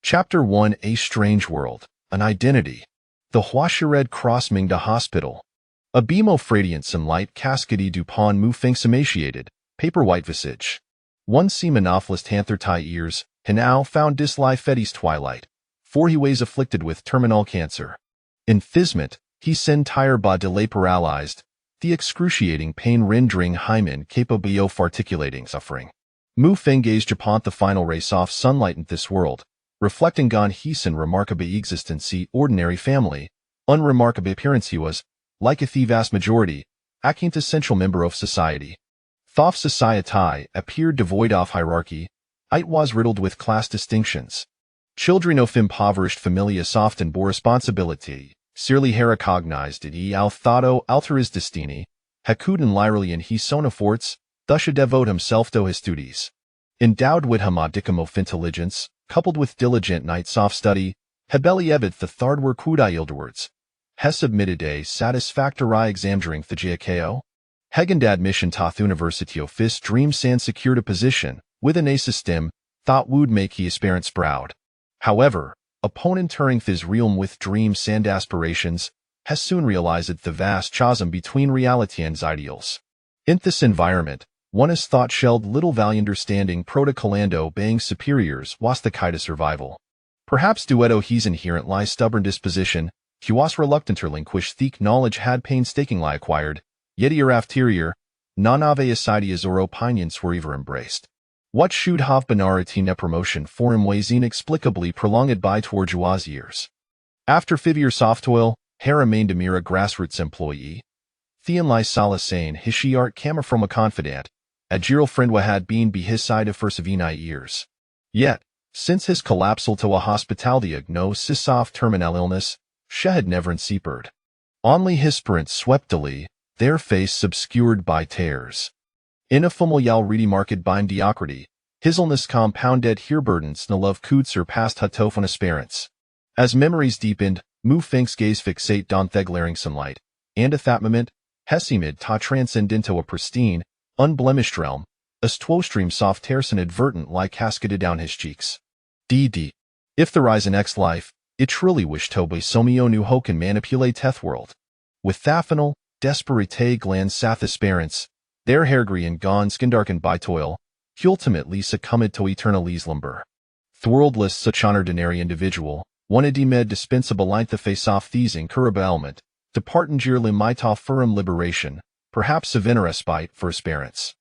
Chapter 1: A Strange World, An Identity. The Huashired Crossmingda Hospital. A beam of radiance and light cascaded upon Mufeng's emaciated, paper-white visage. One semenophlist hanthertai ears, he now found dislife fetties twilight, for he was afflicted with terminal cancer. In Thismet, he sen tire ba delay paralyzed, the excruciating pain rendering hymen capable of articulating suffering. Mufeng gazed upon the final race off sunlight in this world, reflecting on his remarkable existence, ordinary family, unremarkable appearance he was, like the vast majority, a quintessential member of society. Though society appeared devoid of hierarchy, it was riddled with class distinctions. Children of impoverished familias often bore responsibility, surely recognized it al thado alteris destini, hakuden lyrally in his sonaforts, thus devote himself to his duties. Endowed with modicum of intelligence, coupled with diligent nights of study, hebeli evet the third were kudayilderwards. He submitted a satisfactory exam during the GAKO. Hegand admission to the University of Fis dreams and secured a position, within a system, thought would make his parents proud. However, upon entering this realm with dreams and aspirations, he soon realized the vast chasm between reality and ideals. In this environment, one has thought shelled little value understanding protocolando being superiors was the key to survival. Perhaps duetto his inherent lie stubborn disposition, he was reluctant to relinquish thick knowledge had painstakingly acquired, yet afterior, non-aveas ideas or opinions were ever embraced. What should have been a promotion for him was inexplicably prolonged by towards years. After 5 years of toil, he remained a mere grassroots employee. Theon lie salasane his art came from a confidant, a Gerald friend had been by his side for 7 years. Yet, since his collapsal to a hospital diagnosis of terminal illness, she had never insepared. Only his parents swept their face obscured by tears. In a familial ready market by mediocrity, his illness compounded here burdens no love could surpass Hatofon aspirants. As memories deepened, Mufeng's gaze fixate on the glaring sunlight, and at that moment, Hesimid ta transcend into a pristine, unblemished realm, as twostream soft tears inadvertent like cascaded down his cheeks. D.D. If the rise in X life, it truly wished Toby Somio nu hoken manipulate teth world. With Thaphanal, desperate gland sath aspirants, their hairgree and gone skin darkened by toil, he ultimately succumbed to eternal lumber. Thworldless such ordinary individual, one a demed dispensable line the face off these incurable element, departin jeer limita furum liberation, perhaps a respite for aspirants.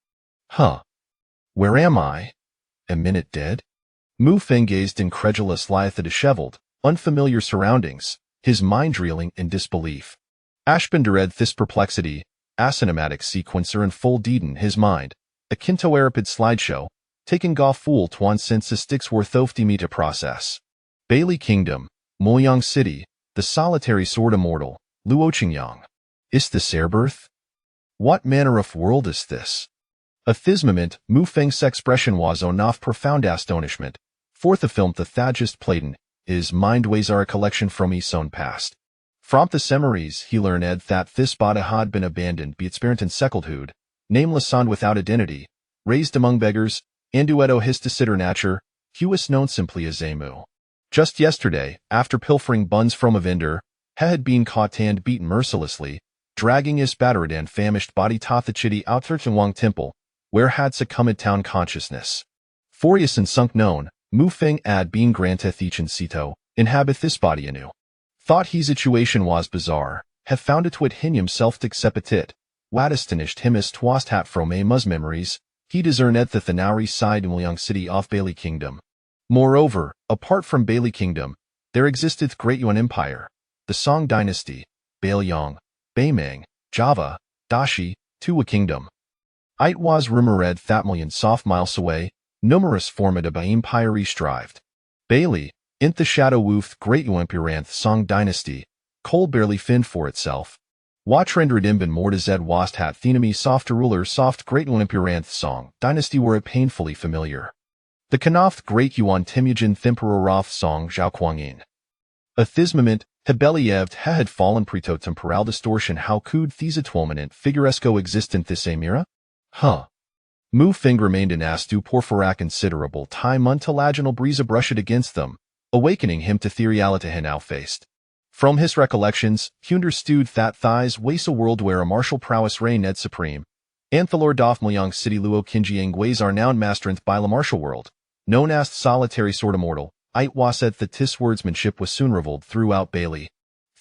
Where am I? A minute dead? Mufeng gazed incredulous at the disheveled, unfamiliar surroundings, his mind reeling in disbelief. Ashbendered this perplexity, a cinematic sequencer in full deed his mind, a kinto-arapid slideshow, taking golf fool twan census sticks worth of to process. Bailey Kingdom, Moyang City, the solitary sword immortal, Luoqingyang. Is this airbirth? What manner of world is this? At this moment, Mufeng's expression was one of profound astonishment, for the film the Thagist Platon, his mind ways are a collection from his own past. From the memories he learned that this body had been abandoned by its parent in seculthood, nameless and without identity, raised among beggars, and duetto his to nature, he was known simply as Amu. Just yesterday, after pilfering buns from a vendor, he had been caught and beaten mercilessly, dragging his battered and famished body to the chitty Outerchengwang temple, where had succumbed town consciousness. Furious and sunk known, Mufeng had been granted each in Sito, inhabit this body anew. Thought his situation was bizarre, have found it wit him himself t'accepitit, wad astonished him as twast hat from a mus memories, he discerned the Thanauri side in Liang City off Bailey Kingdom. Moreover, apart from Bailey Kingdom, there existeth Great Yuan Empire, the Song Dynasty, Bailiang, Baimang, Java, Dashi, Tuwa Kingdom. It was rumored that million soft miles away, numerous formidable empire strived. Bailey, in the shadow woof Great Yuan Empire Song Dynasty, coal barely finned for itself. Watch rendered imben mordazed wast hat thenemy soft ruler soft Great Yuan Empire Song Dynasty were painfully familiar. The Kanath Great Yuan Temujin Thimperoroth Song Zhaoquangin. At this moment, Hebelieved had fallen preto temporal distortion how could thesatwominant figuresco existent this amira? Mufeng remained in astu porphyra considerable time until aginal breeze brushed against them, awakening him to the reality he now faced. From his recollections, he understood that thighs waits a world where a martial prowess reigned supreme, and the Lord of Myong City Luo Kinjiang ways are now mastered by the martial world, known as the solitary sword immortal. It was said that this wordsmanship was soon revealed throughout Bailey.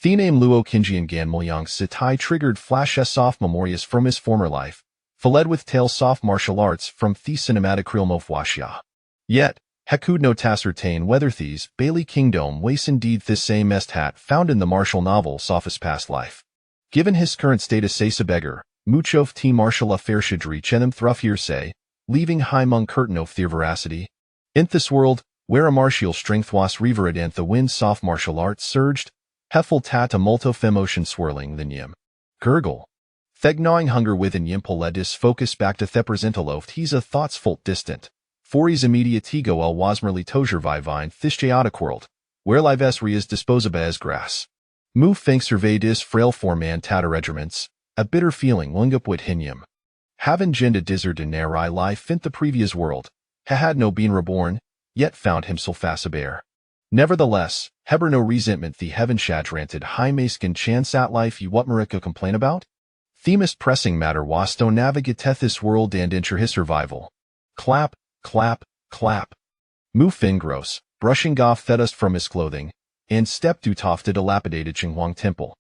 The name Luo Kinjiang Gan Myong Sitai triggered flashes soft memories from his former life, fled with tales soft martial arts from the cinematic realm of Wuxia. Yet, he could not ascertain whether these Bailey Kingdom was indeed the same hat found in the martial novel of his past life. Given his current status as a beggar, much of the martial affair should reach him through hearsay, leaving him uncertain of their veracity. In this world, where a martial strength was revered and the wind soft martial arts surged, Heffel tat a multo emotion swirling the yim. Gurgle. Theg gnawing hunger within Yimpel led his focus back to Thepresentaloft. He's a thoughtful distant. For his immediate ego el wasmerly tozer vivine this chaotic world, where livesry is disposable as grass. Mu Feng surveyed his frail form and tatter regiments, a bitter feeling lingup wit hinyam. Having jinned a dizzard in nary life in the previous world, he had no been reborn, yet found himself as a bear. Nevertheless, Heber no resentment the heaven shadranted high maskin chance at life you what Marika complain about? Themist pressing matter was to navigate this world and ensure his survival. Clap, clap, clap. Mu Fingros, brushing off the dust from his clothing, and stepped to the dilapidated Qinhuang temple.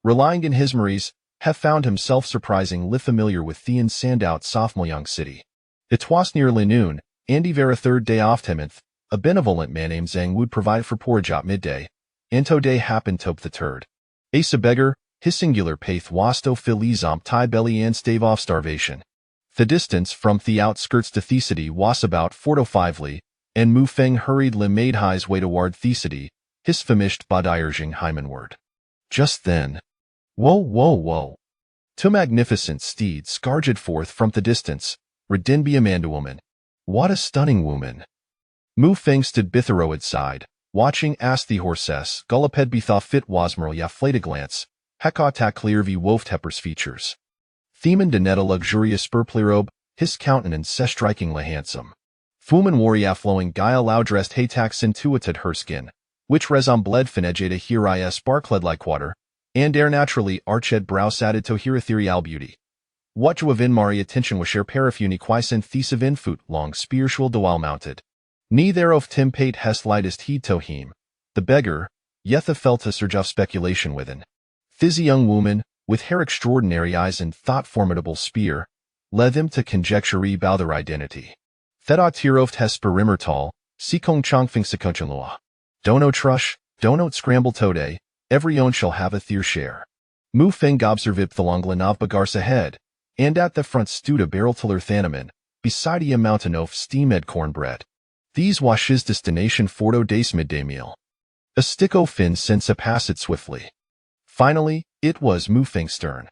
Relying in his memories, have found himself surprisingly familiar with Thean Sandout Sophmoyang City. It was nearly noon, and even a third day off Timonth, a benevolent man named Zhang would provide for porridge at midday, and day happened to the third. Asa beggar, his singular path was to fill his tie belly and stave off starvation. The distance from the outskirts to the city was about 4 to 5 li, and Mu Feng hurriedly made his way toward the city, his famished body urging hymenward. Just then, whoa, whoa, whoa! Two magnificent steeds scourged forth from the distance, ridden by Amanda woman. What a stunning woman! Mu Feng stood Bitharoad's side, watching as the horses gulloped bethought fit wasmerl yaflate a glance, hekatak clear v wove Tepper's features. Theman denetta luxurious spurplirobe, his countenance strikingly handsome. Fuman warrior flowing guile loud-dressed haytax intuited her skin, which resembled finegeta here sparkled like water, and air naturally arched brows added to her ethereal beauty. What jo avin mari attention was share parafuni quisen thes of infut long spiritual dual mounted. Neither of Tim Pate hest lightest heed to him. The beggar, yetha felt a surge of speculation within. Thizzy young woman, with hair extraordinary eyes and thought formidable spear, led them to conjecture about their identity. Theta tiroft hes perimertal, sikong chongfing sekonchenlua. Dono trush, donot scramble tode, every own shall have a their share. Mu Feng observed the longlanov bagar's ahead, and at the front stood a barrel tiller thanaman, beside a mountain of steamed cornbread. These was his destination for today's midday meal. A stick o' fin since a passed swiftly. Finally, it was Mu Feng's turn.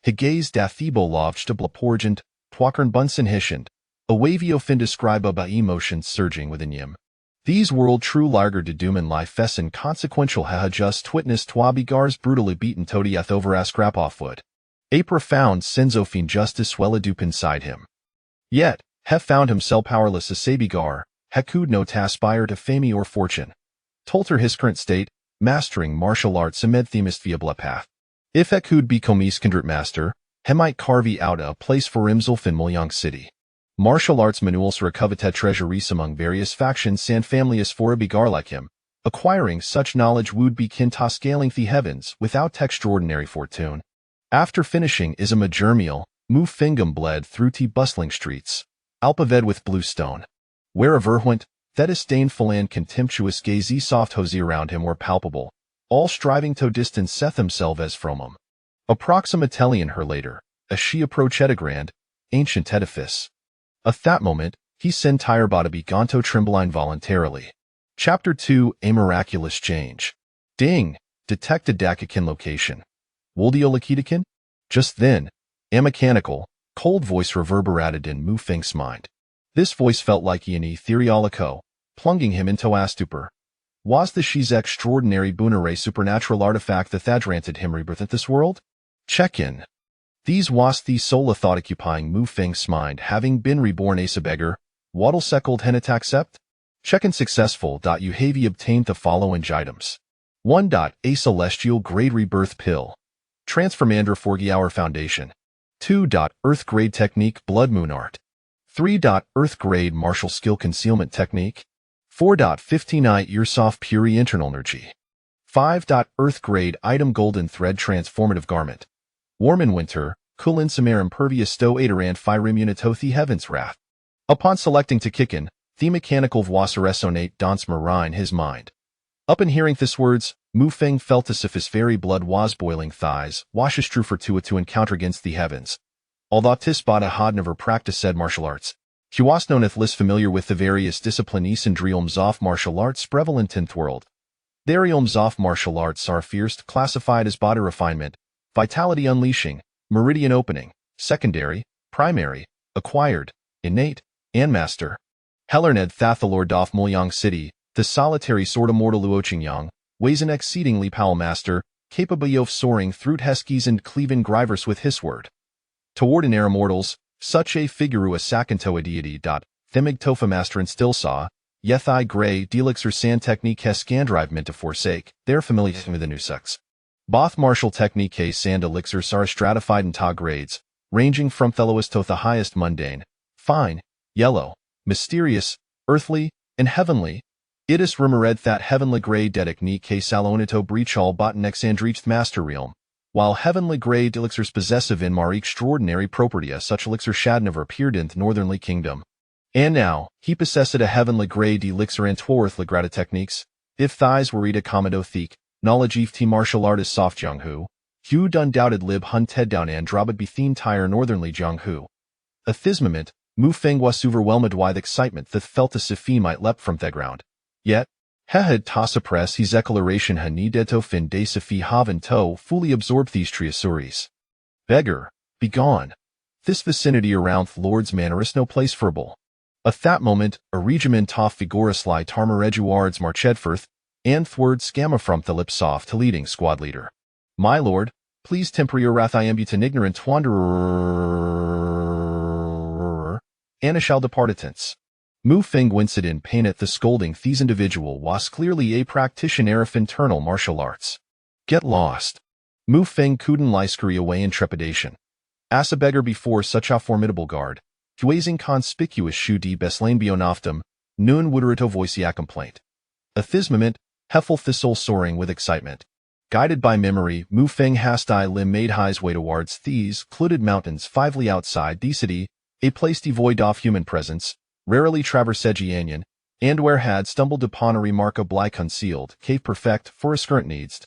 He gazed at Thebo loved to blaporgent, twackern bunsen hishend, a wavy of indescribable emotions surging within him. These world true larger de doom life fessen consequential ha just witnessed twabigars brutally beaten todiath over a scrap off wood. A profound senzofine justice well dupe inside him. Yet, he found himself powerless as Sabigar, he could no aspire to fame or fortune. Told her his current state, mastering martial arts amid themist via path. If he could become Iskandrit master, he might carve out a place for himself in Moyang City. Martial arts manuals were a coveted treasuries among various factions and families for a bigar like him. Acquiring such knowledge would be kin to scaling the heavens without extraordinary fortune. After finishing his germial, Mu Fingam bled through the bustling streets, alpaved with blue stone. Wherever went, that disdainful and contemptuous gazy soft hosey around him were palpable, all striving to distance Seth himself as from him. Approximately an her later, as she approached a grand, ancient edifice. At that moment, he sent tire body gonto trembline voluntarily. Chapter 2, A Miraculous Change. Ding! Detected Dakakin location. Woldiolakitakin? Just then, a mechanical, cold voice reverberated in Mu Feng's mind. This voice felt like an etherealico, plunging him into a stupor. Was the she's extraordinary Boonare supernatural artifact that granted him rebirth at this world? Check in. These was the sole thought occupying Mu Feng's mind, having been reborn as a beggar. Waddle seckled hennet accept? Check-in successful. You have obtained the following items. 1. A celestial grade rebirth pill. Transformander 40-hour foundation. 2. Earth grade technique blood moon art. 3. Earth grade martial skill concealment technique. 4. 15 earsoft pure internal energy. 5. Earth grade item golden thread transformative garment. Warm in winter, cool in summer impervious sto aderant fire immunitothi heaven's wrath. Upon selecting to kick in, the mechanical voice resonate dans marine his mind. Upon hearing this words, Mu Feng felt as if his very blood was boiling thighs, washes true for to encounter against the heavens. Although Tisbata had never practiced said martial arts, he was known as less familiar with the various disciplines and realms of martial arts prevalent in the world. The realms of martial arts are first classified as body refinement, vitality unleashing, meridian opening, secondary, primary, acquired, innate, and master. Hellerned Thathalor Doff Mulyang City, the solitary sword immortal Luoqingyang, weighs an exceedingly powerful master, capable of soaring through Heskies and cleaving grivers with his word. Toward an mortals, such a figure a sacanto a deity. Themig Tofa master and still saw, Yethai Grey Delixer San Technique Scandrive meant to forsake, their familiar with the new sex. Both martial technique Sand elixirs are stratified in ta grades, ranging from the lowest to the highest mundane, fine, yellow, mysterious, earthly, and heavenly. It is rumored that heavenly grade technique salonito breach all botanix reached master realm, while heavenly grade elixirs possessive in mar extraordinary property such elixir shad never appeared in the northernly kingdom. And now, he possessed a heavenly grade elixir and tworthly grada techniques, if thighs were eat a commando theek, knowledge of t martial artist soft jung hu, Hew'd undoubted lib hun ted down and drobid be theme tire northernly jung hu. A this moment, Mu Feng was overwhelmed with excitement that felt as if he might leap from the ground. Yet, he had ta suppress his declaration hani deto fin de safi haven to fully absorb these triasuries. Beggar, begone. This vicinity around Lord's manor is no place forable. At that moment, a regiment toff vigoris lie tarmareguards marchedforth, and thward scamma from the lips off to leading squad leader. My lord, please temper your wrath I am but an ignorant wanderer, and I shall depart attence. Mu Feng winced in pain at the scolding these individual was clearly a practitioner of internal martial arts. Get lost. Mu Feng couldn't lie scurry away in trepidation. As a beggar before such a formidable guard, huazing conspicuous shu di beslain bionoftum, noon wooderito voicea complaint. At this moment, Heffel Thistle soaring with excitement. Guided by memory, Mu Feng hasti lim made his way towards these cluded mountains fively outside the city, a place devoid of human presence, rarely traversed and where had stumbled upon a remarkably concealed cave perfect for his current needs.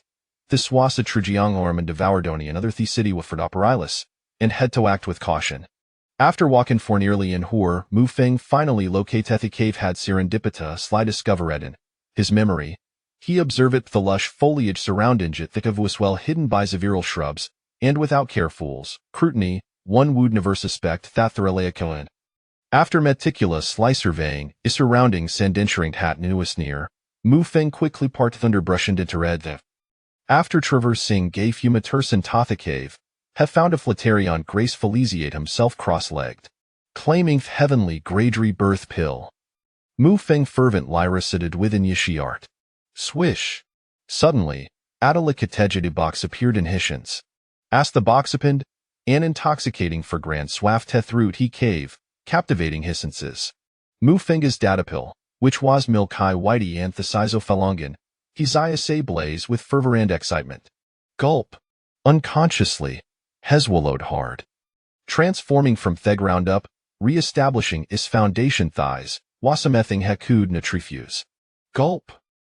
This was a Trigiong Orm and Devourdoni another the city with Ferdoperilis, and had to act with caution. After walking for nearly an hour, Mu Feng finally located the cave had serendipita sly discovered in his memory. He observed the lush foliage surrounding it thick of was well hidden by several shrubs, and without carefuls, scrutiny, one would never suspect that the Relayakilan. After meticulous sly surveying, his surroundings and ensuring hat newest near, Mu Feng quickly parted underbrush and into red. After traversing gay fumaturson Totha cave, have found a Flaterion grace feliciate himself cross-legged, claiming heavenly grade birth pill. Mu Feng fervent lyra sitted within Yishi art. Swish! Suddenly, Adela box appeared in Hishans. As the box opened, an intoxicating fragrance swaft through he cave, captivating his senses. Mu Feng's datapill, which was milkai whitey anthesizo felongan, his eyes blaze with fervor and excitement. Gulp! Unconsciously, Heswallowed hard. Transforming from the ground up, re-establishing his foundation thighs, wasamething hekud natrifuse. Gulp!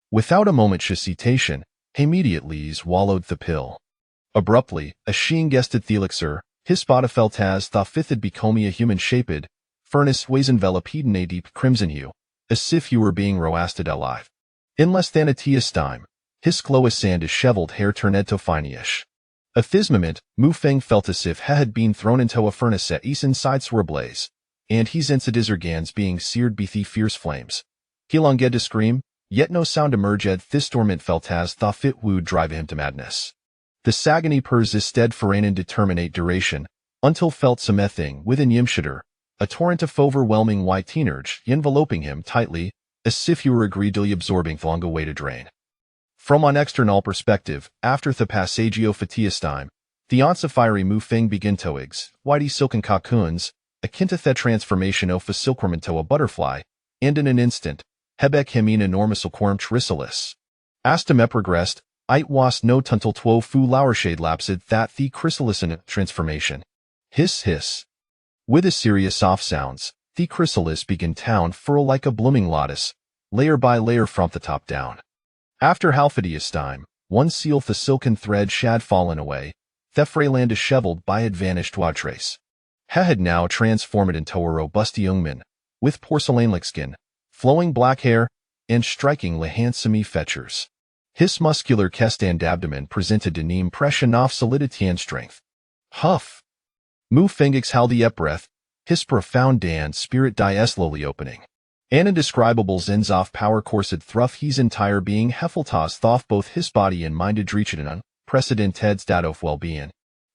Without a moment's hesitation, he immediately swallowed the pill. Abruptly, a sheen guested the elixir, his spot felt as the fifth had become a human-shaped, furnace was enveloped in a deep crimson hue, as if you were being roasted alive. In less than a tia's time, his cloas and disheveled hair turned to fineish. At this moment, Mu Feng felt as if he had been thrown into a furnace at his insides were ablaze, and his insides organs being seared beneath the fierce flames. He longed to scream, yet no sound emerged. This torment felt as thought it would drive him to madness. The sagony persisted for an indeterminate duration, until felt something within Yimshiter, a torrent of overwhelming white energy enveloping him tightly, as if you were greedily absorbing the longer way to drain. From an external perspective, after the passagio fatiestime, the fiery moving begin toigs, whitey silken cocoons, akin to the transformation of a silkworm into a butterfly, and in an instant, hebek hemin enormous quorum chrysalis. Astem epigrest, it was no tuntil tuo fu lowershade lapsid that the chrysalis in transformation. Hiss hiss. With a serious soft sounds, the chrysalis begin town furl like a blooming lotus, layer by layer from the top down. After halfadius time, one seal the silken thread shad fallen away, Thefrayland disheveled by had vanished trace. He had now transformed into a robust young man, with porcelain-like skin, flowing black hair, and strikingly handsome features. His muscular chest and abdomen presented an impression of solidity and strength. Huff! Mu Feng exhaled the breath, his profound and spirit die slowly opening. An indescribable zen's of power coursed through his entire being Heffeltas thoth both his body and mind adreached an unprecedented state of well-being.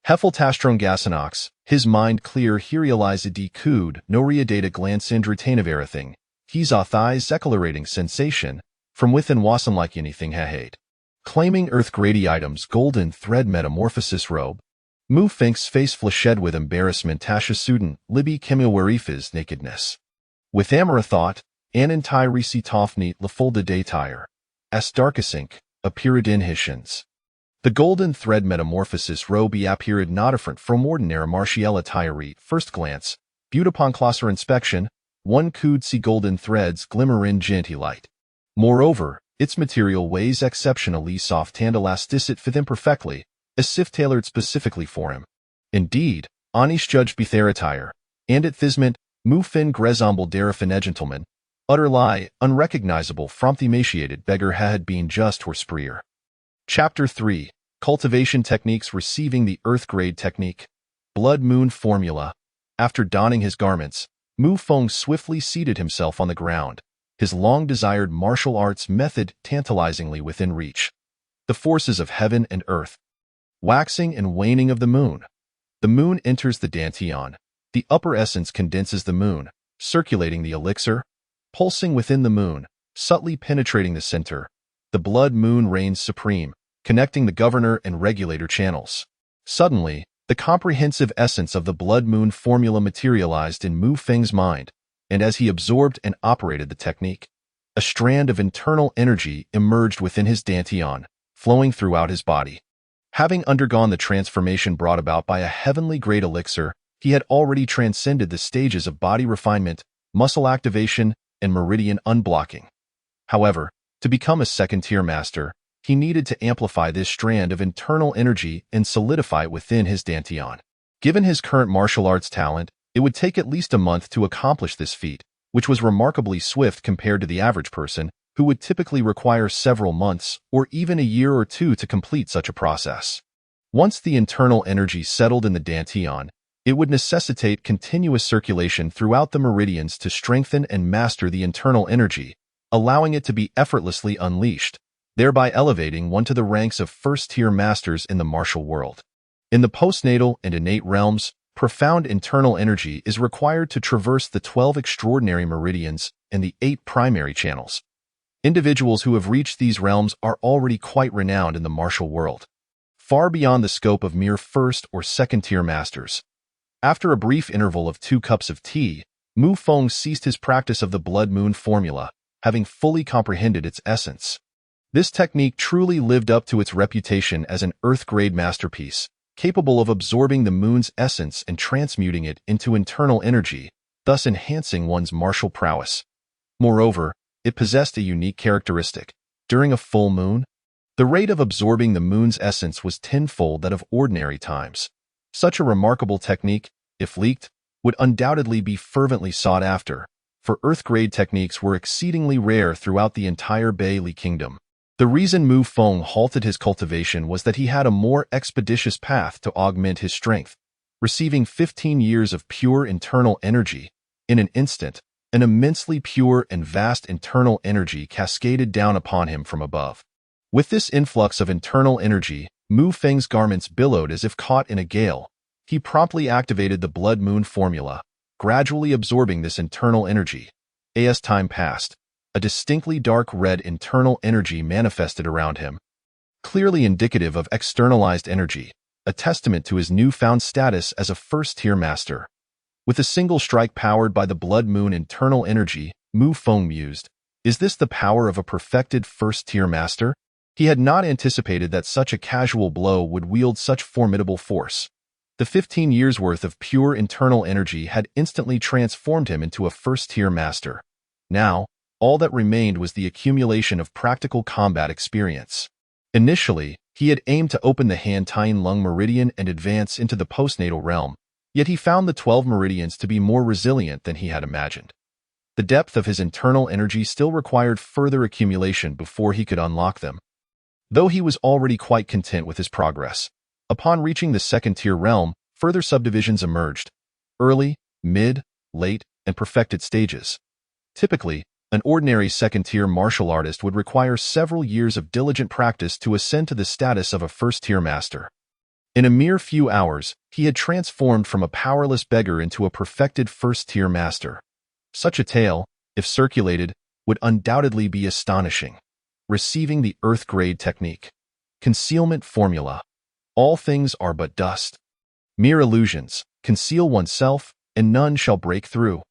Heffeltastron gasanox, his mind clear he realized de could no data glance and retain of everything. He's a thighs exhilarating sensation, from within wasn't like anything he had. Claiming earth-grady items golden thread metamorphosis robe. Mu Fink's face flashed with embarrassment Tasha Sudan, Libby Kimiwarifa's nakedness. With Amara thought, an entire recitofni la folda daytire. As darkasink, appeared in Hishans. The golden thread metamorphosis robe appeared not different from ordinary martial attire first glance, viewed upon closer inspection, one could see golden threads glimmer in genty light. Moreover, its material weighs exceptionally soft and elasticit fit him perfectly, as if tailored specifically for him. Indeed, Anish judged Bether attire, and at Thisment, Mu Fin Grezomble Derafin gentleman, utter lie, unrecognizable from the emaciated beggar had been just or spreer. Chapter 3. Cultivation Techniques Receiving the Earth-Grade Technique. Blood Moon Formula. After donning his garments, Mu Feng swiftly seated himself on the ground, his long-desired martial arts method tantalizingly within reach. The forces of heaven and earth. Waxing and waning of the moon. The moon enters the dantian. The upper essence condenses the moon, circulating the elixir, pulsing within the moon, subtly penetrating the center. The blood moon reigns supreme, connecting the governor and regulator channels. Suddenly, the comprehensive essence of the blood moon formula materialized in Mu Feng's mind, and as he absorbed and operated the technique, a strand of internal energy emerged within his dantian, flowing throughout his body. Having undergone the transformation brought about by a heavenly great elixir, he had already transcended the stages of body refinement, muscle activation, and meridian unblocking. However, to become a second-tier master, he needed to amplify this strand of internal energy and solidify it within his dantian. Given his current martial arts talent, it would take at least a month to accomplish this feat, which was remarkably swift compared to the average person, who would typically require several months or even a year or two to complete such a process. Once the internal energy settled in the dantian, it would necessitate continuous circulation throughout the meridians to strengthen and master the internal energy, allowing it to be effortlessly unleashed, thereby elevating one to the ranks of first-tier masters in the martial world. In the postnatal and innate realms, profound internal energy is required to traverse the 12 extraordinary meridians and the 8 primary channels. Individuals who have reached these realms are already quite renowned in the martial world, far beyond the scope of mere first or second-tier masters. After a brief interval of 2 cups of tea, Mu Feng ceased his practice of the blood moon formula, having fully comprehended its essence. This technique truly lived up to its reputation as an earth-grade masterpiece, capable of absorbing the moon's essence and transmuting it into internal energy, thus enhancing one's martial prowess. Moreover, it possessed a unique characteristic. During a full moon, the rate of absorbing the moon's essence was tenfold that of ordinary times. Such a remarkable technique, if leaked, would undoubtedly be fervently sought after, for earth-grade techniques were exceedingly rare throughout the entire Bailey Kingdom. The reason Mu Feng halted his cultivation was that he had a more expeditious path to augment his strength. Receiving 15 years of pure internal energy, in an instant, an immensely pure and vast internal energy cascaded down upon him from above. With this influx of internal energy, Mu Feng's garments billowed as if caught in a gale. He promptly activated the blood moon formula, gradually absorbing this internal energy. As time passed, A distinctly dark red internal energy manifested around him, clearly indicative of externalized energy, a testament to his newfound status as a first-tier master. With a single strike powered by the blood moon internal energy, Mu Feng mused, "Is this the power of a perfected first-tier master?" He had not anticipated that such a casual blow would wield such formidable force. The 15 years' worth of pure internal energy had instantly transformed him into a first-tier master. Now, all that remained was the accumulation of practical combat experience. Initially, he had aimed to open the Han-Tien Lung Meridian and advance into the postnatal realm, yet he found the 12 meridians to be more resilient than he had imagined. The depth of his internal energy still required further accumulation before he could unlock them. Though he was already quite content with his progress, upon reaching the second-tier realm, further subdivisions emerged: early, mid, late, and perfected stages. Typically, an ordinary second-tier martial artist would require several years of diligent practice to ascend to the status of a first-tier master. In a mere few hours, he had transformed from a powerless beggar into a perfected first-tier master. Such a tale, if circulated, would undoubtedly be astonishing. Receiving the Earth-grade technique. Concealment formula. All things are but dust. Mere illusions. Conceal oneself, and none shall break through.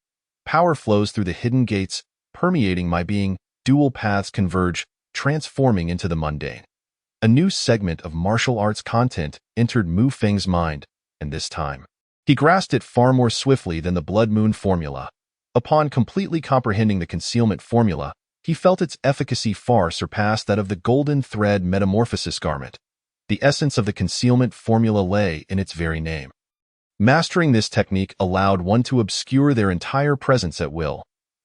Power flows through the hidden gates, permeating my being. Dual paths converge, transforming into the mundane. A new segment of martial arts content entered Mu Feng's mind, and this time, he grasped it far more swiftly than the blood moon formula. Upon completely comprehending the concealment formula, he felt its efficacy far surpassed that of the golden thread metamorphosis garment. The essence of the concealment formula lay in its very name. Mastering this technique allowed one to obscure their entire presence at will.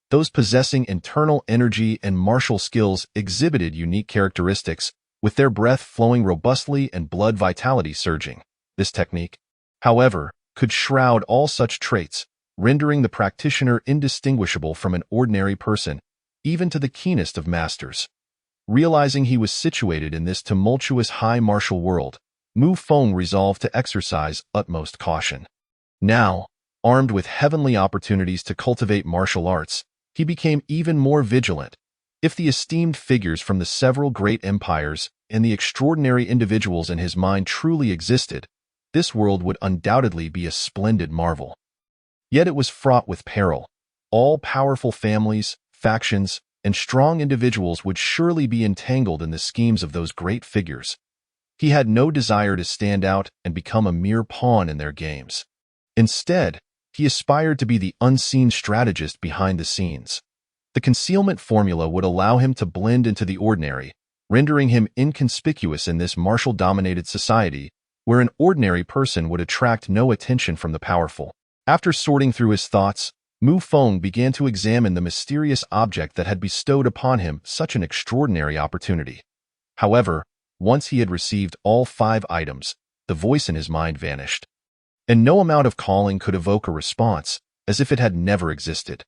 Those possessing internal energy and martial skills exhibited unique characteristics, with their breath flowing robustly and blood vitality surging. This technique, however, could shroud all such traits, rendering the practitioner indistinguishable from an ordinary person, even to the keenest of masters. Realizing he was situated in this tumultuous high martial world, Mu Feng resolved to exercise utmost caution. Now, armed with heavenly opportunities to cultivate martial arts, he became even more vigilant. If the esteemed figures from the several great empires and the extraordinary individuals in his mind truly existed, this world would undoubtedly be a splendid marvel. Yet it was fraught with peril. All powerful families, factions, and strong individuals would surely be entangled in the schemes of those great figures. He had no desire to stand out and become a mere pawn in their games. Instead, he aspired to be the unseen strategist behind the scenes. The concealment formula would allow him to blend into the ordinary, rendering him inconspicuous in this martial-dominated society, where an ordinary person would attract no attention from the powerful. After sorting through his thoughts, Mu Feng began to examine the mysterious object that had bestowed upon him such an extraordinary opportunity. However, once he had received all 5 items, the voice in his mind vanished. And no amount of calling could evoke a response, as if it had never existed.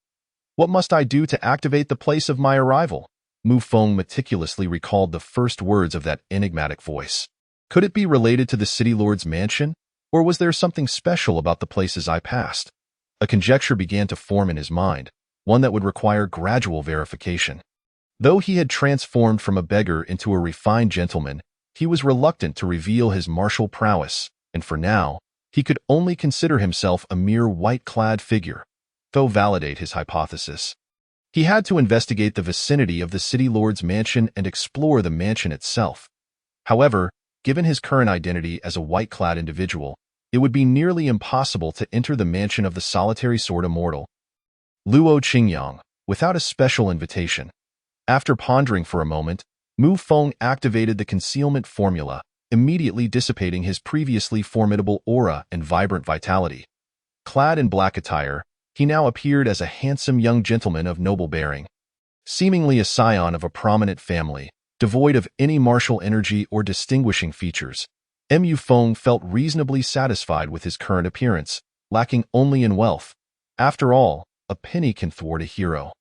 What must I do to activate the place of my arrival? Mu Feng meticulously recalled the first words of that enigmatic voice. Could it be related to the city lord's mansion, or was there something special about the places I passed? A conjecture began to form in his mind, one that would require gradual verification. Though he had transformed from a beggar into a refined gentleman, he was reluctant to reveal his martial prowess, and for now, he could only consider himself a mere white-clad figure. Though validate his hypothesis, he had to investigate the vicinity of the city lord's mansion and explore the mansion itself. However, given his current identity as a white-clad individual, it would be nearly impossible to enter the mansion of the solitary sword immortal, Luo Qingyang, without a special invitation. After pondering for a moment, Mu Feng activated the concealment formula, immediately dissipating his previously formidable aura and vibrant vitality. Clad in black attire, he now appeared as a handsome young gentleman of noble bearing. Seemingly a scion of a prominent family, devoid of any martial energy or distinguishing features, Mu Feng felt reasonably satisfied with his current appearance, lacking only in wealth. After all, a penny can thwart a hero.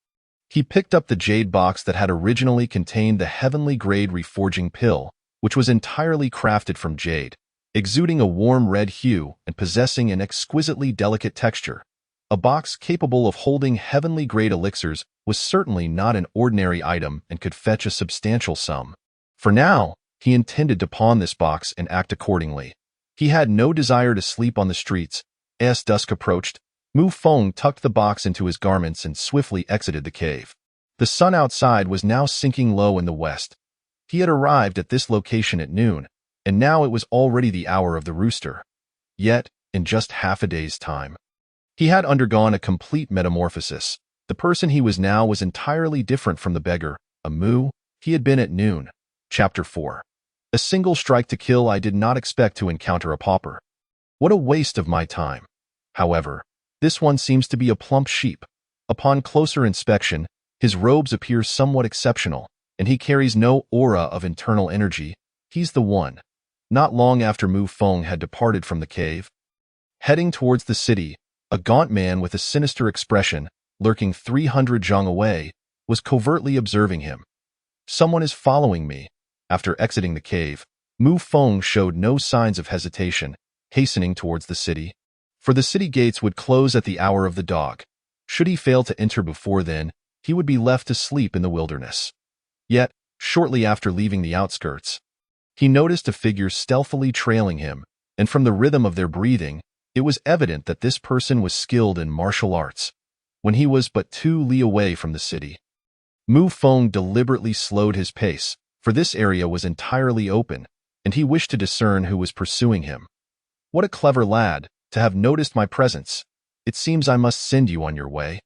He picked up the jade box that had originally contained the heavenly grade reforging pill, which was entirely crafted from jade, exuding a warm red hue and possessing an exquisitely delicate texture. A box capable of holding heavenly-grade elixirs was certainly not an ordinary item and could fetch a substantial sum. For now, he intended to pawn this box and act accordingly. He had no desire to sleep on the streets. As dusk approached, Mu Feng tucked the box into his garments and swiftly exited the cave. The sun outside was now sinking low in the west. He had arrived at this location at noon, and now it was already the hour of the rooster. Yet, in just half a day's time, he had undergone a complete metamorphosis. The person he was now was entirely different from the beggar, a Mu, he had been at noon. Chapter 4. A single strike to kill. I did not expect to encounter a pauper. What a waste of my time. However, this one seems to be a plump sheep. Upon closer inspection, his robes appear somewhat exceptional, and he carries no aura of internal energy. He's the one. Not long after Mu Feng had departed from the cave, heading towards the city, a gaunt man with a sinister expression, lurking 300 zhang away, was covertly observing him. Someone is following me. After exiting the cave, Mu Feng showed no signs of hesitation, hastening towards the city. For the city gates would close at the hour of the dog. Should he fail to enter before then, he would be left to sleep in the wilderness. Yet, shortly after leaving the outskirts, he noticed a figure stealthily trailing him, and from the rhythm of their breathing, it was evident that this person was skilled in martial arts. When he was but 2 li away from the city, Mu Feng deliberately slowed his pace, for this area was entirely open, and he wished to discern who was pursuing him. What a clever lad, to have noticed my presence. It seems I must send you on your way.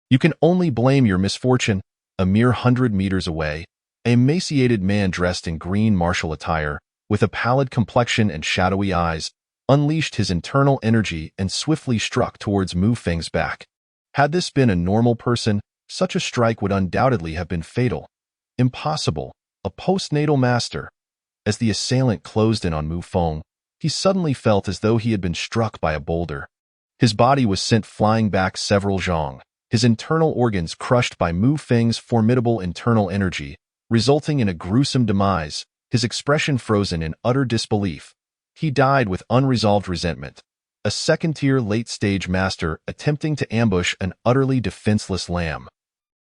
You can only blame your misfortune. A mere 100 meters away, an emaciated man dressed in green martial attire, with a pallid complexion and shadowy eyes, unleashed his internal energy and swiftly struck towards Mu Feng's back. Had this been a normal person, such a strike would undoubtedly have been fatal. Impossible. A postnatal master. As the assailant closed in on Mu Feng, he suddenly felt as though he had been struck by a boulder. His body was sent flying back several zhang, his internal organs crushed by Mu Feng's formidable internal energy, resulting in a gruesome demise, his expression frozen in utter disbelief. He died with unresolved resentment. A second-tier late-stage master attempting to ambush an utterly defenseless lamb,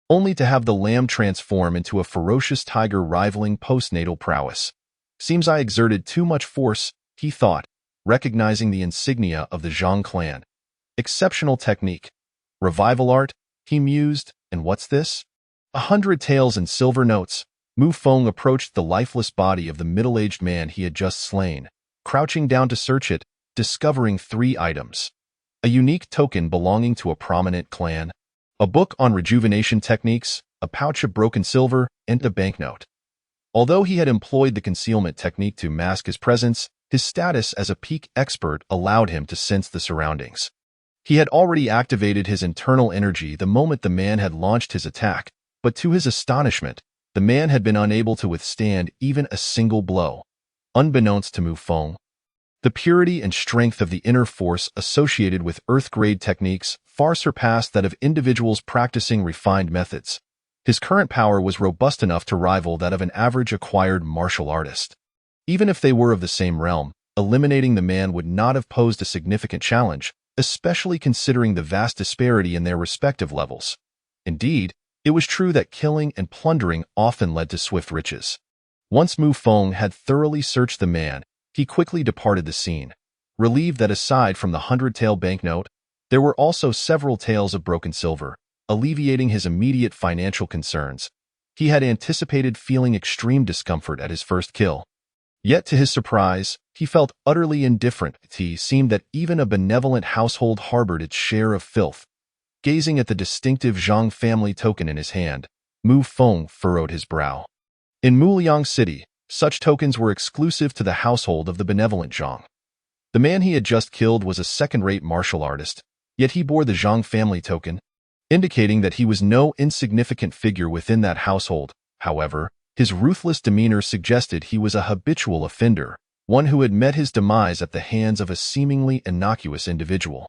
only to have the lamb transform into a ferocious tiger rivaling postnatal prowess. Seems I exerted too much force, he thought, recognizing the insignia of the Zhang clan. Exceptional technique. Revival art, he mused, and what's this? 100 taels and silver notes. Mu Feng approached the lifeless body of the middle-aged man he had just slain, crouching down to search it, discovering 3 items. A unique token belonging to a prominent clan, a book on rejuvenation techniques, a pouch of broken silver, and a banknote. Although he had employed the concealment technique to mask his presence, his status as a peak expert allowed him to sense the surroundings. He had already activated his internal energy the moment the man had launched his attack, but to his astonishment, the man had been unable to withstand even a single blow. Unbeknownst to Mu Feng, the purity and strength of the inner force associated with earth-grade techniques far surpassed that of individuals practicing refined methods. His current power was robust enough to rival that of an average acquired martial artist. Even if they were of the same realm, eliminating the man would not have posed a significant challenge, especially considering the vast disparity in their respective levels. Indeed, it was true that killing and plundering often led to swift riches. Once Mu Feng had thoroughly searched the man, he quickly departed the scene, relieved that aside from the 100-tael banknote, there were also several taels of broken silver, alleviating his immediate financial concerns. He had anticipated feeling extreme discomfort at his first kill. Yet to his surprise, he felt utterly indifferent. It seemed that even a benevolent household harbored its share of filth. Gazing at the distinctive Zhang family token in his hand, Mu Feng furrowed his brow. In Muliang City, such tokens were exclusive to the household of the benevolent Zhang. The man he had just killed was a second-rate martial artist, yet he bore the Zhang family token, indicating that he was no insignificant figure within that household. However, his ruthless demeanor suggested he was a habitual offender, one who had met his demise at the hands of a seemingly innocuous individual.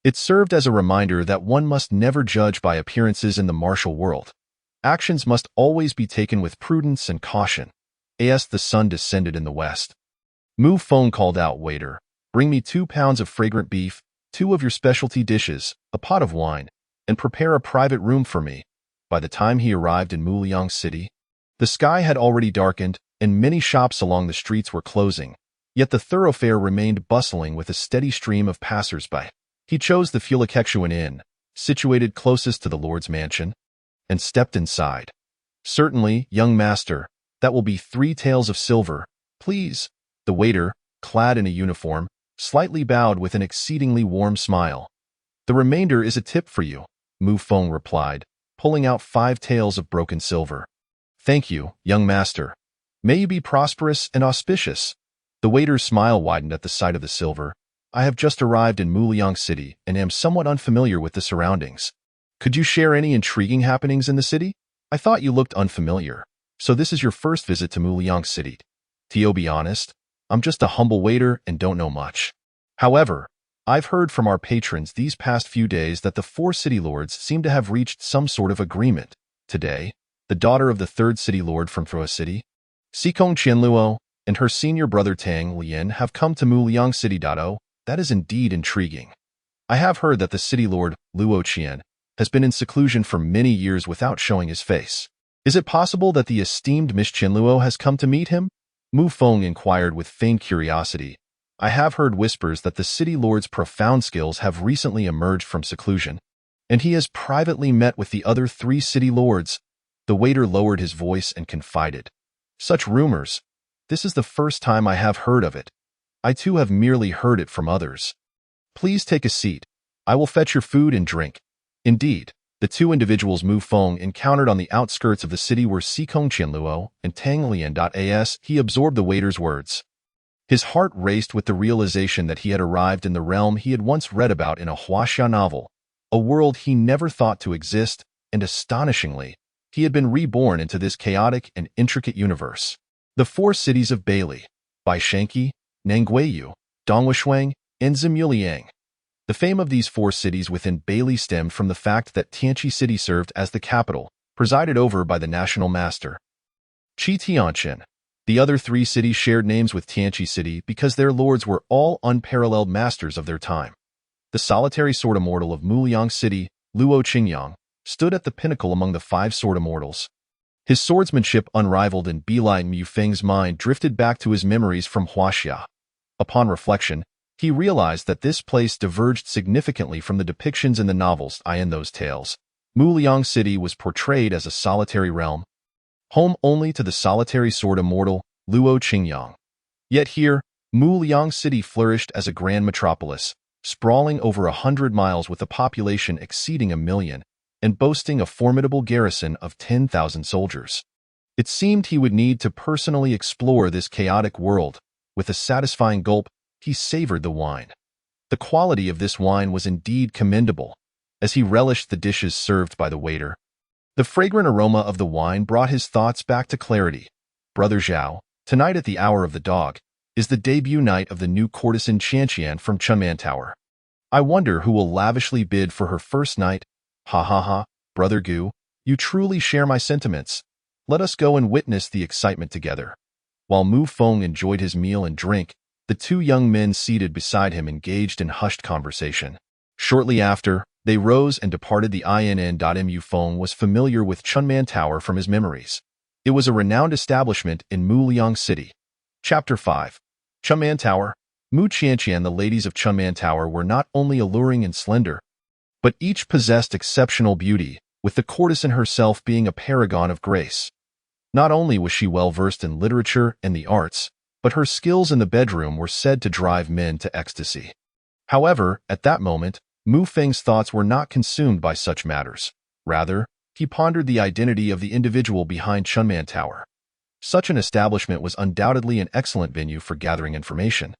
It served as a reminder that one must never judge by appearances in the martial world. Actions must always be taken with prudence and caution. As the sun descended in the west, Mu Feng called out, "Waiter, bring me 2 pounds of fragrant beef, 2 of your specialty dishes, a pot of wine, and prepare a private room for me." By the time he arrived in Muliang City, the sky had already darkened and many shops along the streets were closing, yet the thoroughfare remained bustling with a steady stream of passers-by. He chose the Fulakexuan Inn, situated closest to the Lord's mansion, and stepped inside. "Certainly, young master, that will be 3 taels of silver, please." The waiter, clad in a uniform, slightly bowed with an exceedingly warm smile. "The remainder is a tip for you," Mu Feng replied, pulling out 5 taels of broken silver. "Thank you, young master. May you be prosperous and auspicious." The waiter's smile widened at the sight of the silver. "I have just arrived in Muliang City and am somewhat unfamiliar with the surroundings. Could you share any intriguing happenings in the city? I thought you looked unfamiliar. So this is your first visit to Muliang City." "To be honest, I'm just a humble waiter and don't know much. However, I've heard from our patrons these past few days that the 4 city lords seem to have reached some sort of agreement. Today, the daughter of the 3rd city lord from Throa City, Sikong Qianluo, and her senior brother Tang Lian have come to Muliang City. That is indeed intriguing. I have heard that the city lord, Luo Qian, has been in seclusion for many years without showing his face. Is it possible that the esteemed Miss Qianluo has come to meet him?" Mu Feng inquired with feigned curiosity. "I have heard whispers that the city lord's profound skills have recently emerged from seclusion, and he has privately met with the other 3 city lords." The waiter lowered his voice and confided, "Such rumors. This is the first time I have heard of it. I too have merely heard it from others. Please take a seat. I will fetch your food and drink." Indeed, the 2 individuals Mu Feng encountered on the outskirts of the city were Sikong Qianluo and Tang Lian. He absorbed the waiter's words. His heart raced with the realization that he had arrived in the realm he had once read about in a Huaxia novel, a world he never thought to exist, and astonishingly, he had been reborn into this chaotic and intricate universe. The 4 cities of Bailey, Baishanqi, Nangguiyu, Dongwushuang, and Zimuliang. The fame of these 4 cities within Bailey stemmed from the fact that Tianqi City served as the capital, presided over by the national master, Qi Tianqin. The other 3 cities shared names with Tianqi City because their lords were all unparalleled masters of their time. The solitary sword immortal of Muliang City, Luo Qingyang, stood at the pinnacle among the 5 sword immortals. His swordsmanship unrivaled, and Beeline Mu Feng's mind drifted back to his memories from Huaxia. Upon reflection, he realized that this place diverged significantly from the depictions in the novels in those tales. Muliang City was portrayed as a solitary realm, home only to the solitary sword immortal, Luo Qingyang. Yet here, Muliang City flourished as a grand metropolis, sprawling over 100 miles with a population exceeding 1 million, and boasting a formidable garrison of 10,000 soldiers. It seemed he would need to personally explore this chaotic world. With a satisfying gulp, he savored the wine. The quality of this wine was indeed commendable, as he relished the dishes served by the waiter. The fragrant aroma of the wine brought his thoughts back to clarity. "Brother Zhao, tonight at the hour of the dog, is the debut night of the new courtesan Qianqian from Chunman Tower. I wonder who will lavishly bid for her first night. Ha ha ha, Brother Gu, you truly share my sentiments. Let us go and witness the excitement together." While Mu Feng enjoyed his meal and drink, the 2 young men seated beside him engaged in hushed conversation. Shortly after, they rose and departed the inn. Mu Feng was familiar with Chunman Tower from his memories. It was a renowned establishment in Muliang City. Chapter 5. Chunman Tower. Mu Qianqian. The ladies of Chunman Tower were not only alluring and slender, but each possessed exceptional beauty, with the courtesan herself being a paragon of grace. Not only was she well versed in literature and the arts, but her skills in the bedroom were said to drive men to ecstasy. However, at that moment, Mu Feng's thoughts were not consumed by such matters. Rather, he pondered the identity of the individual behind Chunman Tower. Such an establishment was undoubtedly an excellent venue for gathering information,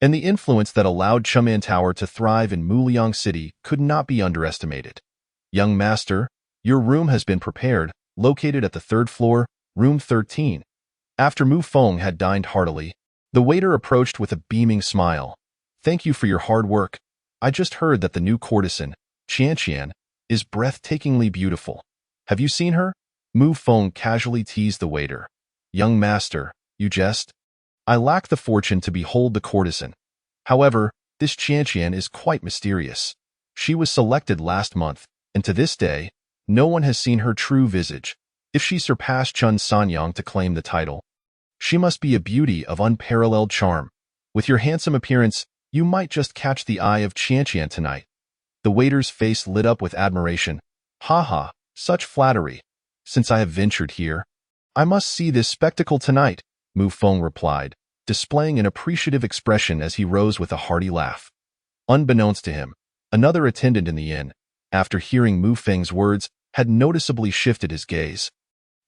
and the influence that allowed Chunman Tower to thrive in Muliang City could not be underestimated. "Young master, your room has been prepared, located at the 3rd floor, room 13. After Mu Feng had dined heartily, the waiter approached with a beaming smile. "Thank you for your hard work. I just heard that the new courtesan, Qianqian, is breathtakingly beautiful. Have you seen her?" Mu Feng casually teased the waiter. "Young master, you jest? I lack the fortune to behold the courtesan. However, This Qianqian is quite mysterious. She was selected last month, and to this day, no one has seen her true visage. If she surpassed Chun Sanyang to claim the title, she must be a beauty of unparalleled charm. With your handsome appearance, you might just catch the eye of Qianqian tonight. The waiter's face lit up with admiration. Ha ha, such flattery. Since I have ventured here, I must see this spectacle tonight, Mu Feng replied, displaying an appreciative expression as he rose with a hearty laugh. Unbeknownst to him, another attendant in the inn, after hearing Mu Feng's words, had noticeably shifted his gaze.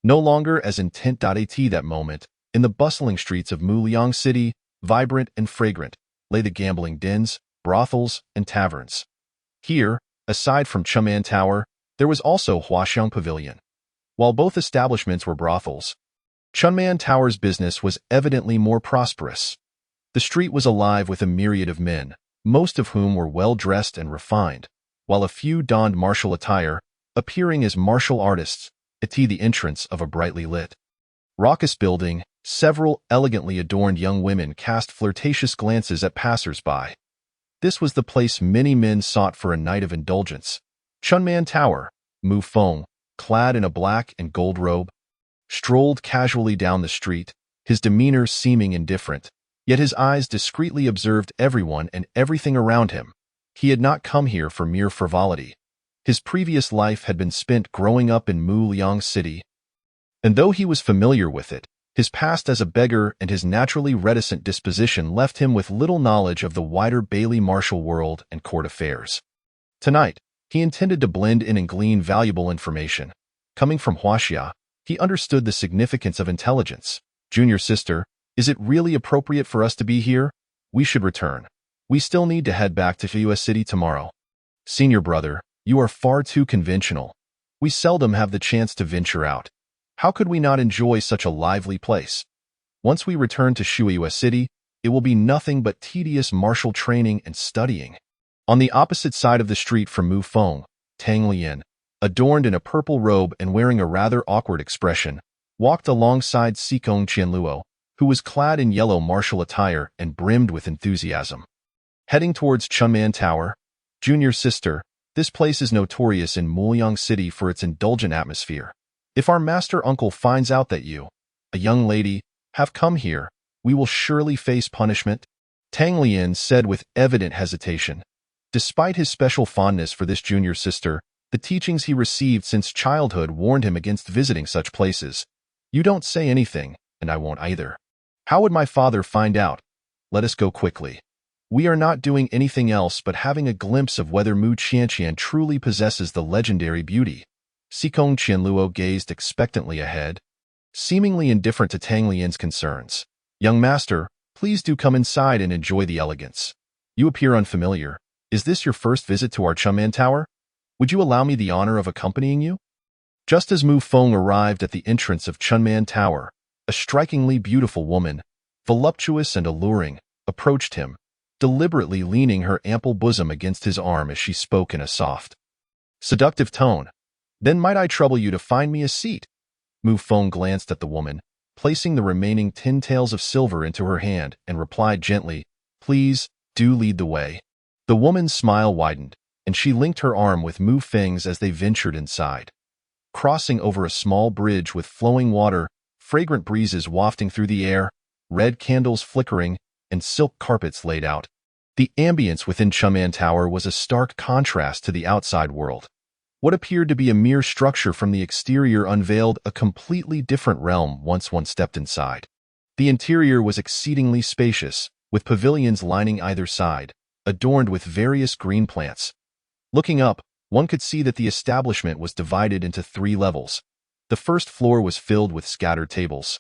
No longer as intent. At that moment, in the bustling streets of Muliang City, vibrant and fragrant, lay the gambling dens, brothels, and taverns. Here, aside from Chunman Tower, there was also Huaxiang Pavilion. While both establishments were brothels, Chunman Tower's business was evidently more prosperous. The street was alive with a myriad of men, most of whom were well-dressed and refined, while a few donned martial attire, appearing as martial artists, at the entrance of a brightly lit, raucous building. Several elegantly adorned young women cast flirtatious glances at passers-by. This was the place many men sought for a night of indulgence. Chunman Tower, Mu Feng, clad in a black and gold robe, strolled casually down the street, his demeanor seeming indifferent, yet his eyes discreetly observed everyone and everything around him. He had not come here for mere frivolity. His previous life had been spent growing up in Muliang City, and though he was familiar with it, his past as a beggar and his naturally reticent disposition left him with little knowledge of the wider Bailey martial world and court affairs. Tonight, he intended to blend in and glean valuable information. Coming from Huaxia, he understood the significance of intelligence. Junior sister, is it really appropriate for us to be here? We should return. We still need to head back to US City tomorrow. Senior brother, you are far too conventional. We seldom have the chance to venture out. How could we not enjoy such a lively place? Once we return to Shuiua City, it will be nothing but tedious martial training and studying. On the opposite side of the street from Mu Feng, Tang Lian, adorned in a purple robe and wearing a rather awkward expression, walked alongside Sikong Qianluo, who was clad in yellow martial attire and brimmed with enthusiasm. Heading towards Chunman Tower, junior sister, this place is notorious in Muliang City for its indulgent atmosphere. If our master uncle finds out that you, a young lady, have come here, we will surely face punishment, Tang Lian said with evident hesitation. Despite his special fondness for this junior sister, the teachings he received since childhood warned him against visiting such places. You don't say anything, and I won't either. How would my father find out? Let us go quickly. We are not doing anything else but having a glimpse of whether Mu Qianqian truly possesses the legendary beauty. Sikong Qianluo gazed expectantly ahead, seemingly indifferent to Tang Lian's concerns. Young master, please do come inside and enjoy the elegance. You appear unfamiliar. Is this your first visit to our Chunman Tower? Would you allow me the honor of accompanying you? Just as Mu Feng arrived at the entrance of Chunman Tower, a strikingly beautiful woman, voluptuous and alluring, approached him, deliberately leaning her ample bosom against his arm as she spoke in a soft, seductive tone. Then might I trouble you to find me a seat? Mu Feng glanced at the woman, placing the remaining 10 taels of silver into her hand, and replied gently, Please, do lead the way. The woman's smile widened, and she linked her arm with Mu Feng's as they ventured inside. Crossing over a small bridge with flowing water, fragrant breezes wafting through the air, red candles flickering, and silk carpets laid out, the ambience within Chunman Tower was a stark contrast to the outside world. What appeared to be a mere structure from the exterior unveiled a completely different realm once one stepped inside. The interior was exceedingly spacious, with pavilions lining either side, adorned with various green plants. Looking up, one could see that the establishment was divided into 3 levels. The first floor was filled with scattered tables,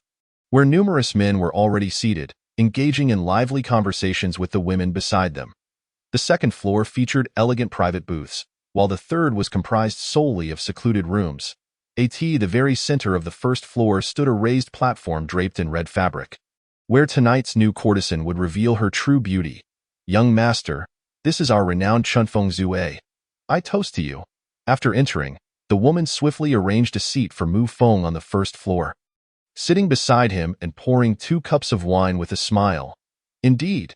where numerous men were already seated, engaging in lively conversations with the women beside them. The second floor featured elegant private booths, while the third was comprised solely of secluded rooms. At the very center of the first floor stood a raised platform draped in red fabric, where tonight's new courtesan would reveal her true beauty. Young master, this is our renowned Chunfeng Zue. I toast to you. After entering, the woman swiftly arranged a seat for Mu Feng on the first floor, sitting beside him and pouring 2 cups of wine with a smile. Indeed,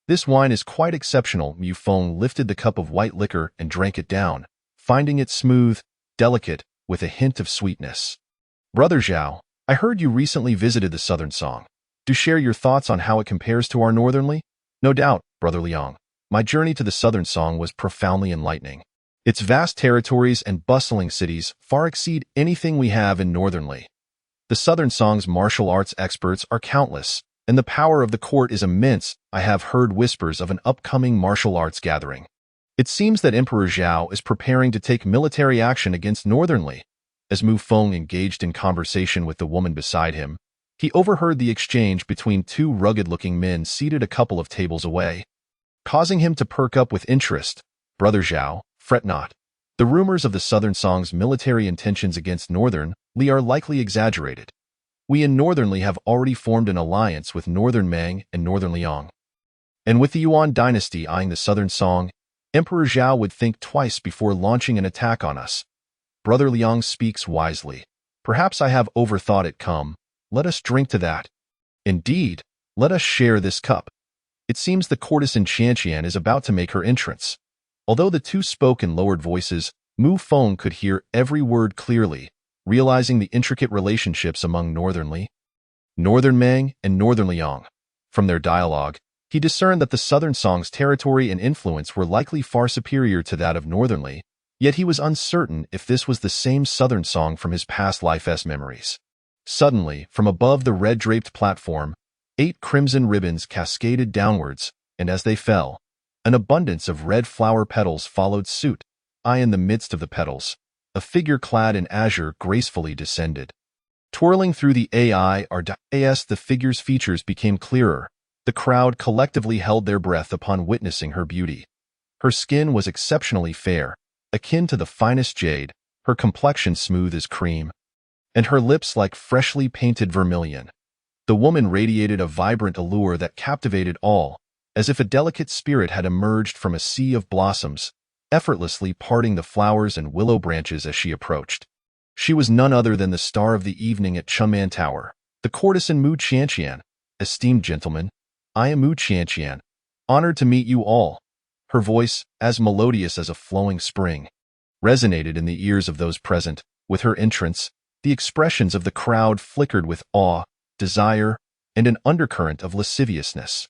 This wine is quite exceptional. Mu Feng lifted the cup of white liquor and drank it down, finding it smooth, delicate, with a hint of sweetness. Brother Zhao, I heard you recently visited the Southern Song. Do share your thoughts on how it compares to our Northernly? No doubt, Brother Liang. My journey to the Southern Song was profoundly enlightening. Its vast territories and bustling cities far exceed anything we have in Northernly. The Southern Song's martial arts experts are countless, and the power of the court is immense. I have heard whispers of an upcoming martial arts gathering. It seems that Emperor Zhao is preparing to take military action against Northernly. As Mu Feng engaged in conversation with the woman beside him, he overheard the exchange between two rugged-looking men seated a couple of tables away, causing him to perk up with interest. Brother Zhao, fret not. The rumors of the Southern Song's military intentions against Northernly are likely exaggerated. We in Northernly have already formed an alliance with Northern Mang and Northern Liang. And with the Yuan dynasty eyeing the Southern Song, Emperor Zhao would think twice before launching an attack on us. Brother Liang speaks wisely. Perhaps I have overthought it. Come, let us drink to that. Indeed, let us share this cup. It seems the courtesan Qianqian is about to make her entrance. Although the two spoke in lowered voices, Mu Feng could hear every word clearly, realizing the intricate relationships among Northern Mang and Northern Liang. From their dialogue, he discerned that the Southern Song's territory and influence were likely far superior to that of Northernly, yet he was uncertain if this was the same Southern Song from his past life's memories. Suddenly, from above the red-draped platform, 8 crimson ribbons cascaded downwards, and as they fell, an abundance of red flower petals followed suit. In the midst of the petals, a figure clad in azure gracefully descended. Twirling through the AIRDAS, the figure's features became clearer. The crowd collectively held their breath upon witnessing her beauty. Her skin was exceptionally fair, akin to the finest jade, her complexion smooth as cream, and her lips like freshly painted vermilion. The woman radiated a vibrant allure that captivated all, as if a delicate spirit had emerged from a sea of blossoms, effortlessly parting the flowers and willow branches as she approached. She was none other than the star of the evening at Chunman Tower, the courtesan Mu Qianqian. Esteemed gentlemen, I am Mu Qianqian, honored to meet you all. Her voice, as melodious as a flowing spring, resonated in the ears of those present. With her entrance, the expressions of the crowd flickered with awe, desire, and an undercurrent of lasciviousness.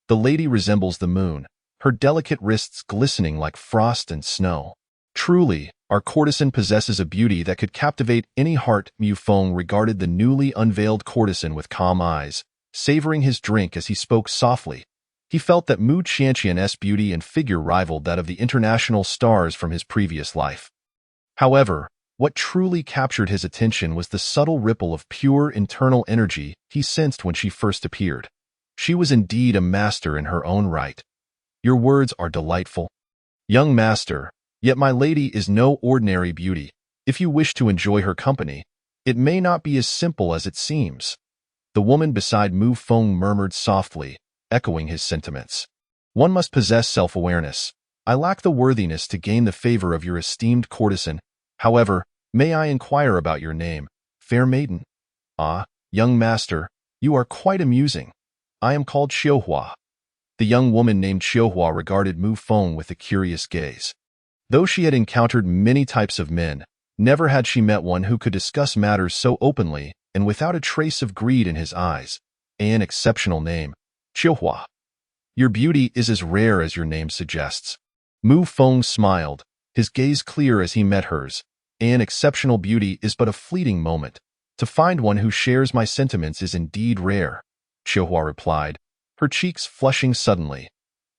The lady resembles the moon, her delicate wrists glistening like frost and snow. Truly, our courtesan possesses a beauty that could captivate any heart. Mu Feng regarded the newly unveiled courtesan with calm eyes, savoring his drink as he spoke softly. He felt that Mu Qianqian's beauty and figure rivaled that of the international stars from his previous life. However, what truly captured his attention was the subtle ripple of pure internal energy he sensed when she first appeared. She was indeed a master in her own right. Your words are delightful, young master, yet my lady is no ordinary beauty. If you wish to enjoy her company, it may not be as simple as it seems. The woman beside Mu Feng murmured softly, echoing his sentiments. One must possess self-awareness. I lack the worthiness to gain the favor of your esteemed courtesan. However, may I inquire about your name, fair maiden? Ah, young master, you are quite amusing. I am called Xiuhua. The young woman named Xiuhua regarded Mu Feng with a curious gaze. Though she had encountered many types of men, never had she met one who could discuss matters so openly and without a trace of greed in his eyes. An exceptional name, Xiuhua. Your beauty is as rare as your name suggests. Mu Feng smiled, his gaze clear as he met hers. An exceptional beauty is but a fleeting moment. To find one who shares my sentiments is indeed rare, Xiuhua replied, her cheeks flushing suddenly.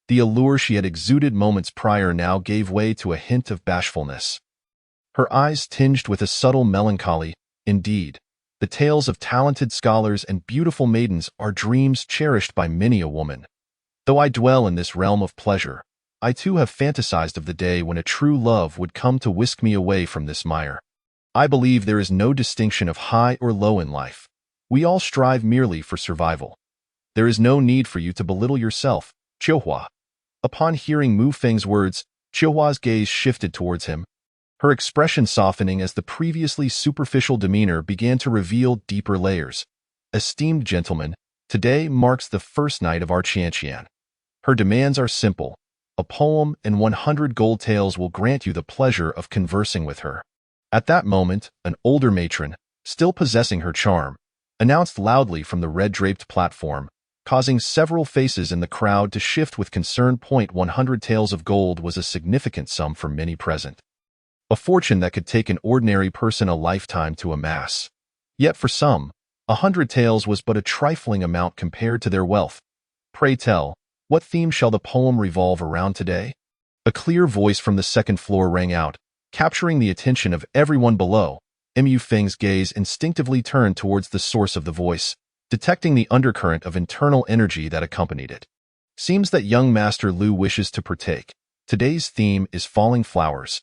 The allure she had exuded moments prior now gave way to a hint of bashfulness. Her eyes tinged with a subtle melancholy. Indeed, the tales of talented scholars and beautiful maidens are dreams cherished by many a woman. Though I dwell in this realm of pleasure, I too have fantasized of the day when a true love would come to whisk me away from this mire. I believe there is no distinction of high or low in life. We all strive merely for survival. There is no need for you to belittle yourself, Xiuhua. Upon hearing Mu Feng's words, Xiuhua's gaze shifted towards him, her expression softening as the previously superficial demeanor began to reveal deeper layers. Esteemed gentlemen, today marks the first night of our Qianqian. Her demands are simple. A poem and 100 gold taels will grant you the pleasure of conversing with her. At that moment, an older matron, still possessing her charm, announced loudly from the red-draped platform, causing several faces in the crowd to shift with concern. 100 taels of gold was a significant sum for many present. A fortune that could take an ordinary person a lifetime to amass. Yet for some, 100 taels was but a trifling amount compared to their wealth. Pray tell, what theme shall the poem revolve around today? A clear voice from the second floor rang out, capturing the attention of everyone below. Mu Feng's gaze instinctively turned towards the source of the voice, detecting the undercurrent of internal energy that accompanied it. Seems that young Master Lu wishes to partake. Today's theme is falling flowers.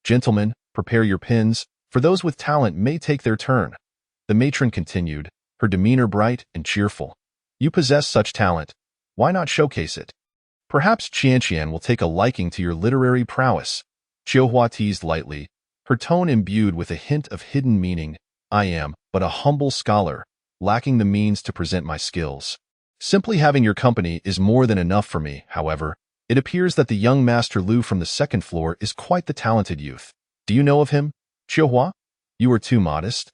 Gentlemen, prepare your pins, for those with talent may take their turn. The matron continued, her demeanor bright and cheerful. You possess such talent. Why not showcase it? Perhaps Qianqian will take a liking to your literary prowess. Qiuhua teased lightly, her tone imbued with a hint of hidden meaning. I am but a humble scholar, lacking the means to present my skills. Simply having your company is more than enough for me. However, it appears that the young Master Lu from the second floor is quite the talented youth. Do you know of him, Qiuhua? You are too modest.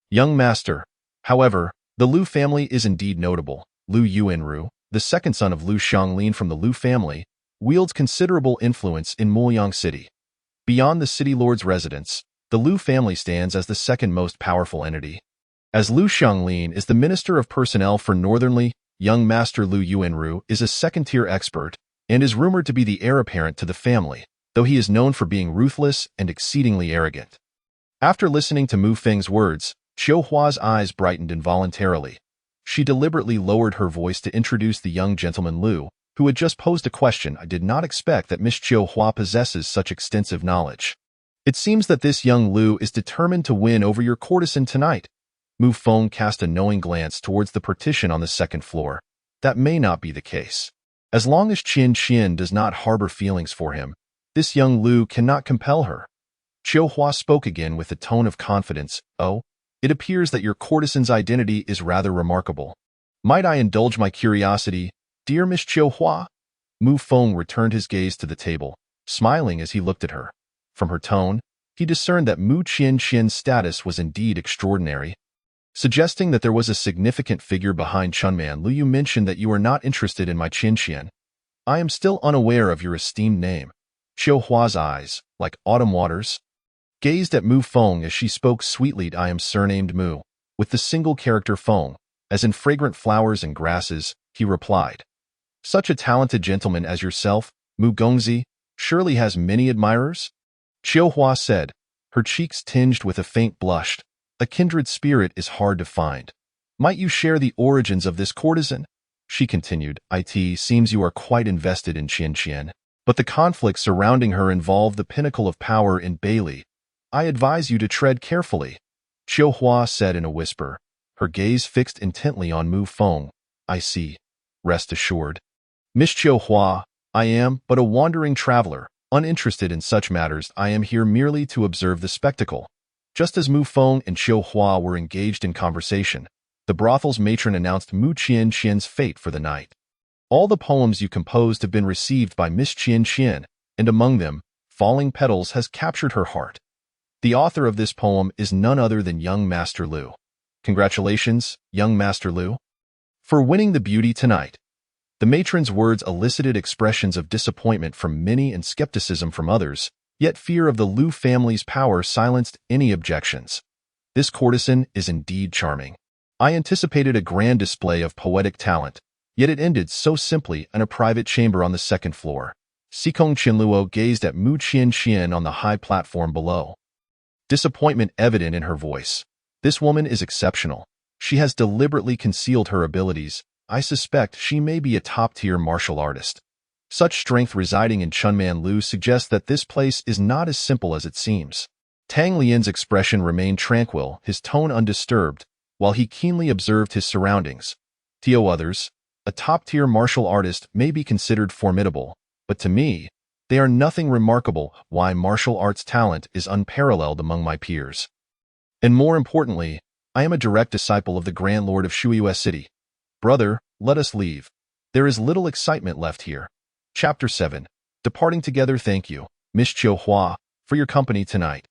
Young Master. However, the Lu family is indeed notable. Lu Yuanru, the second son of Lu Xianglin from the Lu family, wields considerable influence in Muoyang City. Beyond the city lord's residence, the Lu family stands as the second most powerful entity. As Lu Xianglin is the Minister of Personnel for Northernly, young Master Lu Yuanru is a second-tier expert and is rumored to be the heir apparent to the family, though he is known for being ruthless and exceedingly arrogant. After listening to Mu Feng's words, Qiuhua's eyes brightened involuntarily. She deliberately lowered her voice to introduce the young gentleman Lu, who had just posed a question. I did not expect that Miss Qiuhua possesses such extensive knowledge. It seems that this young Lu is determined to win over your courtesan tonight. Mu Feng cast a knowing glance towards the partition on the second floor. That may not be the case. As long as Qian does not harbor feelings for him, this young Lu cannot compel her. Qiuhua spoke again with a tone of confidence. Oh, it appears that your courtesan's identity is rather remarkable. Might I indulge my curiosity, dear Miss Qiuhua? Mu Feng returned his gaze to the table, smiling as he looked at her. From her tone, he discerned that Mu Qian's status was indeed extraordinary. Suggesting that there was a significant figure behind Chunman Lu, you mentioned that you are not interested in my Qian. I am still unaware of your esteemed name. Qiuhua's eyes, like autumn waters, gazed at Mu Feng as she spoke sweetly. I am surnamed Mu, with the single character Feng, as in fragrant flowers and grasses, he replied. Such a talented gentleman as yourself, Mu Gongzi, surely has many admirers? Qiuhua said, her cheeks tinged with a faint blush. A kindred spirit is hard to find. Might you share the origins of this courtesan? She continued, It seems you are quite invested in Qian, but the conflicts surrounding her involve the pinnacle of power in Bailey. I advise you to tread carefully. Qiuhua said in a whisper, her gaze fixed intently on Mu Feng. I see. Rest assured. Miss Qiuhua, I am but a wandering traveler, uninterested in such matters. I am here merely to observe the spectacle. Just as Mu Feng and Qiuhua were engaged in conversation, the brothel's matron announced Mu Qian's fate for the night. All the poems you composed have been received by Miss Qian, and among them, Falling Petals has captured her heart. The author of this poem is none other than young Master Lu. Congratulations, young Master Lu, for winning the beauty tonight. The matron's words elicited expressions of disappointment from many and skepticism from others, yet fear of the Lu family's power silenced any objections. This courtesan is indeed charming. I anticipated a grand display of poetic talent, yet it ended so simply in a private chamber on the second floor. Xikong Qinluo gazed at Mu Qian on the high platform below. Disappointment evident in her voice. This woman is exceptional. She has deliberately concealed her abilities. I suspect she may be a top-tier martial artist. Such strength residing in Chunman Lu suggests that this place is not as simple as it seems. Tang Lian's expression remained tranquil, his tone undisturbed, while he keenly observed his surroundings. To others, a top-tier martial artist may be considered formidable, but to me, they are nothing remarkable. Why martial arts talent is unparalleled among my peers. And more importantly, I am a direct disciple of the Grand Lord of Shuiyue City. Brother, let us leave. There is little excitement left here. Chapter 7. Departing together. Thank you, Miss Chiu Hua, for your company tonight.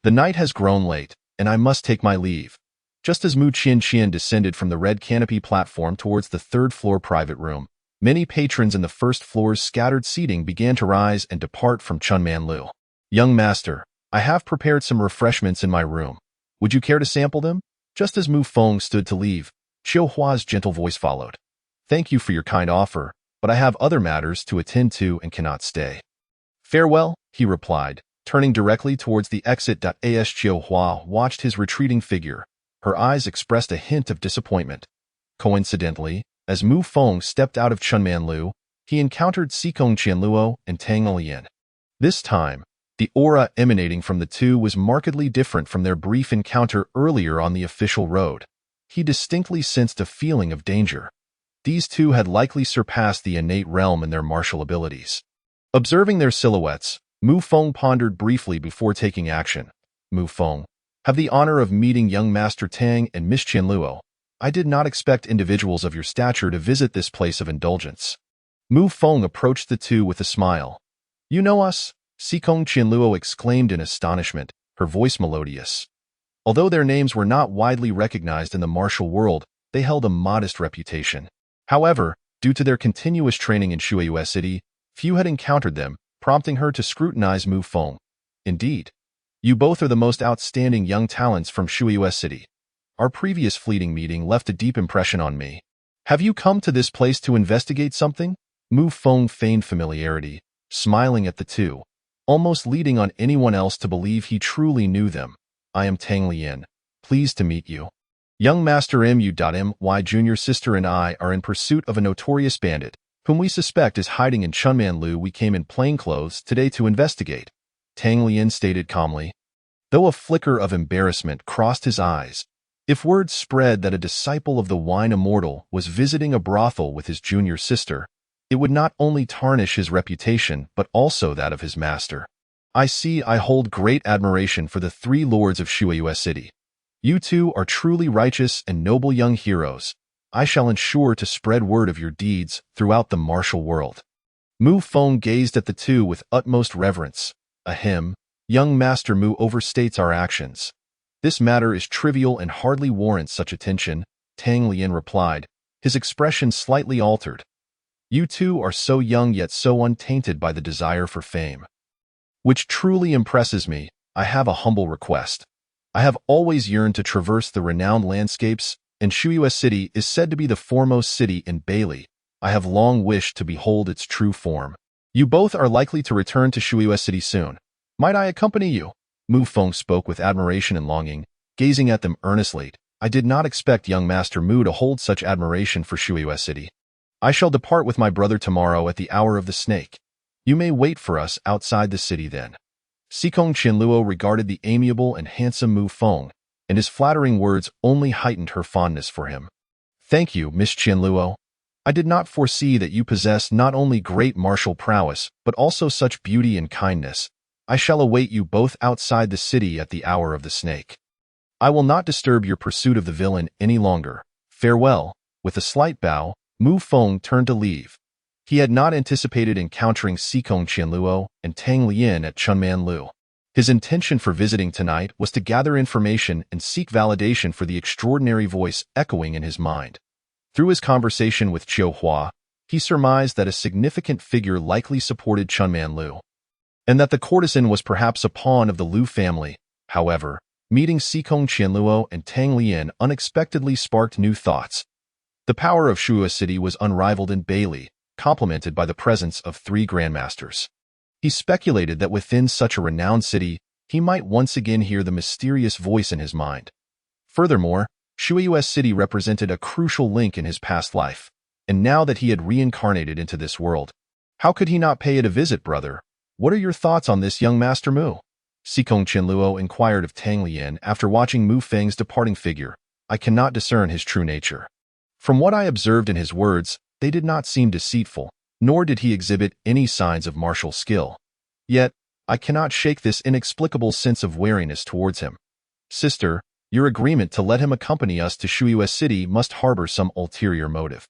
The night has grown late, and I must take my leave. Just as Mu Qian descended from the red canopy platform towards the third-floor private room, many patrons in the first floor's scattered seating began to rise and depart from Chunman Lu. Young master, I have prepared some refreshments in my room. Would you care to sample them? Just as Mu Feng stood to leave, Chiu Hua's gentle voice followed. Thank you for your kind offer, but I have other matters to attend to and cannot stay. Farewell, he replied, turning directly towards the exit. As Chiu Hua watched his retreating figure, her eyes expressed a hint of disappointment. Coincidentally, as Mu Feng stepped out of Chunman Lu, he encountered Xikong Qianluo and Tang Lian. This time, the aura emanating from the two was markedly different from their brief encounter earlier on the official road. He distinctly sensed a feeling of danger. These two had likely surpassed the innate realm in their martial abilities. Observing their silhouettes, Mu Feng pondered briefly before taking action. Mu Feng, have the honor of meeting young Master Tang and Miss Qianluo. I did not expect individuals of your stature to visit this place of indulgence. Mu Feng approached the two with a smile. You know us? Xikong Qianluo exclaimed in astonishment, her voice melodious. Although their names were not widely recognized in the martial world, they held a modest reputation. However, due to their continuous training in Shuiyue City, few had encountered them, prompting her to scrutinize Mu Feng. Indeed, you both are the most outstanding young talents from Shuiyue City. Our previous fleeting meeting left a deep impression on me. Have you come to this place to investigate something? Mu Feng feigned familiarity, smiling at the two, almost leading on anyone else to believe he truly knew them. I am Tang Lian. Pleased to meet you. Young Master My junior sister and I are in pursuit of a notorious bandit, whom we suspect is hiding in Chunman Lu. We came in plain clothes today to investigate, Tang Lian stated calmly. Though a flicker of embarrassment crossed his eyes, if word spread that a disciple of the wine immortal was visiting a brothel with his junior sister, it would not only tarnish his reputation but also that of his master. I hold great admiration for the three lords of Shuiyue City. You two are truly righteous and noble young heroes. I shall ensure to spread word of your deeds throughout the martial world. Mu Feng gazed at the two with utmost reverence. Ahem, young Master Mu overstates our actions. This matter is trivial and hardly warrants such attention, Tang Lian replied, his expression slightly altered. You two are so young yet so untainted by the desire for fame, which truly impresses me. I have a humble request. I have always yearned to traverse the renowned landscapes, and Shuiyue City is said to be the foremost city in Bailey. I have long wished to behold its true form. You both are likely to return to Shuiyue City soon. Might I accompany you? Mu Feng spoke with admiration and longing, gazing at them earnestly. I did not expect young Master Mu to hold such admiration for Shuiyue City. I shall depart with my brother tomorrow at the hour of the snake. You may wait for us outside the city then. Xikong Qianluo regarded the amiable and handsome Mu Feng, and his flattering words only heightened her fondness for him. Thank you, Miss Qianluo. I did not foresee that you possess not only great martial prowess, but also such beauty and kindness. I shall await you both outside the city at the hour of the snake. I will not disturb your pursuit of the villain any longer. Farewell. With a slight bow, Mu Feng turned to leave. He had not anticipated encountering Xikong Qianluo and Tang Lian at Chunman Lu. His intention for visiting tonight was to gather information and seek validation for the extraordinary voice echoing in his mind. Through his conversation with Chiu Hua, he surmised that a significant figure likely supported Chunman Lu, and that the courtesan was perhaps a pawn of the Lu family. However, meeting Xikong Qianluo and Tang Lian unexpectedly sparked new thoughts. The power of Shuiyue City was unrivaled in Bailey, complemented by the presence of 3 grandmasters. He speculated that within such a renowned city, he might once again hear the mysterious voice in his mind. Furthermore, Shuiyue City represented a crucial link in his past life, and now that he had reincarnated into this world, how could he not pay it a visit, brother? What are your thoughts on this young Master Mu? Xikong Qianluo inquired of Tang Lian after watching Mu Feng's departing figure. I cannot discern his true nature. From what I observed in his words, they did not seem deceitful, nor did he exhibit any signs of martial skill. Yet, I cannot shake this inexplicable sense of wariness towards him. Sister, your agreement to let him accompany us to Shuiyue City must harbor some ulterior motive.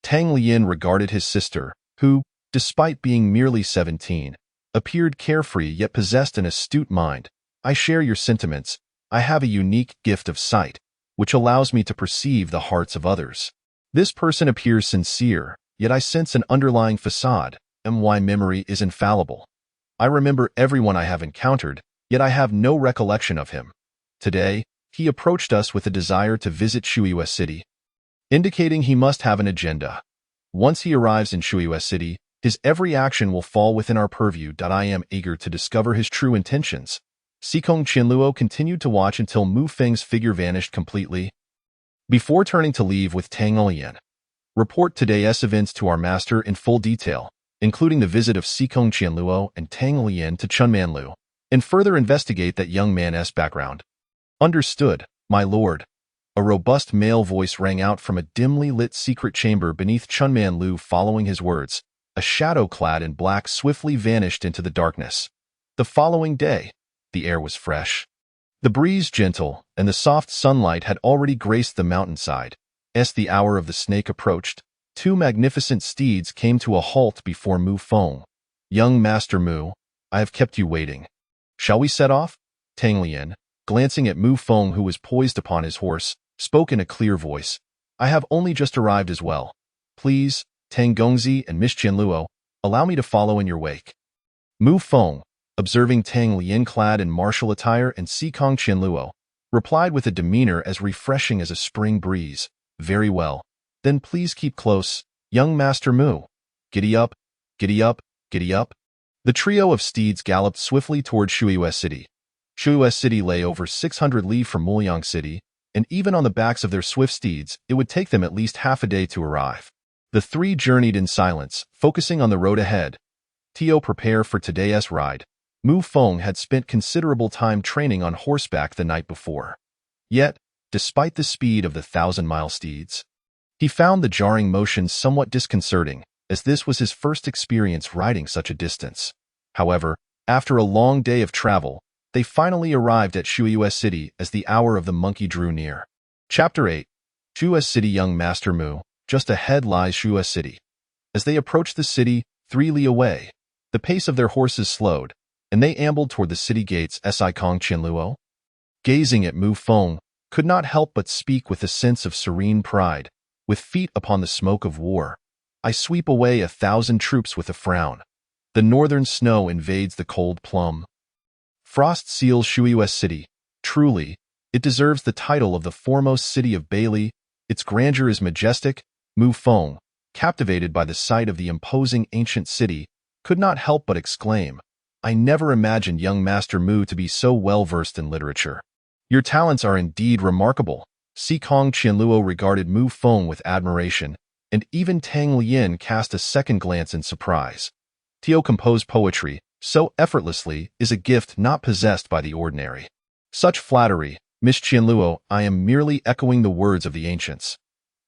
Tang Lian regarded his sister, who, despite being merely 17, appeared carefree yet possessed an astute mind. I share your sentiments. I have a unique gift of sight, which allows me to perceive the hearts of others. This person appears sincere, yet I sense an underlying facade, and why memory is infallible. I remember everyone I have encountered, yet I have no recollection of him. Today, he approached us with a desire to visit Shuiyue City, indicating he must have an agenda. Once he arrives in Shuiyue City, his every action will fall within our purview. I am eager to discover his true intentions. Sikong Qianluo continued to watch until Mu Feng's figure vanished completely. Before turning to leave with Tang Lian, report today's events to our master in full detail, including the visit of Sikong Qianluo and Tang Lian to Chunmanlu, and further investigate that young man's background. Understood, my lord. A robust male voice rang out from a dimly lit secret chamber beneath Chunmanlu. Following his words, a shadow clad in black swiftly vanished into the darkness. The following day, the air was fresh. The breeze gentle, and the soft sunlight had already graced the mountainside. As the hour of the snake approached, two magnificent steeds came to a halt before Mu Feng. Young Master Mu, I have kept you waiting. Shall we set off? Tang Lian, glancing at Mu Feng who was poised upon his horse, spoke in a clear voice. I have only just arrived as well. Please, Tang Gongzi and Miss Qianluo, allow me to follow in your wake. Mu Feng, observing Tang Lian clad in martial attire and Sikong Qianluo, replied with a demeanor as refreshing as a spring breeze. Very well. Then please keep close, young Master Mu. Giddy up, giddy up, giddy up. The trio of steeds galloped swiftly toward Shuiyue City. Shuiyue City lay over 600 li from Muliang City, and even on the backs of their swift steeds, it would take them at least half a day to arrive. The three journeyed in silence, focusing on the road ahead. To prepare for today's ride, Mu Feng had spent considerable time training on horseback the night before. Yet, despite the speed of the 1,000-mile steeds, he found the jarring motion somewhat disconcerting, as this was his first experience riding such a distance. However, after a long day of travel, they finally arrived at Shuiyue City as the hour of the monkey drew near. Chapter 8. Shuiyue City. Young Master Mu, just ahead lies Shuiyue City. As they approached the city, 3 li away, the pace of their horses slowed, and they ambled toward the city gates. Sikong Qianluo, gazing at Mu Feng, could not help but speak with a sense of serene pride. With feet upon the smoke of war, I sweep away 1,000 troops with a frown. The northern snow invades the cold plum. Frost seals Shuiyue City. Truly, it deserves the title of the foremost city of Bailey. Its grandeur is majestic. Mu Feng, captivated by the sight of the imposing ancient city, could not help but exclaim, I never imagined young Master Mu to be so well-versed in literature. Your talents are indeed remarkable. Sikong Qianluo regarded Mu Feng with admiration, and even Tang Lian cast a second glance in surprise. To compose poetry so effortlessly is a gift not possessed by the ordinary. Such flattery, Miss Qianluo, I am merely echoing the words of the ancients.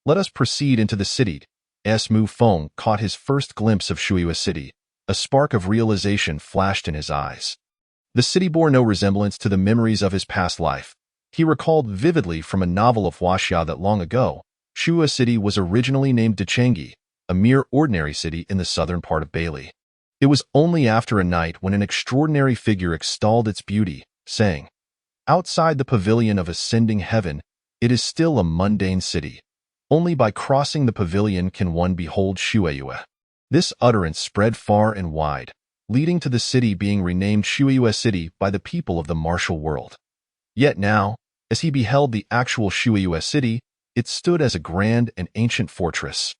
Let us proceed into the city. As Mu Feng caught his first glimpse of Shuiyue City, a spark of realization flashed in his eyes. The city bore no resemblance to the memories of his past life. He recalled vividly from a novel of Huaxia that long ago, Shuiyue City was originally named Dechengi, a mere ordinary city in the southern part of Bailey. It was only after a night when an extraordinary figure extolled its beauty, saying, outside the pavilion of ascending heaven, it is still a mundane city. Only by crossing the pavilion can one behold Shuiyue. This utterance spread far and wide, leading to the city being renamed Shuiyue City by the people of the martial world. Yet now, as he beheld the actual Shuiyue City, it stood as a grand and ancient fortress.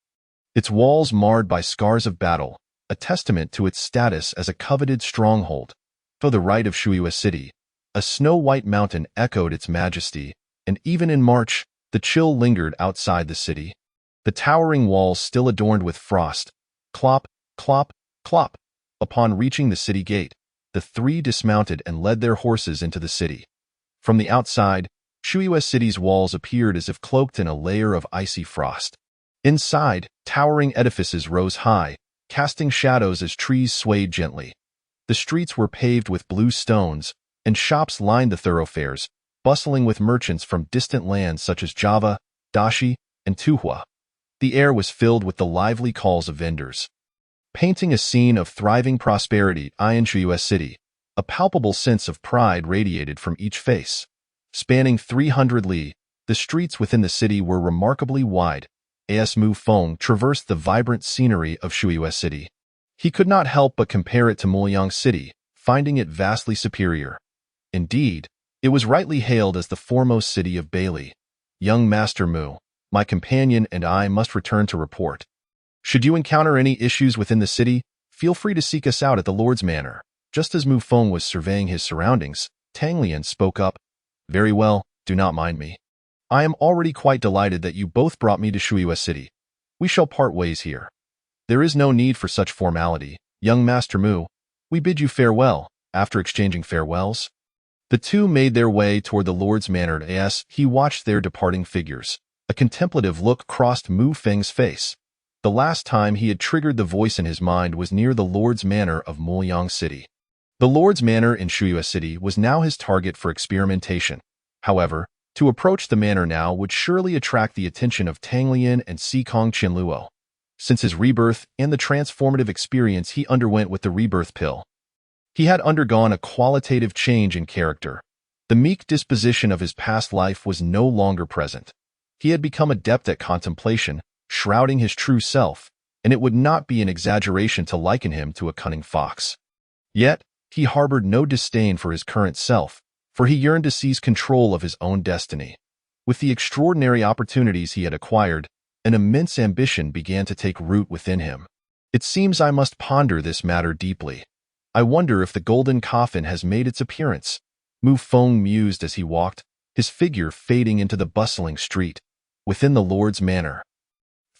Its walls marred by scars of battle, a testament to its status as a coveted stronghold. To the right of Shuiyue City, a snow-white mountain echoed its majesty, and even in March, the chill lingered outside the city. The towering walls still adorned with frost. Clop, clop, clop. Upon reaching the city gate, the three dismounted and led their horses into the city. From the outside, Shuiyue City's walls appeared as if cloaked in a layer of icy frost. Inside, towering edifices rose high, casting shadows as trees swayed gently. The streets were paved with blue stones, and shops lined the thoroughfares, bustling with merchants from distant lands such as Java, Dashi, and Tuhua. The air was filled with the lively calls of vendors, painting a scene of thriving prosperity in Shuyu City. A palpable sense of pride radiated from each face. Spanning 300 li, the streets within the city were remarkably wide. As Mu Feng traversed the vibrant scenery of Shuyu City, he could not help but compare it to Muliang City, finding it vastly superior. Indeed, it was rightly hailed as the foremost city of Bailey. Young Master Mu, my companion and I must return to report. Should you encounter any issues within the city, feel free to seek us out at the Lord's Manor. Just as Mu Feng was surveying his surroundings, Tang Lian spoke up. Very well, do not mind me. I am already quite delighted that you both brought me to Shuyu City. We shall part ways here. There is no need for such formality. Young Master Mu, we bid you farewell. After exchanging farewells, the two made their way toward the Lord's Manor as he watched their departing figures. A contemplative look crossed Mu Feng's face. The last time he had triggered the voice in his mind was near the Lord's Manor of Muliang City. The Lord's Manor in Shuyu City was now his target for experimentation. However, to approach the manor now would surely attract the attention of Tang Lian and Sikong Qianluo. Since his rebirth and the transformative experience he underwent with the rebirth pill, he had undergone a qualitative change in character. The meek disposition of his past life was no longer present. He had become adept at contemplation, shrouding his true self, and it would not be an exaggeration to liken him to a cunning fox. Yet, he harbored no disdain for his current self, for he yearned to seize control of his own destiny. With the extraordinary opportunities he had acquired, an immense ambition began to take root within him. It seems I must ponder this matter deeply. I wonder if the golden coffin has made its appearance. Mu Feng mused as he walked, his figure fading into the bustling street. Within the Lord's Manor,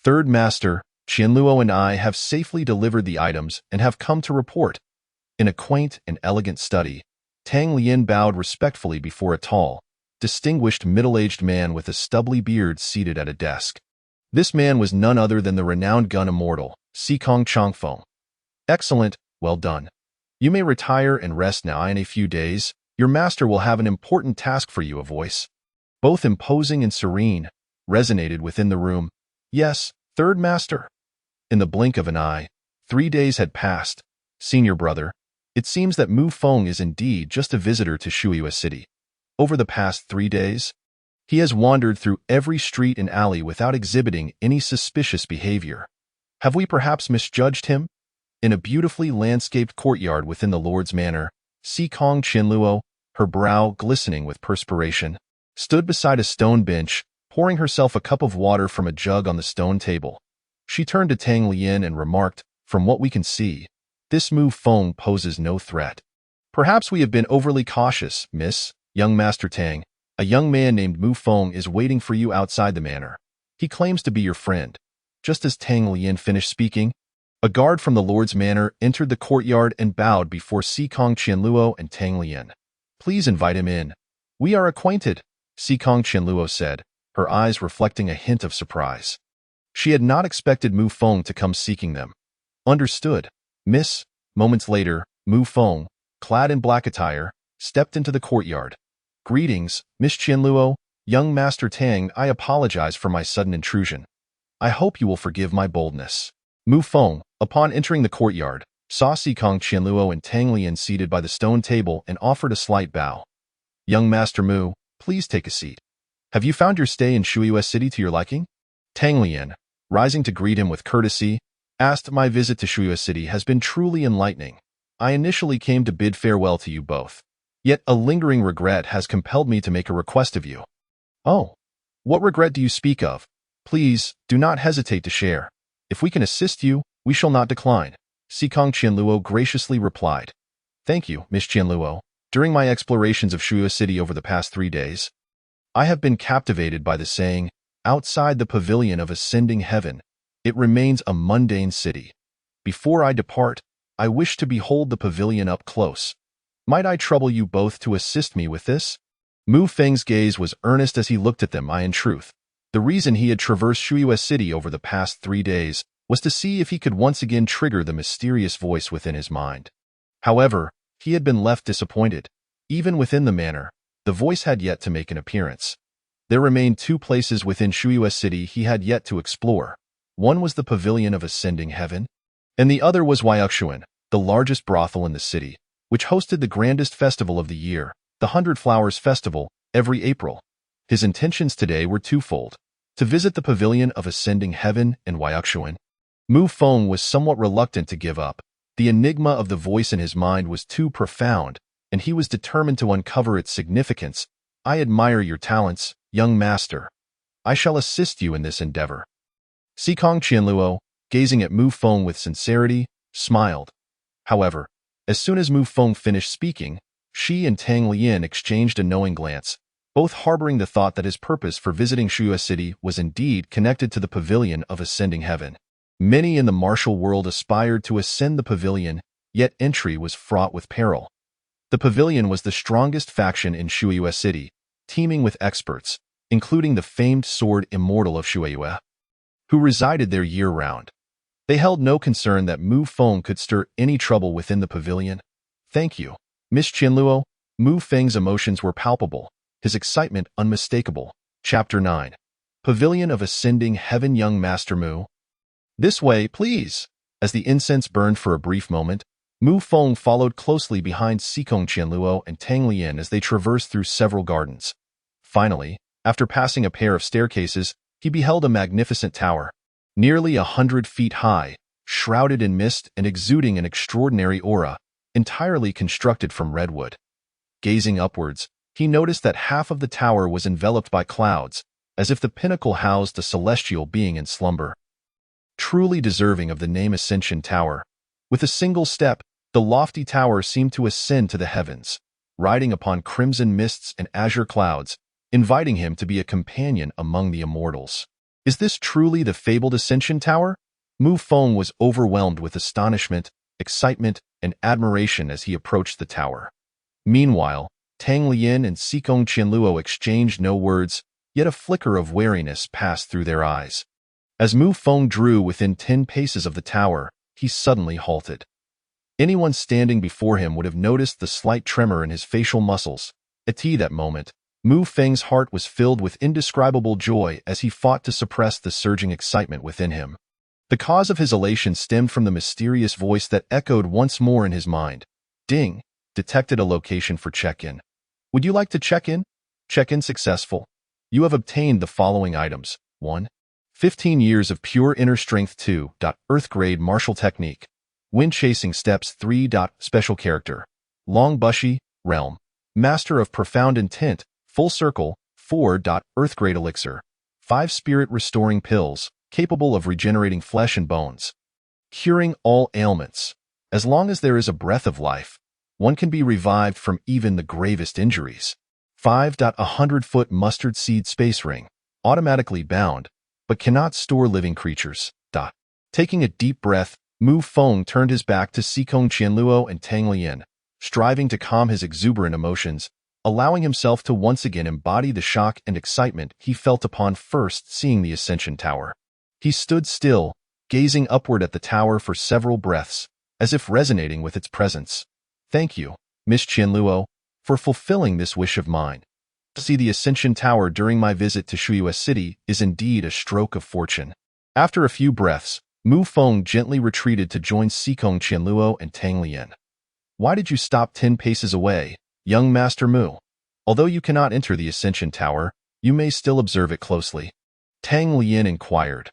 Third Master, Qianluo and I have safely delivered the items and have come to report. In a quaint and elegant study, Tang Lian bowed respectfully before a tall, distinguished middle-aged man with a stubbly beard seated at a desk. This man was none other than the renowned gun immortal, Sikong Changfeng. Excellent, well done. You may retire and rest now. In a few days, your master will have an important task for you. A voice, both imposing and serene, resonated within the room. Yes, Third Master. In the blink of an eye, 3 days had passed. Senior brother, it seems that Mu Feng is indeed just a visitor to Shuyu City. Over the past 3 days, he has wandered through every street and alley without exhibiting any suspicious behavior. Have we perhaps misjudged him? In a beautifully landscaped courtyard within the Lord's Manor, Sikong Qianluo, her brow glistening with perspiration, stood beside a stone bench, pouring herself a cup of water from a jug on the stone table. She turned to Tang Lian and remarked, "From what we can see, this Mu Feng poses no threat. Perhaps we have been overly cautious, Miss. Young Master Tang, a young man named Mu Feng is waiting for you outside the manor. He claims to be your friend." Just as Tang Lian finished speaking, a guard from the Lord's Manor entered the courtyard and bowed before Sikong Qianluo and Tang Lian. "Please invite him in. We are acquainted," Sikong Qianluo said, her eyes reflecting a hint of surprise. She had not expected Mu Feng to come seeking them. "Understood, Miss." Moments later, Mu Feng, clad in black attire, stepped into the courtyard. "Greetings, Miss Qianluo, young Master Tang. I apologize for my sudden intrusion. I hope you will forgive my boldness." Mu Feng, upon entering the courtyard, saw Sikong Qianluo and Tang Lian seated by the stone table and offered a slight bow. "Young Master Mu, please take a seat. Have you found your stay in Shuyu City to your liking?" Tang Lian, rising to greet him with courtesy, asked, "My visit to Shuyu City has been truly enlightening. I initially came to bid farewell to you both. Yet a lingering regret has compelled me to make a request of you." "Oh, what regret do you speak of? Please, do not hesitate to share. If we can assist you, we shall not decline," Sikong Qianluo graciously replied. "Thank you, Miss Qianluo. During my explorations of Shuyu City over the past 3 days, I have been captivated by the saying, 'Outside the pavilion of ascending heaven, it remains a mundane city.' Before I depart, I wish to behold the pavilion up close. Might I trouble you both to assist me with this?" Mu Feng's gaze was earnest as he looked at them. In truth, the reason he had traversed Shuyu City over the past 3 days was to see if he could once again trigger the mysterious voice within his mind. However, he had been left disappointed. Even within the manor, the voice had yet to make an appearance. There remained 2 places within Shuyu City he had yet to explore. One was the Pavilion of Ascending Heaven, and the other was Wayukshuan, the largest brothel in the city, which hosted the grandest festival of the year, the 100 Flowers Festival, every April. His intentions today were twofold: to visit the Pavilion of Ascending Heaven and Wayukshuan. Mu Feng was somewhat reluctant to give up. The enigma of the voice in his mind was too profound, and he was determined to uncover its significance. I admire your talents, young master. I shall assist you in this endeavor. Sikong Qianluo, gazing at Mu Feng with sincerity, smiled. However, as soon as Mu Feng finished speaking, she and Tang Lian exchanged a knowing glance, both harboring the thought that his purpose for visiting Shuya City was indeed connected to the Pavilion of Ascending Heaven. Many in the martial world aspired to ascend the pavilion, yet entry was fraught with peril. The pavilion was the strongest faction in Shuya City, teeming with experts, including the famed sword immortal of Shuya, who resided there year-round. They held no concern that Mu Feng could stir any trouble within the pavilion. Thank you, Miss Qianluo. Mu Feng's emotions were palpable, his excitement unmistakable. Chapter 9. Pavilion of Ascending Heaven. Young Master Mu. This way, please. As the incense burned for a brief moment, Mu Feng followed closely behind Sikong Qianluo and Tang Lian as they traversed through several gardens. Finally, after passing a pair of staircases, he beheld a magnificent tower, nearly 100 feet high, shrouded in mist and exuding an extraordinary aura, entirely constructed from redwood. Gazing upwards, he noticed that half of the tower was enveloped by clouds, as if the pinnacle housed a celestial being in slumber. Truly deserving of the name Ascension Tower, with a single step, the lofty tower seemed to ascend to the heavens, riding upon crimson mists and azure clouds, inviting him to be a companion among the immortals. Is this truly the fabled Ascension Tower? Mu Feng was overwhelmed with astonishment, excitement, and admiration as he approached the tower. Meanwhile, Tang Lian and Sikong Qianluo exchanged no words, yet a flicker of wariness passed through their eyes. As Mu Feng drew within 10 paces of the tower, he suddenly halted. Anyone standing before him would have noticed the slight tremor in his facial muscles. At that moment, Mu Feng's heart was filled with indescribable joy as he fought to suppress the surging excitement within him. The cause of his elation stemmed from the mysterious voice that echoed once more in his mind. Ding! Detected a location for check-in. Would you like to check in? Check-in successful. You have obtained the following items. 1. 15 years of pure inner strength. 2. Earth-grade martial technique. Wind chasing steps. 3. Special character. Long Bushy, realm. Master of profound intent, full circle. 4. Earth-grade elixir. 5. Spirit restoring pills, capable of regenerating flesh and bones. Curing all ailments. As long as there is a breath of life, one can be revived from even the gravest injuries. 5. 100-foot mustard seed space ring, automatically bound, but cannot store living creatures. Taking a deep breath, Mu Feng turned his back to Sikong Qianluo and Tang Lian, striving to calm his exuberant emotions, allowing himself to once again embody the shock and excitement he felt upon first seeing the Ascension Tower. He stood still, gazing upward at the tower for several breaths, as if resonating with its presence. Thank you, Miss Qianluo, for fulfilling this wish of mine. To see the Ascension Tower during my visit to Shuya City is indeed a stroke of fortune. After a few breaths, Mu Feng gently retreated to join Sikong Qianluo and Tang Lian. Why did you stop 10 paces away, young Master Mu? Although you cannot enter the Ascension Tower, you may still observe it closely. Tang Lian inquired.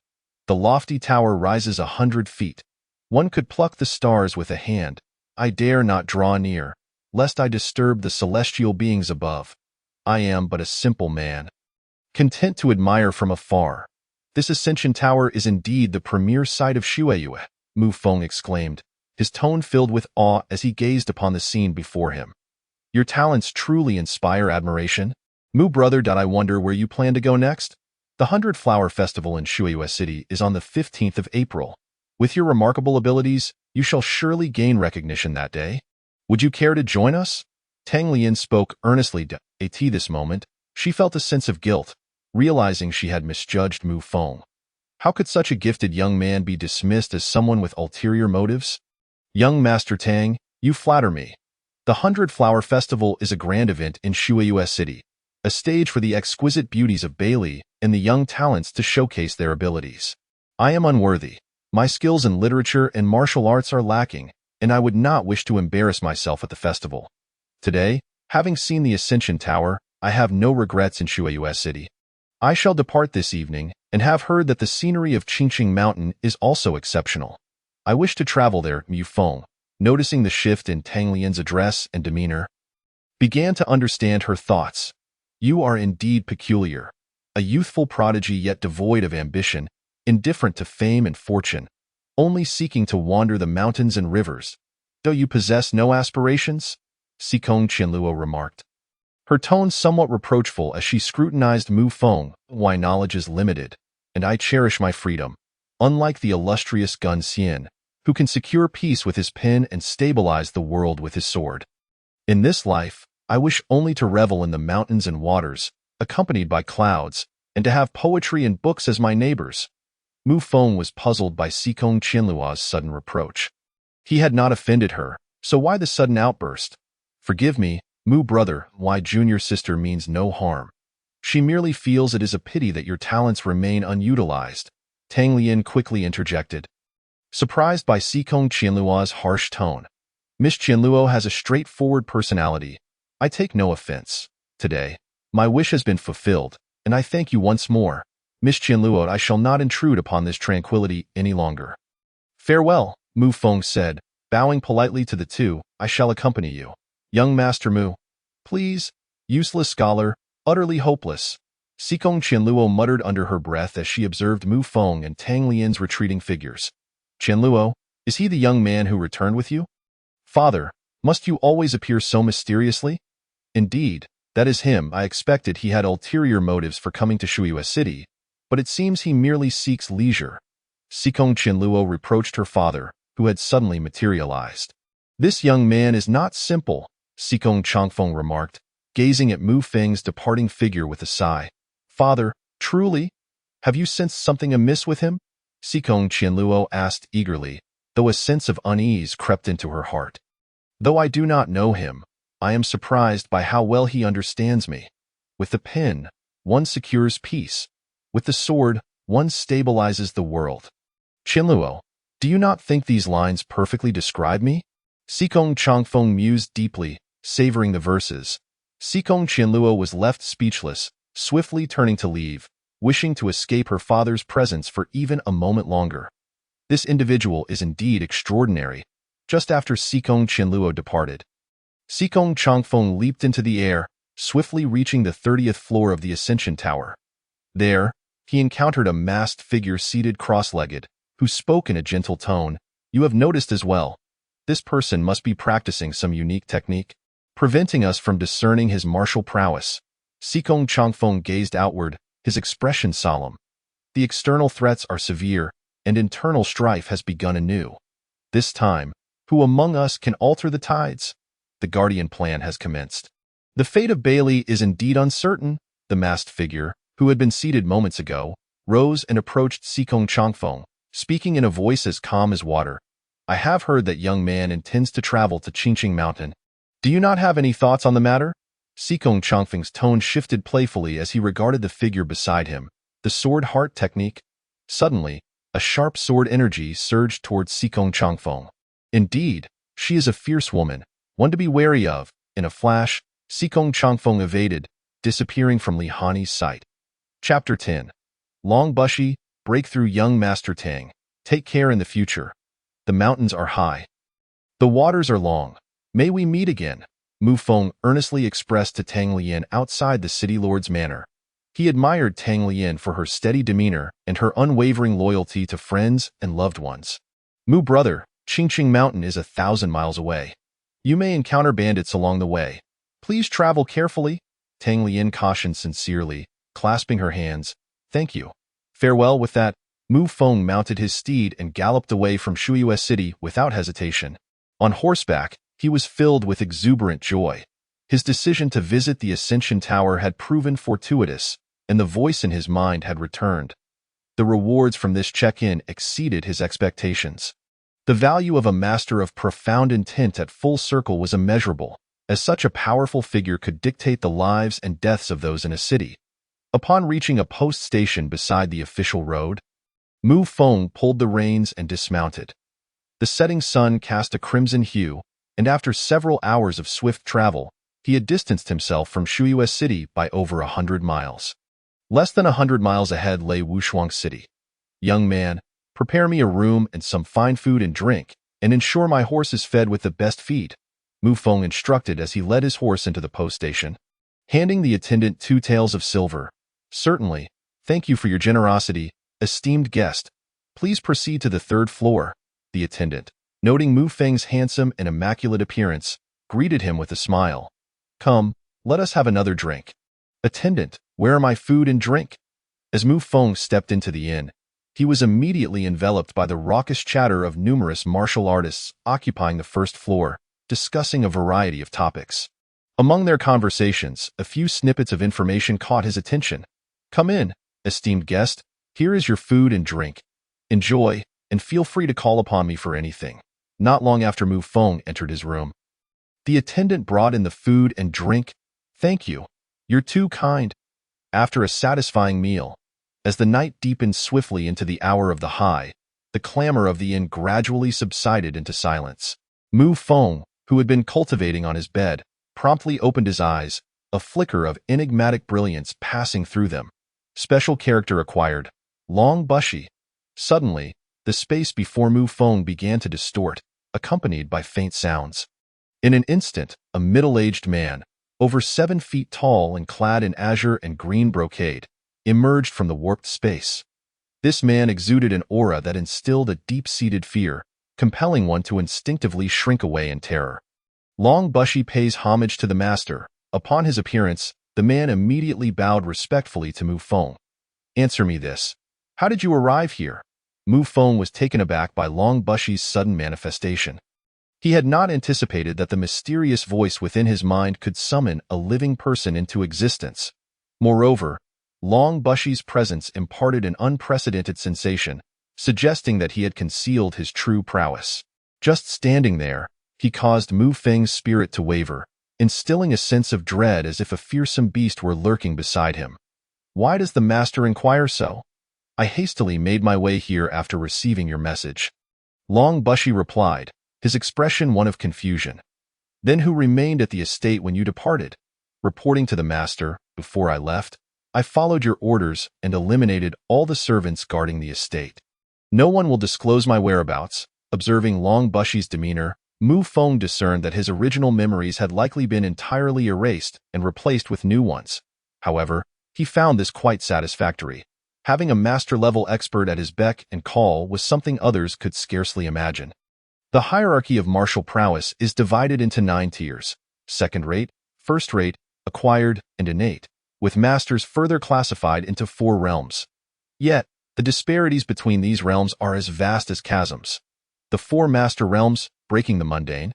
The lofty tower rises 100 feet. One could pluck the stars with a hand. I dare not draw near, lest I disturb the celestial beings above. I am but a simple man, content to admire from afar. This Ascension Tower is indeed the premier sight of Shuya, Mu Feng exclaimed, his tone filled with awe as he gazed upon the scene before him. Your talents truly inspire admiration. Mu brother, I wonder where you plan to go next? The 100 Flower Festival in Shuya City is on the 15th of April. With your remarkable abilities, you shall surely gain recognition that day. Would you care to join us? Tang Lian spoke earnestly. At this moment, she felt a sense of guilt, realizing she had misjudged Mu Feng. How could such a gifted young man be dismissed as someone with ulterior motives? Young Master Tang, you flatter me. The 100 Flower Festival is a grand event in Shuya City, a stage for the exquisite beauties of Bailey and the young talents to showcase their abilities. I am unworthy. My skills in literature and martial arts are lacking, and I would not wish to embarrass myself at the festival. Today, having seen the Ascension Tower, I have no regrets in Shuai City. I shall depart this evening, and have heard that the scenery of Qingqing Mountain is also exceptional. I wish to travel there, Mu Feng, noticing the shift in Tang Lian's address and demeanor, began to understand her thoughts. You are indeed peculiar, a youthful prodigy yet devoid of ambition, indifferent to fame and fortune, only seeking to wander the mountains and rivers. Though you possess no aspirations? Sikong Qianluo remarked, her tone somewhat reproachful as she scrutinized Mu Feng. Why, knowledge is limited, and I cherish my freedom, unlike the illustrious Gun Xian, who can secure peace with his pen and stabilize the world with his sword. In this life, I wish only to revel in the mountains and waters, accompanied by clouds, and to have poetry and books as my neighbors. Mu Feng was puzzled by Sikong Qianluo's sudden reproach. He had not offended her, so why the sudden outburst? Forgive me, Mu brother, why junior sister means no harm. She merely feels it is a pity that your talents remain unutilized, Tang Lian quickly interjected. Surprised by Sikong Qianluo's harsh tone. Miss Qianluo has a straightforward personality. I take no offense. Today, my wish has been fulfilled, and I thank you once more. Miss Qianluo, I shall not intrude upon this tranquility any longer. Farewell, Mu Feng said, bowing politely to the two. I shall accompany you. Young Master Mu. Please, useless scholar, utterly hopeless. Sikong Qianluo muttered under her breath as she observed Mu Feng and Tang Lian's retreating figures. Qianluo, is he the young man who returned with you? Father, must you always appear so mysteriously? Indeed, that is him. I expected he had ulterior motives for coming to Shuai City, but it seems he merely seeks leisure. Sikong Qianluo reproached her father, who had suddenly materialized. This young man is not simple, Sikong Changfeng remarked, gazing at Mu Feng's departing figure with a sigh. Father, truly? Have you sensed something amiss with him? Sikong Qianluo asked eagerly, though a sense of unease crept into her heart. Though I do not know him, I am surprised by how well he understands me. With the pen, one secures peace. With the sword, one stabilizes the world. Qianluo, do you not think these lines perfectly describe me? Sikong Changfeng mused deeply, savoring the verses. Sikong Qianluo was left speechless, swiftly turning to leave, wishing to escape her father's presence for even a moment longer. This individual is indeed extraordinary. Just after Sikong Qianluo departed, Sikong Changfeng leaped into the air, swiftly reaching the 30th floor of the Ascension Tower. There, he encountered a masked figure seated cross-legged, who spoke in a gentle tone. You have noticed as well. This person must be practicing some unique technique, preventing us from discerning his martial prowess. Sikong Changfeng gazed outward, his expression solemn. The external threats are severe, and internal strife has begun anew. This time, who among us can alter the tides? The Guardian plan has commenced. The fate of Bailey is indeed uncertain. The masked figure, who had been seated moments ago, rose and approached Sikong Changfeng, speaking in a voice as calm as water. I have heard that young man intends to travel to Qingqing Mountain. Do you not have any thoughts on the matter? Sikong Changfeng's tone shifted playfully as he regarded the figure beside him. The sword heart technique. Suddenly, a sharp sword energy surged towards Sikong Changfeng. Indeed, she is a fierce woman, one to be wary of. In a flash, Sikong Changfeng evaded, disappearing from Li Hani's sight. Chapter 10. Long Bushy, Breakthrough Young Master Tang. Take care in the future. The mountains are high. The waters are long. May we meet again, Mu Feng earnestly expressed to Tang Lian outside the city lord's manor. He admired Tang Lian for her steady demeanor and her unwavering loyalty to friends and loved ones. Mu brother, Qingqing Mountain is 1,000 miles away. You may encounter bandits along the way. Please travel carefully, Tang Lian cautioned sincerely, clasping her hands. Thank you. Farewell. With that, Mu Feng mounted his steed and galloped away from Shuai City without hesitation. On horseback, he was filled with exuberant joy. His decision to visit the Ascension Tower had proven fortuitous, and the voice in his mind had returned. The rewards from this check-in exceeded his expectations. The value of a master of profound intent at full circle was immeasurable, as such a powerful figure could dictate the lives and deaths of those in a city. Upon reaching a post station beside the official road, Mu Feng pulled the reins and dismounted. The setting sun cast a crimson hue, and after several hours of swift travel, he had distanced himself from Shuyue City by over 100 miles. Less than 100 miles ahead lay Wushuang City. "Young man, prepare me a room and some fine food and drink, and ensure my horse is fed with the best feed," Mu Feng instructed as he led his horse into the post station. Handing the attendant 2 taels of silver. "Certainly. Thank you for your generosity, esteemed guest. Please proceed to the 3rd floor," the attendant, noting Mu Feng's handsome and immaculate appearance, greeted him with a smile. "Come, let us have another drink." "Attendant, where are my food and drink?" As Mu Feng stepped into the inn, he was immediately enveloped by the raucous chatter of numerous martial artists occupying the 1st floor, discussing a variety of topics. Among their conversations, a few snippets of information caught his attention. "Come in, esteemed guest. Here is your food and drink. Enjoy, and feel free to call upon me for anything." Not long after Mu Feng entered his room, the attendant brought in the food and drink. "Thank you. You're too kind." After a satisfying meal, as the night deepened swiftly into the hour of the high, the clamor of the inn gradually subsided into silence. Mu Feng, who had been cultivating on his bed, promptly opened his eyes, a flicker of enigmatic brilliance passing through them. Special character acquired. Long bushy. Suddenly, the space before Mu Feng began to distort, accompanied by faint sounds. In an instant, a middle-aged man, over 7 feet tall and clad in azure and green brocade, emerged from the warped space. This man exuded an aura that instilled a deep-seated fear, compelling one to instinctively shrink away in terror. Long Bushy pays homage to the master. Upon his appearance, the man immediately bowed respectfully to Mu Feng. "Answer me this. How did you arrive here?" Mu Feng was taken aback by Long Bushy's sudden manifestation. He had not anticipated that the mysterious voice within his mind could summon a living person into existence. Moreover, Long Bushy's presence imparted an unprecedented sensation, suggesting that he had concealed his true prowess. Just standing there, he caused Mu Feng's spirit to waver, instilling a sense of dread as if a fearsome beast were lurking beside him. "Why does the master inquire so?" "I hastily made my way here after receiving your message," Long Bushy replied, his expression one of confusion. "Then who remained at the estate when you departed?" "Reporting to the master, before I left, I followed your orders and eliminated all the servants guarding the estate. No one will disclose my whereabouts." Observing Long Bushy's demeanor, Mu Feng discerned that his original memories had likely been entirely erased and replaced with new ones. However, he found this quite satisfactory. Having a master-level expert at his beck and call was something others could scarcely imagine. The hierarchy of martial prowess is divided into 9 tiers: second-rate, first-rate, acquired, and innate, with masters further classified into 4 realms. Yet, the disparities between these realms are as vast as chasms. The 4 master realms, breaking the mundane,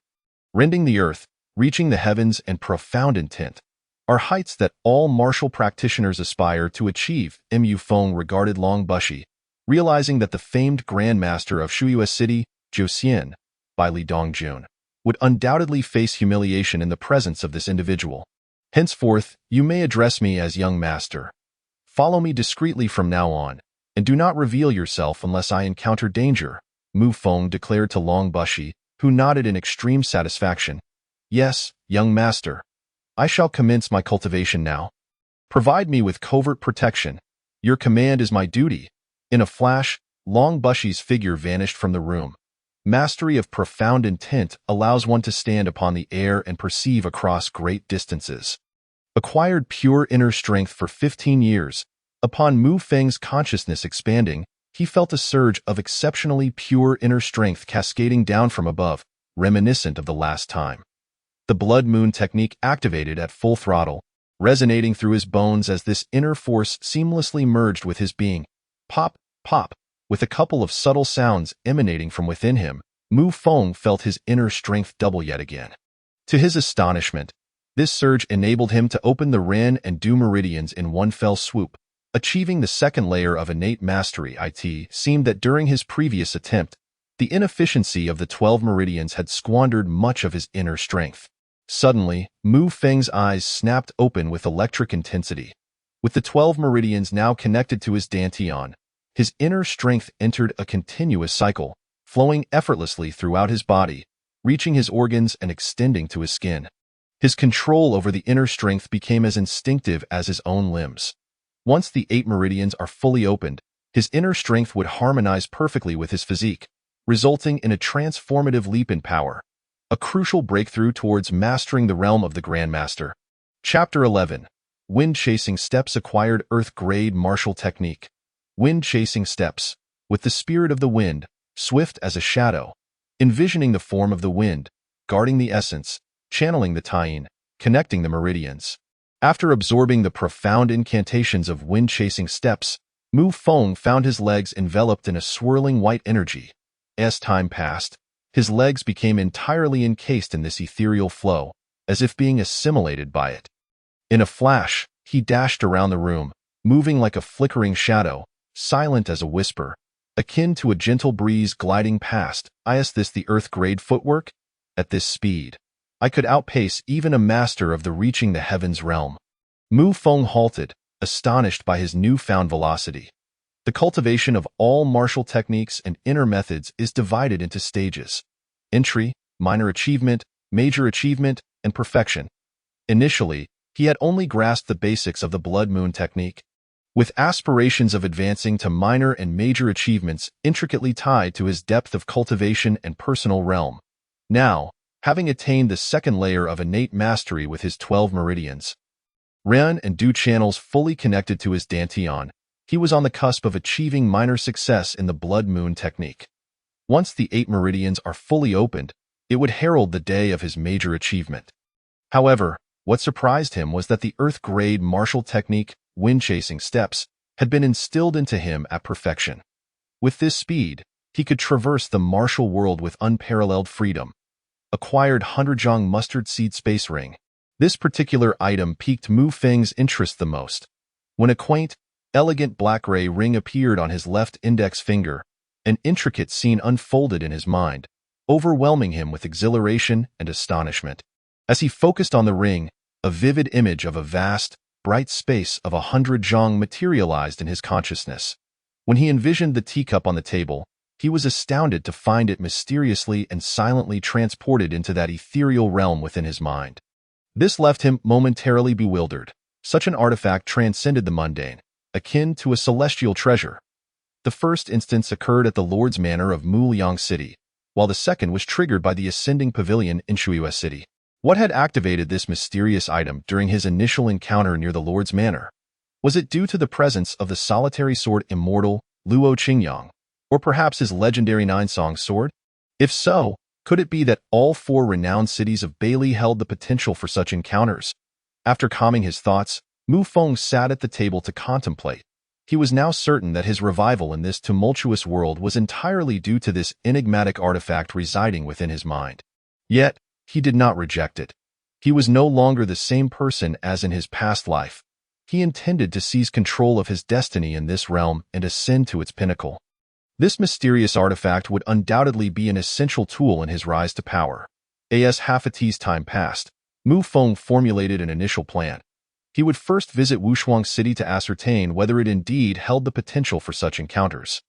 rending the earth, reaching the heavens, and profound intent, are heights that all martial practitioners aspire to achieve. Mu Feng regarded Long Bushy, realizing that the famed grandmaster of Shuyue City, Josian, by Li Dongjun, would undoubtedly face humiliation in the presence of this individual. "Henceforth, you may address me as young master. Follow me discreetly from now on, and do not reveal yourself unless I encounter danger," Mu Feng declared to Long Bushy, who nodded in extreme satisfaction. "Yes, young master. I shall commence my cultivation now. Provide me with covert protection. Your command is my duty." In a flash, Long Bushy's figure vanished from the room. Mastery of profound intent allows one to stand upon the air and perceive across great distances. Acquired pure inner strength for 15 years. Upon Mu Feng's consciousness expanding, he felt a surge of exceptionally pure inner strength cascading down from above, reminiscent of the last time. The blood moon technique activated at full throttle, resonating through his bones as this inner force seamlessly merged with his being. Pop, pop. With a couple of subtle sounds emanating from within him, Mu Feng felt his inner strength double yet again. To his astonishment, this surge enabled him to open the Ren and Du meridians in one fell swoop, achieving the 2nd layer of innate mastery. It seemed that during his previous attempt, the inefficiency of the 12 meridians had squandered much of his inner strength. Suddenly, Mu Feng's eyes snapped open with electric intensity. With the 12 meridians now connected to his dantian, His inner strength entered a continuous cycle, flowing effortlessly throughout his body, reaching his organs and extending to his skin. His control over the inner strength became as instinctive as his own limbs. Once the 8 meridians are fully opened, his inner strength would harmonize perfectly with his physique, resulting in a transformative leap in power, a crucial breakthrough towards mastering the realm of the Grandmaster. Chapter 11. Wind-Chasing Steps Acquired Earth-Grade Martial Technique. Wind-chasing steps. With the spirit of the wind, swift as a shadow, envisioning the form of the wind, guarding the essence, channeling the Taiyin, connecting the meridians. After absorbing the profound incantations of wind-chasing steps, Mu Feng found his legs enveloped in a swirling white energy. As time passed, his legs became entirely encased in this ethereal flow, as if being assimilated by it. In a flash, he dashed around the room, moving like a flickering shadow, silent as a whisper, akin to a gentle breeze gliding past. Is this the earth-grade footwork? At this speed, I could outpace even a master of the reaching the heavens realm. Mu Feng halted, astonished by his newfound velocity. The cultivation of all martial techniques and inner methods is divided into stages: entry, minor achievement, major achievement, and perfection. Initially, he had only grasped the basics of the blood moon technique, with aspirations of advancing to minor and major achievements intricately tied to his depth of cultivation and personal realm. Now, having attained the second layer of innate mastery with his 12 meridians, Ren and Du channels fully connected to his Dantian, he was on the cusp of achieving minor success in the blood moon technique. Once the 8 meridians are fully opened, it would herald the day of his major achievement. However, what surprised him was that the earth-grade martial technique, wind-chasing steps, had been instilled into him at perfection. With this speed, he could traverse the martial world with unparalleled freedom. Acquired 100-jong mustard seed space ring. This particular item piqued Mu Feng's interest the most. When a quaint, elegant black-gray ring appeared on his left index finger, an intricate scene unfolded in his mind, overwhelming him with exhilaration and astonishment. As he focused on the ring, a vivid image of a vast, bright space of 100-jong materialized in his consciousness. When he envisioned the teacup on the table, he was astounded to find it mysteriously and silently transported into that ethereal realm within his mind. This left him momentarily bewildered. Such an artifact transcended the mundane, akin to a celestial treasure. The first instance occurred at the Lord's Manor of Muliang City, while the second was triggered by the Ascending Pavilion in Shuiwa City. What had activated this mysterious item during his initial encounter near the Lord's Manor? Was it due to the presence of the solitary sword immortal Luo Qingyang, or perhaps his legendary nine-song sword? If so, could it be that all 4 renowned cities of Bailey held the potential for such encounters? After calming his thoughts, Mu Feng sat at the table to contemplate. He was now certain that his revival in this tumultuous world was entirely due to this enigmatic artifact residing within his mind. Yet, he did not reject it. He was no longer the same person as in his past life. He intended to seize control of his destiny in this realm and ascend to its pinnacle. This mysterious artifact would undoubtedly be an essential tool in his rise to power. As half a tea's time passed, Mu Feng formulated an initial plan. He would first visit Wushuang City to ascertain whether it indeed held the potential for such encounters.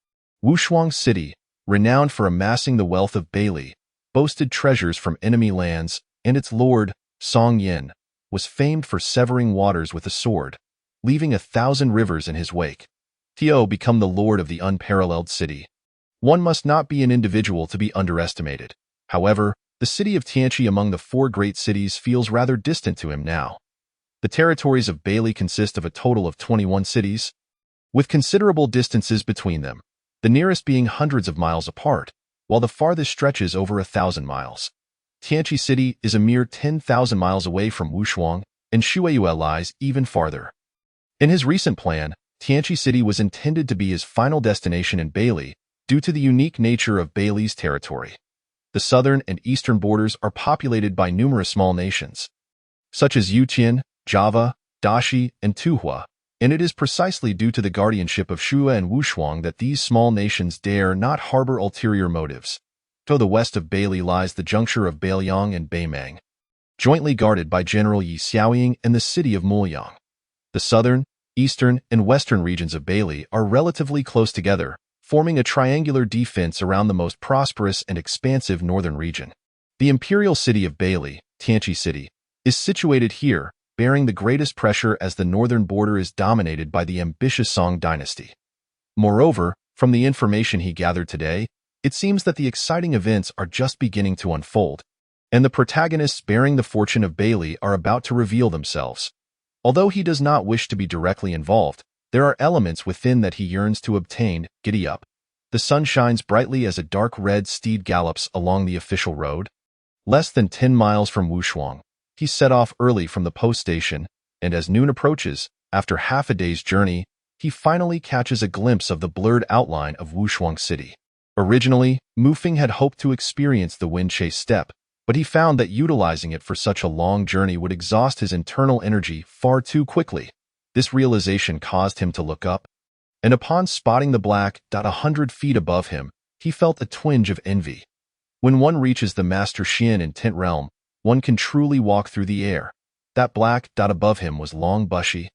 Wushuang City, renowned for amassing the wealth of Bailey, boasted treasures from enemy lands, and its lord, Song Yin, was famed for severing waters with a sword, leaving 1,000 rivers in his wake. Tio become the lord of the unparalleled city. One must not be an individual to be underestimated. However, the city of Tianqi among the 4 great cities feels rather distant to him now. The territories of Bailey consist of a total of 21 cities, with considerable distances between them, the nearest being hundreds of miles apart, while the farthest stretches over 1,000 miles. Tianqi City is a mere 10,000 miles away from Wushuang, and Shuiyue lies even farther. In his recent plan, Tianqi City was intended to be his final destination in Bailey due to the unique nature of Bailey's territory. The southern and eastern borders are populated by numerous small nations, such as Yuqian, Java, Dashi, and Tuhua, and it is precisely due to the guardianship of Shua and Wushuang that these small nations dare not harbor ulterior motives. To the west of Bailey lies the juncture of Bailiang and Beimang, jointly guarded by General Yi Xiaoying and the city of Muliang. The southern, eastern and western regions of Bailey are relatively close together, forming a triangular defense around the most prosperous and expansive northern region. The imperial city of Bailey, Tianqi City, is situated here, bearing the greatest pressure as the northern border is dominated by the ambitious Song dynasty. Moreover, from the information he gathered today, it seems that the exciting events are just beginning to unfold, and the protagonists bearing the fortune of Bailey are about to reveal themselves. Although he does not wish to be directly involved, there are elements within that he yearns to obtain. Giddy up. The sun shines brightly as a dark red steed gallops along the official road. Less than 10 miles from Wushuang, he set off early from the post station, and as noon approaches, after half a day's journey, he finally catches a glimpse of the blurred outline of Wushuang City. Originally, Mufeng had hoped to experience the wind chase step, but he found that utilizing it for such a long journey would exhaust his internal energy far too quickly. This realization caused him to look up, and upon spotting the black dot 100 feet above him, he felt a twinge of envy. When one reaches the Master Xian in Tent Realm, one can truly walk through the air. That black dot above him was long bushy,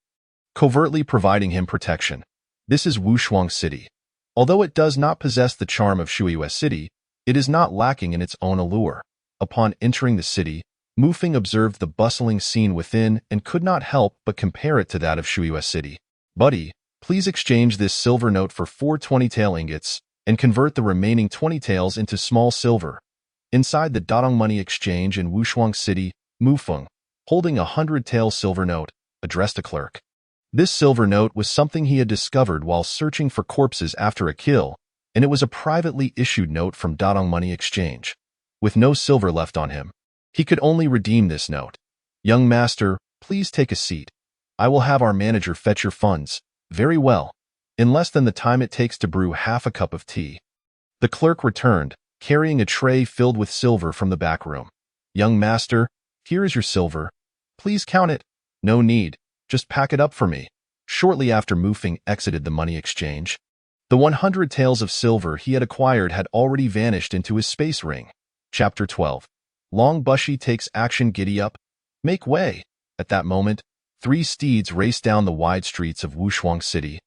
covertly providing him protection. This is Wushuang City. Although it does not possess the charm of Shuiyue City, it is not lacking in its own allure. Upon entering the city, Mufeng observed the bustling scene within and could not help but compare it to that of Shuiyue City. "Buddy, please exchange this silver note for 4 20-tael ingots and convert the remaining 20 taels into small silver." Inside the Dadong Money Exchange in Wushuang City, Mufeng, holding a 100-tael silver note, addressed a clerk. This silver note was something he had discovered while searching for corpses after a kill, and it was a privately issued note from Dadong Money Exchange. With no silver left on him, he could only redeem this note. "Young master, please take a seat. I will have our manager fetch your funds." "Very well. In less than the time it takes to brew half a cup of tea." The clerk returned, carrying a tray filled with silver from the back room. "Young master, here is your silver. Please count it." "No need. Just pack it up for me." Shortly after Mufeng exited the money exchange, the 100 taels of silver he had acquired had already vanished into his space ring. Chapter 12. Long Bushy takes action. Giddy up. Make way. At that moment, 3 steeds raced down the wide streets of Wushuang City,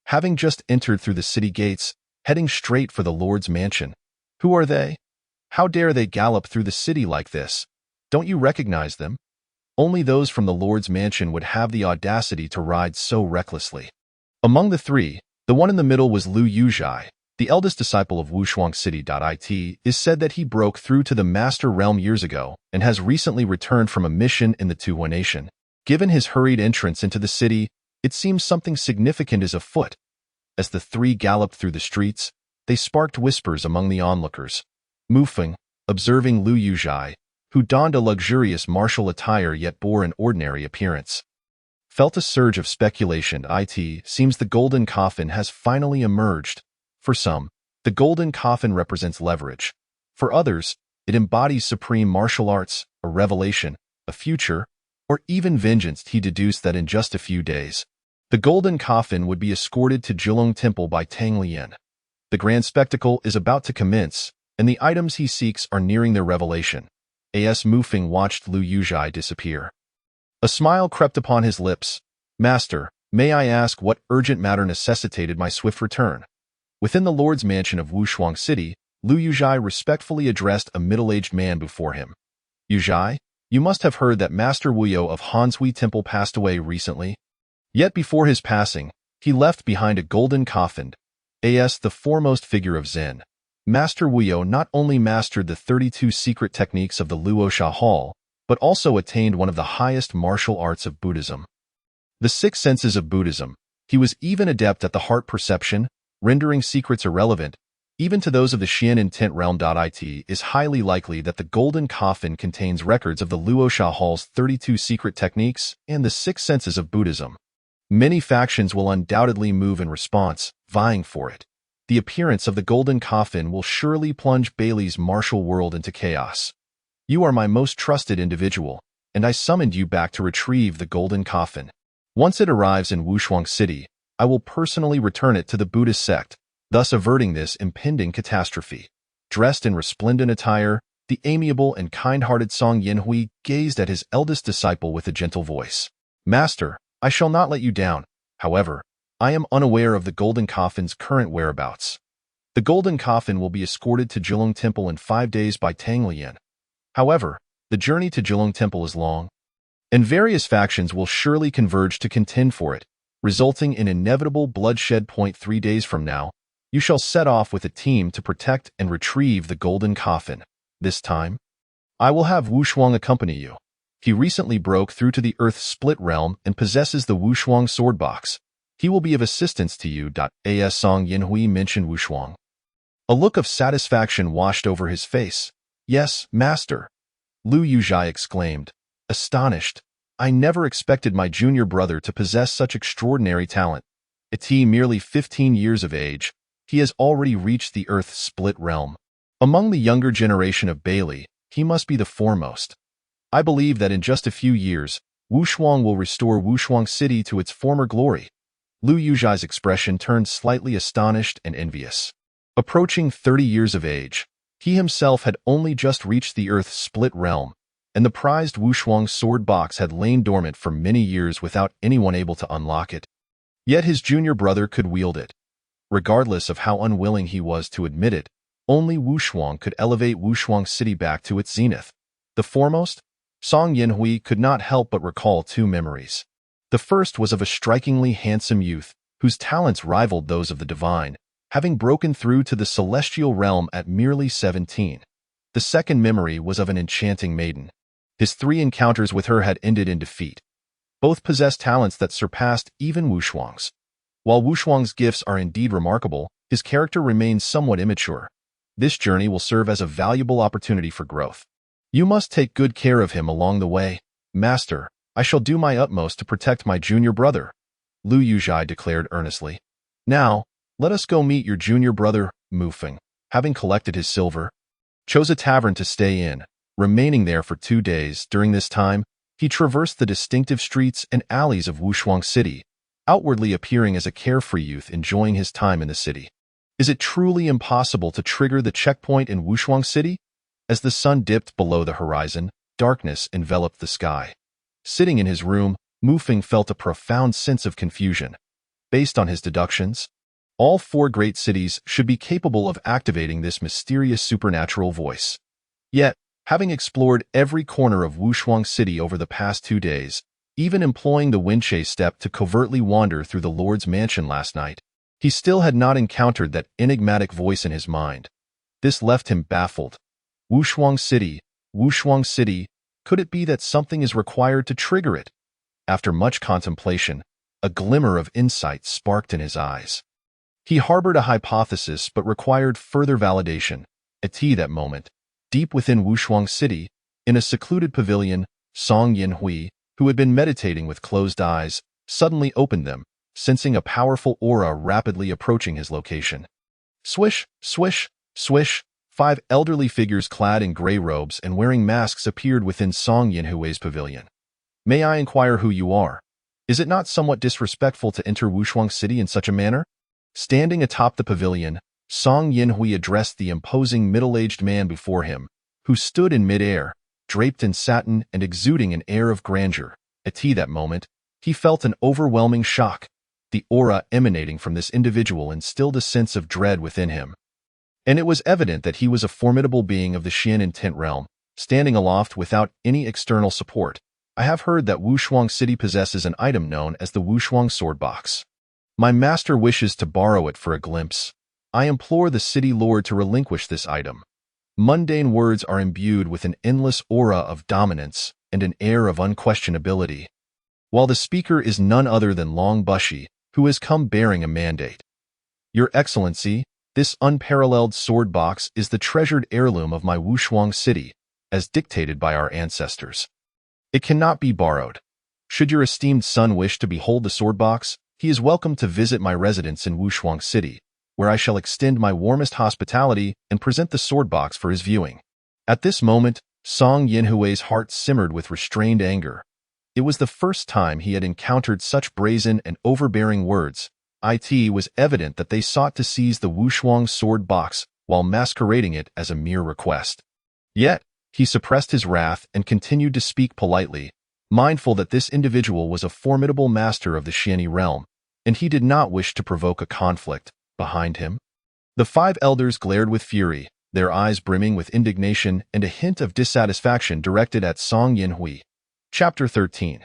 having just entered through the city gates, heading straight for the Lord's mansion. "Who are they? How dare they gallop through the city like this? Don't you recognize them?" Only those from the Lord's mansion would have the audacity to ride so recklessly. Among the 3, the one in the middle was Lu Yuzhai, the eldest disciple of Wushuang City. It is said that he broke through to the Master Realm years ago and has recently returned from a mission in the Tuhua Nation. Given his hurried entrance into the city, it seems something significant is afoot. As the 3 galloped through the streets, they sparked whispers among the onlookers. Mufeng, observing Lu Yuzhai, who donned a luxurious martial attire yet bore an ordinary appearance, felt a surge of speculation. It seems the golden coffin has finally emerged. For some, the golden coffin represents leverage. For others, it embodies supreme martial arts, a revelation, a future, or even vengeance. He deduced that in just a few days, the golden coffin would be escorted to Jilong Temple by Tang Lian. The grand spectacle is about to commence, and the items he seeks are nearing their revelation. As Mufeng watched Lu Yuzhai disappear, a smile crept upon his lips. "Master, may I ask what urgent matter necessitated my swift return?" Within the Lord's mansion of Wushuang City, Lu Yuzhai respectfully addressed a middle-aged man before him. "Yuzhai, you must have heard that Master Wuyo of Hanshui Temple passed away recently." Yet before his passing, he left behind a golden coffin. As the foremost figure of Zen, Master Wuyo not only mastered the 32 secret techniques of the Luosha Hall, but also attained one of the highest martial arts of Buddhism, the 6 senses of Buddhism. He was even adept at the heart perception, rendering secrets irrelevant, even to those of the Xian in Tent Realm. It is highly likely that the golden coffin contains records of the Luosha Hall's 32 secret techniques and the 6 senses of Buddhism. Many factions will undoubtedly move in response, vying for it. The appearance of the golden coffin will surely plunge Bailey's martial world into chaos. "You are my most trusted individual, and I summoned you back to retrieve the golden coffin. Once it arrives in Wushuang City, I will personally return it to the Buddhist sect, thus averting this impending catastrophe." Dressed in resplendent attire, the amiable and kind-hearted Song Yanhui gazed at his eldest disciple with a gentle voice. "Master, I shall not let you down. However, I am unaware of the Golden Coffin's current whereabouts. The Golden Coffin will be escorted to Jilong Temple in 5 days by Tang Lian. However, the journey to Jilong Temple is long, and various factions will surely converge to contend for it, resulting in inevitable bloodshed. 3 days from now, you shall set off with a team to protect and retrieve the Golden Coffin. This time, I will have Wushuang accompany you. He recently broke through to the Earth's split realm and possesses the Wushuang sword box. He will be of assistance to you. As Song Yinhui mentioned Wushuang. A look of satisfaction washed over his face. Yes, master, Lu Yuzhai exclaimed, astonished. I never expected my junior brother to possess such extraordinary talent. At merely 15 years of age, he has already reached the Earth's split realm. Among the younger generation of Bailey, he must be the foremost. I believe that in just a few years, Wushuang will restore Wushuang City to its former glory. Lu Yuzhai's expression turned slightly astonished and envious. Approaching 30 years of age, he himself had only just reached the Earth's split realm, and the prized Wushuang sword box had lain dormant for many years without anyone able to unlock it. Yet his junior brother could wield it. Regardless of how unwilling he was to admit it, only Wushuang could elevate Wushuang City back to its zenith. The foremost? Song Yinhui could not help but recall 2 memories. The first was of a strikingly handsome youth, whose talents rivaled those of the divine, having broken through to the celestial realm at merely 17. The second memory was of an enchanting maiden. His 3 encounters with her had ended in defeat. Both possessed talents that surpassed even Wushuang's. While Wushuang's gifts are indeed remarkable, his character remains somewhat immature. This journey will serve as a valuable opportunity for growth. You must take good care of him along the way. Master, I shall do my utmost to protect my junior brother, Lu Yuzhai declared earnestly. Now, let us go meet your junior brother, Mufeng. Having collected his silver, chose a tavern to stay in, remaining there for 2 days. During this time, he traversed the distinctive streets and alleys of Wushuang City, outwardly appearing as a carefree youth enjoying his time in the city. Is it truly impossible to trigger the checkpoint in Wushuang City? As the sun dipped below the horizon, darkness enveloped the sky. Sitting in his room, Mufeng felt a profound sense of confusion. Based on his deductions, all 4 great cities should be capable of activating this mysterious supernatural voice. Yet, having explored every corner of Wushuang City over the past 2 days, even employing the Wenchei step to covertly wander through the Lord's mansion last night, he still had not encountered that enigmatic voice in his mind. This left him baffled. Wushuang City, could it be that something is required to trigger it? After much contemplation, a glimmer of insight sparked in his eyes. He harbored a hypothesis but required further validation. At that moment, deep within Wushuang City, in a secluded pavilion, Song Yinhui, who had been meditating with closed eyes, suddenly opened them, sensing a powerful aura rapidly approaching his location. Swish, swish, swish, 5 elderly figures clad in gray robes and wearing masks appeared within Song Yinhui's pavilion. May I inquire who you are? Is it not somewhat disrespectful to enter Wushuang City in such a manner? Standing atop the pavilion, Song Yinhui addressed the imposing middle-aged man before him, who stood in mid-air, draped in satin and exuding an air of grandeur. At that moment, he felt an overwhelming shock. The aura emanating from this individual instilled a sense of dread within him. And it was evident that he was a formidable being of the Xian intent realm, standing aloft without any external support. I have heard that Wushuang City possesses an item known as the Wushuang sword box. My master wishes to borrow it for a glimpse. I implore the city lord to relinquish this item. Mundane words are imbued with an endless aura of dominance and an air of unquestionability, while the speaker is none other than Long Bushi, who has come bearing a mandate. Your Excellency, this unparalleled sword box is the treasured heirloom of my Wushuang City, as dictated by our ancestors. It cannot be borrowed. Should your esteemed son wish to behold the sword box, he is welcome to visit my residence in Wushuang City, where I shall extend my warmest hospitality and present the sword box for his viewing. At this moment, Song Yinhui's heart simmered with restrained anger. It was the first time he had encountered such brazen and overbearing words. It was evident that they sought to seize the Wushuang sword box while masquerading it as a mere request. Yet, he suppressed his wrath and continued to speak politely, mindful that this individual was a formidable master of the Xiani realm. and he did not wish to provoke a conflict behind him. The five elders glared with fury, their eyes brimming with indignation and a hint of dissatisfaction directed at Song Yinhui. Chapter 13.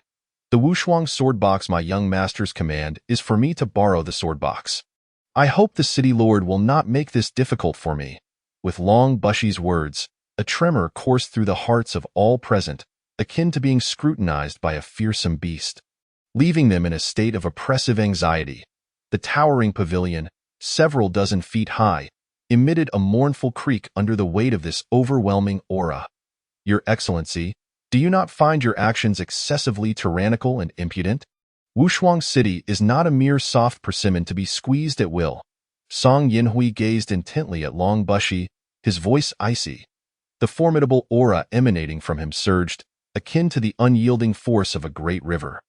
The Wushuang sword box. My young master's command is for me to borrow the sword box. I hope the city lord will not make this difficult for me. With Long Bushy's words, a tremor coursed through the hearts of all present, akin to being scrutinized by a fearsome beast, leaving them in a state of oppressive anxiety. The towering pavilion, several dozen feet high, emitted a mournful creak under the weight of this overwhelming aura. Your Excellency, do you not find your actions excessively tyrannical and impudent? Wushuang City is not a mere soft persimmon to be squeezed at will. Song Yinhui gazed intently at Long Bushy, his voice icy. The formidable aura emanating from him surged, akin to the unyielding force of a great river.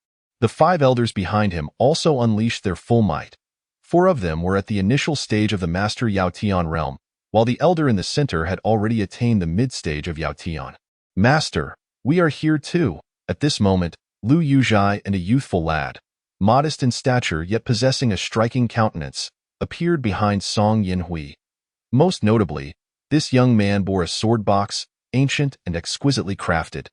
The five elders behind him also unleashed their full might. 4 of them were at the initial stage of the Master Yaotian realm, while the elder in the center had already attained the mid-stage of Yaotian. Master, we are here too. At this moment, Lu Yuzhai and a youthful lad, modest in stature yet possessing a striking countenance, appeared behind Song Yinhui. Most notably, this young man bore a sword box, ancient and exquisitely crafted.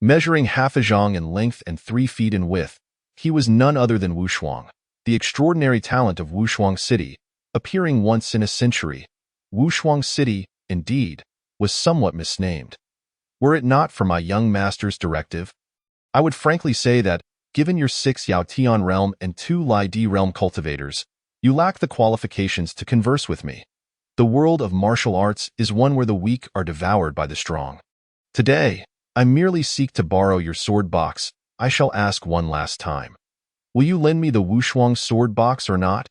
Measuring half a zhang in length and 3 feet in width, he was none other than Wushuang, the extraordinary talent of Wushuang City, appearing once in a century. Wushuang City, indeed, was somewhat misnamed. Were it not for my young master's directive, I would frankly say that, given your 6 Yaotian realm and 2 Lai Di realm cultivators, you lack the qualifications to converse with me. The world of martial arts is one where the weak are devoured by the strong. Today, I merely seek to borrow your sword box. I shall ask one last time. Will you lend me the Wushuang sword box or not?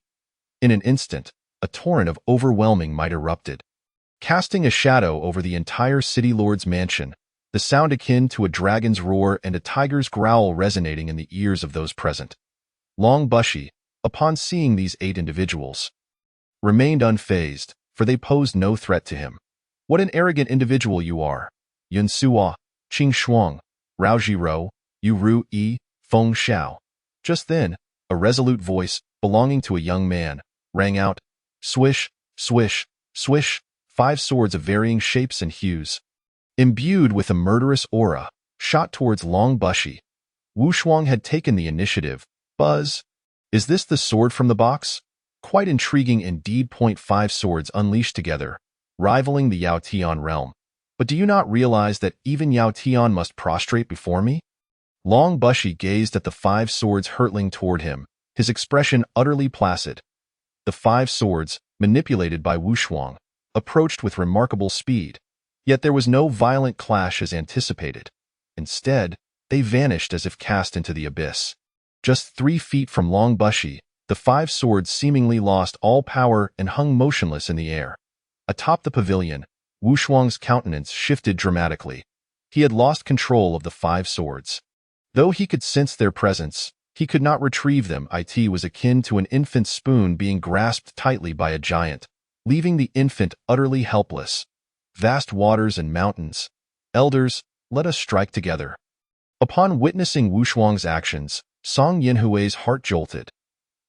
In an instant, a torrent of overwhelming might erupted, casting a shadow over the entire city lord's mansion, the sound akin to a dragon's roar and a tiger's growl resonating in the ears of those present. Long Bushy, upon seeing these 8 individuals, remained unfazed, for they posed no threat to him. What an arrogant individual you are! Yun Suo, Qing Shuang, Rao Jiro, Yu Ru Yi, Feng Xiao. Just then, a resolute voice, belonging to a young man, rang out. Swish, swish, swish, 5 swords of varying shapes and hues, imbued with a murderous aura, shot towards Long Bushy. Wushuang had taken the initiative. Buzz! Is this the sword from the box? Quite intriguing indeed. 5 swords unleashed together, rivaling the Yaotian realm. But do you not realize that even Yaotian must prostrate before me? Long Bushy gazed at the 5 swords hurtling toward him, his expression utterly placid. The 5 swords, manipulated by Wushuang, approached with remarkable speed, yet there was no violent clash as anticipated. Instead, they vanished as if cast into the abyss. Just 3 feet from Long Bushy, the 5 swords seemingly lost all power and hung motionless in the air. Atop the pavilion, Wushuang's countenance shifted dramatically. He had lost control of the 5 swords. Though he could sense their presence, he could not retrieve them. It was akin to an infant's spoon being grasped tightly by a giant, leaving the infant utterly helpless. Vast waters and mountains. Elders, let us strike together. Upon witnessing Wushuang's actions, Song Yinhui's heart jolted.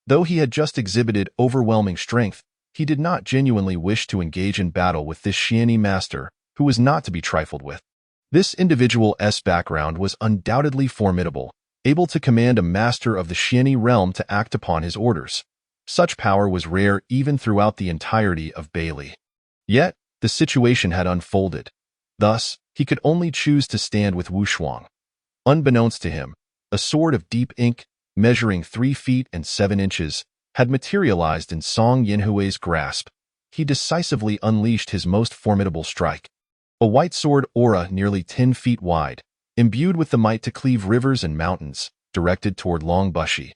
Though he had just exhibited overwhelming strength, he did not genuinely wish to engage in battle with this Xianyi master, who was not to be trifled with. This individual's background was undoubtedly formidable, able to command a master of the Xianyi realm to act upon his orders. Such power was rare even throughout the entirety of Bailey. Yet, the situation had unfolded. Thus, he could only choose to stand with Wushuang. Unbeknownst to him, a sword of deep ink, measuring 3 feet and 7 inches, had materialized in Song Yinhui's grasp. He decisively unleashed his most formidable strike. A white sword aura nearly 10 feet wide, imbued with the might to cleave rivers and mountains, directed toward Long Bushy.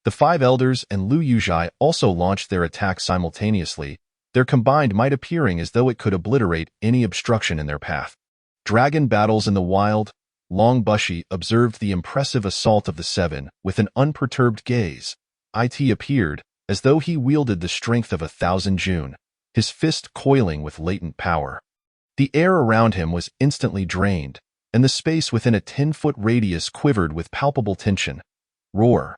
The 5 elders and Lu Yuzhai also launched their attack simultaneously, their combined might appearing as though it could obliterate any obstruction in their path. Dragon battles in the wild. Long Bushy observed the impressive assault of the 7 with an unperturbed gaze. It appeared as though he wielded the strength of 1,000 June, his fist coiling with latent power. The air around him was instantly drained, and the space within a 10-foot radius quivered with palpable tension. Roar!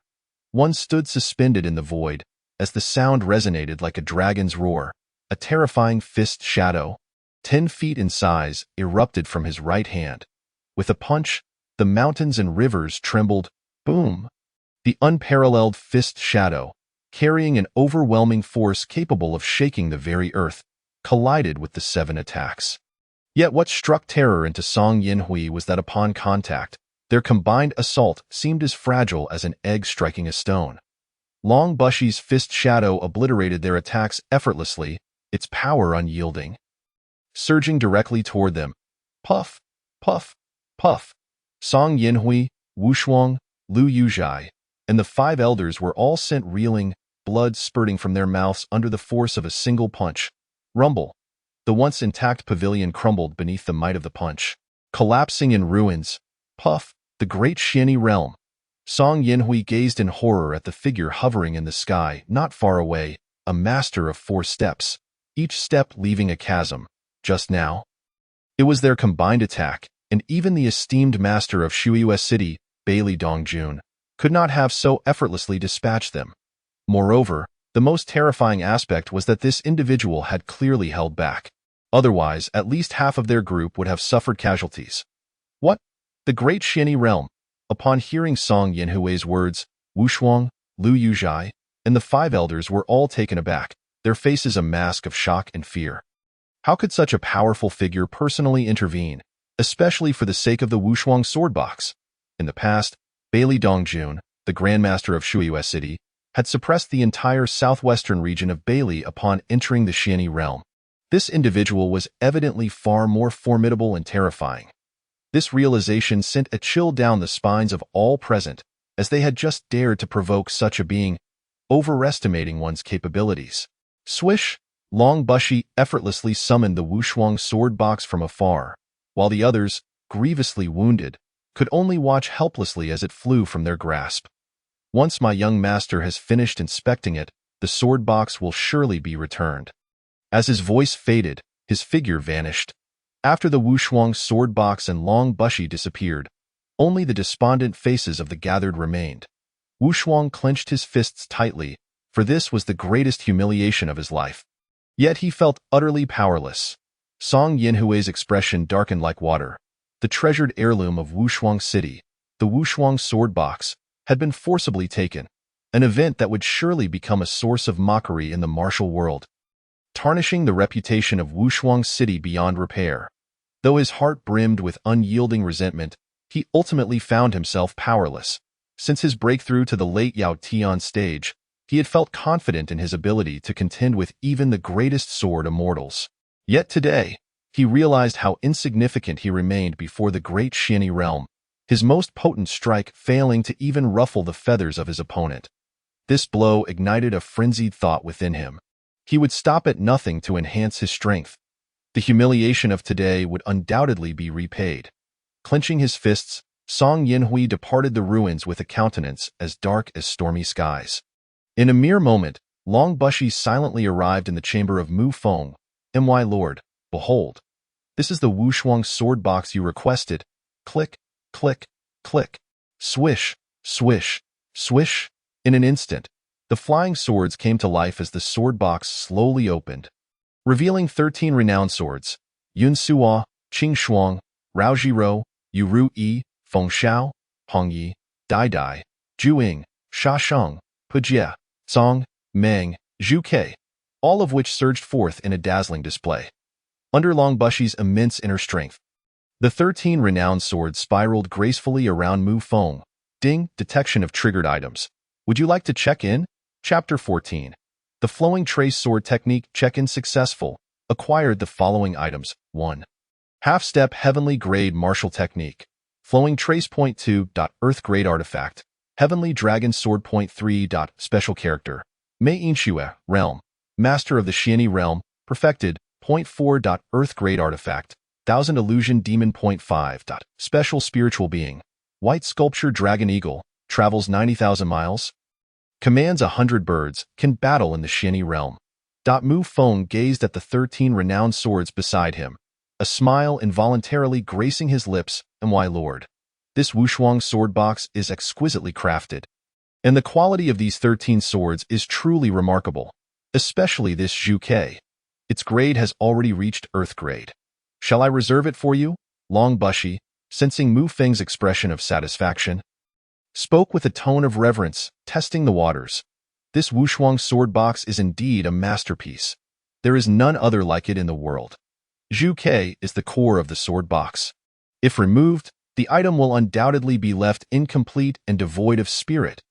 One stood suspended in the void, as the sound resonated like a dragon's roar. A terrifying fist shadow, 10 feet in size, erupted from his right hand. With a punch, the mountains and rivers trembled. Boom! The unparalleled fist shadow, carrying an overwhelming force capable of shaking the very earth, collided with the 7 attacks. Yet what struck terror into Song Yinhui was that upon contact, their combined assault seemed as fragile as an egg striking a stone. Long Bushy's fist shadow obliterated their attacks effortlessly, its power unyielding. Surging directly toward them, puff, puff, puff, Song Yinhui, Wu Shuang, Lu Yuzhai, and the 5 elders were all sent reeling, blood spurting from their mouths under the force of a single punch. Rumble. The once intact pavilion crumbled beneath the might of the punch. Collapsing in ruins. Puff. The great Xianyi realm. Song Yinhui gazed in horror at the figure hovering in the sky, not far away, a master of 4 steps, each step leaving a chasm. Just now, it was their combined attack, and even the esteemed master of Shuiyue City, Bailey Dongjun, could not have so effortlessly dispatched them. Moreover, the most terrifying aspect was that this individual had clearly held back. Otherwise, at least half of their group would have suffered casualties. What? The great Xianyi realm. Upon hearing Song Yinhui's words, Wu Shuang, Lu Yuzhai, and the 5 elders were all taken aback, their faces a mask of shock and fear. How could such a powerful figure personally intervene, especially for the sake of the Wu Shuang sword box? In the past, Bailey Dongjun, the Grandmaster of Shuiyue City, had suppressed the entire southwestern region of Bailey upon entering the Xianyi realm. This individual was evidently far more formidable and terrifying. This realization sent a chill down the spines of all present, as they had just dared to provoke such a being, overestimating one's capabilities. Swish! Long Bushy effortlessly summoned the Wu Shuang sword box from afar, while the others, grievously wounded, could only watch helplessly as it flew from their grasp. Once my young master has finished inspecting it, the sword box will surely be returned. As his voice faded, his figure vanished. After the Wu Shuang sword box and Long Bushy disappeared, only the despondent faces of the gathered remained. Wu Shuang clenched his fists tightly, for this was the greatest humiliation of his life. Yet he felt utterly powerless. Song Yinhui's expression darkened like water. The treasured heirloom of Wu Shuang City, the Wu Shuang sword box, had been forcibly taken, an event that would surely become a source of mockery in the martial world, tarnishing the reputation of Wu Shuang City beyond repair. Though his heart brimmed with unyielding resentment, he ultimately found himself powerless. Since his breakthrough to the late Yao Tian stage, he had felt confident in his ability to contend with even the greatest sword immortals. Yet today, he realized how insignificant he remained before the great Xianyi realm, his most potent strike failing to even ruffle the feathers of his opponent. This blow ignited a frenzied thought within him. He would stop at nothing to enhance his strength. The humiliation of today would undoubtedly be repaid. Clenching his fists, Song Yinhui departed the ruins with a countenance as dark as stormy skies. In a mere moment, Long Bushy silently arrived in the chamber of Mu Feng. "My lord, behold. This is the Wu Shuang sword box you requested." Click, click, click. Swish, swish, swish. In an instant, the flying swords came to life as the sword box slowly opened, revealing 13 renowned swords: Yun Suo, Qing Shuang, Rao Jiro, Yu Ru Yi, Feng Xiao, Hong Yi, Dai Dai, Zhu Ying, Sha Sheng, Pujie, Song, Meng, Zhu Ke, all of which surged forth in a dazzling display. Under Long Bushy's immense inner strength, the 13 renowned swords spiraled gracefully around Mu Feng. Ding, detection of triggered items. Would you like to check in? Chapter 14. The flowing trace sword technique check-in successful. Acquired the following items. 1. Half-step heavenly grade martial technique. Flowing trace point 2. Earth grade artifact. Heavenly dragon sword point 3. Special character. Mei Inshue, realm. Master of the Xianyi realm. Perfected. Point 4. Earth grade artifact. Thousand illusion demon point 5. Special spiritual being. White sculpture dragon eagle. Travels 90,000 miles. Commands 100 birds. Can battle in the Xianyi realm. Mu Feng gazed at the 13 renowned swords beside him, a smile involuntarily gracing his lips. "My lord, this Wu Shuang sword box is exquisitely crafted. And the quality of these 13 swords is truly remarkable, especially this Zhu Ke. Its grade has already reached Earth grade. Shall I reserve it for you? Long Bushi, sensing Mu Feng's expression of satisfaction, spoke with a tone of reverence, testing the waters. This Wushuang sword box is indeed a masterpiece. There is none other like it in the world. Zhu Ke is the core of the sword box. If removed, the item will undoubtedly be left incomplete and devoid of spirit.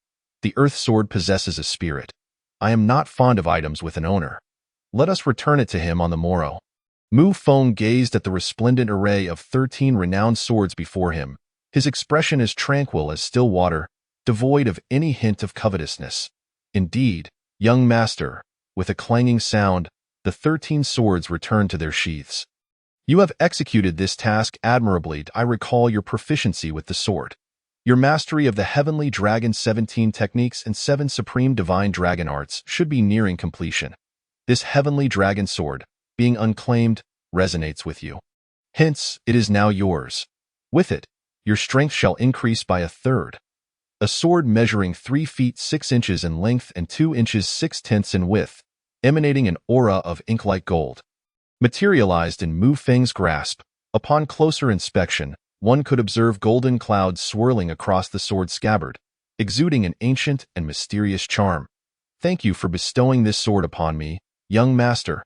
The earth sword possesses a spirit. I am not fond of items with an owner. Let us return it to him on the morrow. Mu Feng gazed at the resplendent array of 13 renowned swords before him, his expression as tranquil as still water, devoid of any hint of covetousness. Indeed, young master, with a clanging sound, the 13 swords returned to their sheaths. You have executed this task admirably. I recall your proficiency with the sword. Your mastery of the Heavenly Dragon 17 techniques and 7 Supreme Divine Dragon arts should be nearing completion. This Heavenly Dragon sword, being unclaimed, resonates with you. Hence, it is now yours. With it, your strength shall increase by 1/3. A sword measuring 3 feet 6 inches in length and 2 inches 6/10 in width, emanating an aura of ink-like gold, materialized in Mu Feng's grasp. Upon closer inspection, one could observe golden clouds swirling across the sword scabbard, exuding an ancient and mysterious charm. Thank you for bestowing this sword upon me, young master.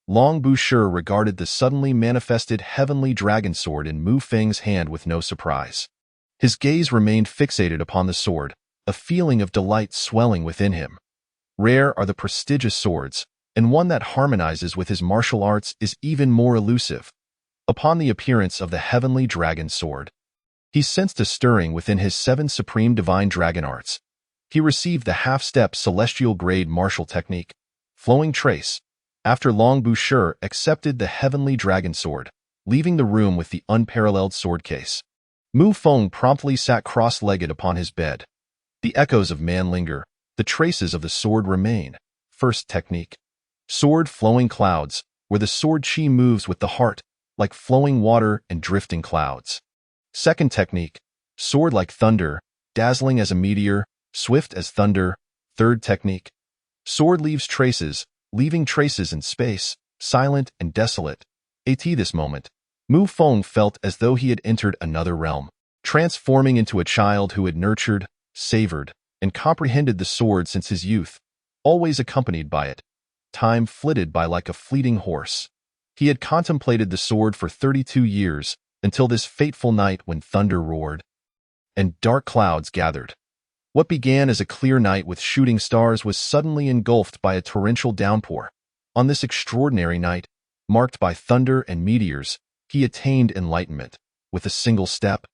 Long Bushe regarded the suddenly manifested heavenly dragon sword in Mu Feng's hand with no surprise. His gaze remained fixated upon the sword, a feeling of delight swelling within him. Rare are the prestigious swords, and one that harmonizes with his martial arts is even more elusive. Upon the appearance of the heavenly dragon sword, he sensed a stirring within his 7 supreme divine dragon arts. He received the half-step celestial grade martial technique, Flowing Trace, after Long Bushe accepted the heavenly dragon sword, leaving the room with the unparalleled sword case. Mu Feng promptly sat cross-legged upon his bed. The echoes of man linger, the traces of the sword remain. First technique. Sword Flowing Clouds, where the sword chi moves with the heart, like flowing water and drifting clouds. Second technique. Sword Like Thunder, dazzling as a meteor, swift as thunder. Third technique. Sword Leaves Traces, leaving traces in space, silent and desolate. At this moment, Mu Feng felt as though he had entered another realm, transforming into a child who had nurtured, savored, and comprehended the sword since his youth, always accompanied by it. Time flitted by like a fleeting horse. He had contemplated the sword for 32 years, until this fateful night when thunder roared and dark clouds gathered. What began as a clear night with shooting stars was suddenly engulfed by a torrential downpour. On this extraordinary night, marked by thunder and meteors, he attained enlightenment. With a single step,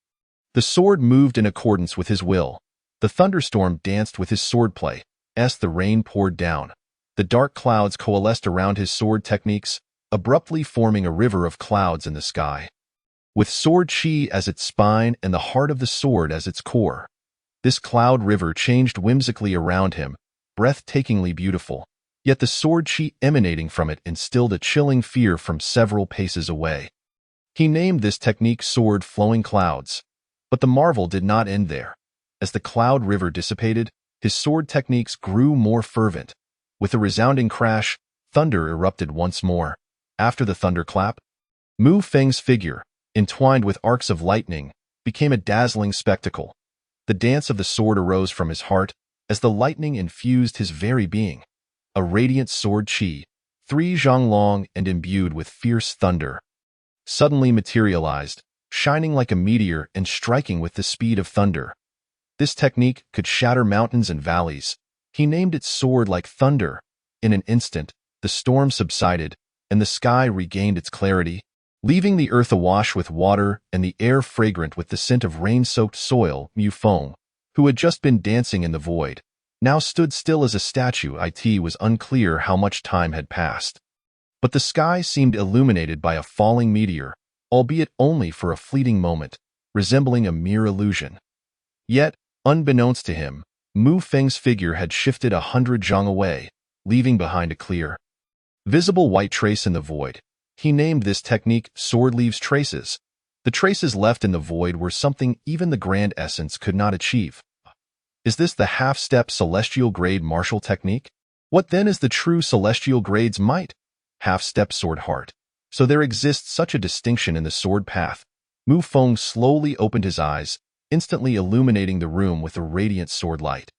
the sword moved in accordance with his will. The thunderstorm danced with his swordplay, as the rain poured down. The dark clouds coalesced around his sword techniques, abruptly forming a river of clouds in the sky. With sword chi as its spine and the heart of the sword as its core, this cloud river changed whimsically around him, breathtakingly beautiful. Yet the sword chi emanating from it instilled a chilling fear from several paces away. He named this technique Sword Flowing Clouds. But the marvel did not end there. As the cloud river dissipated, his sword techniques grew more fervent. With a resounding crash, thunder erupted once more. After the thunderclap, Mu Feng's figure, entwined with arcs of lightning, became a dazzling spectacle. The dance of the sword arose from his heart as the lightning infused his very being. A radiant sword chi, 3 zhang long and imbued with fierce thunder, suddenly materialized, shining like a meteor and striking with the speed of thunder. This technique could shatter mountains and valleys. He named it Sword Like Thunder. In an instant, the storm subsided, and the sky regained its clarity, leaving the earth awash with water and the air fragrant with the scent of rain-soaked soil. Mu Feng, who had just been dancing in the void, now stood still as a statue. It was unclear how much time had passed. But the sky seemed illuminated by a falling meteor, albeit only for a fleeting moment, resembling a mere illusion. Yet, unbeknownst to him, Mu Feng's figure had shifted 100 zhang away, leaving behind a clear, visible white trace in the void. He named this technique Sword Leaves Traces. The traces left in the void were something even the grand essence could not achieve. Is this the half-step celestial grade martial technique? What then is the true celestial grade's might? Half-step sword heart. So there exists such a distinction in the sword path. Mu Feng slowly opened his eyes, instantly illuminating the room with a radiant sword light.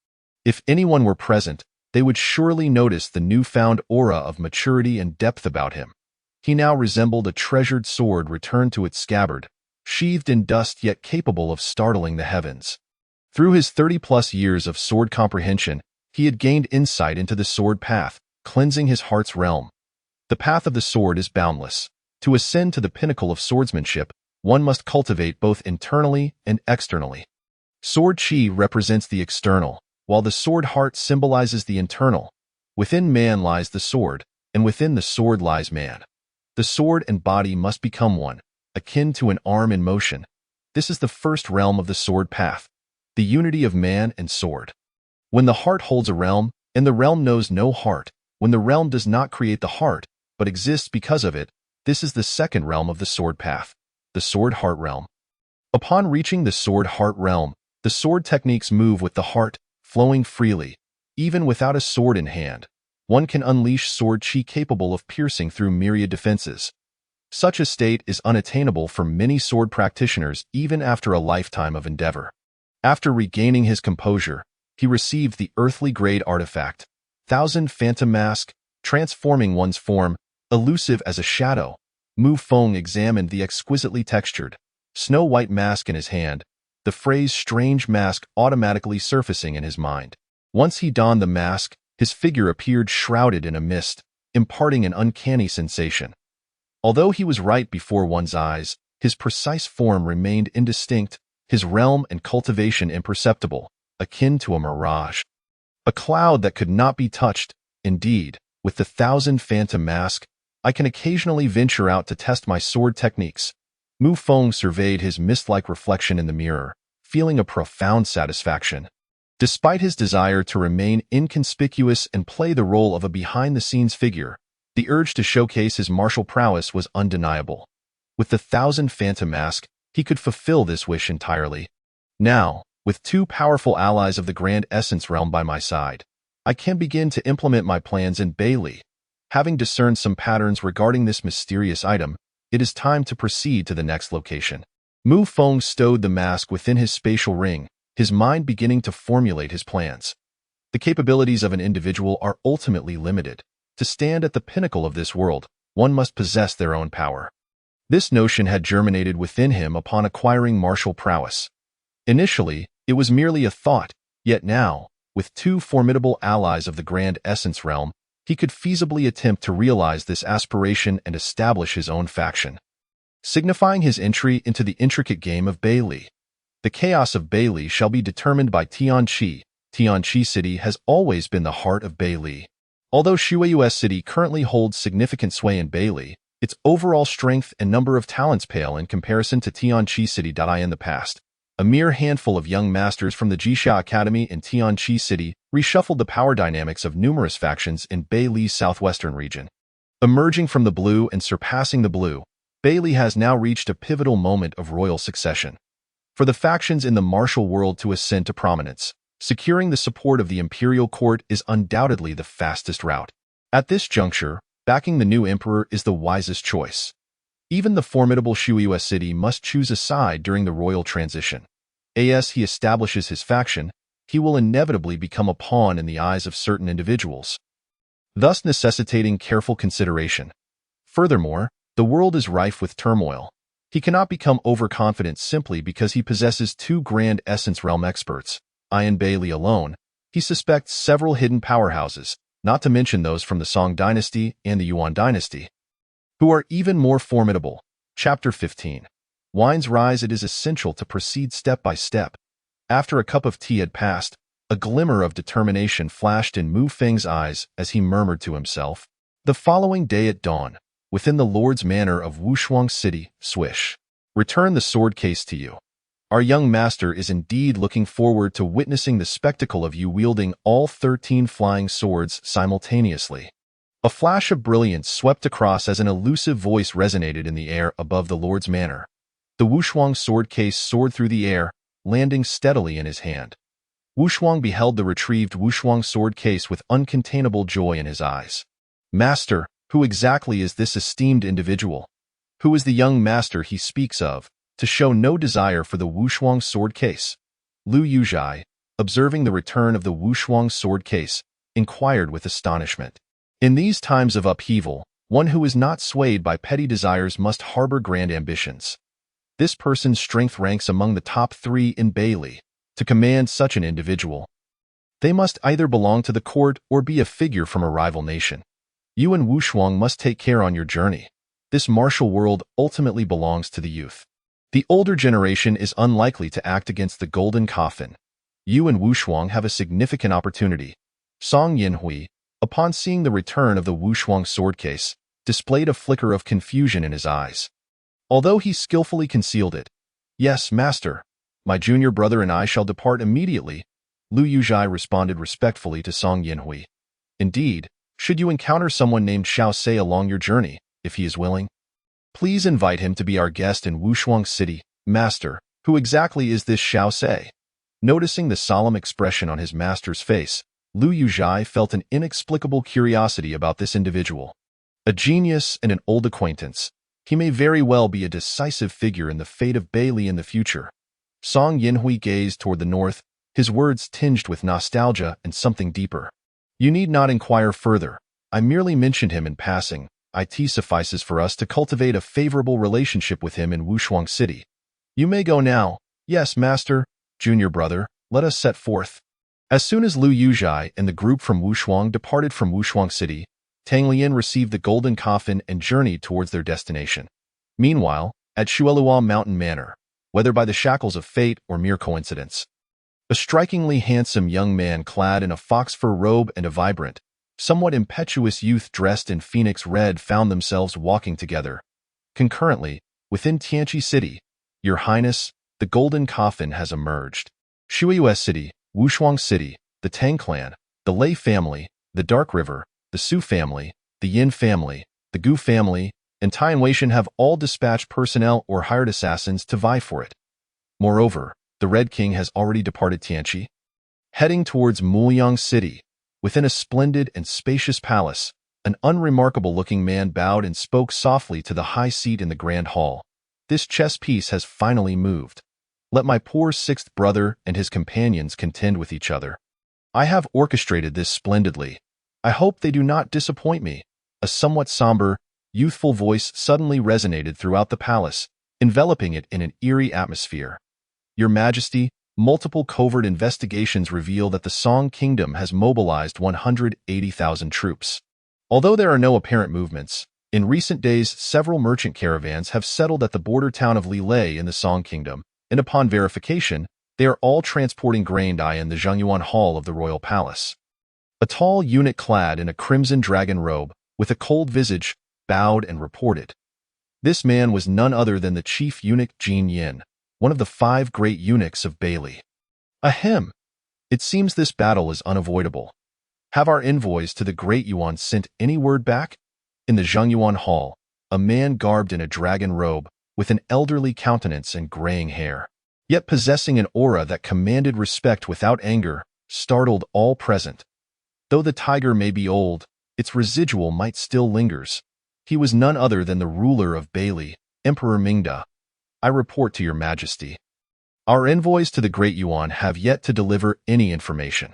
If anyone were present, they would surely notice the newfound aura of maturity and depth about him. He now resembled a treasured sword returned to its scabbard, sheathed in dust yet capable of startling the heavens. Through his 30-plus years of sword comprehension, he had gained insight into the sword path, cleansing his heart's realm. The path of the sword is boundless. To ascend to the pinnacle of swordsmanship, one must cultivate both internally and externally. Sword chi represents the external, while the sword heart symbolizes the internal. Within man lies the sword, and within the sword lies man. The sword and body must become one, akin to an arm in motion. This is the first realm of the sword path, the unity of man and sword. When the heart holds a realm, and the realm knows no heart, when the realm does not create the heart, but exists because of it, this is the second realm of the sword path, the sword heart realm. Upon reaching the sword heart realm, the sword techniques move with the heart, flowing freely. Even without a sword in hand, one can unleash sword chi capable of piercing through myriad defenses. Such a state is unattainable for many sword practitioners even after a lifetime of endeavor. After regaining his composure, he received the earthly grade artifact, Thousand Phantom Mask, transforming one's form, elusive as a shadow. Mu Feng examined the exquisitely textured, snow-white mask in his hand, the phrase strange mask automatically surfacing in his mind. Once he donned the mask, his figure appeared shrouded in a mist, imparting an uncanny sensation. Although he was right before one's eyes, his precise form remained indistinct, his realm and cultivation imperceptible, akin to a mirage. A cloud that could not be touched. Indeed, with the Thousand Phantom Mask, I can occasionally venture out to test my sword techniques. Mu Feng surveyed his mist-like reflection in the mirror, feeling a profound satisfaction. Despite his desire to remain inconspicuous and play the role of a behind-the-scenes figure, the urge to showcase his martial prowess was undeniable. With the Thousand Phantom Mask, he could fulfill this wish entirely. Now, with two powerful allies of the Grand Essence Realm by my side, I can begin to implement my plans in Bailey. Having discerned some patterns regarding this mysterious item, it is time to proceed to the next location. Mu Feng stowed the mask within his spatial ring, his mind beginning to formulate his plans. The capabilities of an individual are ultimately limited. To stand at the pinnacle of this world, one must possess their own power. This notion had germinated within him upon acquiring martial prowess. Initially, it was merely a thought, yet now, with two formidable allies of the Grand Essence Realm, he could feasibly attempt to realize this aspiration and establish his own faction. Signifying his entry into the intricate game of Bailey. The chaos of Bailey shall be determined by Tianqi. Tianqi City has always been the heart of Bailey. Although Shuiyue City currently holds significant sway in Bailey, its overall strength and number of talents pale in comparison to Tianqi City. In the past, a mere handful of young masters from the Jixia Academy in Tianqi City reshuffled the power dynamics of numerous factions in Bailey's southwestern region. Emerging from the blue and surpassing the blue, Bailey has now reached a pivotal moment of royal succession. For the factions in the martial world to ascend to prominence, securing the support of the imperial court is undoubtedly the fastest route. At this juncture, backing the new emperor is the wisest choice. Even the formidable Shuiyue City must choose a side during the royal transition. As he establishes his faction, he will inevitably become a pawn in the eyes of certain individuals, thus necessitating careful consideration. Furthermore, the world is rife with turmoil. He cannot become overconfident simply because he possesses two Grand Essence Realm experts. In Bailey alone, he suspects several hidden powerhouses, not to mention those from the Song Dynasty and the Yuan Dynasty, who are even more formidable. Chapter 15. Wine's rise. It is essential to proceed step by step. After a cup of tea had passed, a glimmer of determination flashed in Mu Feng's eyes as he murmured to himself. The following day at dawn, within the Lord's Manor of Wushuang City, swish. Return the sword case to you. Our young master is indeed looking forward to witnessing the spectacle of you wielding all 13 flying swords simultaneously. A flash of brilliance swept across as an elusive voice resonated in the air above the Lord's Manor. The Wushuang sword case soared through the air, landing steadily in his hand. Wushuang beheld the retrieved Wushuang sword case with uncontainable joy in his eyes. Master, who exactly is this esteemed individual? Who is the young master he speaks of, to show no desire for the Wushuang sword case? Lu Yuzhai, observing the return of the Wushuang sword case, inquired with astonishment. In these times of upheaval, one who is not swayed by petty desires must harbor grand ambitions. This person's strength ranks among the top 3 in Bailey. To command such an individual, they must either belong to the court or be a figure from a rival nation. You and Wushuang must take care on your journey. This martial world ultimately belongs to the youth. The older generation is unlikely to act against the golden coffin. You and Wushuang have a significant opportunity. Song Yinhui, upon seeing the return of the Wushuang sword case, displayed a flicker of confusion in his eyes. Although he skillfully concealed it, "Yes, master. My junior brother and I shall depart immediately," Lu Yuzhai responded respectfully to Song Yinhui. "Indeed, should you encounter someone named Xiao Se along your journey, if he is willing, please invite him to be our guest in Wushuang City. Master, who exactly is this Xiao Se?" Noticing the solemn expression on his master's face, Lu Yuzhai felt an inexplicable curiosity about this individual. A genius and an old acquaintance, he may very well be a decisive figure in the fate of Bailey in the future. Song Yinhui gazed toward the north, his words tinged with nostalgia and something deeper. "You need not inquire further. I merely mentioned him in passing. It suffices for us to cultivate a favorable relationship with him in Wushuang City. You may go now." "Yes, master. Junior brother, let us set forth." As soon as Lu Yuzhai and the group from Wushuang departed from Wushuang City, Tang Lian received the golden coffin and journeyed towards their destination. Meanwhile, at Shuelua Mountain Manor, whether by the shackles of fate or mere coincidence, a strikingly handsome young man clad in a fox fur robe and a vibrant, somewhat impetuous youth dressed in phoenix red found themselves walking together. Concurrently, within Tianqi City, Your Highness, the golden coffin has emerged. Shuiyue City, Wushuang City, the Tang clan, the Lei family, the Dark River, the Su family, the Yin family, the Gu family, and Tianweishan have all dispatched personnel or hired assassins to vie for it. Moreover, the Red King has already departed Tianqi, heading towards Muliang City. Within a splendid and spacious palace, an unremarkable-looking man bowed and spoke softly to the high seat in the grand hall. "This chess piece has finally moved. Let my poor 6th brother and his companions contend with each other. I have orchestrated this splendidly. I hope they do not disappoint me." A somewhat somber, youthful voice suddenly resonated throughout the palace, enveloping it in an eerie atmosphere. "Your Majesty, multiple covert investigations reveal that the Song Kingdom has mobilized 180,000 troops. Although there are no apparent movements, in recent days several merchant caravans have settled at the border town of Lilei in the Song Kingdom, and upon verification, they are all transporting grain in the Zhengyuan Hall of the royal palace." A tall eunuch clad in a crimson dragon robe, with a cold visage, bowed and reported. This man was none other than the chief eunuch Jin Yin, one of the 5 great eunuchs of Bailey. "Ahem! It seems this battle is unavoidable. Have our envoys to the Great Yuan sent any word back?" In the Zhengyuan Hall, a man garbed in a dragon robe, with an elderly countenance and graying hair, yet possessing an aura that commanded respect without anger, startled all present. Though the tiger may be old, its residual might still lingers. He was none other than the ruler of Bailey, Emperor Mingda. "I report to your Majesty. Our envoys to the Great Yuan have yet to deliver any information.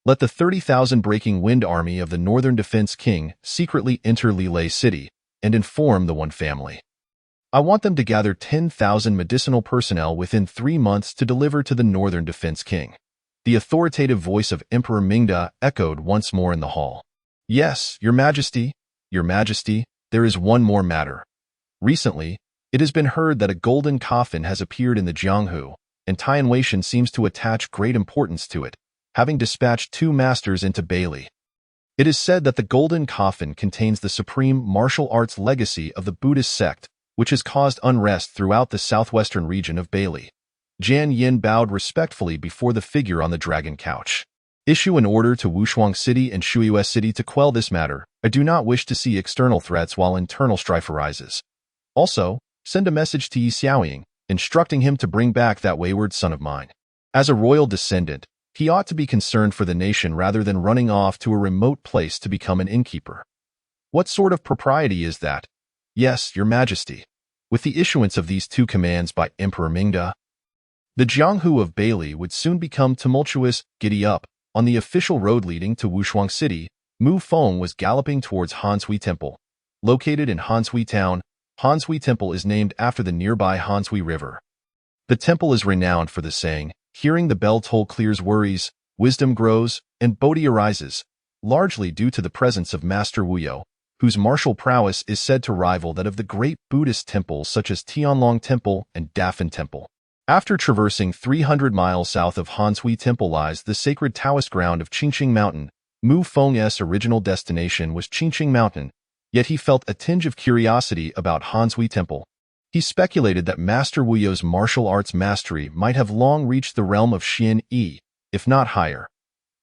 Let the 30,000 Breaking Wind Army of the Northern Defense King secretly enter Lilei City and inform the One family. I want them to gather 10,000 medicinal personnel within 3 months to deliver to the Northern Defense King." The authoritative voice of Emperor Mingda echoed once more in the hall. "Yes, Your Majesty. Your Majesty, there is one more matter. Recently, it has been heard that a golden coffin has appeared in the Jianghu, and Tianweishan seems to attach great importance to it, having dispatched 2 masters into Bailey. It is said that the golden coffin contains the supreme martial arts legacy of the Buddhist sect, which has caused unrest throughout the southwestern region of Bailey." Jian Yin bowed respectfully before the figure on the dragon couch. "Issue an order to Wushuang City and Shuiyue City to quell this matter. I do not wish to see external threats while internal strife arises. Also, send a message to Yi Xiaoying, instructing him to bring back that wayward son of mine." As a royal descendant, He ought to be concerned for the nation rather than running off to a remote place to become an innkeeper. What sort of propriety is that? Yes, your majesty. With the issuance of these two commands by Emperor Mingda, the Jianghu of Bailey would soon become tumultuous. Giddy up. On the official road leading to Wushuang City, Mu Feng was galloping towards Hanshui Temple. Located in Hanshui Town, Hanshui Temple is named after the nearby Hanshui River. The temple is renowned for the saying, "Hearing the bell toll clears worries, wisdom grows, and Bodhi arises," largely due to the presence of Master Wuyo, whose martial prowess is said to rival that of the great Buddhist temples such as Tianlong Temple and Dafan Temple. After traversing 300 miles south of Hanshui Temple lies the sacred Taoist ground of Qingqing Mountain. Mu Feng's original destination was Qingqing Mountain, yet he felt a tinge of curiosity about Hanshui Temple. He speculated that Master Wuyo's martial arts mastery might have long reached the realm of Xian Yi, if not higher.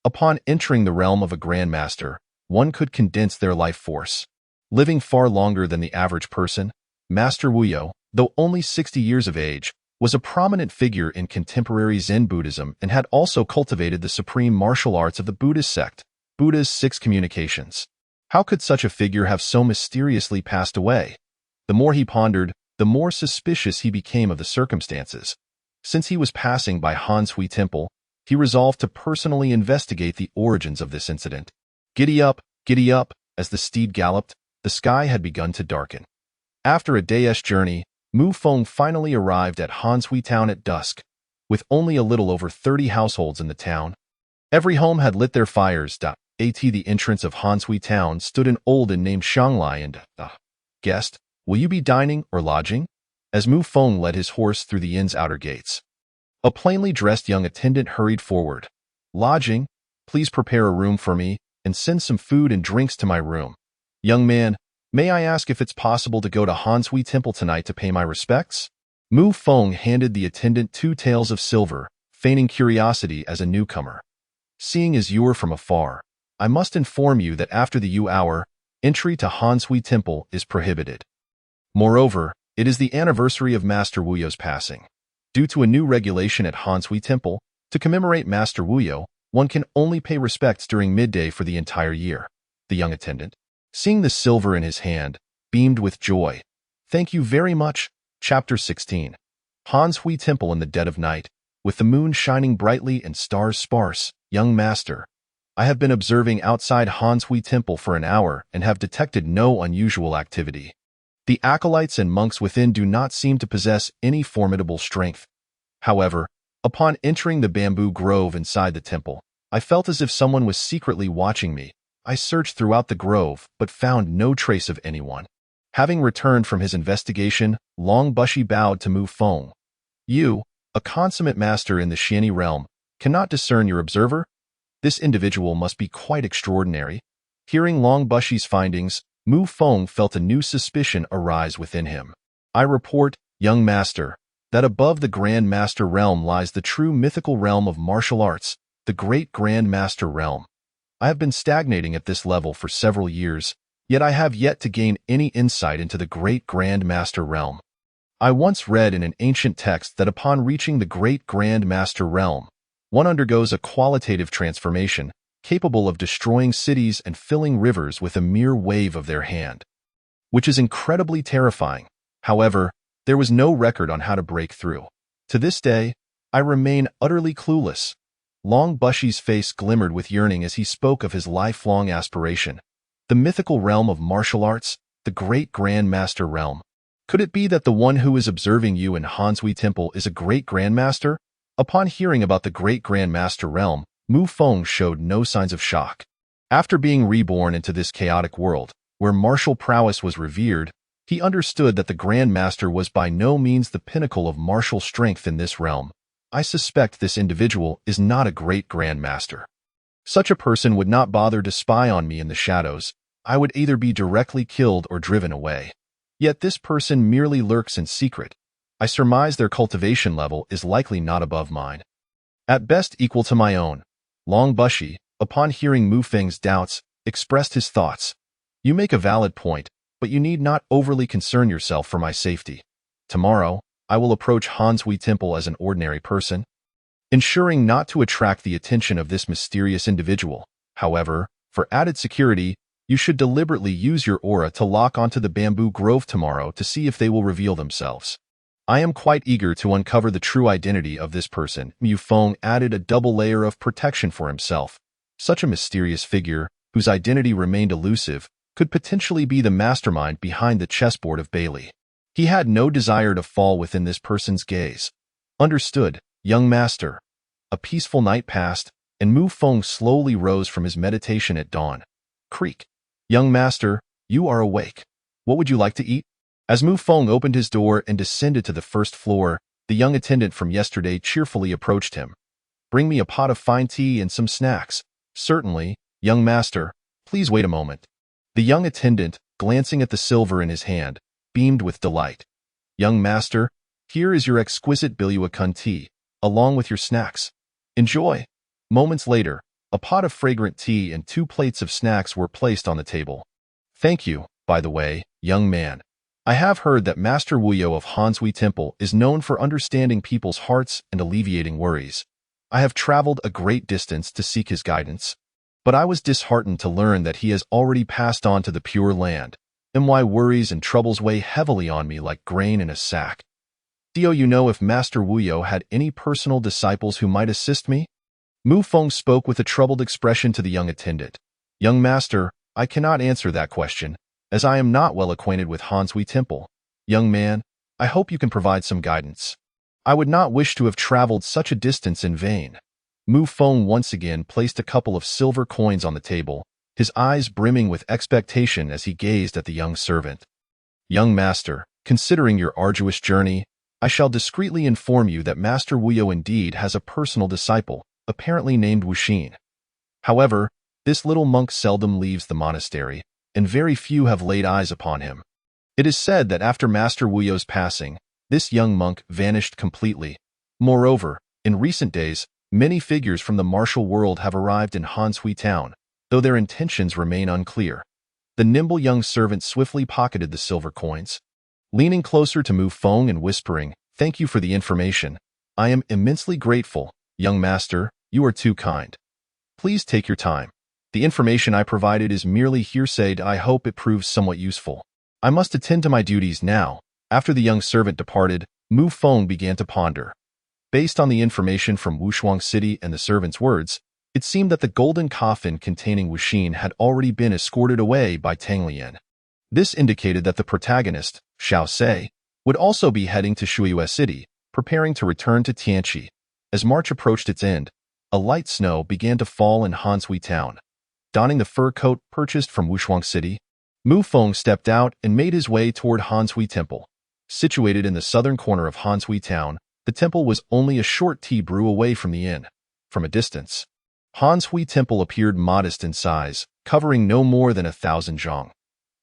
Upon entering the realm of a grandmaster, one could condense their life force. Living far longer than the average person, Master Wuyo, though only 60 years of age, was a prominent figure in contemporary Zen Buddhism and had also cultivated the supreme martial arts of the Buddhist sect, Buddha's 6 communications. How could such a figure have so mysteriously passed away? The more he pondered, the more suspicious he became of the circumstances. Since he was passing by Hanshui Temple, he resolved to personally investigate the origins of this incident. Giddy up, as the steed galloped, the sky had begun to darken. After a day's journey, Mu Feng finally arrived at Hanshui Town at dusk, with only a little over 30 households in the town. Every home had lit their fires. At the entrance of Hanshui Town stood an olden named Shanglai and, "Guest, will you be dining or lodging?" As Mu Feng led his horse through the inn's outer gates. A plainly dressed young attendant hurried forward. "Lodging? Please prepare a room for me, and send some food and drinks to my room. Young man, may I ask if it's possible to go to Hanshui Temple tonight to pay my respects?" Mu Feng handed the attendant 2 taels of silver, feigning curiosity as a newcomer. "Seeing as you are from afar, I must inform you that after the hour, entry to Hanshui Temple is prohibited. Moreover, it is the anniversary of Master Wuyo's passing. Due to a new regulation at Hanshui Temple, to commemorate Master Wuyo, one can only pay respects during midday for the entire year." The young attendant, seeing the silver in his hand, beamed with joy. "Thank you very much." Chapter 16. Hanshui Temple in the dead of night, with the moon shining brightly and stars sparse. "Young master, I have been observing outside Hanshui Temple for an hour and have detected no unusual activity. The acolytes and monks within do not seem to possess any formidable strength. However, upon entering the bamboo grove inside the temple, I felt as if someone was secretly watching me. I searched throughout the grove, but found no trace of anyone." Having returned from his investigation, Long Bushy bowed to Mu Feng. "You, a consummate master in the Xianyi realm, cannot discern your observer? This individual must be quite extraordinary." Hearing Long Bushy's findings, Mu Feng felt a new suspicion arise within him. "I report, young master, that above the Grand Master realm lies the true mythical realm of martial arts, the Great Grand Master realm. I have been stagnating at this level for several years, yet I have yet to gain any insight into the Great Grand Master realm. I once read in an ancient text that upon reaching the Great Grand Master realm, one undergoes a qualitative transformation, capable of destroying cities and filling rivers with a mere wave of their hand, which is incredibly terrifying. However, there was no record on how to break through. To this day, I remain utterly clueless." Long Bushy's face glimmered with yearning as he spoke of his lifelong aspiration. The mythical realm of martial arts, the Great Grand Master realm. Could it be that the one who is observing you in Hanshui Temple is a Great Grandmaster? Upon hearing about the Great Grand Master realm, Mu Feng showed no signs of shock. After being reborn into this chaotic world, where martial prowess was revered, he understood that the Grand Master was by no means the pinnacle of martial strength in this realm. "I suspect this individual is not a Great Grand Master. Such a person would not bother to spy on me in the shadows. I would either be directly killed or driven away. Yet this person merely lurks in secret. I surmise their cultivation level is likely not above mine. At best equal to my own." Long Bushy, upon hearing Mu Feng's doubts, expressed his thoughts. "You make a valid point, but you need not overly concern yourself for my safety. Tomorrow, I will approach Hanshui Temple as an ordinary person. ensuring not to attract the attention of this mysterious individual. However, for added security, you should deliberately use your aura to lock onto the bamboo grove tomorrow to see if they will reveal themselves. I am quite eager to uncover the true identity of this person. Mu Feng added a double layer of protection for himself. Such a mysterious figure, whose identity remained elusive, could potentially be the mastermind behind the chessboard of Bailey. He had no desire to fall within this person's gaze. Understood, young master. A peaceful night passed, and Mu Feng slowly rose from his meditation at dawn. Creak. Young master, you are awake. What would you like to eat? As Mu Feng opened his door and descended to the first floor, the young attendant from yesterday cheerfully approached him. Bring me a pot of fine tea and some snacks. Certainly, young master. Please wait a moment. The young attendant, glancing at the silver in his hand, beamed with delight. Young master, here is your exquisite Biluakun tea, along with your snacks. Enjoy. Moments later, a pot of fragrant tea and 2 plates of snacks were placed on the table. Thank you, by the way, young man. I have heard that Master Wuyo of Hansui Temple is known for understanding people's hearts and alleviating worries. I have traveled a great distance to seek his guidance, but I was disheartened to learn that he has already passed on to the Pure Land, and why worries and troubles weigh heavily on me like grain in a sack. Do you know if Master Wuyo had any personal disciples who might assist me? Mu Feng spoke with a troubled expression to the young attendant. Young master, I cannot answer that question, as I am not well acquainted with Hansui Temple. Young man, I hope you can provide some guidance. I would not wish to have traveled such a distance in vain. Mu Feng once again placed a couple of silver coins on the table, his eyes brimming with expectation as he gazed at the young servant. Young master, considering your arduous journey, I shall discreetly inform you that Master Wuyo indeed has a personal disciple, apparently named Wuxin. However, this little monk seldom leaves the monastery, and very few have laid eyes upon him. It is said that after Master Wuyo's passing, this young monk vanished completely. Moreover, in recent days, many figures from the martial world have arrived in Hansui town, though their intentions remain unclear. The nimble young servant swiftly pocketed the silver coins. Leaning closer to Mu Feng and whispering, "Thank you for the information. I am immensely grateful. Young master, you are too kind. Please take your time. The information I provided is merely hearsay. I hope it proves somewhat useful. I must attend to my duties now." After the young servant departed, Mu Feng began to ponder. Based on the information from Wushuang City and the servant's words, it seemed that the golden coffin containing Wuxin had already been escorted away by Tang Lian. This indicated that the protagonist, Xiao Se, would also be heading to Shuiyue City, preparing to return to Tianqi. As March approached its end, a light snow began to fall in Hansui town. Donning the fur coat purchased from Wushuang City, Mu Feng stepped out and made his way toward Hansui Temple. Situated in the southern corner of Hansui town, the temple was only a short tea brew away from the inn. From a distance, Hansui Temple appeared modest in size, covering no more than 1,000 zhang.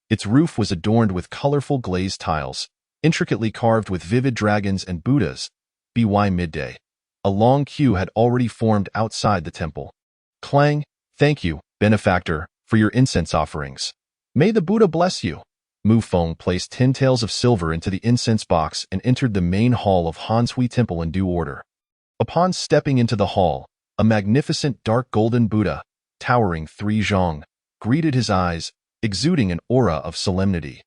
Its roof was adorned with colorful glazed tiles, intricately carved with vivid dragons and Buddhas. By midday, a long queue had already formed outside the temple. Clang, thank you, benefactor, for your incense offerings. May the Buddha bless you. Mu Feng placed 10 taels of silver into the incense box and entered the main hall of Hansui Temple in due order. Upon stepping into the hall, a magnificent dark golden Buddha, towering 3 zhang, greeted his eyes, exuding an aura of solemnity.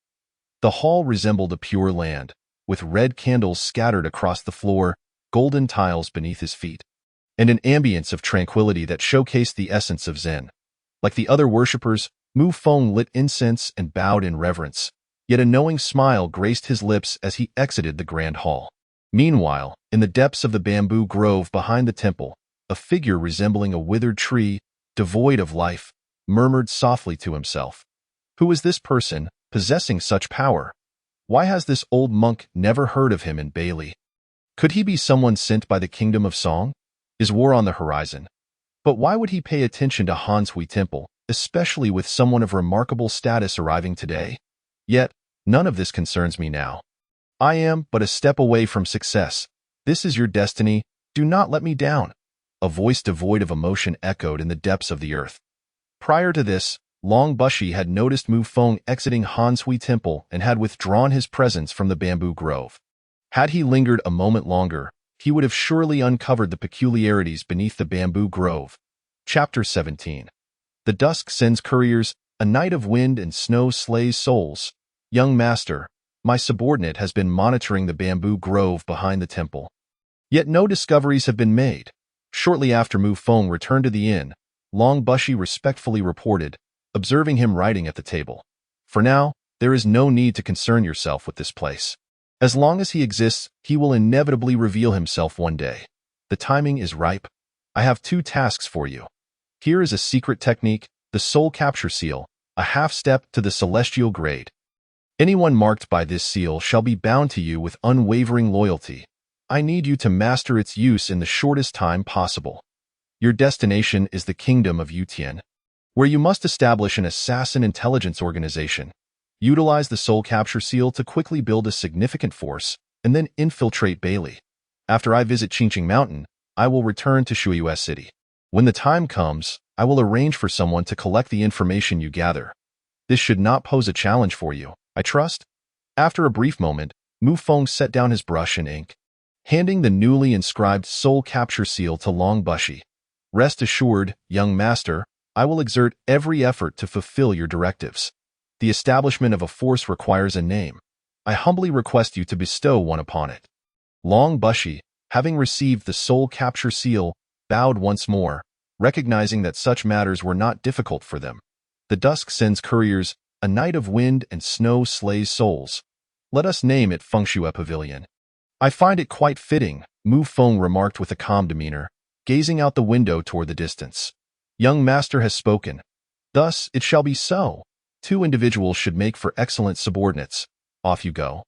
The hall resembled a pure land, with red candles scattered across the floor, golden tiles beneath his feet, and an ambience of tranquility that showcased the essence of Zen. Like the other worshippers, Mu Feng lit incense and bowed in reverence, yet a knowing smile graced his lips as he exited the grand hall. Meanwhile, in the depths of the bamboo grove behind the temple, a figure resembling a withered tree, devoid of life, murmured softly to himself. Who is this person, possessing such power? Why has this old monk never heard of him in Bailey? Could he be someone sent by the Kingdom of Song? Is war on the horizon? But why would he pay attention to Hansui Temple, especially with someone of remarkable status arriving today? Yet, none of this concerns me now. I am but a step away from success. This is your destiny. Do not let me down. A voice devoid of emotion echoed in the depths of the earth. Prior to this, Long Bushi had noticed Mu Feng exiting Hansui Temple and had withdrawn his presence from the bamboo grove. Had he lingered a moment longer, he would have surely uncovered the peculiarities beneath the bamboo grove. Chapter 17. The dusk sends couriers, a night of wind and snow slays souls. Young master, my subordinate has been monitoring the bamboo grove behind the temple. Yet no discoveries have been made. Shortly after Mu Feng returned to the inn, Long Bushy respectfully reported, observing him writing at the table. For now, there is no need to concern yourself with this place. As long as he exists, he will inevitably reveal himself one day. The timing is ripe. I have 2 tasks for you. Here is a secret technique, the soul capture seal, a half-step to the celestial grade. Anyone marked by this seal shall be bound to you with unwavering loyalty. I need you to master its use in the shortest time possible. Your destination is the kingdom of Yutian, where you must establish an assassin intelligence organization. Utilize the soul capture seal to quickly build a significant force, and then infiltrate Bailey. After I visit Qingqing Mountain, I will return to Shuiyue City. When the time comes, I will arrange for someone to collect the information you gather. This should not pose a challenge for you, I trust? After a brief moment, Mu Feng set down his brush and ink, handing the newly inscribed soul capture seal to Long Bushy. Rest assured, young master, I will exert every effort to fulfill your directives. The establishment of a force requires a name. I humbly request you to bestow one upon it. Long Bushy, having received the soul capture seal, bowed once more, recognizing that such matters were not difficult for them. The dusk sends couriers, a night of wind and snow slays souls. Let us name it Fengshui Pavilion. I find it quite fitting, Mu Feng remarked with a calm demeanor, gazing out the window toward the distance. Young master has spoken. Thus it shall be so. 2 individuals should make for excellent subordinates. Off you go.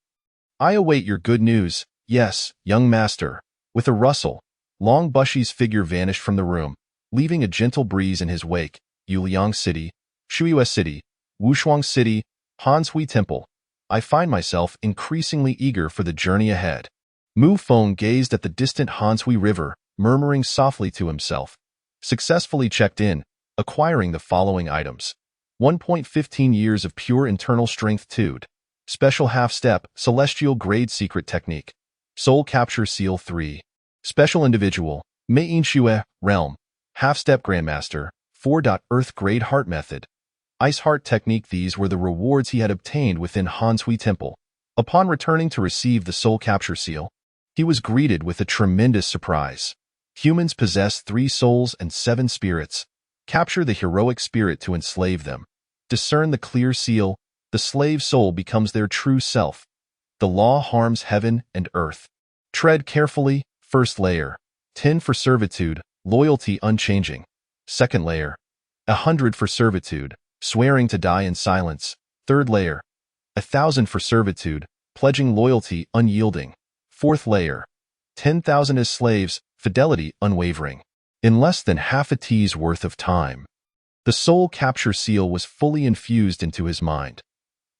I await your good news. Yes, young master. With a rustle, Long Bushy's figure vanished from the room, leaving a gentle breeze in his wake. Yuliang City, Shuiyue City, Wushuang City, Hanshui Temple. I find myself increasingly eager for the journey ahead. Mu Feng gazed at the distant Hanshui River, murmuring softly to himself. Successfully checked in, acquiring the following items. 1.15 years of pure internal strength tuned. Special half-step, celestial grade secret technique. Soul capture seal 3. Special individual, Mei Shue, realm. Half-step grandmaster, 4. Earth grade heart method. Ice heart technique. These were the rewards he had obtained within Hanshui Temple. Upon returning to receive the soul capture seal, he was greeted with a tremendous surprise. Humans possess 3 souls and 7 spirits. Capture the heroic spirit to enslave them. Discern the clear seal, the slave soul becomes their true self. The law harms heaven and earth. Tread carefully, first layer. 10 for servitude, loyalty unchanging. Second layer. 100 for servitude, swearing to die in silence. Third layer. 1,000 for servitude, pledging loyalty unyielding. Fourth layer. 10,000 as slaves, fidelity unwavering. In less than half a T's worth of time, the soul capture seal was fully infused into his mind.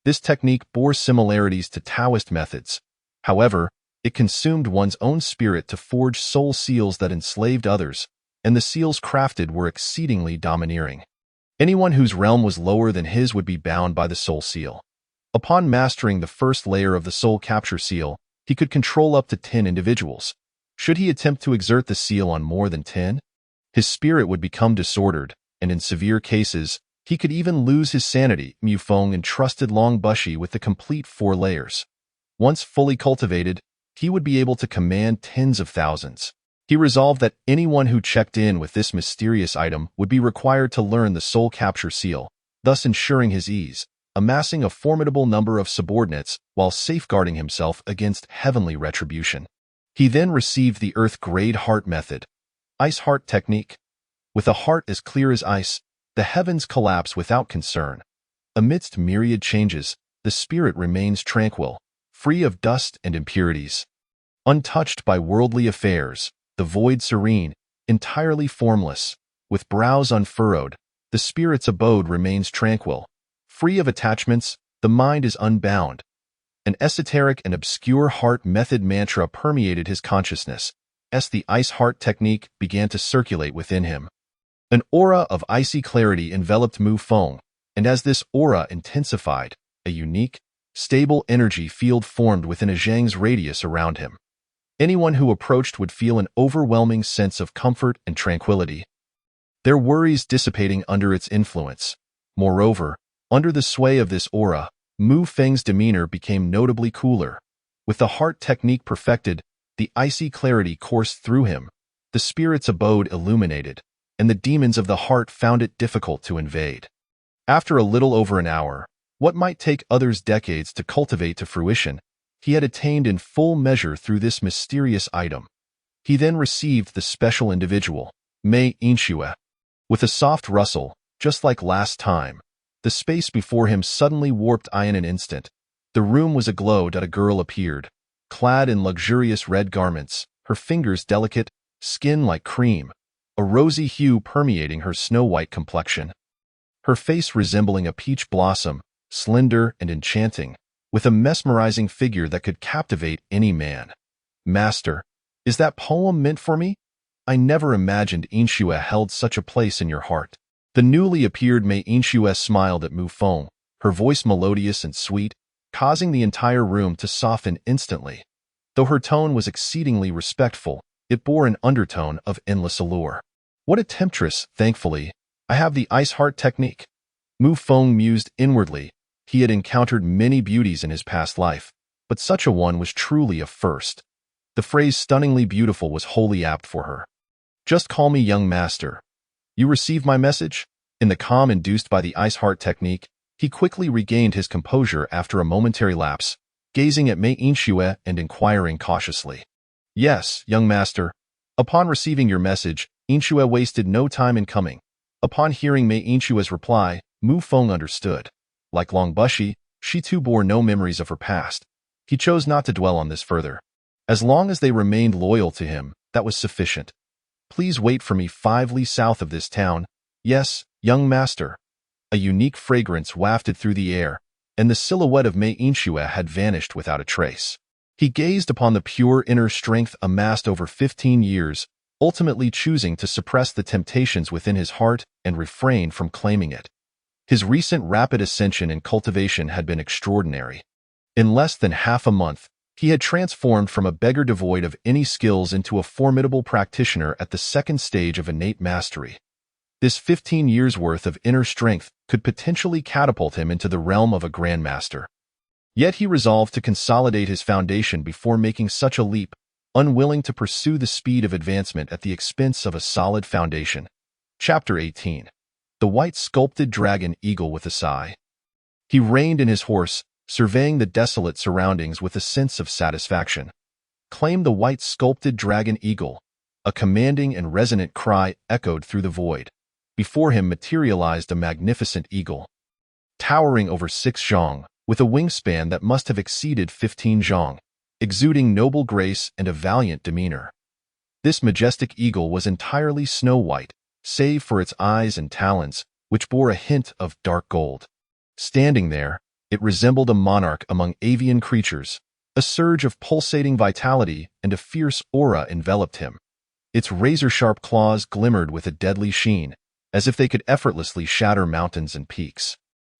This technique bore similarities to Taoist methods. However, it consumed one's own spirit to forge soul seals that enslaved others, and the seals crafted were exceedingly domineering. Anyone whose realm was lower than his would be bound by the soul seal. Upon mastering the first layer of the soul capture seal, he could control up to 10 individuals. Should he attempt to exert the seal on more than 10? His spirit would become disordered, and in severe cases, he could even lose his sanity. Mu Feng entrusted Long Bushy with the complete 4 layers. Once fully cultivated, he would be able to command tens of thousands. He resolved that anyone who checked in with this mysterious item would be required to learn the soul capture seal, thus ensuring his ease, amassing a formidable number of subordinates while safeguarding himself against heavenly retribution. He then received the Earth grade heart method. Ice heart technique. With a heart as clear as ice, the heavens collapse without concern. Amidst myriad changes, the spirit remains tranquil, free of dust and impurities. Untouched by worldly affairs, the void serene, entirely formless, with brows unfurrowed, the spirit's abode remains tranquil. Free of attachments, the mind is unbound. An esoteric and obscure heart method mantra permeated his consciousness, as the ice heart technique began to circulate within him. An aura of icy clarity enveloped Mu Feng, and as this aura intensified, a unique, stable energy field formed within a zhang's radius around him. Anyone who approached would feel an overwhelming sense of comfort and tranquility, their worries dissipating under its influence. Moreover, under the sway of this aura, Mu Feng's demeanor became notably cooler. With the heart technique perfected, the icy clarity coursed through him, the spirit's abode illuminated, and the demons of the heart found it difficult to invade. After a little over an hour, what might take others decades to cultivate to fruition, he had attained in full measure through this mysterious item. He then received the special individual, Mei Inxue. With a soft rustle, just like last time, the space before him suddenly warped in an instant. The room was aglow. A girl appeared, clad in luxurious red garments, her fingers delicate, skin like cream, a rosy hue permeating her snow-white complexion. Her face resembling a peach blossom, slender and enchanting, with a mesmerizing figure that could captivate any man. Master, is that poem meant for me? I never imagined Inxue held such a place in your heart. The newly appeared Mei Inxue smiled at Mu Feng, her voice melodious and sweet, causing the entire room to soften instantly. Though her tone was exceedingly respectful, it bore an undertone of endless allure. What a temptress, thankfully. I have the ice heart technique. Mu Feng mused inwardly. He had encountered many beauties in his past life, but such a one was truly a first. The phrase stunningly beautiful was wholly apt for her. Just call me young master. You received my message? In the calm induced by the ice heart technique, he quickly regained his composure after a momentary lapse, gazing at Mei Inxue and inquiring cautiously. Yes, young master. Upon receiving your message, Inxue wasted no time in coming. Upon hearing Mei Inxue's reply, Mu Feng understood. Like Long Bushi, she too bore no memories of her past. He chose not to dwell on this further. As long as they remained loyal to him, that was sufficient. Please wait for me 5 li south of this town. Yes, young master. A unique fragrance wafted through the air, and the silhouette of Mei Inxue had vanished without a trace. He gazed upon the pure inner strength amassed over 15 years, ultimately choosing to suppress the temptations within his heart and refrain from claiming it. His recent rapid ascension and cultivation had been extraordinary. In less than half a month, he had transformed from a beggar devoid of any skills into a formidable practitioner at the second stage of innate mastery. This 15 years' worth of inner strength could potentially catapult him into the realm of a grandmaster. Yet he resolved to consolidate his foundation before making such a leap, unwilling to pursue the speed of advancement at the expense of a solid foundation. Chapter 18. The White Sculpted Dragon Eagle with a Sigh. He reined in his horse, surveying the desolate surroundings with a sense of satisfaction. Claim the white sculpted dragon eagle. A commanding and resonant cry echoed through the void. Before him materialized a magnificent eagle, towering over 6 zhang, with a wingspan that must have exceeded 15 zhang, exuding noble grace and a valiant demeanor. This majestic eagle was entirely snow-white, save for its eyes and talons, which bore a hint of dark gold. Standing there, it resembled a monarch among avian creatures. A surge of pulsating vitality and a fierce aura enveloped him. Its razor-sharp claws glimmered with a deadly sheen, as if they could effortlessly shatter mountains and peaks.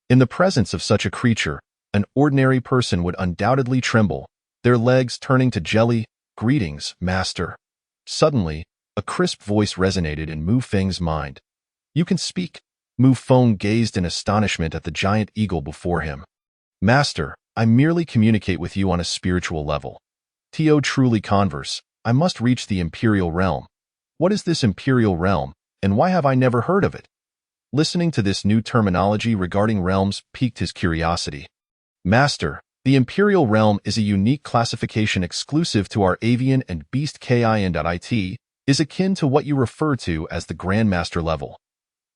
In the presence of such a creature, an ordinary person would undoubtedly tremble, their legs turning to jelly. Greetings, master. Suddenly, a crisp voice resonated in Mu Feng's mind. You can speak. Mu Feng gazed in astonishment at the giant eagle before him. Master, I merely communicate with you on a spiritual level. To truly converse, I must reach the Imperial Realm. What is this Imperial Realm, and why have I never heard of it? Listening to this new terminology regarding realms piqued his curiosity. Master, the Imperial Realm is a unique classification exclusive to our avian and beast kin.it, is akin to what you refer to as the Grandmaster level.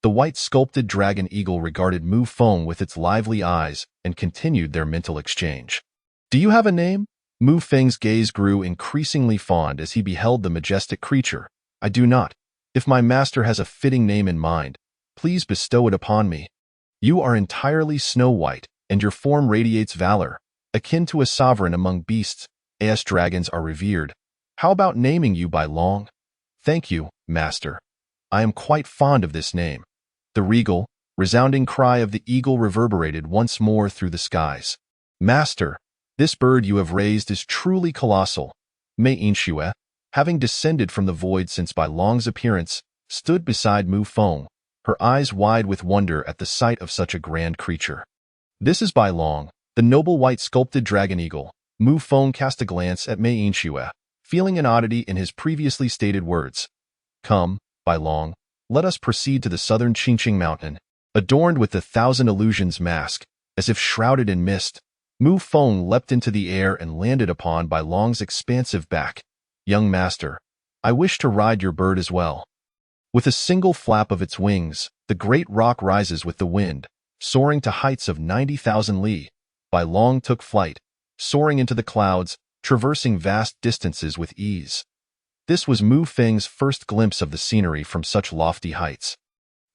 The white sculpted dragon eagle regarded Mu Feng with its lively eyes and continued their mental exchange. Do you have a name? Mu Feng's gaze grew increasingly fond as he beheld the majestic creature. I do not. If my master has a fitting name in mind, please bestow it upon me. You are entirely snow-white, and your form radiates valor, akin to a sovereign among beasts. As dragons are revered. How about naming you by Long? Thank you, master. I am quite fond of this name. The regal, resounding cry of the eagle reverberated once more through the skies. Master, this bird you have raised is truly colossal. Mei Inxue, having descended from the void since Bai Long's appearance, stood beside Mu Feng, her eyes wide with wonder at the sight of such a grand creature. This is Bai Long, the noble white sculpted dragon eagle. Mu Feng cast a glance at Mei Inxue, feeling an oddity in his previously stated words. Come, Bai Long, let us proceed to the southern Qingqing mountain. Adorned with the thousand illusions mask, as if shrouded in mist, Mu Feng leapt into the air and landed upon Bai Long's expansive back. Young master, I wish to ride your bird as well. With a single flap of its wings, the great rock rises with the wind, soaring to heights of 90,000 li. Bai Long took flight, soaring into the clouds, traversing vast distances with ease. This was Mu Feng's first glimpse of the scenery from such lofty heights.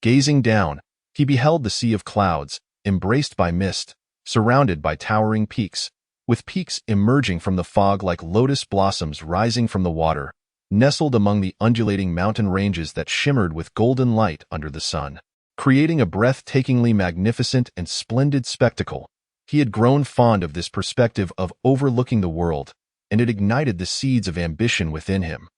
Gazing down, he beheld the sea of clouds, embraced by mist, surrounded by towering peaks, with peaks emerging from the fog like lotus blossoms rising from the water, nestled among the undulating mountain ranges that shimmered with golden light under the sun, creating a breathtakingly magnificent and splendid spectacle. He had grown fond of this perspective of overlooking the world, and it ignited the seeds of ambition within him.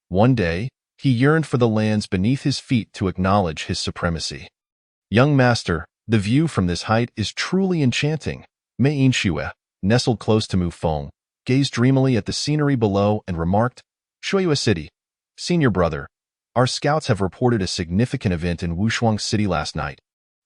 One day, he yearned for the lands beneath his feet to acknowledge his supremacy. Young master, the view from this height is truly enchanting. Mei Inxue, nestled close to Mu Feng, gazed dreamily at the scenery below and remarked, Shuiyue City, senior brother, our scouts have reported a significant event in Wushuang City last night.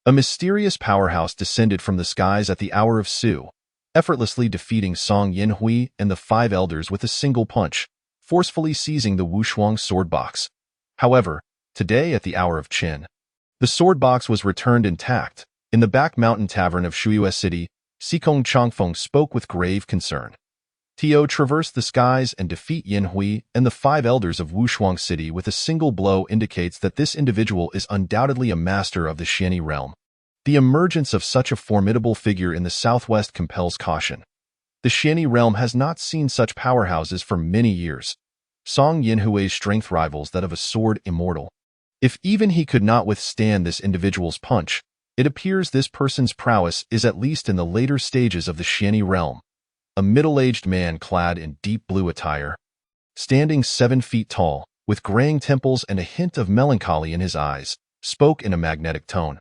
A mysterious powerhouse descended from the skies at the hour of Su, effortlessly defeating Song Yinhui and the 5 elders with a single punch, forcefully seizing the Wushuang sword box. However, today at the hour of Qin, the sword box was returned intact. In the back mountain tavern of Shuiyue City, Xikong Changfeng spoke with grave concern. Tio traversed the skies and defeat Yinhui and the 5 elders of Wushuang City with a single blow indicates that this individual is undoubtedly a master of the Xianyi realm. The emergence of such a formidable figure in the southwest compels caution. The Xianyi realm has not seen such powerhouses for many years. Song Yinhui's strength rivals that of a sword immortal. If even he could not withstand this individual's punch, it appears this person's prowess is at least in the later stages of the Xianyi realm. A middle-aged man clad in deep blue attire, standing 7 feet tall, with graying temples and a hint of melancholy in his eyes, spoke in a magnetic tone.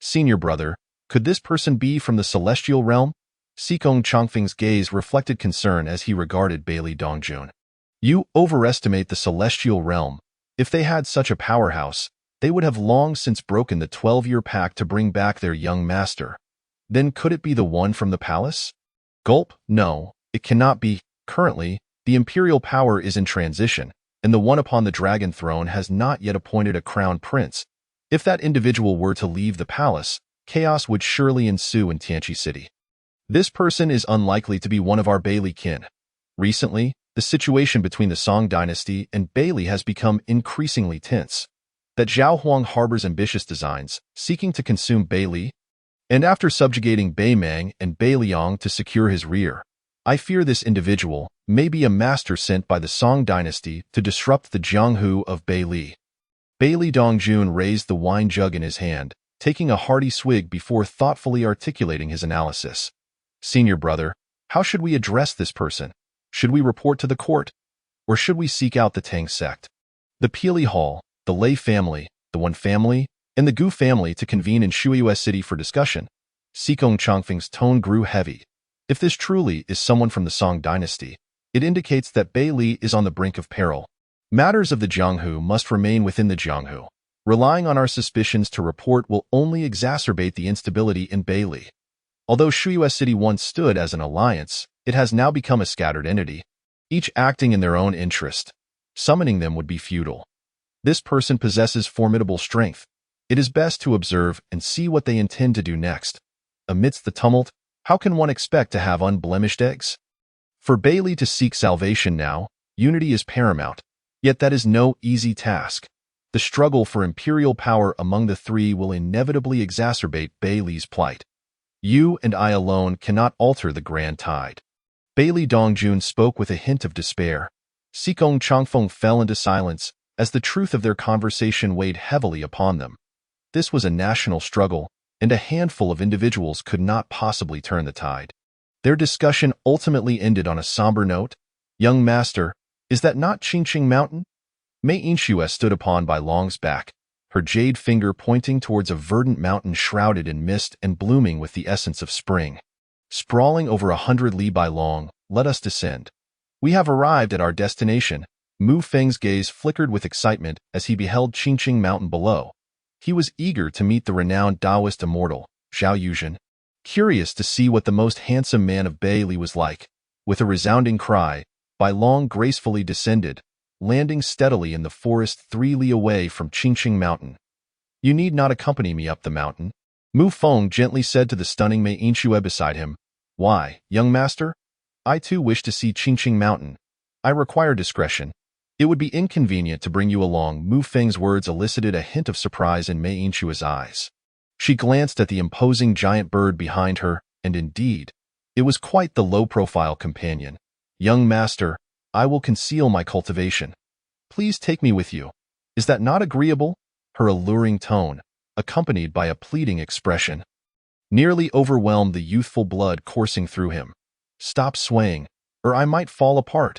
Senior brother, could this person be from the celestial realm? Xikong Changfeng's gaze reflected concern as he regarded Bailey Dongjun. You overestimate the celestial realm. If they had such a powerhouse, they would have long since broken the 12-year pact to bring back their young master. Then could it be the one from the palace? Gulp, no, it cannot be. Currently, the imperial power is in transition, and the one upon the dragon throne has not yet appointed a crown prince. If that individual were to leave the palace, chaos would surely ensue in Tianqi City. This person is unlikely to be one of our Bailey kin. Recently, the situation between the Song dynasty and Bailey has become increasingly tense. That Zhao Huang harbors ambitious designs, seeking to consume Bailey, and after subjugating Bei Mang and Bei Liang to secure his rear, I fear this individual may be a master sent by the Song dynasty to disrupt the Jianghu of Bailey. Bailey Dongjun raised the wine jug in his hand, taking a hearty swig before thoughtfully articulating his analysis. Senior brother, how should we address this person? Should we report to the court? Or should we seek out the Tang sect, the Peely Hall, the Lei family, the Wan family, and the Gu family to convene in Shuiyue City for discussion? Xikong Changfeng's tone grew heavy. If this truly is someone from the Song dynasty, it indicates that Bei Li is on the brink of peril. Matters of the Jianghu must remain within the Jianghu. Relying on our suspicions to report will only exacerbate the instability in Bei Li. Although Shuiyue City once stood as an alliance, it has now become a scattered entity, each acting in their own interest. Summoning them would be futile. This person possesses formidable strength. It is best to observe and see what they intend to do next. Amidst the tumult, how can one expect to have unblemished eggs? For Bailey to seek salvation now, unity is paramount. Yet that is no easy task. The struggle for imperial power among the three will inevitably exacerbate Bailey's plight. You and I alone cannot alter the grand tide. Bailey Dongjun spoke with a hint of despair. Xikong Changfeng fell into silence as the truth of their conversation weighed heavily upon them. This was a national struggle, and a handful of individuals could not possibly turn the tide. Their discussion ultimately ended on a somber note. Young master, Is that not Qingqing Mountain? Mei Yinxue stood upon Bai Long's back, her jade finger pointing towards a verdant mountain shrouded in mist and blooming with the essence of spring. Sprawling over 100 li Bai Long, let us descend. We have arrived at our destination. Mu Feng's gaze flickered with excitement as he beheld Qingqing Mountain below. He was eager to meet the renowned Taoist immortal, Zhao Yuzhen, curious to see what the most handsome man of Baili was like. With a resounding cry, Bai Long gracefully descended, landing steadily in the forest 3 li away from Qingqing Mountain. You need not accompany me up the mountain, Mu Feng gently said to the stunning Mei Yinxue beside him. Why, young master? I too wish to see Qingqing Mountain. I require discretion. It would be inconvenient to bring you along. Mu Feng's words elicited a hint of surprise in Mei Yinxue's eyes. She glanced at the imposing giant bird behind her, and indeed, it was quite the low-profile companion. Young master, I will conceal my cultivation. Please take me with you. Is that not agreeable? Her alluring tone, accompanied by a pleading expression, nearly overwhelmed the youthful blood coursing through him. Stop swaying, or I might fall apart.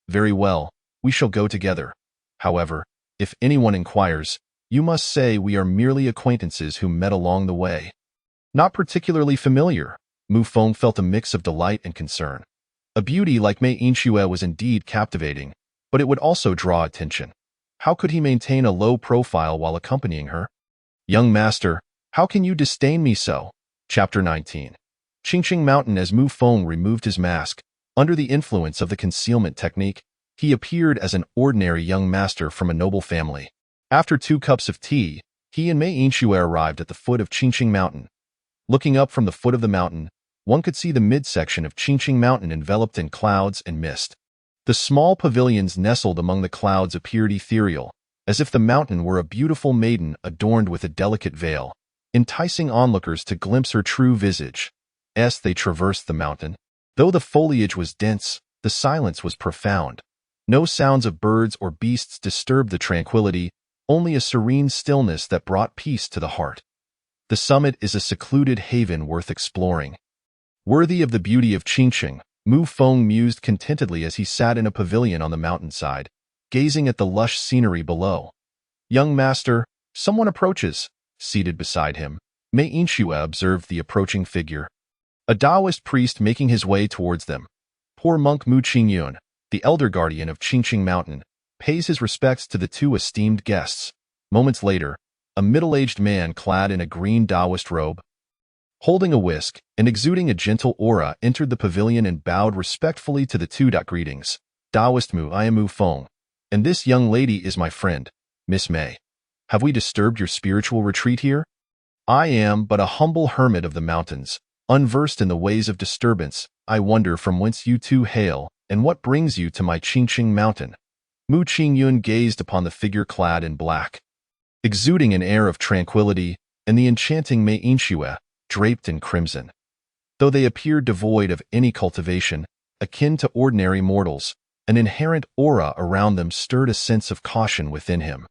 Very well, we shall go together. However, if anyone inquires, you must say we are merely acquaintances who met along the way. Not particularly familiar. Mu Feng felt a mix of delight and concern. A beauty like Mei Yinxue was indeed captivating, but it would also draw attention. How could he maintain a low profile while accompanying her? Young master, how can you disdain me so? Chapter 19. Qingqing Mountain. As Mu Feng removed his mask, under the influence of the concealment technique, he appeared as an ordinary young master from a noble family. After 2 cups of tea, he and Mei Yinxue arrived at the foot of Qingqing Mountain. Looking up from the foot of the mountain, one could see the midsection of Qingqing Mountain enveloped in clouds and mist. The small pavilions nestled among the clouds appeared ethereal, as if the mountain were a beautiful maiden adorned with a delicate veil, enticing onlookers to glimpse her true visage. As they traversed the mountain, though the foliage was dense, the silence was profound. No sounds of birds or beasts disturbed the tranquility, only a serene stillness that brought peace to the heart. The summit is a secluded haven worth exploring. Worthy of the beauty of Qingqing, Mu Feng mused contentedly as he sat in a pavilion on the mountainside, gazing at the lush scenery below. Young master, someone approaches. Seated beside him, Mei Yinxue observed the approaching figure. A Taoist priest making his way towards them. Poor monk Mu Qingyun, the elder guardian of Qingqing Mountain, pays his respects to the 2 esteemed guests. Moments later, a middle-aged man clad in a green Taoist robe, holding a whisk and exuding a gentle aura, entered the pavilion and bowed respectfully to the 2. Greetings, Taoist Mu. I am Mu Feng, and this young lady is my friend, Miss Mei. Have we disturbed your spiritual retreat here? I am but a humble hermit of the mountains, unversed in the ways of disturbance. I wonder from whence you 2 hail, and what brings you to my Qingqing Mountain. Mu Qingyun gazed upon the figure clad in black, exuding an air of tranquility, and the enchanting Mei Yinxue, draped in crimson. Though they appeared devoid of any cultivation, akin to ordinary mortals, an inherent aura around them stirred a sense of caution within him.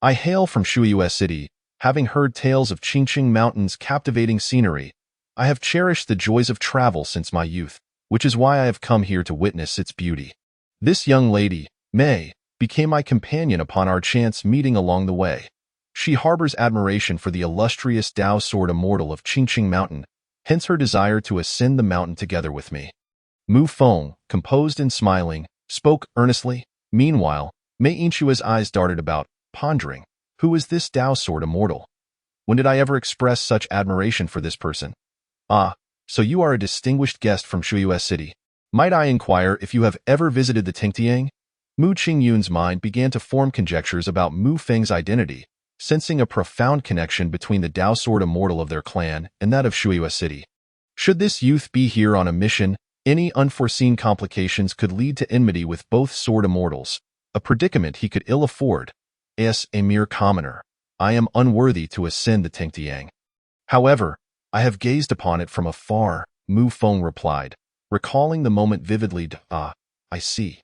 I hail from Shuiyue City, having heard tales of Qingqing Mountain's captivating scenery. I have cherished the joys of travel since my youth, which is why I have come here to witness its beauty. This young lady, Mei, became my companion upon our chance meeting along the way. She harbors admiration for the illustrious Tao Sword Immortal of Qingqing Mountain, hence her desire to ascend the mountain together with me. Mu Feng, composed and smiling, spoke earnestly. Meanwhile, Mei Yinxue's eyes darted about, pondering, who is this Tao Sword Immortal? When did I ever express such admiration for this person? Ah, so you are a distinguished guest from Shuiyue City. Might I inquire if you have ever visited the Tingtiang? Mu Qingyun's mind began to form conjectures about Mu Feng's identity, sensing a profound connection between the Tao Sword Immortal of their clan and that of Shuiyue City. Should this youth be here on a mission, any unforeseen complications could lead to enmity with both Sword Immortals, a predicament he could ill afford. As a mere commoner, I am unworthy to ascend the Tingtiang. However, I have gazed upon it from afar, Mu Feng replied, recalling the moment vividly. Ah, I see.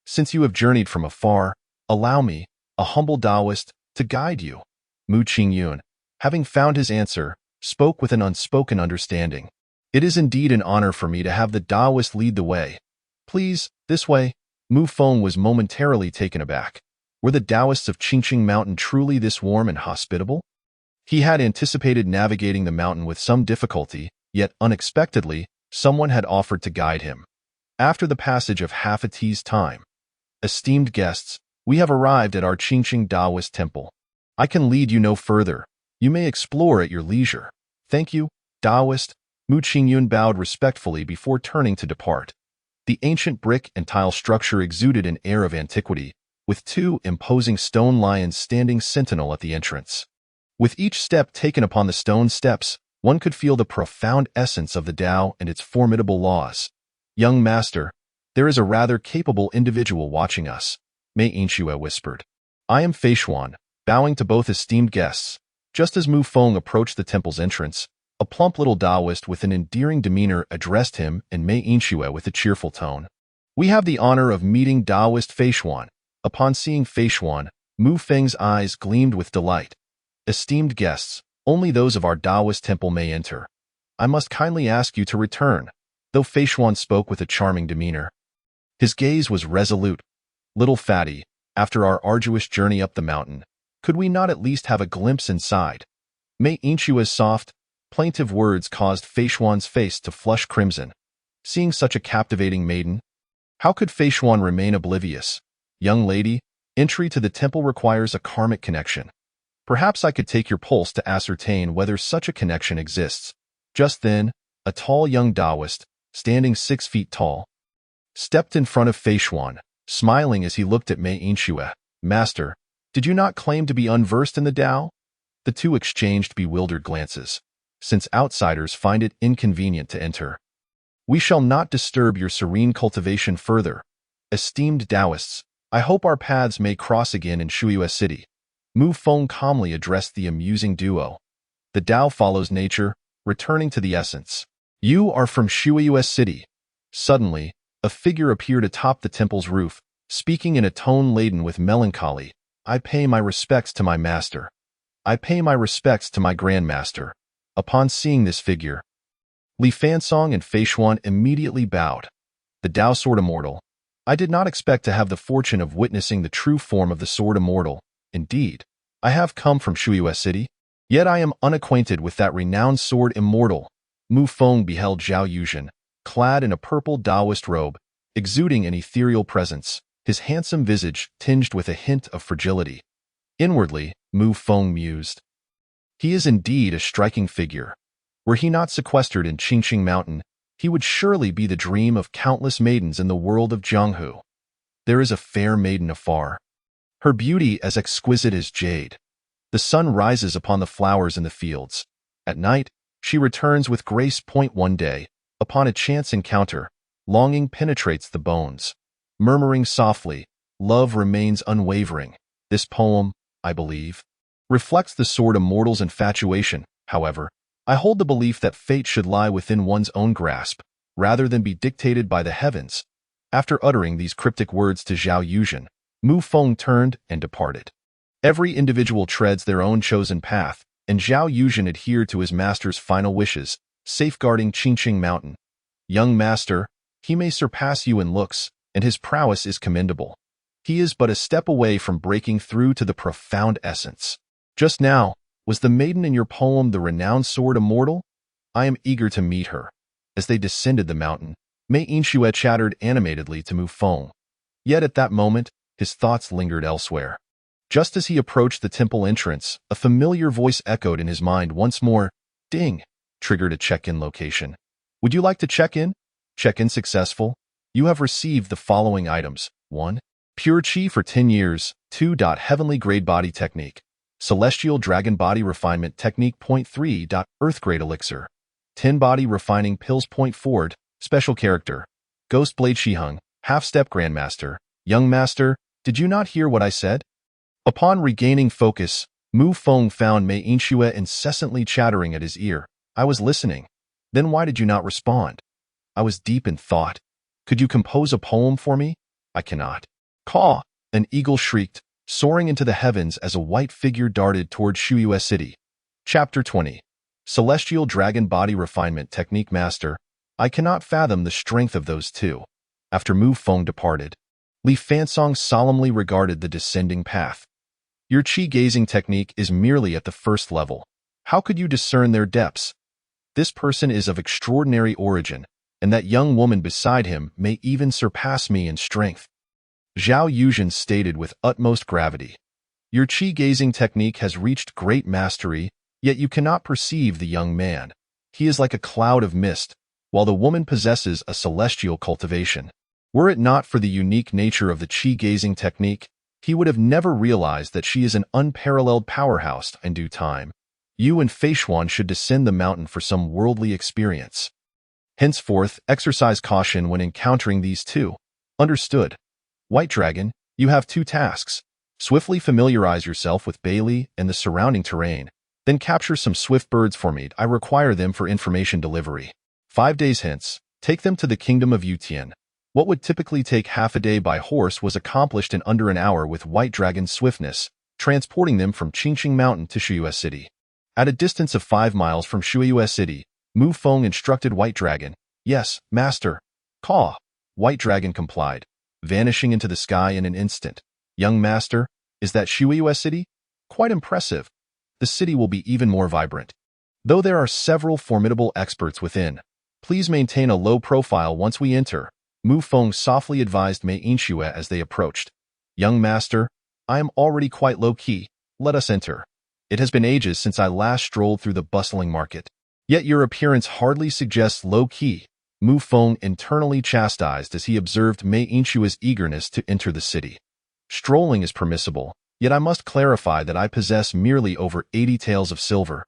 Since you have journeyed from afar, allow me, a humble Taoist, to guide you. Mu Qingyun, having found his answer, spoke with an unspoken understanding. It is indeed an honor for me to have the Taoist lead the way. Please, this way. Mu Feng was momentarily taken aback. Were the Taoists of Qingqing Mountain truly this warm and hospitable? He had anticipated navigating the mountain with some difficulty, yet unexpectedly, someone had offered to guide him. After the passage of half a tea's time, "Esteemed guests, we have arrived at our Qingqing Taoist temple. I can lead you no further. You may explore at your leisure. Thank you, Taoist." Mu Qingyun bowed respectfully before turning to depart. The ancient brick and tile structure exuded an air of antiquity, with two imposing stone lions standing sentinel at the entrance. With each step taken upon the stone steps, one could feel the profound essence of the Tao and its formidable laws. "Young master, there is a rather capable individual watching us," Mei Yinxue whispered. "I am Fei Xuan," bowing to both esteemed guests. Just as Mu Feng approached the temple's entrance, a plump little Taoist with an endearing demeanor addressed him and Mei Yinxue with a cheerful tone. "We have the honor of meeting Taoist Fei Xuan." Upon seeing Fei Xuan, Mu Feng's eyes gleamed with delight. "Esteemed guests, only those of our Taoist temple may enter. I must kindly ask you to return," though Fei Xuan spoke with a charming demeanor. His gaze was resolute. "Little fatty, after our arduous journey up the mountain, could we not at least have a glimpse inside?" Mei Yinxue's soft, plaintive words caused Fei Xuan's face to flush crimson. Seeing such a captivating maiden, how could Fei Xuan remain oblivious? "Young lady, entry to the temple requires a karmic connection. Perhaps I could take your pulse to ascertain whether such a connection exists." Just then, a tall young Taoist, standing 6 feet tall, stepped in front of Fei Xuan, smiling as he looked at Mei Yinxue. "Master, did you not claim to be unversed in the Tao?" The two exchanged bewildered glances. "Since outsiders find it inconvenient to enter, we shall not disturb your serene cultivation further. Esteemed Taoists, I hope our paths may cross again in Shuyue City." Mu Feng calmly addressed the amusing duo. "The Tao follows nature, returning to the essence. You are from Shuyue City." Suddenly, a figure appeared atop the temple's roof, speaking in a tone laden with melancholy. "I pay my respects to my master. I pay my respects to my grandmaster." Upon seeing this figure, Li Fansong and Fei Xuan immediately bowed. "The Tao Sword Immortal. I did not expect to have the fortune of witnessing the true form of the Sword Immortal. Indeed, I have come from Shuyue City, yet I am unacquainted with that renowned Sword Immortal." Mu Feng beheld Zhao Yuzhen, clad in a purple Taoist robe, exuding an ethereal presence, his handsome visage tinged with a hint of fragility. Inwardly, Mu Feng mused, "He is indeed a striking figure. Were he not sequestered in Qingqing Mountain, he would surely be the dream of countless maidens in the world of Jianghu. There is a fair maiden afar, her beauty as exquisite as jade. The sun rises upon the flowers in the fields. At night, she returns with grace. One day, upon a chance encounter, longing penetrates the bones. Murmuring softly, love remains unwavering." This poem, I believe, reflects the Sword Immortal's infatuation. However, I hold the belief that fate should lie within one's own grasp, rather than be dictated by the heavens. After uttering these cryptic words to Zhao Yuzhen, Mu Feng turned and departed. Every individual treads their own chosen path, and Zhao Yuzhen adhered to his master's final wishes, safeguarding Qingqing Mountain. "Young master, he may surpass you in looks, and his prowess is commendable. He is but a step away from breaking through to the profound essence. Just now, was the maiden in your poem the renowned Sword Immortal? I am eager to meet her." As they descended the mountain, Mei Yinxue chattered animatedly to Mu Feng. Yet at that moment, his thoughts lingered elsewhere. Just as he approached the temple entrance, a familiar voice echoed in his mind once more. Ding! Triggered a check-in location. "Would you like to check in? Check-in successful. You have received the following items. 1. Pure Chi for 10 years. 2. Heavenly Grade Body Technique. Celestial Dragon Body Refinement Technique. 3. Earth Grade Elixir. 10 Body Refining Pills. 4. Special Character. Ghost Blade Shiheng, Half-Step Grandmaster. Young Master, did you not hear what I said?" Upon regaining focus, Mu Feng found Mei Yinxue incessantly chattering at his ear. "I was listening. Then why did you not respond?" "I was deep in thought. Could you compose a poem for me?" "I cannot." "Caw!" An eagle shrieked, soaring into the heavens as a white figure darted toward Shuyue City. Chapter 20. Celestial Dragon Body Refinement Technique Master. I cannot fathom the strength of those two. After Mu Feng departed, Li Fansong solemnly regarded the descending path. Your qi-gazing technique is merely at the first level. How could you discern their depths? This person is of extraordinary origin, and that young woman beside him may even surpass me in strength. Zhao Yuzhen stated with utmost gravity. Your qi-gazing technique has reached great mastery, yet you cannot perceive the young man. He is like a cloud of mist, while the woman possesses a celestial cultivation. Were it not for the unique nature of the qi-gazing technique, he would have never realized that she is an unparalleled powerhouse in due time. You and Feishuan should descend the mountain for some worldly experience. Henceforth, exercise caution when encountering these two. Understood. White Dragon, you have two tasks. Swiftly familiarize yourself with Bailey and the surrounding terrain, then capture some swift birds for me. I require them for information delivery. 5 days hence, take them to the kingdom of Yutian. What would typically take half a day by horse was accomplished in under an hour with White Dragon's swiftness, transporting them from Qingqing Mountain to Shuyue City. At a distance of 5 miles from Shuyue City, Mu Feng instructed White Dragon. Yes, master. Caw. White Dragon complied, vanishing into the sky in an instant. Young master, is that Shuyue City? Quite impressive. The city will be even more vibrant. Though there are several formidable experts within, please maintain a low profile once we enter, Mu Feng softly advised Mei Yinxue as they approached. Young master, I am already quite low-key. Let us enter. It has been ages since I last strolled through the bustling market. Yet your appearance hardly suggests low-key, Mu Feng internally chastised as he observed Mei Yinxue's eagerness to enter the city. Strolling is permissible, yet I must clarify that I possess merely over 80 taels of silver,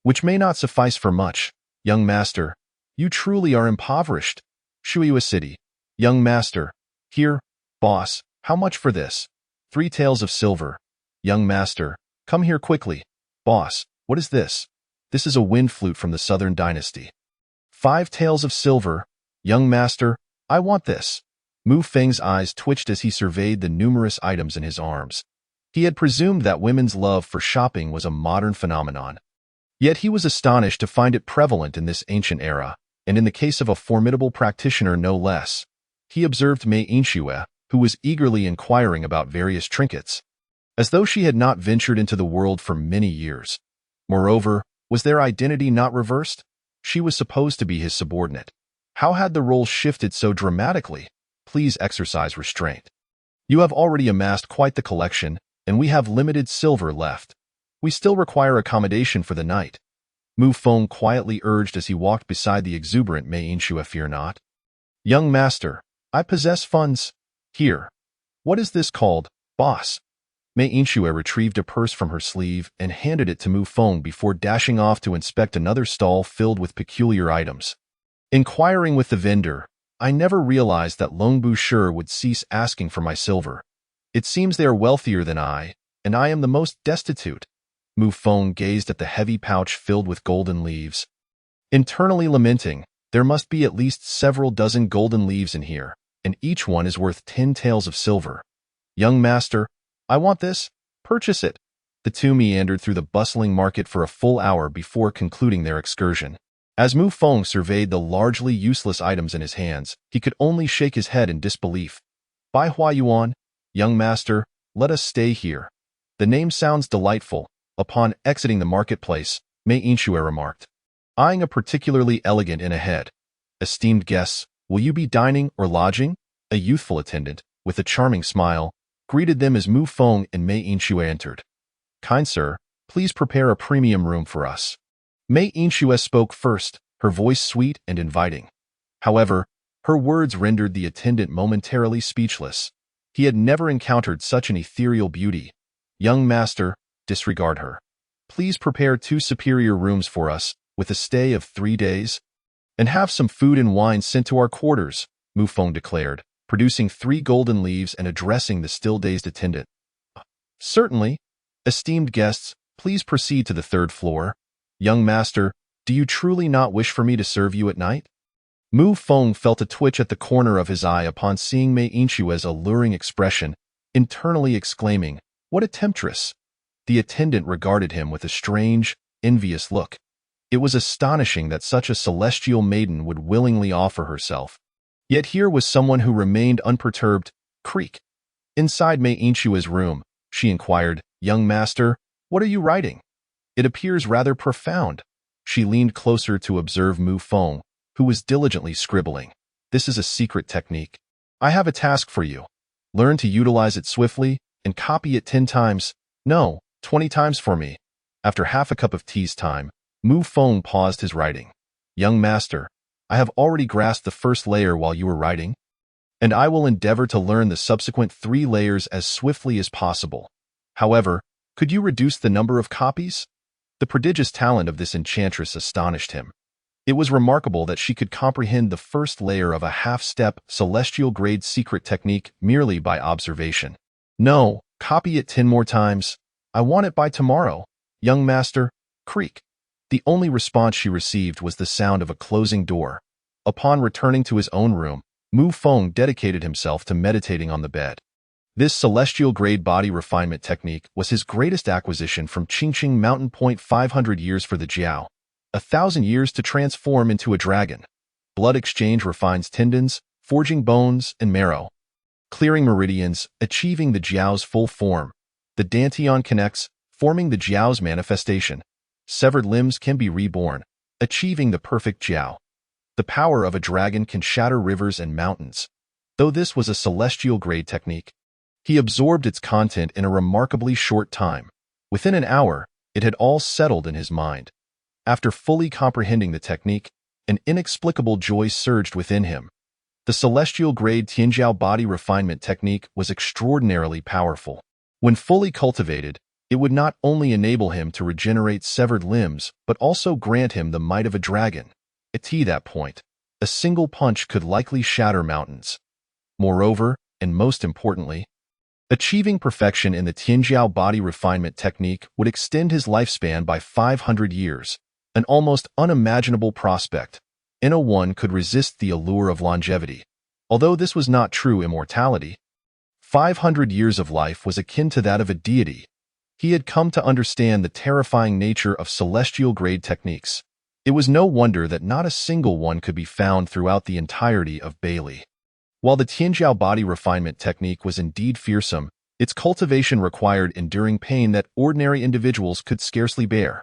which may not suffice for much. Young master, you truly are impoverished. Shuyue City. Young master. Here, boss, how much for this? 3 taels of silver. Young master, come here quickly. Boss, what is this? This is a wind flute from the Southern Dynasty. 5 taels of silver. Young master, I want this. Mu Feng's eyes twitched as he surveyed the numerous items in his arms. He had presumed that women's love for shopping was a modern phenomenon. Yet he was astonished to find it prevalent in this ancient era, and in the case of a formidable practitioner no less. He observed Mei Yinxue, who was eagerly inquiring about various trinkets, as though she had not ventured into the world for many years. Moreover, was their identity not reversed? She was supposed to be his subordinate. How had the role shifted so dramatically? Please exercise restraint. You have already amassed quite the collection, and we have limited silver left. We still require accommodation for the night. Mu Feng quietly urged as he walked beside the exuberant Mei Yinxue. Fear not. Young master, I possess funds. Here. What is this called, boss? Mei Yinxue retrieved a purse from her sleeve and handed it to Mu Feng before dashing off to inspect another stall filled with peculiar items. Inquiring with the vendor, I never realized that Longbu Shi would cease asking for my silver. It seems they are wealthier than I, and I am the most destitute. Mu Feng gazed at the heavy pouch filled with golden leaves. Internally lamenting, there must be at least several dozen golden leaves in here, and each one is worth 10 taels of silver. Young master, I want this. Purchase it. The two meandered through the bustling market for a full hour before concluding their excursion. As Mu Feng surveyed the largely useless items in his hands, he could only shake his head in disbelief. Bai Hua Yuan, young master, let us stay here. The name sounds delightful. Upon exiting the marketplace, Mei Yinxue remarked, eyeing a particularly elegant inn ahead. Esteemed guests, will you be dining or lodging? A youthful attendant, with a charming smile, greeted them as Mu Feng and Mei Yinxue entered. Kind sir, please prepare a premium room for us. Mei Yinxue spoke first, her voice sweet and inviting. However, her words rendered the attendant momentarily speechless. He had never encountered such an ethereal beauty. Young master, disregard her. Please prepare 2 superior rooms for us, with a stay of 3 days, and have some food and wine sent to our quarters, Mu Feng declared, producing 3 golden leaves and addressing the still-dazed attendant. Certainly. Esteemed guests, please proceed to the 3rd floor. Young master, do you truly not wish for me to serve you at night? Mu Feng felt a twitch at the corner of his eye upon seeing Mei Yinxue's alluring expression, internally exclaiming, what a temptress! The attendant regarded him with a strange, envious look. It was astonishing that such a celestial maiden would willingly offer herself. Yet here was someone who remained unperturbed, Creek. Inside Mei Inshua's room, she inquired, "Young master, what are you writing? It appears rather profound." She leaned closer to observe Mu Feng, who was diligently scribbling. "This is a secret technique. I have a task for you. Learn to utilize it swiftly and copy it 10 times, no, 20 times for me." After half a cup of tea's time, Mu Feng paused his writing. "Young master, I have already grasped the first layer while you were writing, and I will endeavor to learn the subsequent 3 layers as swiftly as possible. However, could you reduce the number of copies?" The prodigious talent of this enchantress astonished him. It was remarkable that she could comprehend the first layer of a half-step, celestial-grade secret technique merely by observation. "No, copy it 10 more times. I want it by tomorrow, young master." Creak. The only response she received was the sound of a closing door. Upon returning to his own room, Mu Feng dedicated himself to meditating on the bed. This celestial-grade body refinement technique was his greatest acquisition from Qingqing Mountain Point. 500 years for the Jiao, 1,000 years to transform into a dragon. Blood exchange refines tendons, forging bones and marrow. Clearing meridians, achieving the Jiao's full form. The Dantian connects, forming the Jiao's manifestation. Severed limbs can be reborn, achieving the perfect Jiao. The power of a dragon can shatter rivers and mountains. Though this was a celestial-grade technique, he absorbed its content in a remarkably short time. Within an hour, it had all settled in his mind. After fully comprehending the technique, an inexplicable joy surged within him. The celestial-grade Tianjiao body refinement technique was extraordinarily powerful. When fully cultivated, it would not only enable him to regenerate severed limbs, but also grant him the might of a dragon. At that point, a single punch could likely shatter mountains. Moreover, and most importantly, achieving perfection in the Tianjiao body refinement technique would extend his lifespan by 500 years, an almost unimaginable prospect. No one could resist the allure of longevity. Although this was not true immortality, 500 years of life was akin to that of a deity. He had come to understand the terrifying nature of celestial-grade techniques. It was no wonder that not a single one could be found throughout the entirety of Bailey. While the Tianjiao body refinement technique was indeed fearsome, its cultivation required enduring pain that ordinary individuals could scarcely bear.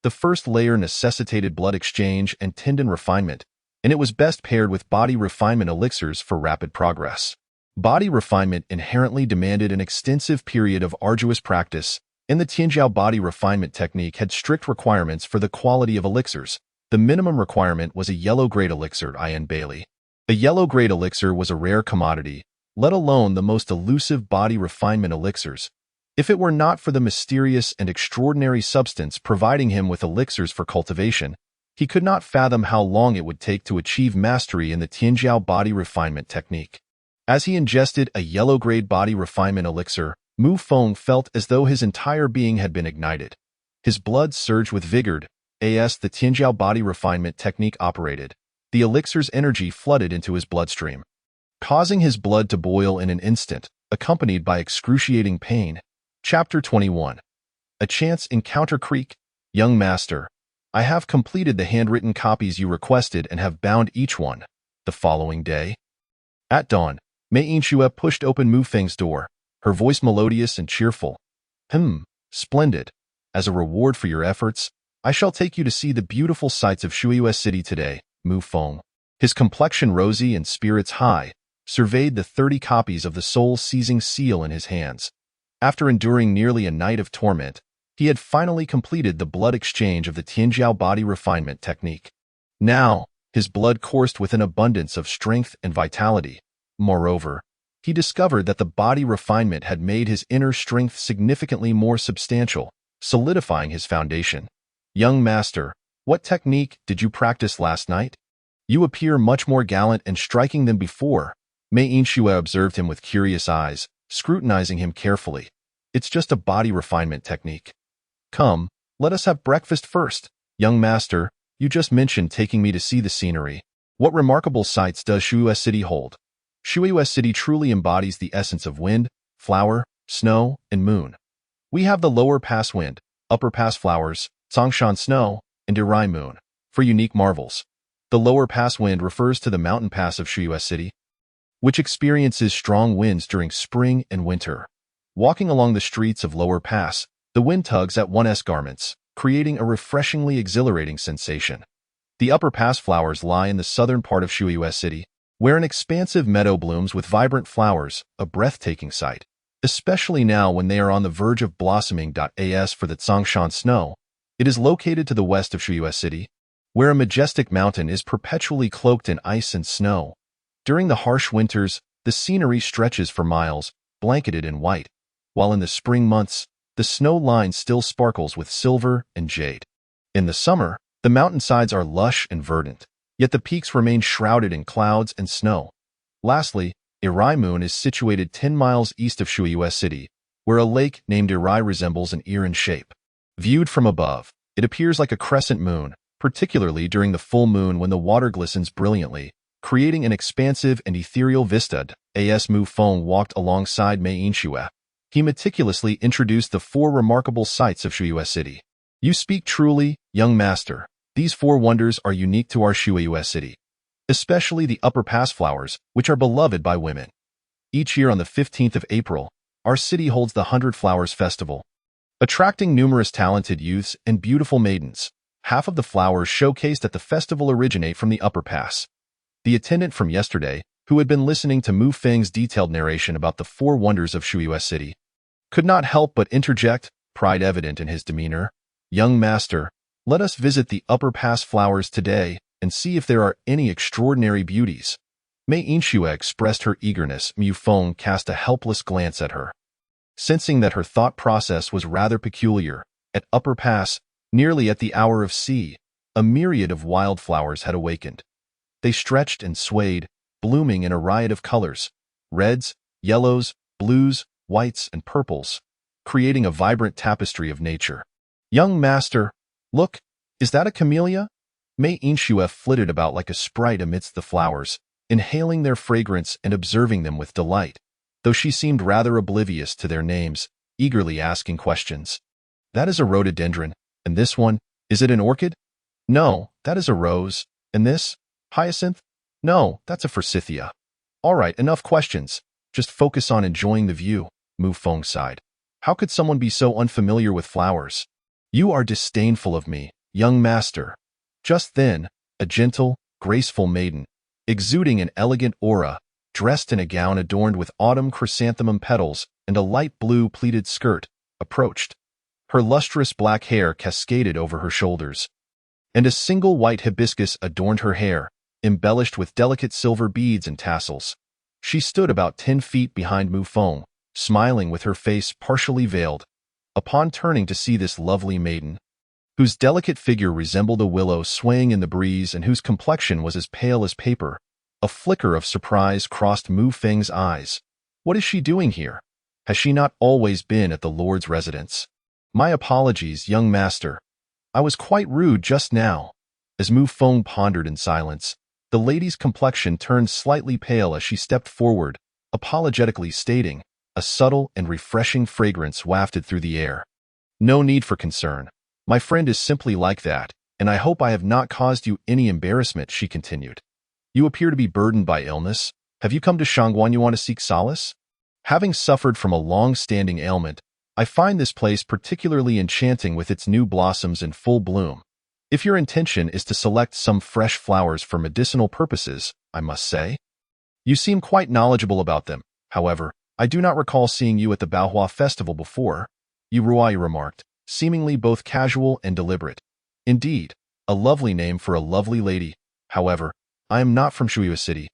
The first layer necessitated blood exchange and tendon refinement, and it was best paired with body refinement elixirs for rapid progress. Body refinement inherently demanded an extensive period of arduous practice, and the Tianjiao body refinement technique had strict requirements for the quality of elixirs. The minimum requirement was a yellow-grade elixir, in Bailey. A yellow-grade elixir was a rare commodity, let alone the most elusive body refinement elixirs. If it were not for the mysterious and extraordinary substance providing him with elixirs for cultivation, he could not fathom how long it would take to achieve mastery in the Tianjiao body refinement technique. As he ingested a yellow-grade body refinement elixir, Mu Feng felt as though his entire being had been ignited. His blood surged with vigor as the Tianjiao body refinement technique operated. The elixir's energy flooded into his bloodstream, causing his blood to boil in an instant, accompanied by excruciating pain. Chapter 21. A Chance Encounter. Creek. Young master, I have completed the handwritten copies you requested and have bound each one. The following day, at dawn, Mei Inshua pushed open Mu Feng's door, her voice melodious and cheerful. Splendid. As a reward for your efforts, I shall take you to see the beautiful sights of Shuiyue City today. Mu Feng, his complexion rosy and spirits high, surveyed the 30 copies of the soul-seizing seal in his hands. After enduring nearly a night of torment, he had finally completed the blood exchange of the Tianjiao body refinement technique. Now, his blood coursed with an abundance of strength and vitality. Moreover, he discovered that the body refinement had made his inner strength significantly more substantial, solidifying his foundation. Young master, what technique did you practice last night? You appear much more gallant and striking than before. Mei Inshua observed him with curious eyes, scrutinizing him carefully. It's just a body refinement technique. Come, let us have breakfast first. Young master, you just mentioned taking me to see the scenery. What remarkable sights does Shuiyue City hold? Shuiyue City truly embodies the essence of wind, flower, snow, and moon. We have the lower pass wind, upper pass flowers, Songshan snow, and Irai moon, for unique marvels. The lower pass wind refers to the mountain pass of Shuiyue City. which experiences strong winds during spring and winter. Walking along the streets of Lower Pass, the wind tugs at one's garments, creating a refreshingly exhilarating sensation. The Upper Pass flowers lie in the southern part of Shui City, where an expansive meadow blooms with vibrant flowers, a breathtaking sight, especially now when they are on the verge of blossoming. As for the Tsongshan Snow, it is located to the west of Shui City, where a majestic mountain is perpetually cloaked in ice and snow. During the harsh winters, the scenery stretches for miles, blanketed in white, while in the spring months, the snow line still sparkles with silver and jade. In the summer, the mountainsides are lush and verdant, yet the peaks remain shrouded in clouds and snow. Lastly, Irai Moon is situated 10 miles east of Shui City, where a lake named Irai resembles an ear in shape. Viewed from above, it appears like a crescent moon, particularly during the full moon when the water glistens brilliantly, creating an expansive and ethereal vista. As Mu Feng walked alongside Mei Yinxue, he meticulously introduced the 4 remarkable sights of Shui City. You speak truly, young master. These 4 wonders are unique to our Shui City, especially the Upper Pass flowers, which are beloved by women. Each year on the 15th of April, our city holds the 100 Flowers Festival, attracting numerous talented youths and beautiful maidens. Half of the flowers showcased at the festival originate from the Upper Pass. The attendant from yesterday, who had been listening to Mu Feng's detailed narration about the 4 wonders of Shui City, could not help but interject, pride evident in his demeanor. Young master, let us visit the Upper Pass flowers today and see if there are any extraordinary beauties. Mei Yinxue expressed her eagerness. Mu Feng cast a helpless glance at her. Sensing that her thought process was rather peculiar, at Upper Pass, nearly at the hour of C, a myriad of wildflowers had awakened. They stretched and swayed, blooming in a riot of colors, reds, yellows, blues, whites, and purples, creating a vibrant tapestry of nature. Young master, look, is that a camellia? Mei Yinxue flitted about like a sprite amidst the flowers, inhaling their fragrance and observing them with delight, though she seemed rather oblivious to their names, eagerly asking questions. That is a rhododendron, and this one, is it an orchid? No, that is a rose, and this? Hyacinth? No, that's a forsythia. All right, enough questions. Just focus on enjoying the view, Mu Feng sighed. How could someone be so unfamiliar with flowers? You are disdainful of me, young master. Just then, a gentle, graceful maiden, exuding an elegant aura, dressed in a gown adorned with autumn chrysanthemum petals and a light blue pleated skirt, approached. Her lustrous black hair cascaded over her shoulders, and a single white hibiscus adorned her hair, embellished with delicate silver beads and tassels. She stood about 10 feet behind Mu Feng, smiling with her face partially veiled. Upon turning to see this lovely maiden, whose delicate figure resembled a willow swaying in the breeze and whose complexion was as pale as paper, a flicker of surprise crossed Mu Feng's eyes. What is she doing here? Has she not always been at the Lord's residence? My apologies, young master. I was quite rude just now. As Mu Feng pondered in silence, the lady's complexion turned slightly pale as she stepped forward, apologetically stating, a subtle and refreshing fragrance wafted through the air. No need for concern. My friend is simply like that, and I hope I have not caused you any embarrassment, she continued. You appear to be burdened by illness. Have you come to Shangguanyuan to seek solace? Having suffered from a long-standing ailment, I find this place particularly enchanting with its new blossoms in full bloom. If your intention is to select some fresh flowers for medicinal purposes, I must say, you seem quite knowledgeable about them. However, I do not recall seeing you at the Baohua festival before, Yi Ruai remarked, seemingly both casual and deliberate. Indeed, a lovely name for a lovely lady. However, I am not from Shui City.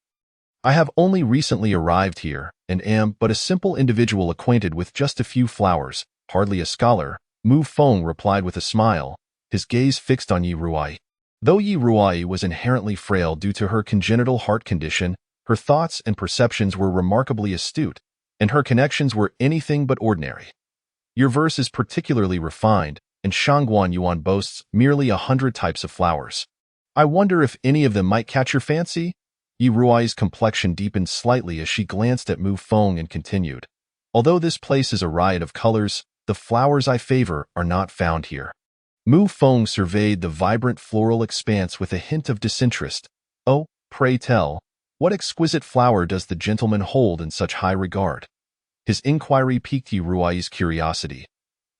I have only recently arrived here, and am but a simple individual acquainted with just a few flowers, hardly a scholar, Mu Feng replied with a smile, his gaze fixed on Yi Ruai. Though Yi Ruai was inherently frail due to her congenital heart condition, her thoughts and perceptions were remarkably astute, and her connections were anything but ordinary. Your verse is particularly refined, and Shangguanyuan boasts merely 100 types of flowers. I wonder if any of them might catch your fancy? Yi Ruai's complexion deepened slightly as she glanced at Mu Feng and continued. Although this place is a riot of colors, the flowers I favor are not found here. Mu Feng surveyed the vibrant floral expanse with a hint of disinterest. Oh, pray tell, What exquisite flower does the gentleman hold in such high regard? His inquiry piqued Ruai's curiosity.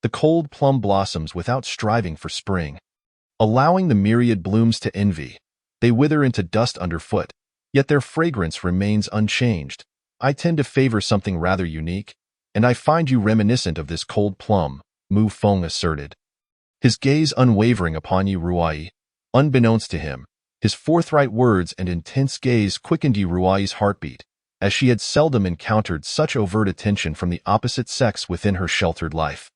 The cold plum blossoms without striving for spring, allowing the myriad blooms to envy. They wither into dust underfoot, yet their fragrance remains unchanged. I tend to favor something rather unique, and I find you reminiscent of this cold plum, Mu Feng asserted. His gaze unwavering upon Ruai. Unbeknownst to him, his forthright words and intense gaze quickened Ruai's heartbeat, as she had seldom encountered such overt attention from the opposite sex within her sheltered life.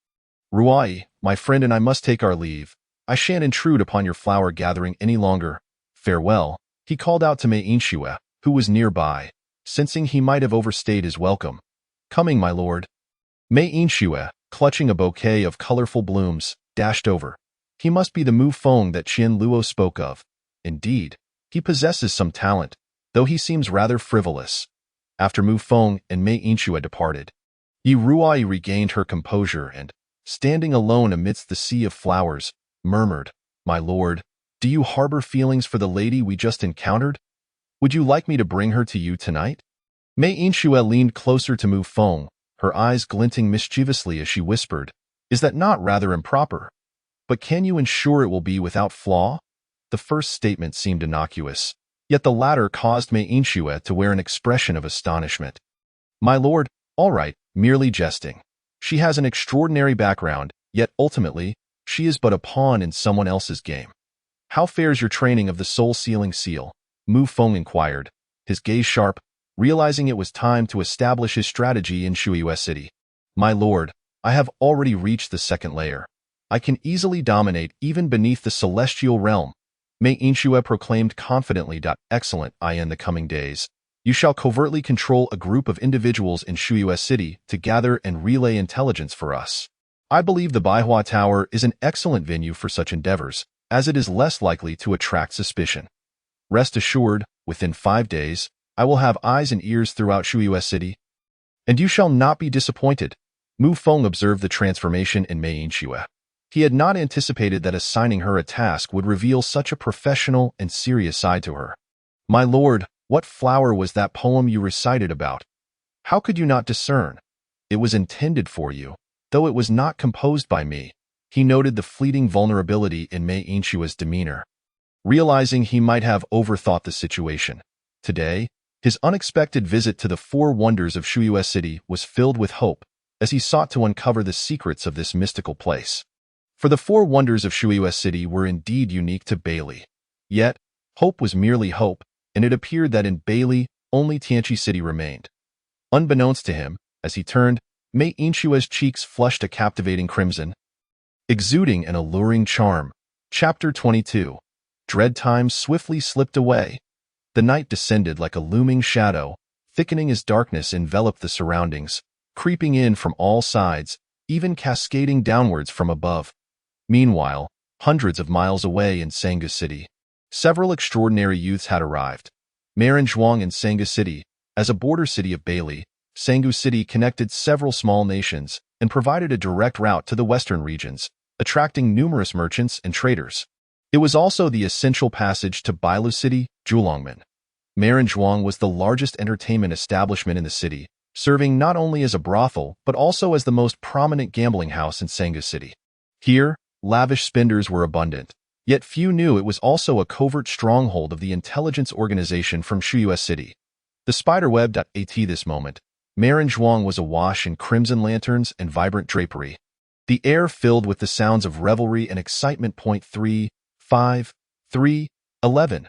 Ruai, my friend, and I must take our leave. I shan't intrude upon your flower gathering any longer. Farewell, he called out to Mei Inxue, who was nearby, sensing he might have overstayed his welcome. Coming, my lord. Mei Inxue, clutching a bouquet of colorful blooms, dashed over. He must be the Mu Feng that Qian Luo spoke of. Indeed, he possesses some talent, though he seems rather frivolous. After Mu Feng and Mei Inxue departed, Yi Ruai regained her composure and, standing alone amidst the sea of flowers, murmured, My lord, do you harbor feelings for the lady we just encountered? Would you like me to bring her to you tonight? Mei Inxue leaned closer to Mu Feng, her eyes glinting mischievously as she whispered, Is that not rather improper? But can you ensure it will be without flaw? The first statement seemed innocuous, yet the latter caused Mei Inxue to wear an expression of astonishment. My lord, all right, merely jesting. She has an extraordinary background, yet ultimately, she is but a pawn in someone else's game. How fares your training of the soul-sealing seal? Mu Feng inquired, his gaze sharp, realizing it was time to establish his strategy in Shuiyue City. My lord, I have already reached the second layer. I can easily dominate even beneath the celestial realm. Mei Inxue proclaimed confidently. Excellent, in the coming days. You shall covertly control a group of individuals in Shuiyue City to gather and relay intelligence for us. I believe the Baihua Tower is an excellent venue for such endeavors, as it is less likely to attract suspicion. Rest assured, within 5 days, I will have eyes and ears throughout Shuiyue City. And you shall not be disappointed. Mu Feng observed the transformation in Mei Inxue. He had not anticipated that assigning her a task would reveal such a professional and serious side to her. My lord, what flower was that poem you recited about? How could you not discern? It was intended for you, though it was not composed by me. He noted the fleeting vulnerability in Mei Inxue's demeanor, realizing he might have overthought the situation. Today, his unexpected visit to the 4 wonders of Shuiyue City was filled with hope, as he sought to uncover the secrets of this mystical place. For the 4 wonders of Shuiyue City were indeed unique to Bailey. Yet, hope was merely hope, and it appeared that in Bailey, only Tianqi City remained. Unbeknownst to him, as he turned, Mei Inxue's cheeks flushed a captivating crimson, exuding an alluring charm. Chapter 22. Dread times swiftly slipped away. The night descended like a looming shadow, thickening as darkness enveloped the surroundings, creeping in from all sides, even cascading downwards from above. Meanwhile, hundreds of miles away in Sanggu City, several extraordinary youths had arrived. Marinzhuang in Sanggu City, as a border city of Bailey, Sanggu City connected several small nations and provided a direct route to the western regions, attracting numerous merchants and traders. It was also the essential passage to Bailu City, Julongmen. Marinzhuang was the largest entertainment establishment in the city, serving not only as a brothel but also as the most prominent gambling house in Sanggu City. Here, lavish spenders were abundant, yet few knew it was also a covert stronghold of the intelligence organization from Shuiyue City. The spiderweb. At this moment, Marinzhuang was awash in crimson lanterns and vibrant drapery. The air filled with the sounds of revelry and excitement. 3, 5, 3, 11.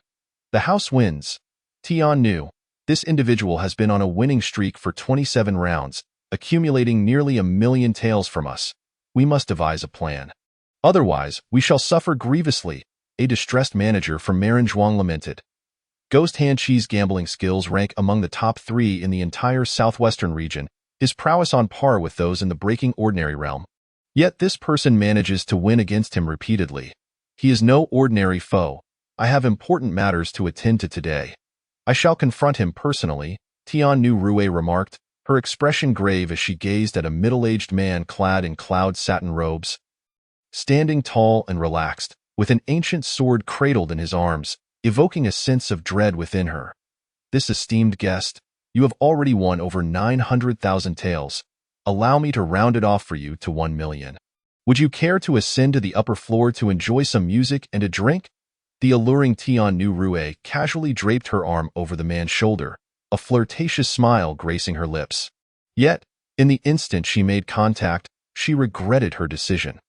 The house wins. Tian knew. This individual has been on a winning streak for 27 rounds, accumulating nearly 1 million taels from us. We must devise a plan. Otherwise, we shall suffer grievously, a distressed manager from Marinzhuang lamented. Ghost Han-Chi's gambling skills rank among the top 3 in the entire southwestern region, his prowess on par with those in the breaking ordinary realm. Yet this person manages to win against him repeatedly. He is no ordinary foe. I have important matters to attend to today. I shall confront him personally, Tian Nu Rue remarked, her expression grave as she gazed at a middle-aged man clad in cloud satin robes. Standing tall and relaxed, with an ancient sword cradled in his arms, evoking a sense of dread within her. This esteemed guest, you have already won over 900,000 taels. Allow me to round it off for you to 1 million. Would you care to ascend to the upper floor to enjoy some music and a drink? The alluring Tian Nu Rue casually draped her arm over the man's shoulder, a flirtatious smile gracing her lips. Yet, in the instant she made contact, she regretted her decision.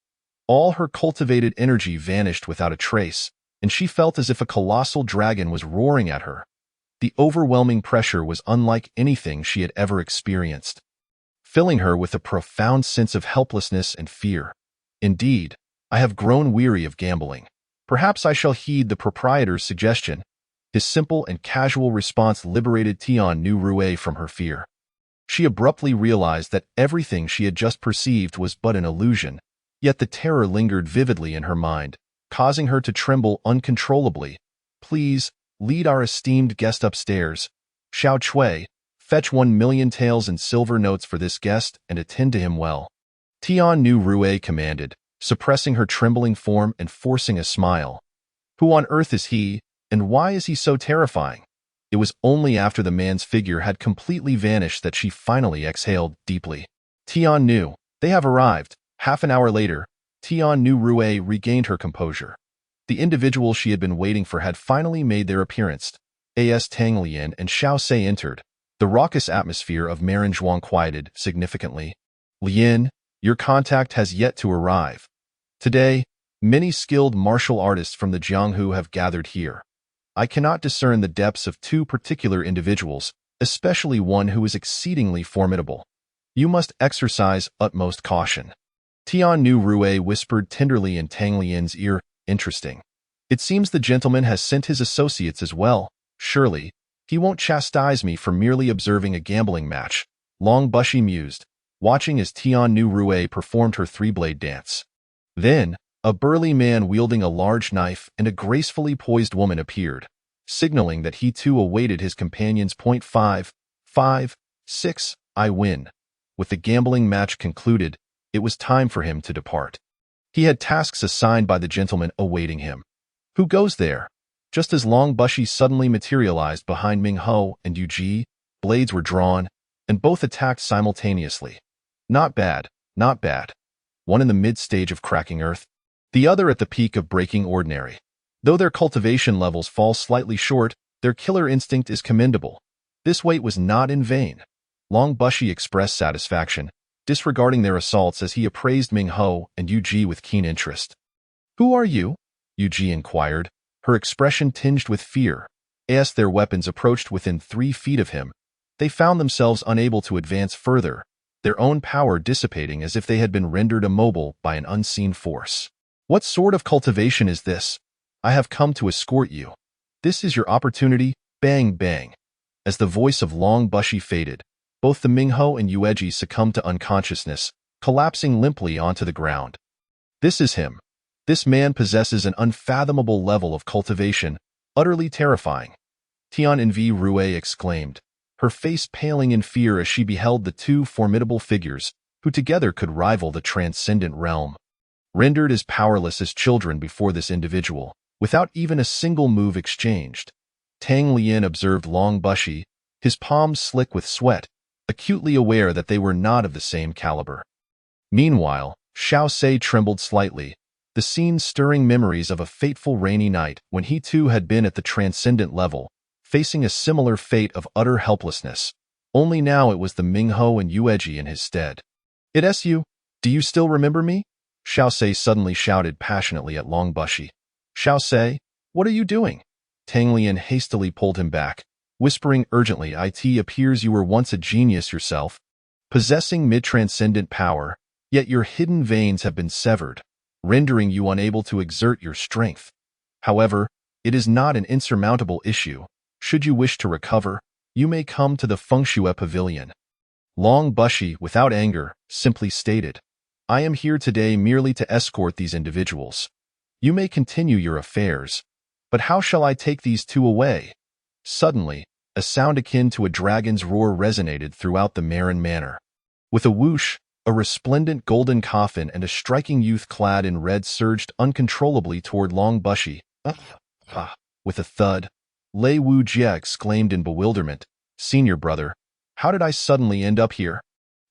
All her cultivated energy vanished without a trace, and she felt as if a colossal dragon was roaring at her. The overwhelming pressure was unlike anything she had ever experienced, filling her with a profound sense of helplessness and fear. Indeed, I have grown weary of gambling. Perhaps I shall heed the proprietor's suggestion. His simple and casual response liberated Tian Nu Rue from her fear. She abruptly realized that everything she had just perceived was but an illusion, yet the terror lingered vividly in her mind, causing her to tremble uncontrollably. Please, lead our esteemed guest upstairs. Xiao Chui, fetch 1 million taels in silver notes for this guest and attend to him well. Tian Nu Rue commanded, suppressing her trembling form and forcing a smile. Who on earth is he, and why is he so terrifying? It was only after the man's figure had completely vanished that she finally exhaled deeply. Tian Nu, they have arrived. Half an hour later, Tian Nu Rue regained her composure. The individual she had been waiting for had finally made their appearance. As Tang Lian and Xiao Se entered, the raucous atmosphere of Maranzhuang quieted significantly. Lian, your contact has yet to arrive. Today, many skilled martial artists from the Jianghu have gathered here. I cannot discern the depths of two particular individuals, especially one who is exceedingly formidable. You must exercise utmost caution. Tian Nu Rue whispered tenderly in Tang Lian's ear. Interesting. It seems the gentleman has sent his associates as well. Surely, he won't chastise me for merely observing a gambling match. Long Bushy mused, watching as Tian Nu Rue performed her three-blade dance. Then, a burly man wielding a large knife and a gracefully poised woman appeared, signaling that he too awaited his companion's point. 5, 5, 6, I win. With the gambling match concluded, it was time for him to depart. He had tasks assigned by the gentleman awaiting him. Who goes there? Just as Long Bushy suddenly materialized behind Ming Ho and Yu Ji, blades were drawn, and both attacked simultaneously. Not bad, not bad. One in the mid-stage of cracking earth, the other at the peak of breaking ordinary. Though their cultivation levels fall slightly short, their killer instinct is commendable. This wait was not in vain. Long Bushy expressed satisfaction, disregarding their assaults as he appraised Ming Ho and Yu Ji with keen interest. Who are you? Yu Ji inquired, her expression tinged with fear. As their weapons approached within 3 feet of him, they found themselves unable to advance further, their own power dissipating as if they had been rendered immobile by an unseen force. What sort of cultivation is this? I have come to escort you. This is your opportunity. Bang, bang. As the voice of Long Bushy faded, both the Mingho and Yueji succumbed to unconsciousness, collapsing limply onto the ground. This is him. This man possesses an unfathomable level of cultivation, utterly terrifying. Tian Nu Rue exclaimed, her face paling in fear as she beheld the two formidable figures, who together could rival the transcendent realm. Rendered as powerless as children before this individual, without even a single move exchanged, Tang Lian observed Long Bushy, his palms slick with sweat, acutely aware that they were not of the same caliber. Meanwhile, Xiao Se trembled slightly, the scene stirring memories of a fateful rainy night when he too had been at the transcendent level, facing a similar fate of utter helplessness. Only now it was the Mingho and Yueji in his stead. It's you. Do you still remember me? Xiao Se suddenly shouted passionately at Long Bushy. Xiao Se, what are you doing? Tang Lian hastily pulled him back, whispering urgently, It appears you were once a genius yourself, possessing mid-transcendent power, yet your hidden veins have been severed, rendering you unable to exert your strength. However, it is not an insurmountable issue. Should you wish to recover, you may come to the Fengshui Pavilion. Long Bushy, without anger, simply stated, I am here today merely to escort these individuals. You may continue your affairs, but how shall I take these two away? Suddenly, a sound akin to a dragon's roar resonated throughout the Marin Manor. With a whoosh, a resplendent golden coffin and a striking youth clad in red surged uncontrollably toward Long Bushy. With a thud, Lei Wujie exclaimed in bewilderment. Senior brother, how did I suddenly end up here?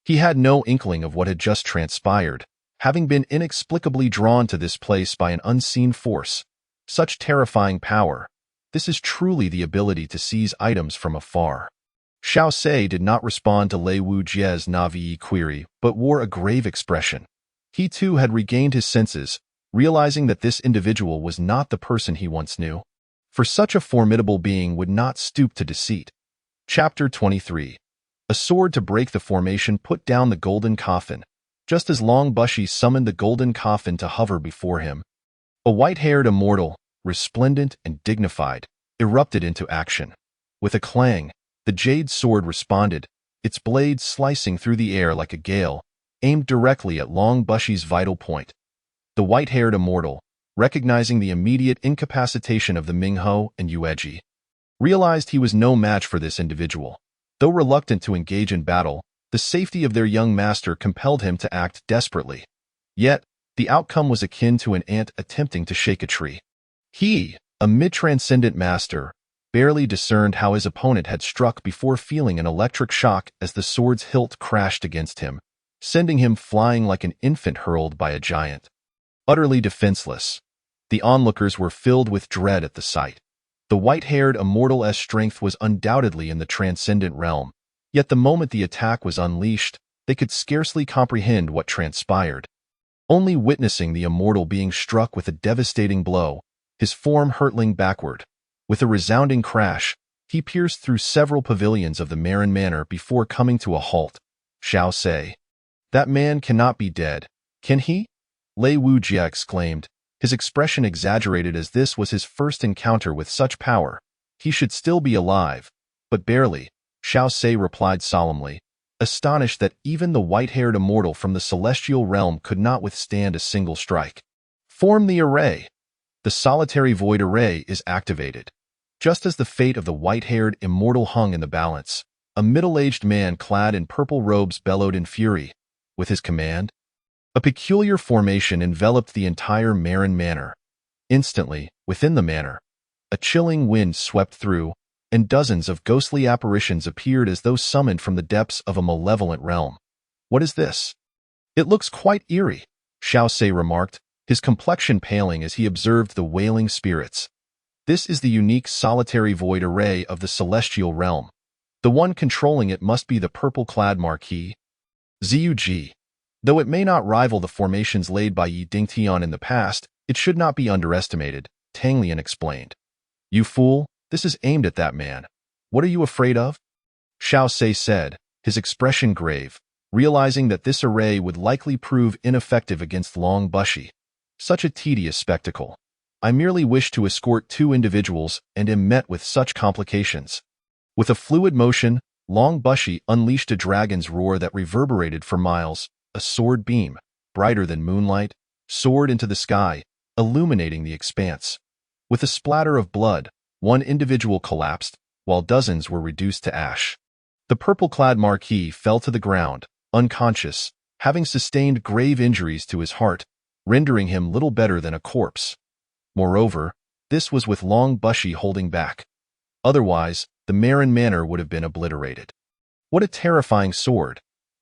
He had no inkling of what had just transpired, having been inexplicably drawn to this place by an unseen force. Such terrifying power. This is truly the ability to seize items from afar. Xiao Sei did not respond to Lei Wujie's naive query, but wore a grave expression. He too had regained his senses, realizing that this individual was not the person he once knew. For such a formidable being would not stoop to deceit. Chapter 23. A sword to break the formation put down the golden coffin. Just as Long Bushi summoned the golden coffin to hover before him, a white-haired immortal, resplendent and dignified, erupted into action. With a clang, the jade sword responded, its blade slicing through the air like a gale, aimed directly at Long Bushi's vital point. The white-haired immortal, recognizing the immediate incapacitation of the Mingho and Yueji, realized he was no match for this individual. Though reluctant to engage in battle, the safety of their young master compelled him to act desperately. Yet, the outcome was akin to an ant attempting to shake a tree. He, a mid-transcendent master, barely discerned how his opponent had struck before feeling an electric shock as the sword's hilt crashed against him, sending him flying like an infant hurled by a giant. Utterly defenseless, the onlookers were filled with dread at the sight. The white-haired immortal's strength was undoubtedly in the transcendent realm, yet the moment the attack was unleashed, they could scarcely comprehend what transpired. Only witnessing the immortal being struck with a devastating blow, his form hurtling backward. With a resounding crash, he pierced through several pavilions of the Marin Manor before coming to a halt. Xiao Sei. That man cannot be dead, can he? Lei Wujie exclaimed, his expression exaggerated as this was his first encounter with such power. He should still be alive, but barely, Xiao Sei replied solemnly, astonished that even the white-haired immortal from the celestial realm could not withstand a single strike. Form the array. The solitary void array is activated. Just as the fate of the white-haired immortal hung in the balance, a middle-aged man clad in purple robes bellowed in fury. With his command, a peculiar formation enveloped the entire Marin Manor. Instantly, within the manor, a chilling wind swept through, and dozens of ghostly apparitions appeared as though summoned from the depths of a malevolent realm. What is this? It looks quite eerie, Xiao Sei remarked, his complexion paling as he observed the wailing spirits. This is the unique solitary void array of the celestial realm. The one controlling it must be the purple-clad Marquis Zug. Though it may not rival the formations laid by Yi Dingtian in the past, it should not be underestimated, Tang Lian explained. You fool, this is aimed at that man. What are you afraid of? Xiao Sei said, his expression grave, realizing that this array would likely prove ineffective against Long Bushi. Such a tedious spectacle. I merely wish to escort two individuals and am met with such complications. With a fluid motion, Long Bushi unleashed a dragon's roar that reverberated for miles. A sword beam, brighter than moonlight, soared into the sky, illuminating the expanse. With a splatter of blood, one individual collapsed, while dozens were reduced to ash. The purple-clad Marquis fell to the ground, unconscious, having sustained grave injuries to his heart, rendering him little better than a corpse. Moreover, this was with Long Bushi holding back. Otherwise, the Marin Manor would have been obliterated. What a terrifying sword!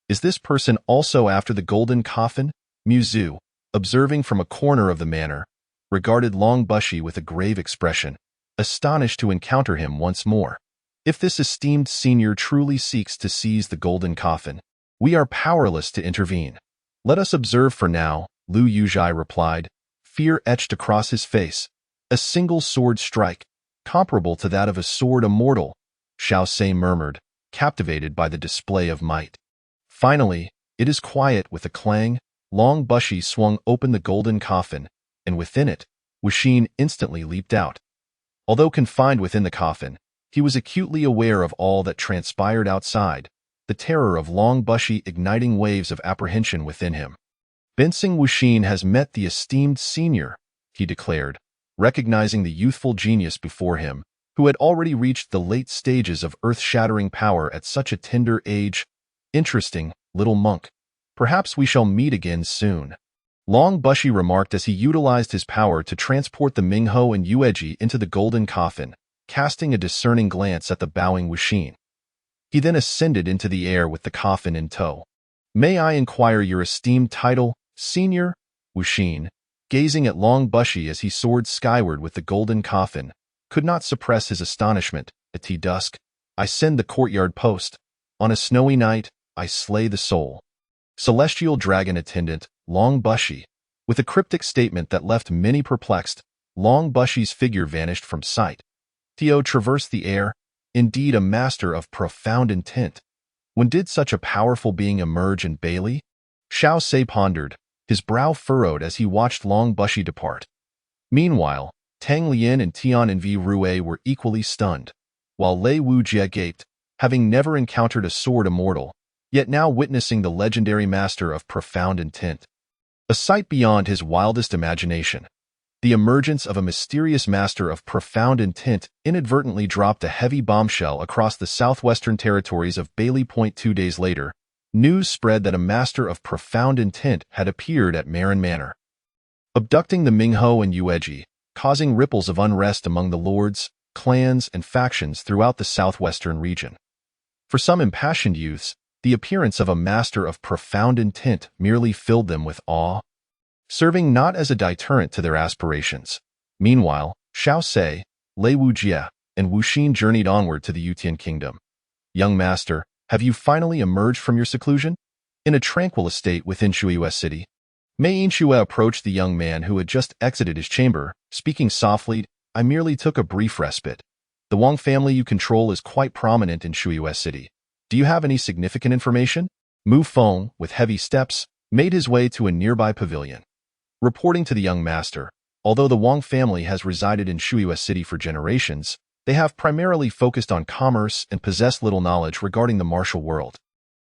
Is this person also after the golden coffin? Muzu, observing from a corner of the manor, regarded Long Bushi with a grave expression, astonished to encounter him once more. If this esteemed senior truly seeks to seize the golden coffin, we are powerless to intervene. Let us observe for now, Lu Yuzhai replied, fear etched across his face. A single sword strike, comparable to that of a sword immortal, Xiao Sei murmured, captivated by the display of might. Finally, it is quiet. With a clang, Long Bushi swung open the golden coffin, and within it, Wuxin instantly leaped out. Although confined within the coffin, he was acutely aware of all that transpired outside, the terror of Long Bushi igniting waves of apprehension within him. Bensing Wuxin has met the esteemed senior, he declared, recognizing the youthful genius before him, who had already reached the late stages of earth-shattering power at such a tender age. Interesting, little monk. Perhaps we shall meet again soon. Long Bushi remarked as he utilized his power to transport the Mingho and Yueji into the golden coffin. casting a discerning glance at the bowing Wuxin. He then ascended into the air with the coffin in tow. "May I inquire your esteemed title, Senior?" Wuxin, gazing at Long Bushi as he soared skyward with the golden coffin, could not suppress his astonishment. "At dusk, I send the courtyard post. On a snowy night, I slay the soul." Celestial dragon attendant, Long Bushi. With a cryptic statement that left many perplexed, Long Bushi's figure vanished from sight. Theo traversed the air, indeed a master of profound intent. When did such a powerful being emerge in Bailey? Xiao Se pondered, his brow furrowed as he watched Long Bushi depart. Meanwhile, Tang Lian and Tian and V. Rue were equally stunned, while Lei Wujie gaped, having never encountered a sword immortal, yet now witnessing the legendary master of profound intent. A sight beyond his wildest imagination. The emergence of a mysterious master of profound intent inadvertently dropped a heavy bombshell across the southwestern territories of Bailey Point 2 days later. News spread that a master of profound intent had appeared at Marin Manor, abducting the Mingho and Yueji, causing ripples of unrest among the lords, clans, and factions throughout the southwestern region. For some impassioned youths, the appearance of a master of profound intent merely filled them with awe, serving not as a deterrent to their aspirations. Meanwhile, Xiao Se, Lei Wujie, and Wuxin journeyed onward to the Yutian kingdom. "Young master, have you finally emerged from your seclusion?" In a tranquil estate within Shuiyue City, Mei Yinxue approached the young man who had just exited his chamber, speaking softly. "I merely took a brief respite. The Wang family you control is quite prominent in Shuiyue City. Do you have any significant information?" Mu Feng, with heavy steps, made his way to a nearby pavilion. Reporting to the young master, although the Wang family has resided in Shuiyue City for generations, they have primarily focused on commerce and possess little knowledge regarding the martial world.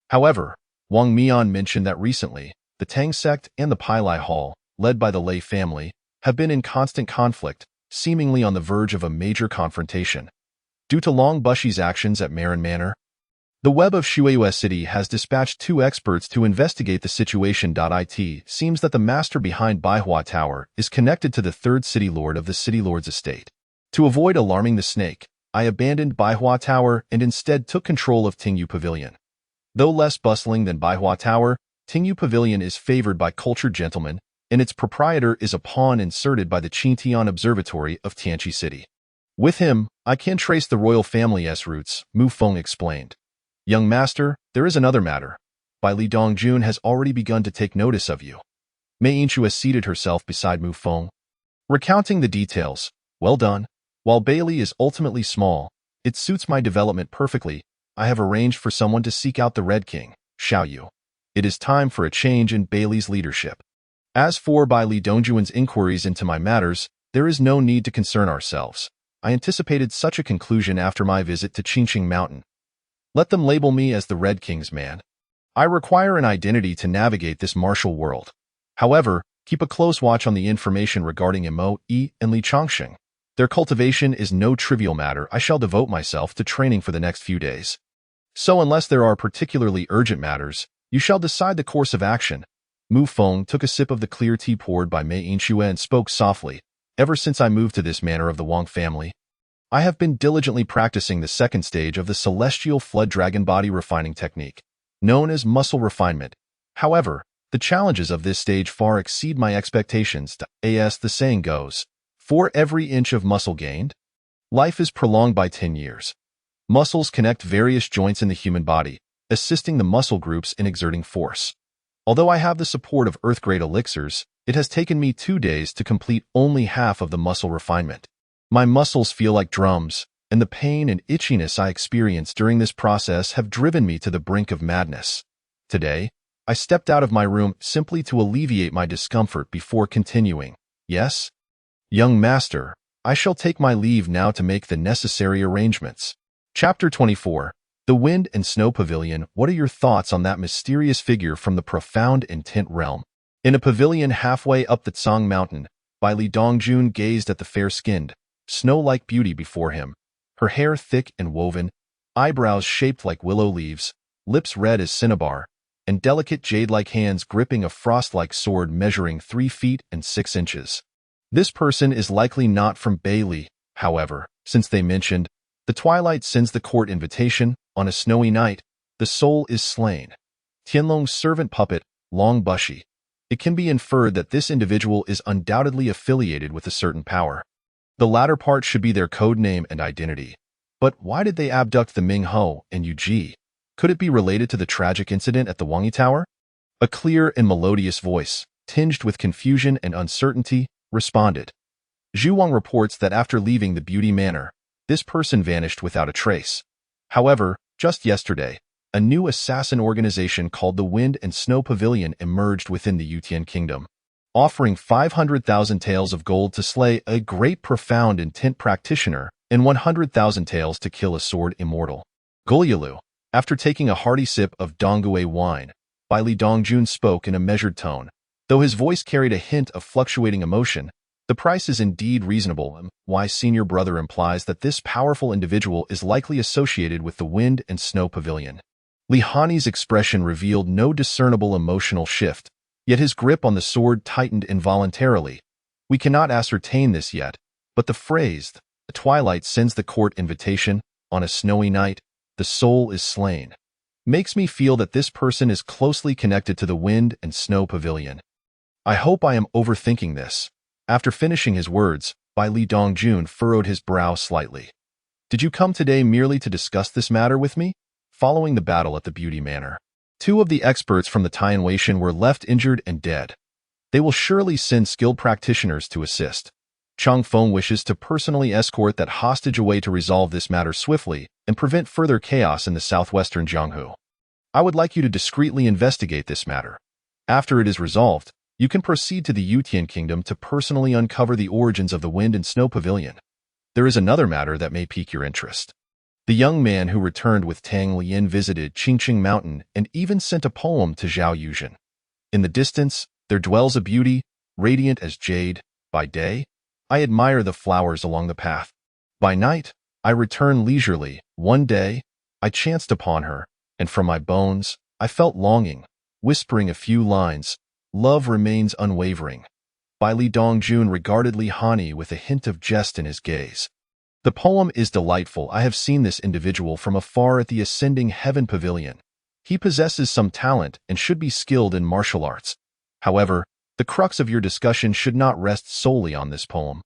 However, Wang Mian mentioned that recently, the Tang sect and the Pailai Hall, led by the Lei family, have been in constant conflict, seemingly on the verge of a major confrontation. Due to Long Bushi's actions at Marin Manor, the web of Shuiyue City has dispatched 2 experts to investigate the situation. It seems that the master behind Baihua Tower is connected to the 3rd city lord of the city lord's estate. To avoid alarming the snake, I abandoned Baihua Tower and instead took control of Tingyu Pavilion. Though less bustling than Baihua Tower, Tingyu Pavilion is favored by cultured gentlemen, and its proprietor is a pawn inserted by the Qingtian Observatory of Tianqi City. With him, I can trace the royal family's roots, Mu Feng explained. "Young master, there is another matter. Bai Li Dongjun has already begun to take notice of you." Mei Yinxue seated herself beside Mu Feng, recounting the details. "Well done. While Bailey is ultimately small, it suits my development perfectly. I have arranged for someone to seek out the Red King, Xiao Yu. It is time for a change in Bailey's leadership. As for Bai Li Dongjun's inquiries into my matters, there is no need to concern ourselves. I anticipated such a conclusion after my visit to Qingqing Mountain. Let them label me as the Red King's man. I require an identity to navigate this martial world. However, keep a close watch on the information regarding Imo, Yi, and Li Chongqing. Their cultivation is no trivial matter. I shall devote myself to training for the next few days. So unless there are particularly urgent matters, you shall decide the course of action." Mu Feng took a sip of the clear tea poured by Mei Yinxue and spoke softly. "Ever since I moved to this manor of the Wang family, I have been diligently practicing the 2nd stage of the celestial flood dragon body refining technique, known as muscle refinement. However, the challenges of this stage far exceed my expectations. As the saying goes, for every inch of muscle gained, life is prolonged by 10 years. Muscles connect various joints in the human body, assisting the muscle groups in exerting force. Although I have the support of Earth-grade elixirs, it has taken me 2 days to complete only half of the muscle refinement. My muscles feel like drums, and the pain and itchiness I experience during this process have driven me to the brink of madness. Today, I stepped out of my room simply to alleviate my discomfort before continuing. Yes? Young master, I shall take my leave now to make the necessary arrangements." Chapter 24. The Wind and Snow Pavilion. What are your thoughts on that mysterious figure from the profound intent realm? In a pavilion halfway up the Tsang Mountain, Bai Li Dongjun gazed at the fair-skinned, snow-like beauty before him, her hair thick and woven, eyebrows shaped like willow leaves, lips red as cinnabar, and delicate jade-like hands gripping a frost-like sword measuring 3 feet and 6 inches. This person is likely not from Bailey, however, Since they mentioned, the twilight sends the court invitation, on a snowy night, the soul is slain. Tianlong's servant puppet, Long Bushy. It can be inferred that this individual is undoubtedly affiliated with a certain power. The latter part should be their code name and identity. But why did they abduct the Ming Ho and Yu Ji? Could it be related to the tragic incident at the Wangi Tower? A clear and melodious voice, tinged with confusion and uncertainty, responded. Zhu Wang reports that after leaving the Beauty Manor, this person vanished without a trace. However, just yesterday, a new assassin organization called the Wind and Snow Pavilion emerged within the Yutian Kingdom, offering 500,000 taels of gold to slay a great profound intent practitioner and 100,000 taels to kill a sword immortal. Gulyalu, after taking a hearty sip of Donggui wine, Bai Li Dongjun spoke in a measured tone. Though his voice carried a hint of fluctuating emotion, the price is indeed reasonable. Why senior brother implies that this powerful individual is likely associated with the Wind and Snow Pavilion. Li Hani's expression revealed no discernible emotional shift, yet his grip on the sword tightened involuntarily. We cannot ascertain this yet, but the phrase, "The twilight sends the court invitation, on a snowy night, the soul is slain," makes me feel that this person is closely connected to the Wind and Snow Pavilion. I hope I am overthinking this. After finishing his words, Bai Li Dongjun furrowed his brow slightly. Did you come today merely to discuss this matter with me? Following the battle at the Beauty Manor, 2 of the experts from the Tianwei were left injured and dead. They will surely send skilled practitioners to assist. Chang Feng wishes to personally escort that hostage away to resolve this matter swiftly and prevent further chaos in the southwestern Jianghu. I would like you to discreetly investigate this matter. After it is resolved, you can proceed to the Yutian Kingdom to personally uncover the origins of the Wind and Snow Pavilion. There is another matter that may pique your interest. The young man who returned with Tang Lian visited Qingqing Mountain and even sent a poem to Zhao Yuzhen. In the distance, there dwells a beauty, radiant as jade. By day, I admire the flowers along the path. By night, I return leisurely. One day, I chanced upon her, and from my bones, I felt longing, whispering a few lines. Love remains unwavering. Bai Li Dongjun regarded Li Hani with a hint of jest in his gaze. The poem is delightful. I have seen this individual from afar at the Ascending Heaven Pavilion. He possesses some talent and should be skilled in martial arts. However, the crux of your discussion should not rest solely on this poem,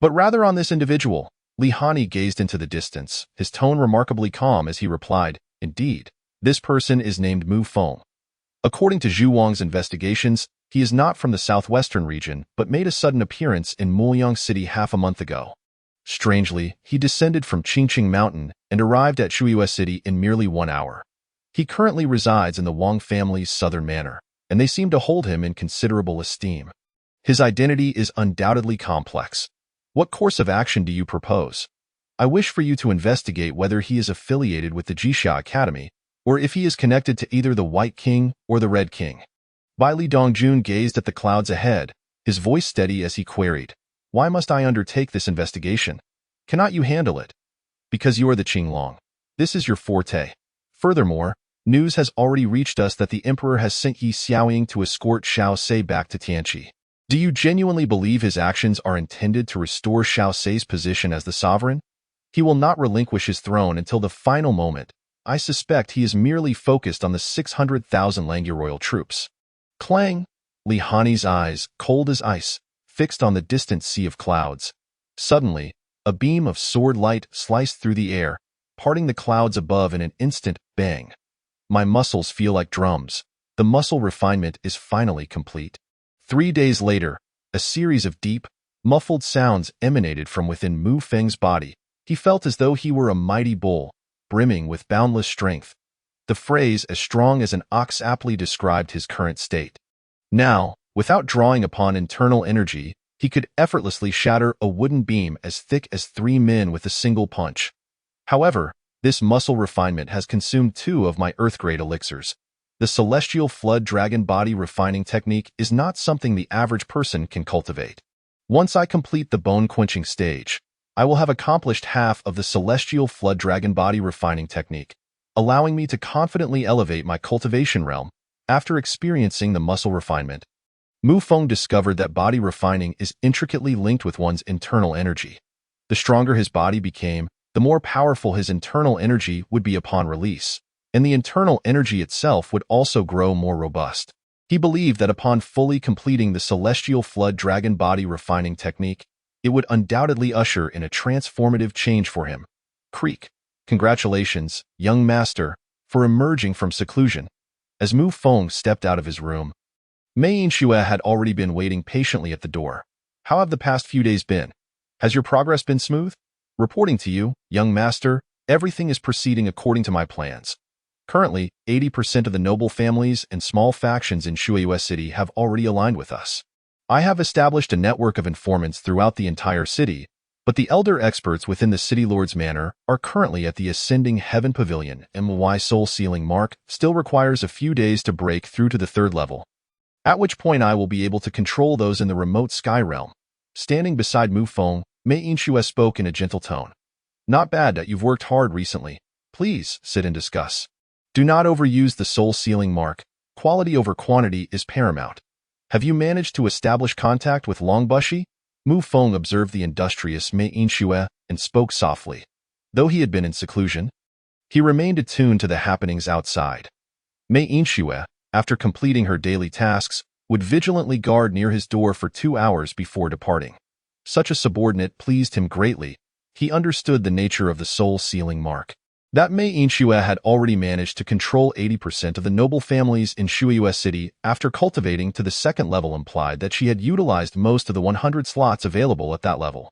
but rather on this individual. Li Hani gazed into the distance, his tone remarkably calm as he replied, "Indeed, this person is named Mu Feng. According to Zhu Wang's investigations, he is not from the southwestern region, but made a sudden appearance in Muliang City half a month ago. Strangely, he descended from Qingqing Mountain and arrived at Shuiyue City in merely 1 hour. He currently resides in the Wang family's southern manor, and they seem to hold him in considerable esteem. His identity is undoubtedly complex. What course of action do you propose? I wish for you to investigate whether he is affiliated with the Jixia Academy, or if he is connected to either the White King or the Red King." Bai Li Dongjun gazed at the clouds ahead, his voice steady as he queried, "Why must I undertake this investigation? Cannot you handle it?" "Because you are the Qinglong. This is your forte. Furthermore, news has already reached us that the Emperor has sent Yi Xiaoying to escort Xiao Sei back to Tianqi. Do you genuinely believe his actions are intended to restore Xiao Sei's position as the sovereign? He will not relinquish his throne until the final moment. I suspect he is merely focused on the 600,000 Langya royal troops." Clang! Li Hani's eyes, cold as ice, fixed on the distant sea of clouds. Suddenly, a beam of sword light sliced through the air, parting the clouds above in an instant. Bang! My muscles feel like drums. The muscle refinement is finally complete. 3 days later, a series of deep, muffled sounds emanated from within Mu Feng's body. He felt as though he were a mighty bull, brimming with boundless strength. The phrase "as strong as an ox" aptly described his current state. Now, without drawing upon internal energy, he could effortlessly shatter a wooden beam as thick as 3 men with a single punch. However, this muscle refinement has consumed 2 of my earth-grade elixirs. The celestial flood dragon body refining technique is not something the average person can cultivate. Once I complete the bone-quenching stage, I will have accomplished half of the celestial flood dragon body refining technique, allowing me to confidently elevate my cultivation realm. After experiencing the muscle refinement, Mu Feng discovered that body refining is intricately linked with one's internal energy. The stronger his body became, the more powerful his internal energy would be upon release, and the internal energy itself would also grow more robust. He believed that upon fully completing the celestial flood dragon body refining technique, it would undoubtedly usher in a transformative change for him. Creak. Congratulations, young master, for emerging from seclusion. As Mu Feng stepped out of his room, Mei Yinxue had already been waiting patiently at the door. How have the past few days been? Has your progress been smooth? Reporting to you, young master, everything is proceeding according to my plans. Currently, 80% of the noble families and small factions in Shueyue City have already aligned with us. I have established a network of informants throughout the entire city, but the elder experts within the City Lord's Manor are currently at the Ascending Heaven Pavilion, and my soul sealing mark still requires a few days to break through to the 3rd level, at which point I will be able to control those in the remote sky realm. Standing beside Mu Feng, Mei Yinxue spoke in a gentle tone. Not bad that you've worked hard recently. Please sit and discuss. Do not overuse the soul sealing mark. Quality over quantity is paramount. Have you managed to establish contact with Longbushi? Mu Feng observed the industrious Mei Yinxue and spoke softly. Though he had been in seclusion, he remained attuned to the happenings outside. Mei Yinxue, after completing her daily tasks, would vigilantly guard near his door for 2 hours before departing. Such a subordinate pleased him greatly. He understood the nature of the soul-sealing mark. That Mei Yinxue had already managed to control 80% of the noble families in Shueyue City after cultivating to the 2nd level implied that she had utilized most of the 100 slots available at that level.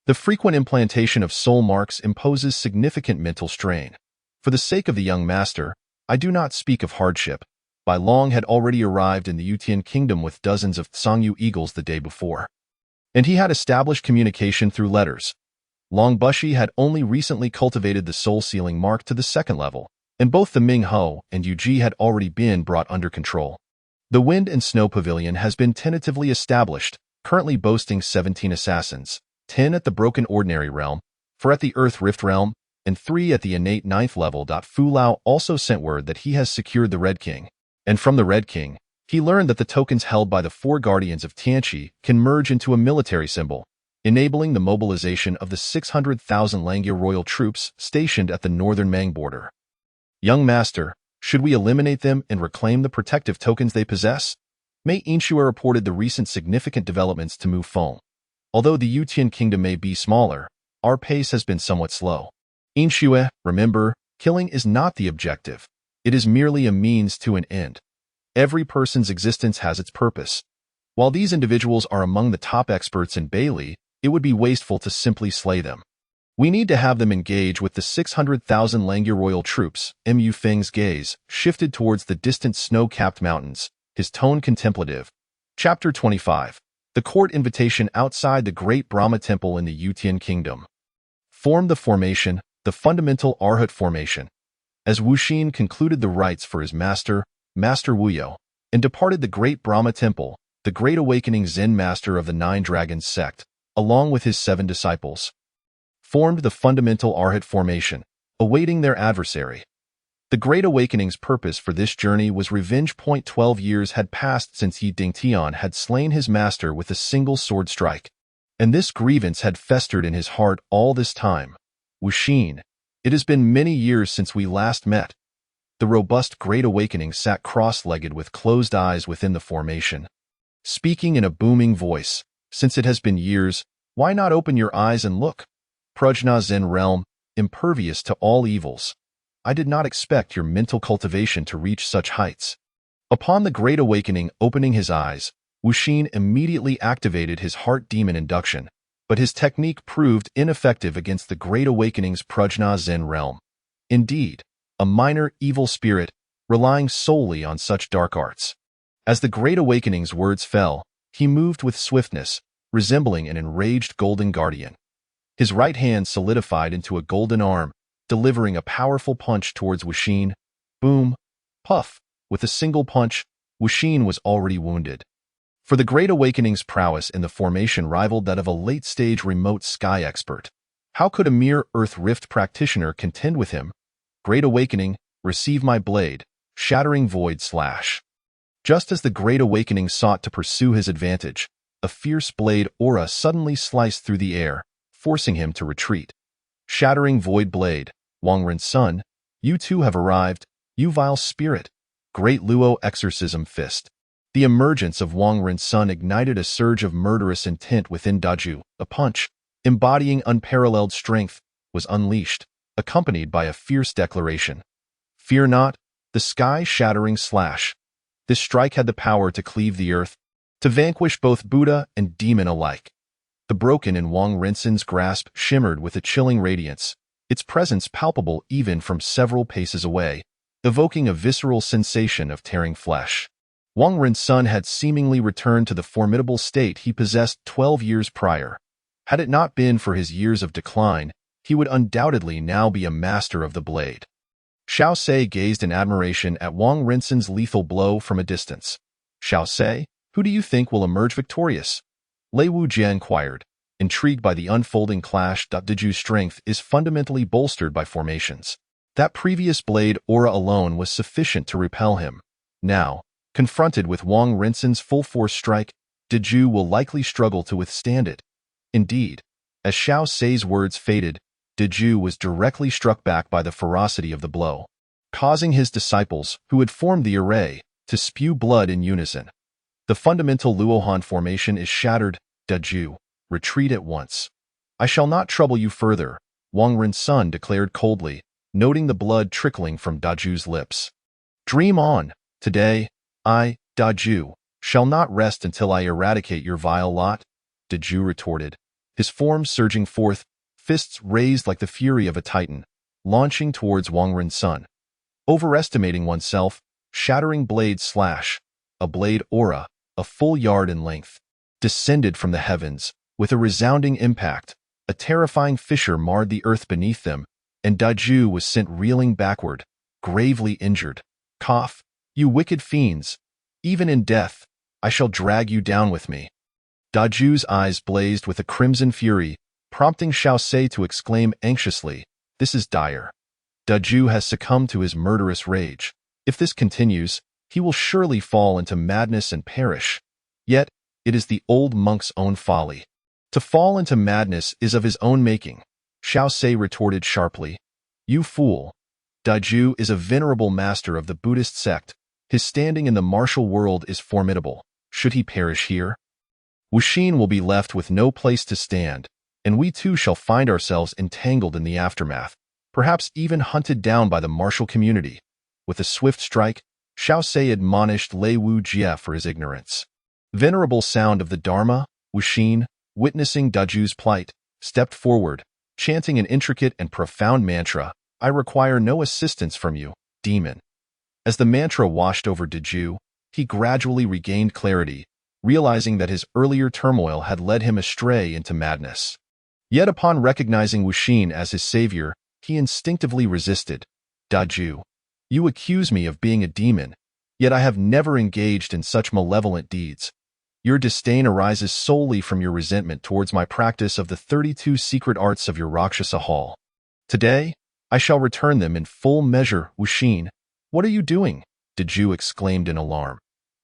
The frequent implantation of soul marks imposes significant mental strain. For the sake of the young master, I do not speak of hardship. Bai Long had already arrived in the Yutian Kingdom with dozens of Sangyu eagles the day before, and he had established communication through letters. Longbushi had only recently cultivated the soul-sealing mark to the 2nd level, and both the Ming Ho and Yu Ji had already been brought under control. The Wind and Snow Pavilion has been tentatively established, currently boasting 17 assassins, 10 at the Broken Ordinary Realm, 4 at the Earth Rift Realm, and 3 at the innate 9th level. Fu Lao also sent word that he has secured the Red King, and from the Red King, he learned that the tokens held by the 4 guardians of Tianqi can merge into a military symbol, enabling the mobilization of the 600,000 Langya royal troops stationed at the northern Mang border. Young master, should we eliminate them and reclaim the protective tokens they possess? Mei Yinxue reported the recent significant developments to Mu Feng. Although the Yutian Kingdom may be smaller, our pace has been somewhat slow. Yinxue, remember, killing is not the objective. It is merely a means to an end. Every person's existence has its purpose. While these individuals are among the top experts in Bailey, it would be wasteful to simply slay them. We need to have them engage with the 600,000 Langya royal troops. Mu Feng's gaze shifted towards the distant snow-capped mountains, his tone contemplative. Chapter 25. The court invitation outside the Great Brahma Temple in the Yutian Kingdom. Form the formation, the fundamental Arhat formation. As Wuxin concluded the rites for his master, Master Wuyo, and departed the Great Brahma Temple, the Great Awakening Zen Master of the 9 Dragons sect, along with his 7 disciples, formed the fundamental Arhat formation, awaiting their adversary. The Great Awakening's purpose for this journey was revenge. 12 years had passed since Yi Dingtian had slain his master with a single sword strike, and this grievance had festered in his heart all this time. Wuxin, it has been many years since we last met. The robust Great Awakening sat cross-legged with closed eyes within the formation, speaking in a booming voice. Since it has been years, why not open your eyes and look? Prajna Zen realm, impervious to all evils. I did not expect your mental cultivation to reach such heights. Upon the Great Awakening opening his eyes, Wuxin immediately activated his heart demon induction, but his technique proved ineffective against the Great Awakening's Prajna Zen realm. Indeed, a minor evil spirit, relying solely on such dark arts. As the Great Awakening's words fell, he moved with swiftness, resembling an enraged golden guardian. His right hand solidified into a golden arm, delivering a powerful punch towards Wuxin. Boom! Puff! With a single punch, Wuxin was already wounded. For the Great Awakening's prowess in the formation rivaled that of a late-stage remote sky expert. How could a mere Earth Rift practitioner contend with him? Great Awakening, receive my blade, shattering void slash. Just as the Great Awakening sought to pursue his advantage, a fierce blade aura suddenly sliced through the air, forcing him to retreat. Shattering Void Blade, Wang Ren's son, you too have arrived, you vile spirit. Great Luo Exorcism Fist. The emergence of Wang Ren's son ignited a surge of murderous intent within Daju. A punch, embodying unparalleled strength, was unleashed, accompanied by a fierce declaration. Fear not, the sky-shattering slash. This strike had the power to cleave the earth, to vanquish both Buddha and demon alike. The broken in Wang Ren's grasp shimmered with a chilling radiance, its presence palpable even from several paces away, evoking a visceral sensation of tearing flesh. Wang Ren's son had seemingly returned to the formidable state he possessed 12 years prior. Had it not been for his years of decline, he would undoubtedly now be a master of the blade. Xiao Sei gazed in admiration at Wang Ren's lethal blow from a distance. Xiao Sei, who do you think will emerge victorious? Lei Wujie inquired, intrigued by the unfolding clash. Daju's strength is fundamentally bolstered by formations. That previous blade aura alone was sufficient to repel him. Now, confronted with Wang Ren's full-force strike, Daju will likely struggle to withstand it. Indeed, as Xiao Sei's words faded, Daju was directly struck back by the ferocity of the blow, causing his disciples, who had formed the array, to spew blood in unison. The fundamental Luohan formation is shattered, Daju. Retreat at once. I shall not trouble you further, Wang Ren's son declared coldly, noting the blood trickling from Daju's lips. Dream on. Today, I, Daju, shall not rest until I eradicate your vile lot, Daju retorted, his form surging forth, fists raised like the fury of a titan, launching towards Wang Ren's son. Overestimating oneself, shattering blade slash, a blade aura, a full yard in length, descended from the heavens. With a resounding impact, a terrifying fissure marred the earth beneath them, and Daju was sent reeling backward, gravely injured. Cough, you wicked fiends! Even in death, I shall drag you down with me. Daju's eyes blazed with a crimson fury, prompting Xiao Sei to exclaim anxiously, this is dire. Daju has succumbed to his murderous rage. If this continues, he will surely fall into madness and perish. Yet, it is the old monk's own folly. To fall into madness is of his own making, Xiao Sei retorted sharply. You fool. Daju is a venerable master of the Buddhist sect. His standing in the martial world is formidable. Should he perish here, Wuxin will be left with no place to stand, and we too shall find ourselves entangled in the aftermath, perhaps even hunted down by the martial community. With a swift strike, Xiao Sei admonished Lei Wujie for his ignorance. Venerable sound of the Dharma, Wuxin, witnessing Daju's plight, stepped forward, chanting an intricate and profound mantra, I require no assistance from you, demon. As the mantra washed over Daju, he gradually regained clarity, realizing that his earlier turmoil had led him astray into madness. Yet upon recognizing Wuxin as his savior, he instinctively resisted. Daju, you accuse me of being a demon, yet I have never engaged in such malevolent deeds. Your disdain arises solely from your resentment towards my practice of the 32 secret arts of your Rakshasa Hall. Today, I shall return them in full measure. Wuxin, what are you doing? Daju exclaimed in alarm.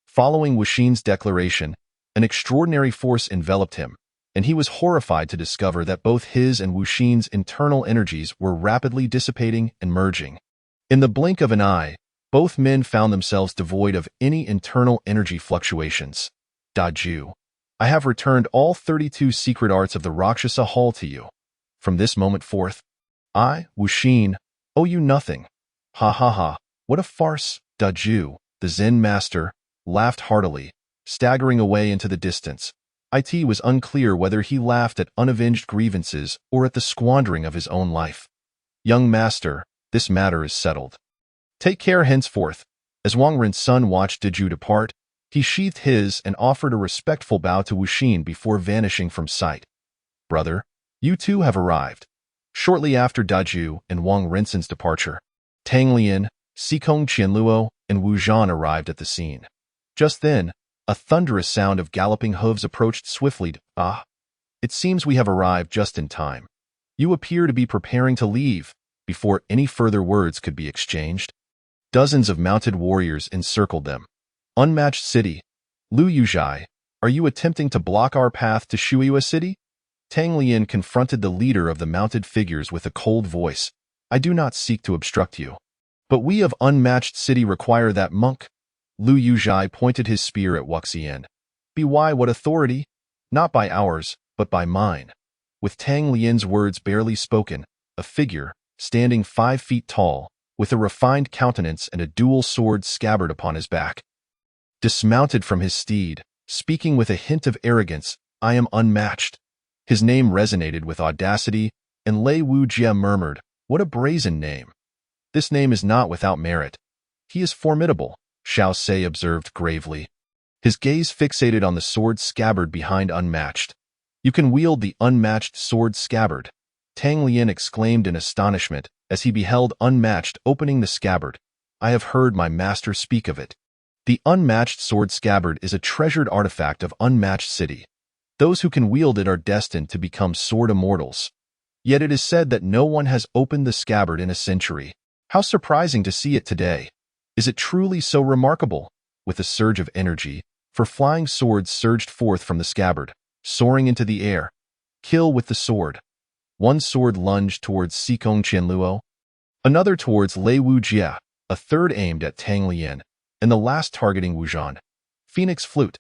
Following Wuxin's declaration, an extraordinary force enveloped him, and he was horrified to discover that both his and Wuxin's internal energies were rapidly dissipating and merging. In the blink of an eye, both men found themselves devoid of any internal energy fluctuations. Daju, I have returned all 32 secret arts of the Rakshasa Hall to you. From this moment forth, I, Wuxin, owe you nothing. Ha ha ha, what a farce. Daju, the Zen master, laughed heartily, staggering away into the distance. It was unclear whether he laughed at unavenged grievances or at the squandering of his own life. Young master, this matter is settled. Take care henceforth. As Wang Ren's son watched Daju depart, he sheathed his and offered a respectful bow to Wuxin before vanishing from sight. Brother, you too have arrived. Shortly after Daju and Wang Ren's departure, Tang Lian, Xikong Qianluo, and Wu Zhan arrived at the scene. Just then, a thunderous sound of galloping hooves approached swiftly. Ah, it seems we have arrived just in time. You appear to be preparing to leave. Before any further words could be exchanged, dozens of mounted warriors encircled them. Unmatched city. Lu Yuzhai, are you attempting to block our path to Shuiyue City? Tang Lian confronted the leader of the mounted figures with a cold voice. I do not seek to obstruct you. But we of unmatched city require that monk. Lu Yuzhai pointed his spear at Wuxian. By what authority? Not by ours, but by mine. With Tang Lian's words barely spoken, a figure, standing 5 feet tall, with a refined countenance and a dual sword scabbard upon his back, dismounted from his steed, speaking with a hint of arrogance. I am unmatched. His name resonated with audacity, and Lei Wujie murmured, what a brazen name. This name is not without merit. He is formidable, Xiao Sei observed gravely. His gaze fixated on the sword scabbard behind unmatched. You can wield the unmatched sword scabbard, Tang Lian exclaimed in astonishment as he beheld unmatched opening the scabbard. I have heard my master speak of it. The unmatched sword scabbard is a treasured artifact of unmatched city. Those who can wield it are destined to become sword immortals. Yet it is said that no one has opened the scabbard in a century. How surprising to see it today. Is it truly so remarkable? With a surge of energy, four flying swords surged forth from the scabbard, soaring into the air. Kill with the sword. One sword lunged towards Xikong Qianluo, another towards Lei Wujie, a third aimed at Tang Lian, and the last targeting Wujan. Phoenix Flute.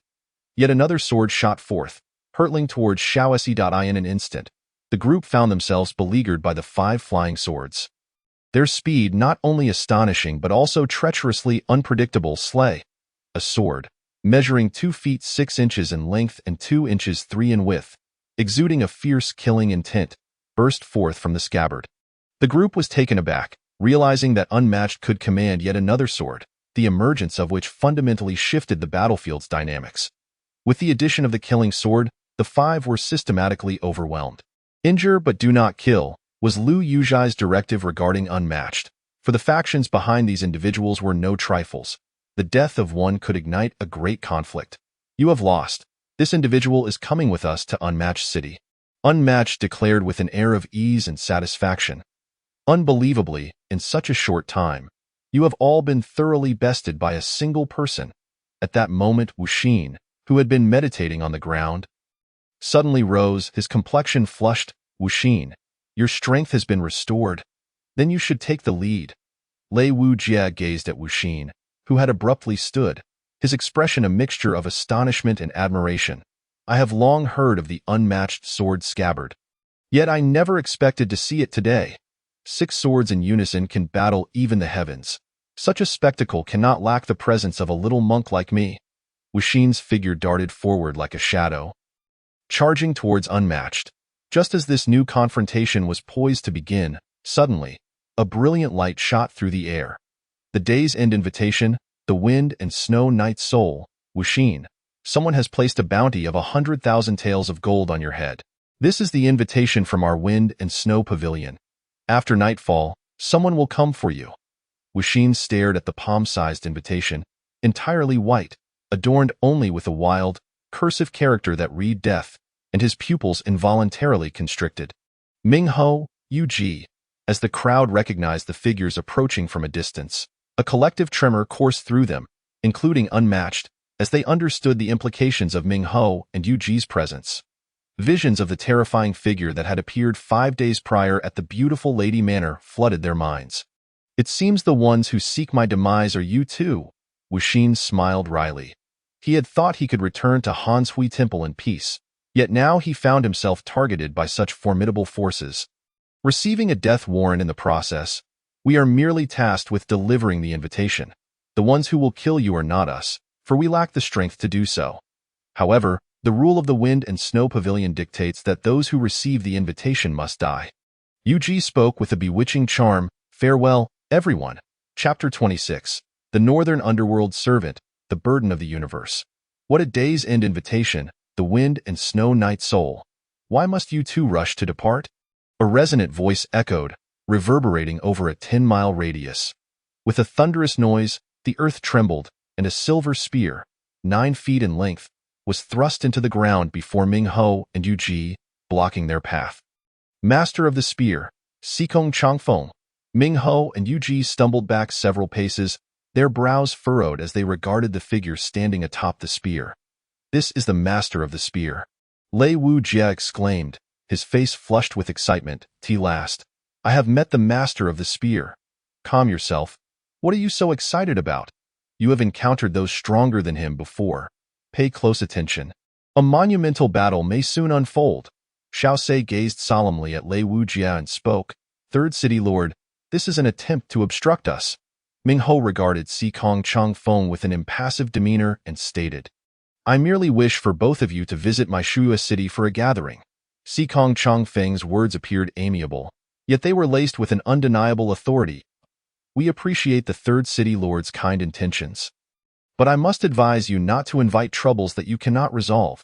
Yet another sword shot forth, hurtling towards Xiaosi. In an instant, the group found themselves beleaguered by the 5 flying swords. Their speed not only astonishing but also treacherously unpredictable. Slay. A sword, measuring 2 feet 6 inches in length and 2 inches 3 in width, exuding a fierce killing intent, burst forth from the scabbard. The group was taken aback, realizing that Unmatched could command yet another sword, the emergence of which fundamentally shifted the battlefield's dynamics. With the addition of the killing sword, the 5 were systematically overwhelmed. Injure but do not kill was Lu Yuzhai's directive regarding Unmatched. For the factions behind these individuals were no trifles. The death of one could ignite a great conflict. You have lost. This individual is coming with us to Unmatched City. Unmatched declared with an air of ease and satisfaction. Unbelievably, in such a short time, you have all been thoroughly bested by a single person. At that moment, Wuxin, who had been meditating on the ground, suddenly rose, his complexion flushed. Wuxin, your strength has been restored. Then you should take the lead. Lei Wujie gazed at Wuxin, who had abruptly stood, his expression a mixture of astonishment and admiration. I have long heard of the unmatched sword scabbard. Yet I never expected to see it today. 6 swords in unison can battle even the heavens. Such a spectacle cannot lack the presence of a little monk like me. Wuxin's figure darted forward like a shadow, charging towards Unmatched. Just as this new confrontation was poised to begin, suddenly, a brilliant light shot through the air. The day's end invitation, the wind and snow night soul, Wuxin. Someone has placed a bounty of 100,000 taels of gold on your head. This is the invitation from our wind and snow pavilion. After nightfall, someone will come for you. Wuxin stared at the palm-sized invitation, entirely white, adorned only with a wild, cursive character that read death, and his pupils involuntarily constricted. Ming Ho, Yu Ji. As the crowd recognized the figures approaching from a distance, a collective tremor coursed through them, including Unmatched, as they understood the implications of Ming Ho and Yu Ji's presence. Visions of the terrifying figure that had appeared 5 days prior at the beautiful Lady Manor flooded their minds. It seems the ones who seek my demise are you too, Wuxin smiled wryly. He had thought he could return to Hanshui Temple in peace, yet now he found himself targeted by such formidable forces. Receiving a death warrant in the process, we are merely tasked with delivering the invitation. The ones who will kill you are not us, for we lack the strength to do so. However, the rule of the Wind and Snow Pavilion dictates that those who receive the invitation must die. Yu Ji spoke with a bewitching charm. Farewell, everyone. Chapter 26. The Northern Underworld Servant, the Burden of the Universe. What a day's end invitation, the Wind and Snow Night Soul. Why must you two rush to depart? A resonant voice echoed, reverberating over a 10-mile radius. With a thunderous noise, the earth trembled, and a silver spear, 9 feet in length, was thrust into the ground before Ming Ho and Yu Ji, blocking their path. Master of the spear, Xikong Changfeng. Ming Ho and Yu Ji stumbled back several paces, their brows furrowed as they regarded the figure standing atop the spear. This is the master of the spear. Lei Wujie exclaimed, his face flushed with excitement. "T last. I have met the master of the spear." "Calm yourself. What are you so excited about? You have encountered those stronger than him before. Pay close attention. A monumental battle may soon unfold." Xiaosei gazed solemnly at Lei Wujia and spoke, "Third City Lord, this is an attempt to obstruct us." Ming Ho regarded Si Kong Chang Feng with an impassive demeanor and stated, "I merely wish for both of you to visit my Shuya city for a gathering." Si Kong Chang Feng's words appeared amiable, yet they were laced with an undeniable authority. "We appreciate the Third City Lord's kind intentions, but I must advise you not to invite troubles that you cannot resolve."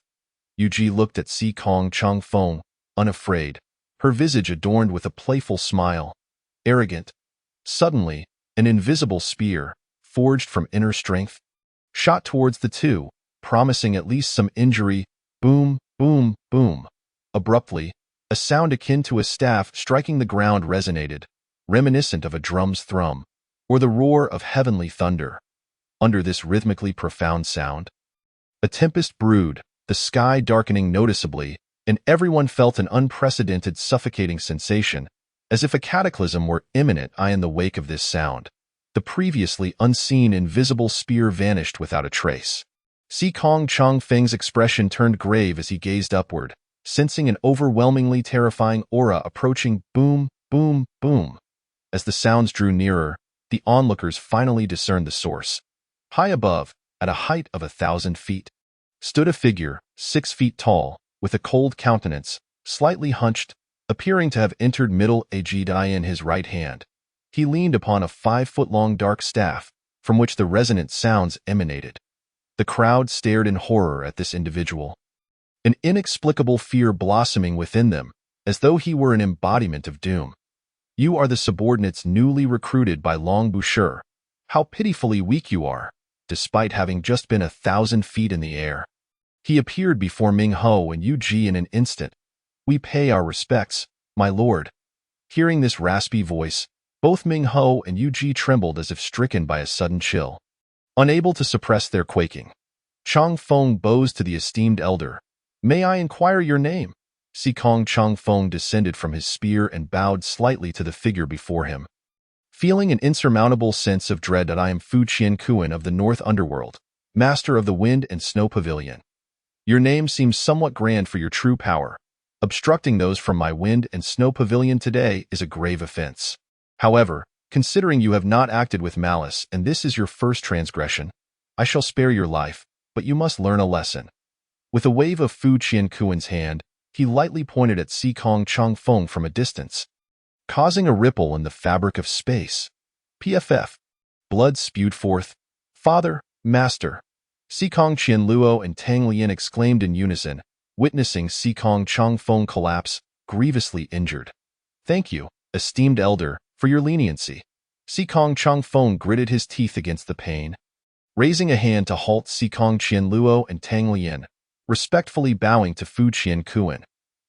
Yu Ji looked at Si Kong Chang Feng, unafraid, her visage adorned with a playful smile. Arrogant. Suddenly, an invisible spear, forged from inner strength, shot towards the two, promising at least some injury. Boom, boom, boom. Abruptly, a sound akin to a staff striking the ground resonated, reminiscent of a drum's thrum, or the roar of heavenly thunder. Under this rhythmically profound sound, a tempest brewed, the sky darkening noticeably, and everyone felt an unprecedented suffocating sensation, as if a cataclysm were imminent. In the wake of this sound, the previously unseen invisible spear vanished without a trace. Si Kong Chang Feng's expression turned grave as he gazed upward, sensing an overwhelmingly terrifying aura approaching. Boom, boom, boom. As the sounds drew nearer, the onlookers finally discerned the source. High above, at a height of 1,000 feet, stood a figure, 6 feet tall, with a cold countenance, slightly hunched, appearing to have entered middle age. In his right hand, he leaned upon a 5-foot-long dark staff, from which the resonant sounds emanated. The crowd stared in horror at this individual, an inexplicable fear blossoming within them, as though he were an embodiment of doom. "You are the subordinates newly recruited by Long Boucher. How pitifully weak you are, despite having just been 1,000 feet in the air." He appeared before Ming Ho and Yu Ji in an instant. "We pay our respects, my lord." Hearing this raspy voice, both Ming Ho and Yu Ji trembled as if stricken by a sudden chill. Unable to suppress their quaking, Chang Feng bows to the esteemed elder. "May I inquire your name?" Si Kong Chang Feng descended from his spear and bowed slightly to the figure before him. Feeling an insurmountable sense of dread, "I am Fu Qian Kuan of the North Underworld, master of the Wind and Snow Pavilion. Your name seems somewhat grand for your true power. Obstructing those from my Wind and Snow Pavilion today is a grave offense. However, considering you have not acted with malice and this is your first transgression, I shall spare your life, but you must learn a lesson." With a wave of Fu Qian Kuan's hand, he lightly pointed at Si Kong Chang Feng from a distance, causing a ripple in the fabric of space. PFF. Blood spewed forth. "Father, Master." Si Kong Qian Luo and Tang Lian exclaimed in unison, witnessing Si Kong Chang Feng collapse, grievously injured. "Thank you, esteemed elder, for your leniency." Si Kong Chang Feng gritted his teeth against the pain, raising a hand to halt Si Kong Qian Luo and Tang Lian, respectfully bowing to Fu Qian Kuan.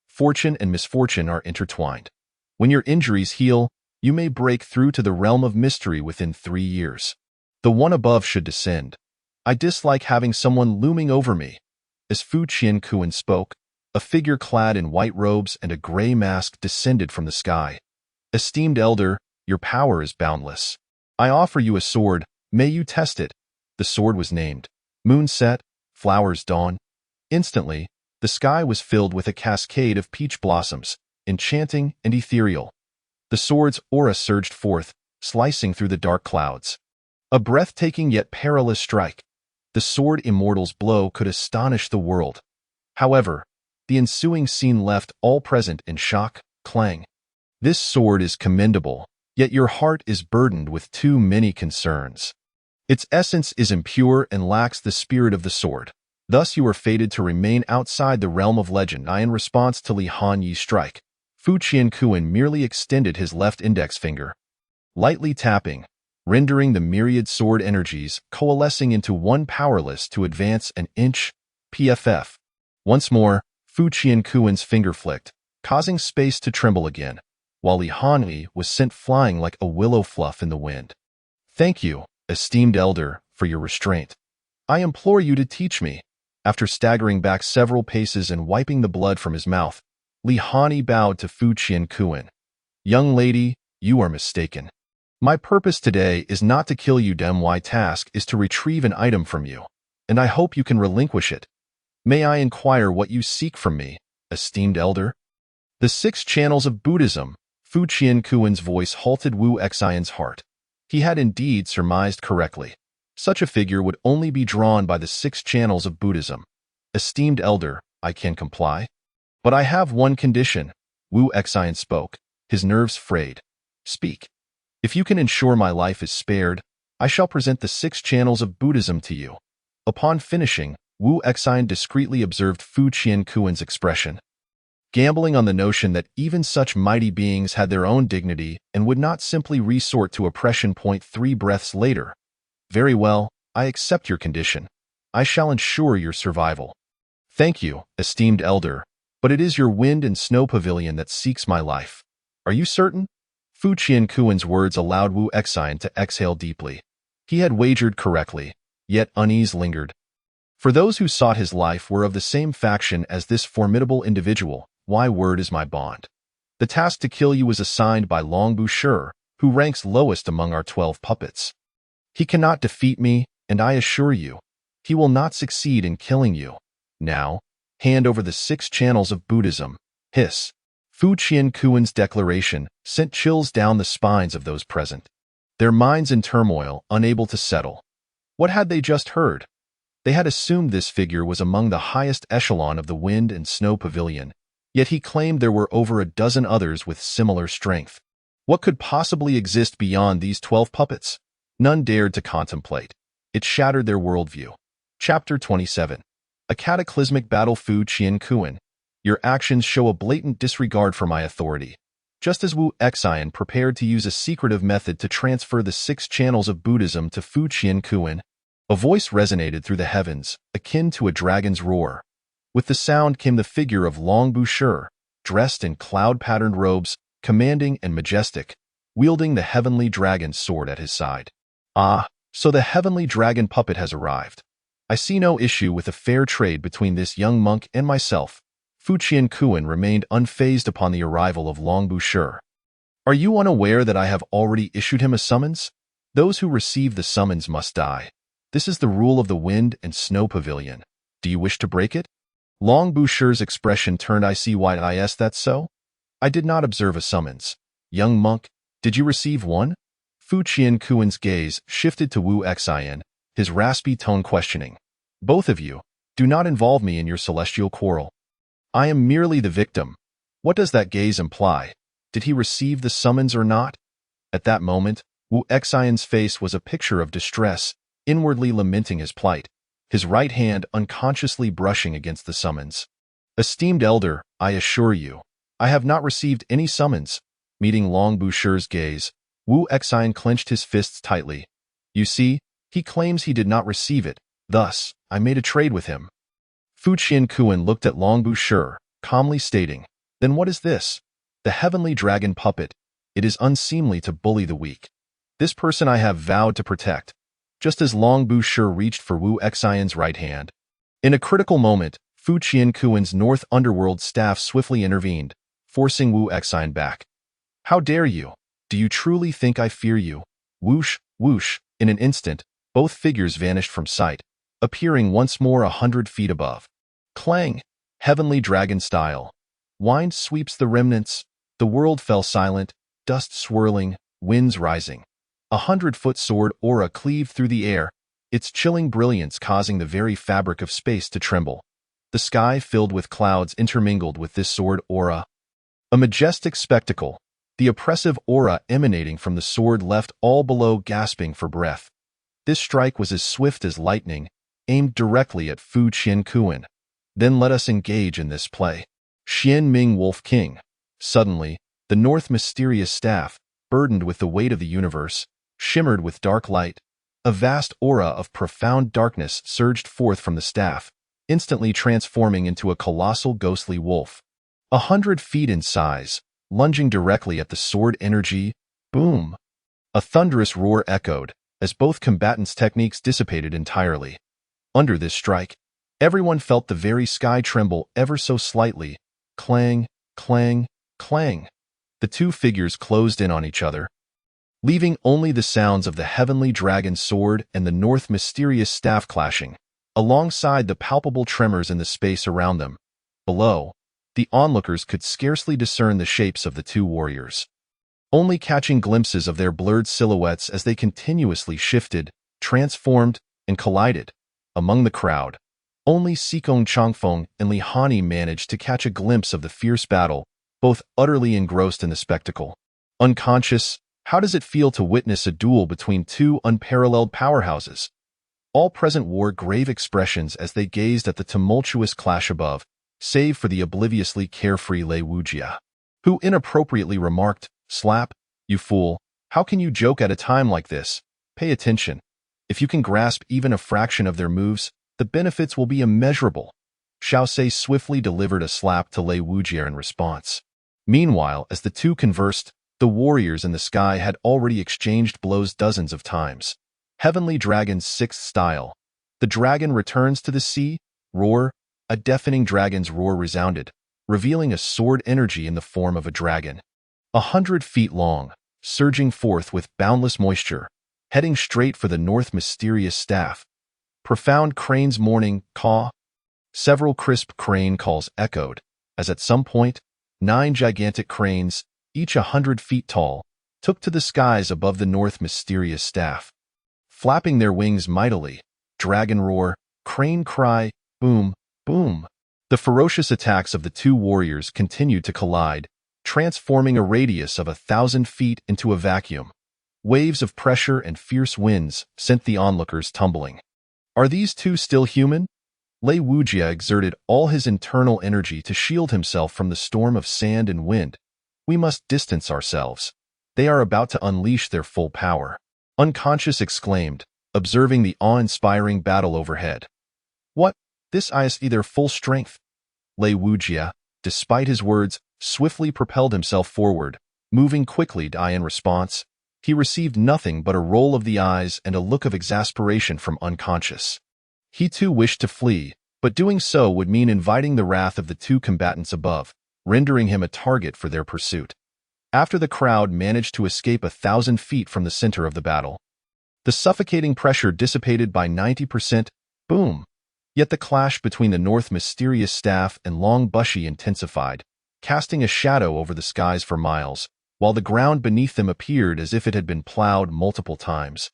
"Fortune and misfortune are intertwined. When your injuries heal, you may break through to the realm of mystery within 3 years. The one above should descend. I dislike having someone looming over me." As Fu Qian Kuan spoke, a figure clad in white robes and a gray mask descended from the sky. "Esteemed elder, your power is boundless. I offer you a sword, may you test it." The sword was named Moonset, Flowers Dawn. Instantly, the sky was filled with a cascade of peach blossoms, enchanting and ethereal. The sword's aura surged forth, slicing through the dark clouds. A breathtaking yet perilous strike. The sword immortal's blow could astonish the world. However, the ensuing scene left all present in shock. Clang. "This sword is commendable, yet your heart is burdened with too many concerns. Its essence is impure and lacks the spirit of the sword. Thus you are fated to remain outside the realm of legend." In response to Li Han Yi's strike, Fu Qian Kuan merely extended his left index finger, lightly tapping, rendering the myriad sword energies coalescing into one powerless to advance an inch. PFF. Once more, Fu Qian Kuan's finger flicked, causing space to tremble again, while Li Han was sent flying like a willow fluff in the wind. "Thank you, esteemed elder, for your restraint. I implore you to teach me." After staggering back several paces and wiping the blood from his mouth, Li Hani bowed to Fu Qian. Young lady, you are mistaken. My purpose today is not to kill you. My task is to retrieve an item from you, and I hope you can relinquish it. May I inquire what you seek from me, esteemed elder? The 6 channels of Buddhism. Fu Qian's voice halted Wu Xian's heart. He had indeed surmised correctly. Such a figure would only be drawn by the 6 channels of Buddhism. Esteemed elder, I can comply. But I have one condition. Wu Xian spoke, his nerves frayed. Speak. If you can ensure my life is spared, I shall present the 6 channels of Buddhism to you. Upon finishing, Wu Xian discreetly observed Fu Qian's expression, gambling on the notion that even such mighty beings had their own dignity and would not simply resort to oppression. 3 breaths later. Very well, I accept your condition. I shall ensure your survival. Thank you, esteemed elder, but it is your wind and snow pavilion that seeks my life. Are you certain? Fu Qian's words allowed Wu Xian to exhale deeply. He had wagered correctly, yet unease lingered. For those who sought his life were of the same faction as this formidable individual. Why, word is my bond. The task to kill you was assigned by Long Boucher, who ranks lowest among our 12 puppets. He cannot defeat me, and I assure you, he will not succeed in killing you. Now, hand over the 6 channels of Buddhism. Hiss. Fu Qian's declaration sent chills down the spines of those present, their minds in turmoil, unable to settle. What had they just heard? They had assumed this figure was among the highest echelon of the wind and snow pavilion, yet he claimed there were over a dozen others with similar strength. What could possibly exist beyond these 12 puppets? None dared to contemplate. It shattered their worldview. Chapter 27. A cataclysmic battle. Fu Qian. Your actions show a blatant disregard for my authority. Just as Wu Xian prepared to use a secretive method to transfer the 6 channels of Buddhism to Fu Qian, a voice resonated through the heavens, akin to a dragon's roar. With the sound came the figure of Long Boucher, dressed in cloud-patterned robes, commanding and majestic, wielding the heavenly dragon sword at his side. Ah, so the heavenly dragon puppet has arrived. I see no issue with a fair trade between this young monk and myself. Fu Qian remained unfazed upon the arrival of Long Boucher. Are you unaware that I have already issued him a summons? Those who receive the summons must die. This is the rule of the wind and snow pavilion. Do you wish to break it? Long Boucher's expression turned. I see why. That's so? I did not observe a summons. Young monk, did you receive one? Fu Qian's gaze shifted to Wu Xian, his raspy tone questioning. Both of you, do not involve me in your celestial quarrel. I am merely the victim. What does that gaze imply? Did he receive the summons or not? At that moment, Wu Xian's face was a picture of distress, inwardly lamenting his plight, his right hand unconsciously brushing against the summons. Esteemed elder, I assure you, I have not received any summons. Meeting Long Boucher's gaze, Wu Xian clenched his fists tightly. You see, he claims he did not receive it, thus, I made a trade with him. Fu Qian looked at Long Boucher, calmly stating, Then what is this? The heavenly dragon puppet. It is unseemly to bully the weak. This person I have vowed to protect. Just as Long Boucher reached for Wu Xian's right hand. In a critical moment, Fu Qian's North Underworld staff swiftly intervened, forcing Wu Xian back. How dare you? Do you truly think I fear you? Whoosh, whoosh, in an instant, both figures vanished from sight, appearing once more 100 feet above. Clang, heavenly dragon style. Wind sweeps the remnants. The world fell silent, dust swirling, winds rising. 100-foot sword aura cleaved through the air, its chilling brilliance causing the very fabric of space to tremble. The sky filled with clouds intermingled with this sword aura. A majestic spectacle, the oppressive aura emanating from the sword left all below gasping for breath. This strike was as swift as lightning, aimed directly at Fu Qian. Then let us engage in this play. Xian Ming Wolf King. Suddenly, the North mysterious staff, burdened with the weight of the universe, shimmered with dark light. A vast aura of profound darkness surged forth from the staff, instantly transforming into a colossal ghostly wolf. 100 feet in size, lunging directly at the sword energy. Boom! A thunderous roar echoed, as both combatants' techniques dissipated entirely. Under this strike, everyone felt the very sky tremble ever so slightly. Clang, clang, clang. The two figures closed in on each other, leaving only the sounds of the heavenly dragon's sword and the north mysterious staff clashing, alongside the palpable tremors in the space around them. Below, the onlookers could scarcely discern the shapes of the two warriors, only catching glimpses of their blurred silhouettes as they continuously shifted, transformed, and collided. Among the crowd, only Sikong Changfeng and Li Hani managed to catch a glimpse of the fierce battle, both utterly engrossed in the spectacle. Unconscious, how does it feel to witness a duel between two unparalleled powerhouses? All present wore grave expressions as they gazed at the tumultuous clash above, save for the obliviously carefree Lei Wujia, who inappropriately remarked, "Slap, you fool, how can you joke at a time like this? Pay attention. If you can grasp even a fraction of their moves, the benefits will be immeasurable." Xiao Sei swiftly delivered a slap to Lei Wujia in response. Meanwhile, as the two conversed, the warriors in the sky had already exchanged blows dozens of times. Heavenly Dragon's sixth style. The dragon returns to the sea, roar. A deafening dragon's roar resounded, revealing a sword energy in the form of a dragon, 100 feet long, surging forth with boundless moisture, heading straight for the north mysterious staff. Profound crane's morning caw. Several crisp crane calls echoed, as at some point, 9 gigantic cranes, each 100 feet tall, took to the skies above the north mysterious staff. Flapping their wings mightily, dragon roar, crane cry, boom, boom. The ferocious attacks of the two warriors continued to collide, transforming a radius of 1,000 feet into a vacuum. Waves of pressure and fierce winds sent the onlookers tumbling. Are these two still human? Lei Wujia exerted all his internal energy to shield himself from the storm of sand and wind. We must distance ourselves. They are about to unleash their full power. Unconscious exclaimed, observing the awe-inspiring battle overhead. What? This is either full strength. Lei Wujia, despite his words, swiftly propelled himself forward, moving quickly to in response. He received nothing but a roll of the eyes and a look of exasperation from Unconscious. He too wished to flee, but doing so would mean inviting the wrath of the two combatants above, rendering him a target for their pursuit. After the crowd managed to escape 1,000 feet from the center of the battle, the suffocating pressure dissipated by 90%, boom. Yet the clash between the north mysterious staff and Long Bushi intensified, casting a shadow over the skies for miles, while the ground beneath them appeared as if it had been plowed multiple times.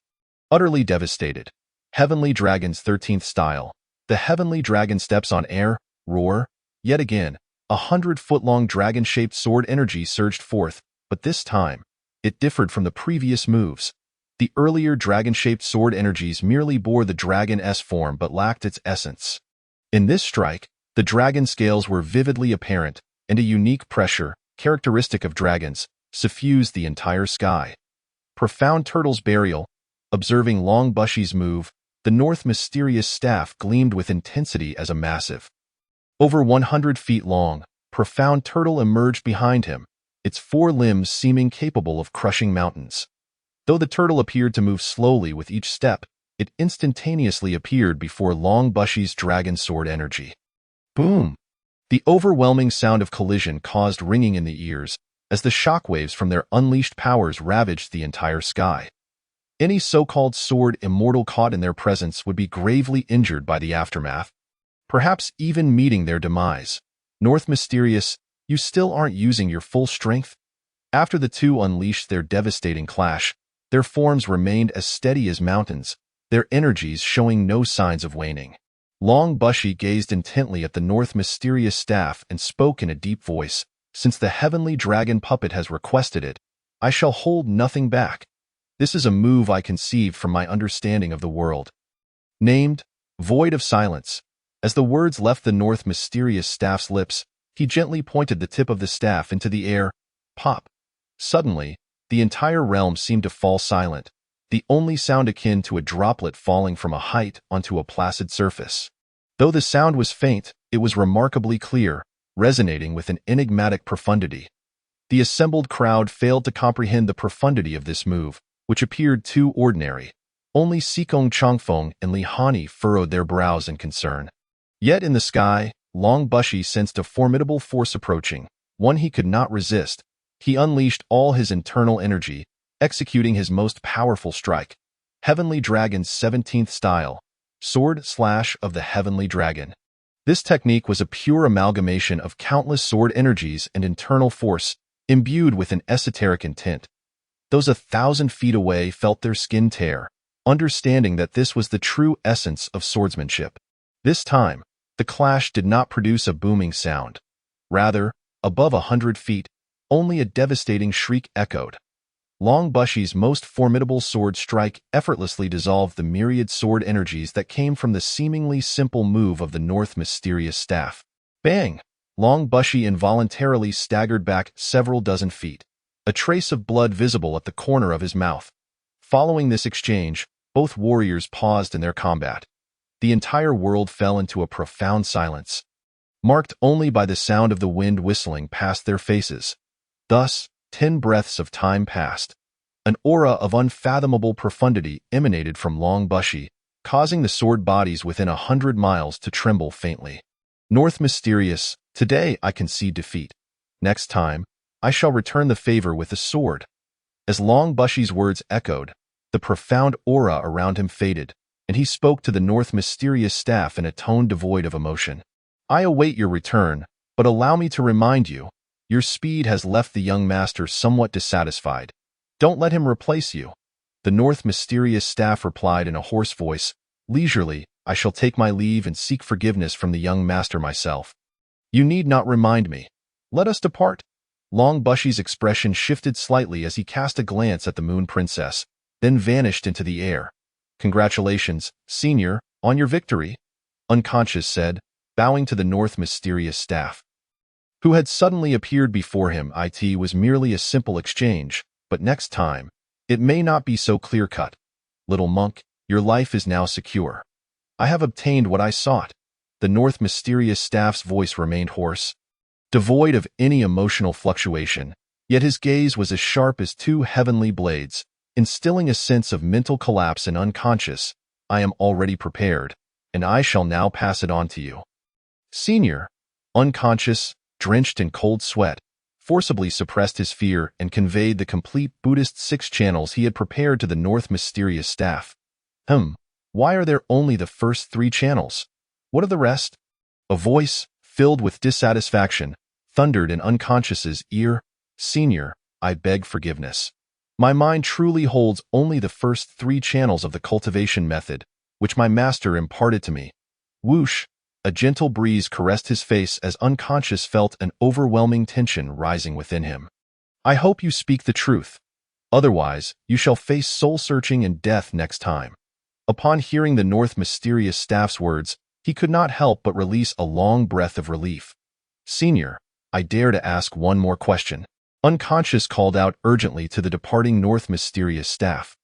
Utterly devastated, Heavenly Dragon's 13th style. The Heavenly Dragon steps on air, roar. Yet again, 100-foot-long dragon-shaped sword energy surged forth, but this time, it differed from the previous moves. The earlier dragon-shaped sword energies merely bore the dragon-S form but lacked its essence. In this strike, the dragon scales were vividly apparent, and a unique pressure, characteristic of dragons, suffused the entire sky. Profound Turtle's burial. Observing Long Bushi's move, the north mysterious staff gleamed with intensity as a massive, over 100 feet long, Profound Turtle emerged behind him, its 4 limbs seeming capable of crushing mountains. Though the turtle appeared to move slowly with each step, it instantaneously appeared before Long Bushi's dragon sword energy. Boom! The overwhelming sound of collision caused ringing in the ears, as the shockwaves from their unleashed powers ravaged the entire sky. Any so-called sword immortal caught in their presence would be gravely injured by the aftermath, perhaps even meeting their demise. North Mysterious, you still aren't using your full strength? After the two unleashed their devastating clash, their forms remained as steady as mountains, their energies showing no signs of waning. Long Bushi gazed intently at the North Mysterious staff and spoke in a deep voice, "Since the Heavenly Dragon puppet has requested it, I shall hold nothing back. This is a move I conceived from my understanding of the world." Named, Void of Silence. As the words left the North Mysterious staff's lips, he gently pointed the tip of the staff into the air. Pop. Suddenly, the entire realm seemed to fall silent, the only sound akin to a droplet falling from a height onto a placid surface. Though the sound was faint, it was remarkably clear, resonating with an enigmatic profundity. The assembled crowd failed to comprehend the profundity of this move, which appeared too ordinary. Only Sikong Changfeng and Li Hani furrowed their brows in concern. Yet in the sky, Long Bushi sensed a formidable force approaching. one he could not resist. He unleashed all his internal energy, executing his most powerful strike. Heavenly Dragon's 17th style, Sword Slash of the Heavenly Dragon. This technique was a pure amalgamation of countless sword energies and internal force, imbued with an esoteric intent. Those 1,000 feet away felt their skin tear, understanding that this was the true essence of swordsmanship. This time, the clash did not produce a booming sound. Rather, above 100 feet, only a devastating shriek echoed. Long Bushy's most formidable sword strike effortlessly dissolved the myriad sword energies that came from the seemingly simple move of the North mysterious staff. Bang! Long Bushy involuntarily staggered back several dozen feet, a trace of blood visible at the corner of his mouth. Following this exchange, both warriors paused in their combat. The entire world fell into a profound silence, marked only by the sound of the wind whistling past their faces. Thus, 10 breaths of time passed. An aura of unfathomable profundity emanated from Long Bushy, causing the sword bodies within 100 miles to tremble faintly. North Mysterious, today I concede defeat. Next time, I shall return the favor with the sword. As Long Bushy's words echoed, the profound aura around him faded, and he spoke to the North Mysterious staff in a tone devoid of emotion. I await your return, but allow me to remind you, your speed has left the young master somewhat dissatisfied. Don't let him replace you. The North Mysterious staff replied in a hoarse voice, leisurely, I shall take my leave and seek forgiveness from the young master myself. You need not remind me. Let us depart. Long Bushy's expression shifted slightly as he cast a glance at the Moon Princess, then vanished into the air. Congratulations, Senior, on your victory, Unconscious said, bowing to the North Mysterious staff, who had suddenly appeared before him. It was merely a simple exchange, but next time, it may not be so clear-cut. Little monk, your life is now secure. I have obtained what I sought. The North Mysterious staff's voice remained hoarse, devoid of any emotional fluctuation, yet his gaze was as sharp as two heavenly blades, instilling a sense of mental collapse. And Unconscious, I am already prepared, and I shall now pass it on to you. Senior, Unconscious, drenched in cold sweat, forcibly suppressed his fear and conveyed the complete Buddhist 6 channels he had prepared to the North Mysterious staff. Why are there only the first 3 channels? What of the rest? A voice, filled with dissatisfaction, thundered in Unconscious's ear. Senior, I beg forgiveness. My mind truly holds only the first 3 channels of the cultivation method, which my master imparted to me. Whoosh! A gentle breeze caressed his face as Unconscious felt an overwhelming tension rising within him. I hope you speak the truth. Otherwise, you shall face soul-searching and death next time. Upon hearing the North Mysterious staff's words, he could not help but release a long breath of relief. Senior, I dare to ask one more question. Unconscious called out urgently to the departing North Mysterious staff.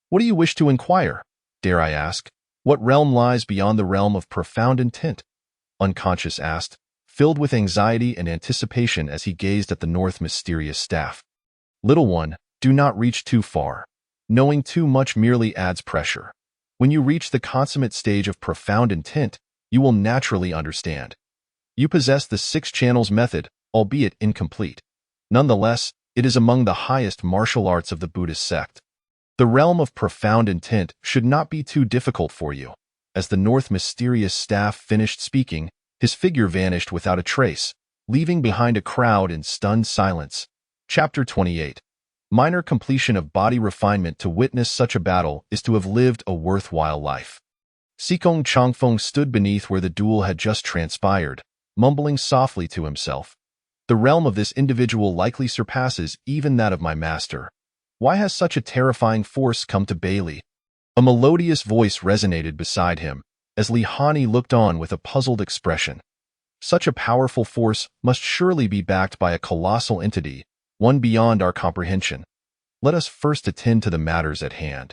What do you wish to inquire? Dare I ask? What realm lies beyond the realm of profound intent? Unconscious asked, filled with anxiety and anticipation as he gazed at the North Mysterious staff. Little one, do not reach too far. Knowing too much merely adds pressure. When you reach the consummate stage of profound intent, you will naturally understand. You possess the 6 channels method, albeit incomplete. Nonetheless, it is among the highest martial arts of the Buddhist sect. The realm of profound intent should not be too difficult for you. As the North Mysterious staff finished speaking, his figure vanished without a trace, leaving behind a crowd in stunned silence. Chapter 28. Minor completion of body refinement. To witness such a battle is to have lived a worthwhile life. Sikong Changfeng stood beneath where the duel had just transpired, mumbling softly to himself. The realm of this individual likely surpasses even that of my master. Why has such a terrifying force come to Bailey? A melodious voice resonated beside him, as Li Hani looked on with a puzzled expression. Such a powerful force must surely be backed by a colossal entity, one beyond our comprehension. Let us first attend to the matters at hand.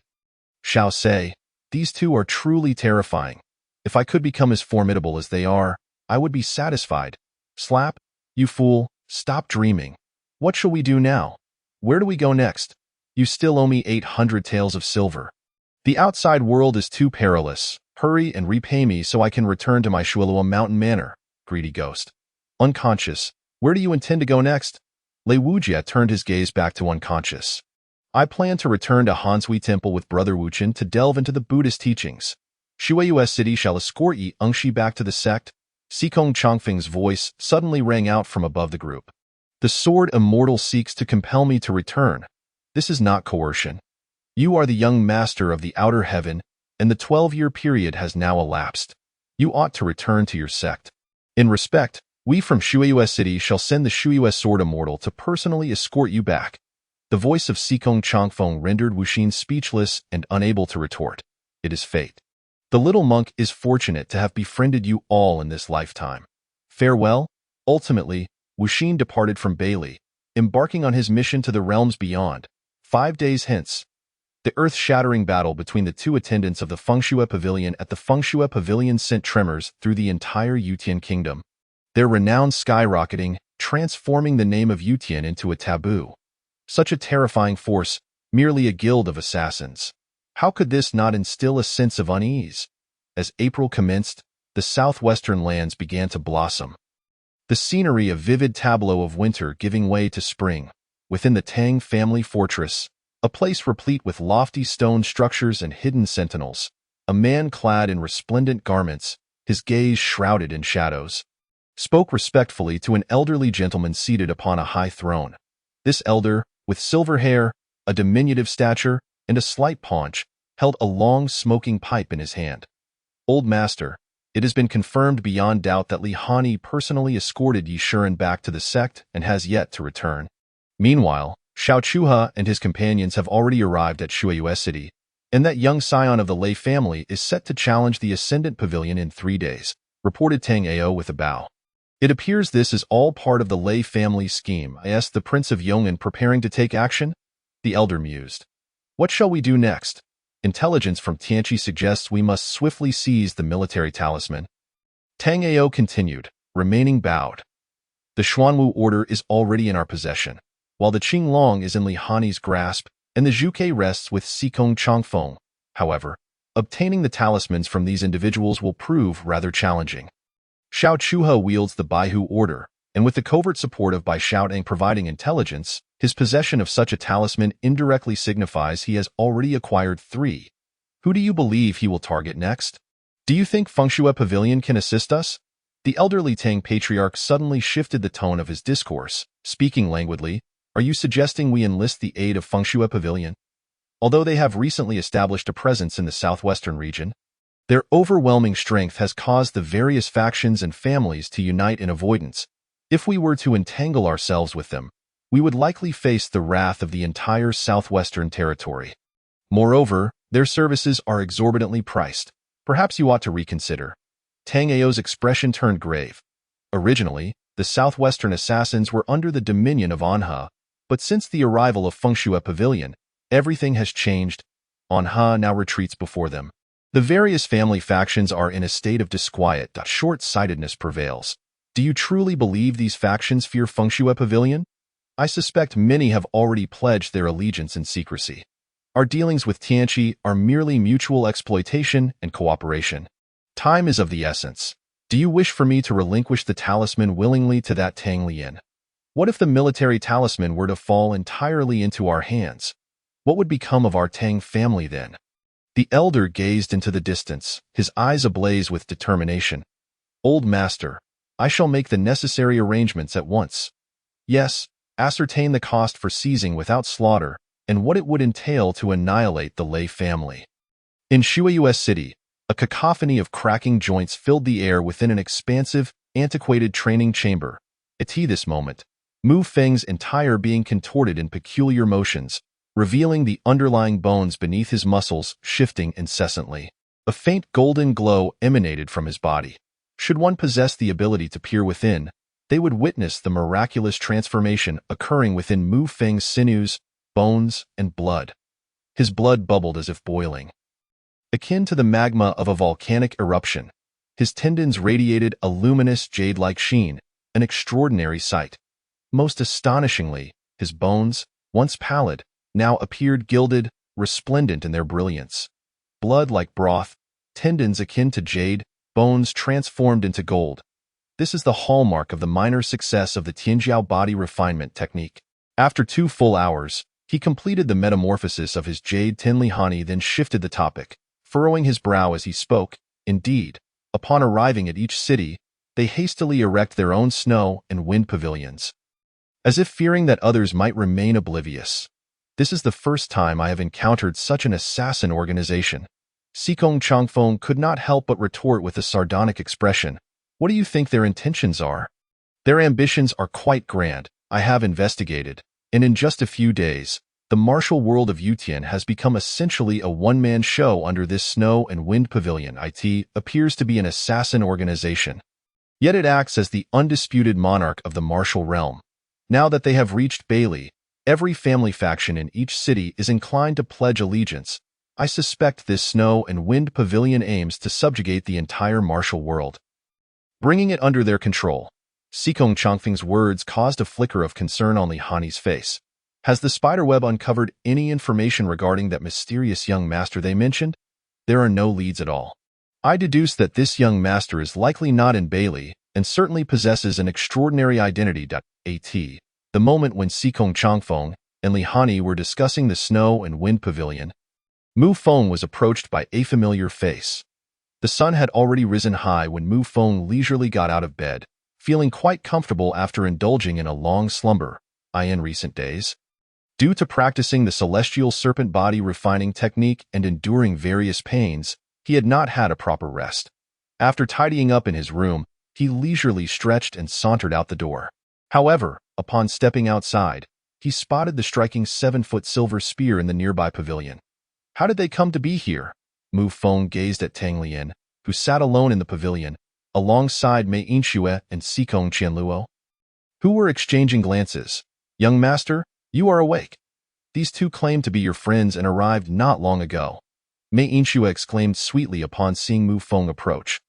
Xiao say, these two are truly terrifying. If I could become as formidable as they are, I would be satisfied. Slap, you fool, stop dreaming. What shall we do now? Where do we go next? You still owe me 800 taels of silver. The outside world is too perilous. Hurry and repay me so I can return to my Shuilua mountain manor. Greedy ghost. Unconscious, Where do you intend to go next? Lei Wujie turned his gaze back to unconscious. I plan to return to Hansui Temple with Brother Wuchen to delve into the Buddhist teachings. Shuai City shall escort Yi Engshi back to the sect. Sikong Chongfeng's voice suddenly rang out from above the group. The sword immortal seeks to compel me to return. This is not coercion. You are the young master of the outer heaven, and the 12-year period has now elapsed. You ought to return to your sect. In respect, we from Shuai City shall send the Shuai sword immortal to personally escort you back. The voice of Sikong Chongfeng rendered Wuxin speechless and unable to retort. It is fate. The little monk is fortunate to have befriended you all in this lifetime. Farewell. Ultimately, Wuxin departed from Bailey, embarking on his mission to the realms beyond. 5 days hence, the earth-shattering battle between the two attendants of the Fengshui Pavilion at the Fengshui Pavilion sent tremors through the entire Yutian kingdom. Their renown skyrocketing, transforming the name of Yutian into a taboo. Such a terrifying force, merely a guild of assassins. How could this not instill a sense of unease? As April commenced, the southwestern lands began to blossom. The scenery a vivid tableau of winter giving way to spring. Within the Tang family fortress, a place replete with lofty stone structures and hidden sentinels, a man clad in resplendent garments, his gaze shrouded in shadows, spoke respectfully to an elderly gentleman seated upon a high throne. This elder, with silver hair, a diminutive stature, and a slight paunch, held a long smoking pipe in his hand. Old master, it has been confirmed beyond doubt that Li Hani personally escorted Yi Shiren back to the sect and has yet to return. Meanwhile, Xiao Chuha and his companions have already arrived at Shuai City, and that young scion of the Lei family is set to challenge the Ascendant Pavilion in 3 days, reported Tang Ao with a bow. It appears this is all part of the Lei family scheme. I asked the Prince of Yong'an preparing to take action? The elder mused. What shall we do next? Intelligence from Tianqi suggests we must swiftly seize the military talisman. Tang Ao continued, remaining bowed. The Xuanwu order is already in our possession, while the Qinglong is in Li Hani's grasp and the Zhuke rests with Sikong Chongfeng. However, obtaining the talismans from these individuals will prove rather challenging. Xiao Chuha wields the Baihu order, and with the covert support of Bai Xiaotang providing intelligence, his possession of such a talisman indirectly signifies he has already acquired 3. Who do you believe he will target next? Do you think Fengshui Pavilion can assist us? The elderly Tang patriarch suddenly shifted the tone of his discourse, speaking languidly. Are you suggesting we enlist the aid of Fengshui Pavilion? Although they have recently established a presence in the southwestern region, their overwhelming strength has caused the various factions and families to unite in avoidance. If we were to entangle ourselves with them, we would likely face the wrath of the entire southwestern territory. Moreover, their services are exorbitantly priced. Perhaps you ought to reconsider. Tang Ao's expression turned grave. Originally, the southwestern assassins were under the dominion of Anha, but since the arrival of Fengshui Pavilion, everything has changed. Anha now retreats before them. The various family factions are in a state of disquiet. Short-sightedness prevails. Do you truly believe these factions fear Fengshui Pavilion? I suspect many have already pledged their allegiance in secrecy. Our dealings with Tianqi are merely mutual exploitation and cooperation. Time is of the essence. Do you wish for me to relinquish the talisman willingly to that Tang Lian? What if the military talisman were to fall entirely into our hands? What would become of our Tang family then? The elder gazed into the distance, his eyes ablaze with determination. Old master, I shall make the necessary arrangements at once. Yes, ascertain the cost for seizing without slaughter, and what it would entail to annihilate the Lei family. In Shuai City, a cacophony of cracking joints filled the air within an expansive, antiquated training chamber. At this moment, Mu Feng's entire being contorted in peculiar motions, revealing the underlying bones beneath his muscles shifting incessantly. A faint golden glow emanated from his body. Should one possess the ability to peer within, they would witness the miraculous transformation occurring within Mu Feng's sinews, bones, and blood. His blood bubbled as if boiling. Akin to the magma of a volcanic eruption, his tendons radiated a luminous jade-like sheen, an extraordinary sight. Most astonishingly, his bones, once pallid, now appeared gilded, resplendent in their brilliance. Blood like broth, tendons akin to jade, bones transformed into gold. This is the hallmark of the minor success of the Tianjiao body refinement technique. After 2 full hours, he completed the metamorphosis of his jade Tinlihani, then shifted the topic, furrowing his brow as he spoke. Indeed, upon arriving at each city, they hastily erect their own snow and wind pavilions, as if fearing that others might remain oblivious. This is the first time I have encountered such an assassin organization. Sikong Changfeng could not help but retort with a sardonic expression. What do you think their intentions are? Their ambitions are quite grand, I have investigated, and in just a few days, the martial world of Yutian has become essentially a one-man show under this snow and wind pavilion. It appears to be an assassin organization. Yet it acts as the undisputed monarch of the martial realm. Now that they have reached Bailey, every family faction in each city is inclined to pledge allegiance. I suspect this snow and wind pavilion aims to subjugate the entire martial world, bringing it under their control. Sikong Changfeng's words caused a flicker of concern on Li Hani's face. Has the spiderweb uncovered any information regarding that mysterious young master they mentioned? There are no leads at all. I deduce that this young master is likely not in Bailey and certainly possesses an extraordinary identity. The moment when Sikong Changfeng and Li Hani were discussing the snow and wind pavilion, Mu Feng was approached by a familiar face. The sun had already risen high when Mu Feng leisurely got out of bed, feeling quite comfortable after indulging in a long slumber. In recent days, due to practicing the celestial serpent body refining technique and enduring various pains, he had not had a proper rest. After tidying up in his room, he leisurely stretched and sauntered out the door. However, upon stepping outside, he spotted the striking 7-foot silver spear in the nearby pavilion. How did they come to be here? Mu Feng gazed at Tang Lian, who sat alone in the pavilion, alongside Mei Yinxue and Sikong Qianluo, who were exchanging glances. Young master, you are awake. These two claim to be your friends and arrived not long ago. Mei Yinxue exclaimed sweetly upon seeing Mu Feng approach.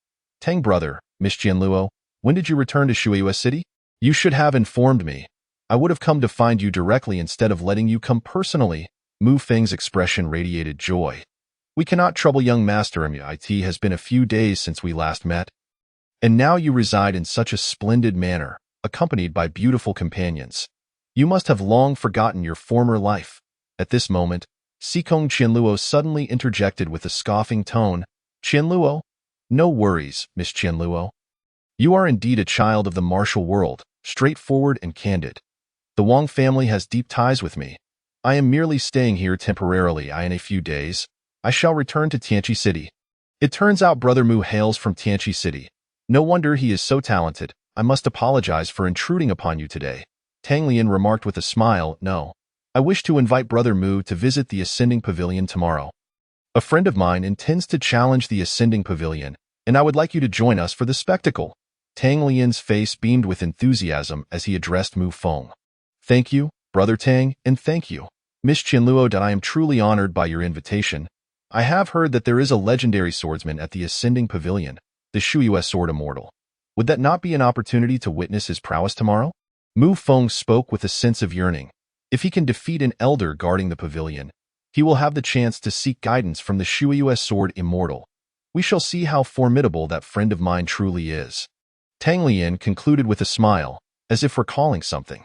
Tang brother, Miss Qianluo, when did you return to Shuiyue City? You should have informed me. I would have come to find you directly instead of letting you come personally. Mu Feng's expression radiated joy. We cannot trouble young master. It has been a few days since we last met. And now you reside in such a splendid manner, accompanied by beautiful companions. You must have long forgotten your former life. At this moment, Sikong Qianluo suddenly interjected with a scoffing tone. Qianluo? No worries, Miss Qianluo. You are indeed a child of the martial world, straightforward and candid. The Wang family has deep ties with me. I am merely staying here temporarily. In a few days, I shall return to Tianqi City. It turns out Brother Mu hails from Tianqi City. No wonder he is so talented. I must apologize for intruding upon you today. Tang Lian remarked with a smile. No. I wish to invite Brother Mu to visit the Ascending Pavilion tomorrow. A friend of mine intends to challenge the Ascending Pavilion, and I would like you to join us for the spectacle. Tang Lian's face beamed with enthusiasm as he addressed Mu Feng. Thank you, Brother Tang, and thank you, Miss Qianluo. I am truly honored by your invitation. I have heard that there is a legendary swordsman at the Ascending Pavilion, the Shuiyue Sword Immortal. Would that not be an opportunity to witness his prowess tomorrow? Mu Feng spoke with a sense of yearning. If he can defeat an elder guarding the pavilion, he will have the chance to seek guidance from the Shuiyue Sword Immortal. We shall see how formidable that friend of mine truly is. Tang Lian concluded with a smile, as if recalling something.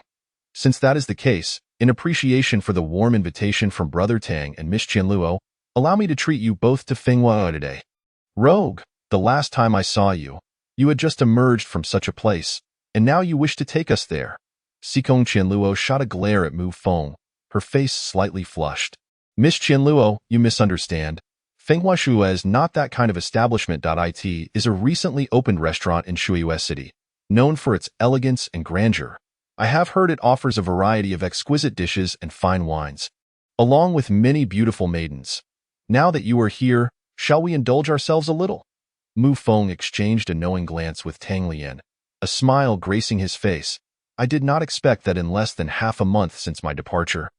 Since that is the case, in appreciation for the warm invitation from Brother Tang and Miss Qianluo, allow me to treat you both to Fenghua today. Rogue, the last time I saw you, you had just emerged from such a place, and now you wish to take us there. Sikong Qianluo shot a glare at Mu Feng, her face slightly flushed. Miss Qianluo, you misunderstand. Fenghua Shuiyue is not that kind of establishment. It is a recently opened restaurant in Shuiyue City, known for its elegance and grandeur. I have heard it offers a variety of exquisite dishes and fine wines, along with many beautiful maidens. Now that you are here, shall we indulge ourselves a little? Mu Feng exchanged a knowing glance with Tang Lian, a smile gracing his face. I did not expect that in less than half a month since my departure,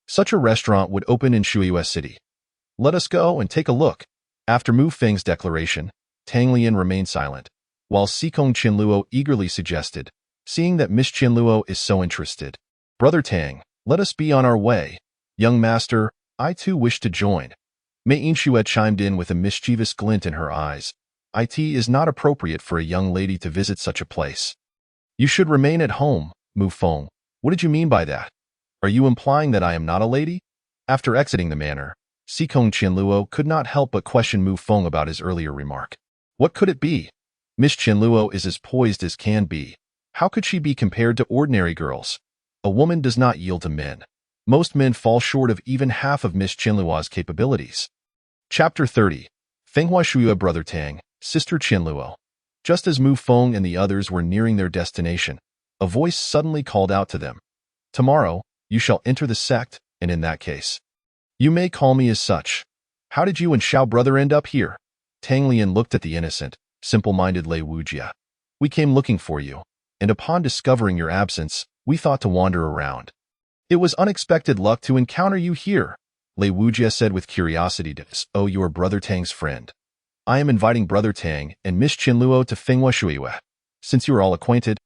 such a restaurant would open in Shuiyue City. Let us go and take a look. After Mu Feng's declaration, Tang Lian remained silent, while Sikong Qianluo eagerly suggested, seeing that Miss Qianluo is so interested. Brother Tang, let us be on our way. Young master, I too wish to join. Mei Yinxue chimed in with a mischievous glint in her eyes. It is not appropriate for a young lady to visit such a place. You should remain at home, Mu Feng. What did you mean by that? Are you implying that I am not a lady? After exiting the manor, Sikong Qianluo could not help but question Mu Feng about his earlier remark. What could it be? Miss Qianluo is as poised as can be. How could she be compared to ordinary girls? A woman does not yield to men. Most men fall short of even half of Miss Qianluo's capabilities. Chapter 30. Fenghua Shuya Brother Tang, Sister Qianluo. Just as Mu Feng and the others were nearing their destination, a voice suddenly called out to them. Tomorrow, you shall enter the sect, and in that case, you may call me as such. How did you and Xiao brother end up here? Tang Lian looked at the innocent, simple-minded Lei Wujia. We came looking for you, and upon discovering your absence, we thought to wander around. It was unexpected luck to encounter you here, Lei Wujia said with curiosity. Oh, you are Brother Tang's friend. I am inviting Brother Tang and Miss Qianluo to Fenghua Shuiwe. Since you are all acquainted,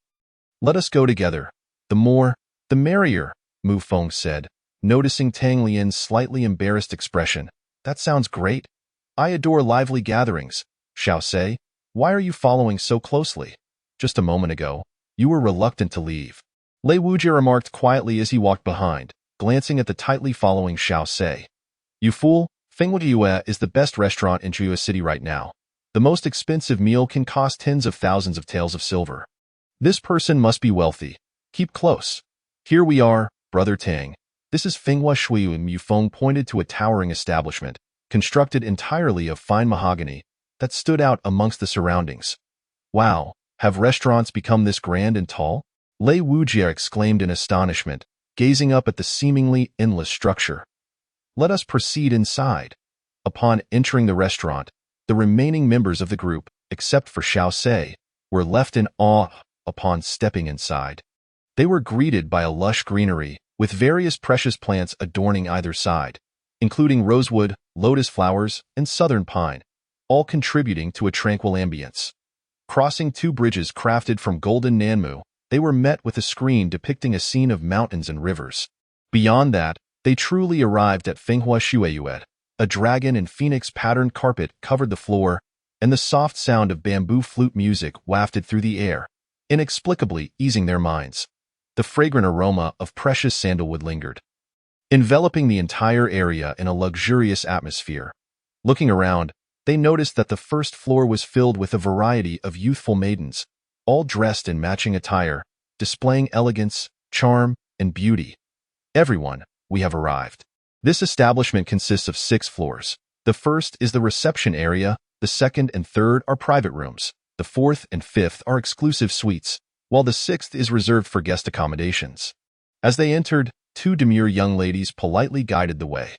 let us go together. The more, the merrier, Mu Feng said, noticing Tang Lian's slightly embarrassed expression. That sounds great. I adore lively gatherings, Xiao Sei. Why are you following so closely? Just a moment ago, you were reluctant to leave. Lei Wujia remarked quietly as he walked behind, glancing at the tightly following Xiao Sei. You fool, Fenghua Shuiwe is the best restaurant in Shuiwe City right now. The most expensive meal can cost tens of thousands of taels of silver. This person must be wealthy. Keep close. Here we are, Brother Tang. This is Fenghua Shuiwe. Mu Feng pointed to a towering establishment, constructed entirely of fine mahogany, that stood out amongst the surroundings. Wow, have restaurants become this grand and tall? Lei Wujia exclaimed in astonishment, gazing up at the seemingly endless structure. Let us proceed inside. Upon entering the restaurant, the remaining members of the group, except for Xiao Sei, were left in awe upon stepping inside. They were greeted by a lush greenery, with various precious plants adorning either side, including rosewood, lotus flowers, and southern pine, all contributing to a tranquil ambience. Crossing two bridges crafted from golden nanmu, they were met with a screen depicting a scene of mountains and rivers. Beyond that, they truly arrived at Fenghua Shuiwe. A dragon and phoenix-patterned carpet covered the floor, and the soft sound of bamboo flute music wafted through the air, inexplicably easing their minds. The fragrant aroma of precious sandalwood lingered, enveloping the entire area in a luxurious atmosphere. Looking around, they noticed that the first floor was filled with a variety of youthful maidens, all dressed in matching attire, displaying elegance, charm, and beauty. Everyone, we have arrived. This establishment consists of 6 floors. The first is the reception area, the second and third are private rooms, the fourth and fifth are exclusive suites, while the 6th is reserved for guest accommodations. As they entered, 2 demure young ladies politely guided the way.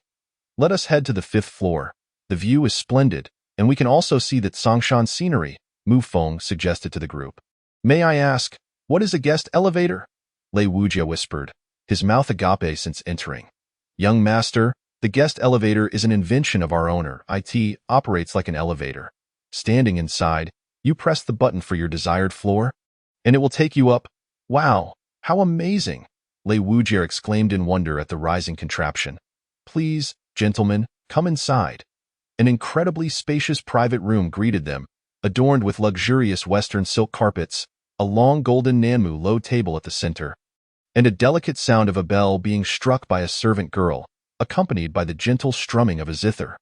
Let us head to the 5th floor. The view is splendid, and we can also see that Songshan scenery, Mu Feng suggested to the group. May I ask, what is a guest elevator? Lei Wujia whispered, his mouth agape since entering. Young master, the guest elevator is an invention of our owner. It operates like an elevator. Standing inside, you press the button for your desired floor, and it will take you up. Wow, how amazing! Lei Wujia exclaimed in wonder at the rising contraption. Please, gentlemen, come inside. An incredibly spacious private room greeted them, adorned with luxurious western silk carpets, a long golden nanmu low table at the center, and a delicate sound of a bell being struck by a servant girl, accompanied by the gentle strumming of a zither.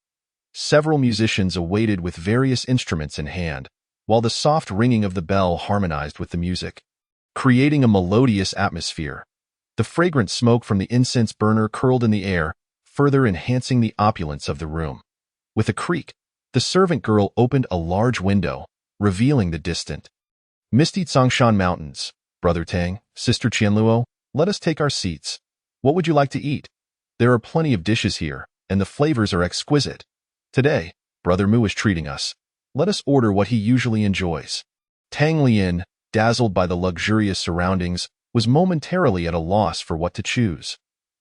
Several musicians awaited with various instruments in hand, while the soft ringing of the bell harmonized with the music, creating a melodious atmosphere. The fragrant smoke from the incense burner curled in the air, further enhancing the opulence of the room. With a creak, the servant girl opened a large window, revealing the distant, misty Tsongshan Mountains. Brother Tang, Sister Qianluo, let us take our seats. What would you like to eat? There are plenty of dishes here, and the flavors are exquisite. Today, Brother Mu is treating us. Let us order what he usually enjoys. Tang Lian, dazzled by the luxurious surroundings, was momentarily at a loss for what to choose.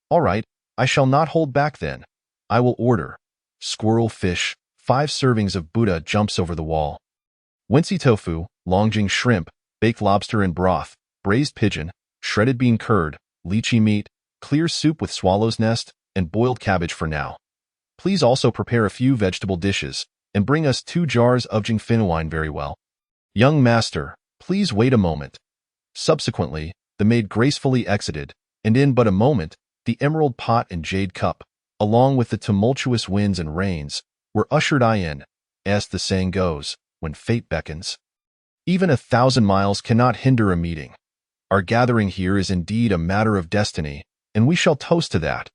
All right, I shall not hold back then. I will order squirrel fish, 5 servings of Buddha jumps over the wall, Wensi tofu, longjing shrimp, baked lobster in broth, braised pigeon, shredded bean curd, lychee meat, clear soup with swallow's nest, and boiled cabbage for now. Please also prepare a few vegetable dishes, and bring us 2 jars of Jingfin wine very well. Young master, please wait a moment. Subsequently, the maid gracefully exited, and in but a moment, the emerald pot and jade cup, along with the tumultuous winds and rains, were ushered in, as the saying goes, when fate beckons. Even 1,000 miles cannot hinder a meeting. Our gathering here is indeed a matter of destiny, and we shall toast to that.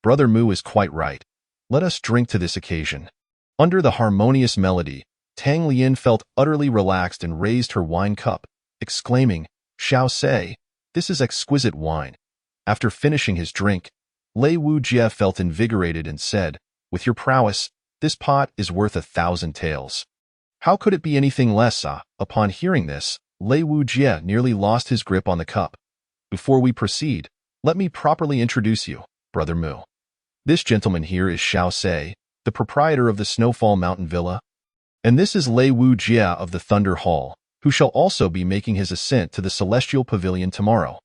Brother Mu is quite right. Let us drink to this occasion. Under the harmonious melody, Tang Lian felt utterly relaxed and raised her wine cup, exclaiming, "Xiao Sei, this is exquisite wine." After finishing his drink, Lei Wujie felt invigorated and said, "With your prowess, this pot is worth 1,000 taels." How could it be anything less? Upon hearing this, Lei Wujie nearly lost his grip on the cup. Before we proceed, let me properly introduce you, Brother Mu. This gentleman here is Xiao Sei, the proprietor of the Snowfall Mountain Villa. And this is Lei Wujie of the Thunder Hall, who shall also be making his ascent to the Celestial Pavilion tomorrow.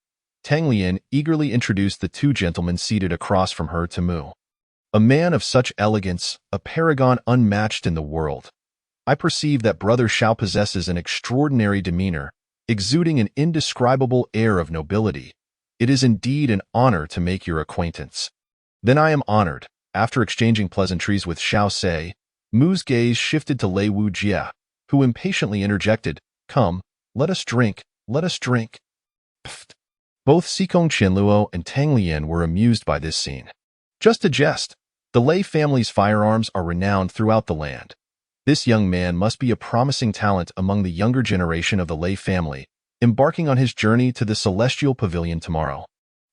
Tang Lian eagerly introduced the 2 gentlemen seated across from her to Mu. A man of such elegance, a paragon unmatched in the world. I perceive that Brother Xiao possesses an extraordinary demeanor, exuding an indescribable air of nobility. It is indeed an honor to make your acquaintance. Then I am honored. After exchanging pleasantries with Xiao Sei, Mu's gaze shifted to Lei Wujie, who impatiently interjected, "Come, let us drink, let us drink." Pfft. Both Xikong Qianluo and Tang Lian were amused by this scene. Just a jest. The Lei family's firearms are renowned throughout the land. This young man must be a promising talent among the younger generation of the Lei family, embarking on his journey to the Celestial Pavilion tomorrow.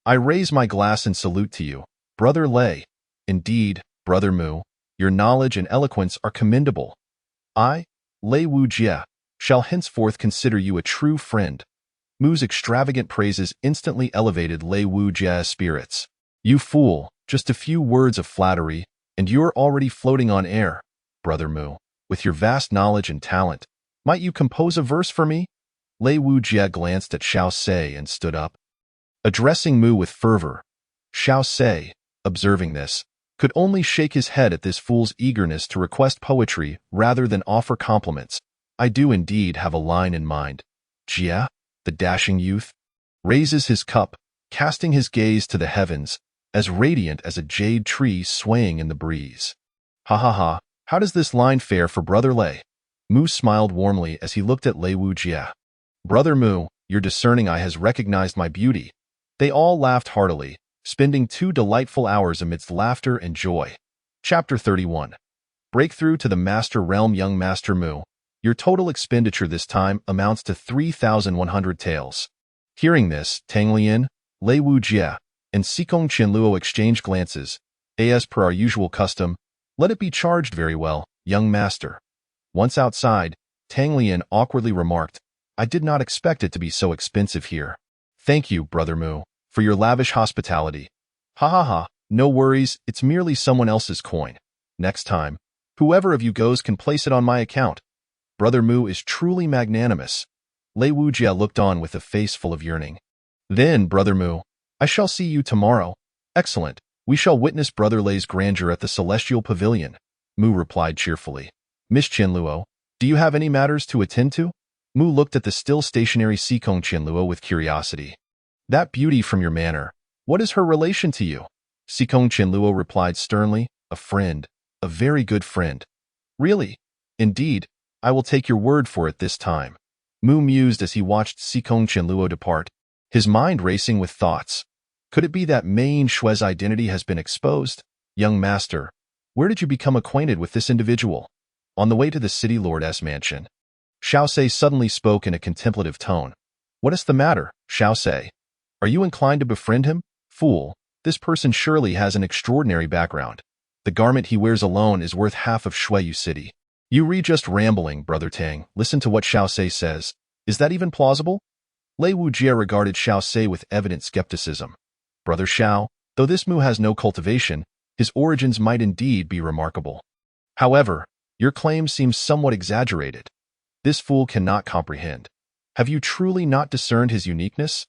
I raise my glass and salute to you, Brother Lei. Indeed, Brother Mu, your knowledge and eloquence are commendable. I, Lei Wujie, shall henceforth consider you a true friend. Mu's extravagant praises instantly elevated Lei Wujie's spirits. You fool, just a few words of flattery, and you're already floating on air, Brother Mu. With your vast knowledge and talent, might you compose a verse for me? Lei Wujie glanced at Xiao Sei and stood up. Addressing Mu with fervor, Xiao Sei, observing this, could only shake his head at this fool's eagerness to request poetry rather than offer compliments. I do indeed have a line in mind. Jia, the dashing youth, raises his cup, casting his gaze to the heavens, as radiant as a jade tree swaying in the breeze. Ha ha ha. How does this line fare for Brother Lei? Mu smiled warmly as he looked at Lei Wujie. Brother Mu, your discerning eye has recognized my beauty. They all laughed heartily, spending 2 delightful hours amidst laughter and joy. Chapter 31. Breakthrough to the Master Realm. Young Master Mu, your total expenditure this time amounts to 3,100 taels. Hearing this, Tang Lian, Lei Wujie, and Xikong Qianluo exchanged glances. As per our usual custom, let it be charged very well, young master. Once outside, Tang Lian awkwardly remarked, I did not expect it to be so expensive here. Thank you, Brother Mu, for your lavish hospitality. Ha ha ha, no worries, it's merely someone else's coin. Next time, whoever of you goes can place it on my account. Brother Mu is truly magnanimous. Lei Wujie looked on with a face full of yearning. Then, Brother Mu, I shall see you tomorrow. Excellent. We shall witness Brother Lei's grandeur at the Celestial Pavilion, Mu replied cheerfully. Miss Qianluo, do you have any matters to attend to? Mu looked at the still stationary Xikong Qianluo with curiosity. That beauty from your manner, what is her relation to you? Xikong Qianluo replied sternly, a friend, a very good friend. Really? Indeed, I will take your word for it this time. Mu mused as he watched Xikong Qianluo depart, his mind racing with thoughts. Could it be that Mei Shui's identity has been exposed? Young master, where did you become acquainted with this individual? On the way to the city lord's mansion. Xiao Sei suddenly spoke in a contemplative tone. What is the matter, Xiao Sei? Are you inclined to befriend him? Fool, this person surely has an extraordinary background. The garment he wears alone is worth half of Shuiyu City. You read just rambling, Brother Tang. Listen to what Xiao Sei says. Is that even plausible? Lei Wujie regarded Xiao Sei with evident skepticism. Brother Xiao, though this Mu has no cultivation, his origins might indeed be remarkable. However, your claim seems somewhat exaggerated. This fool cannot comprehend. Have you truly not discerned his uniqueness?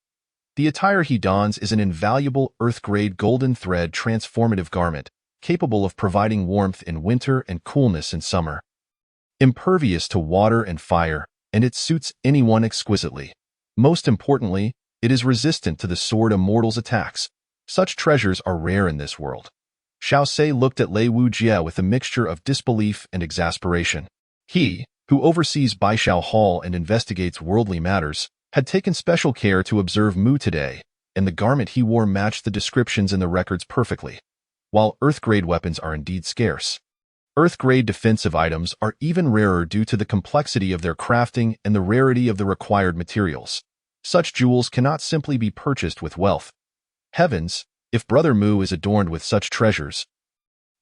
The attire he dons is an invaluable earth-grade golden thread transformative garment, capable of providing warmth in winter and coolness in summer. impervious to water and fire, and it suits anyone exquisitely. Most importantly, it is resistant to the Sword Immortal's attacks. Such treasures are rare in this world. Xiao Sei looked at Lei Wujie with a mixture of disbelief and exasperation. He, who oversees Baishao Hall and investigates worldly matters, had taken special care to observe Mu today, and the garment he wore matched the descriptions in the records perfectly. While Earth-grade weapons are indeed scarce, Earth-grade defensive items are even rarer due to the complexity of their crafting and the rarity of the required materials. Such jewels cannot simply be purchased with wealth. Heavens, if Brother Mu is adorned with such treasures,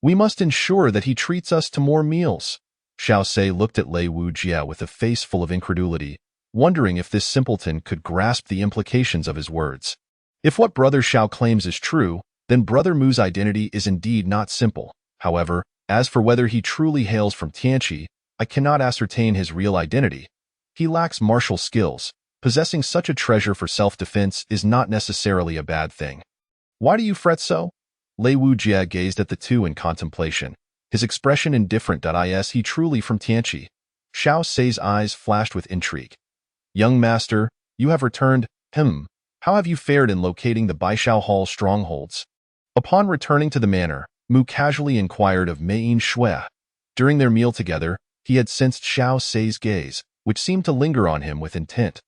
we must ensure that he treats us to more meals. Xiao Sei looked at Lei Wujie with a face full of incredulity, wondering if this simpleton could grasp the implications of his words. If what Brother Xiao claims is true, then Brother Mu's identity is indeed not simple. However, as for whether he truly hails from Tianqi, I cannot ascertain his real identity. He lacks martial skills. Possessing such a treasure for self-defense is not necessarily a bad thing. Why do you fret so? Lei Wujie gazed at the two in contemplation, his expression indifferent. Is he truly from Tianqi? Xiao Sei's eyes flashed with intrigue. Young master, you have returned. How have you fared in locating the Baishao Hall strongholds? Upon returning to the manor, Mu casually inquired of Mei Shui. During their meal together, he had sensed Xiao Sei's gaze, which seemed to linger on him with intent.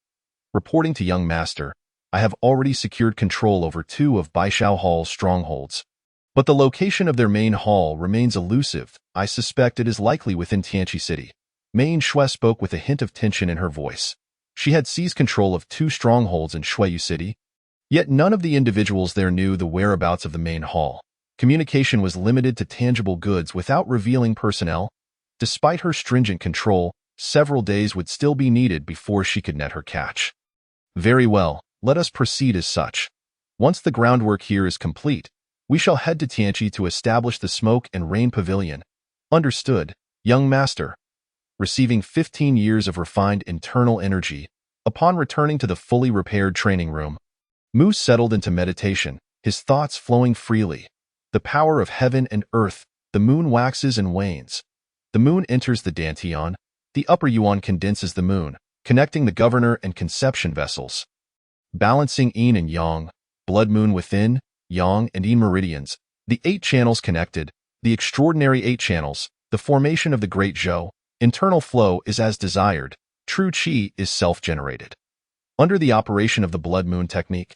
Reporting to young master, I have already secured control over 2 of Baishao Hall's strongholds. But the location of their main hall remains elusive. I suspect it is likely within Tianqi City. Mei Shui spoke with a hint of tension in her voice. She had seized control of 2 strongholds in Shuiyu City, yet none of the individuals there knew the whereabouts of the main hall. Communication was limited to tangible goods without revealing personnel. Despite her stringent control, several days would still be needed before she could net her catch. Very well, let us proceed as such. Once the groundwork here is complete, we shall head to Tianqi to establish the Smoke and Rain Pavilion. Understood, young master. Receiving 15 years of refined internal energy, upon returning to the fully repaired training room, Mu settled into meditation, his thoughts flowing freely. The power of heaven and earth, the moon waxes and wanes. The moon enters the Dantian, the upper yuan condenses the moon, connecting the governor and conception vessels. Balancing yin and yang, blood moon within, yang and yin meridians, the 8 channels connected, the extraordinary 8 channels, the formation of the great Zhou, internal flow is as desired, true qi is self-generated. Under the operation of the blood moon technique,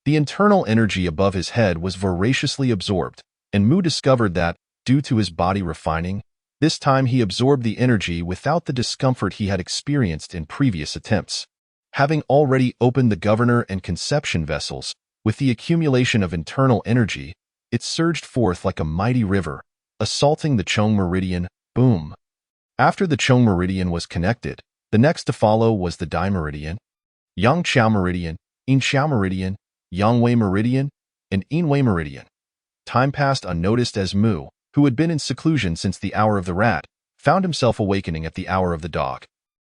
the internal energy above his head was voraciously absorbed, and Mu discovered that, due to his body refining, this time he absorbed the energy without the discomfort he had experienced in previous attempts. Having already opened the governor and conception vessels, with the accumulation of internal energy, it surged forth like a mighty river, assaulting the Chong meridian. Boom! After the Chong meridian was connected, the next to follow was the Dai meridian, Yang Chao meridian, Yin Chao meridian, Yang Wei meridian, and Yin Wei meridian. Time passed unnoticed as Mu, who had been in seclusion since the hour of the rat, found himself awakening at the hour of the dog.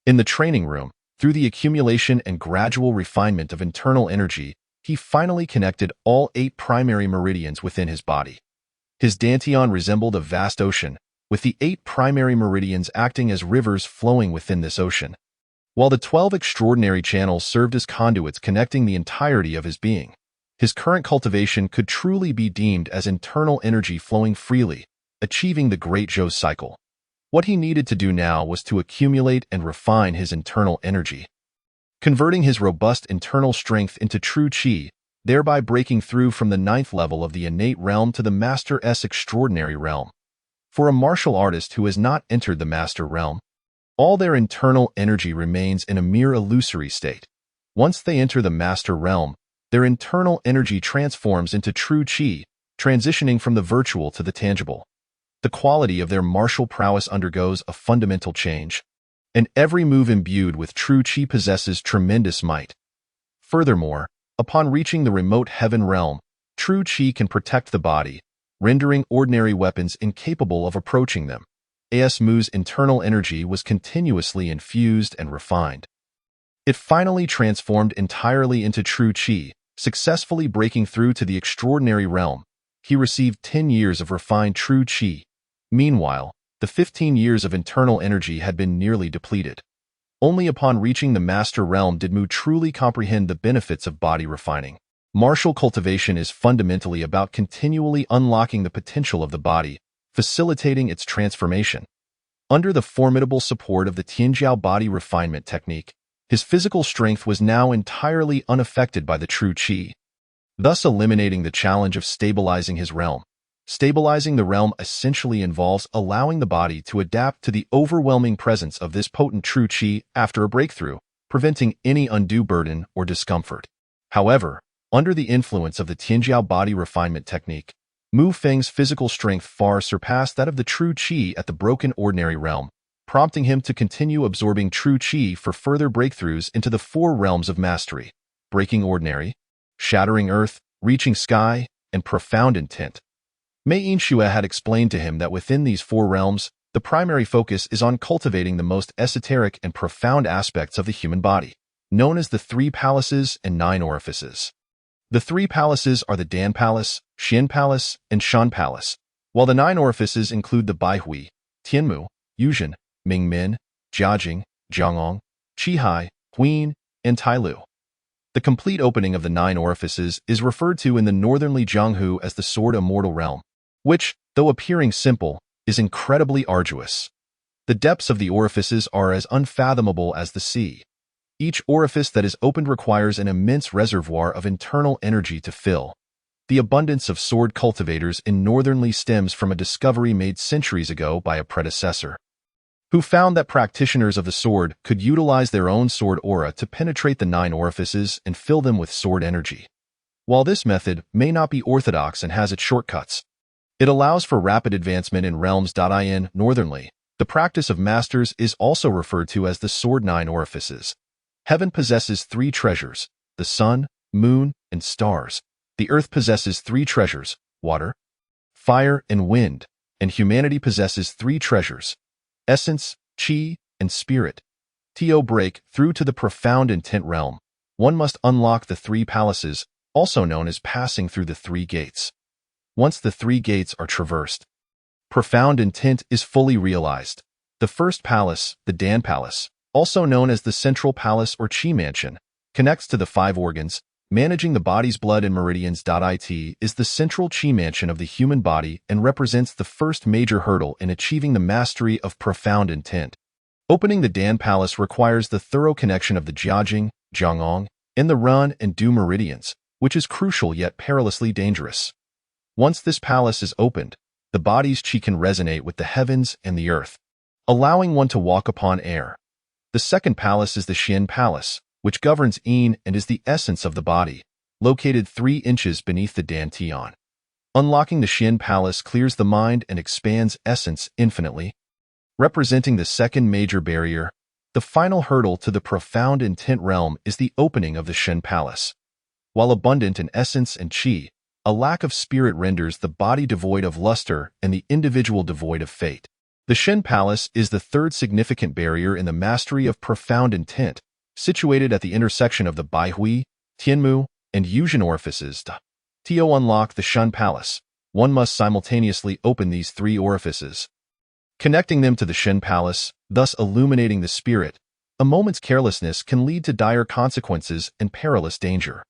In the training room, through the accumulation and gradual refinement of internal energy, he finally connected all 8 primary meridians within his body. His Dantian resembled a vast ocean, with the 8 primary meridians acting as rivers flowing within this ocean, while the 12 extraordinary channels served as conduits connecting the entirety of his being. His current cultivation could truly be deemed as internal energy flowing freely, achieving the Great Zhou cycle. What he needed to do now was to accumulate and refine his internal energy, converting his robust internal strength into true qi, thereby breaking through from the 9th level of the innate realm to the Master's extraordinary realm. For a martial artist who has not entered the Master realm, all their internal energy remains in a mere illusory state. Once they enter the Master realm, their internal energy transforms into true qi, transitioning from the virtual to the tangible. The quality of their martial prowess undergoes a fundamental change, and every move imbued with true qi possesses tremendous might. Furthermore, upon reaching the remote heaven realm, true qi can protect the body, rendering ordinary weapons incapable of approaching them. As Mu's internal energy was continuously infused and refined, it finally transformed entirely into true qi, successfully breaking through to the extraordinary realm. He received 10 years of refined true qi. Meanwhile, the 15 years of internal energy had been nearly depleted. Only upon reaching the master realm did Mu truly comprehend the benefits of body refining. Martial cultivation is fundamentally about continually unlocking the potential of the body, facilitating its transformation. Under the formidable support of the Tianjiao body refinement technique, his physical strength was now entirely unaffected by the true qi, thus eliminating the challenge of stabilizing his realm. Stabilizing the realm essentially involves allowing the body to adapt to the overwhelming presence of this potent true qi after a breakthrough, preventing any undue burden or discomfort. However, under the influence of the Tianjiao body refinement technique, Mu Feng's physical strength far surpassed that of the true qi at the broken ordinary realm, prompting him to continue absorbing true qi for further breakthroughs into the 4 realms of mastery: breaking ordinary, shattering earth, reaching sky, and profound intent. Mei Yinxue had explained to him that within these 4 realms, the primary focus is on cultivating the most esoteric and profound aspects of the human body, known as the 3 palaces and 9 orifices. The 3 palaces are the Dan Palace, Xian Palace, and Shan Palace, while the 9 orifices include the Baihui, Tianmu, Yuzhen, Mingmen, Jiajing, Jiangong, Qihai, Huin, and Tailu. The complete opening of the 9 orifices is referred to in the northernly Jianghu as the Sword Immortal Realm, which, though appearing simple, is incredibly arduous. The depths of the orifices are as unfathomable as the sea. Each orifice that is opened requires an immense reservoir of internal energy to fill. The abundance of sword cultivators in northernly stems from a discovery made centuries ago by a predecessor, who found that practitioners of the sword could utilize their own sword aura to penetrate the 9 orifices and fill them with sword energy. While this method may not be orthodox and has its shortcuts, it allows for rapid advancement in realms. In northernly, the practice of masters is also referred to as the sword 9 orifices. Heaven possesses 3 treasures: the sun, moon, and stars. The earth possesses 3 treasures: water, fire, and wind. And humanity possesses 3 treasures: essence, qi, and spirit. To break through to the profound intent realm, one must unlock the 3 palaces, also known as passing through the 3 gates. Once the 3 gates are traversed, profound intent is fully realized. The first palace, the Dan Palace, also known as the Central Palace or Qi Mansion, connects to the 5 organs, managing the body's blood and meridians. It is the central Qi Mansion of the human body and represents the first major hurdle in achieving the mastery of profound intent. Opening the Dan Palace requires the thorough connection of the Jiajing, Jiangong, and the Ren and Du meridians, which is crucial yet perilously dangerous. Once this palace is opened, the body's qi can resonate with the heavens and the earth, allowing one to walk upon air. The second palace is the Xian Palace, which governs Yin and is the essence of the body, located 3 inches beneath the Dantian. Unlocking the Xian Palace clears the mind and expands essence infinitely. Representing the second major barrier, the final hurdle to the profound intent realm is the opening of the Shen Palace. While abundant in essence and qi, a lack of spirit renders the body devoid of luster and the individual devoid of fate. The Shen Palace is the third significant barrier in the mastery of profound intent, situated at the intersection of the Baihui, Tianmu, and Yuzhen orifices. To unlock the Shen Palace, one must simultaneously open these 3 orifices, connecting them to the Shen Palace, thus illuminating the spirit. A moment's carelessness can lead to dire consequences and perilous danger.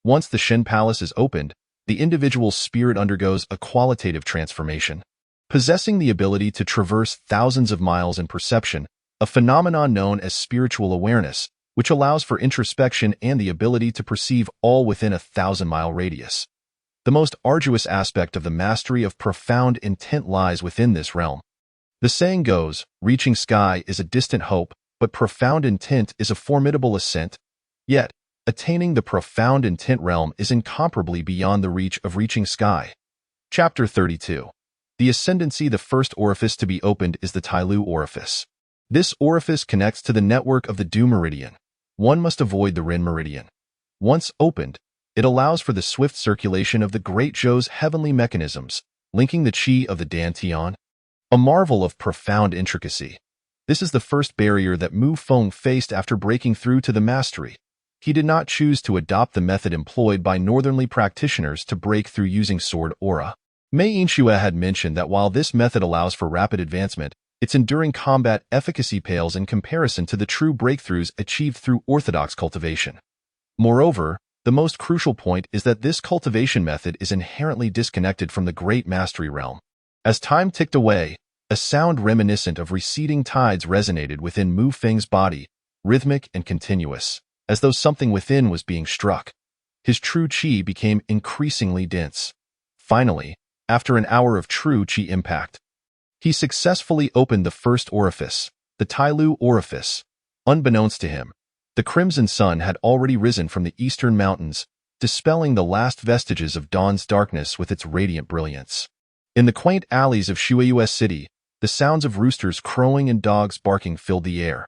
Once the Shen Palace is opened, the individual's spirit undergoes a qualitative transformation, possessing the ability to traverse thousands of miles in perception, a phenomenon known as spiritual awareness, which allows for introspection and the ability to perceive all within a 1,000-mile radius. The most arduous aspect of the mastery of profound intent lies within this realm. The saying goes, reaching sky is a distant hope, but profound intent is a formidable ascent. Yet, attaining the profound intent realm is incomparably beyond the reach of reaching sky. Chapter 32. The Ascendancy. The first orifice to be opened is the Tailu orifice. This orifice connects to the network of the Du meridian. One must avoid the Ren meridian. Once opened, it allows for the swift circulation of the Great Zhou's heavenly mechanisms, linking the qi of the Dantian. A marvel of profound intricacy. This is the first barrier that Mu Feng faced after breaking through to the mastery. He did not choose to adopt the method employed by northernly practitioners to break through using sword aura. Mei Yinxue had mentioned that while this method allows for rapid advancement, its enduring combat efficacy pales in comparison to the true breakthroughs achieved through orthodox cultivation. Moreover, the most crucial point is that this cultivation method is inherently disconnected from the Great Mastery realm. As time ticked away, a sound reminiscent of receding tides resonated within Mu Feng's body, rhythmic and continuous, as though something within was being struck. His true qi became increasingly dense. Finally, after an hour of true qi impact, he successfully opened the first orifice, the Tailu orifice. Unbeknownst to him, the crimson sun had already risen from the eastern mountains, dispelling the last vestiges of dawn's darkness with its radiant brilliance. In the quaint alleys of Shuiyue City, the sounds of roosters crowing and dogs barking filled the air.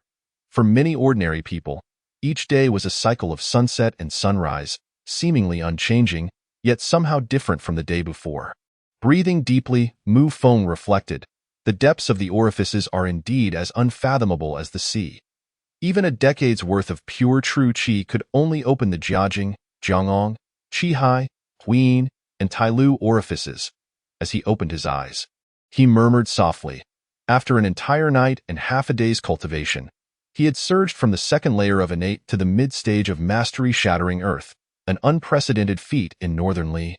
For many ordinary people, each day was a cycle of sunset and sunrise, seemingly unchanging, yet somehow different from the day before. Breathing deeply, Mu Feng reflected, the depths of the orifices are indeed as unfathomable as the sea. Even a decade's worth of pure true qi could only open the Jiajing, Jiangong, Qihai, Huiyin, and Tailu orifices. As he opened his eyes, he murmured softly. After an entire night and half a day's cultivation, he had surged from the second layer of innate to the mid-stage of mastery-shattering earth, an unprecedented feat in Northern Li.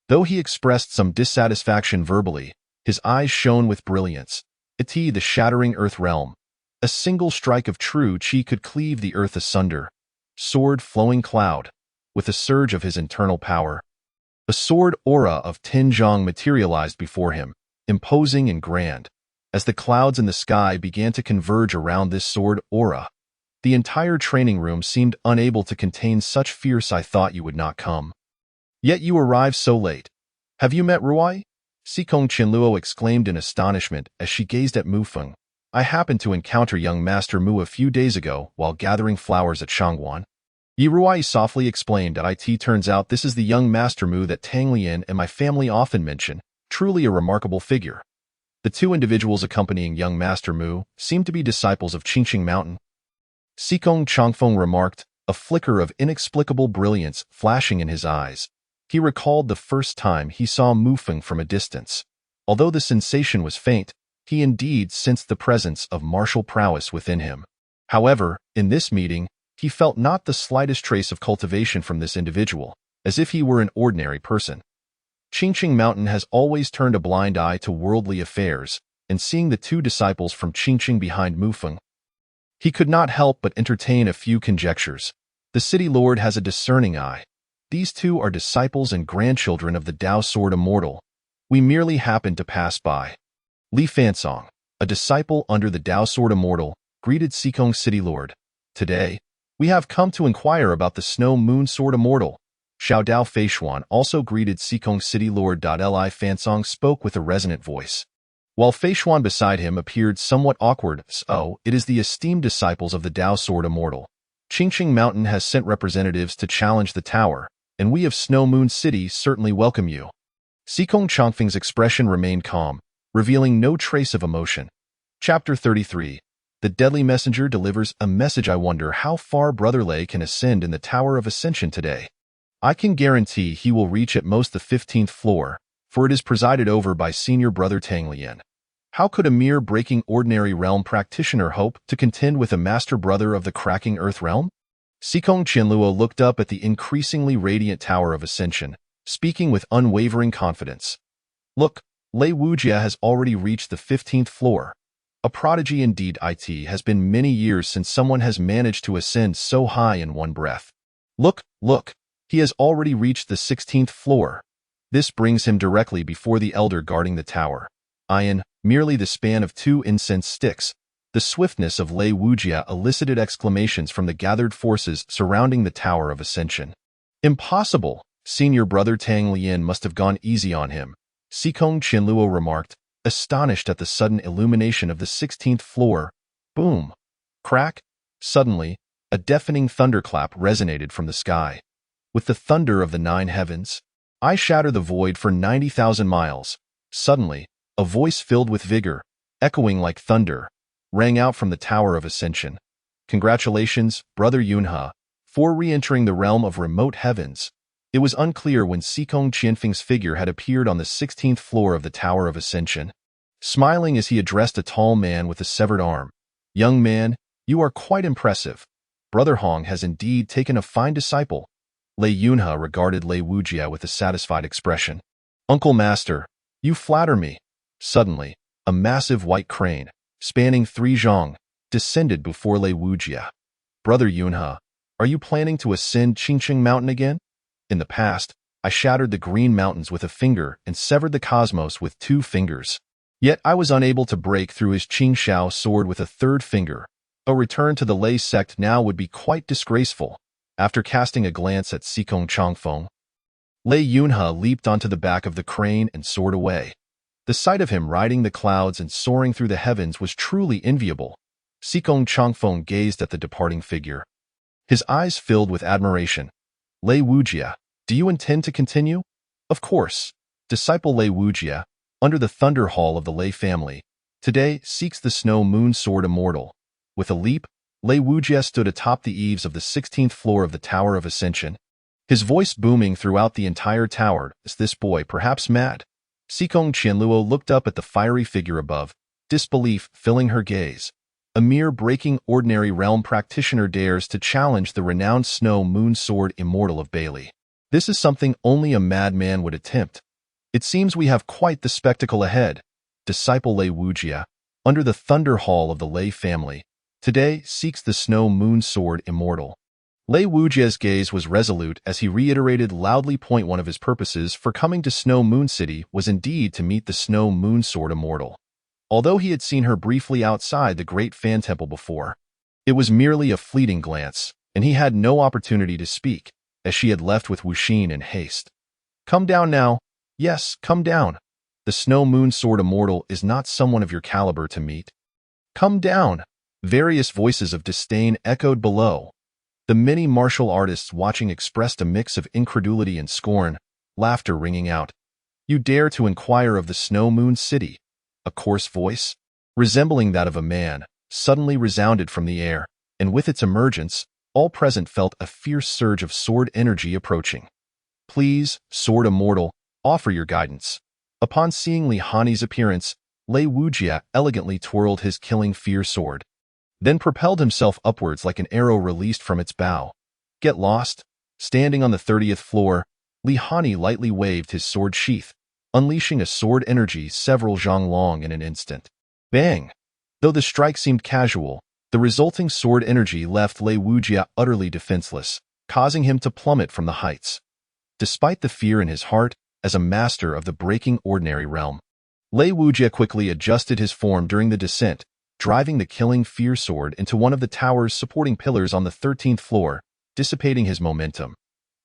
Though he expressed some dissatisfaction verbally, his eyes shone with brilliance. The shattering earth realm. A single strike of true qi could cleave the earth asunder. Sword flowing cloud. With a surge of his internal power, a sword aura of Tinjiang materialized before him, imposing and grand. As the clouds in the sky began to converge around this sword aura, the entire training room seemed unable to contain such fierce "I thought you would not come. Yet you arrived so late. Have you met Ruai?" Sikong Qianluo exclaimed in astonishment as she gazed at Mu Feng. "I happened to encounter young Master Mu a few days ago while gathering flowers at Shangguan." Yi Ruai softly explained that it turns out this is the young Master Mu that Tang Lian and my family often mention, truly a remarkable figure. The two individuals accompanying young Master Mu seemed to be disciples of Qingqing Mountain. Sikong Changfeng remarked, a flicker of inexplicable brilliance flashing in his eyes. He recalled the first time he saw Mu Feng from a distance. Although the sensation was faint, he indeed sensed the presence of martial prowess within him. However, in this meeting, he felt not the slightest trace of cultivation from this individual, as if he were an ordinary person. Qingqing Mountain has always turned a blind eye to worldly affairs, and seeing the two disciples from Qingqing behind Mu Feng, he could not help but entertain a few conjectures. The city lord has a discerning eye. These two are disciples and grandchildren of the Dao Sword Immortal. We merely happened to pass by. Li Fansong, a disciple under the Dao Sword Immortal, greeted Sikong City Lord. Today, we have come to inquire about the Snow Moon Sword Immortal. Xiao Dao Feishuan also greeted Sikong City Lord. Li Fansong spoke with a resonant voice, while Feishuan beside him appeared somewhat awkward. "So, it is the esteemed disciples of the Dao Sword Immortal. Qingqing Mountain has sent representatives to challenge the tower, and we of Snow Moon City certainly welcome you." Sikong Changfeng's expression remained calm, revealing no trace of emotion. Chapter 33. The Deadly Messenger delivers a message. I wonder how far Brother Lei can ascend in the Tower of Ascension today. I can guarantee he will reach at most the 15th floor, for it is presided over by Senior Brother Tang Lian. How could a mere breaking ordinary realm practitioner hope to contend with a Master Brother of the cracking Earth realm? Sikong Qianluo looked up at the increasingly radiant Tower of Ascension, speaking with unwavering confidence. "Look, Lei Wujia has already reached the 15th floor. A prodigy indeed. It has been many years since someone has managed to ascend so high in one breath. Look, he has already reached the 16th floor. This brings him directly before the elder guarding the tower. In merely the span of 2 incense sticks." The swiftness of Lei Wujia elicited exclamations from the gathered forces surrounding the Tower of Ascension. "Impossible! Senior Brother Tang Lian must have gone easy on him," Sikong Qianluo remarked, astonished at the sudden illumination of the 16th floor. Boom! Crack! Suddenly, a deafening thunderclap resonated from the sky. With the thunder of the 9 heavens, I shatter the void for 90,000 miles. Suddenly, a voice filled with vigor, echoing like thunder, rang out from the Tower of Ascension. "Congratulations, Brother Yunhe, for re-entering the realm of remote heavens. It was unclear when Xikong Qianfeng's figure had appeared on the 16th floor of the Tower of Ascension. Smiling as he addressed a tall man with a severed arm. "Young man, you are quite impressive. Brother Hong has indeed taken a fine disciple." Lei Yunhe regarded Lei Wujie with a satisfied expression. "Uncle Master, you flatter me." Suddenly, a massive white crane, spanning 3 zhang, descended before Lei Wujie. "Brother Yunhe, are you planning to ascend Qingqing Mountain again? In the past, I shattered the Green Mountains with a finger and severed the cosmos with 2 fingers. Yet I was unable to break through his Qingxiao sword with a 3rd finger. A return to the Lei sect now would be quite disgraceful." After casting a glance at Xikong Changfeng, Lei Yunhe leaped onto the back of the crane and soared away. The sight of him riding the clouds and soaring through the heavens was truly enviable. Xikong Changfeng gazed at the departing figure. His eyes filled with admiration. "Lei Wujie, do you intend to continue?" "Of course." Disciple Lei Wujie, under the Thunder Hall of the Lei family, today seeks the Snow Moon Sword Immortal. With a leap, Lei Wujie stood atop the eaves of the 16th floor of the Tower of Ascension, his voice booming throughout the entire tower. "Is this boy perhaps mad?" Xikong Qianluo looked up at the fiery figure above, disbelief filling her gaze. A mere breaking ordinary realm practitioner dares to challenge the renowned Snow Moon Sword Immortal of Bailey. This is something only a madman would attempt. It seems we have quite the spectacle ahead. Disciple Lei Wujie, under the Thunder Hall of the Lei family, today seeks the Snow Moon Sword Immortal. Lei Wujie's gaze was resolute as he reiterated loudly. One of his purposes for coming to Snow Moon City was indeed to meet the Snow Moon Sword Immortal. Although he had seen her briefly outside the Great Fan Temple before, it was merely a fleeting glance, and he had no opportunity to speak, as she had left with Wuxin in haste. "Come down now. Yes, come down. The Snow Moon Sword Immortal is not someone of your caliber to meet. Come down." Various voices of disdain echoed below. The many martial artists watching expressed a mix of incredulity and scorn, laughter ringing out. "You dare to inquire of the Snow Moon City?" A coarse voice, resembling that of a man, suddenly resounded from the air, and with its emergence, all present felt a fierce surge of sword energy approaching. "Please, Sword Immortal, offer your guidance." Upon seeing Li Hani's appearance, Lei Wujie elegantly twirled his killing fear sword, then propelled himself upwards like an arrow released from its bow. "Get lost." Standing on the 30th floor, Li Hani lightly waved his sword sheath, unleashing a sword energy several zhang long in an instant. Bang! Though the strike seemed casual, the resulting sword energy left Lei Wujie utterly defenseless, causing him to plummet from the heights. Despite the fear in his heart, as a master of the breaking ordinary realm, Lei Wujie quickly adjusted his form during the descent, driving the killing fear sword into one of the tower's supporting pillars on the 13th floor, dissipating his momentum.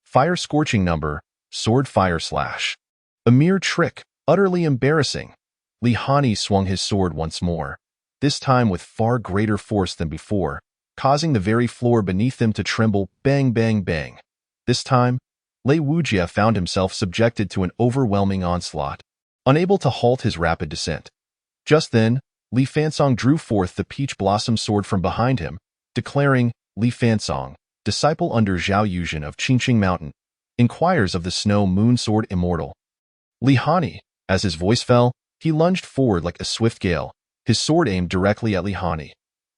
Fire scorching number, sword fire slash. A mere trick, utterly embarrassing. Li Hani swung his sword once more, this time with far greater force than before, causing the very floor beneath them to tremble. Bang, bang, bang. This time, Lei Wujie found himself subjected to an overwhelming onslaught, unable to halt his rapid descent. Just then, Li Fansong drew forth the peach blossom sword from behind him, declaring, "Li Fansong, disciple under Zhao Yuzhen of Qingqing Mountain, inquires of the Snow Moon Sword Immortal." Li Hani, as his voice fell, he lunged forward like a swift gale, his sword aimed directly at Li Hani.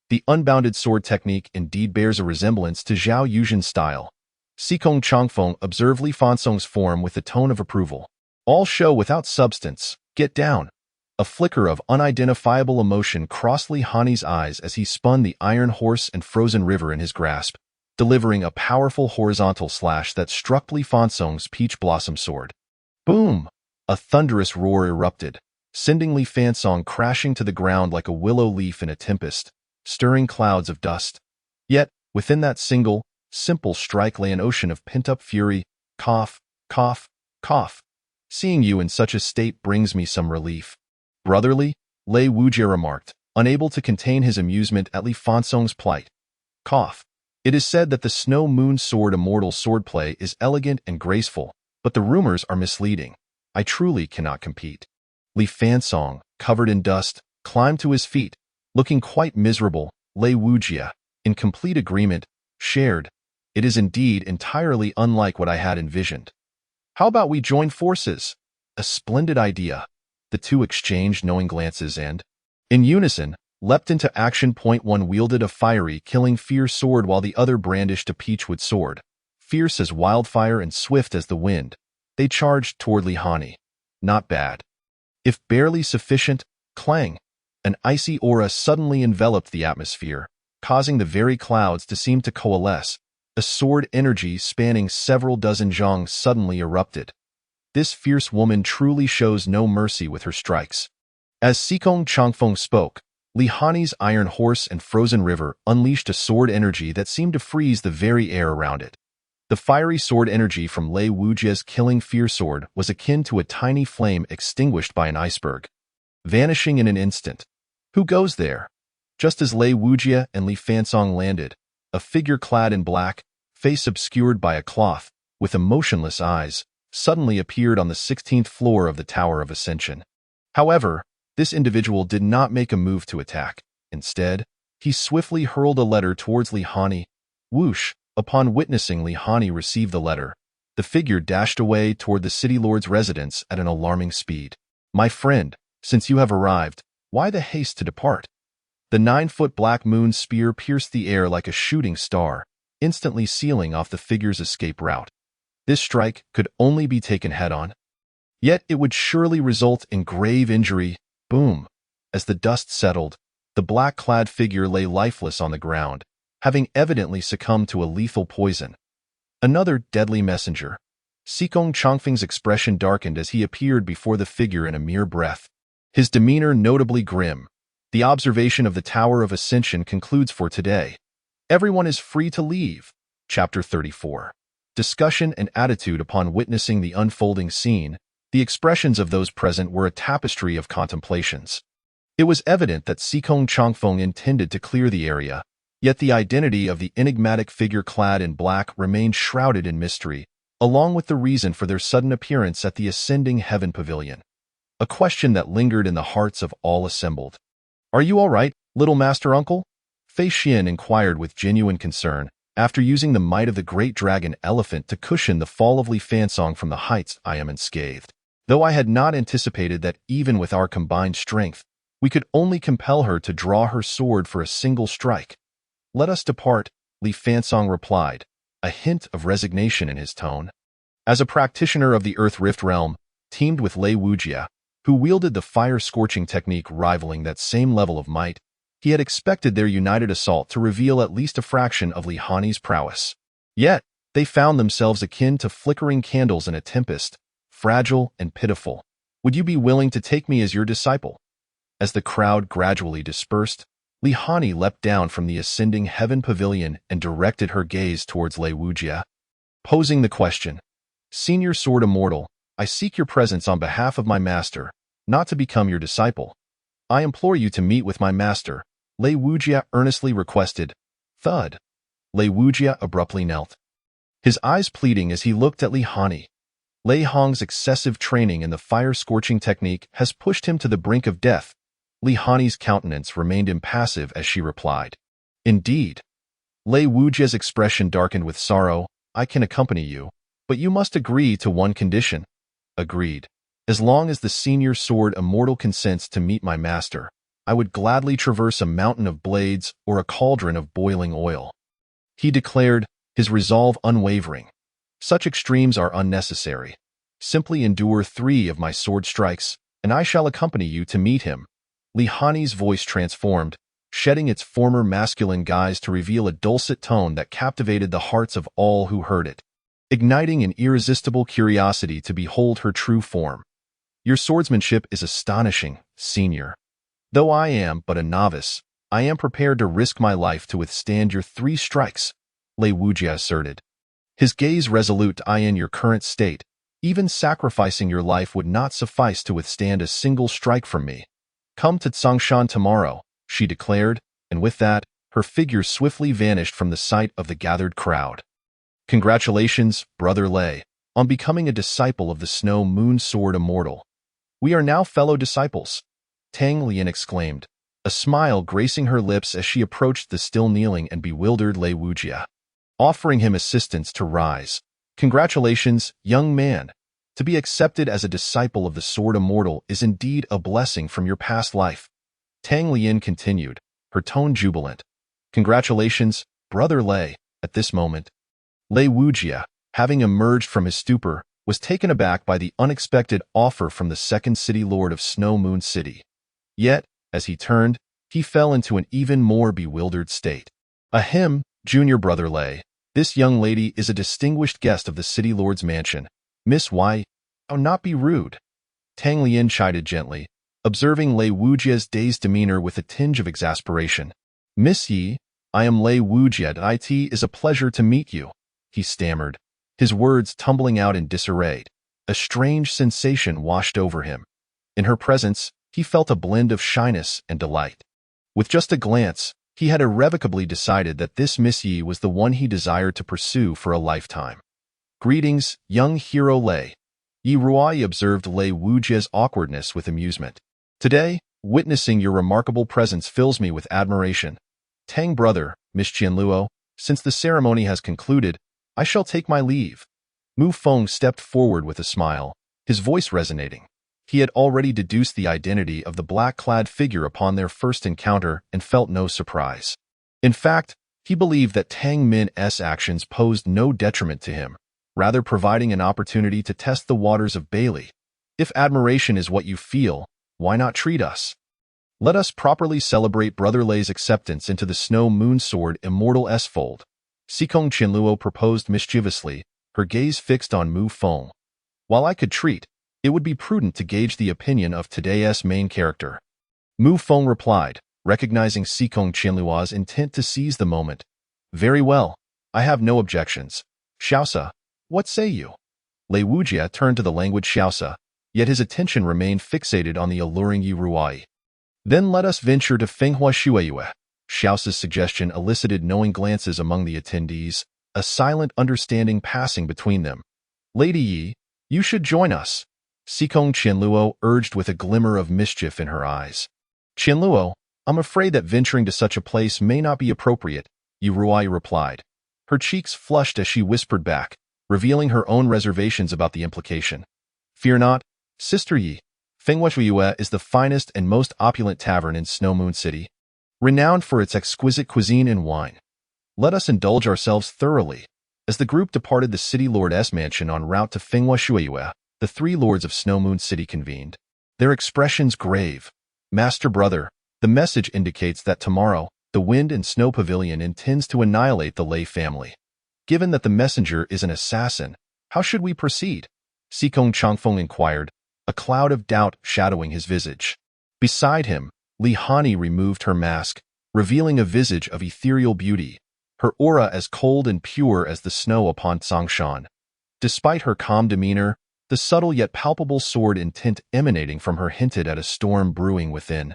The unbounded sword technique indeed bears a resemblance to Zhao Yuzhen's style. Xikong Changfeng observed Li Fansong's form with a tone of approval. "All show without substance, get down." A flicker of unidentifiable emotion crossed Li Hani's eyes as he spun the iron horse and frozen river in his grasp, delivering a powerful horizontal slash that struck Li Fansong's peach blossom sword. Boom! A thunderous roar erupted, sending Li Fansong crashing to the ground like a willow leaf in a tempest, stirring clouds of dust. Yet, within that single, simple strike lay an ocean of pent-up fury. Cough, cough, cough. "Seeing you in such a state brings me some relief." "Brotherly," Lei Wujie remarked, unable to contain his amusement at Li Fansong's plight. Cough. "It is said that the Snow Moon Sword Immortal swordplay is elegant and graceful, but the rumors are misleading. I truly cannot compete." Li Fansong, covered in dust, climbed to his feet, looking quite miserable. Lei Wujie, in complete agreement, shared. "It is indeed entirely unlike what I had envisioned." How about we join forces? A splendid idea. The two exchanged knowing glances and, in unison, leapt into action. One wielded a fiery, killing fierce sword while the other brandished a peachwood sword. Fierce as wildfire and swift as the wind, they charged toward Lihani. Not bad. If barely sufficient, clang. An icy aura suddenly enveloped the atmosphere, causing the very clouds to seem to coalesce. A sword energy spanning several dozen zhang suddenly erupted. This fierce woman truly shows no mercy with her strikes. As Sikong Changfeng spoke, Lihani's iron horse and frozen river unleashed a sword energy that seemed to freeze the very air around it. The fiery sword energy from Lei Wujia's killing fierce sword was akin to a tiny flame extinguished by an iceberg, vanishing in an instant. Who goes there? Just as Lei Wujia and Li Fansong landed, a figure clad in black, face obscured by a cloth, with emotionless eyes, suddenly appeared on the 16th floor of the Tower of Ascension. However, this individual did not make a move to attack. Instead, he swiftly hurled a letter towards Lihani. Whoosh! Upon witnessing Lihani receive the letter, the figure dashed away toward the city lord's residence at an alarming speed. My friend, since you have arrived, why the haste to depart? The 9-foot black moon spear pierced the air like a shooting star, instantly sealing off the figure's escape route. This strike could only be taken head-on. Yet it would surely result in grave injury. Boom! As the dust settled, the black-clad figure lay lifeless on the ground, having evidently succumbed to a lethal poison. Another deadly messenger. Sikong Changfeng's expression darkened as he appeared before the figure in a mere breath, his demeanor notably grim. The observation of the Tower of Ascension concludes for today. Everyone is free to leave. Chapter 34. Discussion and attitude. Upon witnessing the unfolding scene, the expressions of those present were a tapestry of contemplations. It was evident that Sikong Changfeng intended to clear the area, yet the identity of the enigmatic figure clad in black remained shrouded in mystery, along with the reason for their sudden appearance at the Ascending Heaven Pavilion. A question that lingered in the hearts of all assembled. Are you all right, little master uncle? Fei Xian inquired with genuine concern, after using the might of the great dragon elephant to cushion the fall of Li Fansong from the heights. I am unscathed. Though I had not anticipated that even with our combined strength, we could only compel her to draw her sword for a single strike. Let us depart, Li Fansong replied, a hint of resignation in his tone. As a practitioner of the Earth Rift realm, teamed with Lei Wujia, who wielded the fire-scorching technique rivaling that same level of might, he had expected their united assault to reveal at least a fraction of Lihani's prowess. Yet, they found themselves akin to flickering candles in a tempest, fragile and pitiful. Would you be willing to take me as your disciple? As the crowd gradually dispersed, Lihani leapt down from the Ascending Heaven Pavilion and directed her gaze towards Lei Wujia, posing the question. Senior Sword Immortal, I seek your presence on behalf of my master, not to become your disciple. I implore you to meet with my master, Lei Wujia earnestly requested. Thud. Lei Wujia abruptly knelt, his eyes pleading as he looked at Lihani. Lei Hong's excessive training in the fire-scorching technique has pushed him to the brink of death. Lihani's countenance remained impassive as she replied. Indeed. Lei Wujia's expression darkened with sorrow. I can accompany you, but you must agree to one condition. Agreed. As long as the Senior Sword Immortal consents to meet my master, I would gladly traverse a mountain of blades or a cauldron of boiling oil. He declared, his resolve unwavering. Such extremes are unnecessary. Simply endure 3 of my sword strikes, and I shall accompany you to meet him. Lihani's voice transformed, shedding its former masculine guise to reveal a dulcet tone that captivated the hearts of all who heard it, igniting an irresistible curiosity to behold her true form. Your swordsmanship is astonishing, Senior. Though I am but a novice, I am prepared to risk my life to withstand your 3 strikes, Lei Wujia asserted. His gaze resolute. In your current state, even sacrificing your life would not suffice to withstand a single strike from me. Come to Tsongshan tomorrow, she declared, and with that, her figure swiftly vanished from the sight of the gathered crowd. Congratulations, Brother Lei, on becoming a disciple of the Snow Moon Sword Immortal. We are now fellow disciples, Tang Lian exclaimed, a smile gracing her lips as she approached the still kneeling and bewildered Lei Wujia, offering him assistance to rise. Congratulations, young man, To be accepted as a disciple of the Sword Immortal is indeed a blessing from your past life. Tang Lian continued, her tone jubilant. Congratulations, Brother Lei. At this moment, Lei Wujia, having emerged from his stupor, was taken aback by the unexpected offer from the second city lord of Snow Moon City. Yet, as he turned, he fell into an even more bewildered state. Ahem, Junior Brother Lei, this young lady is a distinguished guest of the city lord's mansion. Miss Y, oh, not be rude. Tang Lian chided gently, observing Lei Wujia's dazed demeanor with a tinge of exasperation. Miss Yi, I am Lei Wujia. It is a pleasure to meet you, he stammered, his words tumbling out in disarray. A strange sensation washed over him. In her presence, he felt a blend of shyness and delight. With just a glance, he had irrevocably decided that this Miss Yi was the one he desired to pursue for a lifetime. Greetings, young hero Lei. Yi Ruai observed Lei Wujia's awkwardness with amusement. Today, witnessing your remarkable presence fills me with admiration. Tang brother, Miss Qianluo, since the ceremony has concluded, I shall take my leave. Mu Feng stepped forward with a smile, his voice resonating. He had already deduced the identity of the black-clad figure upon their first encounter and felt no surprise. In fact, he believed that Tang Min's actions posed no detriment to him, rather providing an opportunity to test the waters of Bailey. If admiration is what you feel, why not treat us? Let us properly celebrate Brother Lei's acceptance into the Snow Moon Sword Immortal S-Fold. Sikong Qianluo proposed mischievously, her gaze fixed on Mu Feng. While I could treat, it would be prudent to gauge the opinion of today's main character. Mu Feng replied, recognizing Sikong Qianluo's intent to seize the moment. Very well, I have no objections. Xiaosa, what say you? Lei Wujia turned to the language Xiaosa, yet his attention remained fixated on the alluring Yi Ruai. Then let us venture to Fenghua Shueyue. Xiaosa's suggestion elicited knowing glances among the attendees, a silent understanding passing between them. Lady Yi, you should join us. Sikong Qianluo urged with a glimmer of mischief in her eyes. Qianluo, I'm afraid that venturing to such a place may not be appropriate, Yi Ruai replied. Her cheeks flushed as she whispered back, revealing her own reservations about the implication. Fear not, Sister Yi. Fenghua Shueyue is the finest and most opulent tavern in Snow Moon City, renowned for its exquisite cuisine and wine. Let us indulge ourselves thoroughly. As the group departed the city lord's mansion en route to Fenghua Shueyue, the three lords of Snow Moon City convened, their expressions grave. Master Brother, the message indicates that tomorrow, the Wind and Snow Pavilion intends to annihilate the Lei family. Given that the messenger is an assassin, how should we proceed? Sikong Changfeng inquired, a cloud of doubt shadowing his visage. Beside him, Li Hani removed her mask, revealing a visage of ethereal beauty, her aura as cold and pure as the snow upon Tsongshan. Despite her calm demeanor, the subtle yet palpable sword intent emanating from her hinted at a storm brewing within.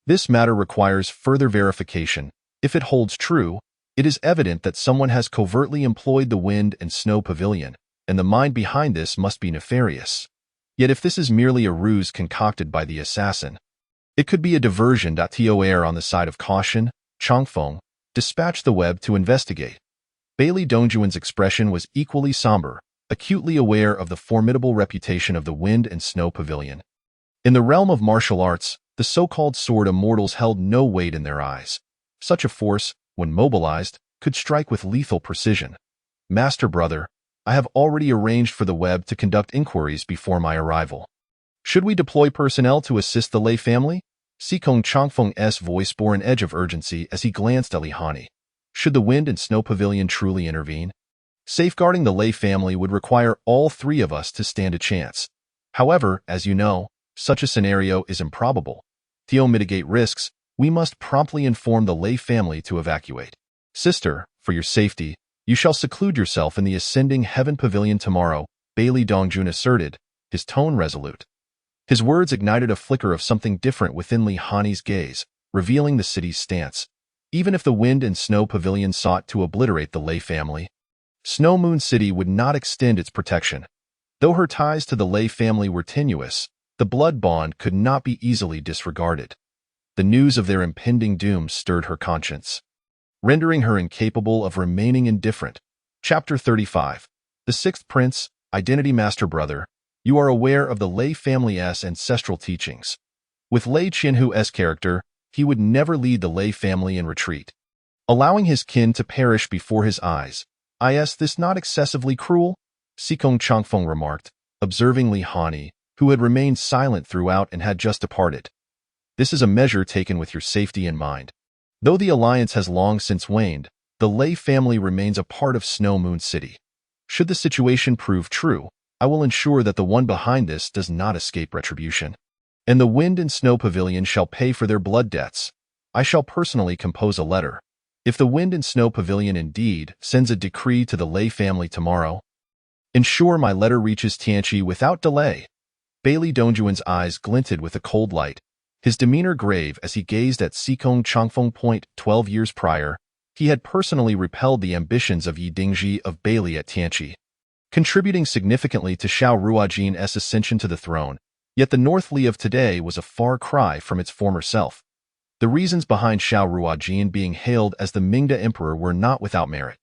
This matter requires further verification. If it holds true, it is evident that someone has covertly employed the Wind and Snow Pavilion, and the mind behind this must be nefarious. Yet if this is merely a ruse concocted by the assassin, it could be a diversion. To err on the side of caution, Changfeng dispatched the web to investigate. Bailey Dongjuan's expression was equally somber, acutely aware of the formidable reputation of the Wind and Snow Pavilion. In the realm of martial arts, the so-called sword immortals held no weight in their eyes. Such a force, when mobilized, could strike with lethal precision. Master Brother, I have already arranged for the web to conduct inquiries before my arrival. Should we deploy personnel to assist the Lei family? Sikong Changfeng's voice bore an edge of urgency as he glanced at Li Hani. Should the Wind and Snow Pavilion truly intervene? Safeguarding the Lei family would require all three of us to stand a chance. However, as you know, such a scenario is improbable. To mitigate risks, we must promptly inform the Lei family to evacuate. Sister, for your safety, you shall seclude yourself in the Ascending Heaven Pavilion tomorrow, Bailey Dongjun asserted, his tone resolute. His words ignited a flicker of something different within Li Hani's gaze, revealing the city's stance. Even if the Wind and Snow Pavilion sought to obliterate the Lei family, Snow Moon City would not extend its protection. Though her ties to the Lei family were tenuous, the blood bond could not be easily disregarded. The news of their impending doom stirred her conscience, rendering her incapable of remaining indifferent. Chapter 35. The Sixth Prince, Identity Master Brother, You are aware of the Lei family's ancestral teachings. With Lei Qianhu's character, he would never lead the Lei family in retreat, allowing his kin to perish before his eyes. Is this not excessively cruel? Sikong Changfeng remarked, observing Li Hani, who had remained silent throughout and had just departed. This is a measure taken with your safety in mind. Though the alliance has long since waned, the Lei family remains a part of Snow Moon City. Should the situation prove true, I will ensure that the one behind this does not escape retribution. And the Wind and Snow Pavilion shall pay for their blood debts. I shall personally compose a letter. If the Wind and Snow Pavilion indeed sends a decree to the Lei family tomorrow, ensure my letter reaches Tianqi without delay. Bailey Dongjuan's eyes glinted with a cold light, his demeanor grave as he gazed at Sikong Changfeng. 12 years prior, he had personally repelled the ambitions of Yi Dingji of Bailey at Tianqi, contributing significantly to Xiao Ruojin's ascension to the throne. Yet the North Li of today was a far cry from its former self. The reasons behind Xiao Ruojin being hailed as the Mingda emperor were not without merit.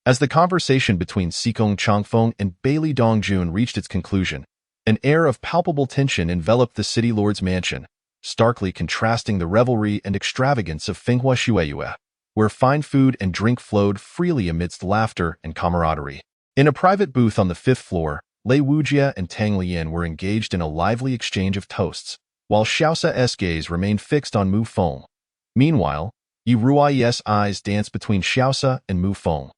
As the conversation between Sikong Changfeng and Bailey Dongjun reached its conclusion, an air of palpable tension enveloped the city lord's mansion, starkly contrasting the revelry and extravagance of Fenghua Shueyue, where fine food and drink flowed freely amidst laughter and camaraderie. In a private booth on the 5th floor, Lei Wujie and Tang Lian were engaged in a lively exchange of toasts, while Xiaosa's gaze remained fixed on Mu Feng. Meanwhile, Yi Ruai's eyes danced between Xiaosa and Mu Feng,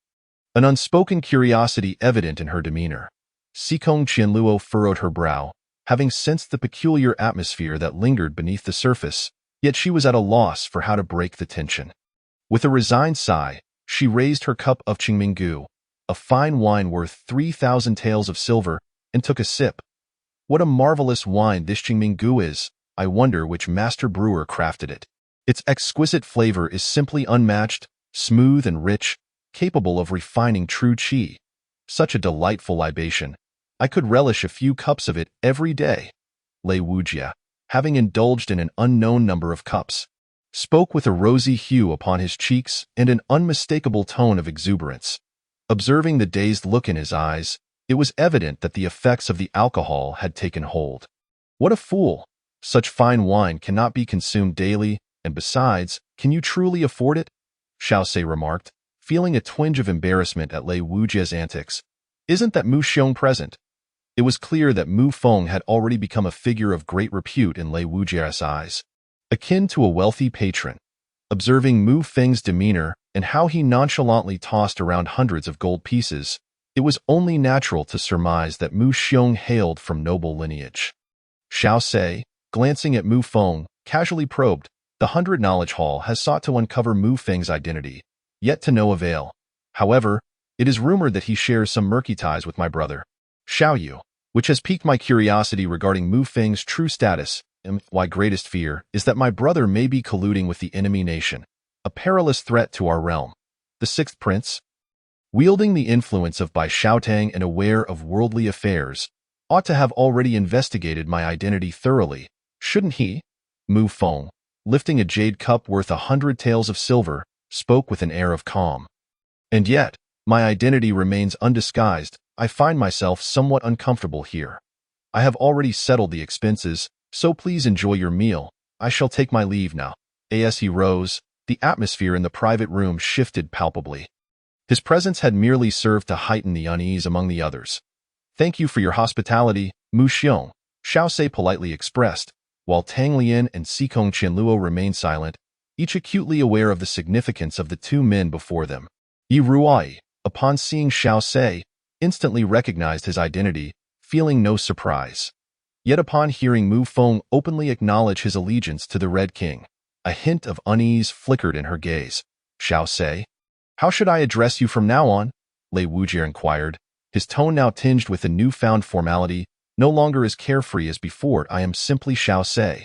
an unspoken curiosity evident in her demeanor. Sikong Qianluo furrowed her brow, having sensed the peculiar atmosphere that lingered beneath the surface, yet she was at a loss for how to break the tension. With a resigned sigh, she raised her cup of Qingminggu, a fine wine worth 3,000 taels of silver, and took a sip. What a marvelous wine this Qingminggu is! I wonder which master brewer crafted it. Its exquisite flavor is simply unmatched, smooth and rich, capable of refining true qi. Such a delightful libation. I could relish a few cups of it every day. Lei Wujie, having indulged in an unknown number of cups, spoke with a rosy hue upon his cheeks and an unmistakable tone of exuberance. Observing the dazed look in his eyes, it was evident that the effects of the alcohol had taken hold. What a fool! Such fine wine cannot be consumed daily, and besides, can you truly afford it? Xiaosei remarked, feeling a twinge of embarrassment at Lei Wujie's antics. Isn't that Mu Xiong present? It was clear that Mu Feng had already become a figure of great repute in Lei Wujie's eyes, akin to a wealthy patron. Observing Mu Feng's demeanor and how he nonchalantly tossed around hundreds of gold pieces, it was only natural to surmise that Mu Xiong hailed from noble lineage. Xiaosei, glancing at Mu Feng, casually probed, the 100 Knowledge Hall has sought to uncover Mu Feng's identity, yet to no avail. However, it is rumored that he shares some murky ties with my brother, Xiao Yu, which has piqued my curiosity regarding Mu Feng's true status, and my greatest fear is that my brother may be colluding with the enemy nation, a perilous threat to our realm. The 6th prince, wielding the influence of Bai Xiaotang and aware of worldly affairs, ought to have already investigated my identity thoroughly, shouldn't he? Mu Feng, lifting a jade cup worth 100 taels of silver, spoke with an air of calm. And yet, my identity remains undisguised. I find myself somewhat uncomfortable here. I have already settled the expenses, so please enjoy your meal. I shall take my leave now. As he rose, the atmosphere in the private room shifted palpably. His presence had merely served to heighten the unease among the others. Thank you for your hospitality, Mu Xiong, Xiaosei politely expressed, while Tang Lian and Sikong Qianluo remained silent, each acutely aware of the significance of the two men before them. Yi Ruai, upon seeing Xiaosei, instantly recognized his identity, feeling no surprise. Yet upon hearing Mu Feng openly acknowledge his allegiance to the Red King, a hint of unease flickered in her gaze. Xiaosei, how should I address you from now on? Lei Wujie inquired, his tone now tinged with a newfound formality, no longer as carefree as before. I am simply Xiaosei.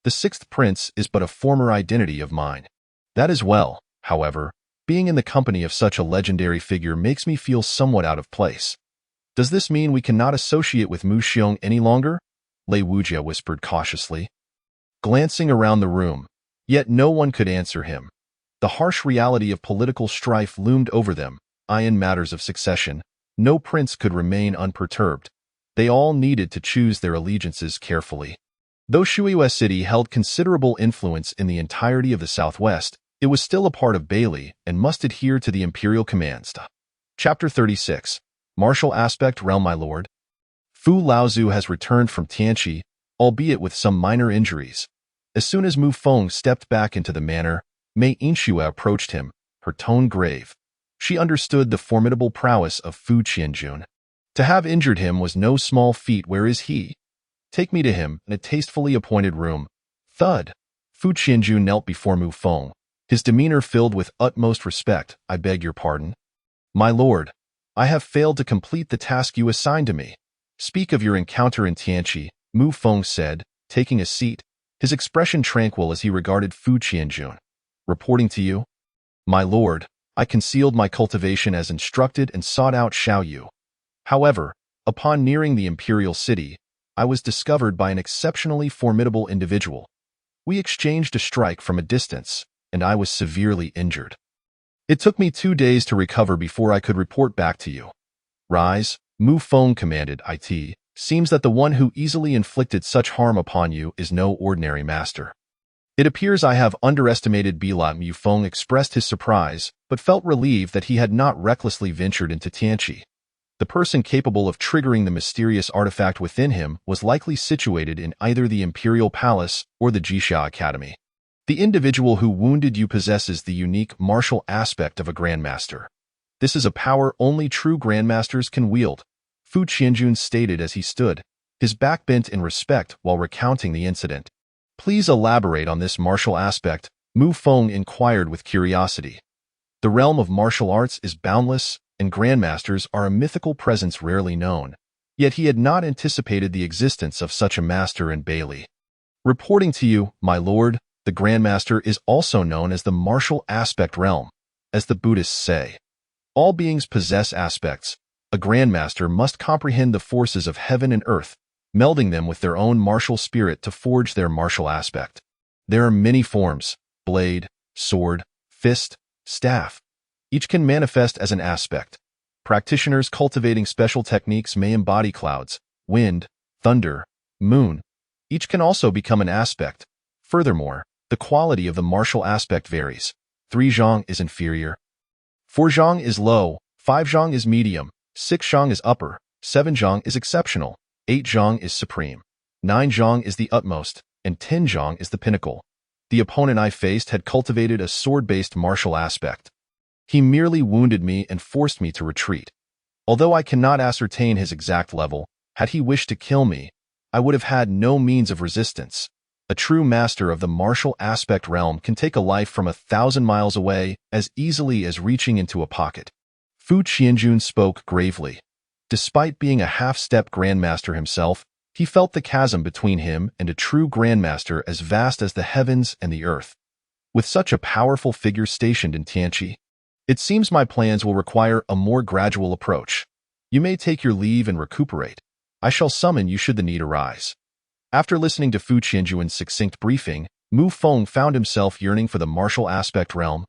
The 6th prince is but a former identity of mine. That is well, however, being in the company of such a legendary figure makes me feel somewhat out of place. Does this mean we cannot associate with Mu Xiong any longer? Lei Wujie whispered cautiously, glancing around the room, yet no one could answer him. The harsh reality of political strife loomed over them. In matters of succession, no prince could remain unperturbed. They all needed to choose their allegiances carefully. Though Shuiwa City held considerable influence in the entirety of the Southwest, it was still a part of Bailey and must adhere to the imperial commands. Chapter 36. Martial Aspect Realm. My lord, Fu Laozu has returned from Tianqi, albeit with some minor injuries. As soon as Mu Feng stepped back into the manor, Mei Yinxue approached him, her tone grave. She understood the formidable prowess of Fu Qianjun. To have injured him was no small feat. Where is he? Take me to him, in a tastefully appointed room. Thud. Fu Qianjun knelt before Mu Feng, his demeanor filled with utmost respect. I beg your pardon. My lord, I have failed to complete the task you assigned to me. Speak of your encounter in Tianqi, Mu Feng said, taking a seat, his expression tranquil as he regarded Fu Qianjun. Reporting to you? My lord, I concealed my cultivation as instructed and sought out Xiao Yu. However, upon nearing the imperial city, I was discovered by an exceptionally formidable individual. We exchanged a strike from a distance, and I was severely injured. It took me 2 days to recover before I could report back to you. Rise, Mu Feng commanded. It seems that the one who easily inflicted such harm upon you is no ordinary master. It appears I have underestimated Bila. Mu Feng expressed his surprise, but felt relieved that he had not recklessly ventured into Tianqi. The person capable of triggering the mysterious artifact within him was likely situated in either the Imperial Palace or the Jixia Academy. The individual who wounded you possesses the unique martial aspect of a grandmaster. This is a power only true grandmasters can wield, Fu Qianjun stated as he stood, his back bent in respect while recounting the incident. Please elaborate on this martial aspect, Mu Feng inquired with curiosity. The realm of martial arts is boundless, and grandmasters are a mythical presence rarely known. Yet he had not anticipated the existence of such a master in Bailey. Reporting to you, my lord, the grandmaster is also known as the martial aspect realm. As the Buddhists say, all beings possess aspects. A grandmaster must comprehend the forces of heaven and earth, melding them with their own martial spirit to forge their martial aspect. There are many forms: blade, sword, fist, staff. Each can manifest as an aspect. Practitioners cultivating special techniques may embody clouds, wind, thunder, moon. Each can also become an aspect. Furthermore, the quality of the martial aspect varies. 3 zhang is inferior. 4 zhang is low, 5 zhang is medium, 6 zhang is upper, 7 zhang is exceptional, 8 zhang is supreme, 9 zhang is the utmost, and 10 zhang is the pinnacle. The opponent I faced had cultivated a sword-based martial aspect. He merely wounded me and forced me to retreat. Although I cannot ascertain his exact level, had he wished to kill me, I would have had no means of resistance. A true master of the martial aspect realm can take a life from 1,000 miles away as easily as reaching into a pocket. Fu Qianjun spoke gravely. Despite being a half-step grandmaster himself, he felt the chasm between him and a true grandmaster as vast as the heavens and the earth. With such a powerful figure stationed in Tianqi, it seems my plans will require a more gradual approach. You may take your leave and recuperate. I shall summon you should the need arise. After listening to Fu Qianjun's succinct briefing, Mu Feng found himself yearning for the martial aspect realm.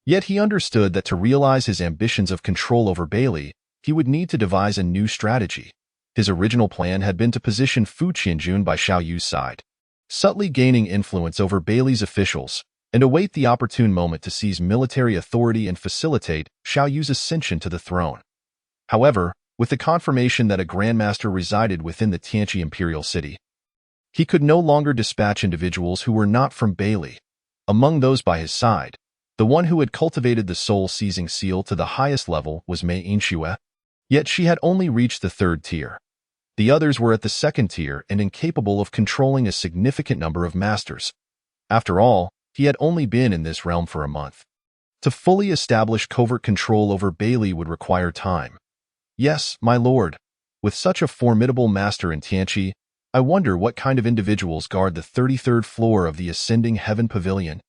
Yet he understood that to realize his ambitions of control over Bailey, he would need to devise a new strategy. His original plan had been to position Fu Qianjun by Xiao Yu's side, subtly gaining influence over Bailey's officials, and await the opportune moment to seize military authority and facilitate Xiao Yu's ascension to the throne. However, with the confirmation that a grandmaster resided within the Tianqi imperial city, he could no longer dispatch individuals who were not from Bailey. Among those by his side, the one who had cultivated the soul-seizing seal to the highest level was Mei Yinxue, yet she had only reached the 3rd tier. The others were at the 2nd tier and incapable of controlling a significant number of masters. After all, he had only been in this realm for a month. To fully establish covert control over Bailey would require time. Yes, my lord. With such a formidable master in Tianqi, I wonder what kind of individuals guard the 33rd floor of the Ascending Heaven Pavilion.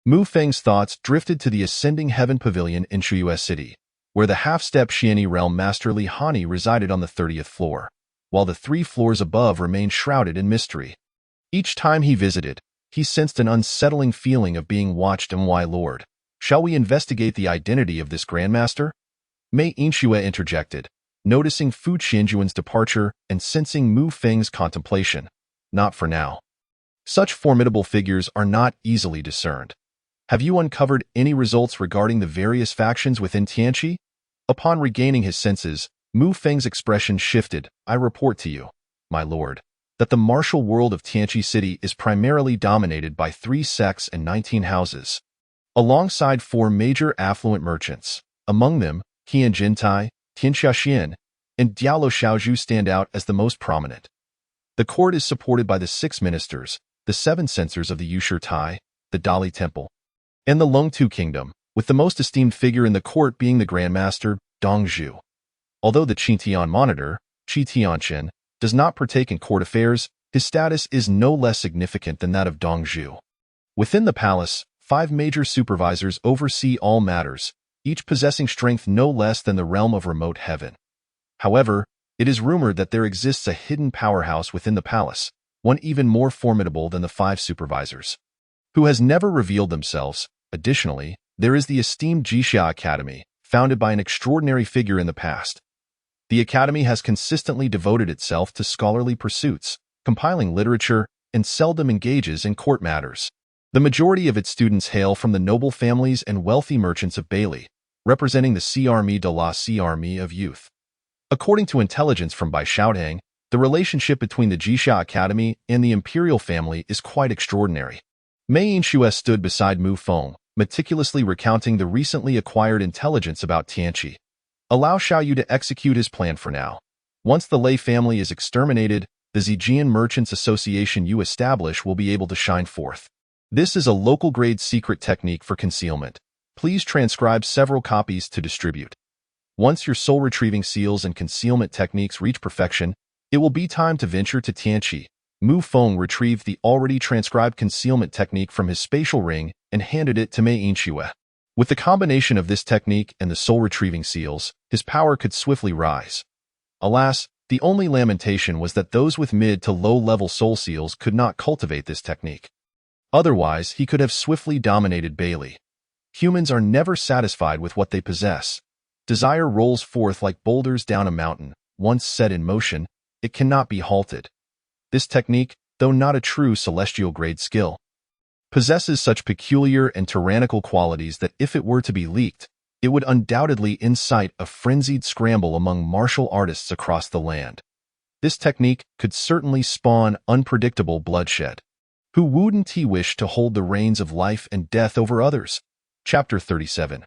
Mu Feng's thoughts drifted to the Ascending Heaven Pavilion in Shuiwa City, where the half-step Xianyi realm master Li Hani resided on the 30th floor, while the 3 floors above remained shrouded in mystery. Each time he visited, he sensed an unsettling feeling of being watched. My lord, shall we investigate the identity of this grandmaster? Mei Yinxue interjected, noticing Fu Qianjuan's departure and sensing Mu Feng's contemplation. Not for now. Such formidable figures are not easily discerned. Have you uncovered any results regarding the various factions within Tianqi? Upon regaining his senses, Mu Feng's expression shifted. I report to you, my lord, that the martial world of Tianqi City is primarily dominated by 3 sects and 19 houses, alongside 4 major affluent merchants. Among them, Qian Jintai, Tianxiaxian, and Dialo Xiaozhu stand out as the most prominent. The court is supported by the 6 ministers, the 7 censors of the Yushi Tai, the Dali Temple, and the Longtu Kingdom, with the most esteemed figure in the court being the Grand Master, Dong Zhu. Although the Qitian Monitor, Qi Tianqian, does not partake in court affairs, his status is no less significant than that of Dong Zhu. Within the palace, 5 major supervisors oversee all matters, each possessing strength no less than the realm of remote heaven. However, it is rumored that there exists a hidden powerhouse within the palace, one even more formidable than the 5 supervisors, who has never revealed themselves. Additionally, there is the esteemed Jixia Academy, founded by an extraordinary figure in the past. The academy has consistently devoted itself to scholarly pursuits, compiling literature, and seldom engages in court matters. The majority of its students hail from the noble families and wealthy merchants of Bailey, representing the Armée de la Armée of youth. According to intelligence from Bai Xiaodang, the relationship between the Jixia Academy and the imperial family is quite extraordinary. Mei Yinxue stood beside Mu Feng, meticulously recounting the recently acquired intelligence about Tianqi. Allow Xiaoyu to execute his plan for now. Once the Lei family is exterminated, the Zijian Merchants Association you establish will be able to shine forth. This is a local-grade secret technique for concealment. Please transcribe several copies to distribute. Once your soul-retrieving seals and concealment techniques reach perfection, it will be time to venture to Tianqi. Mu Feng retrieved the already transcribed concealment technique from his spatial ring and handed it to Mei Yinxue. With the combination of this technique and the soul-retrieving seals, his power could swiftly rise. Alas, the only lamentation was that those with mid to low-level soul seals could not cultivate this technique. Otherwise, he could have swiftly dominated Bailey. Humans are never satisfied with what they possess. Desire rolls forth like boulders down a mountain. Once set in motion, it cannot be halted. This technique, though not a true celestial-grade skill, possesses such peculiar and tyrannical qualities that if it were to be leaked, it would undoubtedly incite a frenzied scramble among martial artists across the land. This technique could certainly spawn unpredictable bloodshed. Who wouldn't he wish to hold the reins of life and death over others? Chapter 37.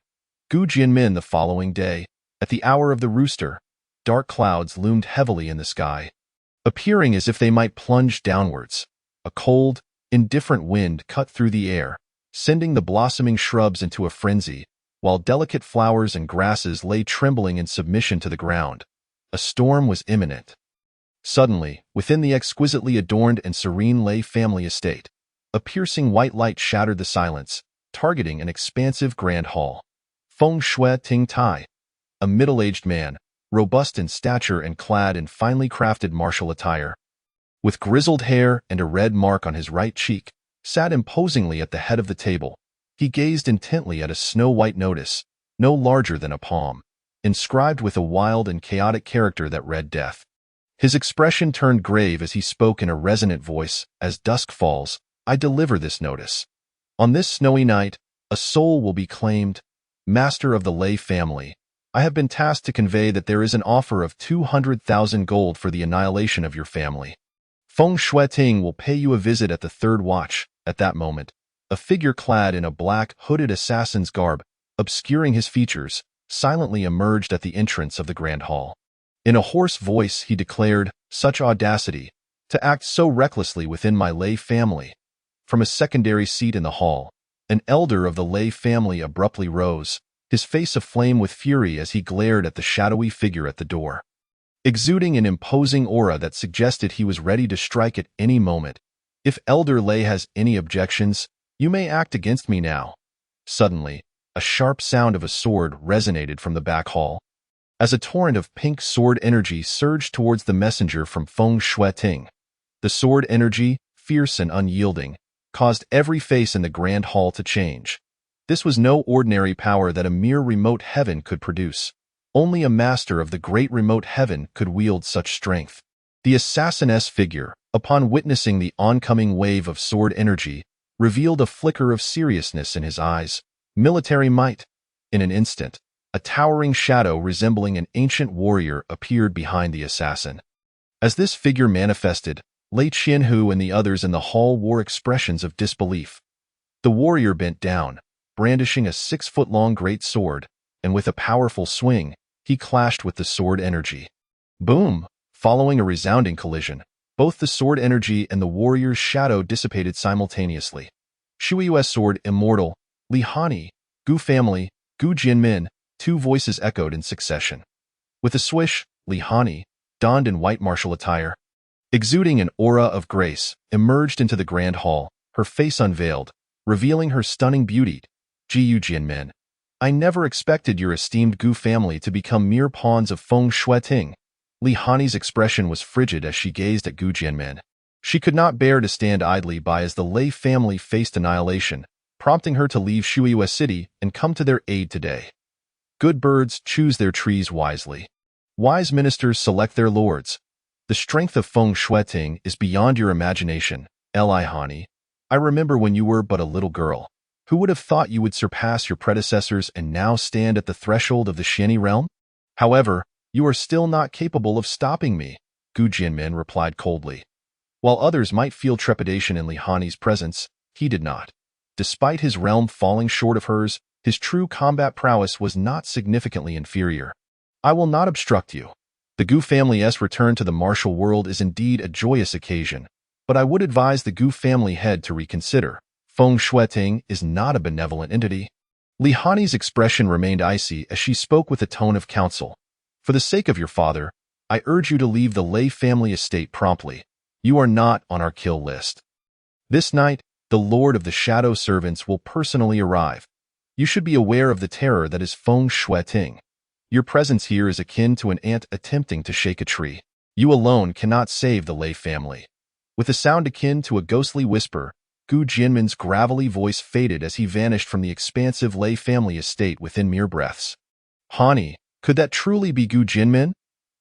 Gu Jianmin. The following day, at the hour of the rooster, dark clouds loomed heavily in the sky, appearing as if they might plunge downwards. A cold, indifferent wind cut through the air, sending the blossoming shrubs into a frenzy, while delicate flowers and grasses lay trembling in submission to the ground. A storm was imminent. Suddenly, within the exquisitely adorned and serene Lei family estate, a piercing white light shattered the silence, targeting an expansive grand hall. Feng Shui Ting Tai, a middle-aged man, robust in stature and clad in finely crafted martial attire, with grizzled hair and a red mark on his right cheek, sat imposingly at the head of the table. He gazed intently at a snow-white notice, no larger than a palm, inscribed with a wild and chaotic character that read death. His expression turned grave as he spoke in a resonant voice. As dusk falls, I deliver this notice. On this snowy night, a soul will be claimed. Master of the Lei family, I have been tasked to convey that there is an offer of 200,000 gold for the annihilation of your family. Feng Shuiting will pay you a visit at the 3rd watch. At that moment, a figure clad in a black, hooded assassin's garb, obscuring his features, silently emerged at the entrance of the grand hall. In a hoarse voice, he declared, "Such audacity, to act so recklessly within my Lei family." From a secondary seat in the hall, an elder of the Lei family abruptly rose, his face aflame with fury as he glared at the shadowy figure at the door, exuding an imposing aura that suggested he was ready to strike at any moment. If Elder Lei has any objections, you may act against me now. Suddenly, a sharp sound of a sword resonated from the back hall, as a torrent of pink sword energy surged towards the messenger from Feng Shuiting. The sword energy, fierce and unyielding, caused every face in the grand hall to change. This was no ordinary power that a mere remote heaven could produce. Only a master of the great remote heaven could wield such strength. The assassiness figure, upon witnessing the oncoming wave of sword energy, revealed a flicker of seriousness in his eyes. Military might. In an instant, a towering shadow resembling an ancient warrior appeared behind the assassin. As this figure manifested, Lei Qianhu and the others in the hall wore expressions of disbelief. The warrior bent down, brandishing a 6-foot-long great sword, and with a powerful swing, he clashed with the sword energy. Boom! Following a resounding collision, both the sword energy and the warrior's shadow dissipated simultaneously. Shui Yue's sword immortal, Li Hani, Gu family, Gu Jianmin, two voices echoed in succession. With a swish, Li Hani, donned in white martial attire, exuding an aura of grace, emerged into the grand hall, her face unveiled, revealing her stunning beauty. Jiyu Jianmin, I never expected your esteemed Gu family to become mere pawns of Feng Shuiting. Li Hani's expression was frigid as she gazed at Gu Jianmin. She could not bear to stand idly by as the Lei family faced annihilation, prompting her to leave Shuiyue City and come to their aid today. Good birds choose their trees wisely. Wise ministers select their lords. The strength of Feng Shuiting is beyond your imagination, Li Hani. I remember when you were but a little girl. Who would have thought you would surpass your predecessors and now stand at the threshold of the Xianyi realm? However, you are still not capable of stopping me, Gu Jianmin replied coldly. While others might feel trepidation in Li Hani's presence, he did not. Despite his realm falling short of hers, his true combat prowess was not significantly inferior. I will not obstruct you. The Gu family's return to the martial world is indeed a joyous occasion, but I would advise the Gu family head to reconsider. Feng Shuiting is not a benevolent entity. Li Hani's expression remained icy as she spoke with a tone of counsel. For the sake of your father, I urge you to leave the Lei family estate promptly. You are not on our kill list. This night, the Lord of the Shadow Servants will personally arrive. You should be aware of the terror that is Feng Shuiting. Your presence here is akin to an ant attempting to shake a tree. You alone cannot save the Lei family. With a sound akin to a ghostly whisper, Gu Jianmin's gravelly voice faded as he vanished from the expansive Lei family estate within mere breaths. Hani, could that truly be Gu Jianmin?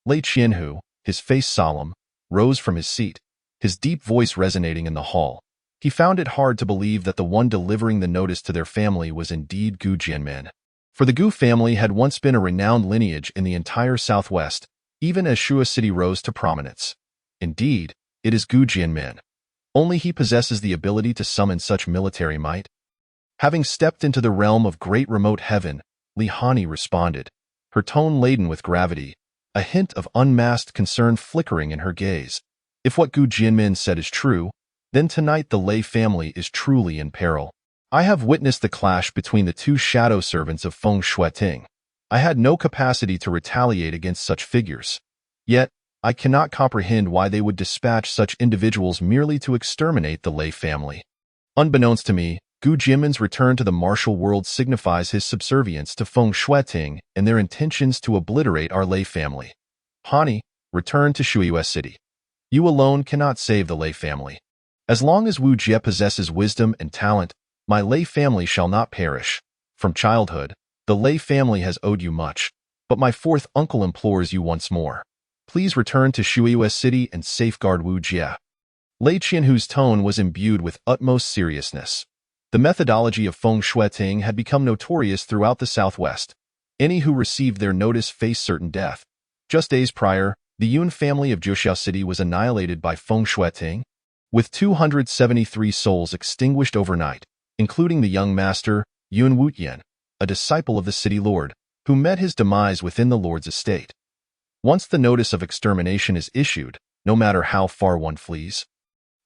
Lei Qianhu, his face solemn, rose from his seat, his deep voice resonating in the hall. He found it hard to believe that the one delivering the notice to their family was indeed Gu Jianmin. For the Gu family had once been a renowned lineage in the entire southwest, even as Shuya City rose to prominence. Indeed, it is Gu Jianmin. Only he possesses the ability to summon such military might. Having stepped into the realm of great remote heaven, Li Hani responded, her tone laden with gravity, a hint of unmasked concern flickering in her gaze. If what Gu Jianmin said is true, then tonight the Lei family is truly in peril. I have witnessed the clash between the two shadow servants of Feng Shuiting. I had no capacity to retaliate against such figures. Yet, I cannot comprehend why they would dispatch such individuals merely to exterminate the Lei family. Unbeknownst to me, Gu Jianmin's return to the martial world signifies his subservience to Feng Shuiting and their intentions to obliterate our Lei family. Hani, return to Shuiyue City. You alone cannot save the Lei family. As long as Wu Jie possesses wisdom and talent, my Lei family shall not perish. From childhood, the Lei family has owed you much, but my fourth uncle implores you once more. Please return to Shuiyue City and safeguard Wu Jie. Lei Qianhu's tone was imbued with utmost seriousness. The methodology of Feng Shuiting had become notorious throughout the southwest. Any who received their notice faced certain death. Just days prior, the Yun family of Jiuxiao City was annihilated by Feng Shuiting, with 273 souls extinguished overnight, including the young master, Yun Wutian, a disciple of the city lord, who met his demise within the lord's estate. Once the notice of extermination is issued, no matter how far one flees,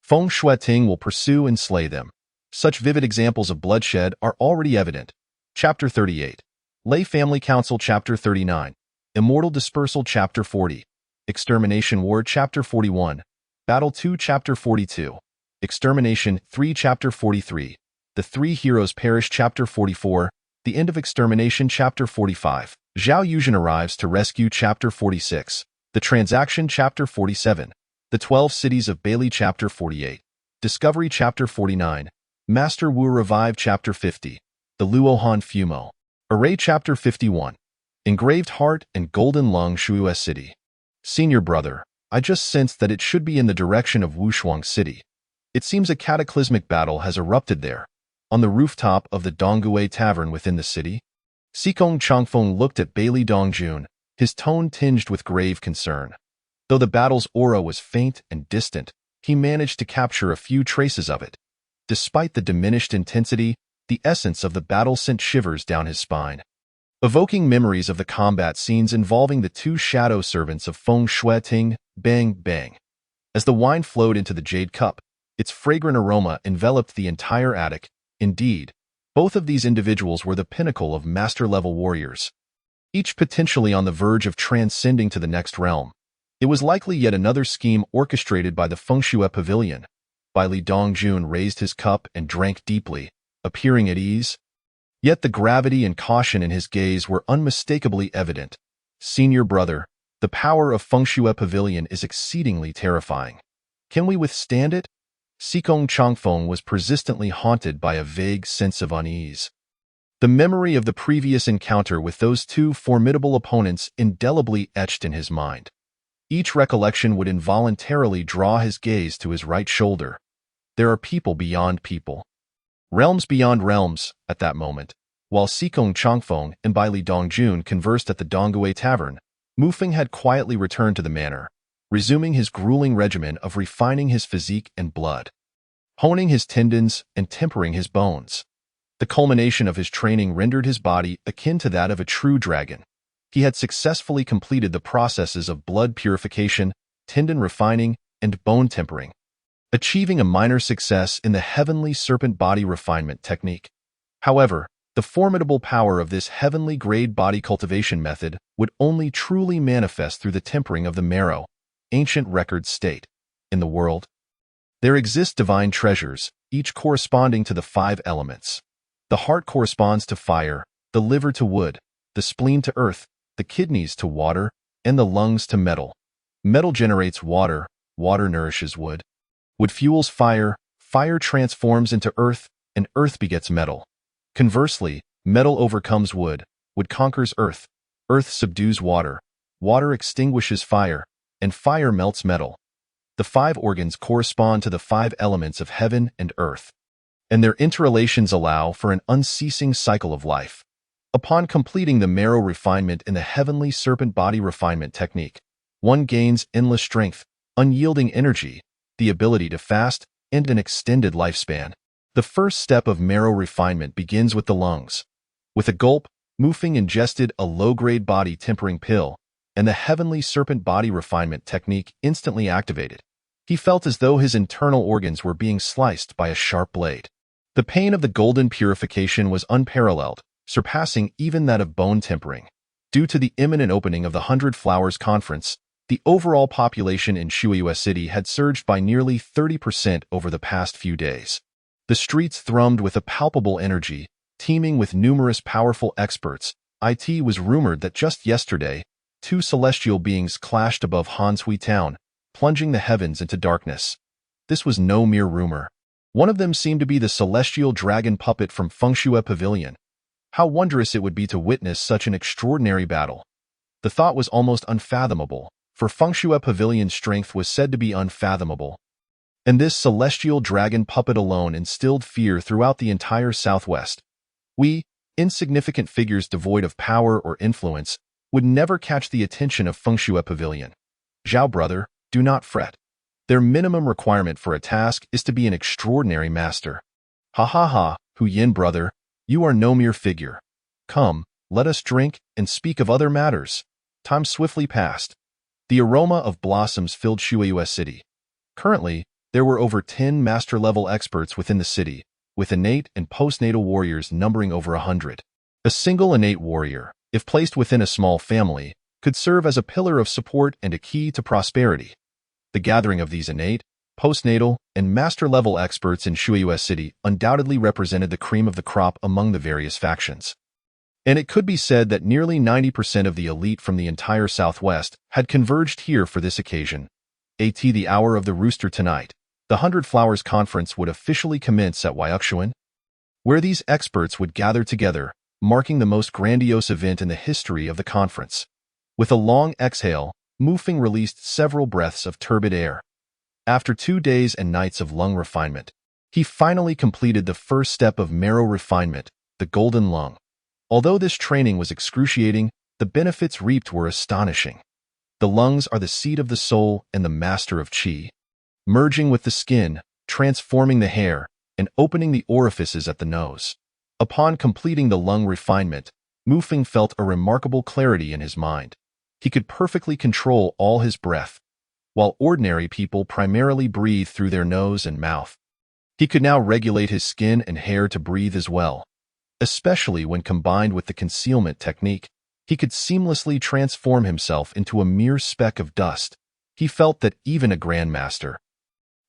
Feng Shuiting will pursue and slay them. Such vivid examples of bloodshed are already evident. Chapter 38. Lei Family Council Chapter 39. Immortal Dispersal Chapter 40. Extermination War Chapter 41. Battle 2 Chapter 42. Extermination 3 Chapter 43. The Three Heroes Perish Chapter 44. The End of Extermination Chapter 45. Zhao Yuzhen Arrives to Rescue Chapter 46. The Transaction Chapter 47. The 12 Cities of Bailey Chapter 48. Discovery Chapter 49. Master Wu Revive Chapter 50. The Luohan Fumo. Array Chapter 51. Engraved heart and golden lung, Shuyu City. Senior brother, I just sensed that it should be in the direction of Wushuang City. It seems a cataclysmic battle has erupted there, on the rooftop of the Donggui Tavern within the city. Sikong Changfeng looked at Bailey Dongjun, his tone tinged with grave concern. Though the battle's aura was faint and distant, he managed to capture a few traces of it. Despite the diminished intensity, the essence of the battle sent shivers down his spine, evoking memories of the combat scenes involving the two shadow servants of Feng Shui-Ting, Bang Bang. As the wine flowed into the jade cup, its fragrant aroma enveloped the entire attic. Indeed, both of these individuals were the pinnacle of master-level warriors, each potentially on the verge of transcending to the next realm. It was likely yet another scheme orchestrated by the Feng Shui Pavilion. Li Dongjun raised his cup and drank deeply, appearing at ease. Yet the gravity and caution in his gaze were unmistakably evident. Senior brother, the power of Feng Shui Pavilion is exceedingly terrifying. Can we withstand it? Sikong Changfeng was persistently haunted by a vague sense of unease. The memory of the previous encounter with those two formidable opponents indelibly etched in his mind. Each recollection would involuntarily draw his gaze to his right shoulder. There are people beyond people, realms beyond realms. At that moment, while Sikong Changfeng and Li Dongjun conversed at the Donggui Tavern, Mu Feng had quietly returned to the manor, resuming his grueling regimen of refining his physique and blood, honing his tendons and tempering his bones. The culmination of his training rendered his body akin to that of a true dragon. He had successfully completed the processes of blood purification, tendon refining, and bone tempering, achieving a minor success in the heavenly serpent body refinement technique. However, the formidable power of this heavenly-grade body cultivation method would only truly manifest through the tempering of the marrow. Ancient records state, in the world, there exist divine treasures, each corresponding to the 5 elements. The heart corresponds to fire, the liver to wood, the spleen to earth, the kidneys to water, and the lungs to metal. Metal generates water, water nourishes wood. Wood fuels fire, fire transforms into earth, and earth begets metal. Conversely, metal overcomes wood, wood conquers earth, earth subdues water, water extinguishes fire, and fire melts metal. The 5 organs correspond to the 5 elements of heaven and earth, and their interrelations allow for an unceasing cycle of life. Upon completing the marrow refinement in the heavenly serpent body refinement technique, one gains endless strength, unyielding energy, the ability to fast, and an extended lifespan. The first step of marrow refinement begins with the lungs. With a gulp, Mu Feng ingested a low-grade body tempering pill, and the heavenly serpent body refinement technique instantly activated. He felt as though his internal organs were being sliced by a sharp blade. The pain of the golden purification was unparalleled, surpassing even that of bone tempering. Due to the imminent opening of the 100 Flowers Conference, the overall population in Shuyu City had surged by nearly 30% over the past few days. The streets thrummed with a palpable energy, teeming with numerous powerful experts. It was rumored that just yesterday, 2 celestial beings clashed above Hanshui town, plunging the heavens into darkness. This was no mere rumor. One of them seemed to be the celestial dragon puppet from Feng Shui Pavilion. How wondrous it would be to witness such an extraordinary battle. The thought was almost unfathomable, for Feng Shui Pavilion's strength was said to be unfathomable. And this celestial dragon puppet alone instilled fear throughout the entire Southwest. We, insignificant figures devoid of power or influence, would never catch the attention of Feng Shui Pavilion. Zhao brother, do not fret. Their minimum requirement for a task is to be an extraordinary master. Ha ha ha, Hu Yin brother, you are no mere figure. Come, let us drink and speak of other matters. Time swiftly passed. The aroma of blossoms filled Shuyu City. Currently, there were over 10 master-level experts within the city, with innate and postnatal warriors numbering over 100. A single innate warrior, if placed within a small family, could serve as a pillar of support and a key to prosperity. The gathering of these innate, postnatal, and master-level experts in Shuyu City undoubtedly represented the cream of the crop among the various factions. And it could be said that nearly 90% of the elite from the entire Southwest had converged here for this occasion. The hour of the rooster tonight, the 100 Flowers Conference would officially commence at Wayuxuan, where these experts would gather together, marking the most grandiose event in the history of the conference. With a long exhale, Mu Feng released several breaths of turbid air. After 2 days and nights of lung refinement, he finally completed the first step of marrow refinement, the golden lung. Although this training was excruciating, the benefits reaped were astonishing. The lungs are the seat of the soul and the master of qi, merging with the skin, transforming the hair, and opening the orifices at the nose. Upon completing the lung refinement, Mu Feng felt a remarkable clarity in his mind. He could perfectly control all his breath. While ordinary people primarily breathe through their nose and mouth, he could now regulate his skin and hair to breathe as well. Especially when combined with the concealment technique, he could seamlessly transform himself into a mere speck of dust. He felt that even a grandmaster,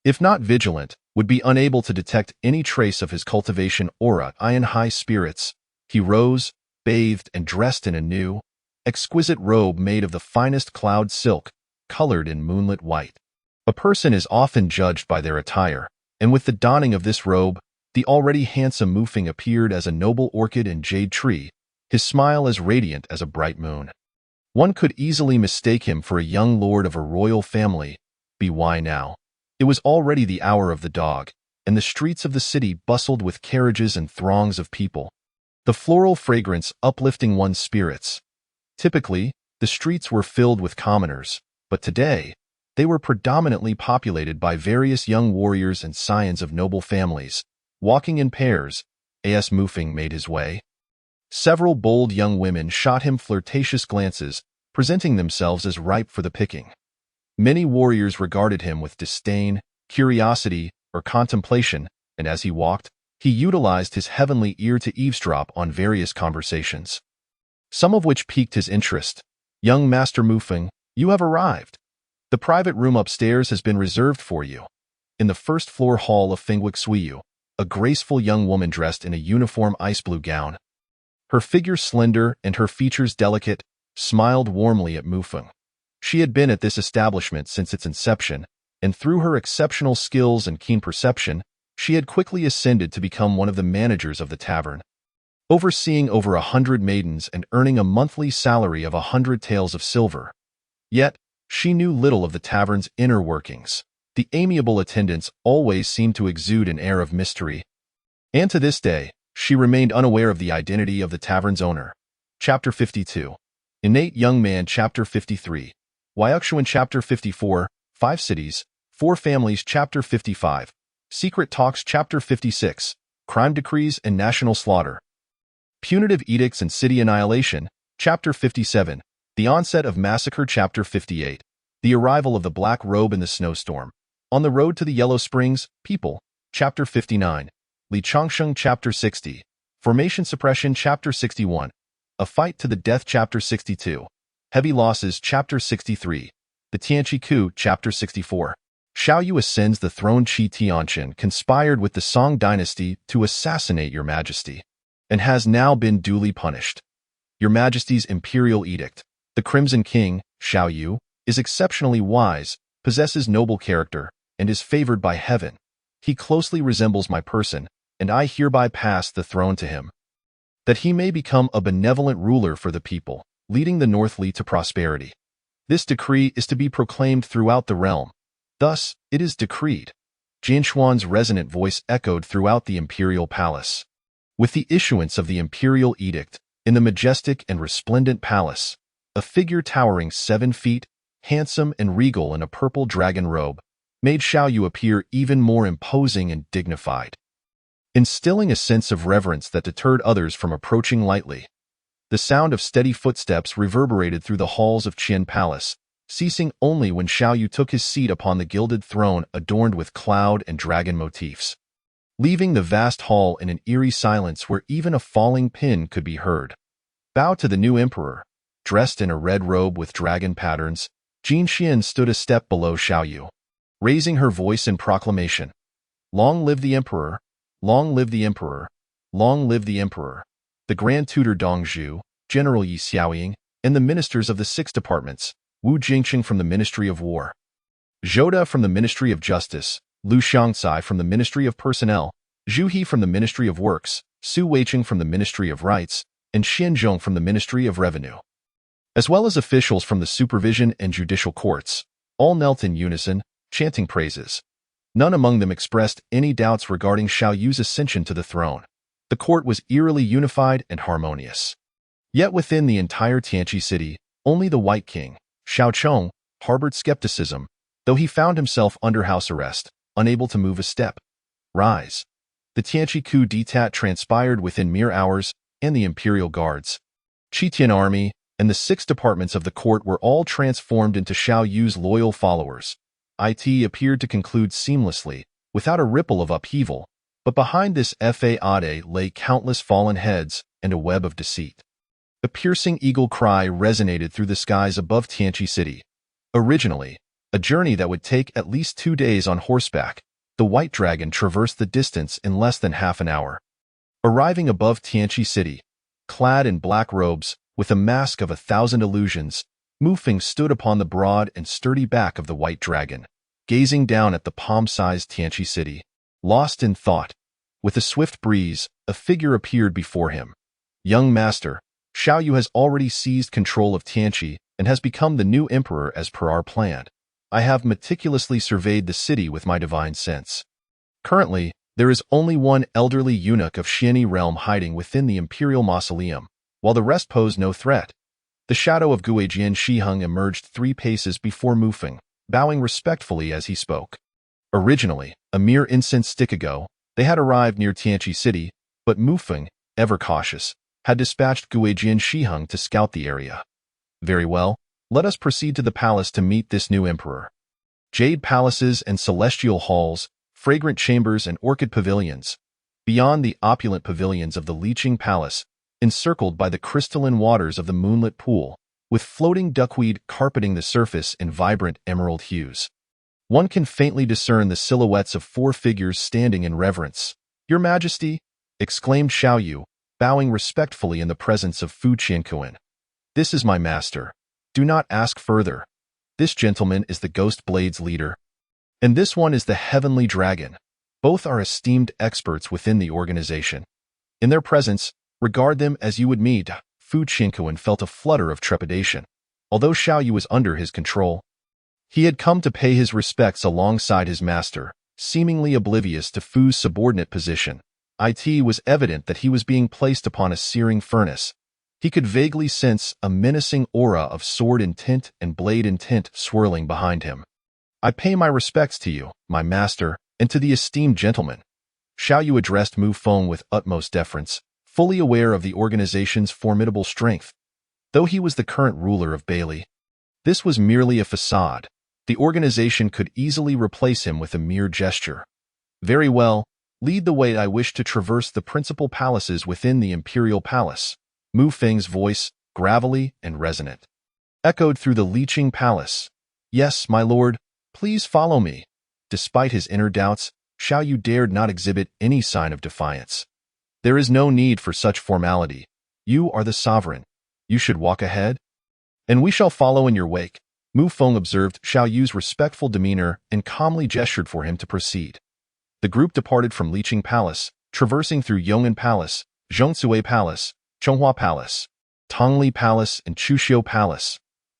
if not vigilant, would be unable to detect any trace of his cultivation aura. In high spirits, he rose, bathed, and dressed in a new, exquisite robe made of the finest cloud silk, colored in moonlit white. A person is often judged by their attire, and with the donning of this robe, the already handsome Mu Feng appeared as a noble orchid and jade tree, his smile as radiant as a bright moon. One could easily mistake him for a young lord of a royal family. Why now? It was already the hour of the dog, and the streets of the city bustled with carriages and throngs of people, the floral fragrance uplifting one's spirits. Typically, the streets were filled with commoners, but today, they were predominantly populated by various young warriors and scions of noble families. Walking in pairs, as Mu Feng made his way, several bold young women shot him flirtatious glances, presenting themselves as ripe for the picking. Many warriors regarded him with disdain, curiosity, or contemplation, and as he walked, he utilized his heavenly ear to eavesdrop on various conversations, some of which piqued his interest. "Young Master Mu Feng, you have arrived. The private room upstairs has been reserved for you." In the first-floor hall of Fengwick Suiyu, a graceful young woman dressed in a uniform ice-blue gown, her figure slender and her features delicate, smiled warmly at Mu Feng. She had been at this establishment since its inception, and through her exceptional skills and keen perception, she had quickly ascended to become one of the managers of the tavern, overseeing over 100 maidens and earning a monthly salary of 100 taels of silver. Yet, she knew little of the tavern's inner workings. The amiable attendants always seemed to exude an air of mystery, and to this day, she remained unaware of the identity of the tavern's owner. Chapter 52. Innate Young Man Chapter 53. Wyukshuan Chapter 54. 5 Cities, 4 Families Chapter 55. Secret Talks Chapter 56. Crime Decrees and National Slaughter. Punitive Edicts and City Annihilation Chapter 57. The Onset of Massacre Chapter 58. The Arrival of the Black Robe in the Snowstorm. On the Road to the Yellow Springs, People, Chapter 59. Li Changsheng Chapter 60. Formation Suppression Chapter 61. A Fight to the Death Chapter 62. Heavy Losses Chapter 63. The Tianqi Coup Chapter 64. Xiao Yu ascends the throne. Qi Tianqian conspired with the Song dynasty to assassinate Your Majesty, and has now been duly punished. Your Majesty's Imperial Edict. The Crimson King, Xiao Yu, is exceptionally wise, possesses noble character, and is favored by heaven. He closely resembles my person, and I hereby pass the throne to him, that he may become a benevolent ruler for the people, leading the North Li to prosperity. This decree is to be proclaimed throughout the realm. Thus, it is decreed. Jian Xuan's resonant voice echoed throughout the imperial palace. With the issuance of the imperial edict, in the majestic and resplendent palace, a figure towering 7 feet, handsome and regal in a purple dragon robe, made Xiao Yu appear even more imposing and dignified, instilling a sense of reverence that deterred others from approaching lightly. The sound of steady footsteps reverberated through the halls of Qian Palace, ceasing only when Xiao Yu took his seat upon the gilded throne adorned with cloud and dragon motifs, leaving the vast hall in an eerie silence where even a falling pin could be heard. Bow to the new emperor. Dressed in a red robe with dragon patterns, Jin Xian stood a step below Xiao Yu, raising her voice in proclamation. "Long live the emperor! Long live the emperor! Long live the emperor!" The Grand Tutor Dong Zhu, General Yi Xiaoying, and the ministers of the 6 departments, Wu Jingqing from the Ministry of War, Zhou De from the Ministry of Justice, Lu Xiangcai from the Ministry of Personnel, Zhu He from the Ministry of Works, Su Weiqing from the Ministry of Rights, and Xianzhong from the Ministry of Revenue, as well as officials from the supervision and judicial courts, all knelt in unison, chanting praises. None among them expressed any doubts regarding Xiao Yu's ascension to the throne. The court was eerily unified and harmonious. Yet within the entire Tianqi city, only the White King, Xiao Chong, harbored skepticism, though he found himself under house arrest, unable to move a step. Rise. The Tianqi coup d'état transpired within mere hours, and the imperial guards, Qitian army, and the 6 departments of the court were all transformed into Xiao Yu's loyal followers. It appeared to conclude seamlessly, without a ripple of upheaval, but behind this fade lay countless fallen heads and a web of deceit. A piercing eagle cry resonated through the skies above Tianqi city. Originally, a journey that would take at least 2 days on horseback, the White Dragon traversed the distance in less than half an hour. Arriving above Tianqi city, clad in black robes, with a mask of 1,000 illusions, Mu Feng stood upon the broad and sturdy back of the White Dragon, gazing down at the palm-sized Tianqi city. Lost in thought, with a swift breeze, a figure appeared before him. Young master, Xiao Yu has already seized control of Tianqi and has become the new emperor as per our plan. I have meticulously surveyed the city with my divine sense. Currently, there is only one elderly eunuch of Xianyi realm hiding within the imperial mausoleum, while the rest pose no threat. The shadow of Guijian Shiheng emerged 3 paces before Mu Feng, bowing respectfully as he spoke. Originally, a mere incense stick ago, they had arrived near Tianqi city, but Mu Feng, ever cautious, had dispatched Guijian Shiheng to scout the area. Very well, let us proceed to the palace to meet this new emperor. Jade palaces and celestial halls, fragrant chambers and orchid pavilions. Beyond the opulent pavilions of the Leeching Palace, encircled by the crystalline waters of the moonlit pool, with floating duckweed carpeting the surface in vibrant emerald hues. One can faintly discern the silhouettes of 4 figures standing in reverence. Your Majesty, exclaimed Xiao Yu, bowing respectfully in the presence of Fu Qiankuan. This is my master. Do not ask further. This gentleman is the Ghost Blade's leader, and this one is the Heavenly Dragon. Both are esteemed experts within the organization. In their presence, regard them as you would me. Fu Qiankuan felt a flutter of trepidation. Although Xiao Yu was under his control, he had come to pay his respects alongside his master, seemingly oblivious to Fu's subordinate position. It was evident that he was being placed upon a searing furnace. He could vaguely sense a menacing aura of sword intent and blade intent swirling behind him. I pay my respects to you, my master, and to the esteemed gentleman. Xiao Yu addressed Mu Feng with utmost deference, fully aware of the organization's formidable strength. Though he was the current ruler of Bailey, this was merely a facade. The organization could easily replace him with a mere gesture. Very well, lead the way. I wish to traverse the principal palaces within the imperial palace. Mu Feng's voice, gravelly and resonant, echoed through the Leeching Palace. Yes, my lord, please follow me. Despite his inner doubts, Xiao Yu dared not exhibit any sign of defiance. There is no need for such formality. You are the sovereign. You should walk ahead, and we shall follow in your wake. Mu Feng observed Xiao Yu's respectful demeanor and calmly gestured for him to proceed. The group departed from Leeching Palace, traversing through Yong'an Palace, Zhongsue Palace, Chonghua Palace, Tongli Palace, and Chuxiu Palace.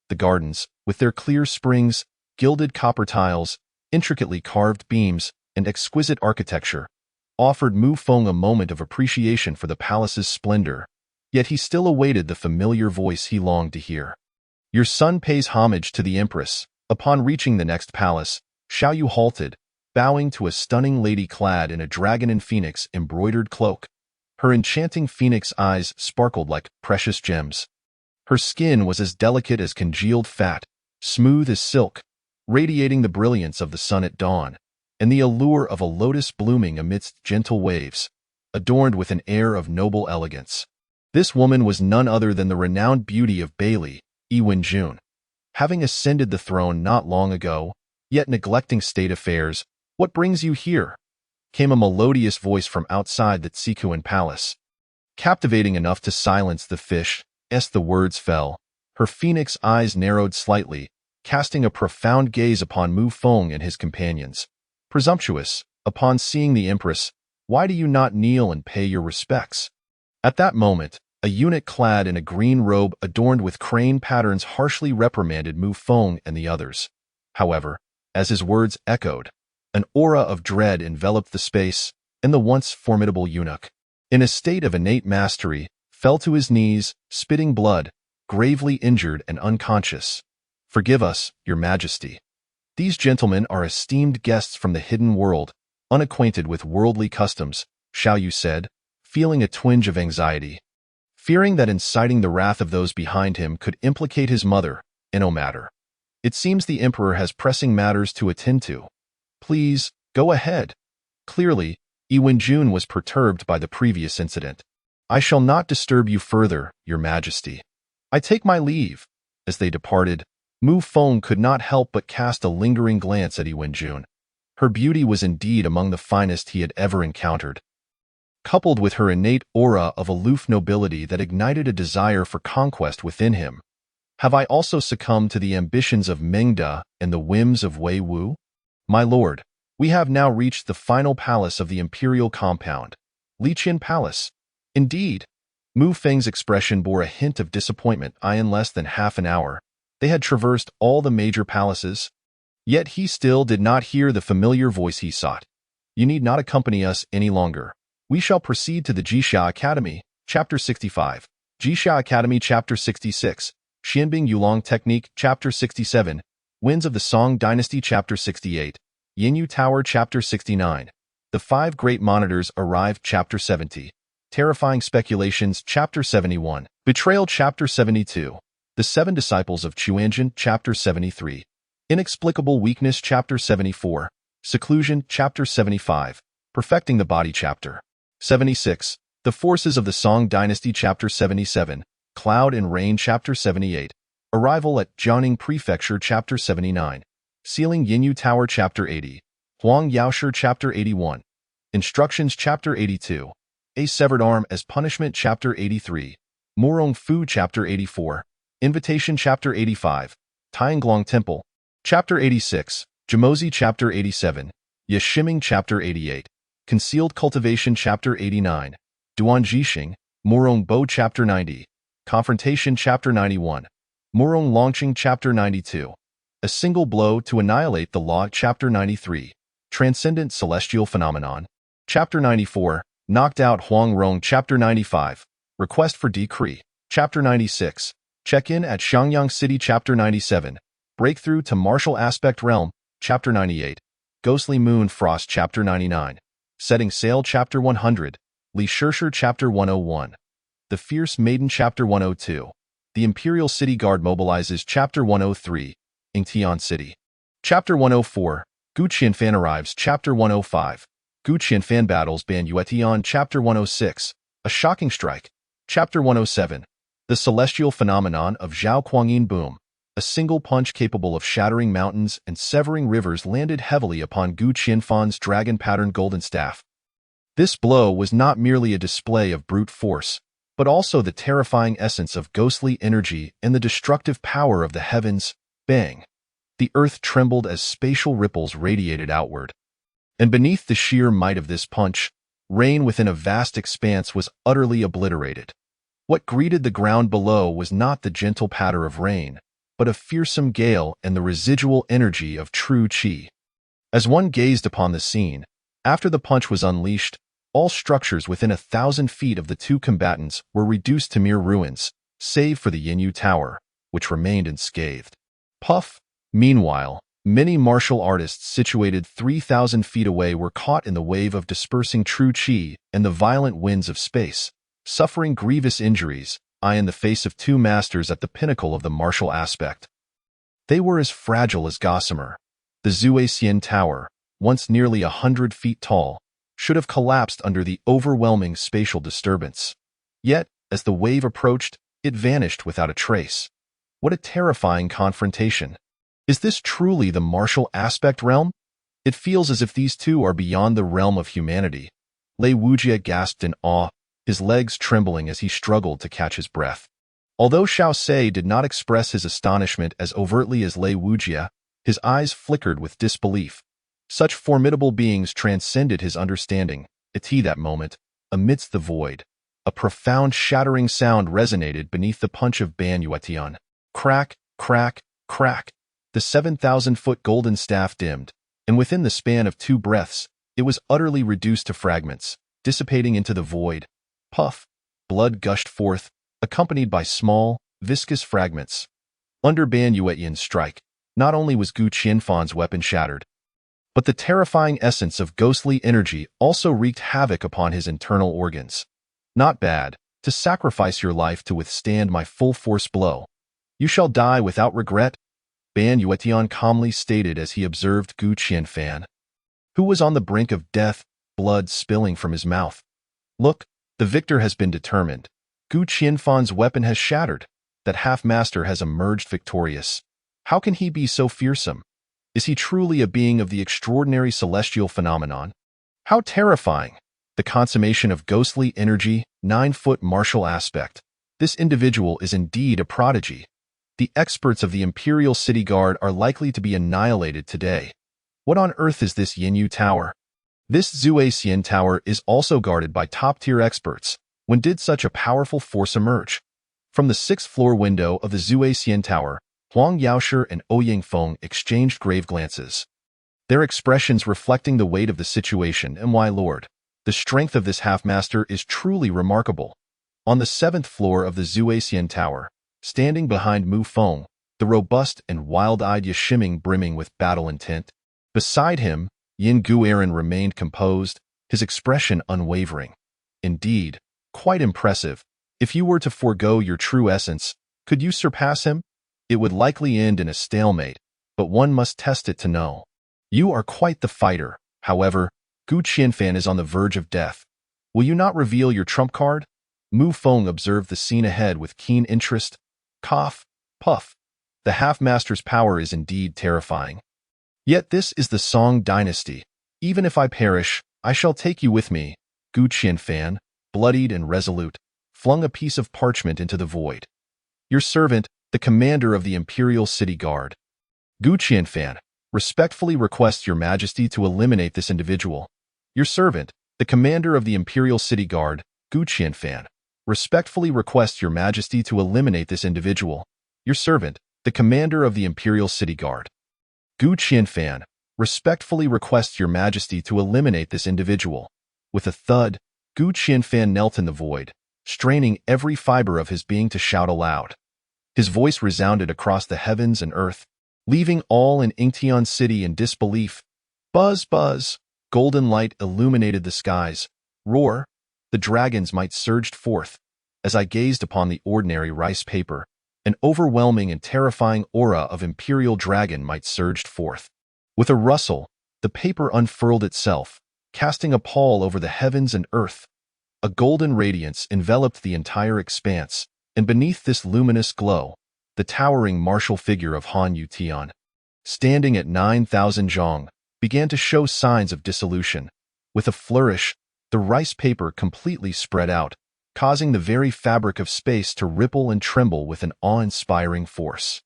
The gardens, with their clear springs, gilded copper tiles, intricately carved beams, and exquisite architecture, offered Mu Feng a moment of appreciation for the palace's splendor. Yet he still awaited the familiar voice he longed to hear. Your son pays homage to the Empress. Upon reaching the next palace, Xiao Yu halted, bowing to a stunning lady clad in a dragon and phoenix embroidered cloak. Her enchanting phoenix eyes sparkled like precious gems. Her skin was as delicate as congealed fat, smooth as silk, radiating the brilliance of the sun at dawn, and the allure of a lotus blooming amidst gentle waves, adorned with an air of noble elegance. This woman was none other than the renowned beauty of Bailey, Yi Wenjun. Having ascended the throne not long ago, yet neglecting state affairs, what brings you here? Came a melodious voice from outside the Tsikuan palace. Captivating enough to silence the fish, as the words fell, her phoenix eyes narrowed slightly, casting a profound gaze upon Mu Feng and his companions. Presumptuous, upon seeing the Empress, why do you not kneel and pay your respects? At that moment, A eunuch clad in a green robe adorned with crane patterns harshly reprimanded Mu Feng and the others. However, as his words echoed, an aura of dread enveloped the space, and the once formidable eunuch, in a state of innate mastery, fell to his knees, spitting blood, gravely injured and unconscious. "Forgive us, your majesty. These gentlemen are esteemed guests from the hidden world, unacquainted with worldly customs," Xiao Yu said, feeling a twinge of anxiety. Fearing that inciting the wrath of those behind him could implicate his mother in a matter. "It seems the emperor has pressing matters to attend to. Please, go ahead." Clearly, Yi Wenjun was perturbed by the previous incident. "I shall not disturb you further, your majesty. I take my leave." As they departed, Mu Feng could not help but cast a lingering glance at Yi Wenjun. Her beauty was indeed among the finest he had ever encountered. Coupled with her innate aura of aloof nobility that ignited a desire for conquest within him. "Have I also succumbed to the ambitions of Mengda and the whims of Wei Wu? My lord, we have now reached the final palace of the imperial compound, Liqian Palace." Indeed, Mu Feng's expression bore a hint of disappointment. In less than half an hour, they had traversed all the major palaces, yet he still did not hear the familiar voice he sought. "You need not accompany us any longer. We shall proceed to the Jixia Academy." Chapter 65. Jixia Academy Chapter 66. Xianbing Yulong Technique Chapter 67. Winds of the Song Dynasty Chapter 68. Yinyu Tower Chapter 69. The Five Great Monitors Arrived Chapter 70. Terrifying Speculations Chapter 71. Betrayal Chapter 72. The Seven Disciples of Chuanjin Chapter 73. Inexplicable Weakness Chapter 74. Seclusion Chapter 75. Perfecting the Body Chapter 76. The Forces of the Song Dynasty Chapter 77. Cloud and Rain Chapter 78. Arrival at Jiangning Prefecture Chapter 79. Sealing Yinyu Tower Chapter 80. Huang Yaoshi Chapter 81. Instructions Chapter 82. A Severed Arm as Punishment Chapter 83. Murong Fu Chapter 84. Invitation Chapter 85. Tianglong Temple Chapter 86. Jimozi Chapter 87. Yashiming Chapter 88. Concealed Cultivation Chapter 89. Duan Jixing, Murong Bo Chapter 90. Confrontation Chapter 91. Murong Longqing Chapter 92. A Single Blow to Annihilate the Law Chapter 93. Transcendent Celestial Phenomenon Chapter 94. Knocked Out Huang Rong Chapter 95. Request for Decree Chapter 96. Check-in at Xiangyang City Chapter 97. Breakthrough to Martial Aspect Realm Chapter 98. Ghostly Moon Frost Chapter 99. Setting Sail Chapter 100. Li Shishir Chapter 101. The Fierce Maiden Chapter 102. The Imperial City Guard mobilizes Chapter 103. Yingtian City Chapter 104. Gu Qianfan arrives Chapter 105. Gu Qianfan battles Ban Yuetian Chapter 106. A Shocking Strike Chapter 107. The Celestial Phenomenon of Zhao Kuangyin Boom. A single punch capable of shattering mountains and severing rivers landed heavily upon Gu Qianfan's dragon-patterned golden staff. This blow was not merely a display of brute force, but also the terrifying essence of ghostly energy and the destructive power of the heavens. Bang! The earth trembled as spatial ripples radiated outward. And beneath the sheer might of this punch, rain within a vast expanse was utterly obliterated. What greeted the ground below was not the gentle patter of rain, but a fearsome gale and the residual energy of true qi. As one gazed upon the scene, after the punch was unleashed, all structures within 1,000 feet of the two combatants were reduced to mere ruins, save for the Yinyu Tower, which remained unscathed. Puff! Meanwhile, many martial artists situated 3,000 feet away were caught in the wave of dispersing true qi and the violent winds of space, suffering grievous injuries, in the face of two masters at the pinnacle of the martial aspect. They were as fragile as gossamer. The Zuexian Tower, once nearly 100 feet tall, should have collapsed under the overwhelming spatial disturbance. Yet, as the wave approached, it vanished without a trace. What a terrifying confrontation! Is this truly the martial aspect realm? It feels as if these two are beyond the realm of humanity. Lei Wujia gasped in awe, his legs trembling as he struggled to catch his breath. Although Xiao Sei did not express his astonishment as overtly as Lei Wujia, his eyes flickered with disbelief. Such formidable beings transcended his understanding, at that moment, amidst the void. A profound shattering sound resonated beneath the punch of Ban Yuetian. Crack, crack, crack. The 7,000-foot golden staff dimmed, and within the span of 2 breaths, it was utterly reduced to fragments, dissipating into the void. Puff. Blood gushed forth, accompanied by small, viscous fragments. Under Ban Yuetian's strike, not only was Gu Qianfan's weapon shattered, but the terrifying essence of ghostly energy also wreaked havoc upon his internal organs. Not bad, to sacrifice your life to withstand my full-force blow. You shall die without regret, Ban Yuetian calmly stated as he observed Gu Qianfan, who was on the brink of death, blood spilling from his mouth. Look, the victor has been determined. Gu Qianfan's weapon has shattered. That half-master has emerged victorious. How can he be so fearsome? Is he truly a being of the extraordinary celestial phenomenon? How terrifying! The consummation of ghostly energy, 9-foot martial aspect. This individual is indeed a prodigy. The experts of the Imperial City Guard are likely to be annihilated today. What on earth is this Yinyu Tower? This Zuaxian Tower is also guarded by top-tier experts. When did such a powerful force emerge? From the 6th-floor window of the Zuaxian Tower, Huang Yaoshi and Ouying Feng exchanged grave glances, their expressions reflecting the weight of the situation and why, Lord, the strength of this half-master is truly remarkable. On the 7th floor of the Zuaxian Tower, standing behind Mu Feng, the robust and wild-eyed Yashiming brimming with battle intent. Beside him, Yin Guoran remained composed, his expression unwavering. Indeed, quite impressive. If you were to forego your true essence, could you surpass him? It would likely end in a stalemate, but one must test it to know. You are quite the fighter. However, Gu Qianfan is on the verge of death. Will you not reveal your trump card? Mu Feng observed the scene ahead with keen interest. Cough, puff. The half-master's power is indeed terrifying. Yet this is the Song dynasty. Even if I perish, I shall take you with me. Gu Qianfan, bloodied and resolute, flung a piece of parchment into the void. Your servant, the commander of the Imperial City Guard. Gu Qianfan, respectfully requests your majesty to eliminate this individual. Your servant, the commander of the Imperial City Guard, Gu Qianfan, respectfully requests your majesty to eliminate this individual. Your servant, the commander of the Imperial City Guard. Gu Qianfan, respectfully requests your majesty to eliminate this individual. With a thud, Gu Qianfan knelt in the void, straining every fiber of his being to shout aloud. His voice resounded across the heavens and earth, leaving all in Ingtian City in disbelief. Buzz, buzz, golden light illuminated the skies. Roar, the dragon's might surged forth. As I gazed upon the ordinary rice paper, an overwhelming and terrifying aura of imperial dragon might surged forth. With a rustle, the paper unfurled itself, casting a pall over the heavens and earth. A golden radiance enveloped the entire expanse, and beneath this luminous glow, the towering martial figure of Han Yutian, standing at 9,000 zhong, began to show signs of dissolution. With a flourish, the rice paper completely spread out, causing the very fabric of space to ripple and tremble with an awe-inspiring force.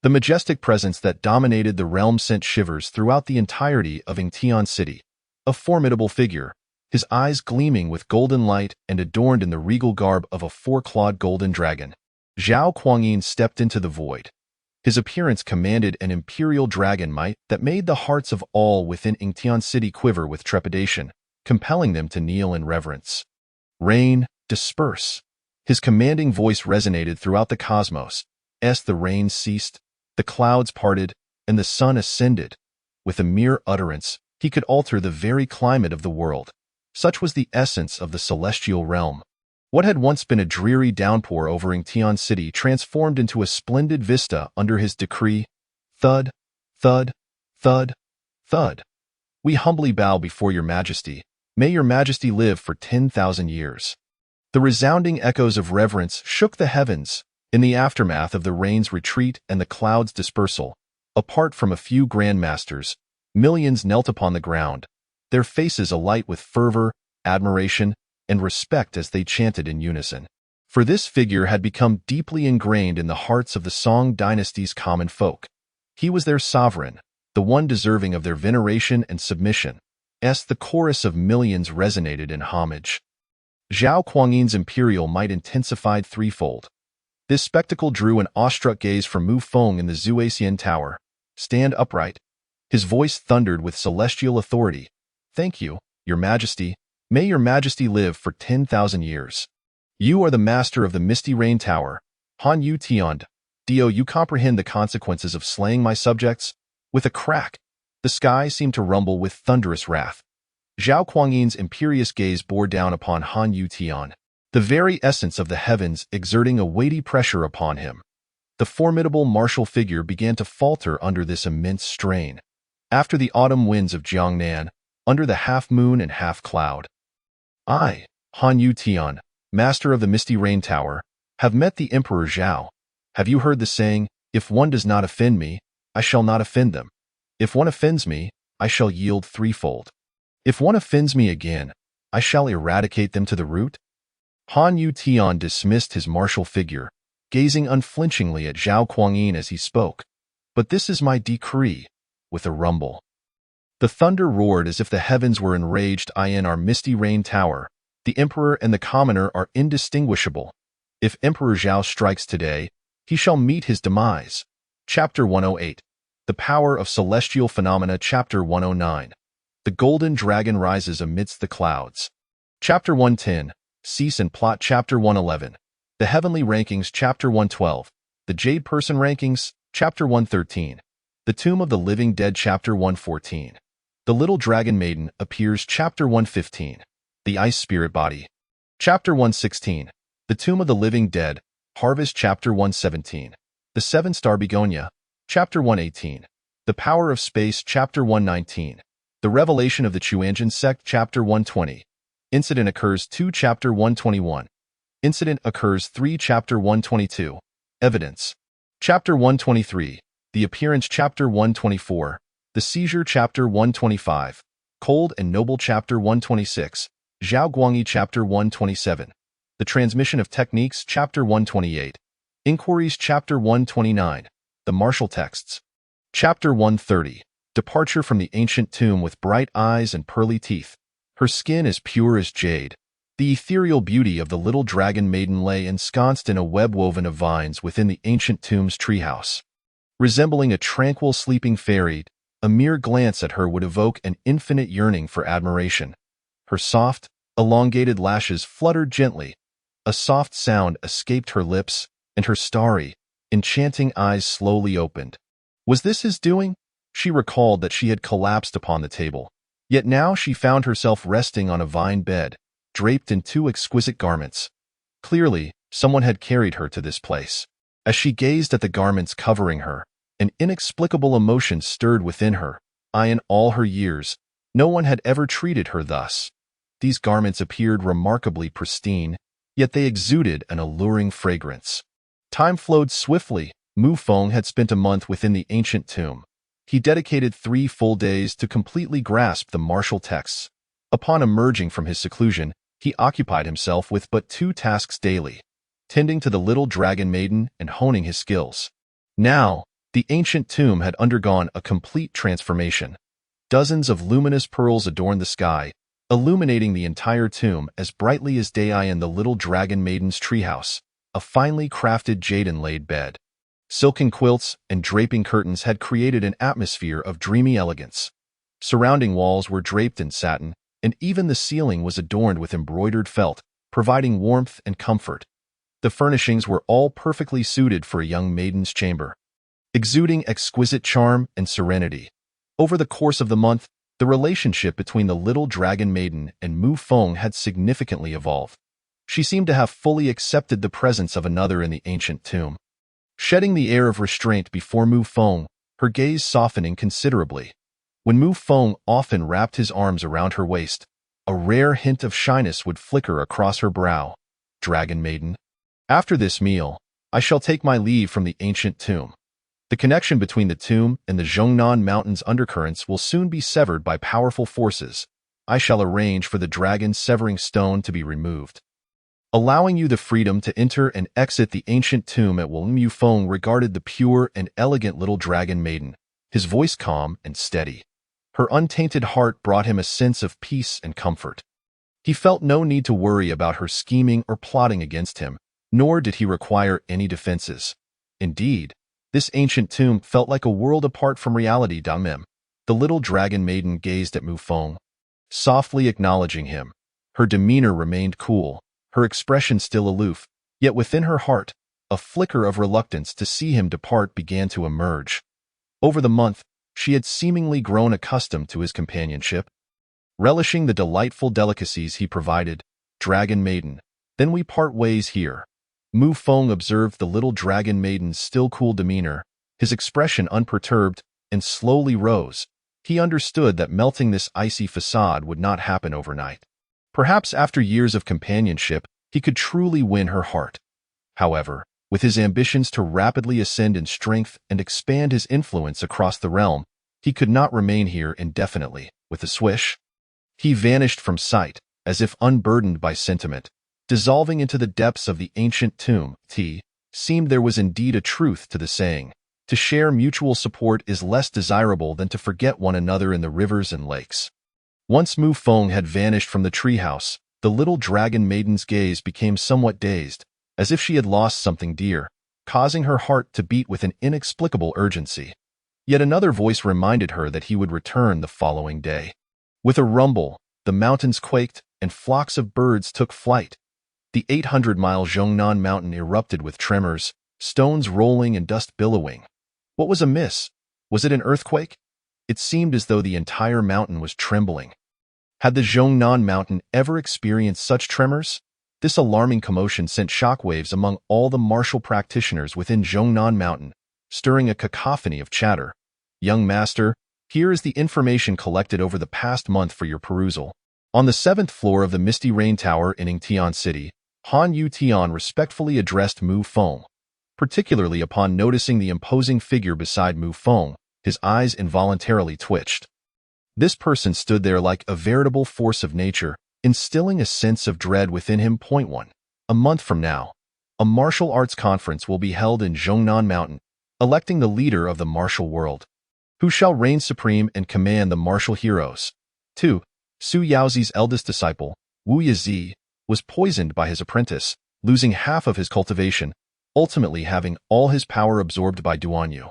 The majestic presence that dominated the realm sent shivers throughout the entirety of Ingtian City. A formidable figure, his eyes gleaming with golden light and adorned in the regal garb of a 4-clawed golden dragon. Zhao Kuangyin stepped into the void. His appearance commanded an imperial dragon might that made the hearts of all within Ingtian City quiver with trepidation, compelling them to kneel in reverence. Rain, disperse. His commanding voice resonated throughout the cosmos. As the rain ceased, the clouds parted, and the sun ascended. With a mere utterance, he could alter the very climate of the world. Such was the essence of the celestial realm. What had once been a dreary downpour over Ingtian City transformed into a splendid vista under his decree. Thud, thud, thud, thud. We humbly bow before your majesty. May your majesty live for 10,000 years. The resounding echoes of reverence shook the heavens. In the aftermath of the rain's retreat and the clouds' dispersal, apart from a few grandmasters, millions knelt upon the ground, their faces alight with fervor, admiration, and respect as they chanted in unison. For this figure had become deeply ingrained in the hearts of the Song dynasty's common folk. He was their sovereign, the one deserving of their veneration and submission. As the chorus of millions resonated in homage. Zhao Kuangyin's imperial might intensified threefold. This spectacle drew an awestruck gaze from Mu Feng in the Zuaxian Tower. Stand upright. His voice thundered with celestial authority. Thank you, Your Majesty. May Your Majesty live for 10,000 years. You are the master of the Misty Rain Tower. Han Yu Tiand. Do you comprehend the consequences of slaying my subjects? With a crack, the sky seemed to rumble with thunderous wrath. Zhao Kuangyin's imperious gaze bore down upon Han Yu Tian, the very essence of the heavens exerting a weighty pressure upon him. The formidable martial figure began to falter under this immense strain. After the autumn winds of Jiangnan, under the half-moon and half-cloud. I, Han Yu Tian, master of the Misty Rain Tower, have met the Emperor Zhao. Have you heard the saying, if one does not offend me, I shall not offend them. If one offends me, I shall yield threefold. If one offends me again, I shall eradicate them to the root? Han Yu Tian dismissed his martial figure, gazing unflinchingly at Zhao Kuangyin as he spoke. But this is my decree, with a rumble. The thunder roared as if the heavens were enraged. In our Misty Rain Tower, the Emperor and the commoner are indistinguishable. If Emperor Zhao strikes today, he shall meet his demise. Chapter 108. The Power of Celestial Phenomena. Chapter 109. The Golden Dragon Rises Amidst the Clouds. Chapter 110. Cease and Plot. Chapter 111. The Heavenly Rankings. Chapter 112. The Jade Person Rankings. Chapter 113. The Tomb of the Living Dead. Chapter 114. The Little Dragon Maiden appears. Chapter 115. The Ice Spirit Body. Chapter 116. The Tomb of the Living Dead. Harvest. Chapter 117. The Seven-Star Begonia. Chapter 118. The Power of Space. Chapter 119. The Revelation of the Chuanjin Sect. Chapter 120. Incident occurs 2. Chapter 121. Incident occurs 3. Chapter 122. Evidence. Chapter 123. The Appearance. Chapter 124. The Seizure. Chapter 125. Cold and Noble. Chapter 126. Zhao Guangyi. Chapter 127. The Transmission of Techniques. Chapter 128. Inquiries. Chapter 129. The Martial Texts. Chapter 130. Departure from the ancient tomb with bright eyes and pearly teeth. Her skin as pure as jade. The ethereal beauty of the little dragon maiden lay ensconced in a web woven of vines within the ancient tomb's treehouse. Resembling a tranquil sleeping fairy, a mere glance at her would evoke an infinite yearning for admiration. Her soft, elongated lashes fluttered gently. A soft sound escaped her lips, and her starry, enchanting eyes slowly opened. Was this his doing? She recalled that she had collapsed upon the table. Yet now she found herself resting on a vine bed, draped in two exquisite garments. Clearly, someone had carried her to this place. As she gazed at the garments covering her, an inexplicable emotion stirred within her. In all her years, no one had ever treated her thus. These garments appeared remarkably pristine, yet they exuded an alluring fragrance. Time flowed swiftly. Mu Feng had spent a month within the ancient tomb. He dedicated 3 full days to completely grasp the martial texts. Upon emerging from his seclusion, he occupied himself with but 2 tasks daily, tending to the little dragon maiden and honing his skills. Now, the ancient tomb had undergone a complete transformation. Dozens of luminous pearls adorned the sky, illuminating the entire tomb as brightly as day in the little dragon maiden's treehouse, a finely crafted jade-inlaid bed. Silken quilts and draping curtains had created an atmosphere of dreamy elegance. Surrounding walls were draped in satin, and even the ceiling was adorned with embroidered felt, providing warmth and comfort. The furnishings were all perfectly suited for a young maiden's chamber, exuding exquisite charm and serenity. Over the course of the month, the relationship between the little dragon maiden and Mu Feng had significantly evolved. She seemed to have fully accepted the presence of another in the ancient tomb. Shedding the air of restraint before Mu Feng, her gaze softening considerably. When Mu Feng often wrapped his arms around her waist, a rare hint of shyness would flicker across her brow. Dragon Maiden. After this meal, I shall take my leave from the ancient tomb. The connection between the tomb and the Zhongnan Mountains undercurrents will soon be severed by powerful forces. I shall arrange for the dragon's severing stone to be removed, allowing you the freedom to enter and exit the ancient tomb at will. Mu Feng regarded the pure and elegant little dragon maiden, his voice calm and steady. Her untainted heart brought him a sense of peace and comfort. He felt no need to worry about her scheming or plotting against him, nor did he require any defenses. Indeed, this ancient tomb felt like a world apart from reality. Mem. The little dragon maiden gazed at Mu Feng, softly acknowledging him. Her demeanor remained cool, her expression still aloof, yet within her heart, a flicker of reluctance to see him depart began to emerge. Over the month, she had seemingly grown accustomed to his companionship, relishing the delightful delicacies he provided. Dragon maiden, then we part ways here. Mu Feng observed the little dragon maiden's still cool demeanor, his expression unperturbed, and slowly rose. He understood that melting this icy facade would not happen overnight. Perhaps after years of companionship, he could truly win her heart. However, with his ambitions to rapidly ascend in strength and expand his influence across the realm, he could not remain here indefinitely. With a swish, he vanished from sight, as if unburdened by sentiment, dissolving into the depths of the ancient tomb. Seemed there was indeed a truth to the saying, to share mutual support is less desirable than to forget one another in the rivers and lakes. Once Mu Feng had vanished from the treehouse, the little dragon maiden's gaze became somewhat dazed, as if she had lost something dear, causing her heart to beat with an inexplicable urgency. Yet another voice reminded her that he would return the following day. With a rumble, the mountains quaked, and flocks of birds took flight. The 800-mile Zhongnan mountain erupted with tremors, stones rolling and dust billowing. What was amiss? Was it an earthquake? It seemed as though the entire mountain was trembling. Had the Zhongnan mountain ever experienced such tremors? This alarming commotion sent shockwaves among all the martial practitioners within Zhongnan mountain, stirring a cacophony of chatter. Young master, here is the information collected over the past month for your perusal. On the 7th floor of the Misty Rain Tower in Yingtian City, Han Yu Tian respectfully addressed Mu Feng. Particularly upon noticing the imposing figure beside Mu Feng, his eyes involuntarily twitched. This person stood there like a veritable force of nature, instilling a sense of dread within him. 1. A month from now, a martial arts conference will be held in Zhongnan Mountain, electing the leader of the martial world, who shall reign supreme and command the martial heroes. 2. Su Yaozi's eldest disciple, Wu Yazi, was poisoned by his apprentice, losing half of his cultivation, ultimately having all his power absorbed by Duanyu,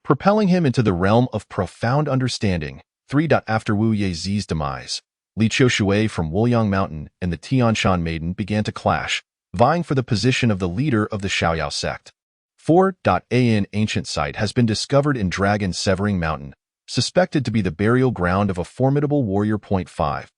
propelling him into the realm of profound understanding. 3. After Wu Yazi's demise, Li Qiushui from Wuliang Mountain and the Tianshan maiden began to clash, vying for the position of the leader of the Xiaoyao sect. 4. An ancient site has been discovered in Dragon Severing Mountain, suspected to be the burial ground of a formidable warrior. 5.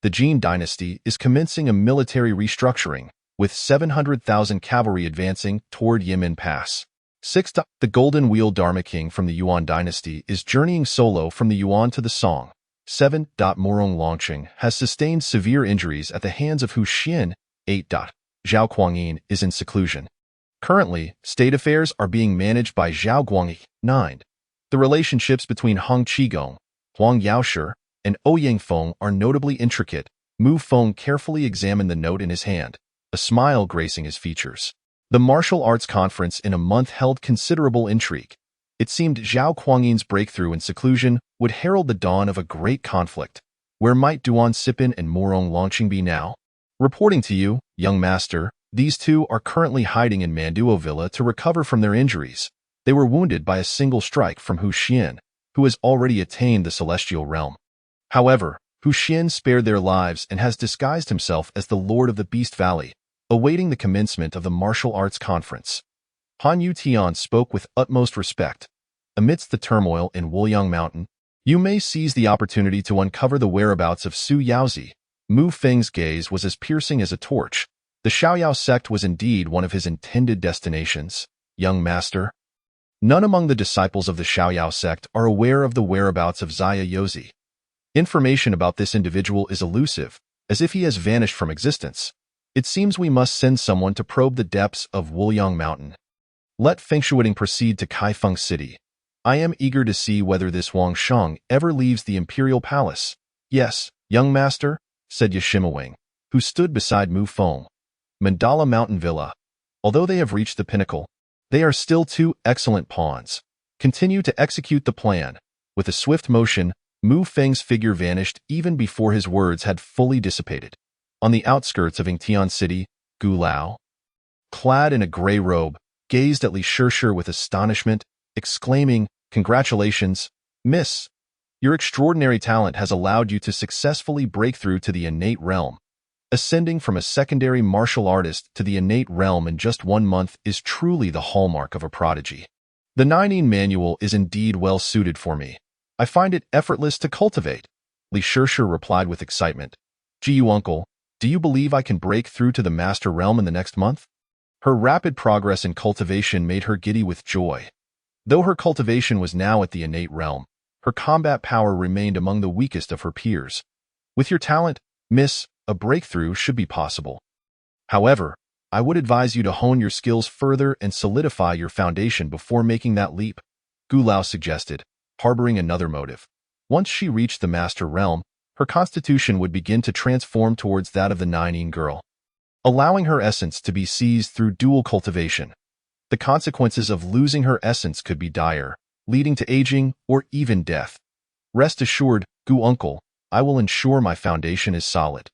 The Jin dynasty is commencing a military restructuring, with 700,000 cavalry advancing toward Yimin Pass. 6. The Golden Wheel Dharma King from the Yuan dynasty is journeying solo from the Yuan to the Song. 7. Morong Longqing has sustained severe injuries at the hands of Hu Xian. 8. Zhao Guangyin is in seclusion. Currently, state affairs are being managed by Zhao Guangyi. 9. The relationships between Hong Qigong, Huang Yaoshi, and Ouyang Feng are notably intricate. Mu Feng carefully examined the note in his hand, a smile gracing his features. The martial arts conference in a month held considerable intrigue. It seemed Zhao Guangyin's breakthrough in seclusion would herald the dawn of a great conflict. Where might Duan Sipin and Morong Longqing be now? Reporting to you, young master, these two are currently hiding in Manduo Villa to recover from their injuries. They were wounded by a single strike from Hu Xian, who has already attained the celestial realm. However, Hu Xian spared their lives and has disguised himself as the Lord of the Beast Valley, awaiting the commencement of the martial arts conference. Han Yu Tian spoke with utmost respect. Amidst the turmoil in Wuliang Mountain, you may seize the opportunity to uncover the whereabouts of Su Yaozi. Mu Feng's gaze was as piercing as a torch. The Xiaoyao sect was indeed one of his intended destinations. Young master, none among the disciples of the Xiaoyao sect are aware of the whereabouts of Xia Yozi. Information about this individual is elusive, as if he has vanished from existence. It seems we must send someone to probe the depths of Wuliang Mountain. Let Fengshuiting proceed to Kaifeng City. I am eager to see whether this Wang Sheng ever leaves the imperial palace. Yes, young master, said Yashimawang, who stood beside Mu Feng. Mandala Mountain Villa. Although they have reached the pinnacle, they are still two excellent pawns. Continue to execute the plan. With a swift motion, Mu Feng's figure vanished even before his words had fully dissipated. On the outskirts of Yingtian City, Gu Lao, clad in a gray robe, gazed at Li Shishir with astonishment, exclaiming, "Congratulations, Miss! Your extraordinary talent has allowed you to successfully break through to the innate realm. Ascending from a secondary martial artist to the innate realm in just 1 month is truly the hallmark of a prodigy. The Nineteen Manual is indeed well suited for me. I find it effortless to cultivate." Li Shishir replied with excitement. "Ji uncle, do you believe I can break through to the master realm in the next month?" Her rapid progress in cultivation made her giddy with joy. Though her cultivation was now at the innate realm, her combat power remained among the weakest of her peers. "With your talent, Miss, a breakthrough should be possible. However, I would advise you to hone your skills further and solidify your foundation before making that leap," Gu Lao suggested, harboring another motive. Once she reached the master realm, her constitution would begin to transform towards that of the Nineteen girl, allowing her essence to be seized through dual cultivation. The consequences of losing her essence could be dire, leading to aging or even death. "Rest assured, Gu uncle, I will ensure my foundation is solid.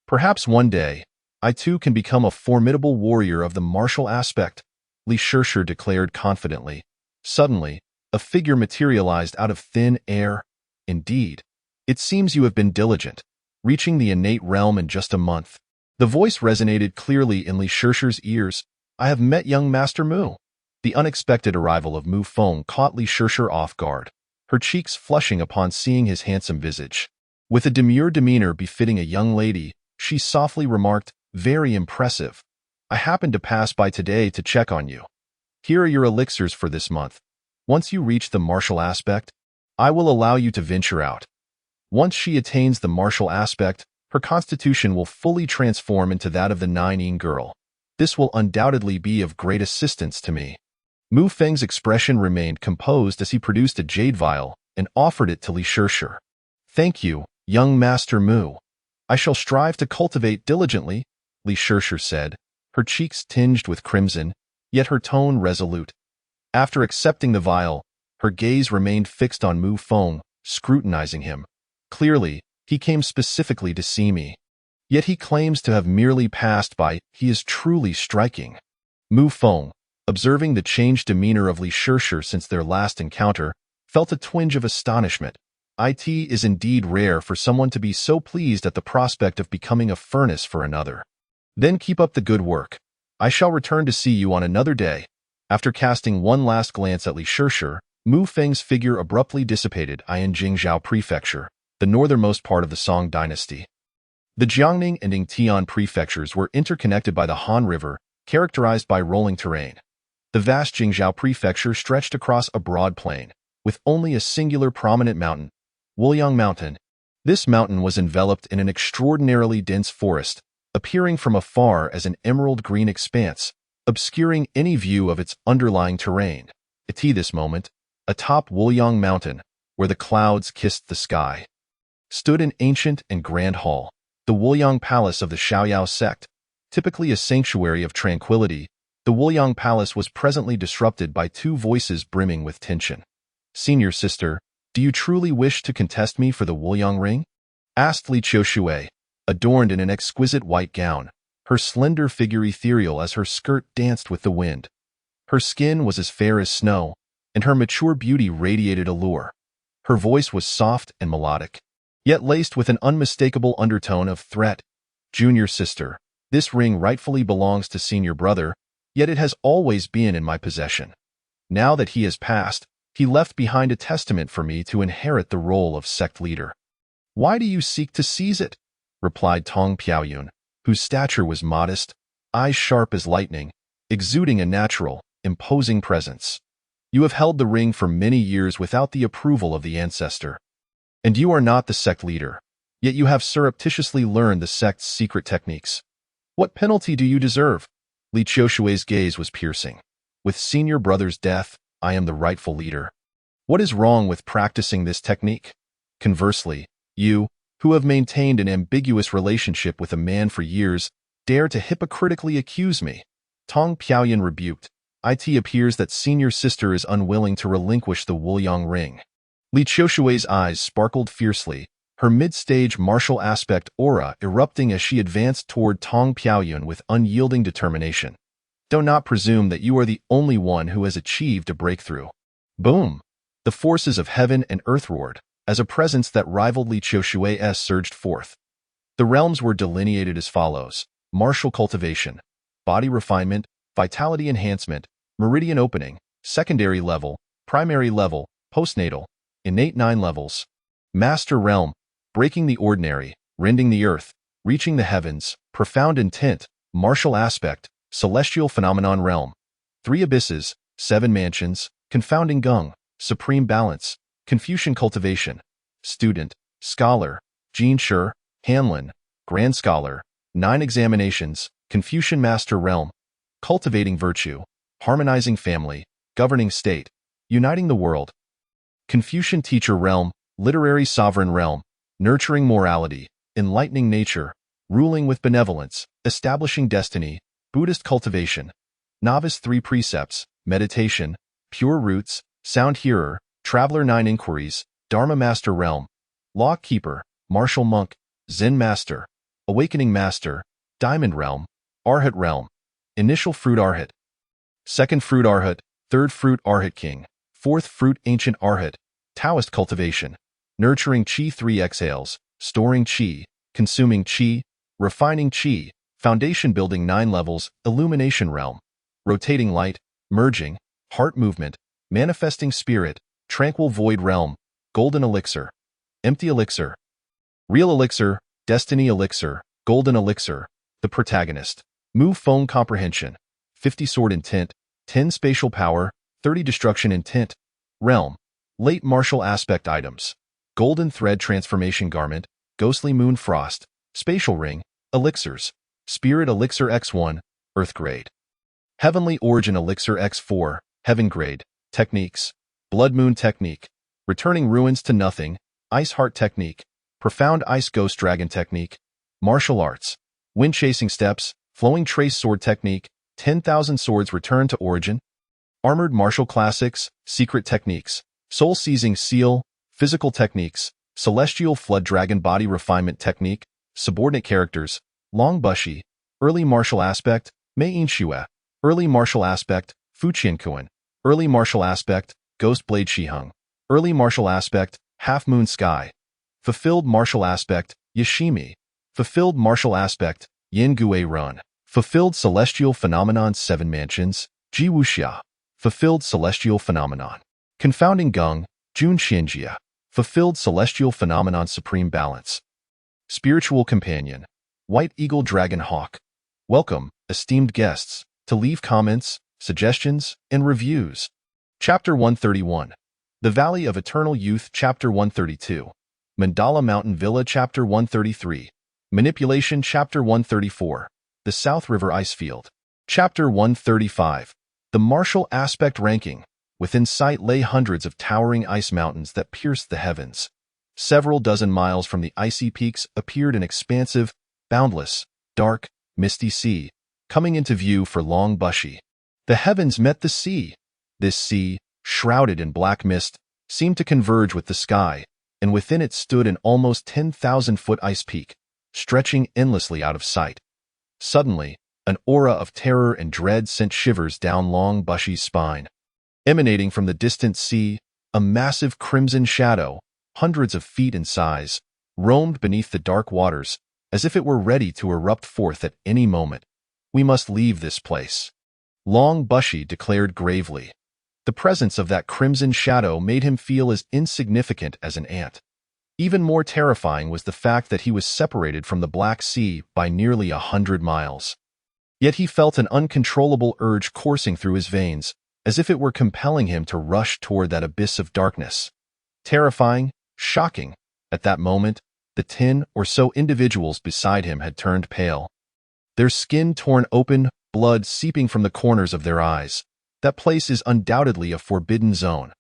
Perhaps one day, I too can become a formidable warrior of the martial aspect," Li Shishir declared confidently. Suddenly, a figure materialized out of thin air. "Indeed, it seems you have been diligent, reaching the innate realm in just a month." The voice resonated clearly in Li Shishir's ears. "I have met young Master Mu." The unexpected arrival of Mu Feng caught Li Shishir off guard, her cheeks flushing upon seeing his handsome visage. With a demure demeanor befitting a young lady, she softly remarked, "Very impressive. I happened to pass by today to check on you. Here are your elixirs for this month. Once you reach the martial aspect, I will allow you to venture out." Once she attains the martial aspect, her constitution will fully transform into that of the Nineteen girl. This will undoubtedly be of great assistance to me. Mu Feng's expression remained composed as he produced a jade vial and offered it to Li Shishir. "Thank you, young Master Mu. I shall strive to cultivate diligently," Li Shishir said, her cheeks tinged with crimson, yet her tone resolute. After accepting the vial, her gaze remained fixed on Mu Feng, scrutinizing him. "Clearly, he came specifically to see me. Yet he claims to have merely passed by. He is truly striking." Mu Feng, observing the changed demeanor of Li Shishir since their last encounter, felt a twinge of astonishment. It is indeed rare for someone to be so pleased at the prospect of becoming a furnace for another. "Then keep up the good work. I shall return to see you on another day." After casting one last glance at Li Shishir, Mu Feng's figure abruptly dissipated in Jingzhou Prefecture, the northernmost part of the Song dynasty. The Jiangning and Yingtian prefectures were interconnected by the Han River, characterized by rolling terrain. The vast Jingzhou Prefecture stretched across a broad plain, with only a singular prominent mountain, Wuliang Mountain. This mountain was enveloped in an extraordinarily dense forest, appearing from afar as an emerald green expanse, obscuring any view of its underlying terrain. At this moment, atop Wuliang Mountain, where the clouds kissed the sky, stood an ancient and grand hall, the Wuliang Palace of the Shaoyao sect. Typically a sanctuary of tranquility, the Wuliang Palace was presently disrupted by two voices brimming with tension. "Senior sister, do you truly wish to contest me for the Wuliang ring?" asked Li Qiushui, adorned in an exquisite white gown, her slender figure ethereal as her skirt danced with the wind. Her skin was as fair as snow, and her mature beauty radiated allure. Her voice was soft and melodic, yet laced with an unmistakable undertone of threat. "Junior sister, this ring rightfully belongs to senior brother, yet it has always been in my possession. Now that he has passed, he left behind a testament for me to inherit the role of sect leader." "Why do you seek to seize it?" replied Tong Piaoyun, whose stature was modest, eyes sharp as lightning, exuding a natural, imposing presence. "You have held the ring for many years without the approval of the ancestor. And you are not the sect leader, yet you have surreptitiously learned the sect's secret techniques. What penalty do you deserve?" Li Qiushui's gaze was piercing. "With senior brother's death, I am the rightful leader. What is wrong with practicing this technique? Conversely, you, who have maintained an ambiguous relationship with a man for years, dare to hypocritically accuse me." Tong Piaoyun rebuked. "It appears that senior sister is unwilling to relinquish the Wuliang ring." Li Qiushui's eyes sparkled fiercely, her mid-stage martial aspect aura erupting as she advanced toward Tong Piaoyun with unyielding determination. Do not presume that you are the only one who has achieved a breakthrough. Boom! The forces of heaven and earth roared, as a presence that rivaled Li Qiushui's surged forth. The realms were delineated as follows: martial cultivation, body refinement, vitality enhancement, meridian opening, secondary level, primary level, postnatal, innate 9 levels. Master realm, breaking the ordinary, rending the earth, reaching the heavens, profound intent, martial aspect, celestial phenomenon realm. 3 abysses, 7 mansions, confounding gung, supreme balance, Confucian cultivation, student, scholar, Jin Shi, Hanlin, grand scholar, 9 examinations, Confucian master realm, cultivating virtue, harmonizing family, governing state, uniting the world. Confucian teacher realm, literary sovereign realm, nurturing morality, enlightening nature, ruling with benevolence, establishing destiny, Buddhist cultivation, novice 3 precepts, meditation, pure roots, sound hearer, traveler 9 inquiries, Dharma master realm, law keeper, martial monk, Zen master, awakening master, diamond realm, Arhat realm, initial fruit Arhat, second fruit Arhat, third fruit Arhat king, fourth fruit ancient Arhat, Taoist cultivation, nurturing Qi 3 exhales, storing Qi, consuming Qi, refining Qi, foundation building 9 levels, illumination realm, rotating light, merging, heart movement, manifesting spirit, tranquil void realm, golden elixir, empty elixir, real elixir, destiny elixir, golden elixir, the protagonist, move phone comprehension, 50 sword intent, 10 spatial power, 30 destruction intent, realm, late martial aspect items, golden thread transformation garment, ghostly moon frost, spatial ring, elixirs, spirit elixir x1, earth grade, heavenly origin elixir x4, heaven grade, techniques, blood moon technique, returning ruins to nothing, ice heart technique, profound ice ghost dragon technique, martial arts, wind chasing steps, flowing trace sword technique, 10,000 swords return to origin, armored martial classics, secret techniques, soul seizing seal, physical techniques, celestial flood dragon body refinement technique, subordinate characters, long bushi, early martial aspect, mei yin shue, early martial aspect, fu qian kuan, early martial aspect, ghost blade shihung, early martial aspect, half moon sky, fulfilled martial aspect, yashimi, fulfilled martial aspect, yin gue run, fulfilled celestial phenomenon 7 mansions, ji wuxia, fulfilled celestial phenomenon, confounding gung, jun xianjia, fulfilled celestial phenomenon supreme balance, spiritual companion, white eagle dragon hawk. Welcome, esteemed guests, to leave comments, suggestions, and reviews. Chapter 131, The Valley of Eternal Youth. Chapter 132, Mandala Mountain Villa. Chapter 133, Manipulation. Chapter 134, The South River Icefield. Chapter 135, The Martial Aspect Ranking. Within sight lay hundreds of towering ice mountains that pierced the heavens. Several dozen miles from the icy peaks appeared an expansive, boundless, dark, misty sea, coming into view for Long Bushi. The heavens met the sea. This sea, shrouded in black mist, seemed to converge with the sky, and within it stood an almost 10,000-foot ice peak, stretching endlessly out of sight. Suddenly, an aura of terror and dread sent shivers down Long Bushi's spine. Emanating from the distant sea, a massive crimson shadow, hundreds of feet in size, roamed beneath the dark waters, as if it were ready to erupt forth at any moment. We must leave this place, Long Bushi declared gravely. The presence of that crimson shadow made him feel as insignificant as an ant. Even more terrifying was the fact that he was separated from the Black Sea by nearly 100 miles. Yet he felt an uncontrollable urge coursing through his veins, as if it were compelling him to rush toward that abyss of darkness. Terrifying, shocking. At that moment, the 10 or so individuals beside him had turned pale. Their skin torn open, blood seeping from the corners of their eyes. That place is undoubtedly a forbidden zone.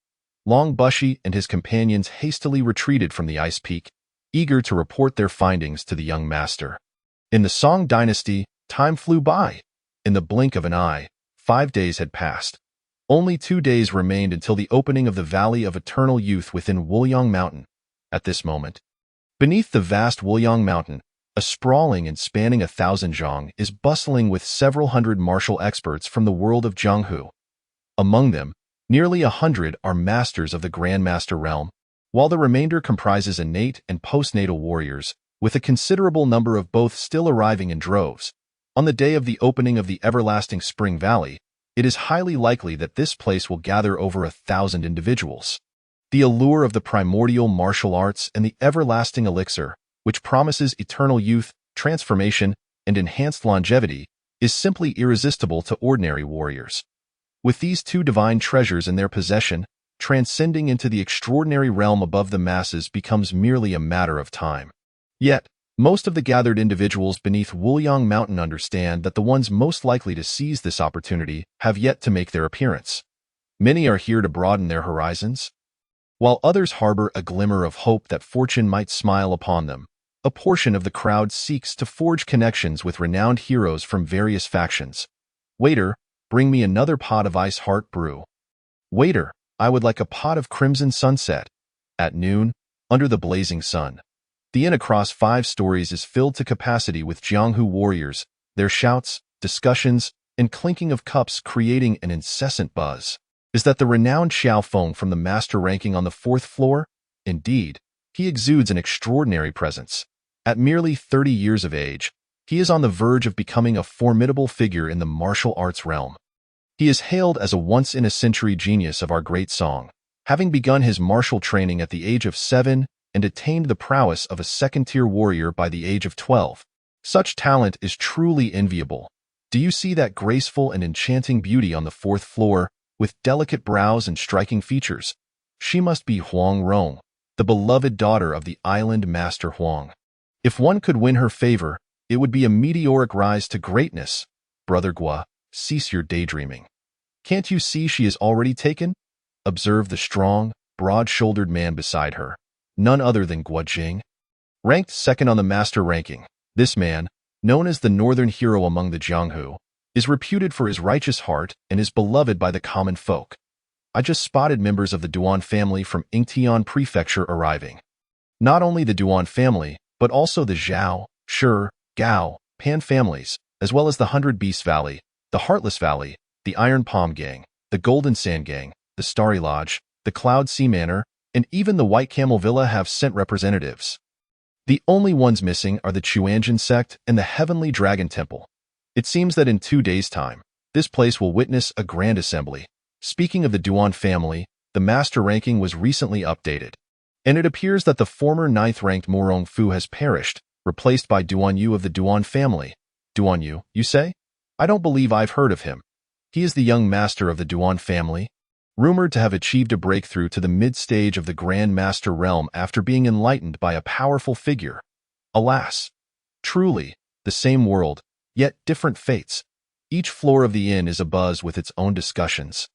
Long Bushi and his companions hastily retreated from the ice peak, eager to report their findings to the young master. In the Song dynasty, time flew by. In the blink of an eye, 5 days had passed. Only 2 days remained until the opening of the Valley of Eternal Youth within Wuliang Mountain. At this moment, Beneath the vast Wuliang Mountain, a sprawling and spanning 1,000 zhang is bustling with several hundred martial experts from the world of Jianghu. Among them, nearly 100 are masters of the Grandmaster realm, while the remainder comprises innate and postnatal warriors, with a considerable number of both still arriving in droves. On the day of the opening of the everlasting Spring Valley, it is highly likely that this place will gather over 1,000 individuals. The allure of the primordial martial arts and the everlasting elixir, which promises eternal youth, transformation, and enhanced longevity, is simply irresistible to ordinary warriors. With these two divine treasures in their possession, transcending into the extraordinary realm above the masses becomes merely a matter of time. Yet, most of the gathered individuals beneath Wuliang Mountain understand that the ones most likely to seize this opportunity have yet to make their appearance. Many are here to broaden their horizons, while others harbor a glimmer of hope that fortune might smile upon them. A portion of the crowd seeks to forge connections with renowned heroes from various factions. Waiter, bring me another pot of ice heart brew. Waiter, I would like a pot of crimson sunset. At noon, under the blazing sun, the inn across 5 stories is filled to capacity with Jianghu warriors, their shouts, discussions, and clinking of cups creating an incessant buzz. Is that the renowned Xiao Feng from the master ranking on the 4th floor? Indeed, he exudes an extraordinary presence. At merely 30 years of age, he is on the verge of becoming a formidable figure in the martial arts realm. He is hailed as a once-in-a-century genius of our great song, having begun his martial training at the age of 7 and attained the prowess of a second-tier warrior by the age of 12. Such talent is truly enviable. Do you see that graceful and enchanting beauty on the 4th floor, with delicate brows and striking features? She must be Huang Rong, the beloved daughter of the island master Huang. If one could win her favor, it would be a meteoric rise to greatness. Brother Gua, cease your daydreaming. Can't you see she is already taken? Observe the strong, broad-shouldered man beside her, none other than Gua Jing. Ranked second on the master ranking, this man, known as the northern hero among the Jianghu, is reputed for his righteous heart and is beloved by the common folk. I just spotted members of the Duan family from Yingtian Prefecture arriving. Not only the Duan family, but also the Zhao, Shi, Gao, Pan families, as well as the 100 Beast Valley, the Heartless Valley, the Iron Palm Gang, the Golden Sand Gang, the Starry Lodge, the Cloud Sea Manor, and even the White Camel Villa have sent representatives. The only ones missing are the Chuanjin sect and the Heavenly Dragon Temple. It seems that in 2 days' time, this place will witness a grand assembly. Speaking of the Duan family, the master ranking was recently updated, and it appears that the former 9th-ranked Morong Fu has perished, replaced by Duan Yu of the Duan family. Duan Yu, you say? I don't believe I've heard of him. He is the young master of the Duan family, rumored to have achieved a breakthrough to the mid-stage of the Grand Master realm after being enlightened by a powerful figure. Alas! Truly, the same world, yet different fates. Each floor of the inn is abuzz with its own discussions,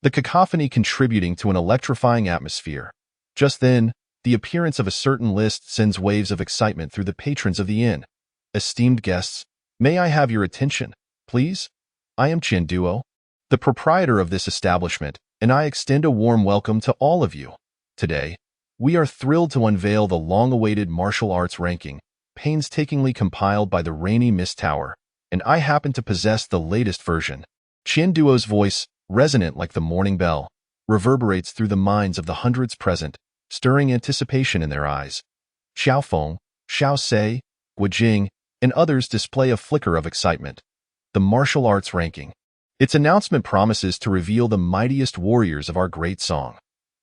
the cacophony contributing to an electrifying atmosphere. Just then, the appearance of a certain list sends waves of excitement through the patrons of the inn. Esteemed guests, may I have your attention, please? I am Qian Duo, the proprietor of this establishment, and I extend a warm welcome to all of you. Today, we are thrilled to unveil the long-awaited martial arts ranking, painstakingly compiled by the Rainy Mist Tower, and I happen to possess the latest version. Qian Duo's voice, resonant like the morning bell, reverberates through the minds of the hundreds present, stirring anticipation in their eyes. Xiao Feng, Xiao Sei, Gua Jing, and others display a flicker of excitement. The martial arts ranking. Its announcement promises to reveal the mightiest warriors of our great song.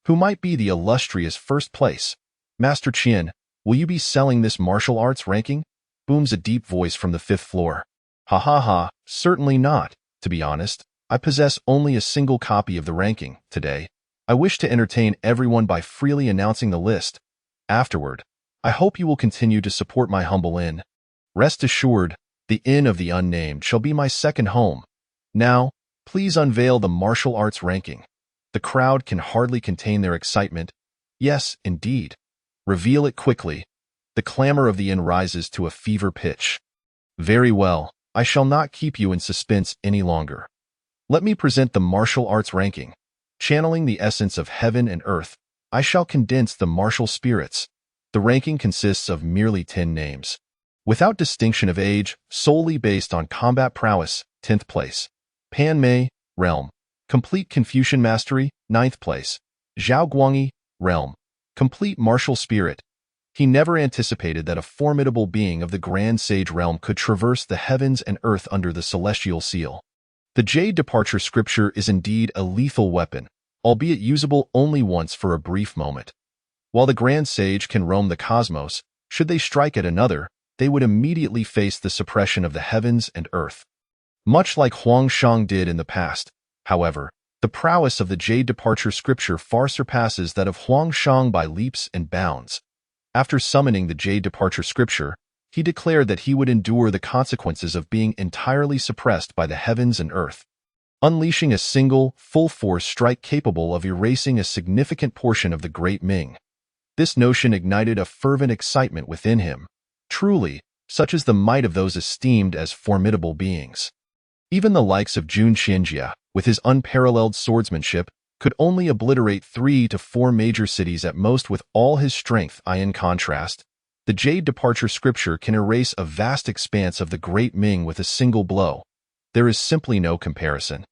Who might be the illustrious first place? Master Qian, will you be selling this martial arts ranking? Booms a deep voice from the 5th floor. Ha ha ha, certainly not. To be honest, I possess only a single copy of the ranking today. I wish to entertain everyone by freely announcing the list. Afterward, I hope you will continue to support my humble inn. Rest assured, the Inn of the Unnamed shall be my second home. Now, please unveil the martial arts ranking. The crowd can hardly contain their excitement. Yes, indeed. Reveal it quickly. The clamor of the inn rises to a fever pitch. Very well, I shall not keep you in suspense any longer. Let me present the martial arts ranking. Channeling the essence of heaven and earth, I shall condense the martial spirits. The ranking consists of merely 10 names. Without distinction of age, solely based on combat prowess, 10th place. Pan Mei, Realm. Complete Confucian Mastery, 9th place. Zhao Guangyi, Realm. Complete Martial Spirit. He never anticipated that a formidable being of the Grand Sage realm could traverse the heavens and earth under the celestial seal. The Jade Departure Scripture is indeed a lethal weapon, albeit usable only once for a brief moment. While the Grand Sage can roam the cosmos, should they strike at another, they would immediately face the suppression of the heavens and earth. Much like Huang Shang did in the past, however, the prowess of the Jade Departure Scripture far surpasses that of Huang Shang by leaps and bounds. After summoning the Jade Departure Scripture, he declared that he would endure the consequences of being entirely suppressed by the heavens and earth, unleashing a single, full-force strike capable of erasing a significant portion of the Great Ming. This notion ignited a fervent excitement within him. Truly, such is the might of those esteemed as formidable beings. Even the likes of Jun Xianjia, with his unparalleled swordsmanship, could only obliterate 3 to 4 major cities at most with all his strength. In contrast, the Jade Departure Scripture can erase a vast expanse of the Great Ming with a single blow. There is simply no comparison.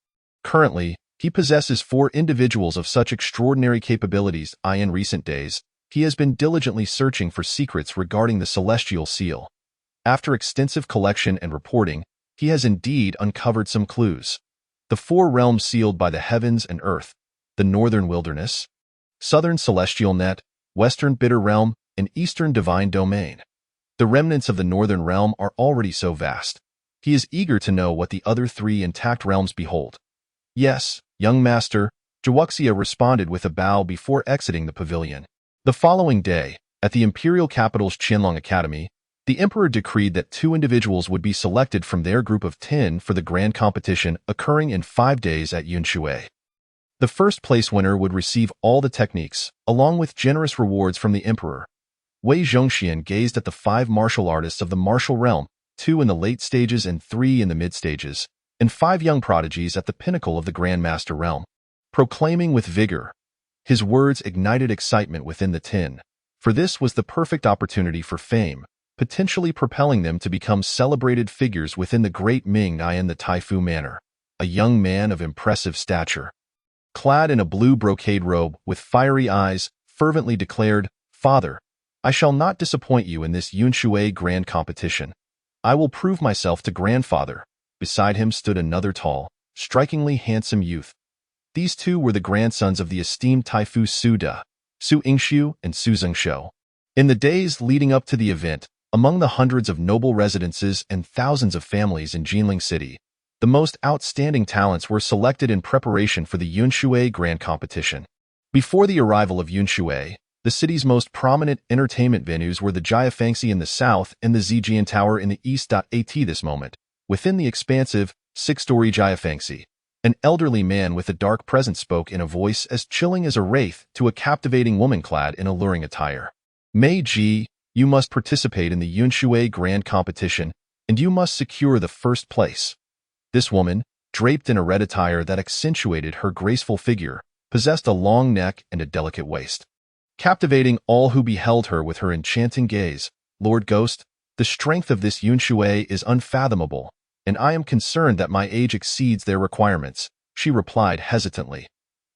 Currently, he possesses 4 individuals of such extraordinary capabilities. In recent days, he has been diligently searching for secrets regarding the Celestial Seal. After extensive collection and reporting, he has indeed uncovered some clues. The 4 realms sealed by the heavens and earth, the Northern Wilderness, Southern Celestial Net, Western Bitter Realm, and Eastern Divine Domain. The remnants of the Northern Realm are already so vast. He is eager to know what the other 3 intact realms behold. Yes, young master, Zhuoxia responded with a bow before exiting the pavilion. The following day, at the imperial capital's Qianlong Academy, the emperor decreed that 2 individuals would be selected from their group of 10 for the grand competition occurring in 5 days at Yunshui. The first-place winner would receive all the techniques, along with generous rewards from the emperor. Wei Zhongxian gazed at the 5 martial artists of the martial realm, 2 in the late stages and 3 in the mid-stages, and 5 young prodigies at the pinnacle of the Grandmaster realm, proclaiming with vigor. His words ignited excitement within the 10, for this was the perfect opportunity for fame, potentially propelling them to become celebrated figures within the Great Ming. In the Taifu Manor, a young man of impressive stature, clad in a blue brocade robe with fiery eyes, fervently declared, "Father, I shall not disappoint you in this Yunshui grand competition. I will prove myself to grandfather." Beside him stood another tall, strikingly handsome youth. These 2 were the grandsons of the esteemed Taifu Su De, Su Yingxiu and Su Zhengshou. In the days leading up to the event, among the hundreds of noble residences and thousands of families in Jinling City, the most outstanding talents were selected in preparation for the Yunshui Grand Competition. Before the arrival of Yunshui, the city's most prominent entertainment venues were the Jiafangxi in the south and the Zijian Tower in the east. At this moment, within the expansive, 6-story Jiafangxi, an elderly man with a dark presence spoke in a voice as chilling as a wraith to a captivating woman clad in alluring attire. "Mei Ji, you must participate in the Yunshui Grand Competition, and you must secure the first place." This woman, draped in a red attire that accentuated her graceful figure, possessed a long neck and a delicate waist. Captivating all who beheld her with her enchanting gaze, "Lord Ghost, the strength of this Yunshui is unfathomable, and I am concerned that my age exceeds their requirements," she replied hesitantly.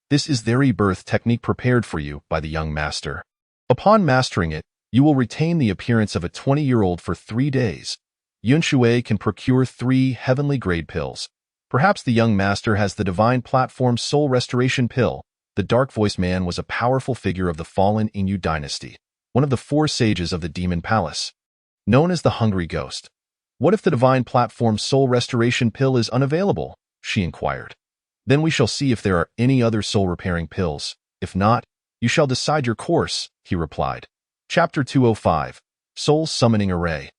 "This is the rebirth technique prepared for you by the young master. Upon mastering it, you will retain the appearance of a 20-year-old for 3 days. Yunshui can procure 3 heavenly-grade pills. Perhaps the young master has the divine platform soul restoration pill." The dark-voiced man was a powerful figure of the fallen Inyu dynasty, one of the 4 sages of the Demon Palace, known as the Hungry Ghost. "What if the divine platform soul restoration pill is unavailable?" she inquired. "Then we shall see if there are any other soul-repairing pills. If not, you shall decide your course," he replied. Chapter 205, Soul Summoning Array.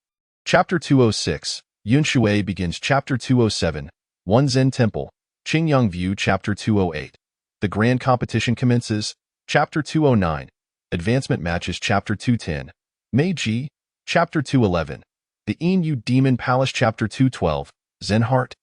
Chapter 206, Yunshui begins. Chapter 207, One Zen Temple, Qingyang View. Chapter 208, The Grand Competition Commences. Chapter 209, Advancement Matches. Chapter 210, Meiji. Chapter 211, The Inyu Demon Palace. Chapter 212, Zen Heart.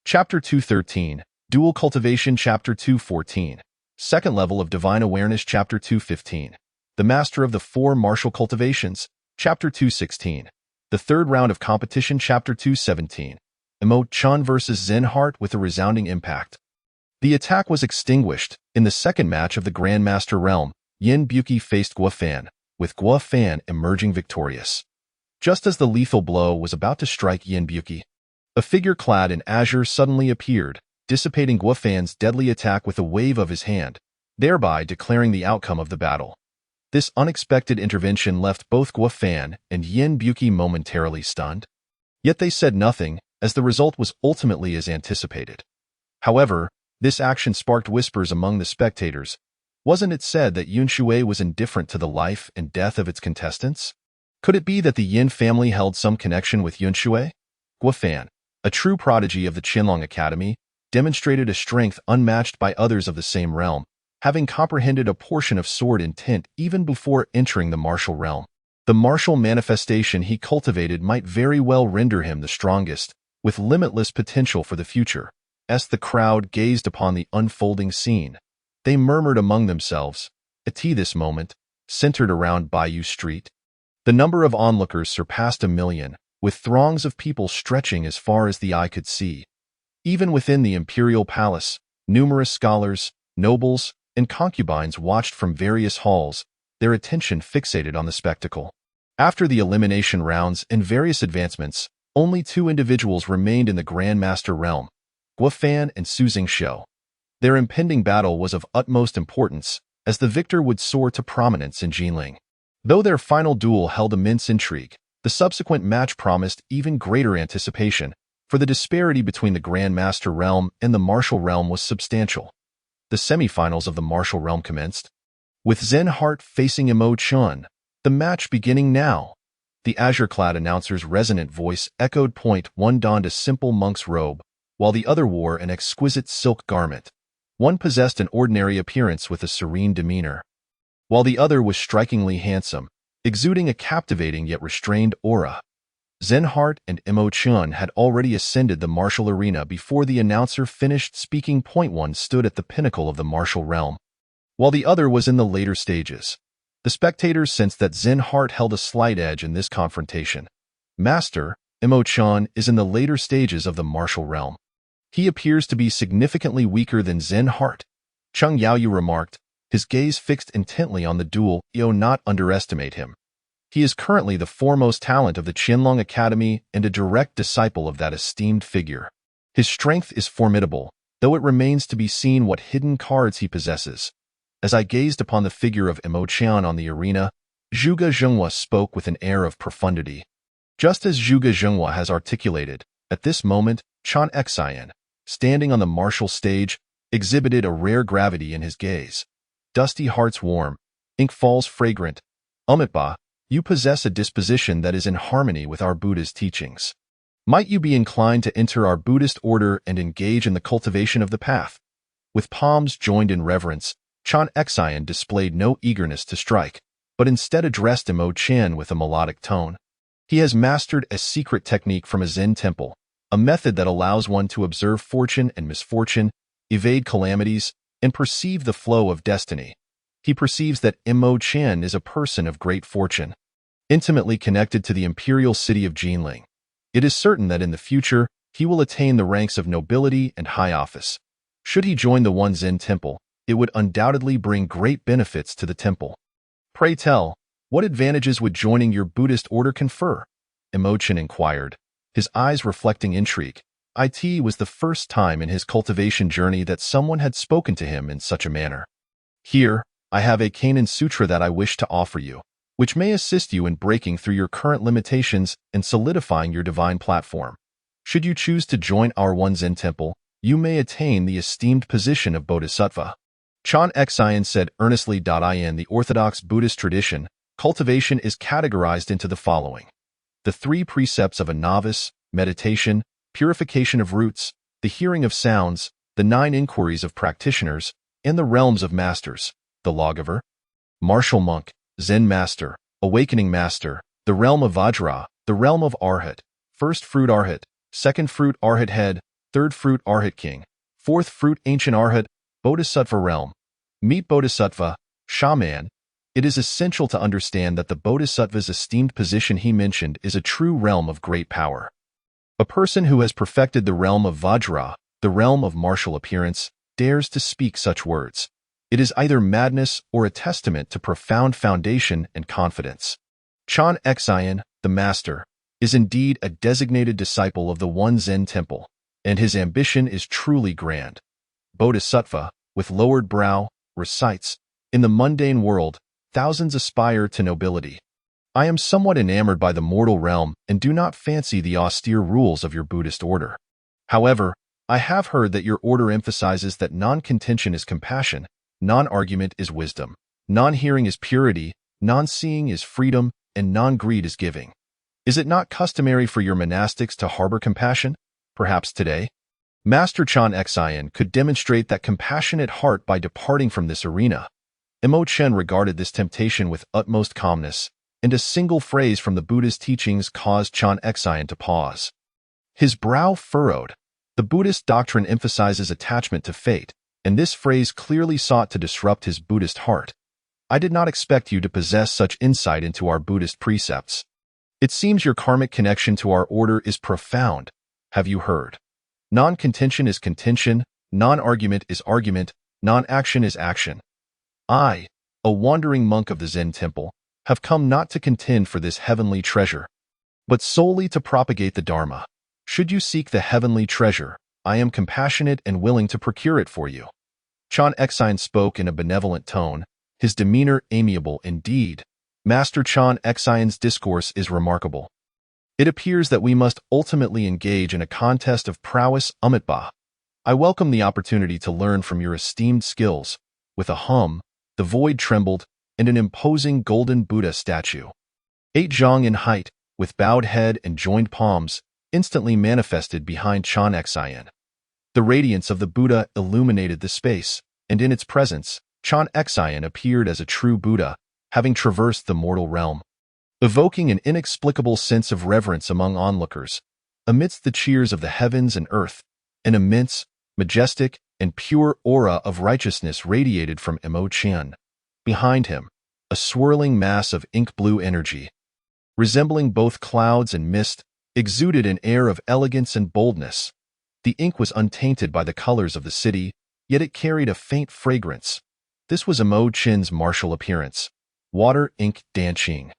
Chapter 213, Dual Cultivation. Chapter 214, Second Level of Divine Awareness. Chapter 215, the master of the four martial cultivations, Chapter 216. The third round of competition, Chapter 217. Emo-chan vs. Zen Heart with a resounding impact. The attack was extinguished. In the second match of the Grandmaster realm, Yin Buki faced Guo Fan, with Guo Fan emerging victorious. Just as the lethal blow was about to strike Yin Buki, a figure clad in azure suddenly appeared, dissipating Guo Fan's deadly attack with a wave of his hand, thereby declaring the outcome of the battle. This unexpected intervention left both Guo Fan and Yin Buki momentarily stunned. Yet they said nothing, as the result was ultimately as anticipated. However, this action sparked whispers among the spectators. Wasn't it said that Yun Shui was indifferent to the life and death of its contestants? Could it be that the Yin family held some connection with Yun Shui? Guo Fan, a true prodigy of the Qianlong Academy, demonstrated a strength unmatched by others of the same realm, having comprehended a portion of sword intent even before entering the martial realm. The martial manifestation he cultivated might very well render him the strongest, with limitless potential for the future. As the crowd gazed upon the unfolding scene, they murmured among themselves, this moment, centered around Bayou Street. The number of onlookers surpassed 1 million, with throngs of people stretching as far as the eye could see. Even within the imperial palace, numerous scholars, nobles, and concubines watched from various halls, their attention fixated on the spectacle. After the elimination rounds and various advancements, only 2 individuals remained in the Grandmaster realm, Guo Fan and Su Xingxiu. Their impending battle was of utmost importance, as the victor would soar to prominence in Jinling. Though their final duel held immense intrigue, the subsequent match promised even greater anticipation, for the disparity between the Grandmaster realm and the martial realm was substantial. The semifinals of the martial realm commenced, with Zen Heart facing Emo-chan, the match beginning now. The azure-clad announcer's resonant voice echoed. One donned a simple monk's robe, while the other wore an exquisite silk garment. One possessed an ordinary appearance with a serene demeanor, while the other was strikingly handsome, exuding a captivating yet restrained aura. Zen Heart and Emo-chan had already ascended the martial arena before the announcer finished speaking. One stood at the pinnacle of the martial realm, while the other was in the later stages. The spectators sensed that Zen Heart held a slight edge in this confrontation. Master, Emo-chan is in the later stages of the martial realm. He appears to be significantly weaker than Zen Heart, Chung Yaoyu remarked, his gaze fixed intently on the duel. Not underestimate him. He is currently the foremost talent of the Qianlong Academy and a direct disciple of that esteemed figure. His strength is formidable, though it remains to be seen what hidden cards he possesses. As I gazed upon the figure of Emo-chan on the arena, Zhuge Zhenghua spoke with an air of profundity. Just as Zhuge Zhenghua has articulated, at this moment, Chan Xian, standing on the martial stage, exhibited a rare gravity in his gaze. Dusty hearts warm, ink falls fragrant. Umitba, you possess a disposition that is in harmony with our Buddha's teachings. Might you be inclined to enter our Buddhist order and engage in the cultivation of the path? With palms joined in reverence, Chan Xian displayed no eagerness to strike, but instead addressed Emo-chan with a melodic tone. He has mastered a secret technique from a Zen temple, a method that allows one to observe fortune and misfortune, evade calamities, and perceive the flow of destiny. He perceives that Emo-chan is a person of great fortune, intimately connected to the imperial city of Jinling. It is certain that in the future, he will attain the ranks of nobility and high office. Should he join the One Zen temple, it would undoubtedly bring great benefits to the temple. Pray tell, what advantages would joining your Buddhist order confer? Emo-chan inquired, his eyes reflecting intrigue. It was the first time in his cultivation journey that someone had spoken to him in such a manner. Here, I have a Kanon Sutra that I wish to offer you, which may assist you in breaking through your current limitations and solidifying your divine platform. Should you choose to join our One Zen temple, you may attain the esteemed position of Bodhisattva. Chan Xian said earnestly. In the Orthodox Buddhist tradition, cultivation is categorized into the following: the 3 precepts of a novice, meditation, purification of roots, the hearing of sounds, the 9 inquiries of practitioners, and the realms of masters, the lawgiver, martial monk, Zen master, awakening master, the realm of Vajra, the realm of Arhat, first fruit Arhat, second fruit Arhat head, third fruit Arhat king, fourth fruit ancient Arhat, Bodhisattva realm. Meet Bodhisattva, shaman, It is essential to understand that the Bodhisattva's esteemed position he mentioned is a true realm of great power. A person who has perfected the realm of Vajra, the realm of martial appearance, dares to speak such words. It is either madness or a testament to profound foundation and confidence. Chan Xian, the master, is indeed a designated disciple of the One Zen Temple, and his ambition is truly grand. Bodhisattva, with lowered brow, recites, "In the mundane world, thousands aspire to nobility. I am somewhat enamored by the mortal realm and do not fancy the austere rules of your Buddhist order. However, I have heard that your order emphasizes that non-contention is compassion, non-argument is wisdom, non-hearing is purity, non-seeing is freedom, and non-greed is giving. Is it not customary for your monastics to harbor compassion? Perhaps today? Master Chan Xian could demonstrate that compassionate heart by departing from this arena. Mo Chen regarded this temptation with utmost calmness, and a single phrase from the Buddha's teachings caused Chan Xian to pause. His brow furrowed. The Buddhist doctrine emphasizes attachment to fate, and this phrase clearly sought to disrupt his Buddhist heart. I did not expect you to possess such insight into our Buddhist precepts. It seems your karmic connection to our order is profound. Have you heard? Non-contention is contention, non-argument is argument, non-action is action. I, a wandering monk of the Zen temple, have come not to contend for this heavenly treasure, but solely to propagate the Dharma. Should you seek the heavenly treasure, I am compassionate and willing to procure it for you." Chan Xian spoke in a benevolent tone, his demeanor amiable indeed. Master Chan Xian's discourse is remarkable. It appears that we must ultimately engage in a contest of prowess. Amitabha. I welcome the opportunity to learn from your esteemed skills. With a hum, the void trembled, and an imposing golden Buddha statue, 8 zhang in height, with bowed head and joined palms, instantly manifested behind Chan Xian. The radiance of the Buddha illuminated the space, and in its presence, Chan Xian appeared as a true Buddha, having traversed the mortal realm, evoking an inexplicable sense of reverence among onlookers. Amidst the cheers of the heavens and earth, an immense, majestic, and pure aura of righteousness radiated from Mo Chen. Behind him, a swirling mass of ink-blue energy, resembling both clouds and mist, exuded an air of elegance and boldness. The ink was untainted by the colors of the city, yet it carried a faint fragrance. This was Mo Chen's martial appearance. Water ink dancing.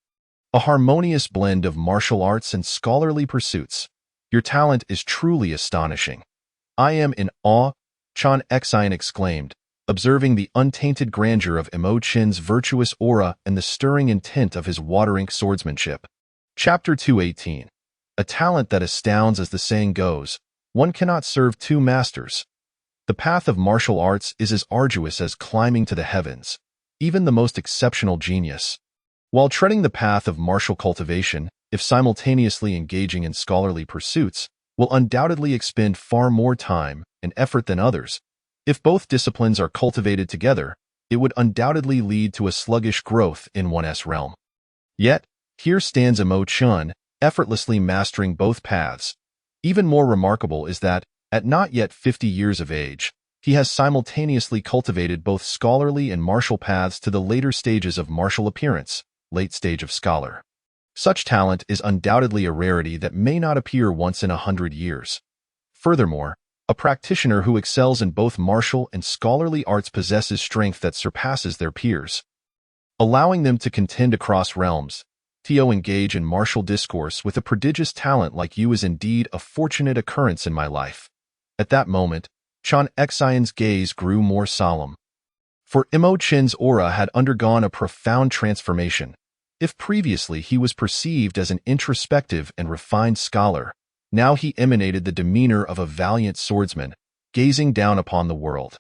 A harmonious blend of martial arts and scholarly pursuits. Your talent is truly astonishing. I am in awe, Chan Xian exclaimed, observing the untainted grandeur of Mo Chen's virtuous aura and the stirring intent of his water ink swordsmanship. Chapter 218. A talent that astounds. As the saying goes, one cannot serve two masters. The path of martial arts is as arduous as climbing to the heavens. Even the most exceptional genius, while treading the path of martial cultivation, if simultaneously engaging in scholarly pursuits, will undoubtedly expend far more time and effort than others. If both disciplines are cultivated together, it would undoubtedly lead to a sluggish growth in one's realm. Yet, here stands Mo Chen, effortlessly mastering both paths. Even more remarkable is that, at not yet 50 years of age, he has simultaneously cultivated both scholarly and martial paths to the later stages of martial appearance, late stage of scholar. Such talent is undoubtedly a rarity that may not appear once in 100 years. Furthermore, a practitioner who excels in both martial and scholarly arts possesses strength that surpasses their peers, allowing them to contend across realms. To engage in martial discourse with a prodigious talent like you is indeed a fortunate occurrence in my life. At that moment, Chan Xian's gaze grew more solemn. For Mo Chen's aura had undergone a profound transformation. If previously he was perceived as an introspective and refined scholar, now he emanated the demeanor of a valiant swordsman, gazing down upon the world.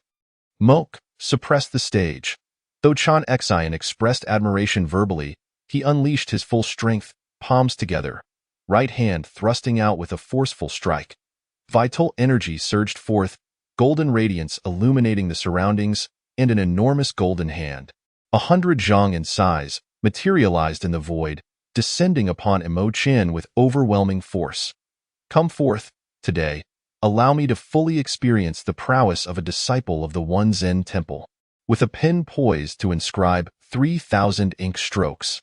Moke suppressed the stage. Though Chan Xian expressed admiration verbally, he unleashed his full strength, palms together, right hand thrusting out with a forceful strike. Vital energy surged forth, golden radiance illuminating the surroundings, and an enormous golden hand, 100 zhang in size, materialized in the void, descending upon Mo Chen with overwhelming force. Come forth, today, allow me to fully experience the prowess of a disciple of the One Zen Temple. With a pen poised to inscribe 3,000 ink strokes.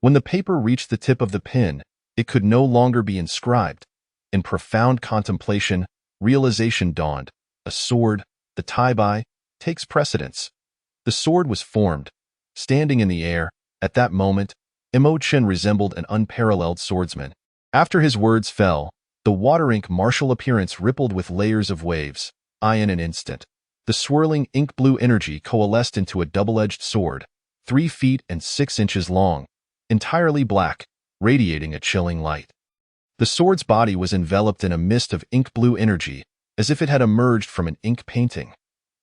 When the paper reached the tip of the pen, it could no longer be inscribed. In profound contemplation, realization dawned. A sword, the Tai-bai, takes precedence. The sword was formed. Standing in the air, at that moment, Imo-chan resembled an unparalleled swordsman. After his words fell, the water-ink martial appearance rippled with layers of waves. In an instant, the swirling ink-blue energy coalesced into a double-edged sword, 3 feet and 6 inches long, entirely black, radiating a chilling light. The sword's body was enveloped in a mist of ink-blue energy, as if it had emerged from an ink painting.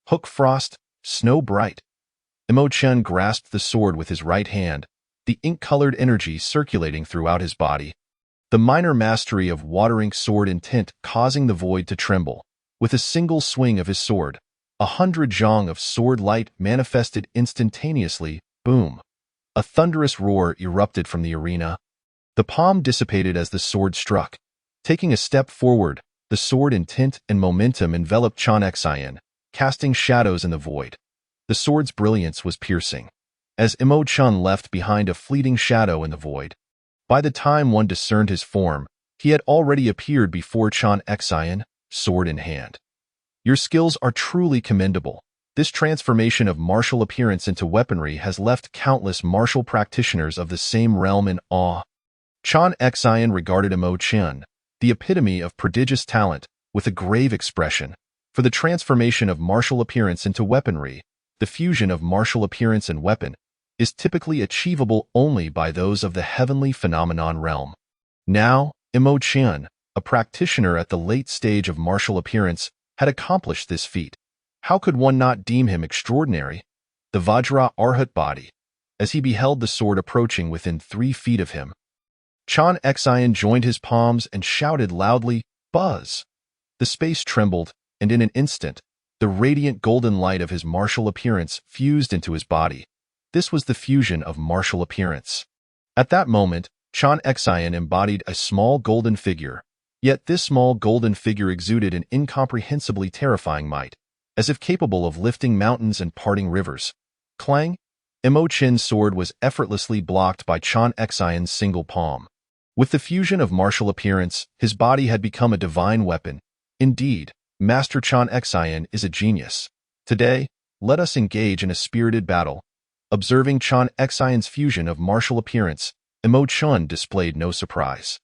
Hook frost, snow bright. Imo-chan grasped the sword with his right hand, the ink-colored energy circulating throughout his body. The minor mastery of water-ink sword intent causing the void to tremble. With a single swing of his sword, 100 zhong of sword light manifested instantaneously. Boom! A thunderous roar erupted from the arena. The palm dissipated as the sword struck. Taking a step forward, the sword intent and momentum enveloped Chan Xian, casting shadows in the void. The sword's brilliance was piercing, as Imo-chan left behind a fleeting shadow in the void. By the time one discerned his form, he had already appeared before Chan Xian, sword in hand. Your skills are truly commendable. This transformation of martial appearance into weaponry has left countless martial practitioners of the same realm in awe. Chan Xian regarded Imo-chan, the epitome of prodigious talent, with a grave expression. For the transformation of martial appearance into weaponry, the fusion of martial appearance and weapon is typically achievable only by those of the heavenly phenomenon realm. Now, Imo-chan, a practitioner at the late stage of martial appearance, had accomplished this feat. How could one not deem him extraordinary? The Vajra Arhat body, as he beheld the sword approaching within 3 feet of him. Chan Xian joined his palms and shouted loudly, "Buzz!" The space trembled, and in an instant, the radiant golden light of his martial appearance fused into his body. This was the fusion of martial appearance. At that moment, Chan Xian embodied a small golden figure, yet this small golden figure exuded an incomprehensibly terrifying might, as if capable of lifting mountains and parting rivers. Clang! Imo-chan's sword was effortlessly blocked by Chan Xian's single palm. With the fusion of martial appearance, his body had become a divine weapon. Indeed, Master Chan Xian is a genius. Today, let us engage in a spirited battle. Observing Chan Xian's fusion of martial appearance, Imo-chan displayed no surprise.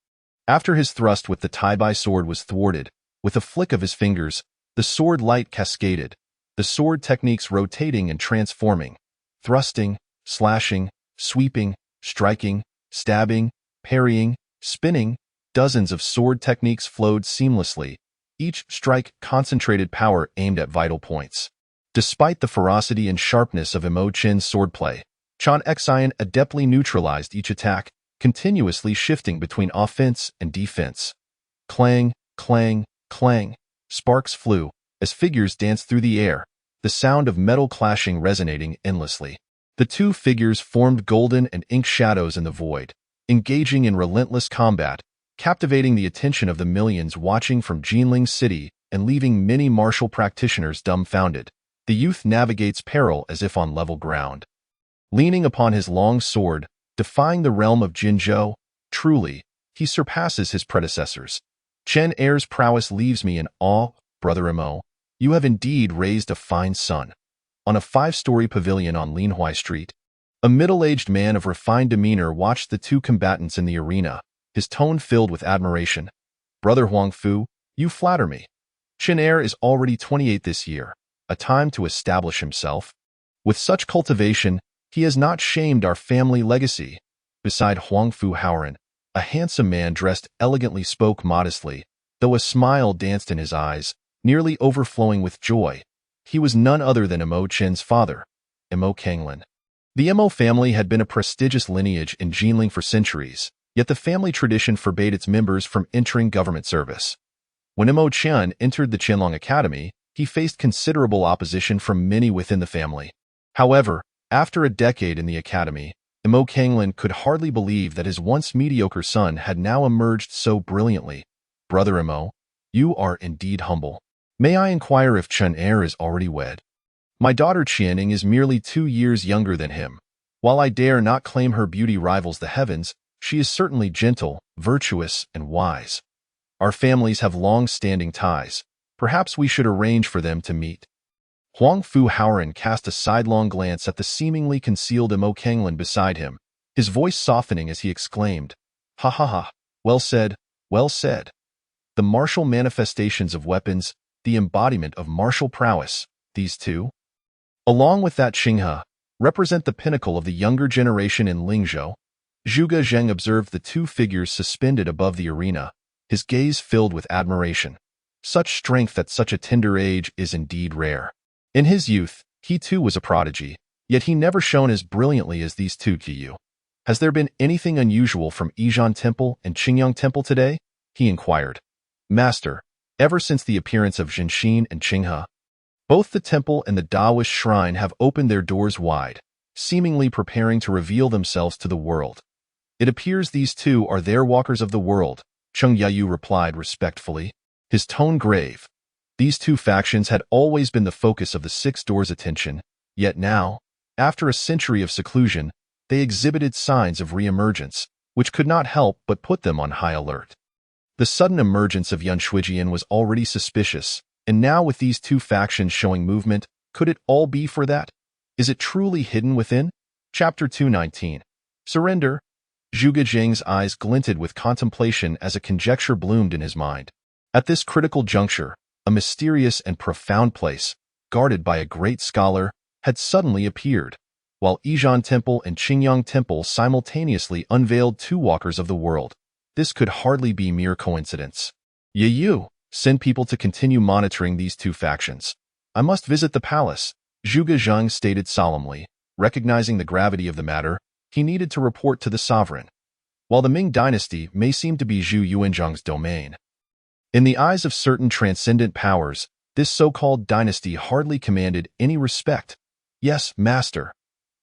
After his thrust with the Tai-bai sword was thwarted, with a flick of his fingers, the sword light cascaded, the sword techniques rotating and transforming, thrusting, slashing, sweeping, striking, stabbing, parrying, spinning. Dozens of sword techniques flowed seamlessly, each strike concentrated power aimed at vital points. Despite the ferocity and sharpness of Imo-chan's swordplay, Chan Xian adeptly neutralized each attack, continuously shifting between offense and defense. Clang, clang, clang. Sparks flew, as figures danced through the air, the sound of metal clashing resonating endlessly. The two figures formed golden and ink shadows in the void, engaging in relentless combat, captivating the attention of the millions watching from Jinling City and leaving many martial practitioners dumbfounded. The youth navigates peril as if on level ground. Leaning upon his long sword, defying the realm of Jinzhou, truly, he surpasses his predecessors. Chen Er's prowess leaves me in awe. Brother Imo, you have indeed raised a fine son. On a 5-story pavilion on Linhuai Street, a middle-aged man of refined demeanor watched the two combatants in the arena, his tone filled with admiration. Brother Huangfu, you flatter me. Chen Er is already 28 this year, a time to establish himself. With such cultivation, he has not shamed our family legacy. Beside Huangfu Haoran, a handsome man dressed elegantly spoke modestly, though a smile danced in his eyes, nearly overflowing with joy. He was none other than Imo-chan's father, Imo Kanglin. The Imo family had been a prestigious lineage in Jinling for centuries, yet the family tradition forbade its members from entering government service. When Imo-chan entered the Qianlong Academy, he faced considerable opposition from many within the family. However, after a decade in the academy, Imo Kanglin could hardly believe that his once mediocre son had now emerged so brilliantly. Brother Imo, you are indeed humble. May I inquire if Chen Er is already wed? My daughter Qianing is merely 2 years younger than him. While I dare not claim her beauty rivals the heavens, she is certainly gentle, virtuous, and wise. Our families have long-standing ties. Perhaps we should arrange for them to meet. Huang Fu Haoran cast a sidelong glance at the seemingly concealed Imo Kenglin beside him, his voice softening as he exclaimed, "Ha ha ha, well said, well said." The martial manifestations of weapons, the embodiment of martial prowess, these two, along with that Xinghe, represent the pinnacle of the younger generation in Lingzhou. Zhuge Zheng observed the two figures suspended above the arena, his gaze filled with admiration. Such strength at such a tender age is indeed rare. In his youth, he too was a prodigy, yet he never shone as brilliantly as these two Qiyu. Has there been anything unusual from Yizhan Temple and Qingyang Temple today? He inquired. Master, ever since the appearance of Zhenxin and Qinghe, both the temple and the Taoist shrine have opened their doors wide, seemingly preparing to reveal themselves to the world. It appears these two are their walkers of the world, Cheng Yayu replied respectfully, his tone grave. These two factions had always been the focus of the Six Doors' attention, yet now, after a century of seclusion, they exhibited signs of re-emergence, which could not help but put them on high alert. The sudden emergence of Yan Shuijian was already suspicious, and now with these two factions showing movement, could it all be for that? Is it truly hidden within? Chapter 219. Surrender. Zhuge Zheng's eyes glinted with contemplation as a conjecture bloomed in his mind. At this critical juncture, a mysterious and profound place, guarded by a great scholar, had suddenly appeared, while Yizhan Temple and Qingyang Temple simultaneously unveiled two walkers of the world. This could hardly be mere coincidence. Yu, send people to continue monitoring these two factions. I must visit the palace, Zhuge Zheng stated solemnly. Recognizing the gravity of the matter, he needed to report to the sovereign. While the Ming dynasty may seem to be Zhu Yuanzhang's domain, in the eyes of certain transcendent powers, this so-called dynasty hardly commanded any respect. Yes, master.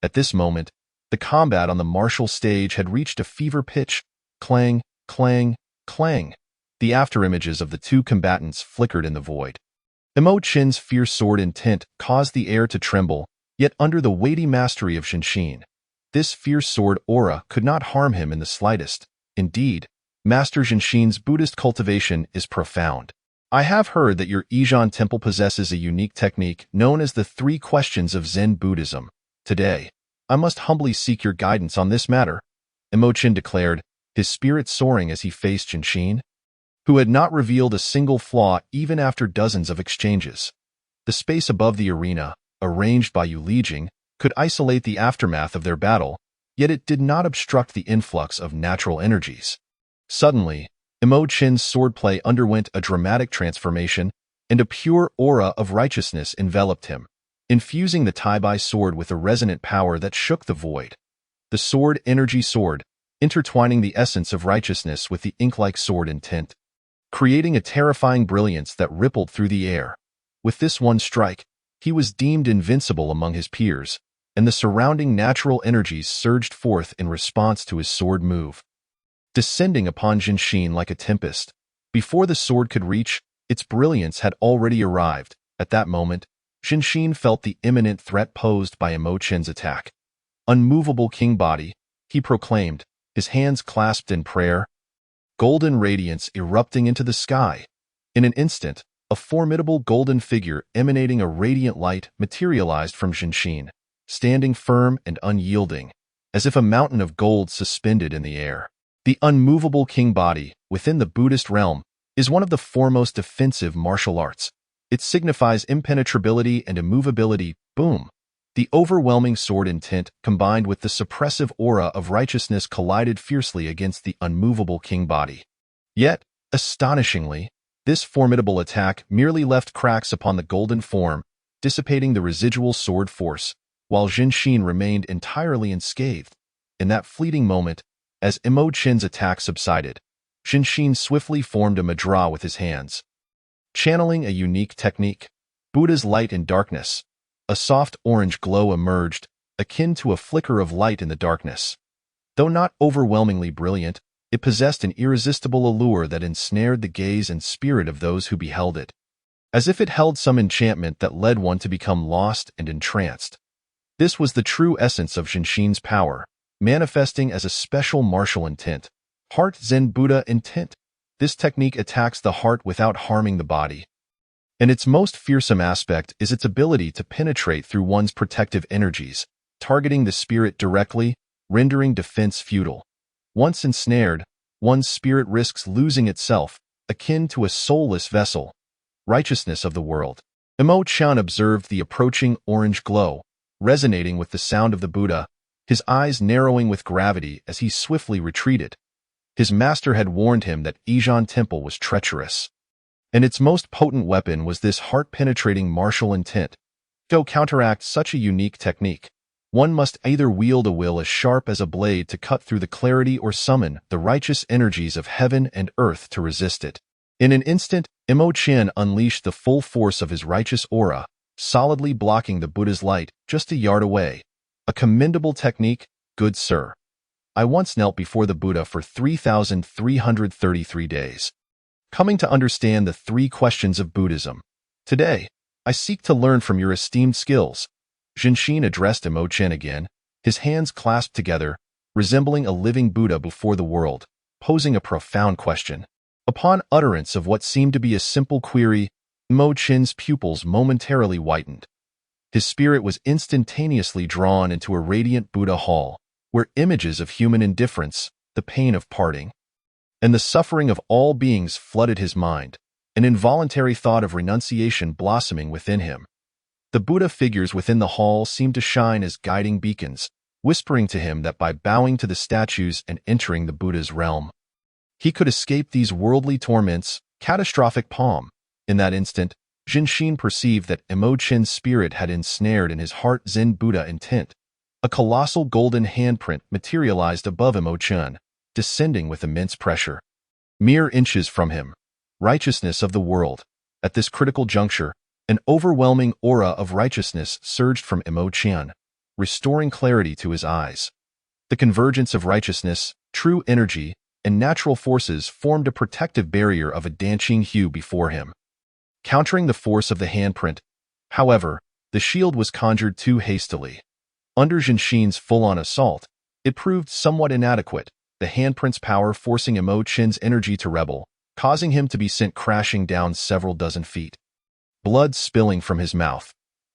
At this moment, the combat on the martial stage had reached a fever pitch. Clang, clang, clang. The afterimages of the two combatants flickered in the void. Imo Qin's fierce sword intent caused the air to tremble, yet under the weighty mastery of Zhenxin, this fierce sword aura could not harm him in the slightest. Indeed, Master Zhenxin's Buddhist cultivation is profound. I have heard that your Yizhan Temple possesses a unique technique known as the 3 Questions of Zen Buddhism. Today, I must humbly seek your guidance on this matter, Imo Qin declared, his spirit soaring as he faced Zhenxin, who had not revealed a single flaw even after dozens of exchanges. The space above the arena, arranged by Yu Lijing, could isolate the aftermath of their battle, yet it did not obstruct the influx of natural energies. Suddenly, Imo Qin's swordplay underwent a dramatic transformation, and a pure aura of righteousness enveloped him, infusing the Tai-Bai sword with a resonant power that shook the void. The sword energy sword, intertwining the essence of righteousness with the ink-like sword intent, creating a terrifying brilliance that rippled through the air. With this one strike, he was deemed invincible among his peers, and the surrounding natural energies surged forth in response to his sword move, descending upon Zhenxin like a tempest. Before the sword could reach, its brilliance had already arrived. At that moment, Zhenxin felt the imminent threat posed by Imo Qin's attack. Unmovable king body, he proclaimed, his hands clasped in prayer, golden radiance erupting into the sky. In an instant, a formidable golden figure emanating a radiant light materialized from Zhenxin, standing firm and unyielding, as if a mountain of gold suspended in the air. The unmovable king body, within the Buddhist realm, is one of the foremost defensive martial arts. It signifies impenetrability and immovability. Boom! The overwhelming sword intent combined with the suppressive aura of righteousness collided fiercely against the unmovable king body. Yet, astonishingly, this formidable attack merely left cracks upon the golden form, dissipating the residual sword force, while Zhenxin remained entirely unscathed. In that fleeting moment, as Imo Qin's attack subsided, Zhenxin swiftly formed a mudra with his hands, channeling a unique technique, Buddha's light in darkness. A soft orange glow emerged, akin to a flicker of light in the darkness. Though not overwhelmingly brilliant, it possessed an irresistible allure that ensnared the gaze and spirit of those who beheld it, as if it held some enchantment that led one to become lost and entranced. This was the true essence of Jinshin's power, manifesting as a special martial intent. Heart Zen Buddha intent. This technique attacks the heart without harming the body. And its most fearsome aspect is its ability to penetrate through one's protective energies, targeting the spirit directly, rendering defense futile. Once ensnared, one's spirit risks losing itself, akin to a soulless vessel. Righteousness of the world. Imo-chan observed the approaching orange glow, resonating with the sound of the Buddha, his eyes narrowing with gravity as he swiftly retreated. His master had warned him that Ijan Temple was treacherous, and its most potent weapon was this heart-penetrating martial intent. To counteract such a unique technique, one must either wield a will as sharp as a blade to cut through the clarity or summon the righteous energies of heaven and earth to resist it. In an instant, Imo-chan unleashed the full force of his righteous aura, solidly blocking the Buddha's light just a yard away. A commendable technique, good sir. I once knelt before the Buddha for 3,333 days, coming to understand the 3 questions of Buddhism. Today, I seek to learn from your esteemed skills. Jinshin addressed Imo-chan again, his hands clasped together, resembling a living Buddha before the world, posing a profound question. Upon utterance of what seemed to be a simple query, Imo-chan's pupils momentarily whitened. His spirit was instantaneously drawn into a radiant Buddha hall, where images of human indifference, the pain of parting, and the suffering of all beings flooded his mind, an involuntary thought of renunciation blossoming within him. The Buddha figures within the hall seemed to shine as guiding beacons, whispering to him that by bowing to the statues and entering the Buddha's realm, he could escape these worldly torments. Catastrophic palm. In that instant, Jinshin perceived that Imo-chan's spirit had ensnared in his heart Zen Buddha intent. A colossal golden handprint materialized above Imo-chan, descending with immense pressure. Mere inches from him. Righteousness of the world. At this critical juncture, an overwhelming aura of righteousness surged from Imo-chan, restoring clarity to his eyes. The convergence of righteousness, true energy, and natural forces formed a protective barrier of a dancing hue before him, countering the force of the handprint. However, the shield was conjured too hastily. Under Jinshin's full-on assault, it proved somewhat inadequate, the handprint's power forcing Imo-chan's energy to rebel, causing him to be sent crashing down several dozen feet. Blood spilling from his mouth.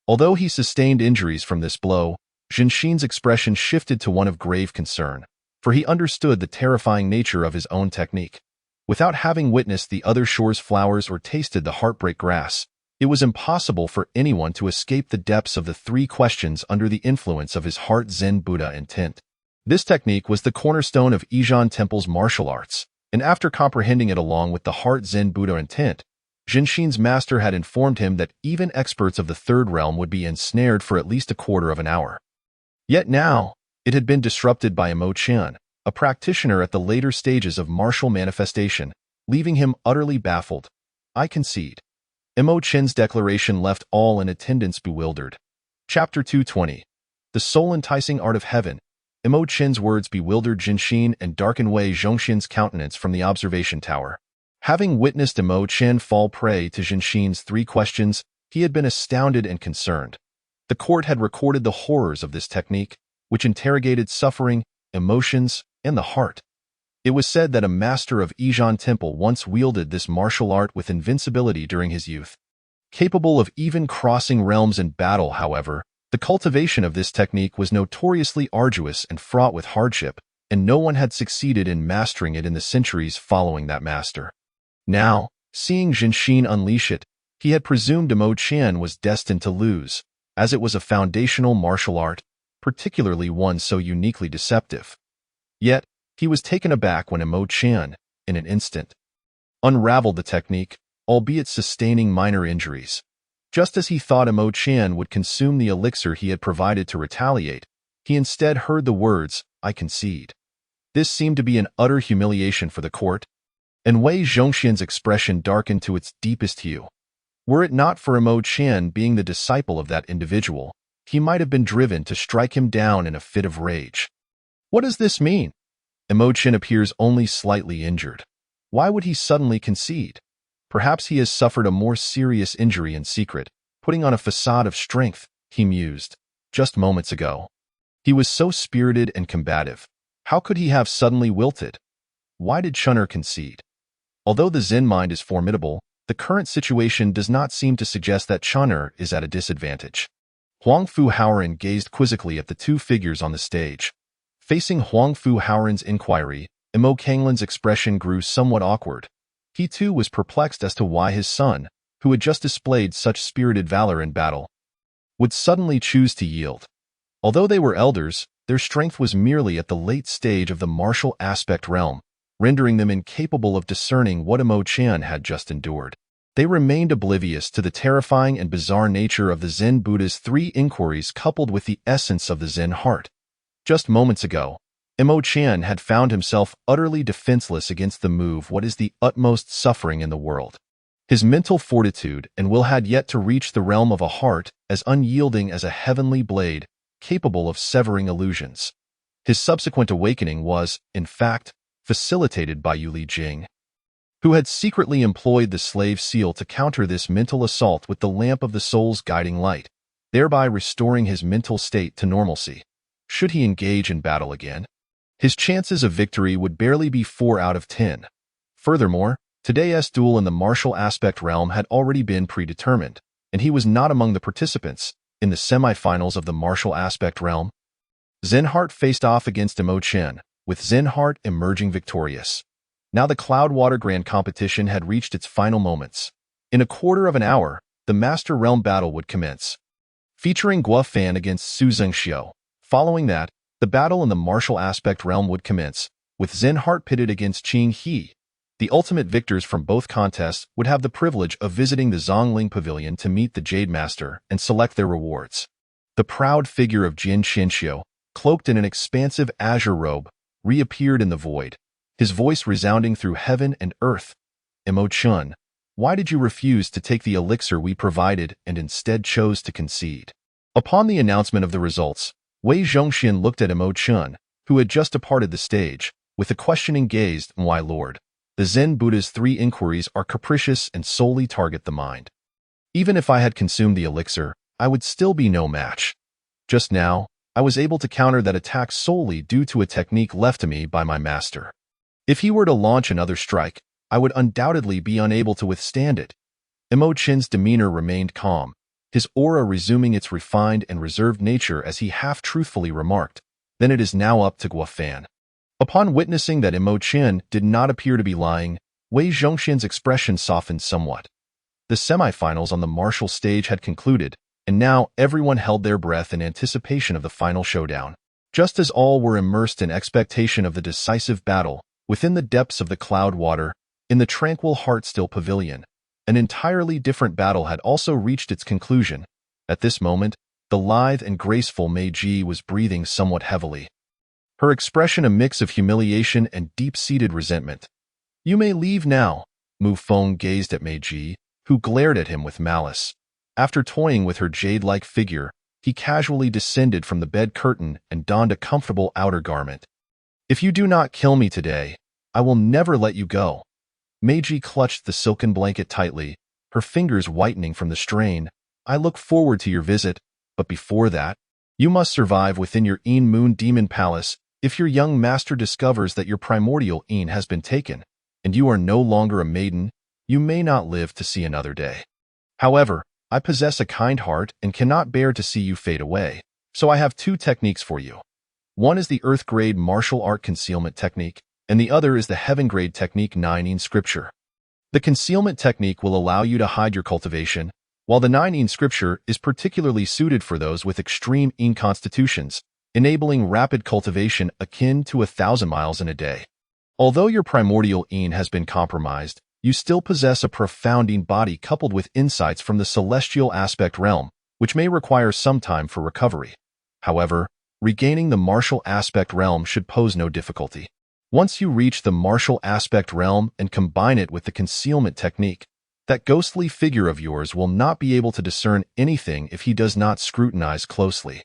Although he sustained injuries from this blow, Jinshin's expression shifted to one of grave concern, for he understood the terrifying nature of his own technique. Without having witnessed the other shore's flowers or tasted the heartbreak grass, it was impossible for anyone to escape the depths of the 3 questions under the influence of his heart Zen Buddha intent. This technique was the cornerstone of Ijan Temple's martial arts, and after comprehending it along with the heart Zen Buddha intent, Jinshin's master had informed him that even experts of the 3rd realm would be ensnared for at least a quarter of an hour. Yet now, it had been disrupted by Imo-chan, a practitioner at the later stages of martial manifestation, leaving him utterly baffled. I concede. Imo-chan's declaration left all in attendance bewildered. Chapter 220. The soul-enticing art of heaven. Imo-chan's words bewildered Jinshin and darkened Wei Zhongxin's countenance from the observation tower. Having witnessed Imo-chan fall prey to Jinshin's 3 questions, he had been astounded and concerned. The court had recorded the horrors of this technique, which interrogated suffering, emotions, and the heart. It was said that a master of Ijan Temple once wielded this martial art with invincibility during his youth. Capable of even crossing realms in battle, however, the cultivation of this technique was notoriously arduous and fraught with hardship, and no one had succeeded in mastering it in the centuries following that master. Now, seeing Jinshin unleash it, he had presumed Imo-chan was destined to lose, as it was a foundational martial art, particularly one so uniquely deceptive. Yet, he was taken aback when Imo-chan, in an instant, unraveled the technique, albeit sustaining minor injuries. Just as he thought Imo-chan would consume the elixir he had provided to retaliate, he instead heard the words, I concede. This seemed to be an utter humiliation for the court, and Wei Zhongxian's expression darkened to its deepest hue. Were it not for Imo-chan being the disciple of that individual, he might have been driven to strike him down in a fit of rage. What does this mean? Imo-chan appears only slightly injured. Why would he suddenly concede? Perhaps he has suffered a more serious injury in secret, putting on a facade of strength, he mused. just moments ago. He was so spirited and combative. How could he have suddenly wilted? Why did Chun'er concede? Although the Zen mind is formidable, the current situation does not seem to suggest that Chun'er is at a disadvantage. Huang Fu Haoran gazed quizzically at the two figures on the stage. Facing Huang Fu Haoran's inquiry, Imo Kanglin's expression grew somewhat awkward. He too was perplexed as to why his son, who had just displayed such spirited valor in battle, would suddenly choose to yield. Although they were elders, their strength was merely at the late stage of the martial aspect realm, rendering them incapable of discerning what Imo Chan had just endured. They remained oblivious to the terrifying and bizarre nature of the Zen Buddha's three inquiries coupled with the essence of the Zen heart. Just moments ago, Imo Chan had found himself utterly defenseless against the move what is the utmost suffering in the world. His mental fortitude and will had yet to reach the realm of a heart as unyielding as a heavenly blade, capable of severing illusions. His subsequent awakening was, in fact, facilitated by Yu Li Jing, who had secretly employed the slave seal to counter this mental assault with the lamp of the soul's guiding light, thereby restoring his mental state to normalcy. Should he engage in battle again, his chances of victory would barely be 4 out of 10. Furthermore, today's duel in the martial aspect realm had already been predetermined, and he was not among the participants in the semi-finals of the martial aspect realm. Zenheart faced off against Imo Chen, with Zenheart emerging victorious. Now the Cloudwater Grand Competition had reached its final moments. In a quarter of an hour, the Master Realm battle would commence, featuring Guo Fan against Su Zhengxiu. Following that, the battle in the martial aspect realm would commence, with Zenheart pitted against Qing He. The ultimate victors from both contests would have the privilege of visiting the Zhongling Pavilion to meet the Jade Master and select their rewards. The proud figure of Jin Shenxiu, cloaked in an expansive azure robe, reappeared in the void, his voice resounding through heaven and earth. Imo Chun, why did you refuse to take the elixir we provided and instead chose to concede? Upon the announcement of the results, Wei Zhongxian looked at Imo Chun, who had just departed the stage, with a questioning gaze. Why, Lord? The Zen Buddha's 3 inquiries are capricious and solely target the mind. Even if I had consumed the elixir, I would still be no match. Just now, I was able to counter that attack solely due to a technique left to me by my master. If he were to launch another strike, I would undoubtedly be unable to withstand it. Imo Chin's demeanor remained calm, his aura resuming its refined and reserved nature as he half-truthfully remarked, "Then it is now up to Guo Fan." Upon witnessing that Imo Chin did not appear to be lying, Wei Zhongxian's expression softened somewhat. The semifinals on the martial stage had concluded, and now everyone held their breath in anticipation of the final showdown. Just as all were immersed in expectation of the decisive battle, within the depths of the Cloudwater, in the tranquil Heartstill Pavilion, an entirely different battle had also reached its conclusion. At this moment, the lithe and graceful Meiji was breathing somewhat heavily, her expression a mix of humiliation and deep-seated resentment. "You may leave now." Mu Feng gazed at Meiji, who glared at him with malice. After toying with her jade-like figure, he casually descended from the bed curtain and donned a comfortable outer garment. "If you do not kill me today, I will never let you go." Meiji clutched the silken blanket tightly, her fingers whitening from the strain. "I look forward to your visit, but before that, you must survive within your Een Moon Demon Palace. If your young master discovers that your primordial Een has been taken, and you are no longer a maiden, you may not live to see another day. However, I possess a kind heart and cannot bear to see you fade away, so I have 2 techniques for you. One is the Earth-grade martial art concealment technique, and the other is the Heaven-grade technique 9 in Scripture. The concealment technique will allow you to hide your cultivation, while the 9 in Scripture is particularly suited for those with extreme Een constitutions, enabling rapid cultivation akin to 1,000 miles in a day. Although your primordial Een has been compromised, you still possess a profound Een body coupled with insights from the celestial aspect realm, which may require some time for recovery. However, regaining the martial aspect realm should pose no difficulty. Once you reach the martial aspect realm and combine it with the concealment technique, that ghostly figure of yours will not be able to discern anything if he does not scrutinize closely.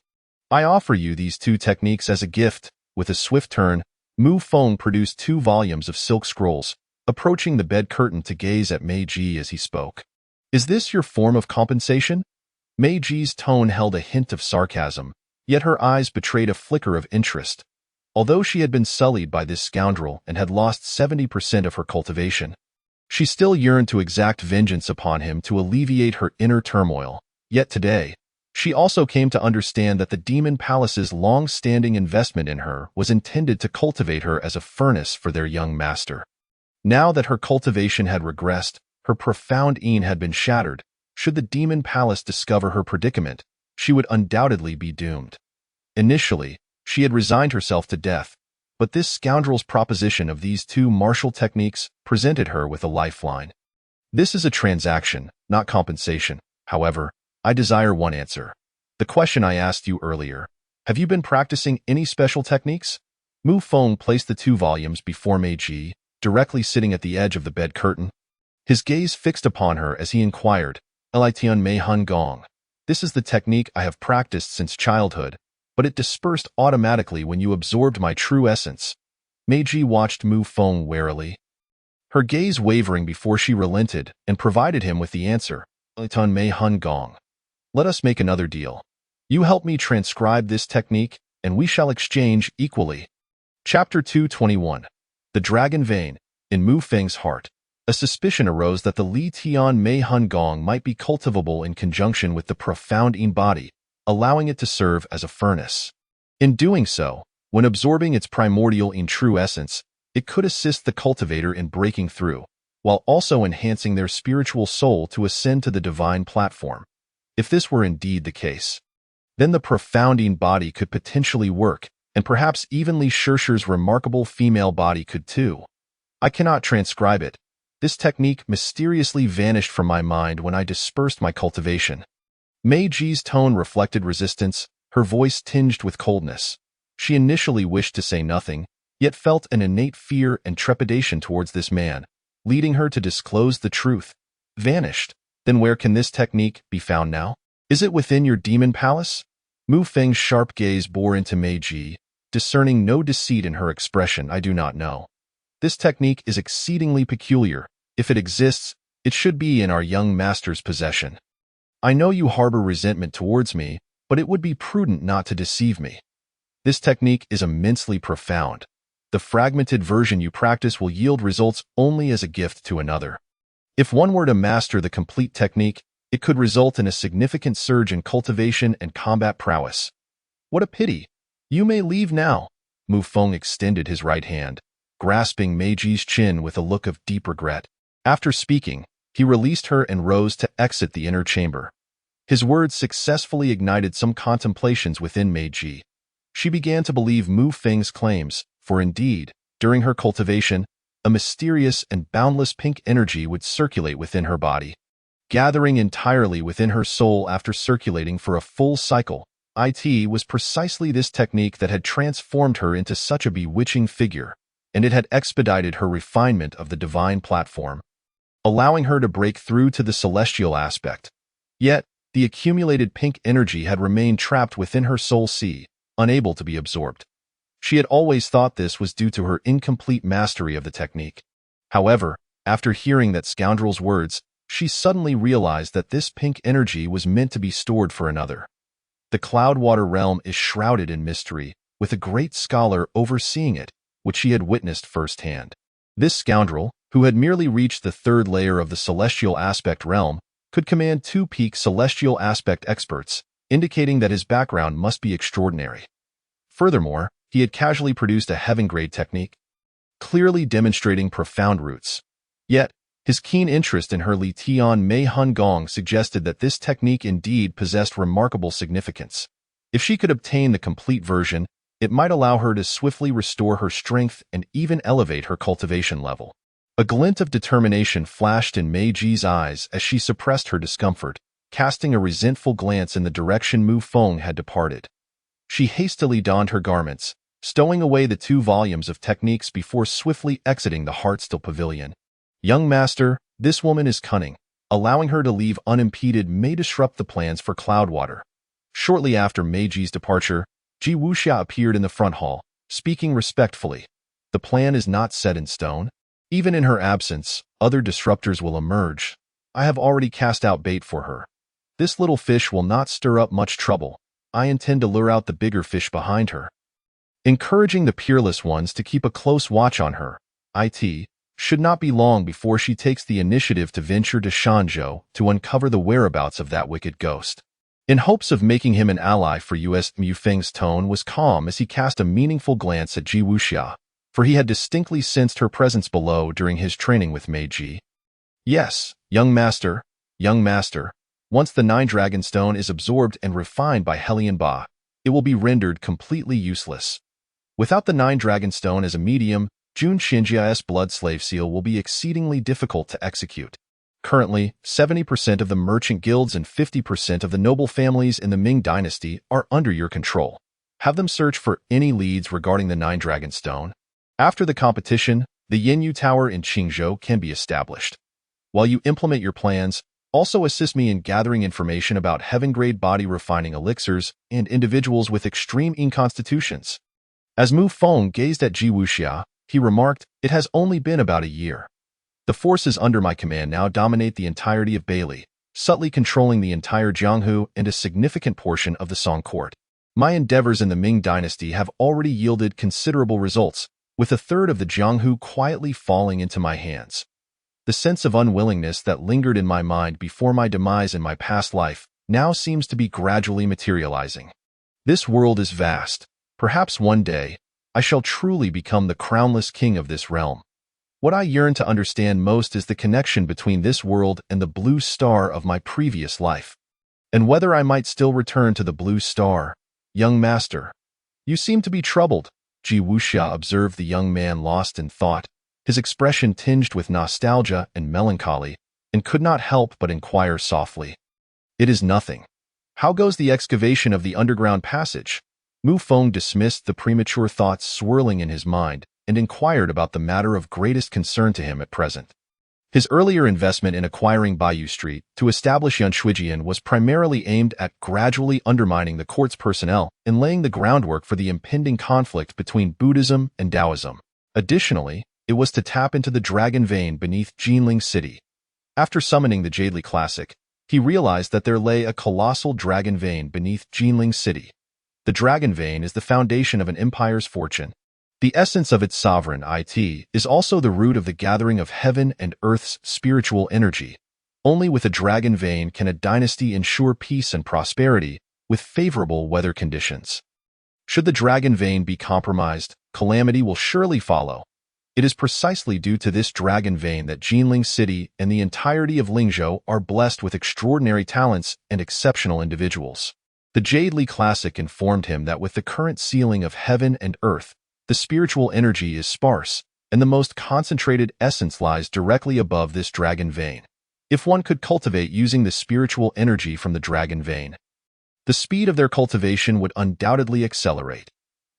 I offer you these 2 techniques as a gift." With a swift turn, Mu Feng produced 2 volumes of silk scrolls, approaching the bed curtain to gaze at Meiji as he spoke. "Is this your form of compensation?" Meiji's tone held a hint of sarcasm, yet her eyes betrayed a flicker of interest. Although she had been sullied by this scoundrel and had lost 70% of her cultivation, she still yearned to exact vengeance upon him to alleviate her inner turmoil. Yet today, she also came to understand that the Demon Palace's long-standing investment in her was intended to cultivate her as a furnace for their young master. Now that her cultivation had regressed, her profound aim had been shattered. Should the Demon Palace discover her predicament, she would undoubtedly be doomed. Initially, she had resigned herself to death, but this scoundrel's proposition of these two martial techniques presented her with a lifeline. This is a transaction, not compensation. However, I desire one answer. The question I asked you earlier. Have you been practicing any special techniques? Mu Feng placed the two volumes before Meiji, directly sitting at the edge of the bed curtain. His gaze fixed upon her as he inquired, Elitian Mei Hun Gong. This is the technique I have practiced since childhood, but it dispersed automatically when you absorbed my true essence. Meiji watched Mu Feng warily, her gaze wavering before she relented and provided him with the answer, Elitian Mei Hun Gong. Let us make another deal. You help me transcribe this technique, and we shall exchange equally. Chapter 221. The Dragon Vein. In Mu Feng's heart, a suspicion arose that the Li Tian Mei Hun Gong might be cultivable in conjunction with the profound Yin body, allowing it to serve as a furnace. In doing so, when absorbing its primordial Yin true essence, it could assist the cultivator in breaking through, while also enhancing their spiritual soul to ascend to the divine platform. If this were indeed the case, then the profound Yin body could potentially work, and perhaps even Li Shishir's remarkable female body could too. I cannot transcribe it. This technique mysteriously vanished from my mind when I dispersed my cultivation. Meiji's tone reflected resistance, her voice tinged with coldness. She initially wished to say nothing, yet felt an innate fear and trepidation towards this man, leading her to disclose the truth. Vanished. Then where can this technique be found now? Is it within your demon palace? Mu Feng's sharp gaze bore into Meiji, discerning no deceit in her expression. I do not know. This technique is exceedingly peculiar. If it exists, it should be in our young master's possession. I know you harbor resentment towards me, but it would be prudent not to deceive me. This technique is immensely profound. The fragmented version you practice will yield results only as a gift to another. If one were to master the complete technique, it could result in a significant surge in cultivation and combat prowess. What a pity. You may leave now. Mu Feng extended his right hand, grasping Meiji's chin with a look of deep regret. After speaking, he released her and rose to exit the inner chamber. His words successfully ignited some contemplations within Meiji. She began to believe Mu Feng's claims, for indeed, during her cultivation, a mysterious and boundless pink energy would circulate within her body, gathering entirely within her soul after circulating for a full cycle. It was precisely this technique that had transformed her into such a bewitching figure, and it had expedited her refinement of the divine platform, allowing her to break through to the celestial aspect. Yet, the accumulated pink energy had remained trapped within her soul sea, unable to be absorbed. She had always thought this was due to her incomplete mastery of the technique. However, after hearing that scoundrel's words, she suddenly realized that this pink energy was meant to be stored for another. The Cloudwater realm is shrouded in mystery, with a great scholar overseeing it, which she had witnessed firsthand. This scoundrel, who had merely reached the third layer of the celestial aspect realm, could command 2 peak celestial aspect experts, indicating that his background must be extraordinary. Furthermore, he had casually produced a heaven-grade technique, clearly demonstrating profound roots. Yet, his keen interest in her Li Tian Mei Hun Gong suggested that this technique indeed possessed remarkable significance. If she could obtain the complete version, it might allow her to swiftly restore her strength and even elevate her cultivation level. A glint of determination flashed in Meiji's eyes as she suppressed her discomfort, casting a resentful glance in the direction Mu Feng had departed. She hastily donned her garments, stowing away the 2 volumes of techniques before swiftly exiting the Heartstill Pavilion. Young master, this woman is cunning. Allowing her to leave unimpeded may disrupt the plans for Cloudwater. Shortly after Meiji's departure, Ji Wuxia appeared in the front hall, speaking respectfully. The plan is not set in stone. Even in her absence, other disruptors will emerge. I have already cast out bait for her. This little fish will not stir up much trouble. I intend to lure out the bigger fish behind her. Encouraging the peerless ones to keep a close watch on her, it should not be long before she takes the initiative to venture to Shanzhou to uncover the whereabouts of that wicked ghost. In hopes of making him an ally for us, Mu Feng's tone was calm as he cast a meaningful glance at Ji Wuxia, for he had distinctly sensed her presence below during his training with Meiji. Yes, young master, once the Nine Dragon Stone is absorbed and refined by Helion Ba, it will be rendered completely useless. Without the Nine Dragon Stone as a medium, Jun Xinjia's blood slave seal will be exceedingly difficult to execute. Currently, 70% of the merchant guilds and 50% of the noble families in the Ming dynasty are under your control. Have them search for any leads regarding the Nine Dragon Stone. After the competition, the Yinyu Tower in Qingzhou can be established. While you implement your plans, also assist me in gathering information about heaven-grade body refining elixirs and individuals with extreme inconstitutions. As Mu Feng gazed at Ji Wuxia, he remarked, "It has only been about a year. The forces under my command now dominate the entirety of Bailey, subtly controlling the entire Jianghu and a significant portion of the Song court. My endeavors in the Ming dynasty have already yielded considerable results, with a third of the Jianghu quietly falling into my hands. The sense of unwillingness that lingered in my mind before my demise in my past life now seems to be gradually materializing. This world is vast. Perhaps one day, I shall truly become the crownless king of this realm. What I yearn to understand most is the connection between this world and the blue star of my previous life, and whether I might still return to the blue star. Young master, you seem to be troubled." Ji Wuxia observed the young man lost in thought, his expression tinged with nostalgia and melancholy, and could not help but inquire softly. "It is nothing. How goes the excavation of the underground passage?" Mu Feng dismissed the premature thoughts swirling in his mind and inquired about the matter of greatest concern to him at present. His earlier investment in acquiring Baiyu Street to establish Yunshuijian was primarily aimed at gradually undermining the court's personnel and laying the groundwork for the impending conflict between Buddhism and Taoism. Additionally, it was to tap into the dragon vein beneath Jinling City. After summoning the Jadely Classic, he realized that there lay a colossal dragon vein beneath Jinling City. The dragon vein is the foundation of an empire's fortune. The essence of its sovereign is also the root of the gathering of heaven and earth's spiritual energy. Only with a dragon vein can a dynasty ensure peace and prosperity with favorable weather conditions. Should the dragon vein be compromised, calamity will surely follow. It is precisely due to this dragon vein that Jinling City and the entirety of Lingzhou are blessed with extraordinary talents and exceptional individuals. The Jadely Classic informed him that with the current sealing of heaven and earth, the spiritual energy is sparse, and the most concentrated essence lies directly above this dragon vein. If one could cultivate using the spiritual energy from the dragon vein, the speed of their cultivation would undoubtedly accelerate.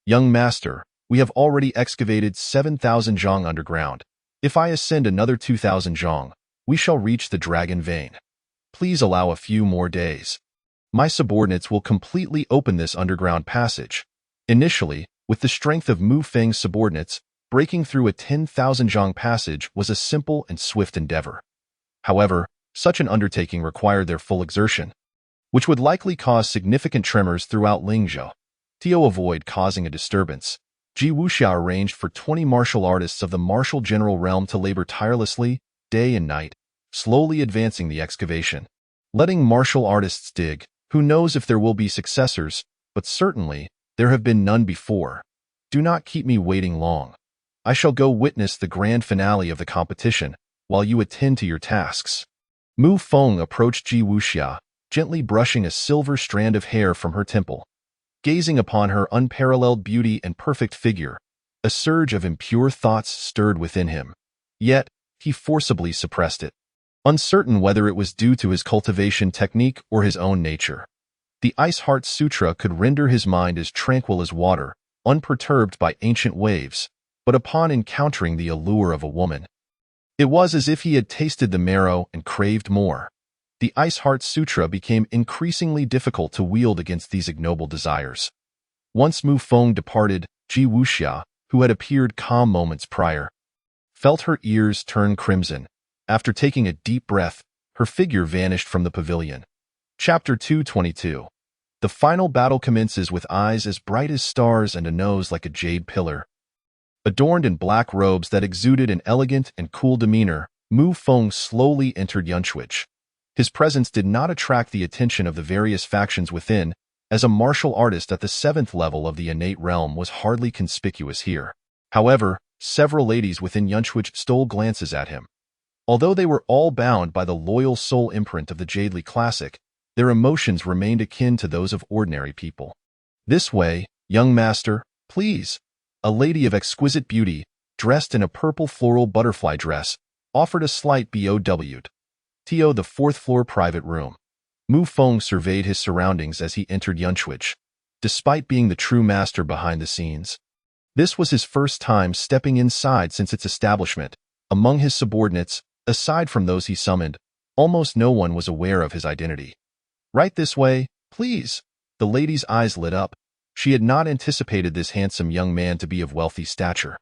Young master, we have already excavated 7,000 zhang underground. If I ascend another 2,000 zhang, we shall reach the dragon vein. Please allow a few more days. My subordinates will completely open this underground passage. Initially, with the strength of Mu Feng's subordinates, breaking through a 10,000 zhang passage was a simple and swift endeavor. However, such an undertaking required their full exertion, which would likely cause significant tremors throughout Lingzhou. To avoid causing a disturbance, Ji Wuxia arranged for 20 martial artists of the martial general realm to labor tirelessly, day and night, slowly advancing the excavation. Letting martial artists dig, who knows if there will be successors, but certainly, there have been none before. Do not keep me waiting long. I shall go witness the grand finale of the competition, while you attend to your tasks." Mu Feng approached Ji Wuxia, gently brushing a silver strand of hair from her temple. Gazing upon her unparalleled beauty and perfect figure, a surge of impure thoughts stirred within him. Yet, he forcibly suppressed it, uncertain whether it was due to his cultivation technique or his own nature. The Ice Heart Sutra could render his mind as tranquil as water, unperturbed by ancient waves, but upon encountering the allure of a woman, it was as if he had tasted the marrow and craved more. The Ice Heart Sutra became increasingly difficult to wield against these ignoble desires. Once Mu Feng departed, Ji Wuxia, who had appeared calm moments prior, felt her ears turn crimson. After taking a deep breath, her figure vanished from the pavilion. Chapter 222. The final battle commences with eyes as bright as stars and a nose like a jade pillar. Adorned in black robes that exuded an elegant and cool demeanor, Mu Feng slowly entered Yunchuich. His presence did not attract the attention of the various factions within, as a martial artist at the 7th level of the innate realm was hardly conspicuous here. However, several ladies within Yunchuich stole glances at him. Although they were all bound by the loyal soul imprint of the Jadely Classic, their emotions remained akin to those of ordinary people. "This way, young master, please." A lady of exquisite beauty, dressed in a purple floral butterfly dress, offered a slight bow. To the 4th floor private room. Mu Feng surveyed his surroundings as he entered Yunchuich. Despite being the true master behind the scenes, this was his first time stepping inside since its establishment. Among his subordinates, aside from those he summoned, almost no one was aware of his identity. "Right this way, please." The lady's eyes lit up. She had not anticipated this handsome young man to be of wealthy stature.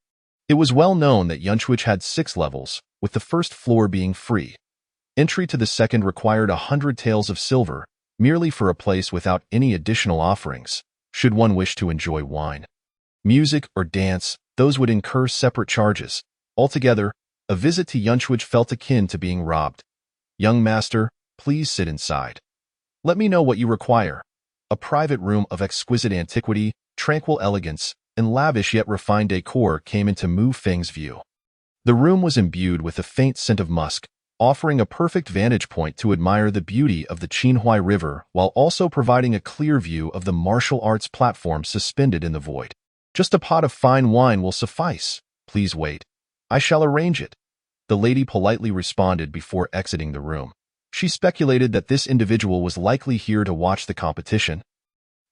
It was well known that Yunchuich had 6 levels, with the first floor being free. Entry to the second required 100 taels of silver, merely for a place without any additional offerings. Should one wish to enjoy wine, music, or dance, those would incur separate charges. Altogether, a visit to Yunchuich felt akin to being robbed. "Young master, please sit inside. Let me know what you require." A private room of exquisite antiquity, tranquil elegance, and lavish yet refined decor came into Mu Feng's view. The room was imbued with a faint scent of musk, offering a perfect vantage point to admire the beauty of the Qinhuai River while also providing a clear view of the martial arts platform suspended in the void. "Just a pot of fine wine will suffice. Please wait. I shall arrange it," the lady politely responded before exiting the room. She speculated that this individual was likely here to watch the competition,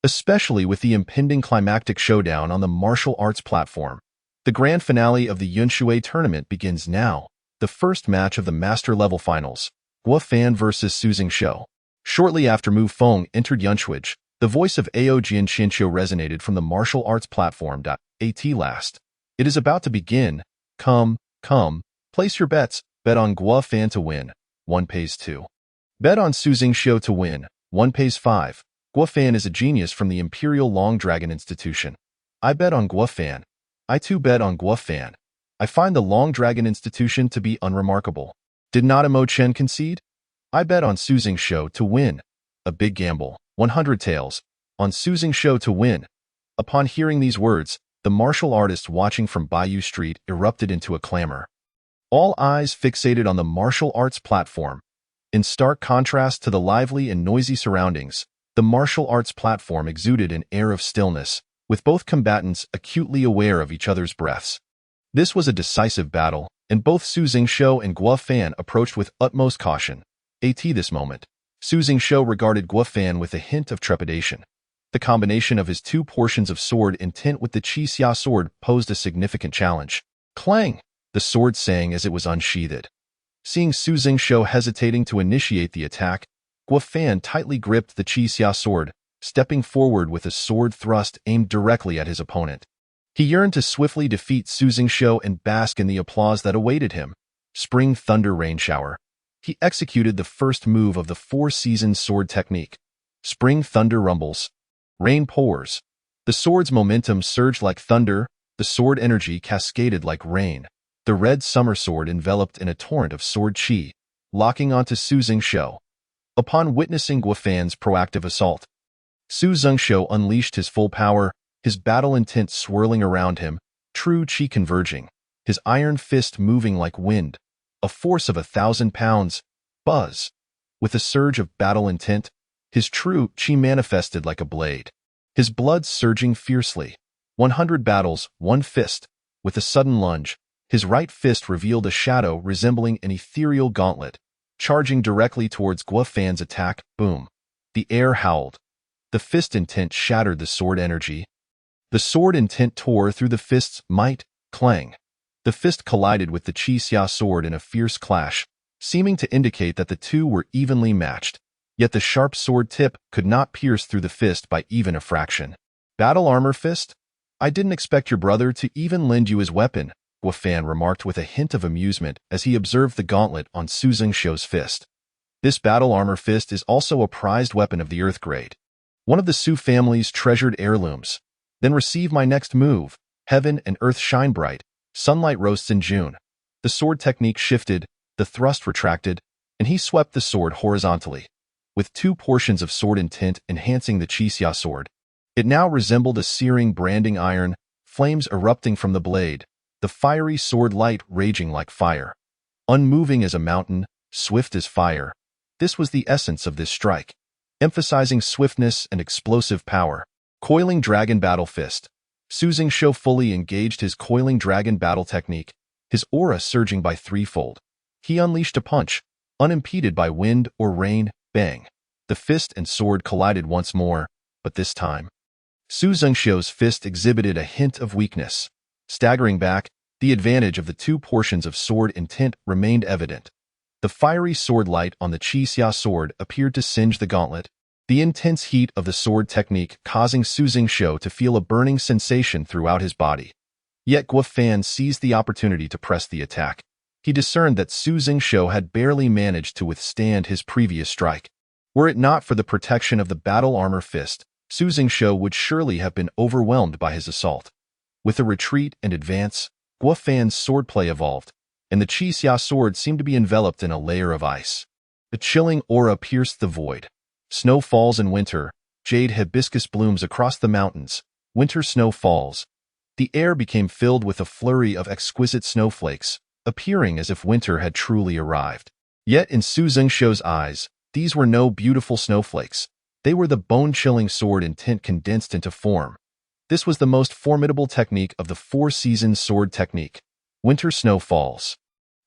especially with the impending climactic showdown on the martial arts platform. The grand finale of the Yunshui tournament begins now, the first match of the master-level finals, Guo Fan vs. Su Xingqiu. Shortly after Mu Feng entered Yunchuich, the voice of Ao Jian Qianqiu resonated from the martial arts platform. At last. "It is about to begin. Come, place your bets. Bet on Guo Fan to win. 1 pays 2. Bet on Su Xingqiu to win. 1 pays 5. Guo Fan is a genius from the Imperial Long Dragon Institution. I bet on Guo Fan. I too bet on Guo Fan. I find the Long Dragon Institution to be unremarkable. Did not Mo Chen concede? I bet on Su Xingqiu to win. A big gamble. 100 taels. On Su Xingqiu to win." Upon hearing these words, the martial artist watching from Bayou Street erupted into a clamor. All eyes fixated on the martial arts platform. In stark contrast to the lively and noisy surroundings, the martial arts platform exuded an air of stillness, with both combatants acutely aware of each other's breaths. This was a decisive battle, and both Su Xingqiu and Guo Fan approached with utmost caution. At this moment, Su Xingqiu regarded Guo Fan with a hint of trepidation. The combination of his 2 portions of sword intent with the Qi Xia sword posed a significant challenge. "Clang!" the sword sang as it was unsheathed. Seeing Su Xingqiu hesitating to initiate the attack, Guo Fan tightly gripped the Qi Xia sword, stepping forward with a sword thrust aimed directly at his opponent. He yearned to swiftly defeat Su Xingqiu and bask in the applause that awaited him. Spring Thunder Rain Shower. He executed the first move of the 4-season sword technique. Spring Thunder Rumbles. Rain Pours. The sword's momentum surged like thunder, the sword energy cascaded like rain. The red summer sword enveloped in a torrent of sword chi, locking onto Su Xingqiu. Upon witnessing Guo Fan's proactive assault, Su Xingqiu unleashed his full power, his battle intent swirling around him, true chi converging, his iron fist moving like wind, a force of 1,000 pounds, buzz. With a surge of battle intent, his true chi manifested like a blade, his blood surging fiercely. 100 battles, 1 fist. With a sudden lunge, his right fist revealed a shadow resembling an ethereal gauntlet, charging directly towards Guo Fan's attack. Boom. The air howled. The fist intent shattered the sword energy. The sword intent tore through the fist's might. Clang. The fist collided with the Qi Xia sword in a fierce clash, seeming to indicate that the two were evenly matched. Yet the sharp sword tip could not pierce through the fist by even a fraction. "Battle armor fist? I didn't expect your brother to even lend you his weapon," Guo Fan remarked with a hint of amusement as he observed the gauntlet on Su Xingqiu's fist. This battle armor fist is also a prized weapon of the Earth grade, one of the Su family's treasured heirlooms. Then receive my next move. Heaven and earth shine bright. Sunlight roasts in June. The sword technique shifted, the thrust retracted, and he swept the sword horizontally. With two portions of sword intent enhancing the Qixia sword, it now resembled a searing branding iron, flames erupting from the blade, the fiery sword light raging like fire. Unmoving as a mountain, swift as fire. This was the essence of this strike, emphasizing swiftness and explosive power. Coiling Dragon Battle Fist. Su Zhengshou fully engaged his Coiling Dragon battle technique, his aura surging by threefold. He unleashed a punch, unimpeded by wind or rain. Bang! The fist and sword collided once more, but this time, Su Zhengshou's fist exhibited a hint of weakness. Staggering back, the advantage of the two portions of sword intent remained evident. The fiery sword light on the Qixia sword appeared to singe the gauntlet, the intense heat of the sword technique causing Su Zhengshou to feel a burning sensation throughout his body. Yet Guo Fan seized the opportunity to press the attack. He discerned that Su Zhengshou had barely managed to withstand his previous strike. Were it not for the protection of the battle armor fist, Su Zhengshou would surely have been overwhelmed by his assault. With a retreat and advance, Guo Fan's swordplay evolved, and the Qixia sword seemed to be enveloped in a layer of ice. A chilling aura pierced the void. Snow falls in winter, jade hibiscus blooms across the mountains, winter snow falls. The air became filled with a flurry of exquisite snowflakes, appearing as if winter had truly arrived. Yet in Su Zhengshou's eyes, these were no beautiful snowflakes. They were the bone-chilling sword intent condensed into form. This was the most formidable technique of the four-season sword technique, winter snow falls.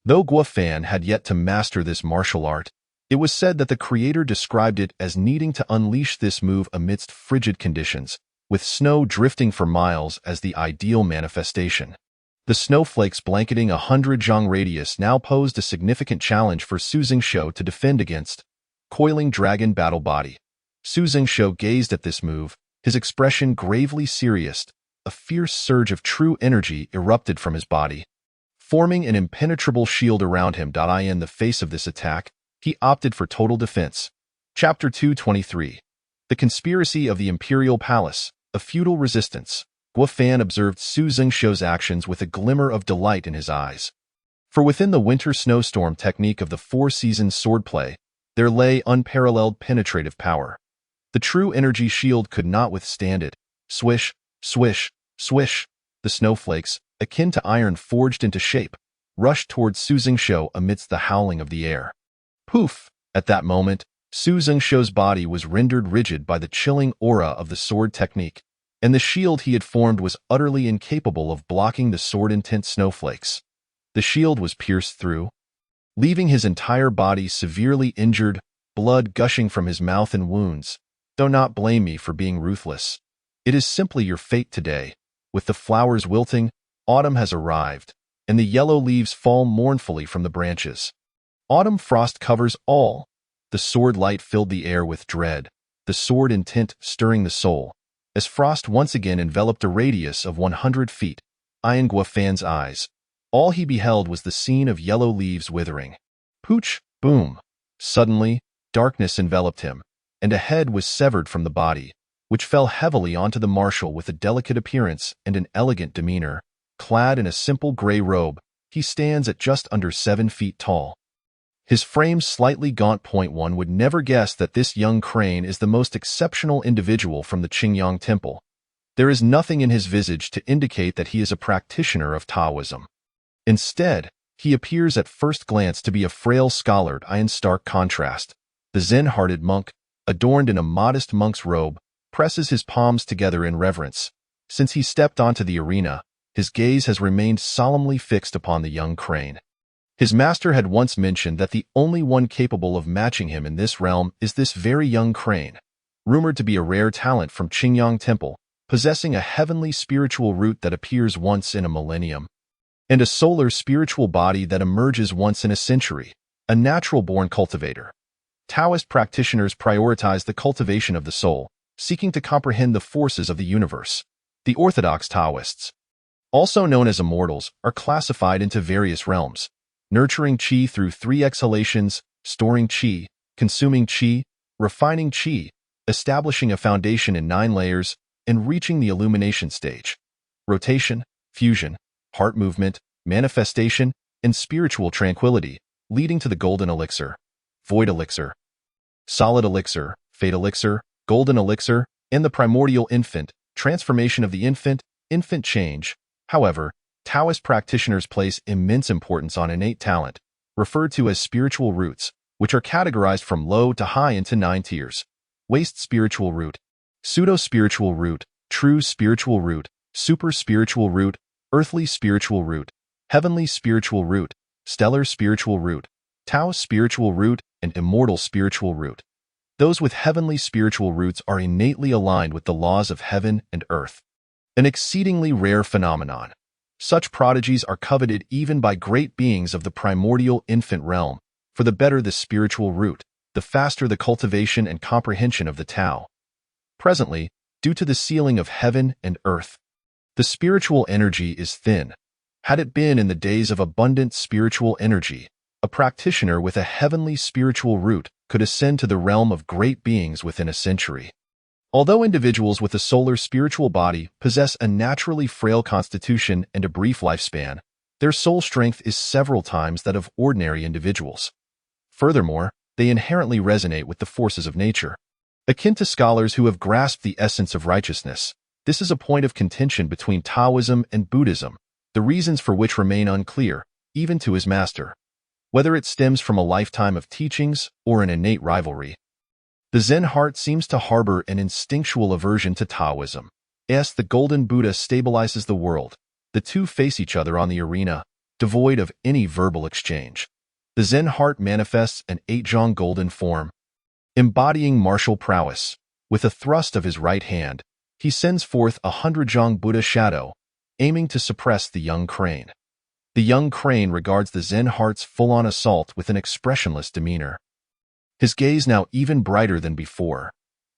Though Guo Fan had yet to master this martial art, it was said that the creator described it as needing to unleash this move amidst frigid conditions, with snow drifting for miles as the ideal manifestation. The snowflakes blanketing 100 zhang radius now posed a significant challenge for Su Zhengshou to defend against. Coiling Dragon Battle Body. Su Zhengshou gazed at this move, his expression gravely serious. A fierce surge of true energy erupted from his body, forming an impenetrable shield around him. In the face of this attack, he opted for total defense. Chapter 223. The Conspiracy of the Imperial Palace, a Feudal Resistance. Guo Fan observed Su Zhengshou's actions with a glimmer of delight in his eyes. For within the winter snowstorm technique of the four-season swordplay, there lay unparalleled penetrative power. The true energy shield could not withstand it. Swish, swish, swish. The snowflakes, akin to iron forged into shape, rushed towards Su Zhengshou amidst the howling of the air. Poof! At that moment, Su Zhengshou's body was rendered rigid by the chilling aura of the sword technique, and the shield he had formed was utterly incapable of blocking the sword-intent snowflakes. The shield was pierced through, leaving his entire body severely injured, blood gushing from his mouth and wounds. Do not blame me for being ruthless. It is simply your fate today. With the flowers wilting, autumn has arrived, and the yellow leaves fall mournfully from the branches. Autumn frost covers all. The sword light filled the air with dread, the sword intent stirring the soul, as frost once again enveloped a radius of 100 feet. In Guo Fan's eyes, all he beheld was the scene of yellow leaves withering. Pooch, boom! Suddenly, darkness enveloped him, and a head was severed from the body, which fell heavily onto the marshal with a delicate appearance and an elegant demeanor. Clad in a simple gray robe, he stands at just under 7 feet tall. His frame slightly gaunt. One would never guess that this young crane is the most exceptional individual from the Qingyang Temple. There is nothing in his visage to indicate that he is a practitioner of Taoism. Instead, he appears at first glance to be a frail scholar. In stark contrast, the Zen-hearted monk, adorned in a modest monk's robe, presses his palms together in reverence. Since he stepped onto the arena, his gaze has remained solemnly fixed upon the young crane. His master had once mentioned that the only one capable of matching him in this realm is this very young crane, rumored to be a rare talent from Qingyang Temple, possessing a heavenly spiritual root that appears once in a millennium, and a solar spiritual body that emerges once in a century, a natural-born cultivator. Taoist practitioners prioritize the cultivation of the soul, seeking to comprehend the forces of the universe. The orthodox Taoists, also known as immortals, are classified into various realms, nurturing qi through 3 exhalations, storing qi, consuming qi, refining qi, establishing a foundation in 9 layers, and reaching the illumination stage. Rotation, fusion, heart movement, manifestation, and spiritual tranquility, leading to the golden elixir, void elixir, solid elixir, fate elixir, golden elixir, and the primordial infant, transformation of the infant change. However, Taoist practitioners place immense importance on innate talent, referred to as spiritual roots, which are categorized from low to high into 9 tiers. Waste spiritual root, pseudo-spiritual root, true spiritual root, super-spiritual root, earthly spiritual root, heavenly spiritual root, stellar spiritual root, Tao spiritual root, and immortal spiritual root. Those with heavenly spiritual roots are innately aligned with the laws of heaven and earth. An exceedingly rare phenomenon. Such prodigies are coveted even by great beings of the primordial infant realm, for the better the spiritual root, the faster the cultivation and comprehension of the Tao. Presently, due to the sealing of heaven and earth, the spiritual energy is thin. Had it been in the days of abundant spiritual energy, a practitioner with a heavenly spiritual root could ascend to the realm of great beings within a century. Although individuals with a solar spiritual body possess a naturally frail constitution and a brief lifespan, their soul strength is several times that of ordinary individuals. Furthermore, they inherently resonate with the forces of nature. Akin to scholars who have grasped the essence of righteousness, this is a point of contention between Taoism and Buddhism, the reasons for which remain unclear, even to his master, whether it stems from a lifetime of teachings or an innate rivalry. The Zen heart seems to harbor an instinctual aversion to Taoism. As the golden Buddha stabilizes the world, the two face each other on the arena, devoid of any verbal exchange. The Zen heart manifests an 8-zhang golden form, embodying martial prowess. With a thrust of his right hand, he sends forth a 100-zhang Buddha shadow, aiming to suppress the young crane. The young crane regards the Zen heart's full-on assault with an expressionless demeanor. His gaze now even brighter than before.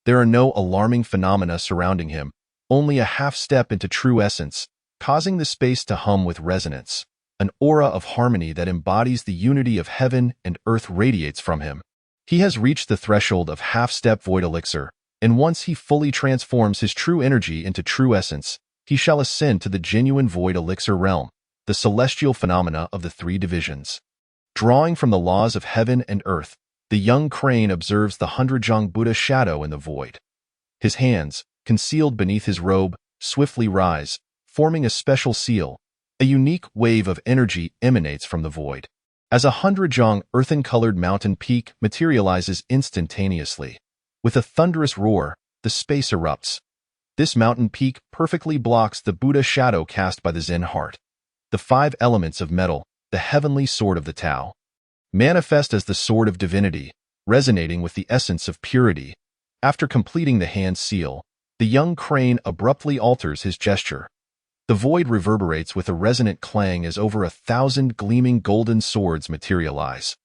There are no alarming phenomena surrounding him, only a half-step into true essence, causing the space to hum with resonance. An aura of harmony that embodies the unity of heaven and earth radiates from him. He has reached the threshold of half-step void elixir, and once he fully transforms his true energy into true essence, he shall ascend to the genuine void elixir realm, the celestial phenomena of the 3 divisions. Drawing from the laws of heaven and earth, the young crane observes the 100-zhang Buddha shadow in the void. His hands, concealed beneath his robe, swiftly rise, forming a special seal. A unique wave of energy emanates from the void. As a 100-zhang earthen-colored mountain peak materializes instantaneously. With a thunderous roar, the space erupts. This mountain peak perfectly blocks the Buddha shadow cast by the Zen heart. The 5 elements of metal, the heavenly sword of the Tao, manifest as the sword of divinity, resonating with the essence of purity. After completing the hand seal, the young crane abruptly alters his gesture. The void reverberates with a resonant clang as over 1,000 gleaming golden swords materialize,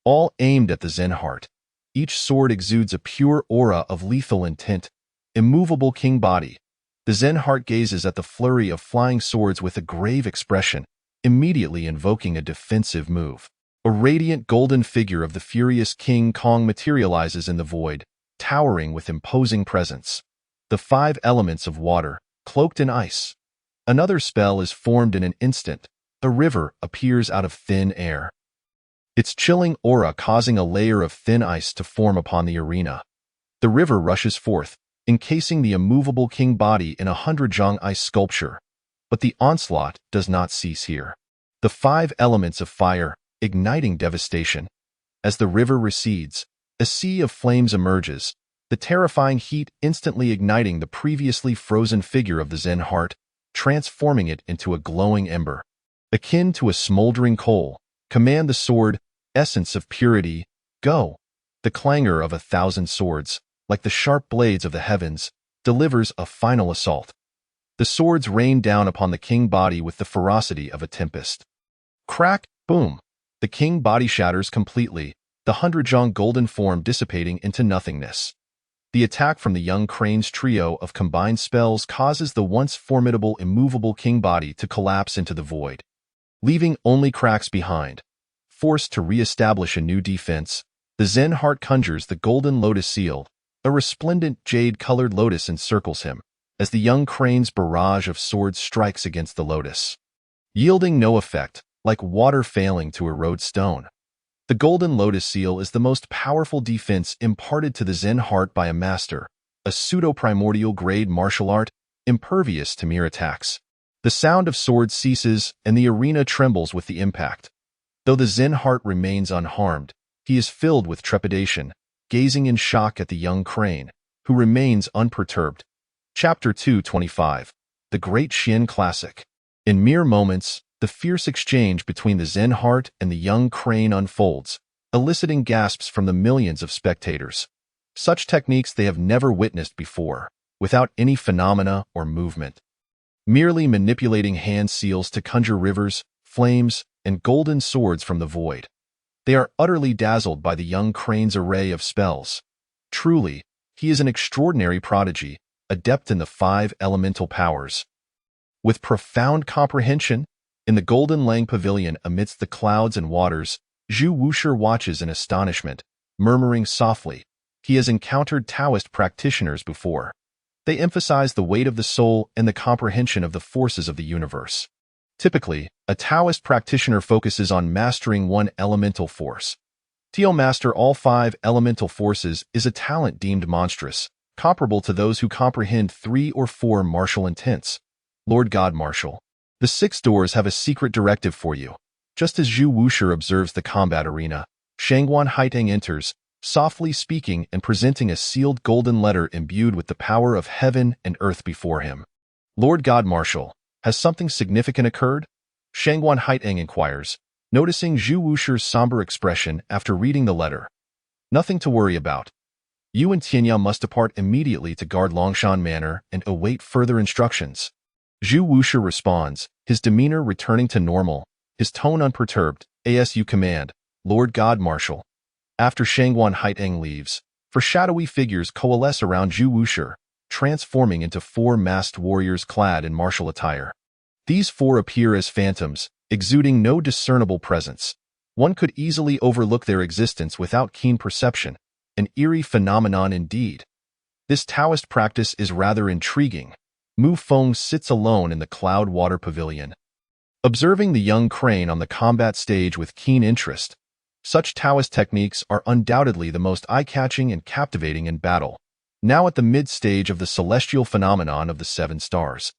all aimed at the Zen heart. Each sword exudes a pure aura of lethal intent. Immovable king body. The Zen heart gazes at the flurry of flying swords with a grave expression, immediately invoking a defensive move. A radiant golden figure of the furious King Kong materializes in the void, towering with imposing presence. The 5 elements of water, cloaked in ice. Another spell is formed in an instant. A river appears out of thin air, its chilling aura causing a layer of thin ice to form upon the arena. The river rushes forth, encasing the immovable king body in a 100-zhang ice sculpture. But the onslaught does not cease here. The 5 elements of fire, igniting devastation. As the river recedes, a sea of flames emerges, the terrifying heat instantly igniting the previously frozen figure of the Zen heart, transforming it into a glowing ember. Akin to a smoldering coal, command the sword, essence of purity, go. The clangor of 1,000 swords, like the sharp blades of the heavens, delivers a final assault. The swords rain down upon the king body with the ferocity of a tempest. Crack, boom. The king body shatters completely, the 100-zhang golden form dissipating into nothingness. The attack from the young crane's trio of combined spells causes the once formidable immovable king body to collapse into the void, leaving only cracks behind. Forced to re-establish a new defense, The Zen heart conjures the golden lotus seal. A resplendent jade-colored lotus encircles him, as the young crane's barrage of swords strikes against the lotus, yielding no effect, like water failing to erode stone. The golden lotus seal is the most powerful defense imparted to the Zen heart by a master, a pseudo-primordial grade martial art, impervious to mere attacks. The sound of swords ceases, and the arena trembles with the impact. Though the Zen heart remains unharmed, he is filled with trepidation, gazing in shock at the young crane, who remains unperturbed. Chapter 225. The Great Shin Classic. In mere moments, the fierce exchange between the Zen heart and the young crane unfolds, eliciting gasps from the millions of spectators. Such techniques they have never witnessed before, without any phenomena or movement. Merely manipulating hand seals to conjure rivers, flames, and golden swords from the void. They are utterly dazzled by the young crane's array of spells. Truly, he is an extraordinary prodigy, adept in the 5 elemental powers. With profound comprehension, in the Golden Lang Pavilion amidst the clouds and waters, Zhu Wushi watches in astonishment, murmuring softly. He has encountered Taoist practitioners before. They emphasize the weight of the soul and the comprehension of the forces of the universe. Typically, a Taoist practitioner focuses on mastering one elemental force. To master all 5 elemental forces is a talent deemed monstrous, comparable to those who comprehend 3 or 4 martial intents. Lord God Martial. The 6 doors have a secret directive for you. Just as Zhu Wushi observes the combat arena, Shangguan Haiteng enters, softly speaking and presenting a sealed golden letter imbued with the power of heaven and earth before him. Lord God Martial, has something significant occurred? Shangguan Haiteng inquires, noticing Zhu Wushi's somber expression after reading the letter. Nothing to worry about. You and Tianya must depart immediately to guard Longshan Manor and await further instructions. Zhu Wushi responds, his demeanor returning to normal, his tone unperturbed. As you command, Lord God Martial. After Shangguan Haiteng leaves, shadowy figures coalesce around Zhu Wushi, transforming into 4 masked warriors clad in martial attire. These 4 appear as phantoms, exuding no discernible presence. One could easily overlook their existence without keen perception, an eerie phenomenon indeed. This Taoist practice is rather intriguing. Mu Feng sits alone in the Cloud Water Pavilion, observing the young crane on the combat stage with keen interest. Such Taoist techniques are undoubtedly the most eye-catching and captivating in battle. Now at the mid-stage of the celestial phenomenon of the 7 stars,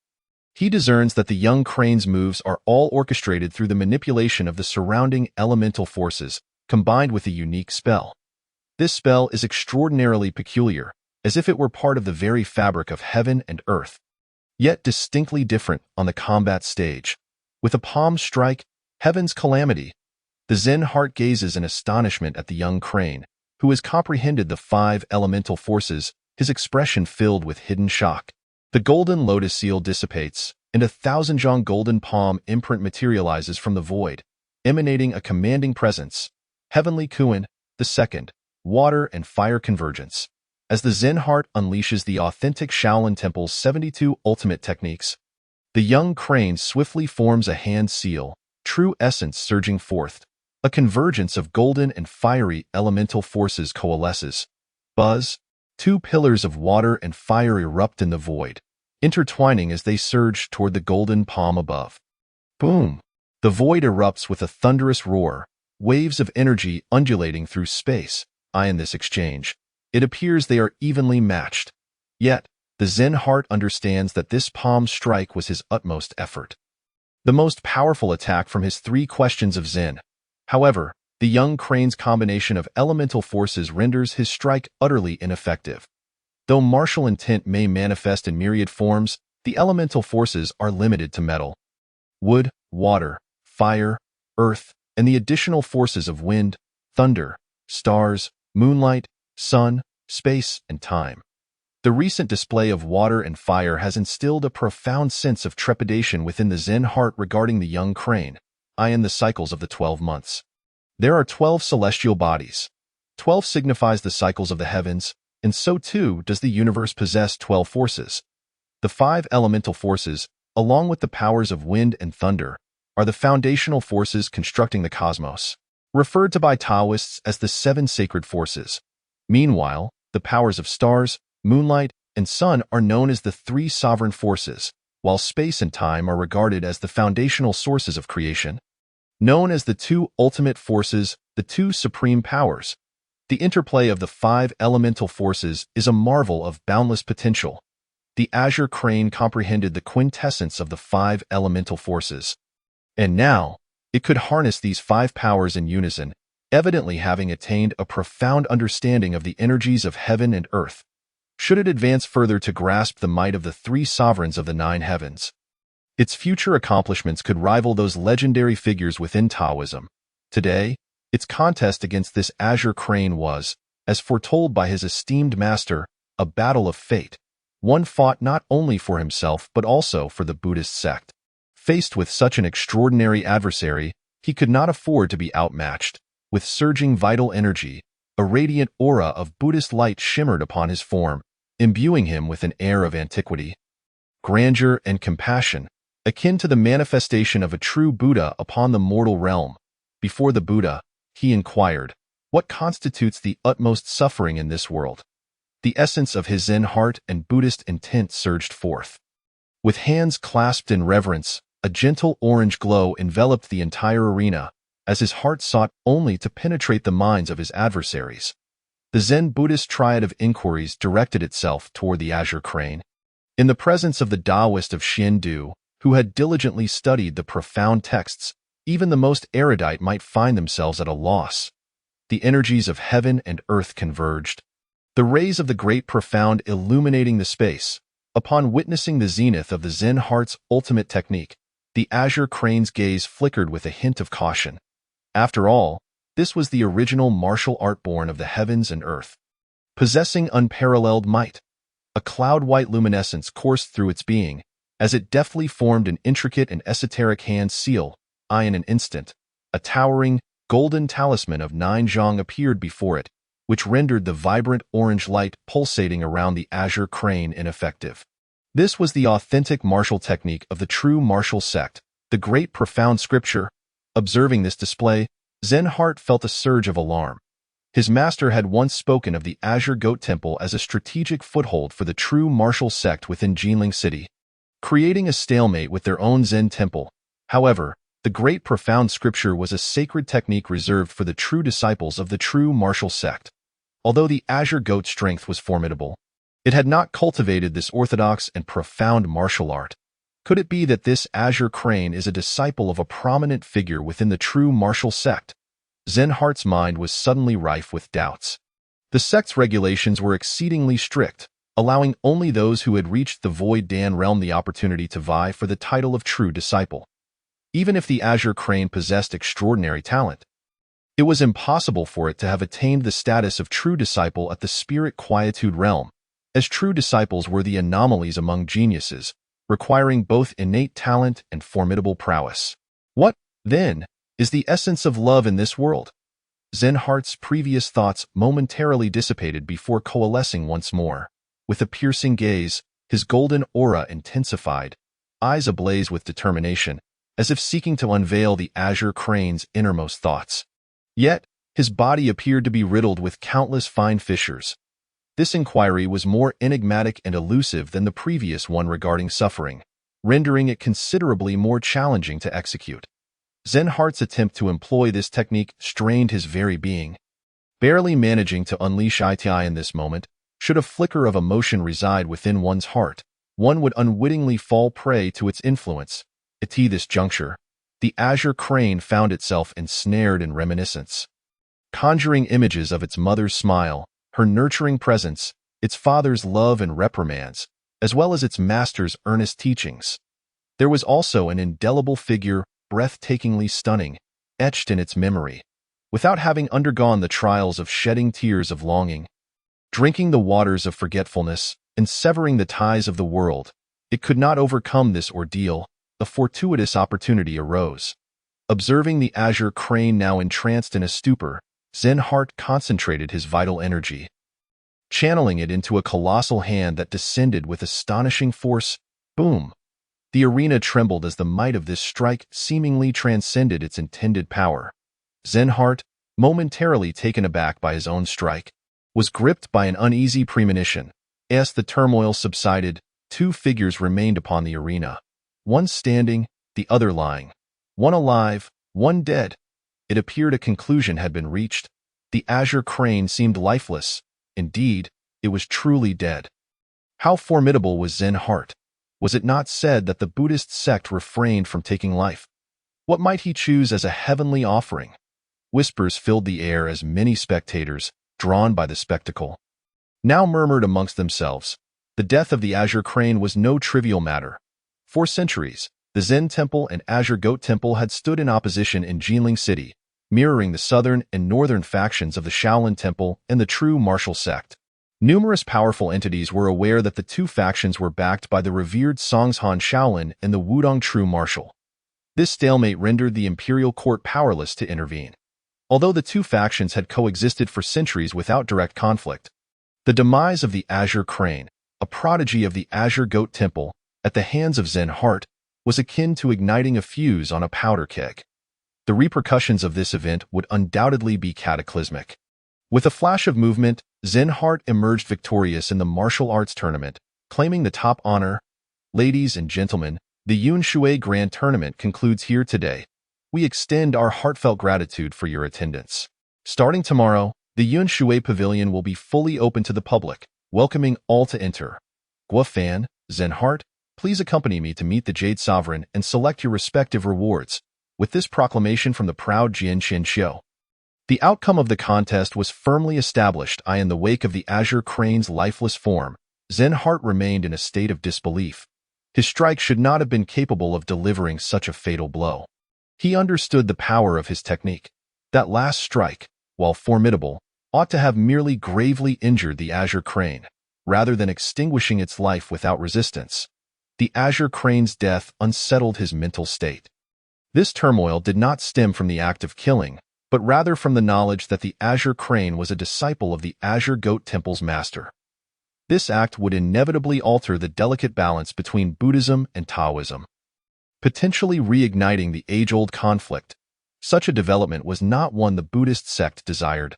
he discerns that the young crane's moves are all orchestrated through the manipulation of the surrounding elemental forces, combined with a unique spell. This spell is extraordinarily peculiar, as if it were part of the very fabric of heaven and earth, yet distinctly different on the combat stage. With a palm strike, heaven's calamity, the Zen heart gazes in astonishment at the young crane, who has comprehended the 5 elemental forces, his expression filled with hidden shock. The golden lotus seal dissipates, and a 1,000-zhong golden palm imprint materializes from the void, emanating a commanding presence. Heavenly Kuan, the second, water and fire convergence. As the Zen heart unleashes the authentic Shaolin Temple's 72 ultimate techniques, the young crane swiftly forms a hand seal, true essence surging forth. A convergence of golden and fiery elemental forces coalesces. Buzz. 2 pillars of water and fire erupt in the void, intertwining as they surge toward the golden palm above. Boom! The void erupts with a thunderous roar, waves of energy undulating through space. In this exchange, it appears they are evenly matched. Yet, the Zen heart understands that this palm strike was his utmost effort, the most powerful attack from his 3 questions of Zen. However, the young crane's combination of elemental forces renders his strike utterly ineffective. Though martial intent may manifest in myriad forms, the elemental forces are limited to metal, wood, water, fire, earth, and the additional forces of wind, thunder, stars, moonlight, sun, space, and time. The recent display of water and fire has instilled a profound sense of trepidation within the Zen heart regarding the young crane. In the cycles of the 12 months. There are 12 celestial bodies. 12 signifies the cycles of the heavens, and so too does the universe possess 12 forces. The 5 elemental forces, along with the powers of wind and thunder, are the foundational forces constructing the cosmos. referred to by Taoists as the seven sacred forces. Meanwhile, the powers of stars, moonlight, and sun are known as the three sovereign forces, while space and time are regarded as the foundational sources of creation. Known as the two ultimate forces, the two supreme powers, the interplay of the five elemental forces is a marvel of boundless potential. The azure crane comprehended the quintessence of the five elemental forces. And now, it could harness these five powers in unison, evidently having attained a profound understanding of the energies of heaven and earth. Should it advance further to grasp the might of the three sovereigns of the nine heavens, its future accomplishments could rival those legendary figures within Taoism. Today, its contest against this azure crane was, as foretold by his esteemed master, a battle of fate, one fought not only for himself but also for the Buddhist sect. Faced with such an extraordinary adversary, he could not afford to be outmatched. With surging vital energy, a radiant aura of Buddhist light shimmered upon his form, imbuing him with an air of antiquity, grandeur, and compassion, akin to the manifestation of a true Buddha upon the mortal realm. Before the Buddha, he inquired, what constitutes the utmost suffering in this world? The essence of his Zen heart and Buddhist intent surged forth. With hands clasped in reverence, a gentle orange glow enveloped the entire arena, as his heart sought only to penetrate the minds of his adversaries. The Zen Buddhist triad of inquiries directed itself toward the azure crane. In the presence of the Taoist of Xiandu, who had diligently studied the profound texts, even the most erudite might find themselves at a loss. The energies of heaven and earth converged, the rays of the great profound illuminating the space. Upon witnessing the zenith of the Zen heart's ultimate technique, the azure crane's gaze flickered with a hint of caution. After all, this was the original martial art born of the heavens and earth. Possessing unparalleled might, a cloud-white luminescence coursed through its being, as it deftly formed an intricate and esoteric hand seal. In an instant, a towering, golden talisman of 9 zhang appeared before it, which rendered the vibrant orange light pulsating around the azure crane ineffective. This was the authentic martial technique of the true martial sect, the great profound scripture. Observing this display, Zen heart felt a surge of alarm. His master had once spoken of the Azure Goat Temple as a strategic foothold for the true martial sect within Jinling City, creating a stalemate with their own Zen temple. However, the great profound scripture was a sacred technique reserved for the true disciples of the true martial sect. Although the Azure Goat's strength was formidable, it had not cultivated this orthodox and profound martial art. Could it be that this azure crane is a disciple of a prominent figure within the true martial sect? Zen heart's mind was suddenly rife with doubts. The sect's regulations were exceedingly strict, allowing only those who had reached the Void Dan realm the opportunity to vie for the title of true disciple. Even if the azure crane possessed extraordinary talent, it was impossible for it to have attained the status of true disciple at the spirit quietude realm, as true disciples were the anomalies among geniuses, requiring both innate talent and formidable prowess. What, then, is the essence of love in this world? Zen heart's previous thoughts momentarily dissipated before coalescing once more. With a piercing gaze, his golden aura intensified, eyes ablaze with determination, as if seeking to unveil the azure crane's innermost thoughts. Yet, his body appeared to be riddled with countless fine fissures. This inquiry was more enigmatic and elusive than the previous one regarding suffering, rendering it considerably more challenging to execute. Zen heart's attempt to employ this technique strained his very being. Barely managing to unleash iti in this moment, should a flicker of emotion reside within one's heart, one would unwittingly fall prey to its influence. At this juncture, the azure crane found itself ensnared in reminiscence, conjuring images of its mother's smile, her nurturing presence, its father's love and reprimands, as well as its master's earnest teachings. There was also an indelible figure, breathtakingly stunning, etched in its memory, without having undergone the trials of shedding tears of longing, drinking the waters of forgetfulness, and severing the ties of the world. It could not overcome this ordeal. A fortuitous opportunity arose. Observing the azure crane now entranced in a stupor, Zen heart concentrated his vital energy, channeling it into a colossal hand that descended with astonishing force. Boom! The arena trembled as the might of this strike seemingly transcended its intended power. Zen heart, momentarily taken aback by his own strike, was gripped by an uneasy premonition. As the turmoil subsided, two figures remained upon the arena. One standing, the other lying. One alive, one dead. It appeared a conclusion had been reached. The azure crane seemed lifeless. Indeed, it was truly dead. How formidable was Zen heart? Was it not said that the Buddhist sect refrained from taking life? What might he choose as a heavenly offering? Whispers filled the air as many spectators, drawn by the spectacle, now murmured amongst themselves. The death of the azure crane was no trivial matter. For centuries, the Zen temple and azure goat temple had stood in opposition in Jinling City, mirroring the southern and northern factions of the Shaolin temple and the true martial sect. Numerous powerful entities were aware that the two factions were backed by the revered Songshan Shaolin and the Wudong true martial. This stalemate rendered the imperial court powerless to intervene. Although the two factions had coexisted for centuries without direct conflict, the demise of the azure crane, a prodigy of the azure goat temple, at the hands of Zen heart, was akin to igniting a fuse on a powder keg. The repercussions of this event would undoubtedly be cataclysmic. With a flash of movement, Zen heart emerged victorious in the martial arts tournament, claiming the top honor. Ladies and gentlemen, the Yun Shui Grand Tournament concludes here today. We extend our heartfelt gratitude for your attendance. Starting tomorrow, the Yun Shui Pavilion will be fully open to the public, welcoming all to enter. Gua Fan, Zen heart, please accompany me to meet the Jade Sovereign and select your respective rewards. With this proclamation from the proud Jian Qianxiu, the outcome of the contest was firmly established. In the wake of the azure crane's lifeless form, Zen heart remained in a state of disbelief. His strike should not have been capable of delivering such a fatal blow. He understood the power of his technique. That last strike, while formidable, ought to have merely gravely injured the azure crane, rather than extinguishing its life without resistance. The azure crane's death unsettled his mental state. This turmoil did not stem from the act of killing, but rather from the knowledge that the azure crane was a disciple of the azure goat temple's master. This act would inevitably alter the delicate balance between Buddhism and Taoism, potentially reigniting the age-old conflict. Such a development was not one the Buddhist sect desired.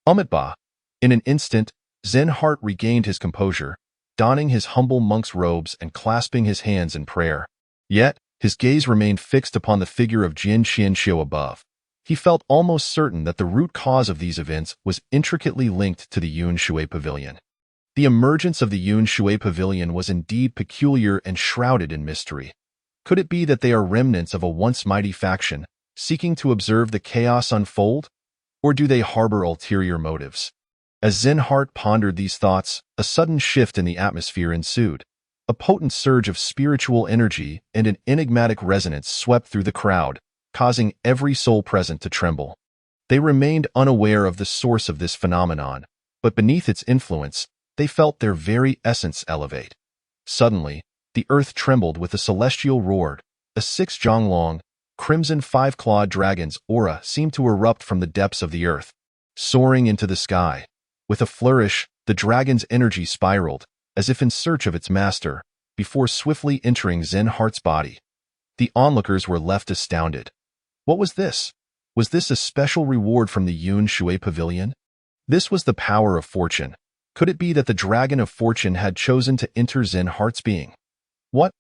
Amitabha. In an instant, Zen heart regained his composure, donning his humble monk's robes and clasping his hands in prayer. Yet, his gaze remained fixed upon the figure of Jian Qianxiu above. He felt almost certain that the root cause of these events was intricately linked to the Yun Shui Pavilion. The emergence of the Yun Shui Pavilion was indeed peculiar and shrouded in mystery. Could it be that they are remnants of a once mighty faction, seeking to observe the chaos unfold? Or do they harbor ulterior motives? As Zen heart pondered these thoughts, a sudden shift in the atmosphere ensued. A potent surge of spiritual energy and an enigmatic resonance swept through the crowd, causing every soul present to tremble. They remained unaware of the source of this phenomenon, but beneath its influence, they felt their very essence elevate. Suddenly, the earth trembled with a celestial roar. A 6-jonglong, crimson 5-clawed dragon's aura seemed to erupt from the depths of the earth, soaring into the sky. With a flourish, the dragon's energy spiraled, as if in search of its master, before swiftly entering Zen heart's body. The onlookers were left astounded. What was this? Was this a special reward from the Yun Shui Pavilion? This was the power of fortune. Could it be that the dragon of fortune had chosen to enter Zen heart's being? What?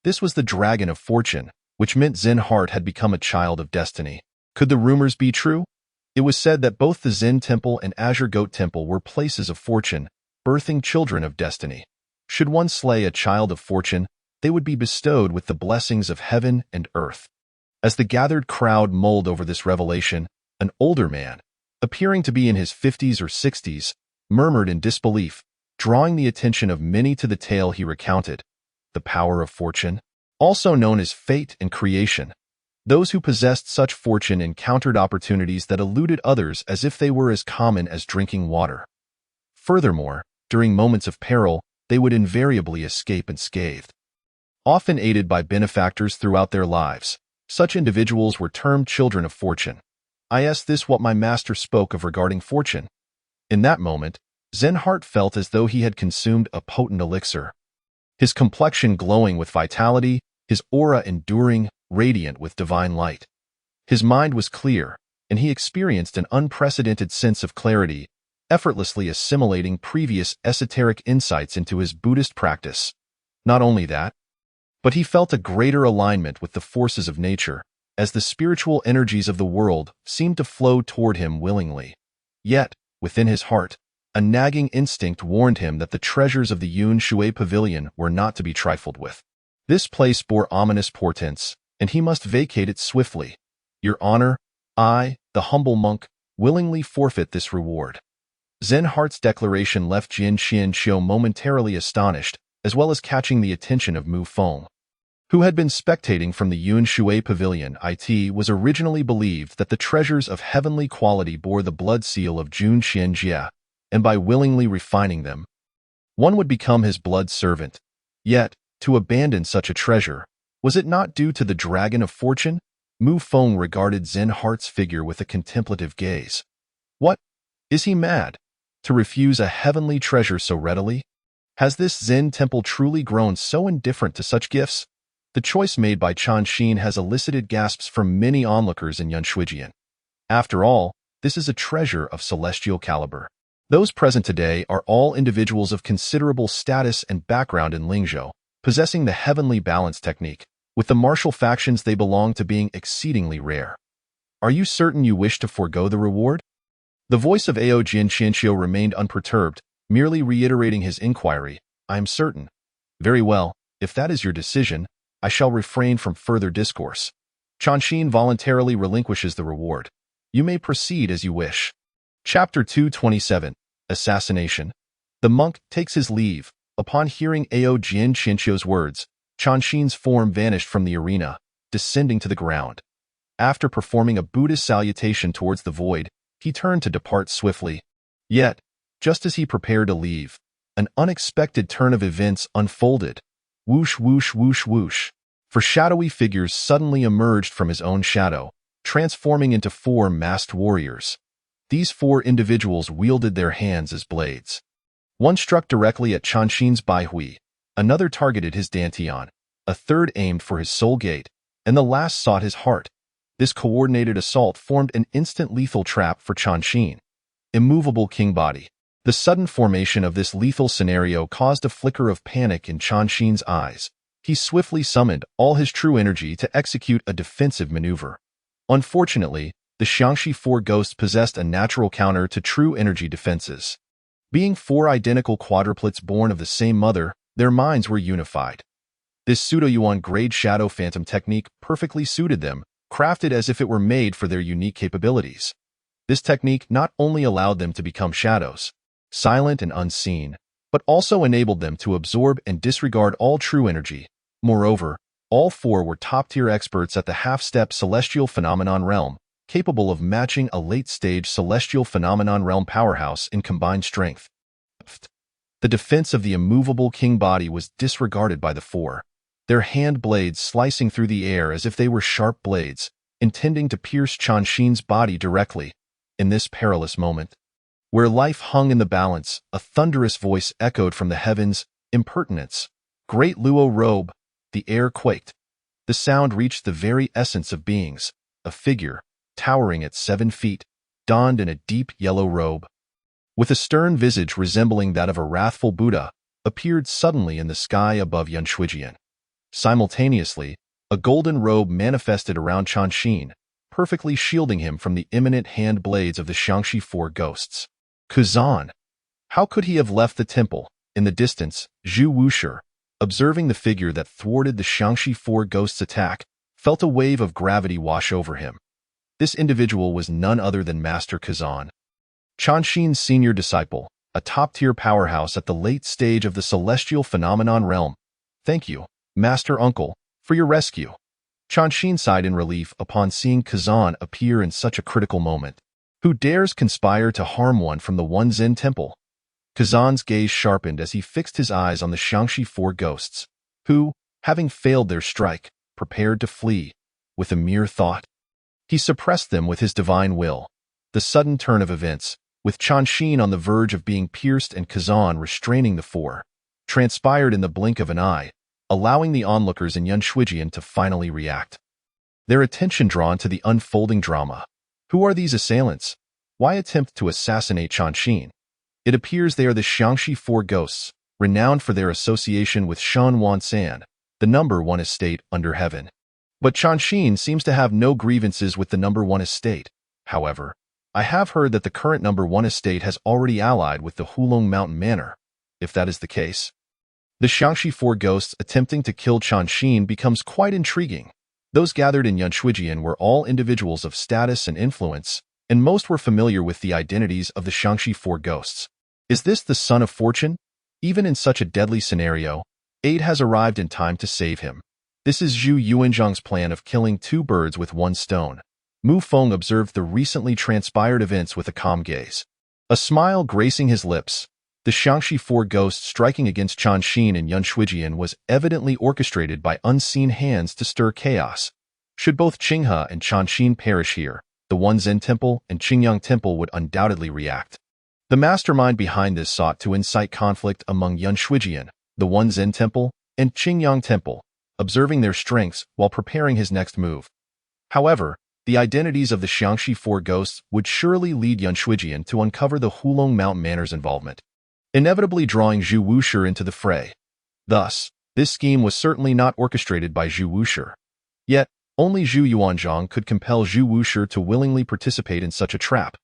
This was the dragon of fortune, which meant Zen heart had become a child of destiny. Could the rumors be true? It was said that both the Zen temple and azure goat temple were places of fortune, birthing children of destiny. Should one slay a child of fortune, they would be bestowed with the blessings of heaven and earth. As the gathered crowd mulled over this revelation, an older man, appearing to be in his 50s or 60s, murmured in disbelief, drawing the attention of many to the tale he recounted. The power of fortune, also known as fate and creation. Those who possessed such fortune encountered opportunities that eluded others as if they were as common as drinking water. Furthermore, during moments of peril, they would invariably escape unscathed. Often aided by benefactors throughout their lives, such individuals were termed children of fortune. I asked this what my master spoke of regarding fortune. In that moment, Zen heart felt as though he had consumed a potent elixir. His complexion glowing with vitality, his aura enduring, radiant with divine light. His mind was clear, and he experienced an unprecedented sense of clarity, effortlessly assimilating previous esoteric insights into his Buddhist practice. Not only that, but he felt a greater alignment with the forces of nature, as the spiritual energies of the world seemed to flow toward him willingly. Yet, within his heart, a nagging instinct warned him that the treasures of the Yun Shui Pavilion were not to be trifled with. This place bore ominous portents, and he must vacate it swiftly. Your honor, I, the humble monk, willingly forfeit this reward. Zen Heart's declaration left Jin Qianqiu momentarily astonished, as well as catching the attention of Mu Feng, who had been spectating from the Yun Shui Pavilion. It was originally believed that the treasures of heavenly quality bore the blood seal of Jun Qianjie, and by willingly refining them, one would become his blood servant. Yet, to abandon such a treasure, was it not due to the Dragon of Fortune? Mu Feng regarded Zen Heart's figure with a contemplative gaze. What? Is he mad? To refuse a heavenly treasure so readily? Has this Zen temple truly grown so indifferent to such gifts? The choice made by Chanshin has elicited gasps from many onlookers in Yunshuijian. After all, this is a treasure of celestial caliber. Those present today are all individuals of considerable status and background in Lingzhou, possessing the heavenly balance technique. With the martial factions they belong to being exceedingly rare. Are you certain you wish to forego the reward? The voice of Ao Jin Qianqiu remained unperturbed, merely reiterating his inquiry. I am certain. Very well, if that is your decision, I shall refrain from further discourse. Chanshin voluntarily relinquishes the reward. You may proceed as you wish. Chapter 227, Assassination. The monk takes his leave. Upon hearing Ao Jin Qianqiu's words, Chanshin's form vanished from the arena, descending to the ground. After performing a Buddhist salutation towards the void, he turned to depart swiftly. Yet, just as he prepared to leave, an unexpected turn of events unfolded. Whoosh, whoosh, whoosh, whoosh. For shadowy figures suddenly emerged from his own shadow, transforming into 4 masked warriors. These 4 individuals wielded their hands as blades. One struck directly at Chanshin's Baihui, another targeted his Dantian, a third aimed for his soul gate, and the last sought his heart. This coordinated assault formed an instant lethal trap for Chanshin. Immovable king body. The sudden formation of this lethal scenario caused a flicker of panic in Chanshin's eyes. He swiftly summoned all his true energy to execute a defensive maneuver. Unfortunately, the Xiangxi 4 ghosts possessed a natural counter to true energy defenses. Being 4 identical quadruplets born of the same mother, their minds were unified. This pseudo-yuan grade shadow phantom technique perfectly suited them, crafted as if it were made for their unique capabilities. This technique not only allowed them to become shadows, silent and unseen, but also enabled them to absorb and disregard all true energy. Moreover, all 4 were top-tier experts at the half-step celestial phenomenon realm, capable of matching a late-stage celestial phenomenon realm powerhouse in combined strength. The defense of the immovable king body was disregarded by the 4, their hand blades slicing through the air as if they were sharp blades, intending to pierce Chanshin's body directly. In this perilous moment, where life hung in the balance, a thunderous voice echoed from the heavens, "Impertinence! Great Luo robe!" The air quaked. The sound reached the very essence of beings. A figure, towering at 7 feet, donned in a deep yellow robe, with a stern visage resembling that of a wrathful Buddha, appeared suddenly in the sky above Yunshuijian. Simultaneously, a golden robe manifested around Chanshin, perfectly shielding him from the imminent hand blades of the Xiangxi 4 ghosts. Kazan! How could he have left the temple? In the distance, Zhu Wushi, observing the figure that thwarted the Xiangxi 4 ghosts' attack, felt a wave of gravity wash over him. This individual was none other than Master Kazan, Chanshin's senior disciple, a top-tier powerhouse at the late stage of the celestial phenomenon realm. Thank you, Master Uncle, for your rescue. Chanshin sighed in relief upon seeing Kazan appear in such a critical moment. Who dares conspire to harm one from the One Zen temple? Kazan's gaze sharpened as he fixed his eyes on the Xiangxi 4 ghosts, who, having failed their strike, prepared to flee. With a mere thought, he suppressed them with his divine will. The sudden turn of events, with Chanshin on the verge of being pierced and Kazan restraining the 4, transpired in the blink of an eye, allowing the onlookers in Yunshuijian to finally react. Their attention drawn to the unfolding drama. Who are these assailants? Why attempt to assassinate Changxin? It appears they are the Xiangxi Four Ghosts, renowned for their association with Shan Wansan, the number one estate under heaven. But Changxin seems to have no grievances with the number one estate. However, I have heard that the current number one estate has already allied with the Hulong Mountain Manor. If that is the case, the Xiangxi Four Ghosts attempting to kill Changxin becomes quite intriguing. Those gathered in Yunshuijian were all individuals of status and influence, and most were familiar with the identities of the Xiangxi Four Ghosts. Is this the son of fortune? Even in such a deadly scenario, aid has arrived in time to save him. This is Zhu Yuanzhang's plan of killing two birds with one stone. Mu Feng observed the recently transpired events with a calm gaze. A smile gracing his lips. The Xiangxi Four Ghosts striking against Changxin and Yunshuijian was evidently orchestrated by unseen hands to stir chaos. Should both Qinghe and Changxin perish here, the Wenzhen Temple and Qingyang Temple would undoubtedly react. The mastermind behind this sought to incite conflict among Yunshuijian, the Wenzhen Temple, and Qingyang Temple, observing their strengths while preparing his next move. However, the identities of the Xiangxi Four Ghosts would surely lead Yunshuijian to uncover the Hulong Mountain Manor's involvement, inevitably drawing Zhu Wushi into the fray. Thus, this scheme was certainly not orchestrated by Zhu Wushi. Yet, only Zhu Yuanzhang could compel Zhu Wushi to willingly participate in such a trap.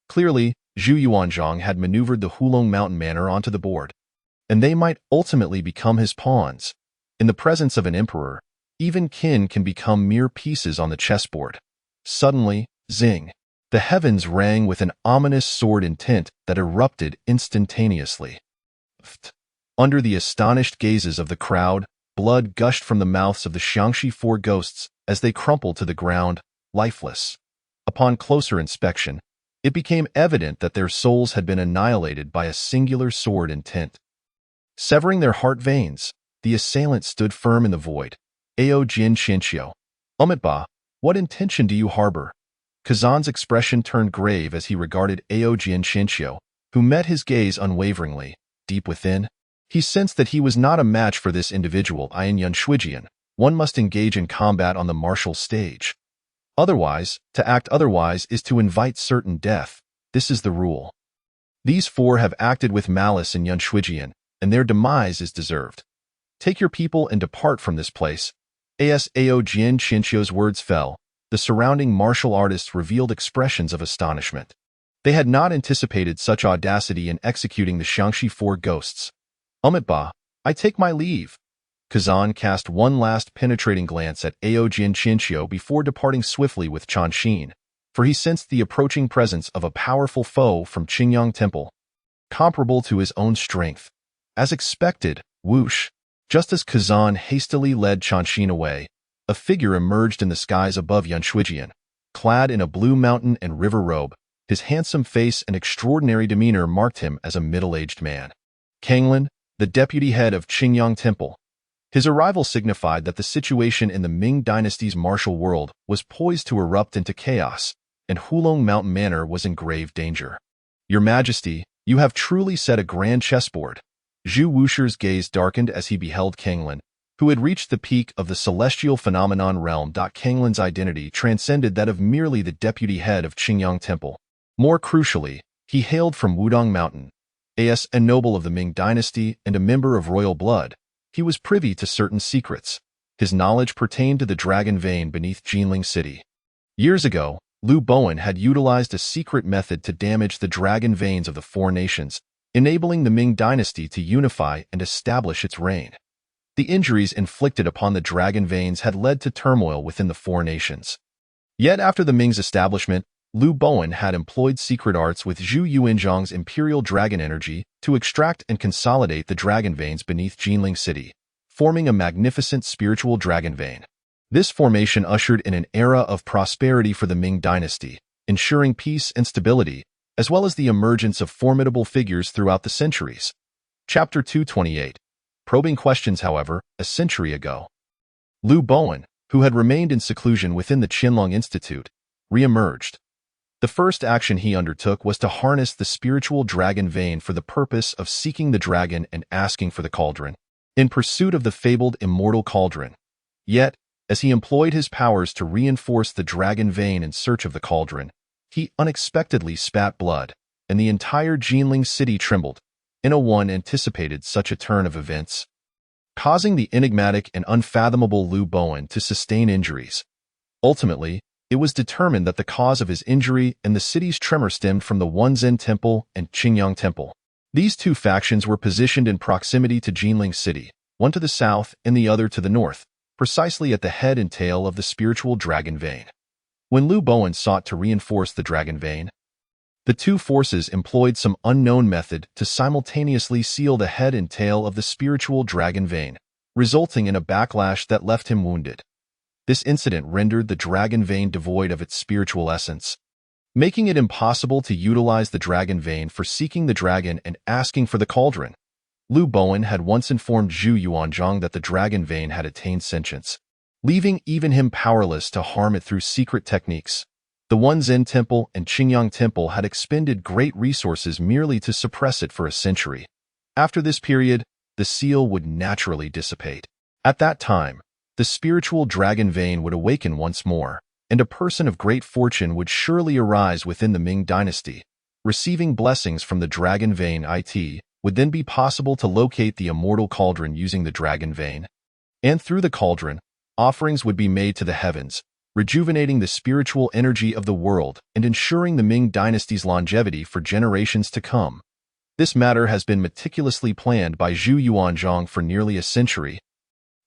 Clearly, Zhu Yuanzhang had maneuvered the Hulong Mountain Manor onto the board, and they might ultimately become his pawns. In the presence of an emperor, even kin can become mere pieces on the chessboard. Suddenly, zing! The heavens rang with an ominous sword intent that erupted instantaneously. Under the astonished gazes of the crowd, blood gushed from the mouths of the Xiangxi Four Ghosts as they crumpled to the ground, lifeless. Upon closer inspection, it became evident that their souls had been annihilated by a singular sword intent. Severing their heart veins, the assailant stood firm in the void. Ao Jin Shinxiu. Umitba, what intention do you harbor? Kazan's expression turned grave as he regarded Ao Jin Shinxiu, who met his gaze unwaveringly. Deep within, he sensed that he was not a match for this individual. In Yunshuijian, one must engage in combat on the martial stage. Otherwise, to act otherwise is to invite certain death. This is the rule. These four have acted with malice in Yunshuijian, and their demise is deserved. Take your people and depart from this place. As Ao Jin Shinxiu's words fell, the surrounding martial artists revealed expressions of astonishment. They had not anticipated such audacity in executing the Xiangxi Four Ghosts. Umitba, I take my leave. Kazan cast one last penetrating glance at Ao Jin Shinxiu before departing swiftly with Changxin, for he sensed the approaching presence of a powerful foe from Qingyang Temple, comparable to his own strength. As expected, whoosh! Just as Kazan hastily led Changxin away, a figure emerged in the skies above Yunshuijian, clad in a blue mountain and river robe. His handsome face and extraordinary demeanor marked him as a middle-aged man. Kanglin, the deputy head of Qingyang Temple. His arrival signified that the situation in the Ming dynasty's martial world was poised to erupt into chaos, and Hulong Mountain Manor was in grave danger. Your Majesty, you have truly set a grand chessboard. Zhu Wushi's gaze darkened as he beheld Kanglin, who had reached the peak of the celestial phenomenon realm. Kanglin's identity transcended that of merely the deputy head of Qingyang Temple. More crucially, he hailed from Wudong Mountain. As a noble of the Ming dynasty and a member of royal blood, he was privy to certain secrets. His knowledge pertained to the dragon vein beneath Jinling City. Years ago, Liu Bowen had utilized a secret method to damage the dragon veins of the Four Nations, enabling the Ming dynasty to unify and establish its reign. The injuries inflicted upon the dragon veins had led to turmoil within the Four Nations. Yet after the Ming's establishment, Liu Bowen had employed secret arts with Zhu Yuanzhang's imperial dragon energy to extract and consolidate the dragon veins beneath Jinling City, forming a magnificent spiritual dragon vein. This formation ushered in an era of prosperity for the Ming dynasty, ensuring peace and stability, as well as the emergence of formidable figures throughout the centuries. Chapter 228. Probing questions, however, a century ago. Liu Bowen, who had remained in seclusion within the Qianlong Institute, re-emerged. The first action he undertook was to harness the spiritual dragon vein for the purpose of seeking the dragon and asking for the cauldron, in pursuit of the fabled immortal cauldron. Yet, as he employed his powers to reinforce the dragon vein in search of the cauldron, he unexpectedly spat blood, and the entire Jinling city trembled. No one anticipated such a turn of events, causing the enigmatic and unfathomable Lu Bowen to sustain injuries. Ultimately, it was determined that the cause of his injury and the city's tremor stemmed from the Wenzhen Temple and Qingyang Temple. These two factions were positioned in proximity to Jinling City, one to the south and the other to the north, precisely at the head and tail of the spiritual dragon vein. When Lu Bowen sought to reinforce the dragon vein, the two forces employed some unknown method to simultaneously seal the head and tail of the spiritual dragon vein, resulting in a backlash that left him wounded. This incident rendered the dragon vein devoid of its spiritual essence, making it impossible to utilize the dragon vein for seeking the dragon and asking for the cauldron. Lu Bowen had once informed Zhu Yuanzhang that the dragon vein had attained sentience, leaving even him powerless to harm it through secret techniques. The Wenzhen Temple and Qingyang Temple had expended great resources merely to suppress it for a century. After this period, the seal would naturally dissipate. At that time, the spiritual dragon vein would awaken once more, and a person of great fortune would surely arise within the Ming dynasty. Receiving blessings from the dragon vein would then be possible to locate the immortal cauldron using the dragon vein. And through the cauldron, offerings would be made to the heavens, rejuvenating the spiritual energy of the world and ensuring the Ming dynasty's longevity for generations to come. This matter has been meticulously planned by Zhu Yuanzhang for nearly a century,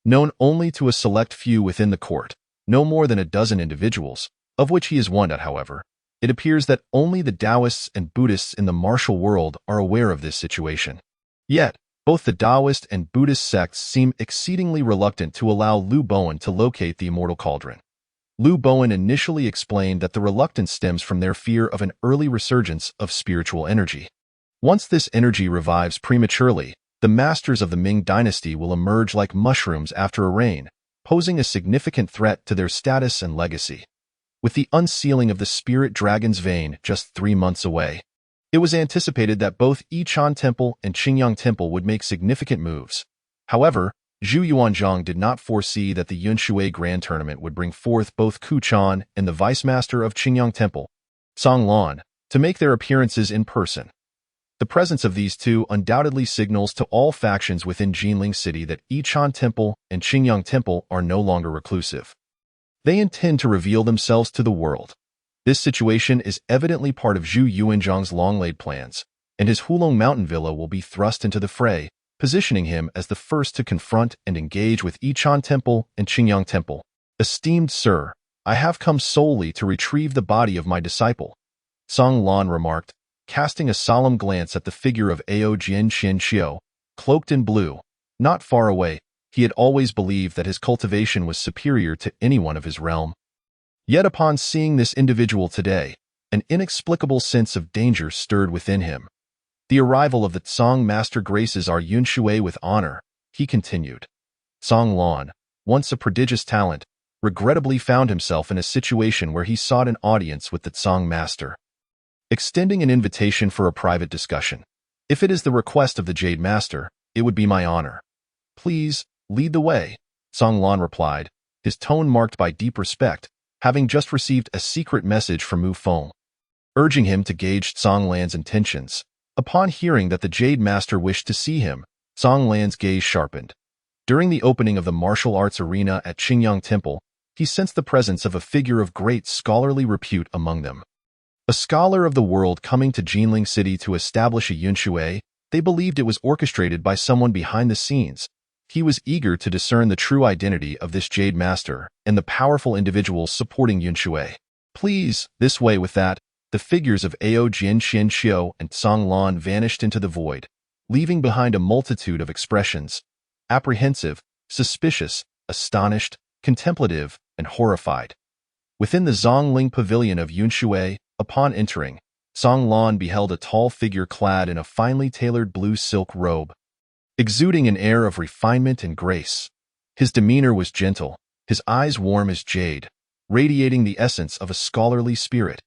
known only to a select few within the court, no more than a dozen individuals, of which he is one. However, it appears that only the Taoists and Buddhists in the martial world are aware of this situation. Yet, both the Taoist and Buddhist sects seem exceedingly reluctant to allow Lu Bowen to locate the immortal cauldron. Lu Bowen initially explained that the reluctance stems from their fear of an early resurgence of spiritual energy. Once this energy revives prematurely, the masters of the Ming dynasty will emerge like mushrooms after a rain, posing a significant threat to their status and legacy. With the unsealing of the spirit dragon's vein just 3 months away, it was anticipated that both Yichang Temple and Qingyang Temple would make significant moves. However, Zhu Yuanzhang did not foresee that the Yunshui Grand Tournament would bring forth both Ku Chan and the Vice Master of Qingyang Temple, Song Lan, to make their appearances in person. The presence of these two undoubtedly signals to all factions within Jinling City that Yichang Temple and Qingyang Temple are no longer reclusive. They intend to reveal themselves to the world. This situation is evidently part of Zhu Yuanzhang's long-laid plans, and his Hulong Mountain Villa will be thrust into the fray, positioning him as the first to confront and engage with Yichang Temple and Qingyang Temple. Esteemed sir, I have come solely to retrieve the body of my disciple, Song Lan remarked, casting a solemn glance at the figure of Ao Jian Xiao, cloaked in blue. Not far away, he had always believed that his cultivation was superior to anyone of his realm. Yet upon seeing this individual today, an inexplicable sense of danger stirred within him. The arrival of the Tsang master graces our Yunshui with honor, he continued. Song Lan, once a prodigious talent, regrettably found himself in a situation where he sought an audience with the Tsang master, extending an invitation for a private discussion. If it is the request of the Jade Master, it would be my honor. Please, lead the way, Song Lan replied, his tone marked by deep respect, having just received a secret message from Mu Feng, urging him to gauge Song Lan's intentions. Upon hearing that the Jade Master wished to see him, Song Lan's gaze sharpened. During the opening of the martial arts arena at Qingyang Temple, he sensed the presence of a figure of great scholarly repute among them. A scholar of the world coming to Jinling City to establish a Yunshui, they believed it was orchestrated by someone behind the scenes. He was eager to discern the true identity of this Jade Master and the powerful individuals supporting Yunshui. Please, this way with that. The figures of Ao Jian Xiao and Song Lan vanished into the void, leaving behind a multitude of expressions: apprehensive, suspicious, astonished, contemplative, and horrified. Within the Zhongling pavilion of Yunshui, upon entering, Song Lan beheld a tall figure clad in a finely tailored blue silk robe, exuding an air of refinement and grace. His demeanor was gentle, his eyes warm as jade, radiating the essence of a scholarly spirit.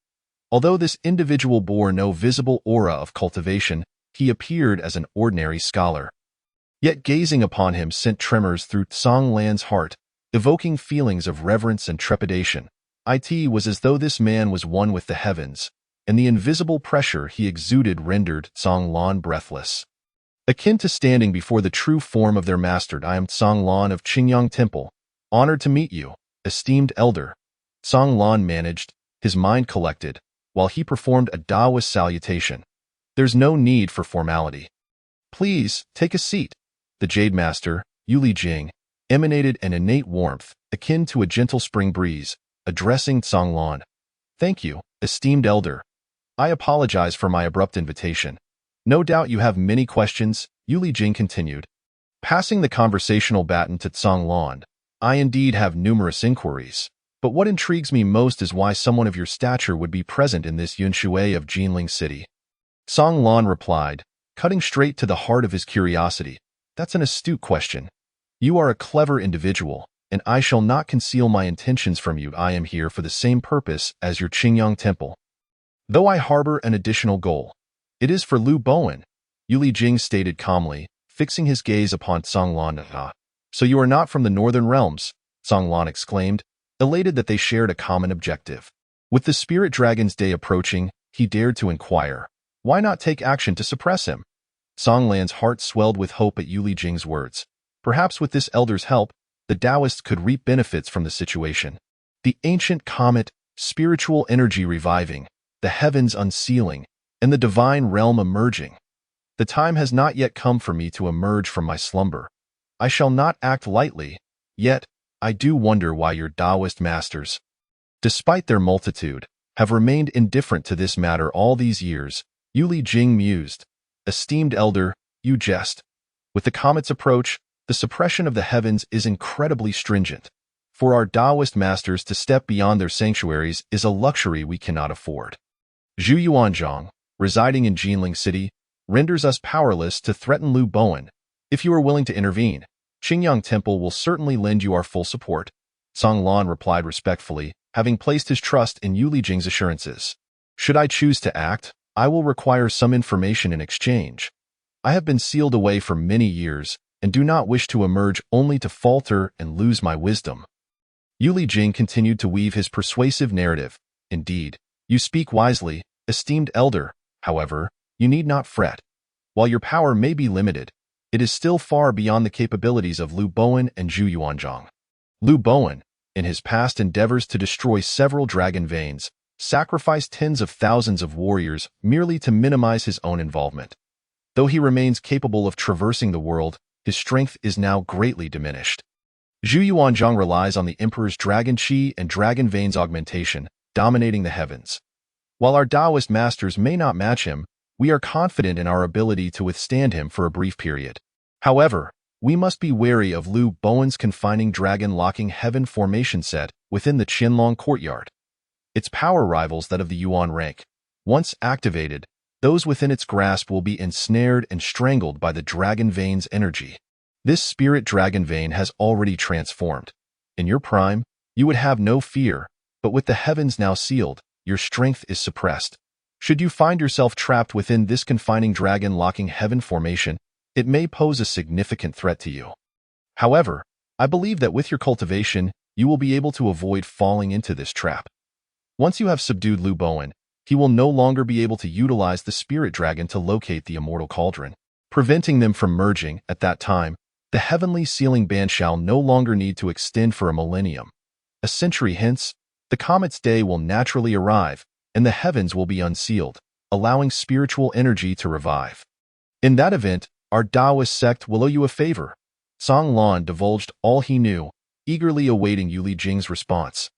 Although this individual bore no visible aura of cultivation, he appeared as an ordinary scholar. Yet gazing upon him sent tremors through Song Lan's heart, evoking feelings of reverence and trepidation. It was as though this man was one with the heavens, and the invisible pressure he exuded rendered Tsang Lan breathless. Akin to standing before the true form of their master, I am Tsang Lan of Qingyang Temple. Honored to meet you, esteemed elder. Tsang Lan managed, his mind collected, while he performed a Taoist salutation. There's no need for formality. Please, take a seat. The Jade Master, Yuli Jing, emanated an innate warmth, akin to a gentle spring breeze, addressing Tsang Lan. Thank you, esteemed elder. I apologize for my abrupt invitation. No doubt you have many questions, Yuli Jing continued. Passing the conversational baton to Tsang Lan, I indeed have numerous inquiries, but what intrigues me most is why someone of your stature would be present in this Yunshui of Jinling City. Tsang Lan replied, cutting straight to the heart of his curiosity. That's an astute question. You are a clever individual, and I shall not conceal my intentions from you. I am here for the same purpose as your Qingyang Temple. Though I harbor an additional goal. It is for Lu Bowen, Yuli Jing stated calmly, fixing his gaze upon Tsang Lan. So you are not from the northern realms, Tsang Lan exclaimed, elated that they shared a common objective. With the Spirit Dragon's day approaching, he dared to inquire, why not take action to suppress him? Tsang Lan's heart swelled with hope at Yuli Jing's words. Perhaps with this elder's help, the Taoists could reap benefits from the situation. The ancient comet, spiritual energy reviving, the heavens unsealing, and the divine realm emerging. The time has not yet come for me to emerge from my slumber. I shall not act lightly, yet I do wonder why your Taoist masters, despite their multitude, have remained indifferent to this matter all these years. Yuli Jing mused. Esteemed elder, you jest. With the comet's approach, the suppression of the heavens is incredibly stringent. For our Taoist masters to step beyond their sanctuaries is a luxury we cannot afford. Zhu Yuanzhang, residing in Jinling City, renders us powerless to threaten Lu Bowen. If you are willing to intervene, Qingyang Temple will certainly lend you our full support. Tsang Lan replied respectfully, having placed his trust in Yuli Jing's assurances. Should I choose to act, I will require some information in exchange. I have been sealed away for many years, and do not wish to emerge only to falter and lose my wisdom. Yuli Jing continued to weave his persuasive narrative. Indeed, you speak wisely, esteemed elder. However, you need not fret. While your power may be limited, it is still far beyond the capabilities of Lu Bowen and Zhu Yuanzhang. Lu Bowen, in his past endeavors to destroy several dragon veins, sacrificed tens of thousands of warriors merely to minimize his own involvement. Though he remains capable of traversing the world, his strength is now greatly diminished. Zhu Yuanzhang relies on the Emperor's dragon chi and dragon veins augmentation, dominating the heavens. While our Taoist masters may not match him, we are confident in our ability to withstand him for a brief period. However, we must be wary of Lu Bowen's confining dragon-locking heaven formation set within the Qianlong courtyard. Its power rivals that of the Yuan rank. Once activated, those within its grasp will be ensnared and strangled by the dragon vein's energy. This spirit dragon vein has already transformed. In your prime, you would have no fear, but with the heavens now sealed, your strength is suppressed. Should you find yourself trapped within this confining dragon-locking heaven formation, it may pose a significant threat to you. However, I believe that with your cultivation, you will be able to avoid falling into this trap. Once you have subdued Lu Bowen, he will no longer be able to utilize the spirit dragon to locate the immortal cauldron, preventing them from merging. At that time, the heavenly sealing band shall no longer need to extend for a millennium. A century hence, the comet's day will naturally arrive, and the heavens will be unsealed, allowing spiritual energy to revive. In that event, our Taoist sect will owe you a favor. Tsang Lan divulged all he knew, eagerly awaiting Yuli Jing's response.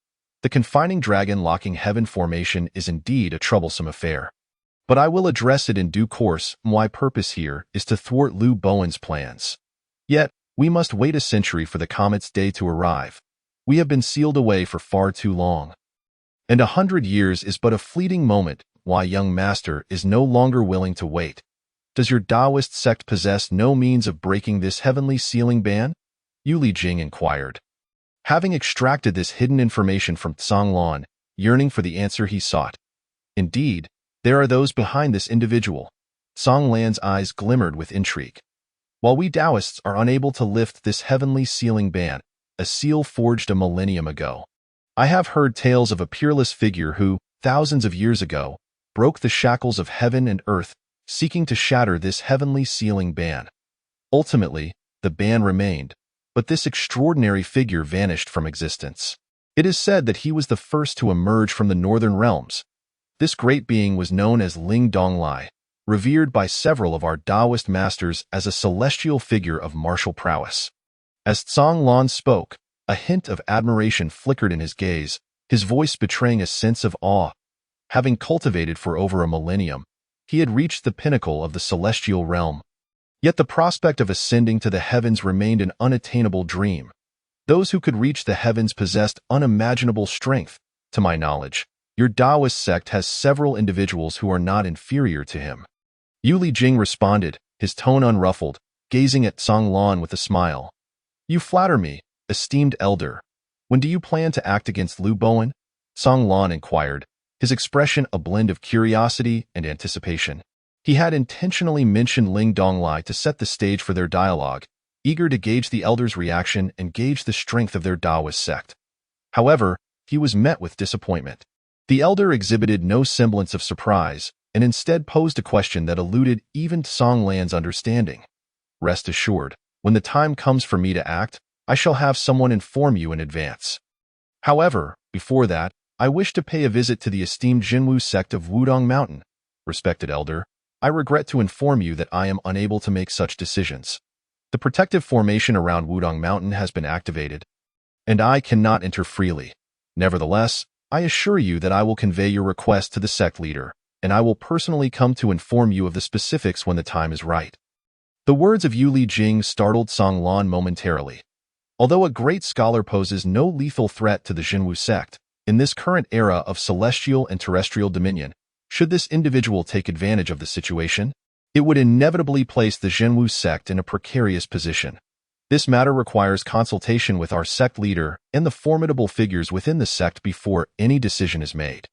The confining dragon-locking heaven formation is indeed a troublesome affair. But I will address it in due course. My purpose here is to thwart Lu Bowen's plans. Yet, we must wait a century for the comet's day to arrive. We have been sealed away for far too long. And 100 years is but a fleeting moment. Why, young master is no longer willing to wait. Does your Taoist sect possess no means of breaking this heavenly sealing ban? Yuli Jing inquired. Having extracted this hidden information from Tsang Lan, yearning for the answer he sought. Indeed, there are those behind this individual. Tsang Lan's eyes glimmered with intrigue. While we Taoists are unable to lift this heavenly sealing ban, a seal forged a millennium ago. I have heard tales of a peerless figure who, thousands of years ago, broke the shackles of heaven and earth, seeking to shatter this heavenly sealing ban. Ultimately, the ban remained, but this extraordinary figure vanished from existence. It is said that he was the first to emerge from the northern realms. This great being was known as Ling Donglai, revered by several of our Taoist masters as a celestial figure of martial prowess. As Tsang Lan spoke, a hint of admiration flickered in his gaze, his voice betraying a sense of awe. Having cultivated for over a millennium, he had reached the pinnacle of the celestial realm. Yet the prospect of ascending to the heavens remained an unattainable dream. Those who could reach the heavens possessed unimaginable strength. To my knowledge, your Taoist sect has several individuals who are not inferior to him. Yu Lijing responded, his tone unruffled, gazing at Tsang Lan with a smile. You flatter me, esteemed elder. When do you plan to act against Lu Bowen? Tsang Lan inquired, his expression a blend of curiosity and anticipation. He had intentionally mentioned Ling Donglai to set the stage for their dialogue, eager to gauge the elder's reaction and gauge the strength of their Taoist sect. However, he was met with disappointment. The elder exhibited no semblance of surprise, and instead posed a question that eluded even Tsang Lan's understanding. Rest assured, when the time comes for me to act, I shall have someone inform you in advance. However, before that, I wish to pay a visit to the esteemed Jinwu sect of Wudong Mountain. Respected elder, I regret to inform you that I am unable to make such decisions. The protective formation around Wudong Mountain has been activated, and I cannot enter freely. Nevertheless, I assure you that I will convey your request to the sect leader, and I will personally come to inform you of the specifics when the time is right. The words of Yu Lijing startled Tsang Lan momentarily. Although a great scholar poses no lethal threat to the Jinwu sect, in this current era of celestial and terrestrial dominion, should this individual take advantage of the situation, it would inevitably place the Jinwu sect in a precarious position. This matter requires consultation with our sect leader and the formidable figures within the sect before any decision is made.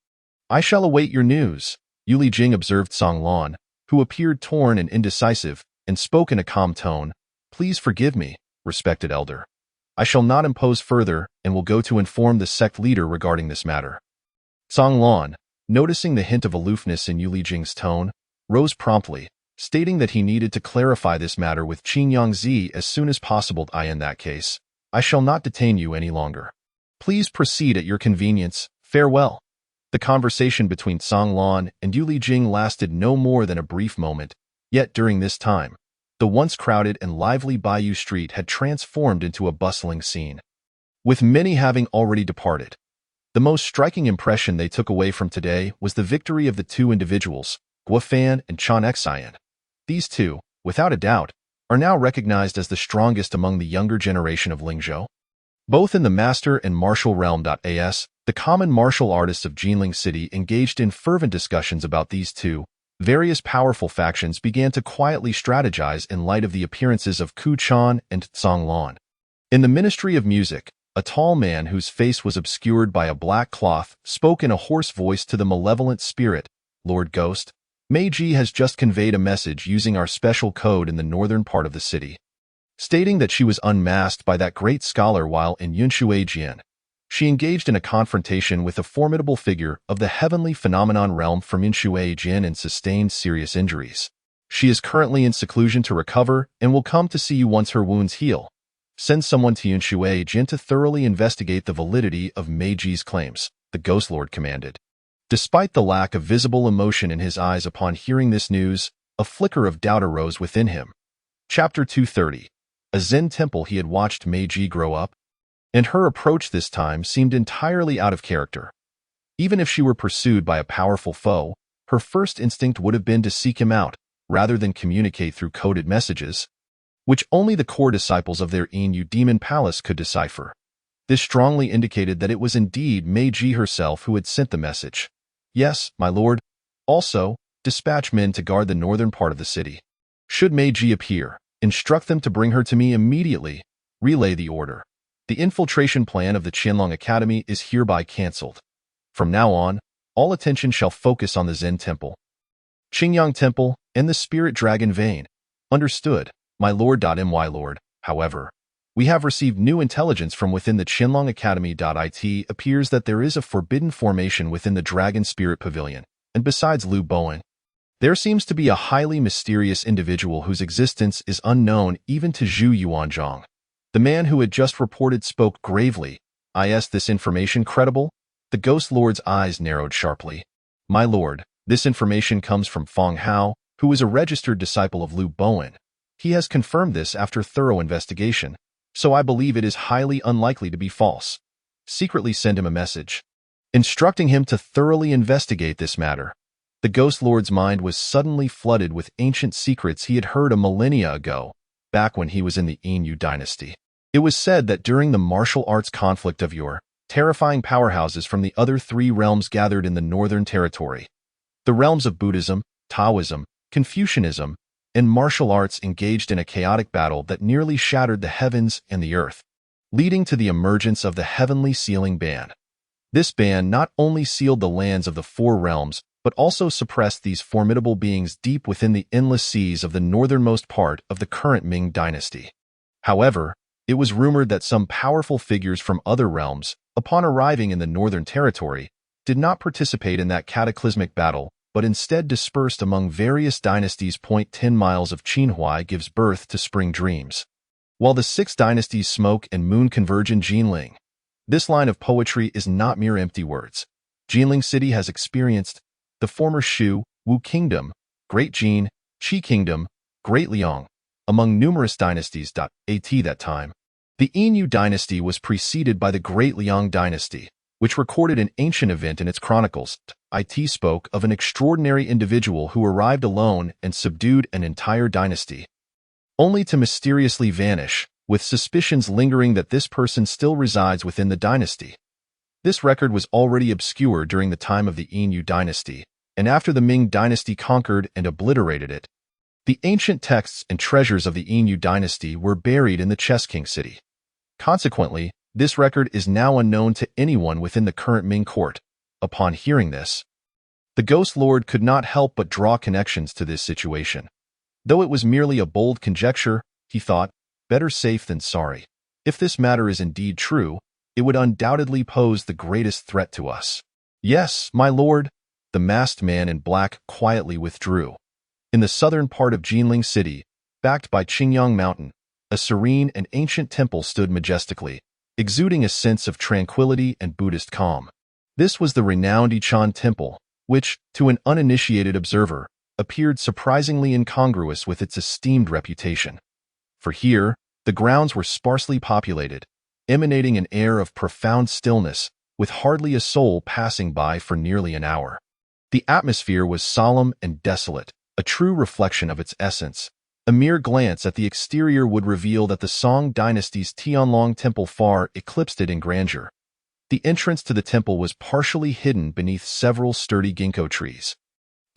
I shall await your news, Yu Lijing observed Tsang Lan, who appeared torn and indecisive, and spoke in a calm tone. Please forgive me, respected elder. I shall not impose further and will go to inform the sect leader regarding this matter. Tsang Lan, noticing the hint of aloofness in Yu Lijing's tone, rose promptly, stating that he needed to clarify this matter with Qin Yangzi as soon as possible. In that case, I shall not detain you any longer. Please proceed at your convenience. Farewell. The conversation between Tsang Lan and Yu Lijing lasted no more than a brief moment, yet during this time, the once crowded and lively Bayou Street had transformed into a bustling scene, with many having already departed. The most striking impression they took away from today was the victory of the two individuals, Guofan and Chan Xian. These two, without a doubt, are now recognized as the strongest among the younger generation of Lingzhou. Both in the master and martial realm. As the common martial artists of Jinling City engaged in fervent discussions about these two, various powerful factions began to quietly strategize in light of the appearances of Ku Chan and Tsang Lan. In the Ministry of Music, a tall man whose face was obscured by a black cloth spoke in a hoarse voice to the malevolent spirit, Lord Ghost. Meiji has just conveyed a message using our special code in the northern part of the city, stating that she was unmasked by that great scholar while in Yunshuijian. She engaged in a confrontation with a formidable figure of the heavenly phenomenon realm from Yunshuijian and sustained serious injuries. She is currently in seclusion to recover and will come to see you once her wounds heal. Send someone to Yunshuijian to thoroughly investigate the validity of Meiji's claims, the Ghost Lord commanded. Despite the lack of visible emotion in his eyes upon hearing this news, a flicker of doubt arose within him. Chapter 230. A Zen temple. He had watched Meiji grow up, and her approach this time seemed entirely out of character. Even if she were pursued by a powerful foe, her first instinct would have been to seek him out, rather than communicate through coded messages, which only the core disciples of their Inu Demon Palace could decipher. This strongly indicated that it was indeed Meiji herself who had sent the message. Yes, my lord. Also, dispatch men to guard the northern part of the city. Should Meiji appear, instruct them to bring her to me immediately. Relay the order. The infiltration plan of the Qianlong Academy is hereby cancelled. From now on, all attention shall focus on the Zen Temple, Qingyang Temple, and the Spirit Dragon Vein. Understood, my lord. My lord, however, We have received new intelligence from within the Qinlong Academy.it appears that there is a forbidden formation within the Dragon Spirit Pavilion, and besides Liu Bowen, there seems to be a highly mysterious individual whose existence is unknown even to Zhu Yuanzhang. The man who had just reported spoke gravely. Is this information credible? The Ghost Lord's eyes narrowed sharply. My lord, this information comes from Feng Hao, who is a registered disciple of Liu Bowen. He has confirmed this after thorough investigation, so I believe it is highly unlikely to be false. Secretly send him a message, instructing him to thoroughly investigate this matter. The Ghost Lord's mind was suddenly flooded with ancient secrets he had heard a millennia ago, back when he was in the Yin dynasty. It was said that during the martial arts conflict of yore, terrifying powerhouses from the other three realms gathered in the northern territory. The realms of Buddhism, Taoism, Confucianism, and martial arts engaged in a chaotic battle that nearly shattered the heavens and the earth, leading to the emergence of the Heavenly Sealing Ban. This ban not only sealed the lands of the four realms, but also suppressed these formidable beings deep within the endless seas of the northernmost part of the current Ming dynasty. However, it was rumored that some powerful figures from other realms, upon arriving in the northern territory, did not participate in that cataclysmic battle, but instead dispersed among various dynasties. 10 miles of Qinhuai gives birth to spring dreams. While the six dynasties smoke and moon converge in Jinling, this line of poetry is not mere empty words. Jinling City has experienced the former Shu, Wu Kingdom, Great Jin, Qi Kingdom, Great Liang, among numerous dynasties. At that time, the Yin dynasty was preceded by the Great Liang dynasty, which recorded an ancient event in its chronicles. It spoke of an extraordinary individual who arrived alone and subdued an entire dynasty, only to mysteriously vanish, with suspicions lingering that this person still resides within the dynasty. This record was already obscure during the time of the Yin dynasty, and after the Ming dynasty conquered and obliterated it, the ancient texts and treasures of the Yin dynasty were buried in the Chess King city. Consequently, this record is now unknown to anyone within the current Ming court. Upon hearing this, the Ghost Lord could not help but draw connections to this situation. Though it was merely a bold conjecture, he thought, better safe than sorry. If this matter is indeed true, it would undoubtedly pose the greatest threat to us. Yes, my lord, the masked man in black quietly withdrew. In the southern part of Jinling City, backed by Qingyang Mountain, a serene and ancient temple stood majestically, exuding a sense of tranquility and Buddhist calm. This was the renowned Yichan Temple, which, to an uninitiated observer, appeared surprisingly incongruous with its esteemed reputation. For here, the grounds were sparsely populated, emanating an air of profound stillness, with hardly a soul passing by for nearly an hour. The atmosphere was solemn and desolate, a true reflection of its essence. A mere glance at the exterior would reveal that the Song dynasty's Tianlong temple far eclipsed it in grandeur. The entrance to the temple was partially hidden beneath several sturdy ginkgo trees,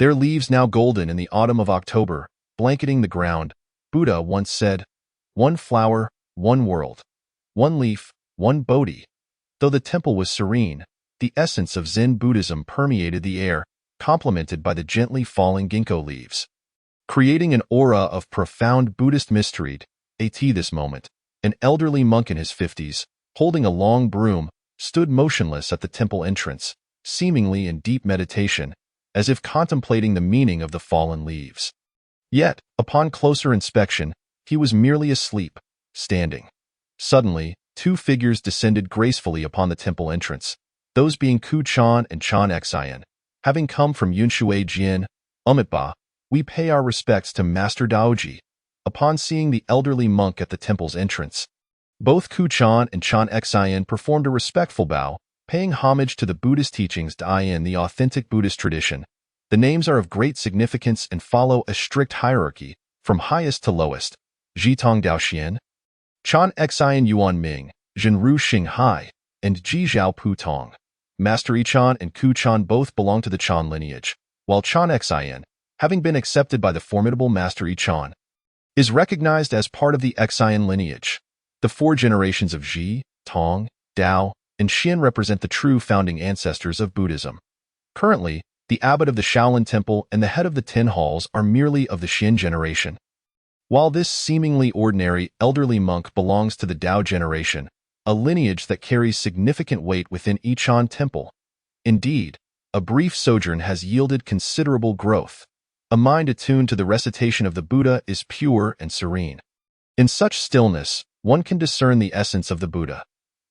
their leaves now golden in the autumn of October, blanketing the ground. Buddha once said, "One flower, one world. One leaf, one Bodhi." Though the temple was serene, the essence of Zen Buddhism permeated the air, complemented by the gently falling ginkgo leaves, creating an aura of profound Buddhist mystery. At this moment, an elderly monk in his 50s, holding a long broom, stood motionless at the temple entrance, seemingly in deep meditation, as if contemplating the meaning of the fallen leaves. Yet, upon closer inspection, he was merely asleep, standing. Suddenly, two figures descended gracefully upon the temple entrance, those being Ku Chan and Chan Xian. Having come from Yunshui Jian, Umitba, we pay our respects to Master Daoji. Upon seeing the elderly monk at the temple's entrance, both Ku Chan and Chan Xian performed a respectful bow, paying homage to the Buddhist teachings in the authentic Buddhist tradition. The names are of great significance and follow a strict hierarchy, from highest to lowest. Jitong Daoxian, Chan Xian Yuan Ming, Zhenru Xing Hai, and Ji Zhao Pu Tong. Master Yichan and Ku Chan both belong to the Chan lineage, while Chan Xian, having been accepted by the formidable Master Yichan, is recognized as part of the Xian lineage. The four generations of Ji, Tong, Dao, and Xian represent the true founding ancestors of Buddhism. Currently, the abbot of the Shaolin Temple and the head of the 10 halls are merely of the Xian generation. While this seemingly ordinary elderly monk belongs to the Tao generation, a lineage that carries significant weight within Yichon Temple. Indeed, a brief sojourn has yielded considerable growth. A mind attuned to the recitation of the Buddha is pure and serene. In such stillness, one can discern the essence of the Buddha.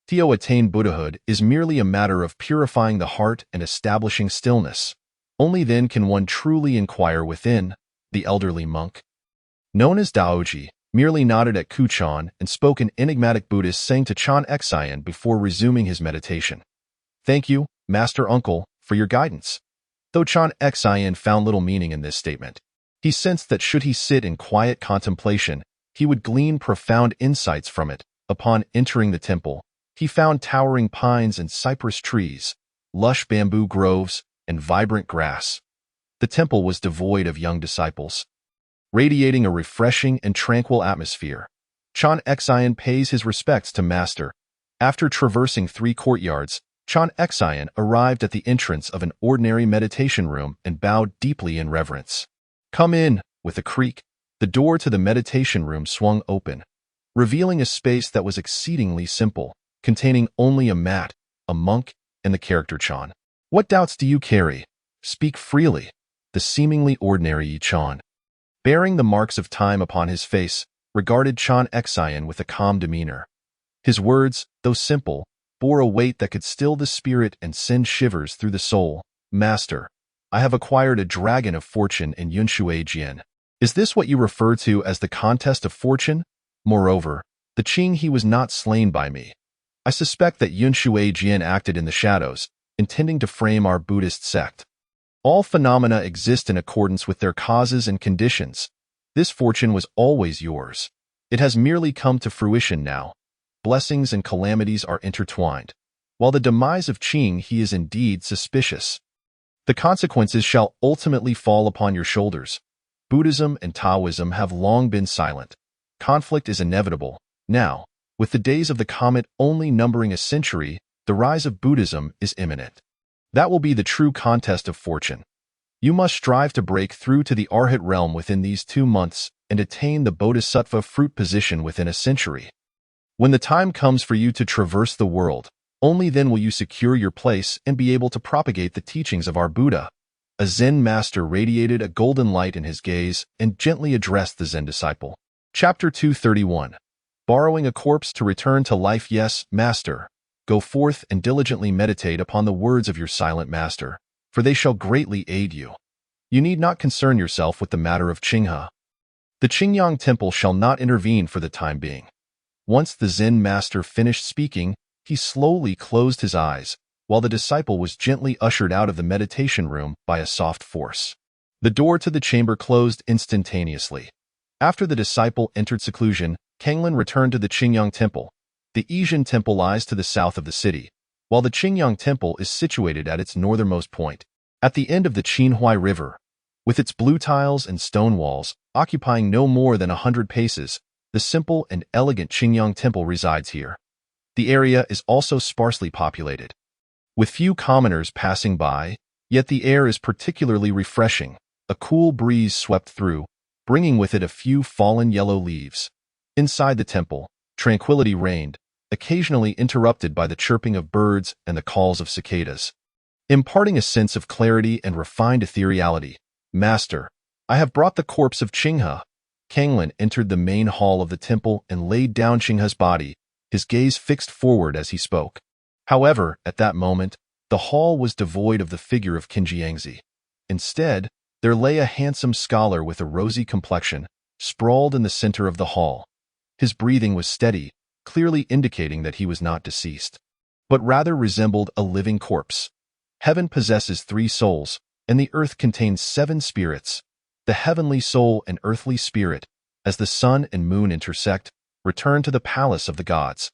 To attain Buddhahood is merely a matter of purifying the heart and establishing stillness. Only then can one truly inquire within. The elderly monk, known as Daoji, merely nodded at Kuchan and spoke an enigmatic Buddhist saying to Chan Xian before resuming his meditation. "Thank you, Master Uncle, for your guidance." Though Chan Xian found little meaning in this statement, he sensed that should he sit in quiet contemplation, he would glean profound insights from it. Upon entering the temple, he found towering pines and cypress trees, lush bamboo groves, and vibrant grass. The temple was devoid of young disciples, radiating a refreshing and tranquil atmosphere. Chan Xian pays his respects to Master. After traversing 3 courtyards, Chan Xian arrived at the entrance of an ordinary meditation room and bowed deeply in reverence. "Come in." With a creak, the door to the meditation room swung open, revealing a space that was exceedingly simple, containing only a mat, a monk, and the character Chan. "What doubts do you carry? Speak freely." The seemingly ordinary Yichon, bearing the marks of time upon his face, regarded Chan Xian with a calm demeanor. His words, though simple, bore a weight that could still the spirit and send shivers through the soul. "Master, I have acquired a dragon of fortune in Yunshui Jian. Is this what you refer to as the contest of fortune? Moreover, the Qing he was not slain by me. I suspect that Yunshui Jian acted in the shadows, intending to frame our Buddhist sect. All phenomena exist in accordance with their causes and conditions. This fortune was always yours. It has merely come to fruition now. Blessings and calamities are intertwined. While the demise of Qing he is indeed suspicious. The consequences shall ultimately fall upon your shoulders. Buddhism and Taoism have long been silent. Conflict is inevitable. Now, with the days of the comet only numbering a century, the rise of Buddhism is imminent. That will be the true contest of fortune. You must strive to break through to the Arhat realm within these 2 months and attain the Bodhisattva fruit position within a century. When the time comes for you to traverse the world, only then will you secure your place and be able to propagate the teachings of our Buddha." A Zen master radiated a golden light in his gaze and gently addressed the Zen disciple. Chapter 231. Borrowing a corpse to return to life. "Yes, Master. Go forth and diligently meditate upon the words of your silent master, for they shall greatly aid you. You need not concern yourself with the matter of Qinghe. The Qingyang Temple shall not intervene for the time being." Once the Zen master finished speaking, he slowly closed his eyes, while the disciple was gently ushered out of the meditation room by a soft force. The door to the chamber closed instantaneously. After the disciple entered seclusion, Kanglin returned to the Qingyang Temple. The Yizhen Temple lies to the south of the city, while the Qingyang Temple is situated at its northernmost point, at the end of the Qinhuai River. With its blue tiles and stone walls, occupying no more than 100 paces, the simple and elegant Qingyang Temple resides here. The area is also sparsely populated, with few commoners passing by, yet the air is particularly refreshing. A cool breeze swept through, bringing with it a few fallen yellow leaves. Inside the temple, tranquility reigned, occasionally interrupted by the chirping of birds and the calls of cicadas, imparting a sense of clarity and refined ethereality. "Master, I have brought the corpse of Qinghe." Kanglin entered the main hall of the temple and laid down Qinghe's body, his gaze fixed forward as he spoke. However, at that moment, the hall was devoid of the figure of Qinjiangzi. Instead, there lay a handsome scholar with a rosy complexion, sprawled in the center of the hall. His breathing was steady, clearly indicating that he was not deceased, but rather resembled a living corpse. Heaven possesses 3 souls, and the earth contains 7 spirits. The heavenly soul and earthly spirit, as the sun and moon intersect, return to the palace of the gods.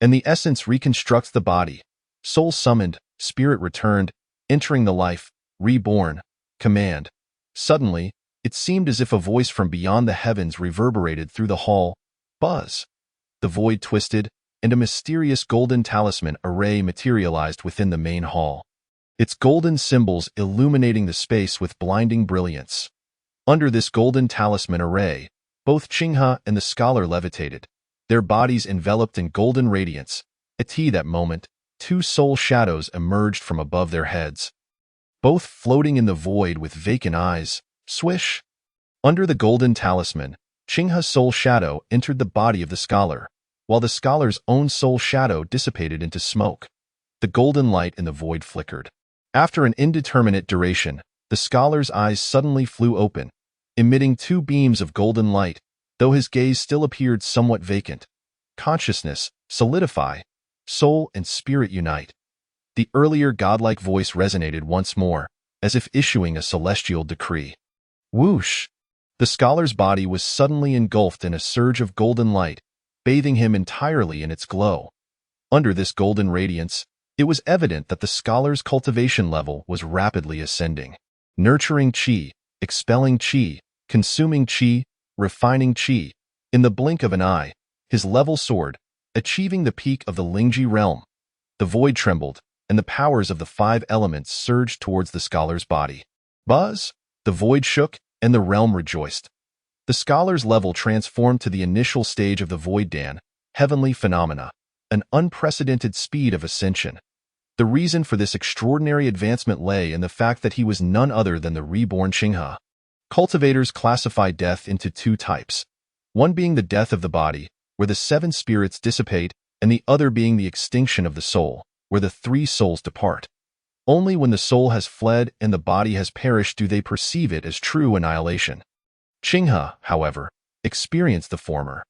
And the essence reconstructs the body. Soul summoned, spirit returned, entering the life, reborn, command. Suddenly, it seemed as if a voice from beyond the heavens reverberated through the hall. Buzz. The void twisted, and a mysterious golden talisman array materialized within the main hall, its golden symbols illuminating the space with blinding brilliance. Under this golden talisman array, Both Qinghe and the scholar levitated, their bodies enveloped in golden radiance. At that moment, two soul shadows emerged from above their heads, both floating in the void with vacant eyes. Swish! Under the golden talisman, Qinghe's soul shadow entered the body of the scholar, while the scholar's own soul shadow dissipated into smoke. The golden light in the void flickered. After an indeterminate duration, the scholar's eyes suddenly flew open, emitting two beams of golden light, though his gaze still appeared somewhat vacant. Consciousness, solidify. Soul and spirit unite. The earlier godlike voice resonated once more, as if issuing a celestial decree. Whoosh! The scholar's body was suddenly engulfed in a surge of golden light, bathing him entirely in its glow. Under this golden radiance, it was evident that the scholar's cultivation level was rapidly ascending. Nurturing qi, expelling qi, consuming qi, refining qi. In the blink of an eye, his level soared, achieving the peak of the Lingji realm. The void trembled, and the powers of the five elements surged towards the scholar's body. Buzz! The void shook, and the realm rejoiced. The scholar's level transformed to the initial stage of the void dan, heavenly phenomena, an unprecedented speed of ascension. The reason for this extraordinary advancement lay in the fact that he was none other than the reborn Qinghe. Cultivators classify death into two types, one being the death of the body, where the seven spirits dissipate, and the other being the extinction of the soul, where the three souls depart. Only when the soul has fled and the body has perished do they perceive it as true annihilation. Qinghe, however, experienced the former.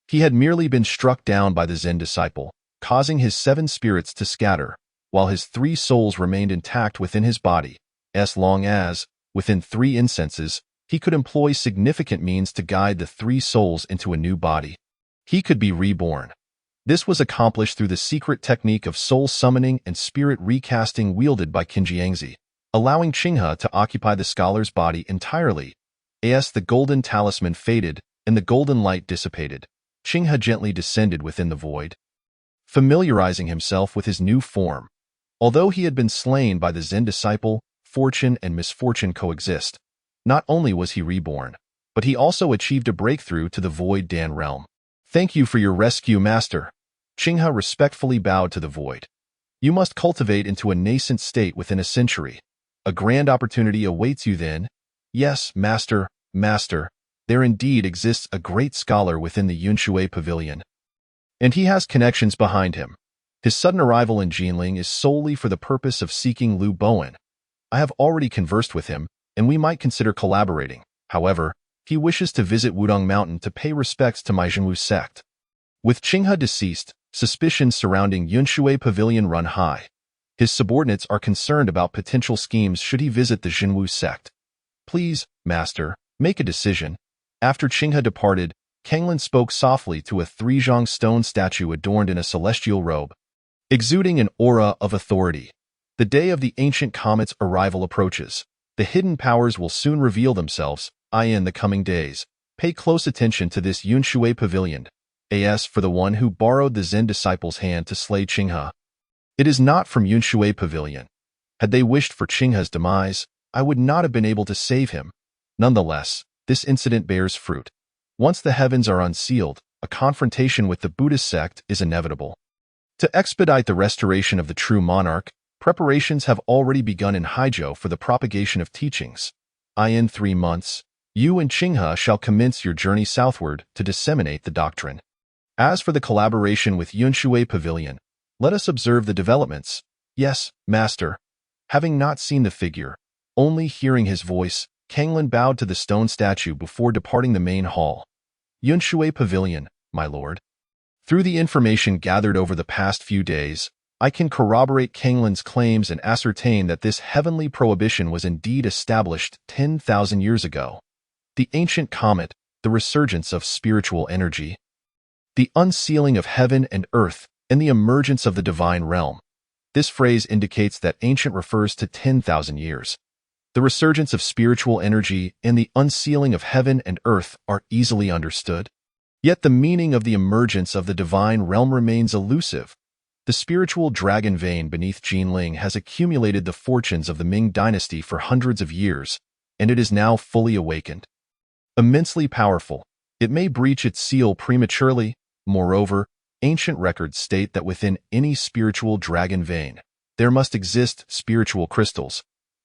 He had merely been struck down by the Zen disciple, causing his seven spirits to scatter, while his three souls remained intact within his body, as long as, within 3 instances, he could employ significant means to guide the three souls into a new body. He could be reborn. This was accomplished through the secret technique of soul summoning and spirit recasting wielded by Qinjiangzi, allowing Qinghe to occupy the scholar's body entirely. As the golden talisman faded and the golden light dissipated, Qinghe gently descended within the void, familiarizing himself with his new form. Although he had been slain by the Zen disciple, fortune and misfortune coexist. Not only was he reborn, but he also achieved a breakthrough to the void dan realm. Thank you for your rescue, master. Qinghe respectfully bowed to the void. You must cultivate into a nascent state within a century. A grand opportunity awaits you then. Yes, master, master. There indeed exists a great scholar within the Yunshui Pavilion. And he has connections behind him. His sudden arrival in Jinling is solely for the purpose of seeking Lu Bowen. I have already conversed with him, and we might consider collaborating. However, he wishes to visit Wudong Mountain to pay respects to my Zhenwu sect. With Qinghe deceased, suspicions surrounding Yunshui Pavilion run high. His subordinates are concerned about potential schemes should he visit the Zhenwu sect. Please, master, make a decision. After Qinghe departed, Kanglin spoke softly to a three-zhang stone statue adorned in a celestial robe, exuding an aura of authority. The day of the ancient comet's arrival approaches. The hidden powers will soon reveal themselves, in the coming days. Pay close attention to this Yunshui Pavilion. As for the one who borrowed the Zen disciple's hand to slay Qinghe, it is not from Yunshui Pavilion. Had they wished for Qinghe's demise, I would not have been able to save him. Nonetheless, this incident bears fruit. Once the heavens are unsealed, a confrontation with the Buddhist sect is inevitable. To expedite the restoration of the true monarch, preparations have already begun in Haizhou for the propagation of teachings. In 3 months, you and Qinghe shall commence your journey southward to disseminate the doctrine. As for the collaboration with Yunshui Pavilion, let us observe the developments. Yes, master. Having not seen the figure, only hearing his voice, Kanglin bowed to the stone statue before departing the main hall. Yunshui Pavilion, my lord. Through the information gathered over the past few days, I can corroborate Kanglin's claims and ascertain that this heavenly prohibition was indeed established 10,000 years ago. The ancient comet, the resurgence of spiritual energy, the unsealing of heaven and earth, and the emergence of the divine realm. This phrase indicates that ancient refers to 10,000 years. The resurgence of spiritual energy and the unsealing of heaven and earth are easily understood. Yet the meaning of the emergence of the divine realm remains elusive. The spiritual dragon vein beneath Jinling has accumulated the fortunes of the Ming dynasty for hundreds of years, and it is now fully awakened. Immensely powerful, It may breach its seal prematurely. Moreover, ancient records state that within any spiritual dragon vein, there must exist spiritual crystals.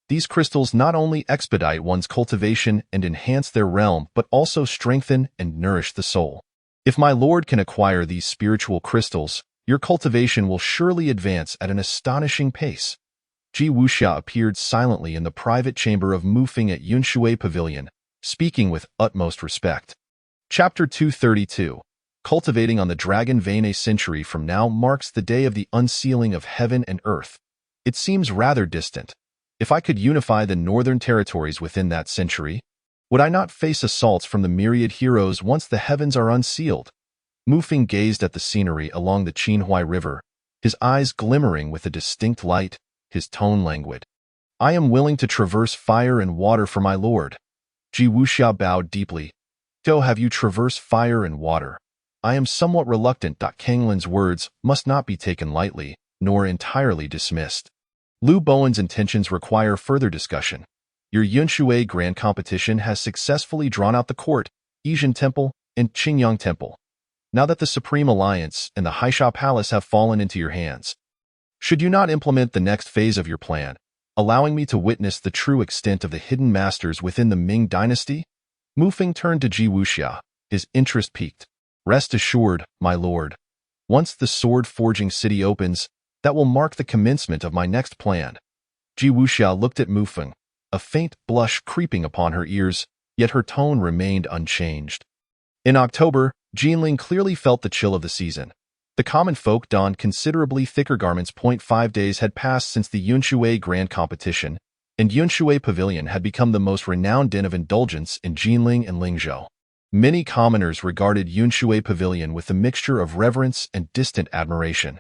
These crystals not only expedite one's cultivation and enhance their realm, but also strengthen and nourish the soul. If my lord can acquire these spiritual crystals, your cultivation will surely advance at an astonishing pace. Ji Wuxia appeared silently in the private chamber of Mufeng at Yunshui Pavilion, speaking with utmost respect. Chapter 232. Cultivating on the Dragon Vein. A century from now marks the day of the unsealing of heaven and earth. It seems rather distant. If I could unify the northern territories within that century, would I not face assaults from the myriad heroes once the heavens are unsealed? Mufeng gazed at the scenery along the Qinhuai River, his eyes glimmering with a distinct light, his tone languid. I am willing to traverse fire and water for my lord. Ji Wuxia bowed deeply. Go, have you traverse fire and water? I am somewhat reluctant. Kanglin's words must not be taken lightly, nor entirely dismissed. Lu Bowen's intentions require further discussion. Your Yunshui Grand Competition has successfully drawn out the court, Yizhen Temple, and Qingyang Temple. Now that the Supreme Alliance and the Haisha Palace have fallen into your hands, should you not implement the next phase of your plan, allowing me to witness the true extent of the hidden masters within the Ming dynasty? Mufeng turned to Ji Wuxia, his interest piqued. Rest assured, my lord. Once the sword-forging city opens, that will mark the commencement of my next plan. Ji Wuxia looked at Mufeng, a faint blush creeping upon her ears, yet her tone remained unchanged. In October, Jinling clearly felt the chill of the season. The common folk donned considerably thicker garments. 5 days had passed since the Yunshui Grand Competition, and Yunshui Pavilion had become the most renowned den of indulgence in Jinling and Lingzhou. Many commoners regarded Yunshui Pavilion with a mixture of reverence and distant admiration.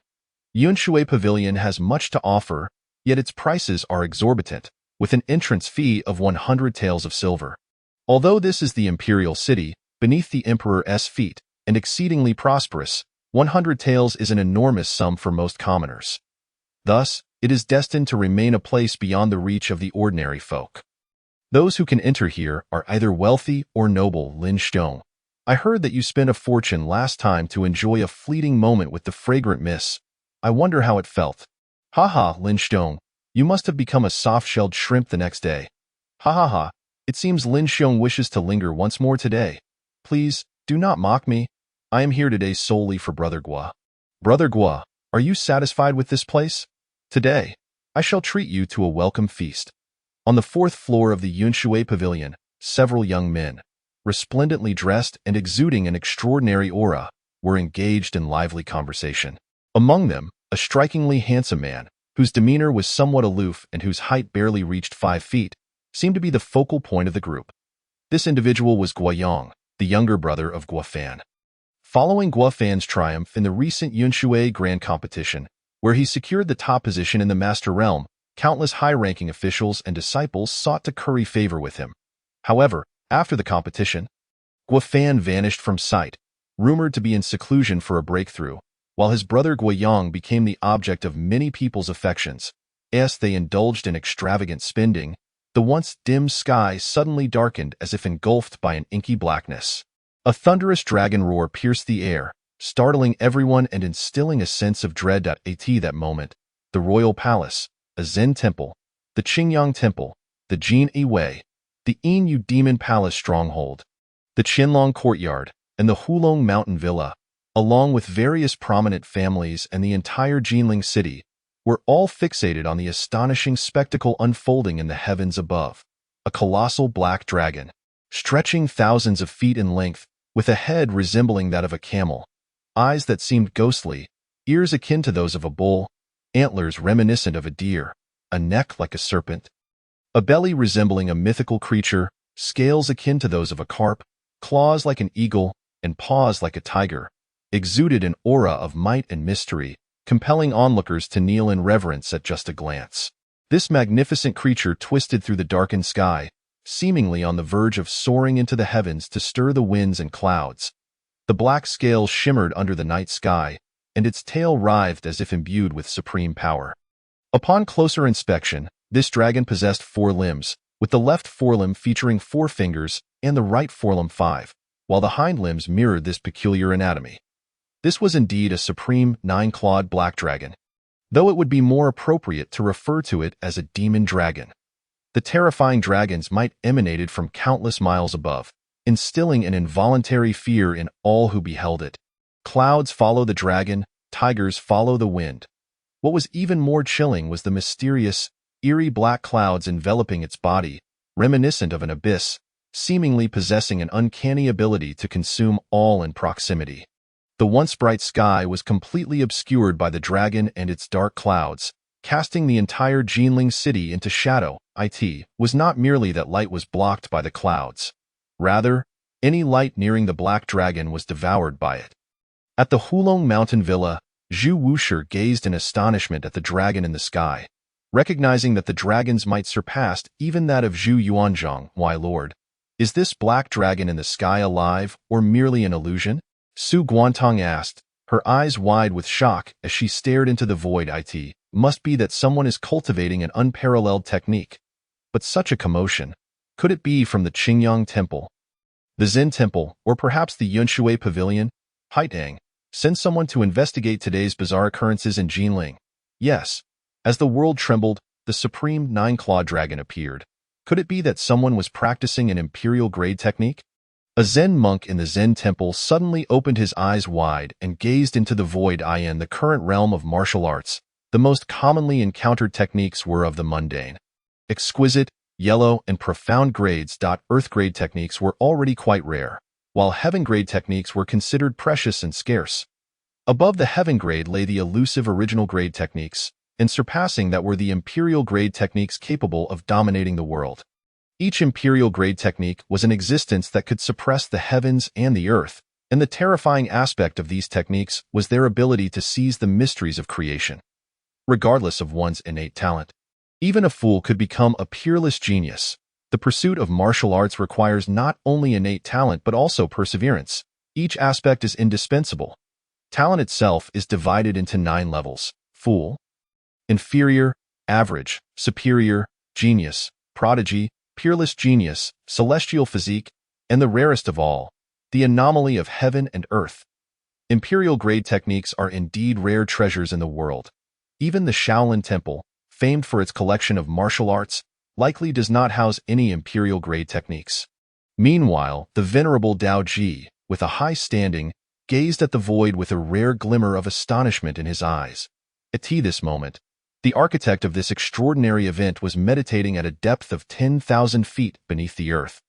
Yunshui Pavilion has much to offer, yet its prices are exorbitant, with an entrance fee of 100 taels of silver. Although this is the imperial city, beneath the emperor's feet, and exceedingly prosperous, 100 taels is an enormous sum for most commoners. Thus, it is destined to remain a place beyond the reach of the ordinary folk. Those who can enter here are either wealthy or noble. Lin Xiong, I heard that you spent a fortune last time to enjoy a fleeting moment with the fragrant miss. I wonder how it felt. Ha, Lin Xiong, you must have become a soft-shelled shrimp the next day. Ha. It seems Lin Xiong wishes to linger once more today. Please, do not mock me. I am here today solely for Brother Gua. Brother Gua, are you satisfied with this place? Today, I shall treat you to a welcome feast. On the 4th floor of the Yunshui Pavilion, several young men, resplendently dressed and exuding an extraordinary aura, were engaged in lively conversation. Among them, a strikingly handsome man, whose demeanor was somewhat aloof and whose height barely reached 5 feet, seemed to be the focal point of the group. This individual was Guoyang, the younger brother of Guofan. Following Guofan's triumph in the recent Yunshui Grand Competition, where he secured the top position in the Master Realm, countless high-ranking officials and disciples sought to curry favor with him. However, after the competition, Guofan vanished from sight, rumored to be in seclusion for a breakthrough, while his brother Guoyang became the object of many people's affections. As they indulged in extravagant spending, the once dim sky suddenly darkened as if engulfed by an inky blackness. A thunderous dragon roar pierced the air, startling everyone and instilling a sense of dread. At that moment, the royal palace, a Zen temple, the Qingyang Temple, the Jin Wei, the Yin Demon Palace stronghold, the Qianlong Courtyard, and the Hulong Mountain Villa, along with various prominent families and the entire Jinling city, were all fixated on the astonishing spectacle unfolding in the heavens above. A colossal black dragon, stretching thousands of feet in length, with a head resembling that of a camel, eyes that seemed ghostly, ears akin to those of a bull, antlers reminiscent of a deer, a neck like a serpent, a belly resembling a mythical creature, scales akin to those of a carp, claws like an eagle, and paws like a tiger, exuded an aura of might and mystery, compelling onlookers to kneel in reverence at just a glance. This magnificent creature twisted through the darkened sky, seemingly on the verge of soaring into the heavens to stir the winds and clouds. The black scales shimmered under the night sky, and its tail writhed as if imbued with supreme power. Upon closer inspection, this dragon possessed 4 limbs, with the left forelimb featuring 4 fingers and the right forelimb 5, while the hind limbs mirrored this peculiar anatomy. This was indeed a supreme nine-clawed black dragon, though it would be more appropriate to refer to it as a demon dragon. The terrifying dragons might emanated from countless miles above, instilling an involuntary fear in all who beheld it. Clouds follow the dragon, tigers follow the wind. What was even more chilling was the mysterious, eerie black clouds enveloping its body, reminiscent of an abyss, seemingly possessing an uncanny ability to consume all in proximity. The once bright sky was completely obscured by the dragon and its dark clouds, casting the entire Jinling city into shadow. It was not merely that light was blocked by the clouds. Rather, any light nearing the black dragon was devoured by it. At the Hulong Mountain Villa, Zhu Wushi gazed in astonishment at the dragon in the sky, recognizing that the dragon's might surpassed even that of Zhu Yuanzhang. Why, Lord, is this black dragon in the sky alive or merely an illusion? Su Guantong asked, her eyes wide with shock as she stared into the void. It must be that someone is cultivating an unparalleled technique. But such a commotion, could it be from the Qingyang Temple, the Zen Temple, or perhaps the Yunshui Pavilion? Haitang, send someone to investigate today's bizarre occurrences in Jinling. Yes. As the world trembled, the supreme nine-clawed dragon appeared. Could it be that someone was practicing an imperial-grade technique? A Zen monk in the Zen temple suddenly opened his eyes wide and gazed into the void. In the current realm of martial arts, the most commonly encountered techniques were of the mundane, exquisite, yellow, and profound grades. Earth-grade techniques were already quite rare, while heaven-grade techniques were considered precious and scarce. Above the heaven-grade lay the elusive original-grade techniques, and surpassing that were the imperial-grade techniques capable of dominating the world. Each imperial-grade technique was an existence that could suppress the heavens and the earth, and the terrifying aspect of these techniques was their ability to seize the mysteries of creation, regardless of one's innate talent. Even a fool could become a peerless genius. The pursuit of martial arts requires not only innate talent but also perseverance. Each aspect is indispensable. Talent itself is divided into 9 levels: fool, inferior, average, superior, genius, prodigy, peerless genius, celestial physique, and the rarest of all, the anomaly of heaven and earth. Imperial-grade techniques are indeed rare treasures in the world. Even the Shaolin Temple, famed for its collection of martial arts, likely does not house any imperial-grade techniques. Meanwhile, the venerable Dao Ji, with a high standing, gazed at the void with a rare glimmer of astonishment in his eyes. At this moment, the architect of this extraordinary event was meditating at a depth of 10,000 feet beneath the earth,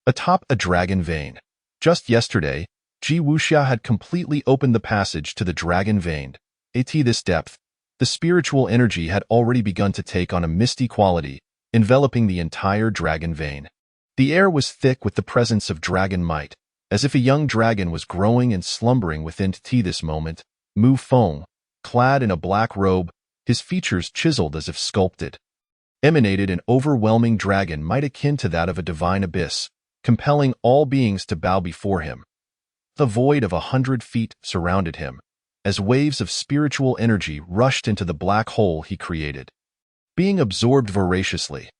atop a dragon vein. Just yesterday, Ji Wuxia had completely opened the passage to the dragon vein. At this depth, the spiritual energy had already begun to take on a misty quality, enveloping the entire dragon vein. The air was thick with the presence of dragon might, as if a young dragon was growing and slumbering within this moment. Mu Feng, clad in a black robe, his features chiseled as if sculpted, emanated an overwhelming dragon might akin to that of a divine abyss, compelling all beings to bow before him. The void of 100 feet surrounded him, as waves of spiritual energy rushed into the black hole he created. Being absorbed voraciously,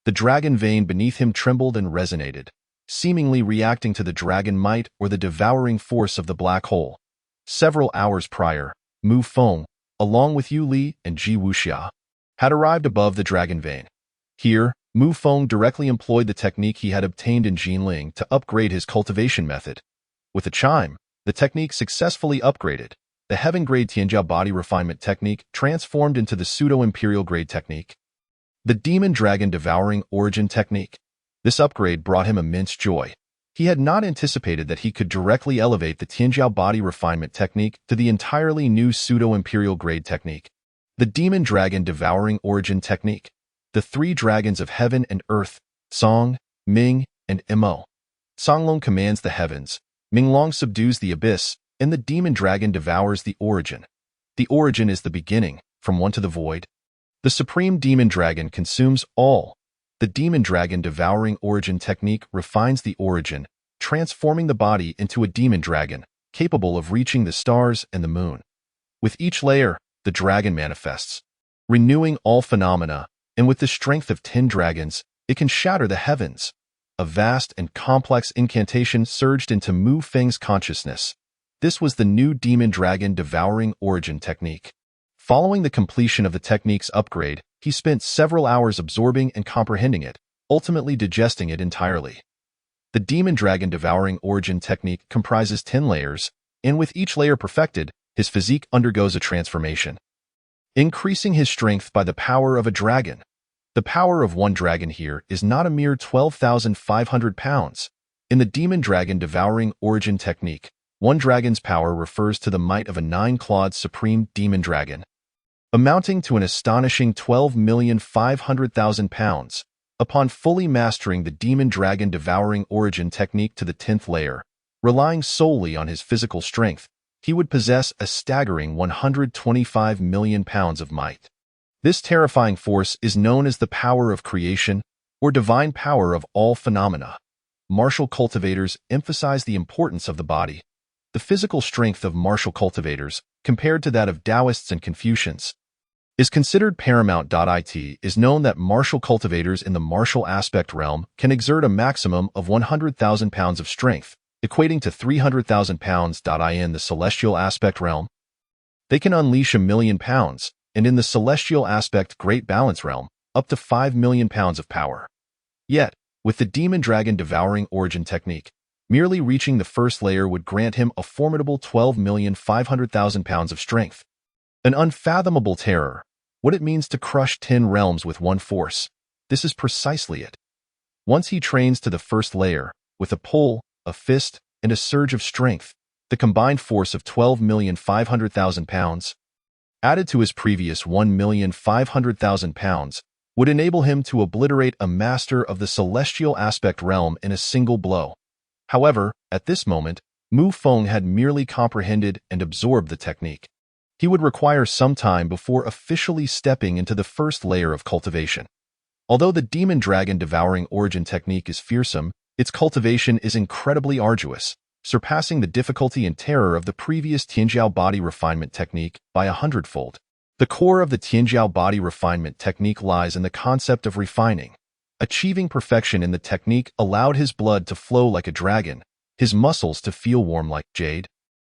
the dragon vein beneath him trembled and resonated, seemingly reacting to the dragon might or the devouring force of the black hole. Several hours prior, Mu Feng, along with Yu Li and Ji Wuxia, had arrived above the dragon vein. Here, Mu Feng directly employed the technique he had obtained in Jinling to upgrade his cultivation method. With a chime, the technique successfully upgraded. The heaven-grade Tianjia body refinement technique transformed into the pseudo-imperial grade technique, the demon dragon devouring origin technique. This upgrade brought him immense joy. He had not anticipated that he could directly elevate the Tianjia body refinement technique to the entirely new pseudo-imperial grade technique, the demon dragon devouring origin technique. The 3 dragons of heaven and earth, Song, Ming, and Mo. Songlong commands the heavens, Minglong subdues the abyss, and the demon dragon devours the origin. The origin is the beginning, from one to the void. The supreme demon dragon consumes all. The demon dragon devouring origin technique refines the origin, transforming the body into a demon dragon, capable of reaching the stars and the moon. With each layer, the dragon manifests, renewing all phenomena, and with the strength of 10 dragons, it can shatter the heavens. a vast and complex incantation surged into Mu Feng's consciousness. This was the new Demon Dragon Devouring Origin technique. Following the completion of the technique's upgrade, he spent several hours absorbing and comprehending it, ultimately digesting it entirely. The Demon Dragon Devouring Origin technique comprises 10 layers, and with each layer perfected, his physique undergoes a transformation, increasing his strength by the power of a dragon. The power of one dragon here is not a mere 12,500 pounds. In the Demon Dragon Devouring Origin technique, one dragon's power refers to the might of a 9-clawed supreme demon dragon, amounting to an astonishing 12,500,000 pounds. Upon fully mastering the Demon Dragon Devouring Origin technique to the 10th layer, relying solely on his physical strength, he would possess a staggering 125 million pounds of might. This terrifying force is known as the power of creation, or divine power of all phenomena. Martial cultivators emphasize the importance of the body. The physical strength of martial cultivators, compared to that of Taoists and Confucians, is considered paramount. It is known that martial cultivators in the martial aspect realm can exert a maximum of 100,000 pounds of strength, equating to 300,000 pounds. In the celestial aspect realm, they can unleash 1,000,000 pounds, and in the celestial aspect Great Balance realm, up to 5 million pounds of power. Yet, with the Demon Dragon Devouring Origin technique, merely reaching the first layer would grant him a formidable 12,500,000 pounds of strength. An unfathomable terror. What it means to crush 10 realms with one force. This is precisely it. Once he trains to the first layer, with a pull, a fist, and a surge of strength, the combined force of 12,500,000 pounds, added to his previous 1,500,000 pounds, would enable him to obliterate a master of the celestial aspect realm in a single blow. However, at this moment, Mu Feng had merely comprehended and absorbed the technique. He would require some time before officially stepping into the first layer of cultivation. Although the Demon Dragon Devouring Origin technique is fearsome, its cultivation is incredibly arduous, surpassing the difficulty and terror of the previous Tianjiao body refinement technique by 100-fold. The core of the Tianjiao body refinement technique lies in the concept of refining. Achieving perfection in the technique allowed his blood to flow like a dragon, his muscles to feel warm like jade,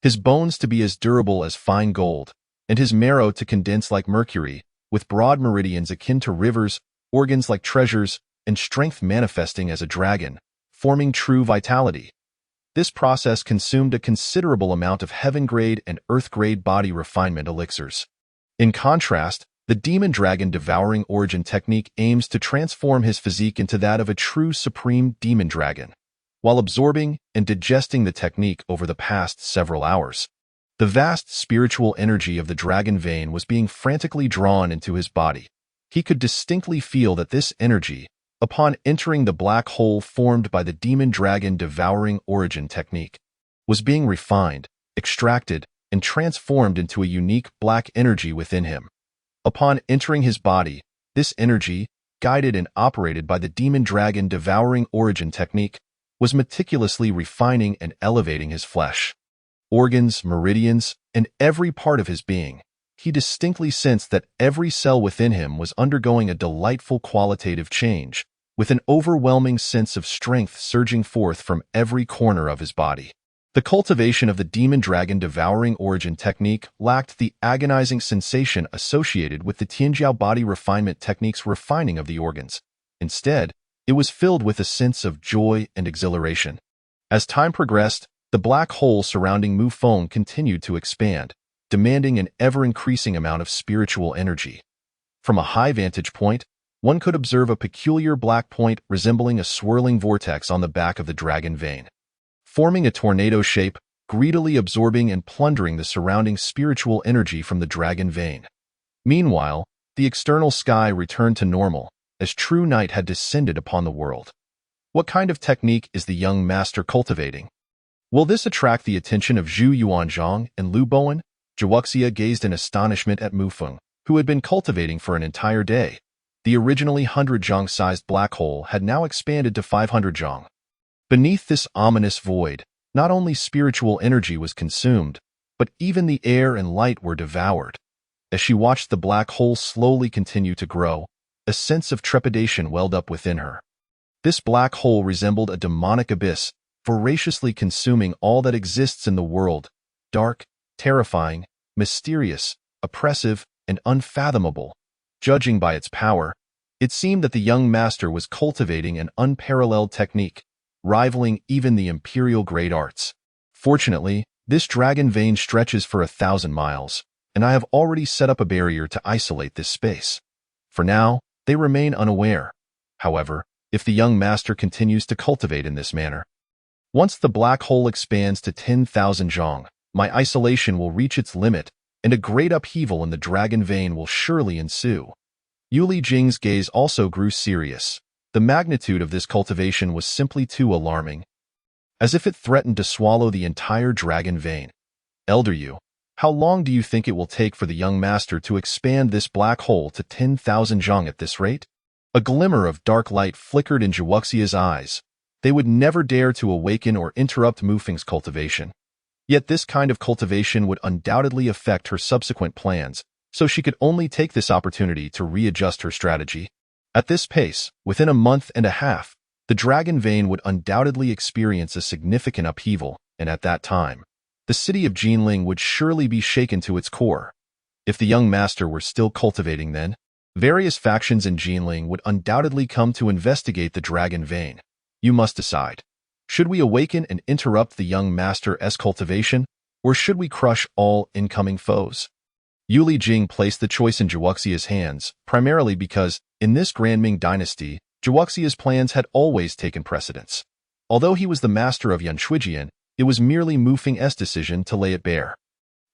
his bones to be as durable as fine gold, and his marrow to condense like mercury, with broad meridians akin to rivers, organs like treasures, and strength manifesting as a dragon, forming true vitality. This process consumed a considerable amount of heaven-grade and earth-grade body refinement elixirs. In contrast, the Demon Dragon Devouring Origin technique aims to transform his physique into that of a true supreme demon dragon. While absorbing and digesting the technique over the past several hours, the vast spiritual energy of the dragon vein was being frantically drawn into his body. He could distinctly feel that this energy, upon entering the black hole formed by the Demon Dragon Devouring Origin technique, was being refined, extracted, and transformed into a unique black energy within him. Upon entering his body, this energy, guided and operated by the Demon Dragon Devouring Origin technique, was meticulously refining and elevating his flesh, organs, meridians, and every part of his being. He distinctly sensed that every cell within him was undergoing a delightful qualitative change, with an overwhelming sense of strength surging forth from every corner of his body. The cultivation of the Demon Dragon Devouring Origin technique lacked the agonizing sensation associated with the Tianjiao body refinement technique's refining of the organs. Instead, it was filled with a sense of joy and exhilaration. As time progressed, the black hole surrounding Mu Feng continued to expand, demanding an ever-increasing amount of spiritual energy. From a high vantage point, one could observe a peculiar black point resembling a swirling vortex on the back of the dragon vein, forming a tornado shape, greedily absorbing and plundering the surrounding spiritual energy from the dragon vein. Meanwhile, the external sky returned to normal, as true night had descended upon the world. What kind of technique is the young master cultivating? Will this attract the attention of Zhu Yuanzhang and Lu Bowen? Zhuoxia gazed in astonishment at Mu Feng, who had been cultivating for an entire day. The originally 100-zhang-sized black hole had now expanded to 500 zhang. Beneath this ominous void, not only spiritual energy was consumed, but even the air and light were devoured. As she watched the black hole slowly continue to grow, a sense of trepidation welled up within her. This black hole resembled a demonic abyss, voraciously consuming all that exists in the world, dark, terrifying, mysterious, oppressive, and unfathomable. Judging by its power, it seemed that the young master was cultivating an unparalleled technique, rivaling even the imperial great arts. Fortunately, this dragon vein stretches for 1,000 miles, and I have already set up a barrier to isolate this space. For now, they remain unaware. However, if the young master continues to cultivate in this manner, once the black hole expands to 10,000 zhong, my isolation will reach its limit, and a great upheaval in the dragon vein will surely ensue. Yuli Jing's gaze also grew serious. The magnitude of this cultivation was simply too alarming, as if it threatened to swallow the entire dragon vein. Elder Yu, how long do you think it will take for the young master to expand this black hole to 10,000 zhong at this rate? A glimmer of dark light flickered in Zhuoxia's eyes. They would never dare to awaken or interrupt Mufeng's cultivation. Yet this kind of cultivation would undoubtedly affect her subsequent plans, so she could only take this opportunity to readjust her strategy. At this pace, within a month and a half, the dragon vein would undoubtedly experience a significant upheaval, and at that time, the city of Jinling would surely be shaken to its core. If the young master were still cultivating then, various factions in Jinling would undoubtedly come to investigate the dragon vein. You must decide. Should we awaken and interrupt the young master's cultivation, or should we crush all incoming foes? Yuli Jing placed the choice in Zhuoxia's hands, primarily because, in this Grand Ming dynasty, Zhuoxia's plans had always taken precedence. Although he was the master of Yunshuijian, it was merely Mufeng's decision to lay it bare.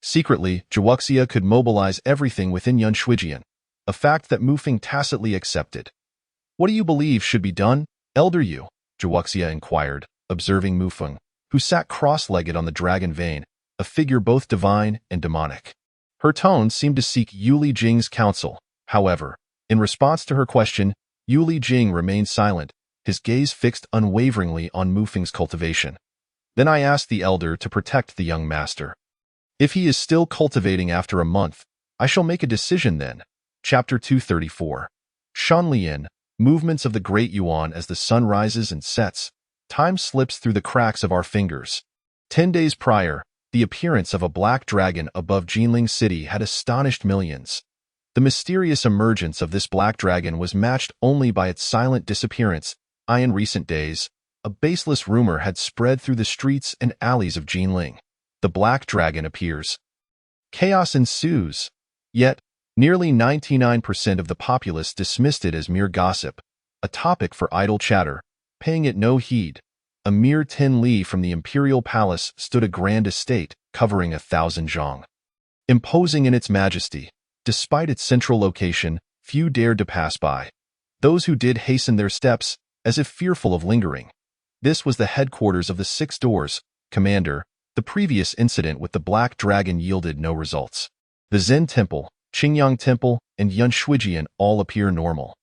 Secretly, Zhuoxia could mobilize everything within Yunshuijian, a fact that Mufeng tacitly accepted. What do you believe should be done, Elder Yu? Zhuoxia inquired, observing Mufeng, who sat cross-legged on the dragon vein, a figure both divine and demonic. Her tone seemed to seek Yuli Jing's counsel. However, in response to her question, Yuli Jing remained silent, his gaze fixed unwaveringly on Mufeng's cultivation. Then I asked the elder to protect the young master. If he is still cultivating after a month, I shall make a decision then. Chapter 234. Shanlian, movements of the Great Yuan as the sun rises and sets. Time slips through the cracks of our fingers. 10 days prior, the appearance of a black dragon above Jinling City had astonished millions. The mysterious emergence of this black dragon was matched only by its silent disappearance. In recent days, a baseless rumor had spread through the streets and alleys of Jinling. The black dragon appears. Chaos ensues. Yet, nearly 99% of the populace dismissed it as mere gossip, a topic for idle chatter, paying it no heed. A mere 10 li from the imperial palace stood a grand estate covering 1,000 zhong. Imposing in its majesty, despite its central location, few dared to pass by. Those who did hastened their steps, as if fearful of lingering. This was the headquarters of the Six Doors, Commander. The previous incident with the Black Dragon yielded no results. The Zen Temple, Qingyang Temple, and Yunshuijian all appear normal.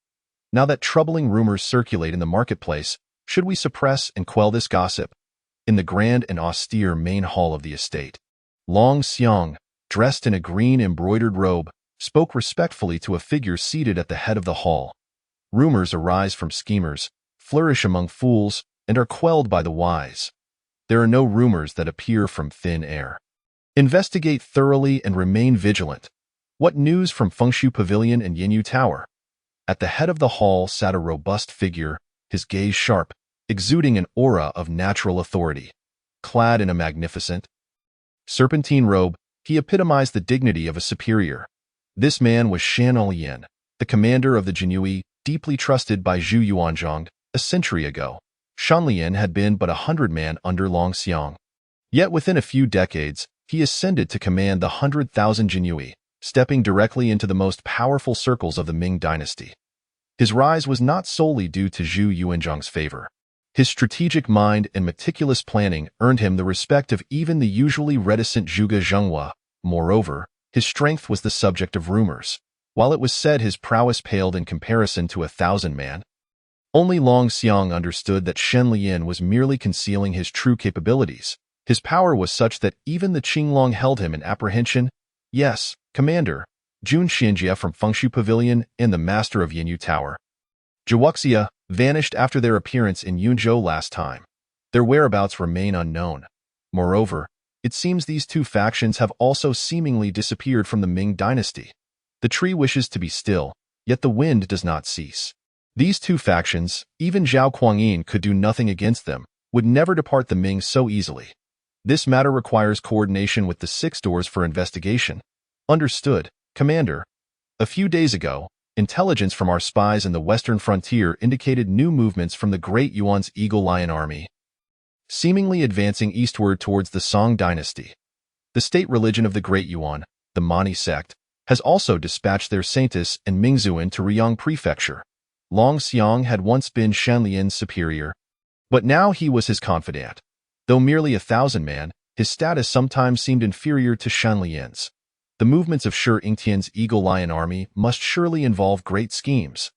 Now that troubling rumors circulate in the marketplace, should we suppress and quell this gossip? In the grand and austere main hall of the estate, Long Xiang, dressed in a green embroidered robe, spoke respectfully to a figure seated at the head of the hall. Rumors arise from schemers, flourish among fools, and are quelled by the wise. There are no rumors that appear from thin air. Investigate thoroughly and remain vigilant. What news from Fengshu Pavilion and Yinyu Tower? At the head of the hall sat a robust figure, his gaze sharp, exuding an aura of natural authority. Clad in a magnificent, serpentine robe, he epitomized the dignity of a superior. This man was Shan Lian, the commander of the Jinui, deeply trusted by Zhu Yuanzhong. A century ago, Shan Lian had been but 100-man under Long Xiang. Yet within a few decades, he ascended to command the 100,000 Jinui, stepping directly into the most powerful circles of the Ming dynasty. His rise was not solely due to Zhu Yuanzhong's favor. His strategic mind and meticulous planning earned him the respect of even the usually reticent Zhuge Zhenghua. Moreover, his strength was the subject of rumors. While it was said his prowess paled in comparison to 1,000-man, only Long Xiang understood that Shen Lian was merely concealing his true capabilities. His power was such that even the Qinglong held him in apprehension. Yes, Commander, Jun Xinjie from Fengshu Pavilion and the Master of Yinyu Tower. Zhuoxia, vanished after their appearance in Yunzhou last time. Their whereabouts remain unknown. Moreover, it seems these two factions have also seemingly disappeared from the Ming dynasty. The tree wishes to be still, yet the wind does not cease. These two factions, even Zhao Kuangyin could do nothing against them, would never depart the Ming so easily. This matter requires coordination with the Six Doors for investigation. Understood, Commander. A few days ago, intelligence from our spies in the western frontier indicated new movements from the Great Yuan's Eagle Lion Army, seemingly advancing eastward towards the Song dynasty. The state religion of the Great Yuan, the Mani sect, has also dispatched their saintess and Mingzuan to Riyang Prefecture. Long Xiang had once been Shanlian's superior, but now he was his confidant. Though merely 1,000-man, his status sometimes seemed inferior to Shanlian's. The movements of Shi Yingtian's Eagle Lion Army must surely involve great schemes.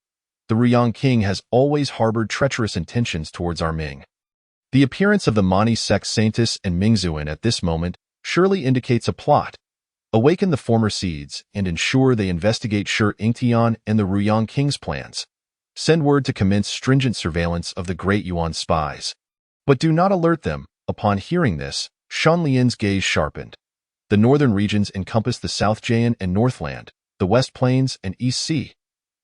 The Riyang king has always harbored treacherous intentions towards our Ming. The appearance of the Mani sect saintess and Mingzuan at this moment surely indicates a plot. Awaken the former seeds and ensure they investigate Shi Yingtian and the Ruyang king's plans. Send word to commence stringent surveillance of the Great Yuan spies. But do not alert them. Upon hearing this, Shanlian's gaze sharpened. The northern regions encompass the South Jian and Northland, the West Plains and East Sea.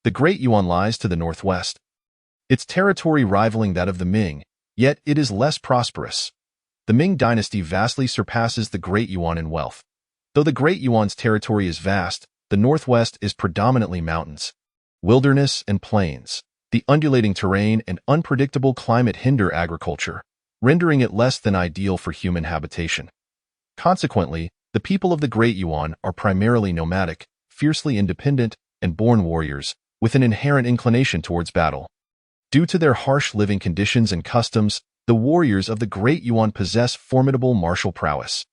The Great Yuan lies to the northwest, its territory rivaling that of the Ming, yet it is less prosperous. The Ming dynasty vastly surpasses the Great Yuan in wealth. Though the Great Yuan's territory is vast, the northwest is predominantly mountains, wilderness, and plains. The undulating terrain and unpredictable climate hinder agriculture, rendering it less than ideal for human habitation. Consequently, the people of the Great Yuan are primarily nomadic, fiercely independent, and born warriors, with an inherent inclination towards battle. Due to their harsh living conditions and customs, the warriors of the Great Yuan possess formidable martial prowess.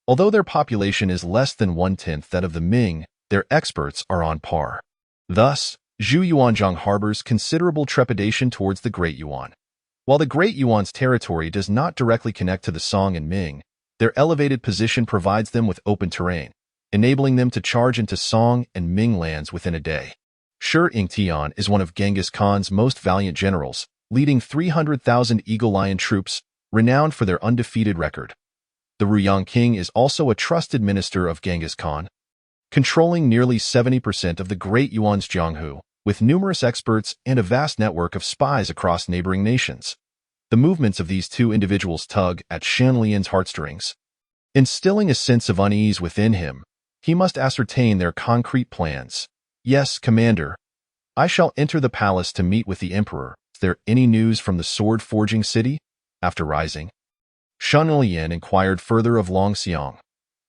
Although their population is less than 1/10 that of the Ming, their experts are on par. Thus, Zhu Yuanzhang harbors considerable trepidation towards the Great Yuan. While the Great Yuan's territory does not directly connect to the Song and Ming, their elevated position provides them with open terrain, enabling them to charge into Song and Ming lands within a day. Shi Yingtian is one of Genghis Khan's most valiant generals, leading 300,000 Eagle Lion troops, renowned for their undefeated record. The Ruyang king is also a trusted minister of Genghis Khan, controlling nearly 70% of the Great Yuan's Jianghu, with numerous experts and a vast network of spies across neighboring nations. The movements of these two individuals tug at Shanlian's heartstrings, instilling a sense of unease within him. He must ascertain their concrete plans. Yes, Commander. I shall enter the palace to meet with the Emperor. Is there any news from the sword-forging city? After rising, Shanlian inquired further of Long Xiang.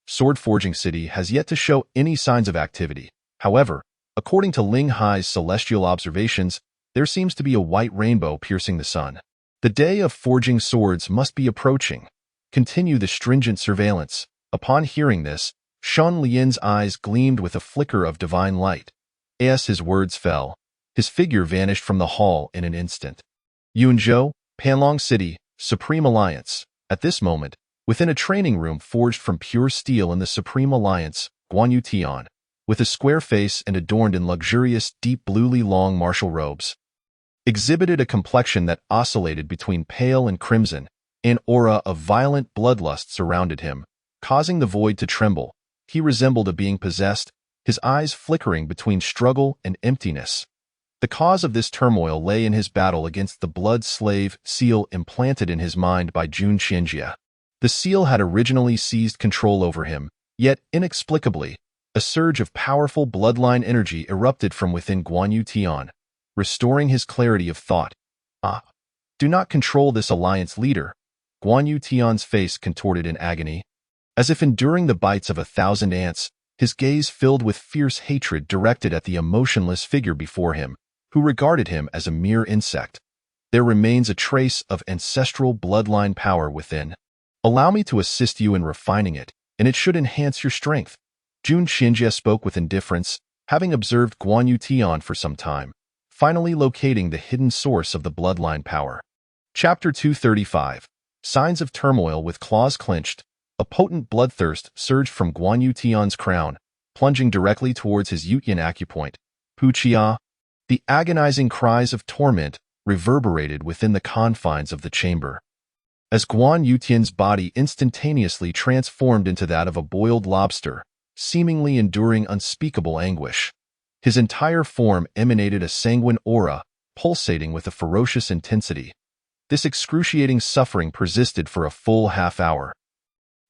Sword-forging city has yet to show any signs of activity. However, according to Ling Hai's celestial observations, there seems to be a white rainbow piercing the sun. The day of forging swords must be approaching. Continue the stringent surveillance. Upon hearing this, Shanlian's eyes gleamed with a flicker of divine light. As his words fell, his figure vanished from the hall in an instant. Yunzhou, Panlong City, Supreme Alliance. At this moment, within a training room forged from pure steel in the Supreme Alliance, Guan Yu Tian, with a square face and adorned in luxurious, deep bluely long martial robes, exhibited a complexion that oscillated between pale and crimson. An aura of violent bloodlust surrounded him, causing the void to tremble. He resembled a being possessed, his eyes flickering between struggle and emptiness. The cause of this turmoil lay in his battle against the blood slave seal implanted in his mind by Jun Qianjia. The seal had originally seized control over him, yet inexplicably, a surge of powerful bloodline energy erupted from within Guan Yu Tian, restoring his clarity of thought. Do not control this alliance leader. Guan Yu Tian's face contorted in agony. As if enduring the bites of 1,000 ants, his gaze filled with fierce hatred directed at the emotionless figure before him, who regarded him as a mere insect. There remains a trace of ancestral bloodline power within. Allow me to assist you in refining it, and it should enhance your strength. Jun Qianjia spoke with indifference, having observed Guan Yu Tian for some time, finally locating the hidden source of the bloodline power. Chapter 235. Signs of turmoil. With claws clenched, a potent bloodthirst surged from Guan Yu Tian's crown, plunging directly towards his Yutian acupoint. Puchia! The agonizing cries of torment reverberated within the confines of the chamber. As Guan Yutian's body instantaneously transformed into that of a boiled lobster, seemingly enduring unspeakable anguish, his entire form emanated a sanguine aura, pulsating with a ferocious intensity. This excruciating suffering persisted for a full half-hour,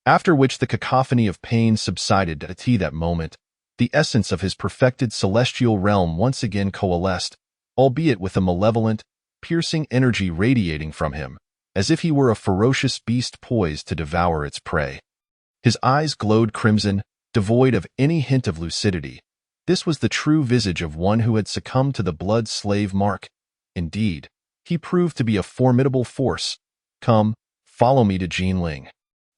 after which the cacophony of pain subsided. At that moment, the essence of his perfected celestial realm once again coalesced, albeit with a malevolent, piercing energy radiating from him, as if he were a ferocious beast poised to devour its prey. His eyes glowed crimson, devoid of any hint of lucidity. This was the true visage of one who had succumbed to the blood-slave mark. Indeed, he proved to be a formidable force. Come, follow me to Jinling.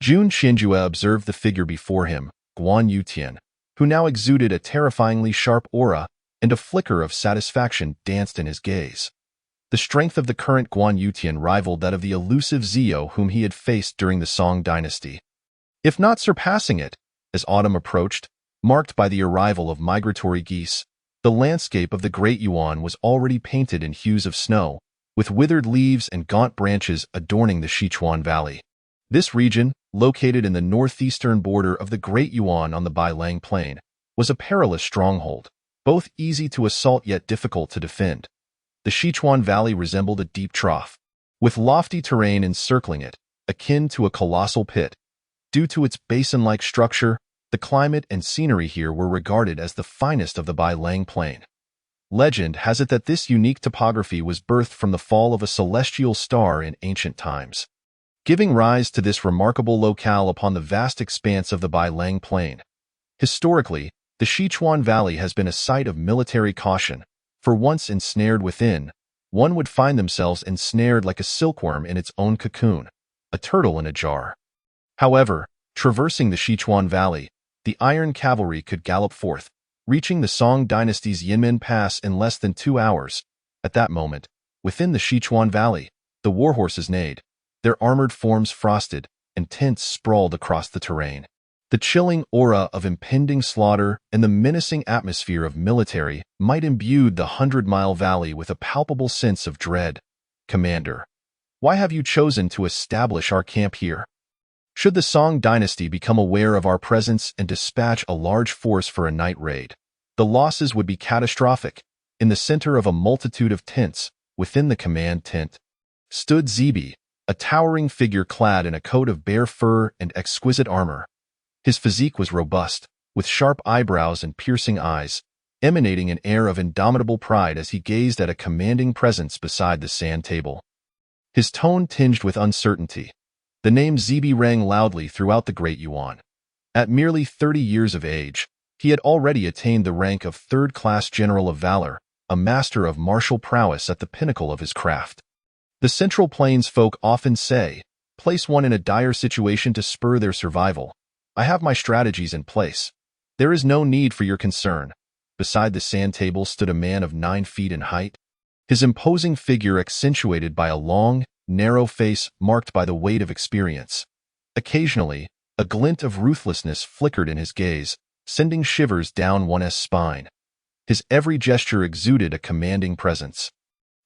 Jun Xinjue observed the figure before him, Guan Yutian, who now exuded a terrifyingly sharp aura, and a flicker of satisfaction danced in his gaze. The strength of the current Guan Yutian rivaled that of the elusive Zio whom he had faced during the Song dynasty, if not surpassing it. As autumn approached, marked by the arrival of migratory geese, the landscape of the Great Yuan was already painted in hues of snow, with withered leaves and gaunt branches adorning the Sichuan Valley. This region, located in the northeastern border of the Great Yuan on the Bailang Plain, was a perilous stronghold, both easy to assault yet difficult to defend. The Sichuan Valley resembled a deep trough, with lofty terrain encircling it, akin to a colossal pit. Due to its basin-like structure, the climate and scenery here were regarded as the finest of the Bailang Plain. Legend has it that this unique topography was birthed from the fall of a celestial star in ancient times, giving rise to this remarkable locale upon the vast expanse of the Bailang Plain. Historically, the Sichuan Valley has been a site of military caution, for once ensnared within, one would find themselves ensnared like a silkworm in its own cocoon, a turtle in a jar. However, traversing the Sichuan Valley, the Iron Cavalry could gallop forth, reaching the Song dynasty's Yinmen Pass in less than 2 hours. At that moment, within the Sichuan Valley, the warhorses neighed, their armored forms frosted, and tents sprawled across the terrain. The chilling aura of impending slaughter and the menacing atmosphere of military might imbue the 100-mile valley with a palpable sense of dread. Commander, why have you chosen to establish our camp here? Should the Song dynasty become aware of our presence and dispatch a large force for a night raid, the losses would be catastrophic. In the center of a multitude of tents, within the command tent, stood Zibi, a towering figure clad in a coat of bear fur and exquisite armor. His physique was robust, with sharp eyebrows and piercing eyes, emanating an air of indomitable pride as he gazed at a commanding presence beside the sand table. His tone tinged with uncertainty. The name Zibi rang loudly throughout the Great Yuan. At merely 30 years of age, he had already attained the rank of third-class General of Valor, a master of martial prowess at the pinnacle of his craft. The Central Plains folk often say, place one in a dire situation to spur their survival. I have my strategies in place. There is no need for your concern. Beside the sand table stood a man of 9 feet in height, his imposing figure accentuated by a long, narrow face marked by the weight of experience. Occasionally, a glint of ruthlessness flickered in his gaze, sending shivers down one's spine. His every gesture exuded a commanding presence.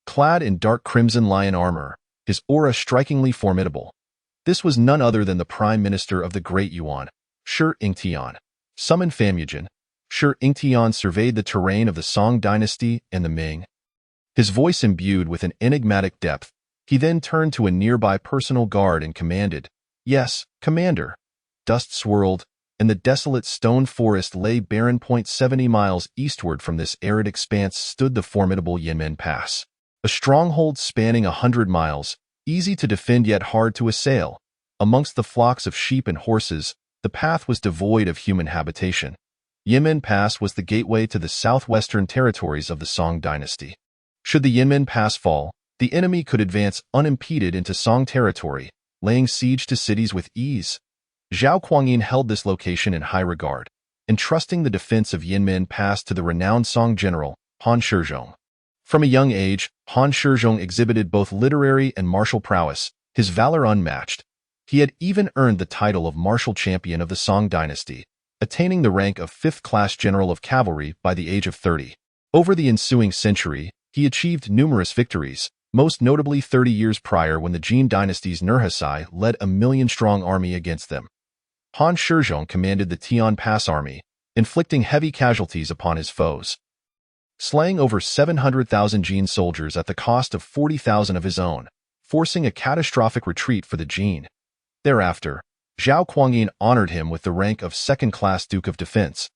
Clad in dark crimson lion armor, his aura strikingly formidable. This was none other than the Prime Minister of the Great Yuan, Shi Ingtian. Summoned Famujan, Shi Ingtian surveyed the terrain of the Song dynasty and the Ming, his voice imbued with an enigmatic depth. He then turned to a nearby personal guard and commanded, "Yes, Commander." Dust swirled, and the desolate stone forest lay barren. 70 miles eastward from this arid expanse stood the formidable Yinmen Pass, a stronghold spanning 100 miles, easy to defend yet hard to assail. Amongst the flocks of sheep and horses, the path was devoid of human habitation. Yinmen Pass was the gateway to the southwestern territories of the Song dynasty. Should the Yinmen Pass fall, the enemy could advance unimpeded into Song territory, laying siege to cities with ease. Zhao Kuangyin held this location in high regard, entrusting the defense of Yinmen Pass to the renowned Song general, Han Shizhong. From a young age, Han Shizhong exhibited both literary and martial prowess, his valor unmatched. He had even earned the title of martial champion of the Song dynasty, attaining the rank of 5th-class general of cavalry by the age of 30. Over the ensuing century, he achieved numerous victories, most notably 30 years prior when the Jin dynasty's Nurhasai led a million-strong army against them. Han Shizhong commanded the Tian Pass army, inflicting heavy casualties upon his foes, slaying over 700,000 Jin soldiers at the cost of 40,000 of his own, forcing a catastrophic retreat for the Jin. Thereafter, Zhao Kuangyin honored him with the rank of second-class Duke of Defense,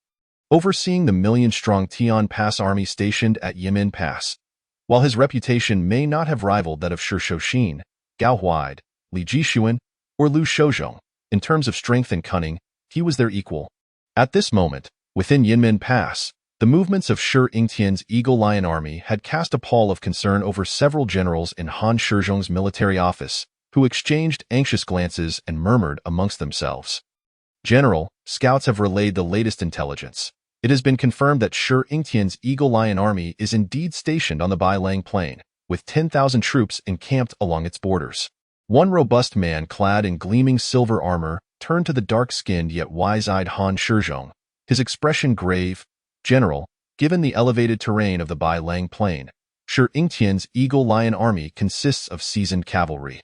overseeing the million-strong Tian Pass army stationed at Yimin Pass. While his reputation may not have rivaled that of Shi Shouxin, Gao Huaid, Li Jixuan, or Lu Shouzhong, in terms of strength and cunning, he was their equal. At this moment, within Yinmen Pass, the movements of Shi Yingtian's Eagle Lion army had cast a pall of concern over several generals in Han Shizhong's military office, who exchanged anxious glances and murmured amongst themselves. "General, scouts have relayed the latest intelligence. It has been confirmed that Shi Yingtian's Eagle Lion army is indeed stationed on the Bailang Plain, with 10,000 troops encamped along its borders." One robust man clad in gleaming silver armor turned to the dark-skinned yet wise-eyed Han Shizhong, his expression grave. "General, given the elevated terrain of the Bailang Plain, Shi Yingtian's Eagle Lion army consists of seasoned cavalry.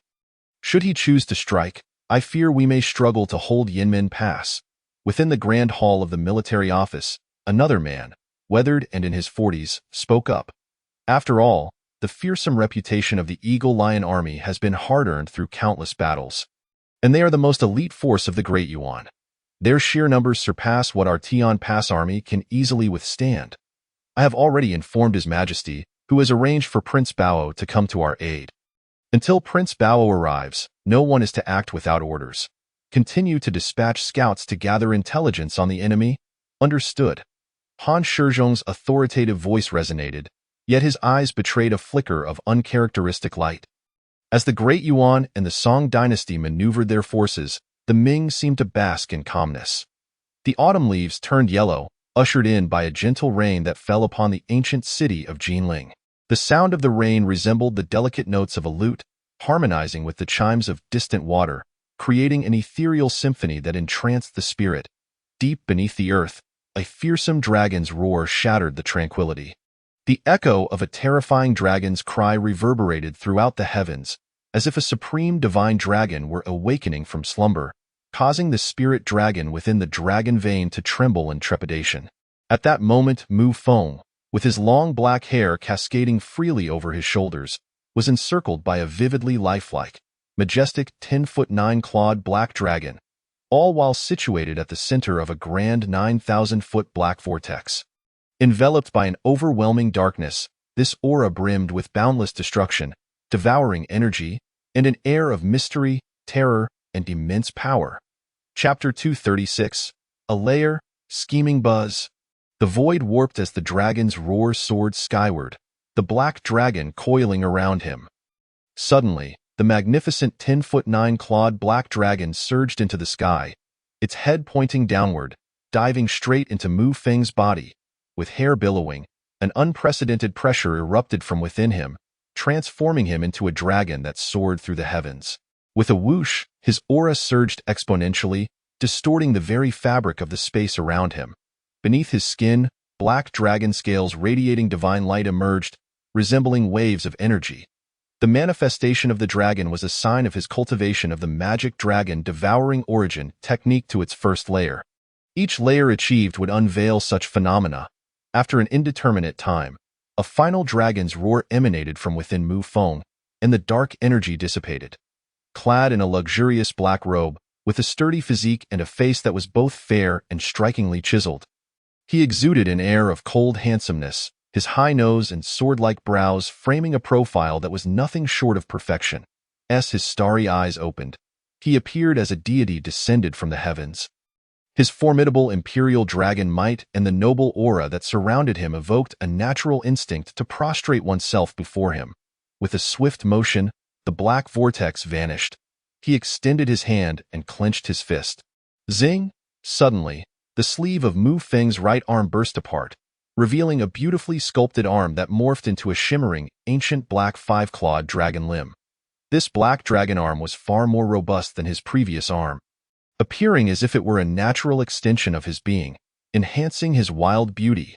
Should he choose to strike, I fear we may struggle to hold Yinmen Pass." Within the grand hall of the military office, another man, weathered and in his 40s, spoke up. "After all, the fearsome reputation of the Eagle Lion army has been hard-earned through countless battles, and they are the most elite force of the Great Yuan. Their sheer numbers surpass what our Tian Pass army can easily withstand. I have already informed His Majesty, who has arranged for Prince Bao to come to our aid. Until Prince Bao arrives, no one is to act without orders. Continue to dispatch scouts to gather intelligence on the enemy." "Understood." Han Shizhong's authoritative voice resonated, yet his eyes betrayed a flicker of uncharacteristic light. As the Great Yuan and the Song dynasty maneuvered their forces, the Ming seemed to bask in calmness. The autumn leaves turned yellow, ushered in by a gentle rain that fell upon the ancient city of Jinling. The sound of the rain resembled the delicate notes of a lute, harmonizing with the chimes of distant water, creating an ethereal symphony that entranced the spirit. Deep beneath the earth, a fearsome dragon's roar shattered the tranquility. The echo of a terrifying dragon's cry reverberated throughout the heavens, as if a supreme divine dragon were awakening from slumber, causing the spirit dragon within the dragon vein to tremble in trepidation. At that moment, Mu Feng, with his long black hair cascading freely over his shoulders, was encircled by a vividly lifelike, majestic 10-foot 9-clawed black dragon, all while situated at the center of a grand 9,000-foot black vortex. Enveloped by an overwhelming darkness, this aura brimmed with boundless destruction, devouring energy, and an air of mystery, terror, and immense power. Chapter 236. A Lair, Scheming Buzz. The void warped as the dragon's roar soared skyward, the black dragon coiling around him. Suddenly, the magnificent 10-foot 9-clawed black dragon surged into the sky, its head pointing downward, diving straight into Mu Feng's body. With hair billowing, an unprecedented pressure erupted from within him, transforming him into a dragon that soared through the heavens. With a whoosh, his aura surged exponentially, distorting the very fabric of the space around him. Beneath his skin, black dragon scales radiating divine light emerged, resembling waves of energy. The manifestation of the dragon was a sign of his cultivation of the magic dragon devouring origin technique to its first layer. Each layer achieved would unveil such phenomena. After an indeterminate time, a final dragon's roar emanated from within Mu Feng, and the dark energy dissipated. Clad in a luxurious black robe, with a sturdy physique and a face that was both fair and strikingly chiseled, he exuded an air of cold handsomeness, his high nose and sword-like brows framing a profile that was nothing short of perfection. As his starry eyes opened, he appeared as a deity descended from the heavens. His formidable imperial dragon might and the noble aura that surrounded him evoked a natural instinct to prostrate oneself before him. With a swift motion, the black vortex vanished. He extended his hand and clenched his fist. Zing! Suddenly, the sleeve of Mu Feng's right arm burst apart, revealing a beautifully sculpted arm that morphed into a shimmering, ancient black 5-clawed dragon limb. This black dragon arm was far more robust than his previous arm, appearing as if it were a natural extension of his being, enhancing his wild beauty.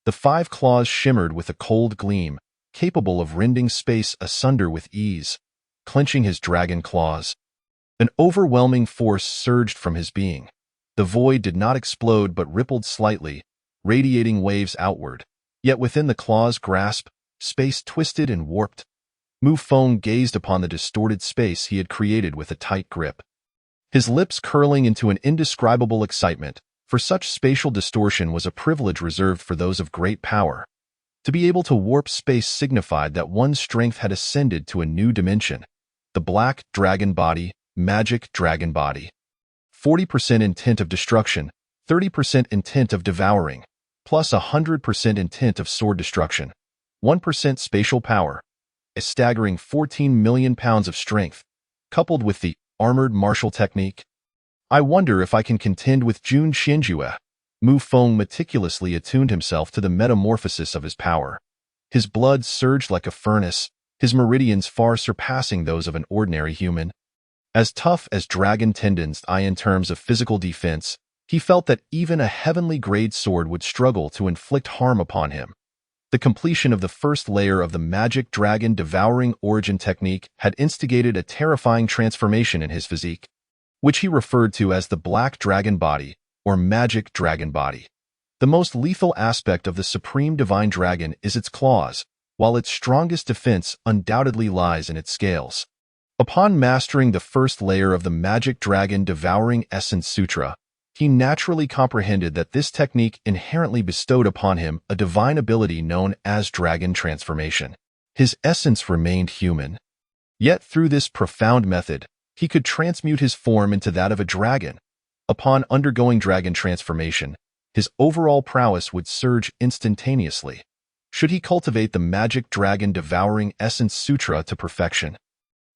The 5 claws shimmered with a cold gleam, capable of rending space asunder with ease, clenching his dragon claws. An overwhelming force surged from his being. The void did not explode but rippled slightly, radiating waves outward. Yet within the claw's grasp, space twisted and warped. Mu Feng gazed upon the distorted space he had created with a tight grip, his lips curling into an indescribable excitement, for such spatial distortion was a privilege reserved for those of great power. To be able to warp space signified that one's strength had ascended to a new dimension. The black dragon body, magic dragon body. 40% intent of destruction, 30% intent of devouring, plus 100% intent of sword destruction. 1% spatial power. A staggering 14 million pounds of strength, coupled with the armored martial technique. I wonder if I can contend with Jun Xianjue. Mu Feng meticulously attuned himself to the metamorphosis of his power. His blood surged like a furnace, his meridians far surpassing those of an ordinary human. As tough as dragon tendons in terms of physical defense, he felt that even a heavenly-grade sword would struggle to inflict harm upon him. The completion of the first layer of the magic dragon devouring origin technique had instigated a terrifying transformation in his physique, which he referred to as the black dragon body, or magic dragon body. The most lethal aspect of the supreme divine dragon is its claws, while its strongest defense undoubtedly lies in its scales. Upon mastering the first layer of the magic dragon devouring essence sutra, he naturally comprehended that this technique inherently bestowed upon him a divine ability known as dragon transformation. His essence remained human. Yet through this profound method, he could transmute his form into that of a dragon. Upon undergoing dragon transformation, his overall prowess would surge instantaneously. Should he cultivate the magic dragon devouring essence sutra to perfection,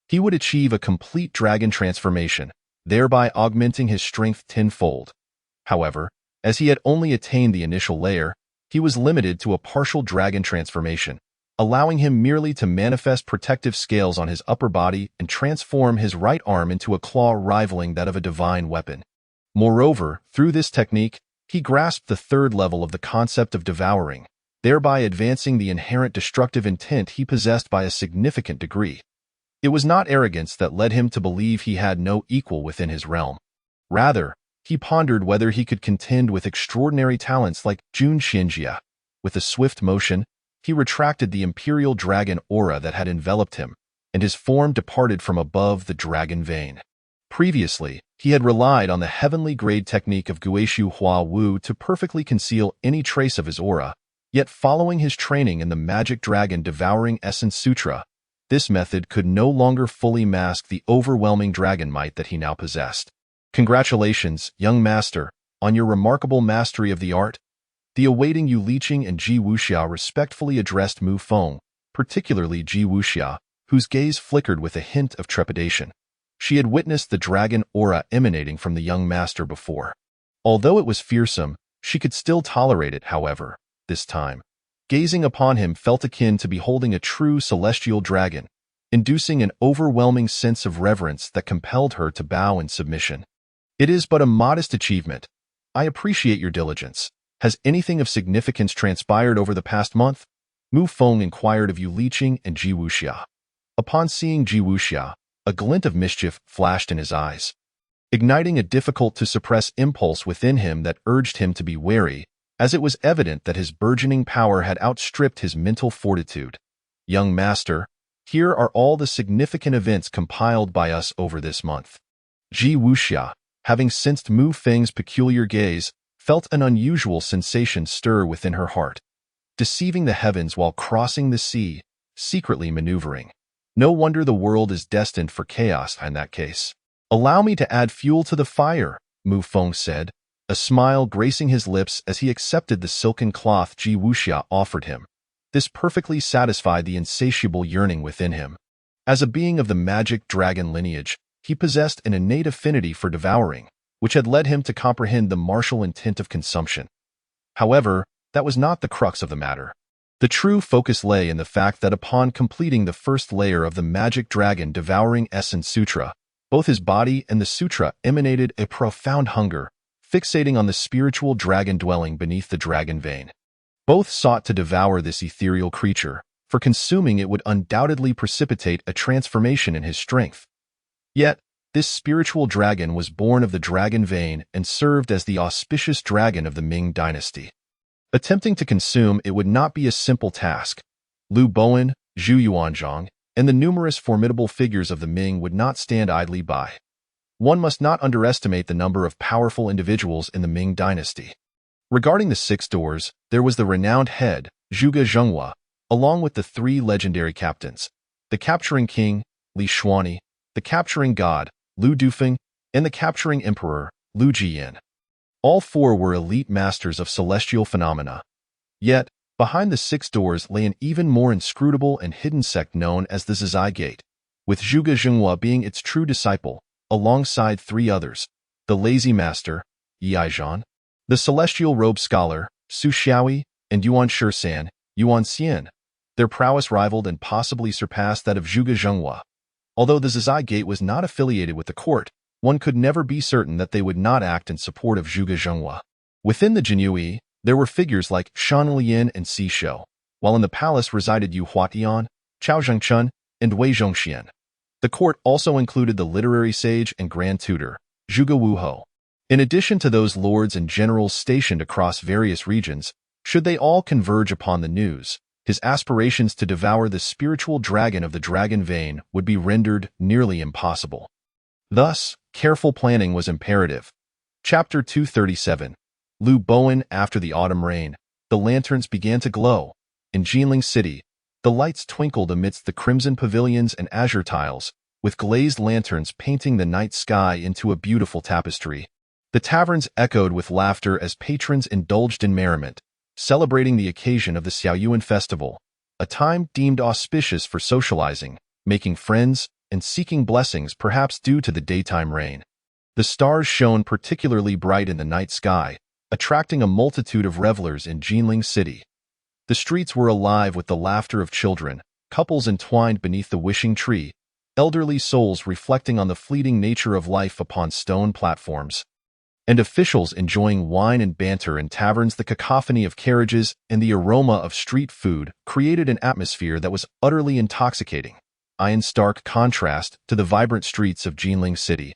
he would achieve a complete dragon transformation, thereby augmenting his strength tenfold. However, as he had only attained the initial layer, he was limited to a partial dragon transformation, allowing him merely to manifest protective scales on his upper body and transform his right arm into a claw rivaling that of a divine weapon. Moreover, through this technique, he grasped the third level of the concept of devouring, thereby advancing the inherent destructive intent he possessed by a significant degree. It was not arrogance that led him to believe he had no equal within his realm. Rather, he pondered whether he could contend with extraordinary talents like Jun Xianjie. With a swift motion, he retracted the imperial dragon aura that had enveloped him, and his form departed from above the dragon vein. Previously, he had relied on the heavenly grade technique of Guishu Hua Wu to perfectly conceal any trace of his aura, yet following his training in the magic dragon devouring essence sutra, this method could no longer fully mask the overwhelming dragon might that he now possessed. Congratulations, young master, on your remarkable mastery of the art. The awaiting Yu Liqing and Ji Wuxia respectfully addressed Mu Feng, particularly Ji Wuxia, whose gaze flickered with a hint of trepidation. She had witnessed the dragon aura emanating from the young master before. Although it was fearsome, she could still tolerate it, however, this time. Gazing upon him felt akin to beholding a true celestial dragon, inducing an overwhelming sense of reverence that compelled her to bow in submission. It is but a modest achievement. I appreciate your diligence. Has anything of significance transpired over the past month? Mu Feng inquired of Yu Liqing and Ji Wuxia. Upon seeing Ji Wuxia, a glint of mischief flashed in his eyes, igniting a difficult-to-suppress impulse within him that urged him to be wary, as it was evident that his burgeoning power had outstripped his mental fortitude. Young master, here are all the significant events compiled by us over this month. Ji Wuxia, having sensed Mu Feng's peculiar gaze, felt an unusual sensation stir within her heart. Deceiving the heavens while crossing the sea, secretly maneuvering. No wonder the world is destined for chaos in that case. Allow me to add fuel to the fire, Mu Feng said, a smile gracing his lips as he accepted the silken cloth Ji Wuxia offered him. This perfectly satisfied the insatiable yearning within him. As a being of the magic dragon lineage, he possessed an innate affinity for devouring, which had led him to comprehend the martial intent of consumption. However, that was not the crux of the matter. The true focus lay in the fact that upon completing the first layer of the magic dragon devouring essence sutra, both his body and the sutra emanated a profound hunger, fixating on the spiritual dragon dwelling beneath the dragon vein. Both sought to devour this ethereal creature, for consuming it would undoubtedly precipitate a transformation in his strength. Yet, this spiritual dragon was born of the dragon vein and served as the auspicious dragon of the Ming dynasty. Attempting to consume it would not be a simple task. Liu Bowen, Zhu Yuanzhang, and the numerous formidable figures of the Ming would not stand idly by. One must not underestimate the number of powerful individuals in the Ming dynasty. Regarding the 6 doors, there was the renowned head, Zhuge Zhenghua, along with the 3 legendary captains, the capturing king, Li Shuani, the capturing god, Liu Dufeng, and the capturing emperor, Liu Jiyan. All 4 were elite masters of celestial phenomena. Yet, behind the 6 doors lay an even more inscrutable and hidden sect known as the Zizai Gate, with Zhuge Zhenghua being its true disciple, alongside 3 others, the lazy master, Yaizhan, the celestial robe scholar, Su Xiaoyi, and Yuan Shisan, Yuan Xian. Their prowess rivaled and possibly surpassed that of Zhuge Zhenghua. Although the Zizai Gate was not affiliated with the court, one could never be certain that they would not act in support of Zhuge Zhenghua. Within the Jinyue, there were figures like Shan Lian and Si Shou, while in the palace resided Yu Huatian, Chao Zhengchun, and Wei Zhongxian. The court also included the literary sage and grand tutor, Zhuge Wuhou. In addition to those lords and generals stationed across various regions, should they all converge upon the news, his aspirations to devour the spiritual dragon of the dragon vein would be rendered nearly impossible. Thus, careful planning was imperative. Chapter 237. Liu Bowen. After the autumn rain, the lanterns began to glow. In Jinling City, the lights twinkled amidst the crimson pavilions and azure tiles, with glazed lanterns painting the night sky into a beautiful tapestry. The taverns echoed with laughter as patrons indulged in merriment, celebrating the occasion of the Xiaoyuan festival, a time deemed auspicious for socializing, making friends, and seeking blessings perhaps due to the daytime rain. The stars shone particularly bright in the night sky, attracting a multitude of revelers in Jinling City. The streets were alive with the laughter of children, couples entwined beneath the wishing tree, elderly souls reflecting on the fleeting nature of life upon stone platforms, and officials enjoying wine and banter in taverns. The cacophony of carriages and the aroma of street food created an atmosphere that was utterly intoxicating, in stark contrast to the vibrant streets of Jinling City.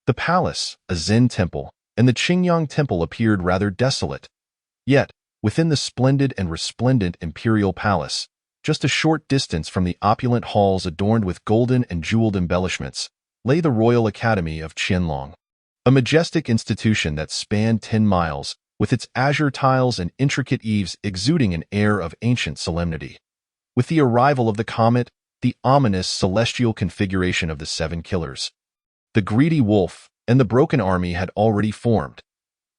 The palace, a Zen temple, and the Qingyang temple appeared rather desolate. Yet, within the splendid and resplendent imperial palace, just a short distance from the opulent halls adorned with golden and jeweled embellishments, lay the Royal Academy of Qianlong, a majestic institution that spanned 10 miles, with its azure tiles and intricate eaves exuding an air of ancient solemnity. With the arrival of the comet, the ominous celestial configuration of the 7 killers, the greedy wolf, and the broken army had already formed.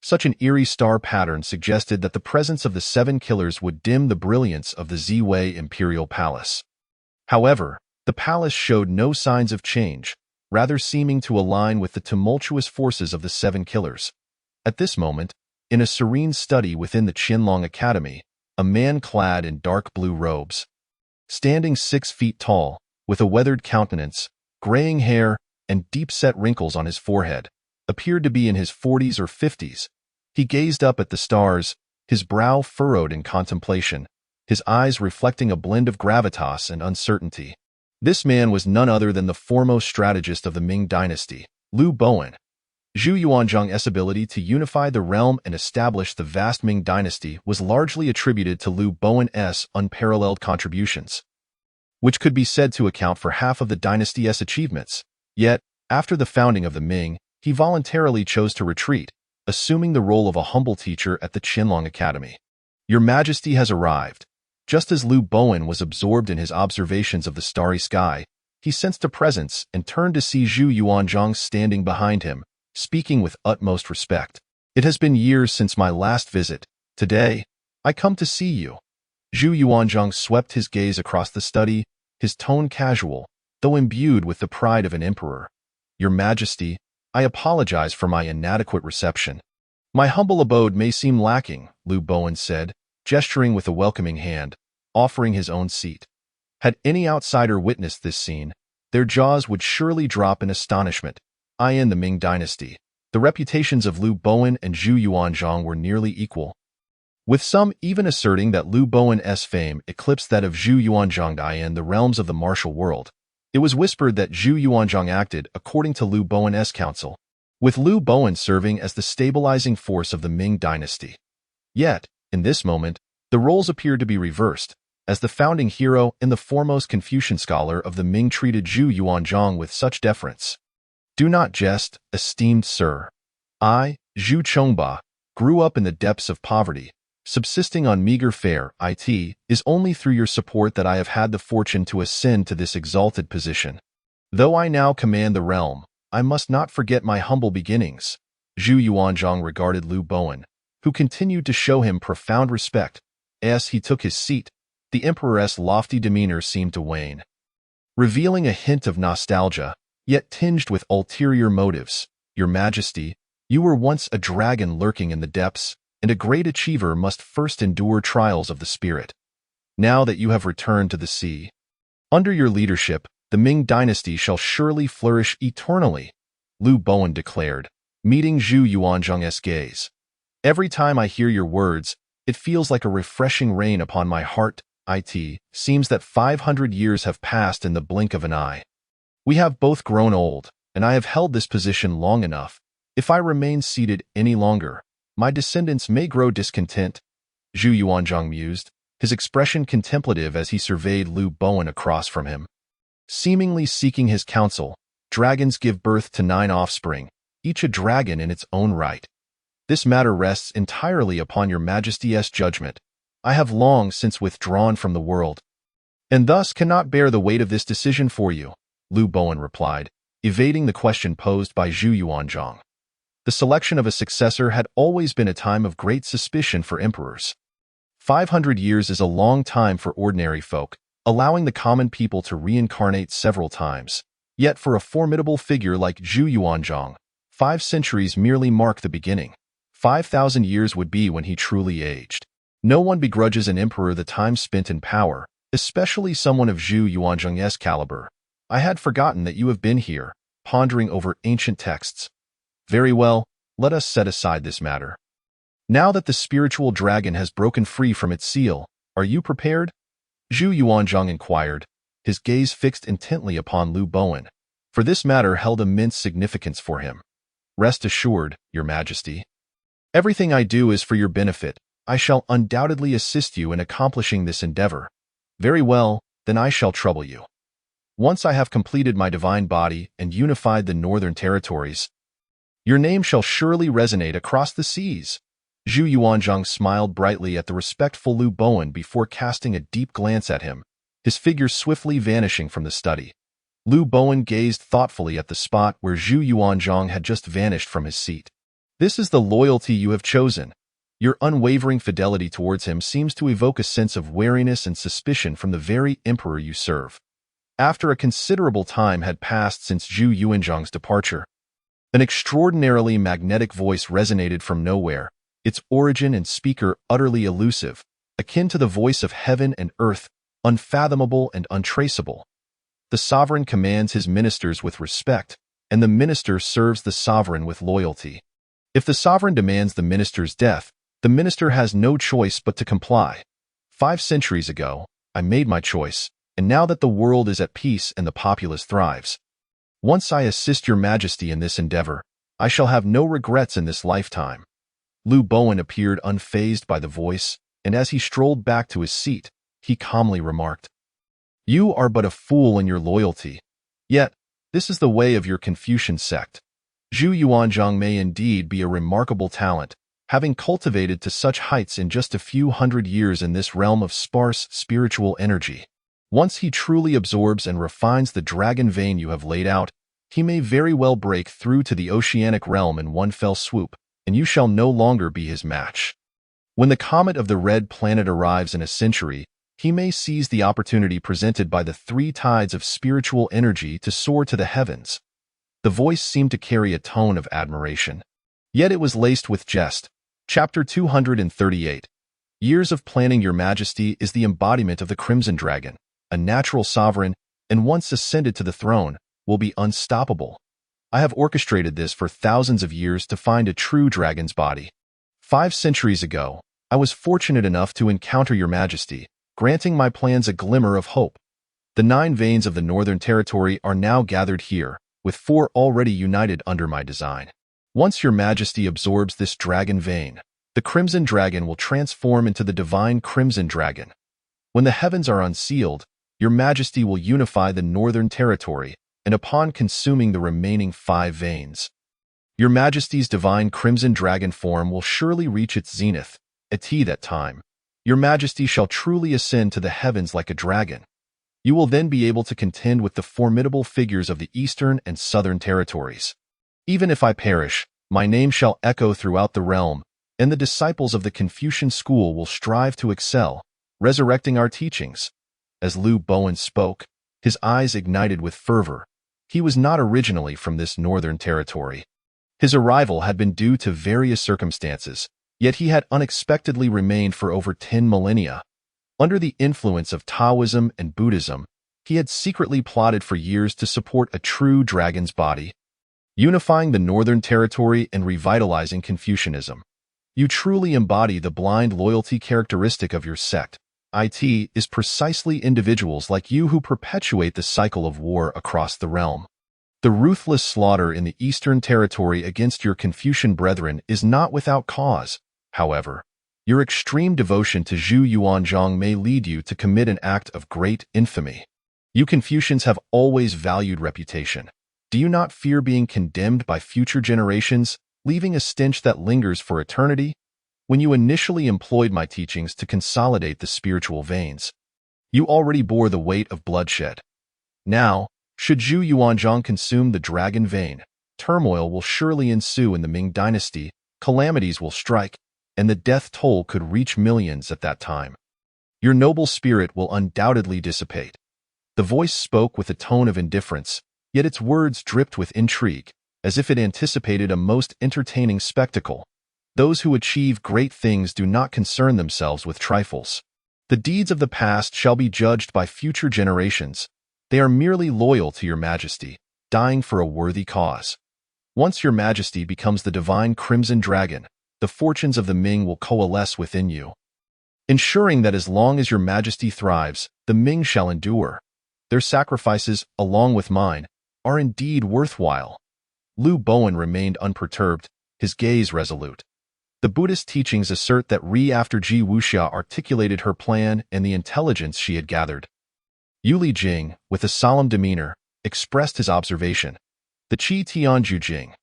Such an eerie star pattern suggested that the presence of the 7 killers would dim the brilliance of the Ziwei Imperial Palace. However, the palace showed no signs of change, rather seeming to align with the tumultuous forces of the 7 killers. At this moment, in a serene study within the Qianlong Academy, a man clad in dark blue robes, standing 6 feet tall, with a weathered countenance, graying hair, and deep-set wrinkles on his forehead, appeared to be in his 40s or 50s. He gazed up at the stars, his brow furrowed in contemplation, his eyes reflecting a blend of gravitas and uncertainty. This man was none other than the foremost strategist of the Ming dynasty, Liu Bowen. Zhu Yuanzhang's ability to unify the realm and establish the vast Ming dynasty was largely attributed to Liu Bowen's unparalleled contributions, which could be said to account for half of the dynasty's achievements. Yet, after the founding of the Ming, he voluntarily chose to retreat, assuming the role of a humble teacher at the Qianlong Academy. Your Majesty has arrived. Just as Liu Bowen was absorbed in his observations of the starry sky, he sensed a presence and turned to see Zhu Yuanzhang standing behind him, speaking with utmost respect. It has been years since my last visit. Today, I come to see you. Zhu Yuanzhang swept his gaze across the study, his tone casual, though imbued with the pride of an emperor. Your Majesty, I apologize for my inadequate reception. My humble abode may seem lacking, Liu Bowen said, gesturing with a welcoming hand, offering his own seat. Had any outsider witnessed this scene, their jaws would surely drop in astonishment. In the Ming dynasty, the reputations of Liu Bowen and Zhu Yuanzhang were nearly equal. with some even asserting that Lu Bowen's fame eclipsed that of Zhu Yuanzhang in the realms of the martial world. It was whispered that Zhu Yuanzhang acted according to Lu Bowen's counsel, with Lu Bowen serving as the stabilizing force of the Ming dynasty. Yet, in this moment, the roles appeared to be reversed, as the founding hero and the foremost Confucian scholar of the Ming treated Zhu Yuanzhang with such deference. Do not jest, esteemed sir. I, Zhu Chongba, grew up in the depths of poverty, subsisting on meager fare. It is only through your support that I have had the fortune to ascend to this exalted position. Though I now command the realm, I must not forget my humble beginnings. Zhu Yuanzhang regarded Lu Bowen, who continued to show him profound respect. As he took his seat, the emperor's lofty demeanor seemed to wane, revealing a hint of nostalgia, yet tinged with ulterior motives. Your Majesty, you were once a dragon lurking in the depths, and a great achiever must first endure trials of the spirit. Now that you have returned to the sea, under your leadership, the Ming dynasty shall surely flourish eternally, Lu Bowen declared, meeting Zhu Yuanzhang's gaze. Every time I hear your words, it feels like a refreshing rain upon my heart. It seems that 500 years have passed in the blink of an eye. We have both grown old, and I have held this position long enough. If I remain seated any longer, my descendants may grow discontent, Zhu Yuanzhang mused, his expression contemplative as he surveyed Lu Bowen across from him. Seemingly seeking his counsel, dragons give birth to 9 offspring, each a dragon in its own right. This matter rests entirely upon your Majesty's judgment. I have long since withdrawn from the world, and thus cannot bear the weight of this decision for you, Lu Bowen replied, evading the question posed by Zhu Yuanzhang. The selection of a successor had always been a time of great suspicion for emperors. 500 years is a long time for ordinary folk, allowing the common people to reincarnate several times. Yet for a formidable figure like Zhu Yuanzhang, 5 centuries merely mark the beginning. 5,000 years would be when he truly aged. No one begrudges an emperor the time spent in power, especially someone of Zhu Yuanzhang's caliber. I had forgotten that you have been here, pondering over ancient texts. Very well, let us set aside this matter. Now that the spiritual dragon has broken free from its seal, are you prepared? Zhu Yuanzhang inquired, his gaze fixed intently upon Lu Bowen, for this matter held immense significance for him. Rest assured, Your Majesty. Everything I do is for your benefit. I shall undoubtedly assist you in accomplishing this endeavor. Very well, then I shall trouble you. Once I have completed my divine body and unified the northern territories, your name shall surely resonate across the seas. Zhu Yuanzhang smiled brightly at the respectful Lu Bowen before casting a deep glance at him, his figure swiftly vanishing from the study. Lu Bowen gazed thoughtfully at the spot where Zhu Yuanzhang had just vanished from his seat. This is the loyalty you have chosen. Your unwavering fidelity towards him seems to evoke a sense of wariness and suspicion from the very emperor you serve. After a considerable time had passed since Zhu Yuanzhang's departure, an extraordinarily magnetic voice resonated from nowhere, its origin and speaker utterly elusive, akin to the voice of heaven and earth, unfathomable and untraceable. The sovereign commands his ministers with respect, and the minister serves the sovereign with loyalty. If the sovereign demands the minister's death, the minister has no choice but to comply. 5 centuries ago, I made my choice, and now that the world is at peace and the populace thrives, once I assist your Majesty in this endeavor, I shall have no regrets in this lifetime. Lu Bowen appeared unfazed by the voice, and as he strolled back to his seat, he calmly remarked, You are but a fool in your loyalty. Yet, this is the way of your Confucian sect. Zhu Yuanzhang may indeed be a remarkable talent, having cultivated to such heights in just a few hundred years in this realm of sparse spiritual energy. Once he truly absorbs and refines the dragon vein you have laid out, he may very well break through to the oceanic realm in one fell swoop, and you shall no longer be his match. When the comet of the red planet arrives in a century, he may seize the opportunity presented by the 3 tides of spiritual energy to soar to the heavens. The voice seemed to carry a tone of admiration, yet it was laced with jest. Chapter 238. Years of planning. Your Majesty is the embodiment of the Crimson Dragon. A natural sovereign, and once ascended to the throne, will be unstoppable. I have orchestrated this for thousands of years to find a true dragon's body. 5 centuries ago, I was fortunate enough to encounter your majesty, granting my plans a glimmer of hope. The 9 veins of the Northern Territory are now gathered here, with 4 already united under my design. Once your majesty absorbs this dragon vein, the Crimson Dragon will transform into the divine Crimson Dragon. When the heavens are unsealed, your majesty will unify the Northern Territory, and upon consuming the remaining 5 veins, your majesty's divine Crimson Dragon form will surely reach its zenith. At that time, your majesty shall truly ascend to the heavens like a dragon. You will then be able to contend with the formidable figures of the Eastern and Southern Territories. Even if I perish, my name shall echo throughout the realm, and the disciples of the Confucian school will strive to excel, resurrecting our teachings. As Lu Bowen spoke, his eyes ignited with fervor. He was not originally from this Northern Territory. His arrival had been due to various circumstances, yet he had unexpectedly remained for over 10 millennia. Under the influence of Taoism and Buddhism, he had secretly plotted for years to support a true dragon's body, unifying the Northern Territory and revitalizing Confucianism. You truly embody the blind loyalty characteristic of your sect. It is precisely individuals like you who perpetuate the cycle of war across the realm. The ruthless slaughter in the Eastern Territory against your Confucian brethren is not without cause. However, your extreme devotion to Zhu Yuanzhang may lead you to commit an act of great infamy. You Confucians have always valued reputation. Do you not fear being condemned by future generations, leaving a stench that lingers for eternity? When you initially employed my teachings to consolidate the spiritual veins, you already bore the weight of bloodshed. Now, should Zhu Yuanzhang consume the dragon vein, turmoil will surely ensue in the Ming dynasty, calamities will strike, and the death toll could reach millions at that time. Your noble spirit will undoubtedly dissipate. The voice spoke with a tone of indifference, yet its words dripped with intrigue, as if it anticipated a most entertaining spectacle. Those who achieve great things do not concern themselves with trifles. The deeds of the past shall be judged by future generations. They are merely loyal to your majesty, dying for a worthy cause. Once your majesty becomes the divine Crimson Dragon, the fortunes of the Ming will coalesce within you, ensuring that as long as your majesty thrives, the Ming shall endure. Their sacrifices, along with mine, are indeed worthwhile. Lu Bowen remained unperturbed, his gaze resolute. The Buddhist teachings assert that after Ji Wuxia articulated her plan and the intelligence she had gathered, Yuli Jing, with a solemn demeanor, expressed his observation. The Qi Tianju Jing.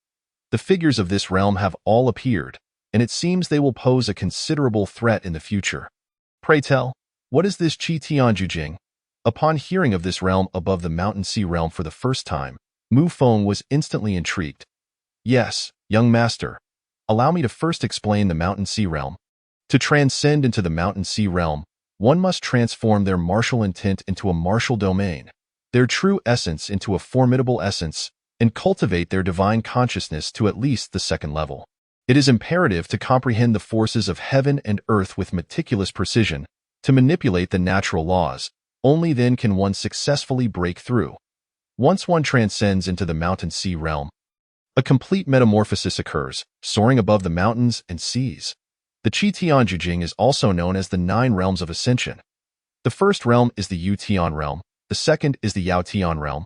The figures of this realm have all appeared, and it seems they will pose a considerable threat in the future. Pray tell, what is this Qi Tianju Jing? Upon hearing of this realm above the Mountain Sea realm for the first time, Mu Feng was instantly intrigued. Yes, young master. Allow me to first explain the Mountain Sea realm. To transcend into the Mountain Sea realm, one must transform their martial intent into a martial domain, their true essence into a formidable essence, and cultivate their divine consciousness to at least the 2nd level. It is imperative to comprehend the forces of heaven and earth with meticulous precision, to manipulate the natural laws. Only then can one successfully break through. Once one transcends into the Mountain Sea realm, a complete metamorphosis occurs, soaring above the mountains and seas. The Qi Tianju Jing is also known as the 9 realms of ascension. The first realm is the Yu Tian realm, the second is the Yao Tian realm,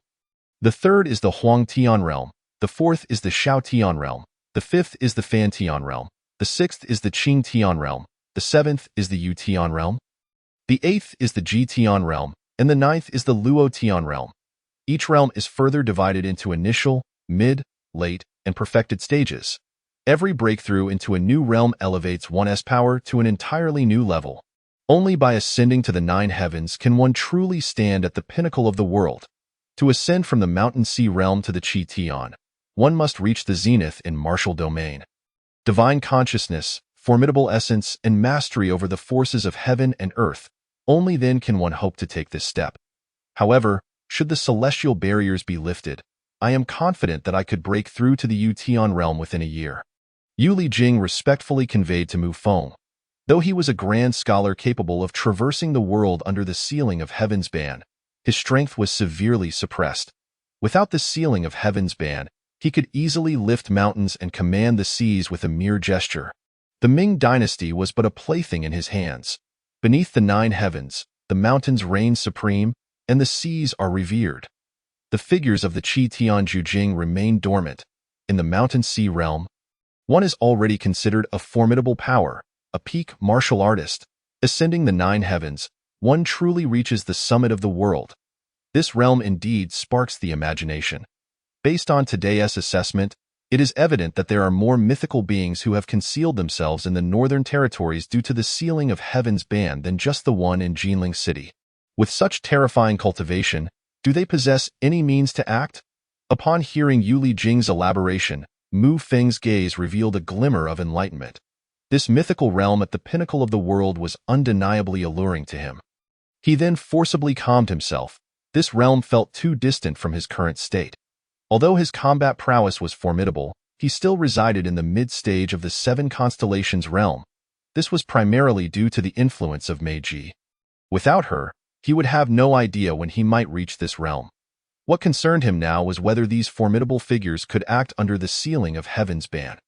the third is the Huang Tian realm, the fourth is the Shao Tian realm, the fifth is the Fan Tian realm, the sixth is the Qing Tian realm, the seventh is the Yu Tian realm, the eighth is the Ji Tian realm, and the ninth is the Luo Tian realm. Each realm is further divided into initial, mid, late, and perfected stages. Every breakthrough into a new realm elevates one's power to an entirely new level. Only by ascending to the 9 heavens can one truly stand at the pinnacle of the world. To ascend from the Mountain Sea realm to the Qi Tian, one must reach the zenith in martial domain. Divine consciousness, formidable essence, and mastery over the forces of heaven and earth. Only then can one hope to take this step. However, should the celestial barriers be lifted, I am confident that I could break through to the Yu Tian realm within a year. Yu Li Jing respectfully conveyed to Mu Feng. Though he was a grand scholar capable of traversing the world under the ceiling of Heaven's ban, his strength was severely suppressed. Without the ceiling of Heaven's ban, he could easily lift mountains and command the seas with a mere gesture. The Ming dynasty was but a plaything in his hands. Beneath the 9 heavens, the mountains reign supreme, and the seas are revered. The figures of the Qi Tianju Jing remain dormant. In the mountain sea realm, one is already considered a formidable power, a peak martial artist. Ascending the 9 heavens, one truly reaches the summit of the world. This realm indeed sparks the imagination. Based on today's assessment, it is evident that there are more mythical beings who have concealed themselves in the northern territories due to the sealing of Heaven's ban than just the one in Jinling City. With such terrifying cultivation, do they possess any means to act? Upon hearing Yuli Jing's elaboration, Mu Feng's gaze revealed a glimmer of enlightenment. This mythical realm at the pinnacle of the world was undeniably alluring to him. He then forcibly calmed himself. This realm felt too distant from his current state. Although his combat prowess was formidable, he still resided in the mid-stage of the 7 constellations realm. This was primarily due to the influence of Meiji. Without her, he would have no idea when he might reach this realm. What concerned him now was whether these formidable figures could act under the sealing of Heaven's ban.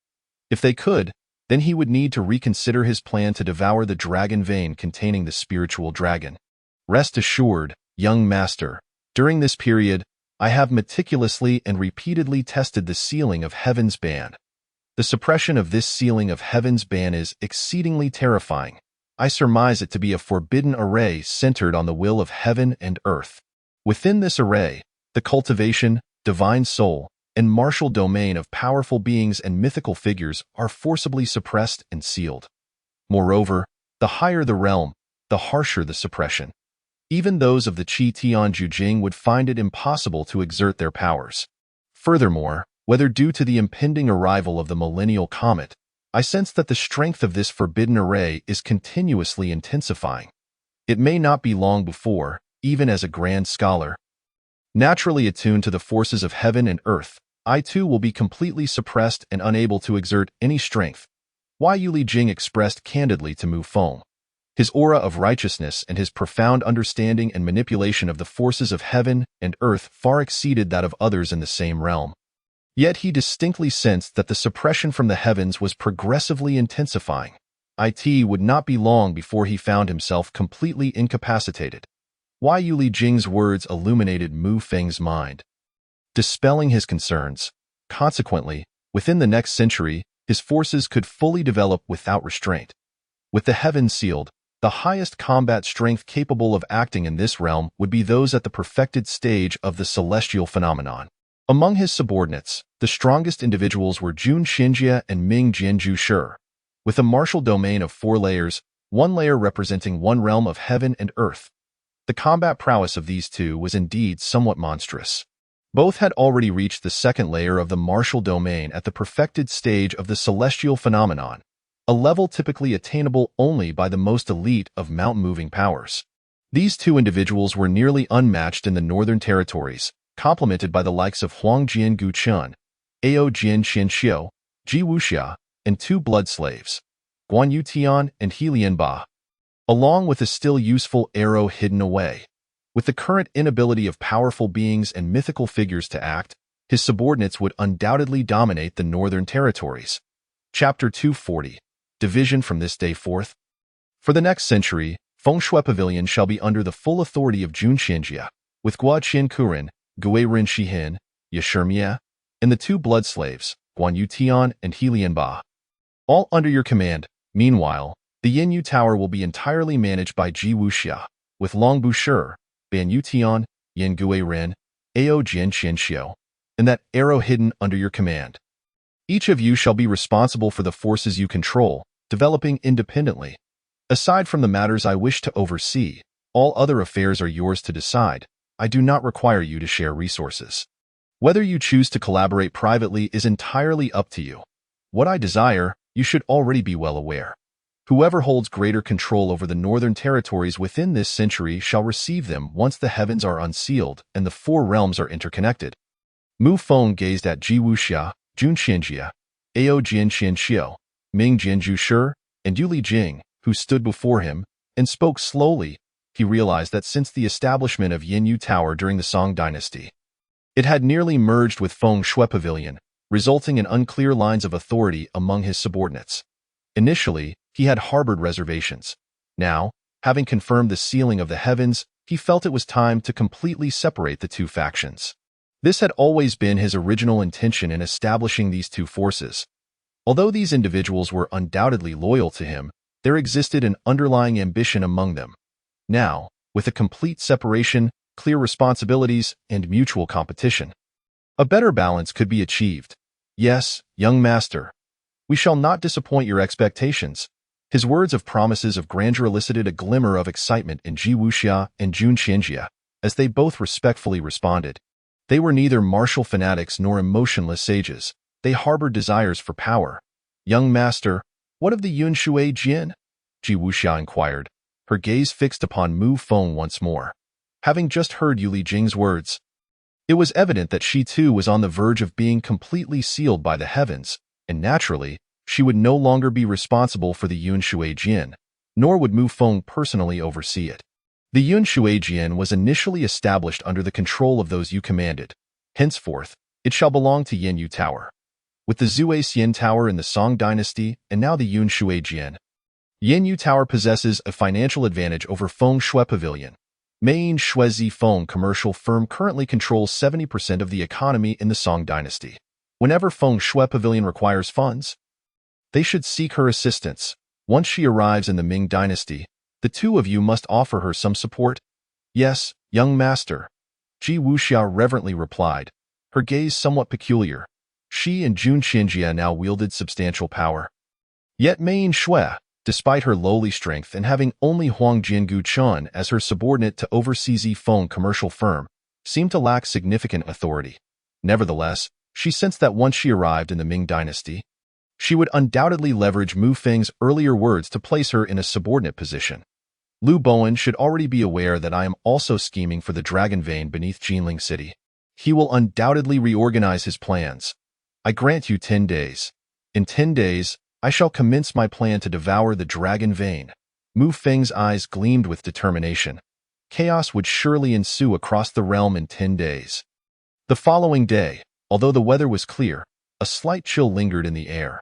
If they could, then he would need to reconsider his plan to devour the dragon vein containing the spiritual dragon. Rest assured, young master, during this period, I have meticulously and repeatedly tested the sealing of Heaven's ban. The suppression of this sealing of Heaven's ban is exceedingly terrifying. I surmise it to be a forbidden array centered on the will of heaven and earth. Within this array, the cultivation, divine soul, and martial domain of powerful beings and mythical figures are forcibly suppressed and sealed. Moreover, the higher the realm, the harsher the suppression. Even those of the Qi Tianju Jing would find it impossible to exert their powers. Furthermore, whether due to the impending arrival of the millennial comet, I sense that the strength of this forbidden array is continuously intensifying. It may not be long before, even as a grand scholar, naturally attuned to the forces of heaven and earth, I too will be completely suppressed and unable to exert any strength. Yuli Jing expressed candidly to Mu Feng. His aura of righteousness and his profound understanding and manipulation of the forces of heaven and earth far exceeded that of others in the same realm. Yet he distinctly sensed that the suppression from the heavens was progressively intensifying. It would not be long before he found himself completely incapacitated. Yuli Jing's words illuminated Mu Feng's mind, dispelling his concerns. Consequently, within the next century, his forces could fully develop without restraint. With the heavens sealed, the highest combat strength capable of acting in this realm would be those at the perfected stage of the celestial phenomenon. Among his subordinates, the strongest individuals were Jun Xinjie and Ming Jianju Shi. With a martial domain of 4 layers, one layer representing one realm of heaven and earth. The combat prowess of these two was indeed somewhat monstrous. Both had already reached the 2nd layer of the martial domain at the perfected stage of the celestial phenomenon, a level typically attainable only by the most elite of mountain-moving powers. These 2 individuals were nearly unmatched in the northern territories, complemented by the likes of Huang Jian Guchun, Ao Jian Xianxiu, Ji Wuxia, and 2 blood slaves, Guan Yutian and He Lianba, along with a still useful arrow hidden away. With the current inability of powerful beings and mythical figures to act, his subordinates would undoubtedly dominate the northern territories. Chapter 240. Division from this day forth. For the next century, Fengshui Pavilion shall be under the full authority of Jun Xinjie, with Guo Qin Kuren, Gui Rin Shihin, Yashirmia, and the 2 blood slaves, Guan Yutian and He Lianba, all under your command. Meanwhile, the Yinyu Tower will be entirely managed by Ji Wuxia, with Long Bushi, Ban Yutian, Yin Gui Rin, Ao Jian Xianxiu, and that arrow hidden under your command. Each of you shall be responsible for the forces you control, developing independently. Aside from the matters I wish to oversee, all other affairs are yours to decide. I do not require you to share resources. Whether you choose to collaborate privately is entirely up to you. What I desire, you should already be well aware. Whoever holds greater control over the northern territories within this century shall receive them once the heavens are unsealed and the 4 realms are interconnected. Mu Feng gazed at Ji Wuxia, Jun Xinjie, Ao Jian Xianxiu, Ming Jianju Shi, and Yuli Jing, who stood before him, and spoke slowly. He realized that since the establishment of Yinyu Tower during the Song dynasty, it had nearly merged with Fengshui Pavilion, resulting in unclear lines of authority among his subordinates. Initially, he had harbored reservations. Now, having confirmed the sealing of the heavens, he felt it was time to completely separate the two factions. This had always been his original intention in establishing these two forces. Although these individuals were undoubtedly loyal to him, there existed an underlying ambition among them. Now, with a complete separation, clear responsibilities, and mutual competition, a better balance could be achieved. Yes, young master, we shall not disappoint your expectations. His words of promises of grandeur elicited a glimmer of excitement in Ji Wuxia and Jun Qianjia, as they both respectfully responded. They were neither martial fanatics nor emotionless sages. They harbored desires for power. Young master, what of the Yun Shui Jian? Ji Wuxia inquired, her gaze fixed upon Mu Feng once more. Having just heard Yu Li Jing's words, it was evident that she too was on the verge of being completely sealed by the heavens, and naturally, she would no longer be responsible for the Yun Shui Jian, nor would Mu Feng personally oversee it. The Yun Shui Jian was initially established under the control of those you commanded. Henceforth, it shall belong to Yin Yu Tower. With the Zue Xian Tower in the Song Dynasty and now the Yun Shui Jian, Yin Yu Tower possesses a financial advantage over Feng Shui Pavilion. Main Shuizi Feng commercial firm currently controls 70% of the economy in the Song Dynasty. Whenever Feng Shui Pavilion requires funds, they should seek her assistance. Once she arrives in the Ming Dynasty, the two of you must offer her some support. Yes, young master, Ji Wuxia reverently replied, her gaze somewhat peculiar. She and Jun Qianjia now wielded substantial power. Yet Mei Shui, despite her lowly strength and having only Huang Jiangu Chun as her subordinate to oversee Zi Feng commercial firm, seemed to lack significant authority. Nevertheless, she sensed that once she arrived in the Ming Dynasty, she would undoubtedly leverage Mu Feng's earlier words to place her in a subordinate position. Lu Bowen should already be aware that I am also scheming for the dragon vein beneath Jinling City. He will undoubtedly reorganize his plans. I grant you 10 days. In 10 days, I shall commence my plan to devour the dragon vein. Mu Feng's eyes gleamed with determination. Chaos would surely ensue across the realm in 10 days. The following day, although the weather was clear, a slight chill lingered in the air.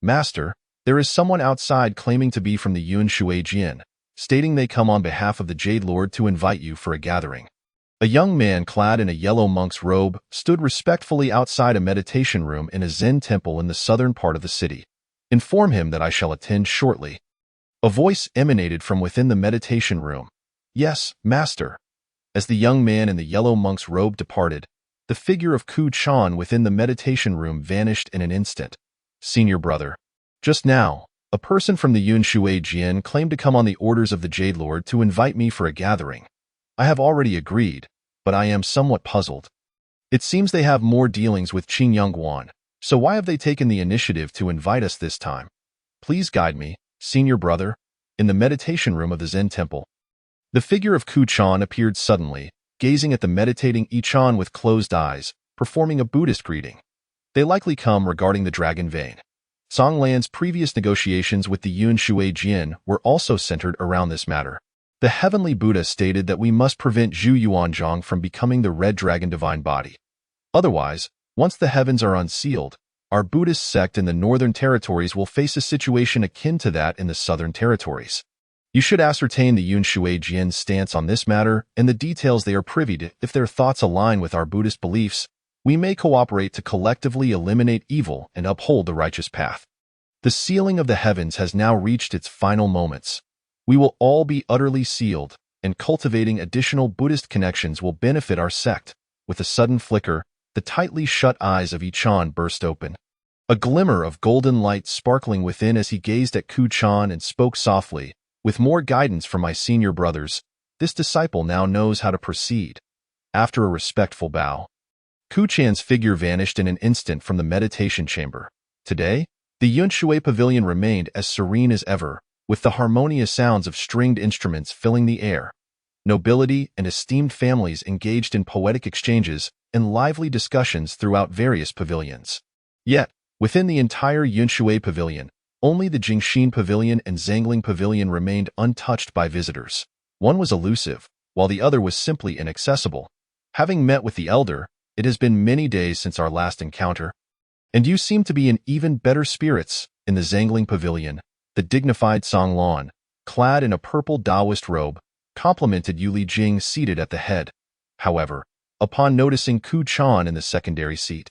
Master, there is someone outside claiming to be from the Yun Shui Jian, stating they come on behalf of the Jade Lord to invite you for a gathering. A young man clad in a yellow monk's robe stood respectfully outside a meditation room in a Zen temple in the southern part of the city. Inform him that I shall attend shortly. A voice emanated from within the meditation room. Yes, master. As the young man in the yellow monk's robe departed, the figure of Ku Chan within the meditation room vanished in an instant. Senior brother. Just now, a person from the Yun Shui Jian claimed to come on the orders of the Jade Lord to invite me for a gathering. I have already agreed, but I am somewhat puzzled. It seems they have more dealings with Qing Yongguan, so why have they taken the initiative to invite us this time? Please guide me, senior brother, in the meditation room of the Zen temple. The figure of Ku Chan appeared suddenly, gazing at the meditating Ichan with closed eyes, performing a Buddhist greeting. They likely come regarding the dragon vein. Songlan's previous negotiations with the Yun Shui Jian were also centered around this matter. The heavenly Buddha stated that we must prevent Zhu Yuanzhang from becoming the red dragon divine body. Otherwise, once the heavens are unsealed, our Buddhist sect in the northern territories will face a situation akin to that in the southern territories. You should ascertain the Yun Shui Jian's stance on this matter and the details they are privy to. If their thoughts align with our Buddhist beliefs, we may cooperate to collectively eliminate evil and uphold the righteous path. The sealing of the heavens has now reached its final moments. We will all be utterly sealed, and cultivating additional Buddhist connections will benefit our sect. With a sudden flicker, the tightly shut eyes of Ichan burst open. A glimmer of golden light sparkling within as he gazed at Ku Chan and spoke softly, with more guidance from my senior brothers, this disciple now knows how to proceed. After a respectful bow, Ku Chan's figure vanished in an instant from the meditation chamber. Today, the Yun Shui Pavilion remained as serene as ever, with the harmonious sounds of stringed instruments filling the air. Nobility and esteemed families engaged in poetic exchanges and lively discussions throughout various pavilions. Yet, within the entire Yun Shui Pavilion, only the Jingxin Pavilion and Zangling Pavilion remained untouched by visitors. One was elusive, while the other was simply inaccessible. Having met with the elder, it has been many days since our last encounter, and you seem to be in even better spirits. In the Zangling Pavilion, The dignified Song Lan, clad in a purple Taoist robe, complimented Yu Jing seated at the head. However, upon noticing Ku Chan in the secondary seat,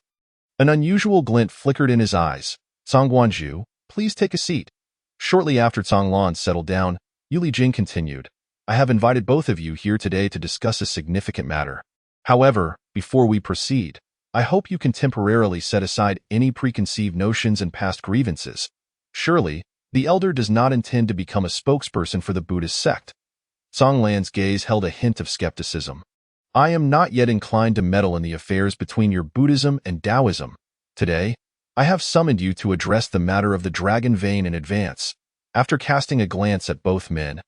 an unusual glint flickered in his eyes. Song Guanju, please take a seat. Shortly after Song Lan settled down, Yu Jing continued, I have invited both of you here today to discuss a significant matter. However, before we proceed, I hope you can temporarily set aside any preconceived notions and past grievances. Surely, the elder does not intend to become a spokesperson for the Buddhist sect. Song Lan's gaze held a hint of skepticism. I am not yet inclined to meddle in the affairs between your Buddhism and Taoism. Today, I have summoned you to address the matter of the dragon vein in advance. After casting a glance at both men,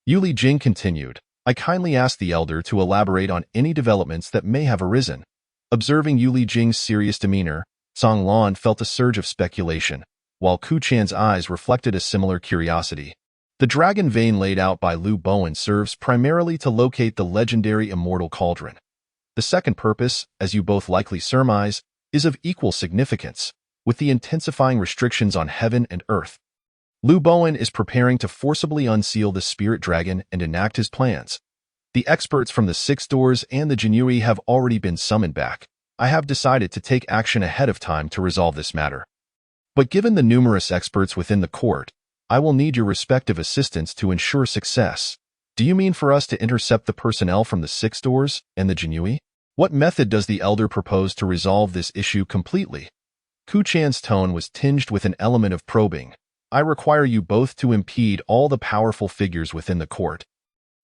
Yu Jing continued, I kindly ask the elder to elaborate on any developments that may have arisen. Observing Yu Jing's serious demeanor, Song Lan felt a surge of speculation, while Ku Chan's eyes reflected a similar curiosity. The dragon vein laid out by Lu Bowen serves primarily to locate the legendary immortal cauldron. The second purpose, as you both likely surmise, is of equal significance, with the intensifying restrictions on heaven and earth. Lu Bowen is preparing to forcibly unseal the spirit dragon and enact his plans. The experts from the Six Doors and the Jinui have already been summoned back. I have decided to take action ahead of time to resolve this matter. But given the numerous experts within the court, I will need your respective assistance to ensure success. Do you mean for us to intercept the personnel from the Six Doors and the Jinui? What method does the elder propose to resolve this issue completely? Ku Chan's tone was tinged with an element of probing. I require you both to impede all the powerful figures within the court.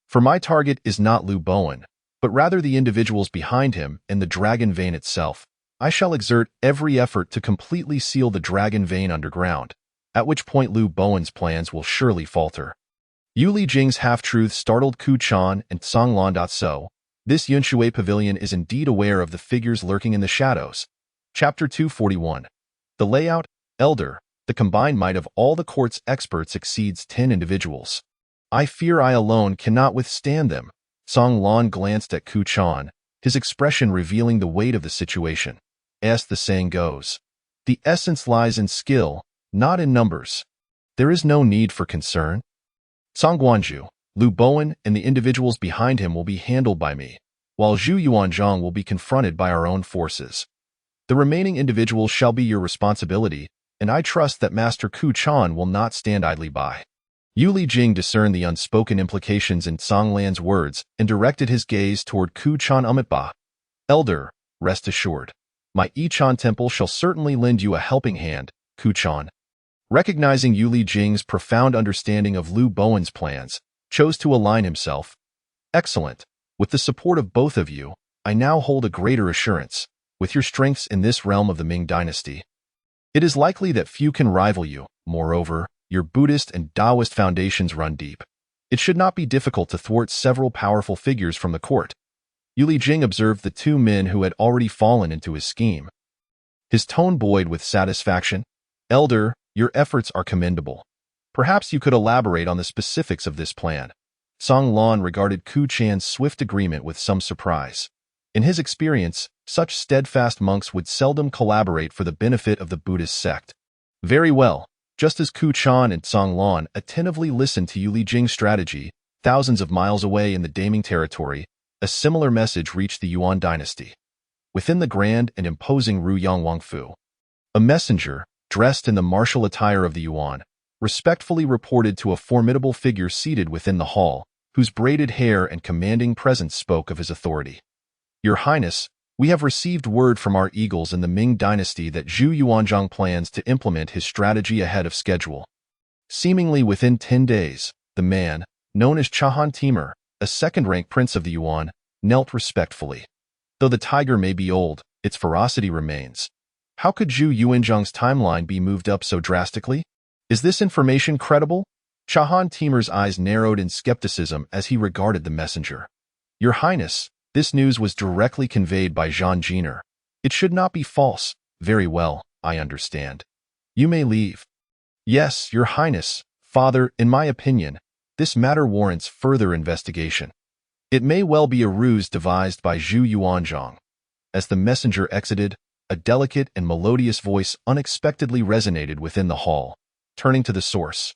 For my target is not Lu Bowen, but rather the individuals behind him and the dragon vein itself. I shall exert every effort to completely seal the dragon vein underground, at which point Lu Bowen's plans will surely falter. Yu Jing's half-truth startled Ku Chan and Song Lan. So, this Yunshui pavilion is indeed aware of the figures lurking in the shadows. Chapter 241. The layout, elder. The combined might of all the court's experts exceeds 10 individuals. I fear I alone cannot withstand them. Song Lan glanced at Ku Chan, his expression revealing the weight of the situation. As the saying goes, the essence lies in skill, not in numbers. There is no need for concern. Song Guanju, Lu Bowen, and the individuals behind him will be handled by me, while Zhu Yuanzhang will be confronted by our own forces. The remaining individuals shall be your responsibility, and I trust that Master Ku Chan will not stand idly by. Yu Jing discerned the unspoken implications in Song Lan's words and directed his gaze toward Ku Chan Umitba. Elder, rest assured, my Ichan temple shall certainly lend you a helping hand, Ku Chan. Recognizing Yu Jing's profound understanding of Lu Bowen's plans, chose to align himself. Excellent. With the support of both of you, I now hold a greater assurance, with your strengths in this realm of the Ming dynasty. It is likely that few can rival you. Moreover, your Buddhist and Taoist foundations run deep. It should not be difficult to thwart several powerful figures from the court. Yu Jing observed the two men who had already fallen into his scheme. His tone buoyed with satisfaction. Elder, your efforts are commendable. Perhaps you could elaborate on the specifics of this plan. Song Lan regarded Ku Chan's swift agreement with some surprise. In his experience, such steadfast monks would seldom collaborate for the benefit of the Buddhist sect. Very well. Just as Ku Chan and Song Lan attentively listened to Yu Jing's strategy, thousands of miles away in the Daming territory, a similar message reached the Yuan dynasty. Within the grand and imposing Ruyang Wangfu, a messenger, dressed in the martial attire of the Yuan, respectfully reported to a formidable figure seated within the hall, whose braided hair and commanding presence spoke of his authority. Your Highness, we have received word from our eagles in the Ming dynasty that Zhu Yuanzhang plans to implement his strategy ahead of schedule. Seemingly within 10 days, the man, known as Chahan Timur, a second-rank prince of the Yuan, knelt respectfully. Though the tiger may be old, its ferocity remains. How could Zhu Yuanzhang's timeline be moved up so drastically? Is this information credible? Chahan Timur's eyes narrowed in skepticism as he regarded the messenger. Your Highness, this news was directly conveyed by Zhang Jiner. It should not be false. Very well, I understand. You may leave. Yes, Your Highness, Father, in my opinion, this matter warrants further investigation. It may well be a ruse devised by Zhu Yuanzhang. As the messenger exited, a delicate and melodious voice unexpectedly resonated within the hall. Turning to the source,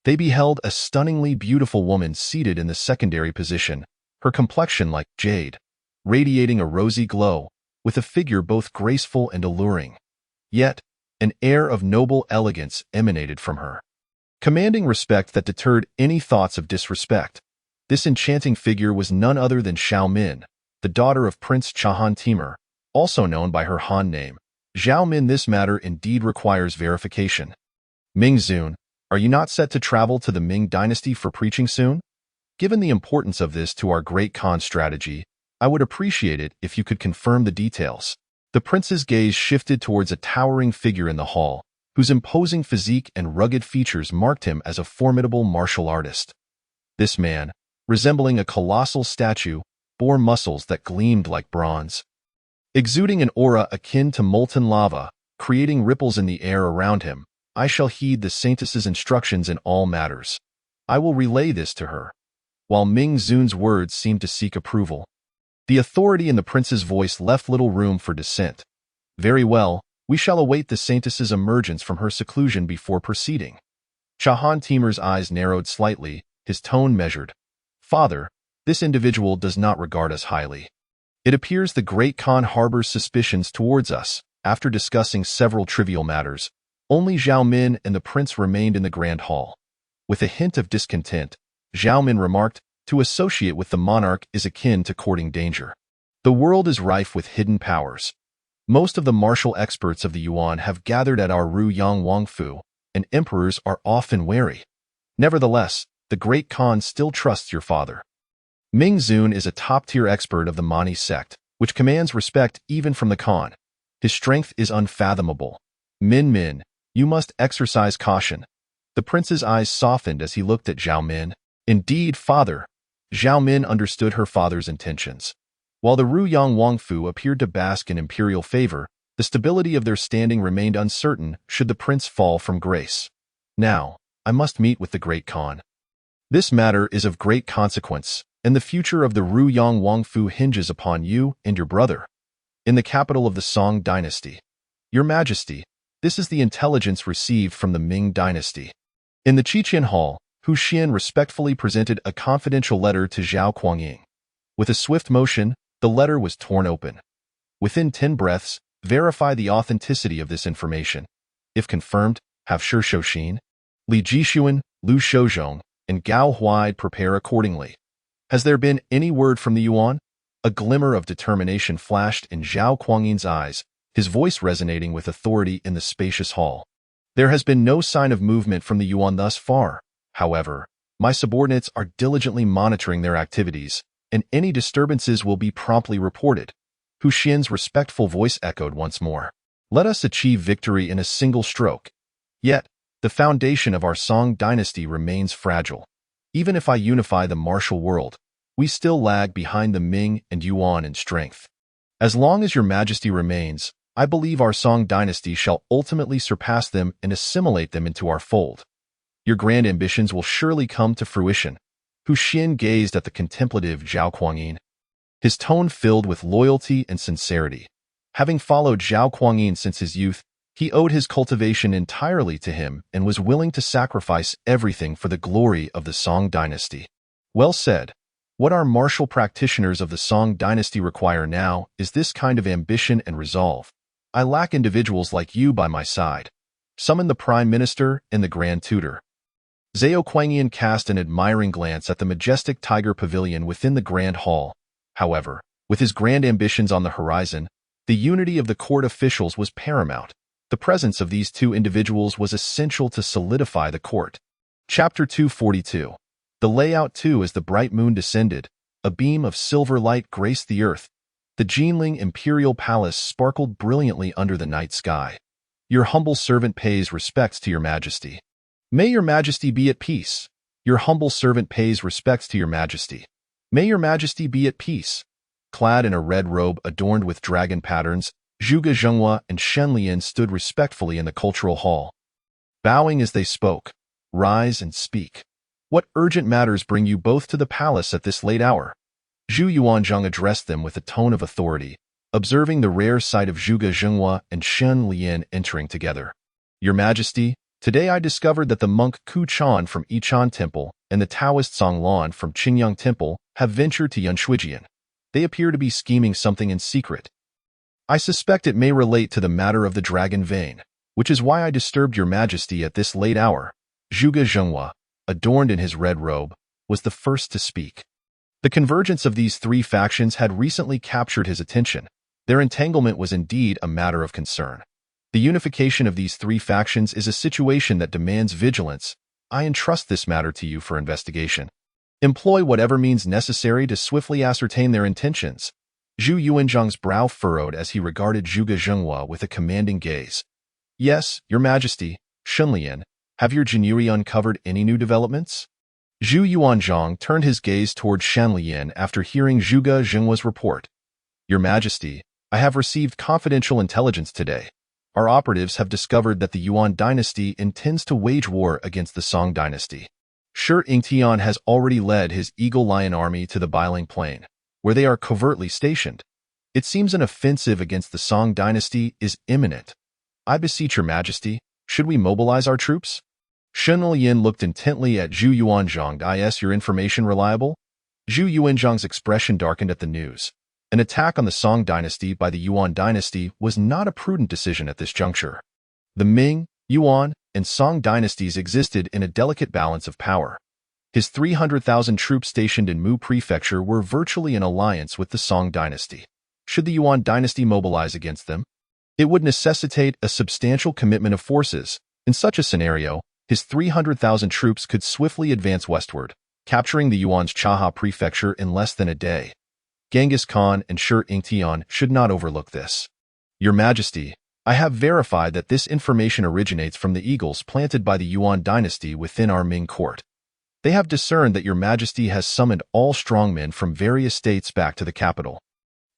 They beheld a stunningly beautiful woman seated in the secondary position, her complexion like jade, radiating a rosy glow, with a figure both graceful and alluring. Yet, an air of noble elegance emanated from her, commanding respect that deterred any thoughts of disrespect. This enchanting figure was none other than Xiao Min, the daughter of Prince Chahan Timur, also known by her Han name. Xiao Min, this matter indeed requires verification. Ming Zun, are you not set to travel to the Ming dynasty for preaching soon? Given the importance of this to our Great Khan strategy, I would appreciate it if you could confirm the details. The prince's gaze shifted towards a towering figure in the hall, whose imposing physique and rugged features marked him as a formidable martial artist. This man, resembling a colossal statue, bore muscles that gleamed like bronze, exuding an aura akin to molten lava, creating ripples in the air around him. I shall heed the saintess's instructions in all matters. I will relay this to her. While Ming Zun's words seemed to seek approval, the authority in the prince's voice left little room for dissent. Very well, we shall await the saintess's emergence from her seclusion before proceeding. Chahan Timur's eyes narrowed slightly, his tone measured. Father, this individual does not regard us highly. It appears the Great Khan harbors suspicions towards us. After discussing several trivial matters, only Xiao Min and the prince remained in the grand hall. With a hint of discontent, Xiao Min remarked, to associate with the monarch is akin to courting danger. The world is rife with hidden powers. Most of the martial experts of the Yuan have gathered at our Ruyang Wangfu, and emperors are often wary. Nevertheless, the Great Khan still trusts your father. Ming Zun is a top-tier expert of the Mani sect, which commands respect even from the Khan. His strength is unfathomable. Min, you must exercise caution. The prince's eyes softened as he looked at Xiao Min. Indeed, father. Xiao Min understood her father's intentions. While the Ruyang Wangfu appeared to bask in imperial favor, the stability of their standing remained uncertain should the prince fall from grace. Now, I must meet with the Great Khan. This matter is of great consequence, and the future of the Ruyang Wangfu hinges upon you and your brother. In the capital of the Song dynasty. Your Majesty, this is the intelligence received from the Ming dynasty. In the Qiqian Hall, Hu Xian respectfully presented a confidential letter to Zhao Kuangying. With a swift motion, the letter was torn open. Within 10 breaths, verify the authenticity of this information. If confirmed, have Shi Shouxin, Li Jixuan, Lu Shouzhong, and Gao Huai prepare accordingly. Has there been any word from the Yuan? A glimmer of determination flashed in Zhao Kuangying's eyes, his voice resonating with authority in the spacious hall. There has been no sign of movement from the Yuan thus far. However, my subordinates are diligently monitoring their activities, and any disturbances will be promptly reported. Hu Xian's respectful voice echoed once more. Let us achieve victory in a single stroke. Yet, the foundation of our Song dynasty remains fragile. Even if I unify the martial world, we still lag behind the Ming and Yuan in strength. As long as your Majesty remains, I believe our Song dynasty shall ultimately surpass them and assimilate them into our fold. Your grand ambitions will surely come to fruition. Hu Xian gazed at the contemplative Zhao Kuangying, his tone filled with loyalty and sincerity. Having followed Zhao Kuangying since his youth, he owed his cultivation entirely to him and was willing to sacrifice everything for the glory of the Song dynasty. Well said. What our martial practitioners of the Song dynasty require now is this kind of ambition and resolve. I lack individuals like you by my side. Summon the Prime Minister and the Grand Tutor. Zhao Kuangying cast an admiring glance at the majestic tiger pavilion within the Grand Hall. However, with his grand ambitions on the horizon, the unity of the court officials was paramount. The presence of these two individuals was essential to solidify the court. Chapter 242. The layout too as the bright moon descended, a beam of silver light graced the earth. The Jinling Imperial Palace sparkled brilliantly under the night sky. Your humble servant pays respects to your Majesty. May your Majesty be at peace. Your humble servant pays respects to your Majesty. May your Majesty be at peace. Clad in a red robe adorned with dragon patterns, Zhuge Zhenghua and Shen Lian stood respectfully in the cultural hall. Bowing as they spoke, rise and speak. What urgent matters bring you both to the palace at this late hour? Zhu Yuanzhang addressed them with a tone of authority, observing the rare sight of Zhuge Zhenghua and Shen Lian entering together. Your Majesty, Today I discovered that the monk Ku Chan from Yichang Temple and the Taoist Song Lan from Qingyang Temple have ventured to Yunshuijian. They appear to be scheming something in secret. I suspect it may relate to the matter of the dragon vein, which is why I disturbed your majesty at this late hour. Zhuge Zhenghua, adorned in his red robe, was the first to speak. The convergence of these three factions had recently captured his attention. Their entanglement was indeed a matter of concern. The unification of these three factions is a situation that demands vigilance. I entrust this matter to you for investigation. Employ whatever means necessary to swiftly ascertain their intentions. Zhu Yuanzhang's brow furrowed as he regarded Zhuge Zhenghua with a commanding gaze. Yes, your majesty, Shunlian, have your Jinyu uncovered any new developments? Zhu Yuanzhang turned his gaze toward Shanlian after hearing Zhuge Zhenghua's report. Your majesty, I have received confidential intelligence today. Our operatives have discovered that the Yuan dynasty intends to wage war against the Song dynasty. Shi Yingtian has already led his Eagle Lion army to the Bailing Plain, where they are covertly stationed. It seems an offensive against the Song dynasty is imminent. I beseech your majesty, should we mobilize our troops? Shen Lian looked intently at Zhu Yuanzhang. Is your information reliable? Zhu Yuanzhang's expression darkened at the news. An attack on the Song dynasty by the Yuan dynasty was not a prudent decision at this juncture. The Ming, Yuan, and Song dynasties existed in a delicate balance of power. His 300,000 troops stationed in Mu Prefecture were virtually in alliance with the Song dynasty. Should the Yuan dynasty mobilize against them, it would necessitate a substantial commitment of forces. In such a scenario, his 300,000 troops could swiftly advance westward, capturing the Yuan's Chaha Prefecture in less than a day. Genghis Khan and Shi Yingtian should not overlook this. Your Majesty, I have verified that this information originates from the eagles planted by the Yuan dynasty within our Ming court. They have discerned that your Majesty has summoned all strongmen from various states back to the capital.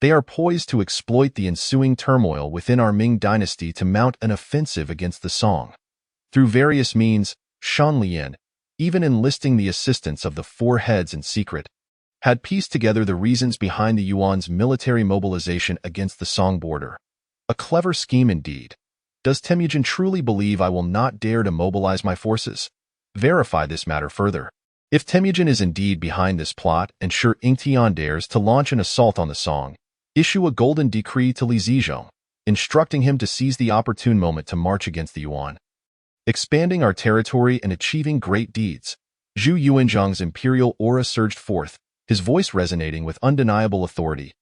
They are poised to exploit the ensuing turmoil within our Ming dynasty to mount an offensive against the Song. Through various means, Shanlian, even enlisting the assistance of the four heads in secret, had pieced together the reasons behind the Yuan's military mobilization against the Song border. A clever scheme indeed. Does Temujin truly believe I will not dare to mobilize my forces? Verify this matter further. If Temujin is indeed behind this plot and Shi Yingtian dares to launch an assault on the Song, issue a golden decree to Li Zizhong, instructing him to seize the opportune moment to march against the Yuan. Expanding our territory and achieving great deeds. Zhu Yuanzhang's imperial aura surged forth, his voice resonating with undeniable authority.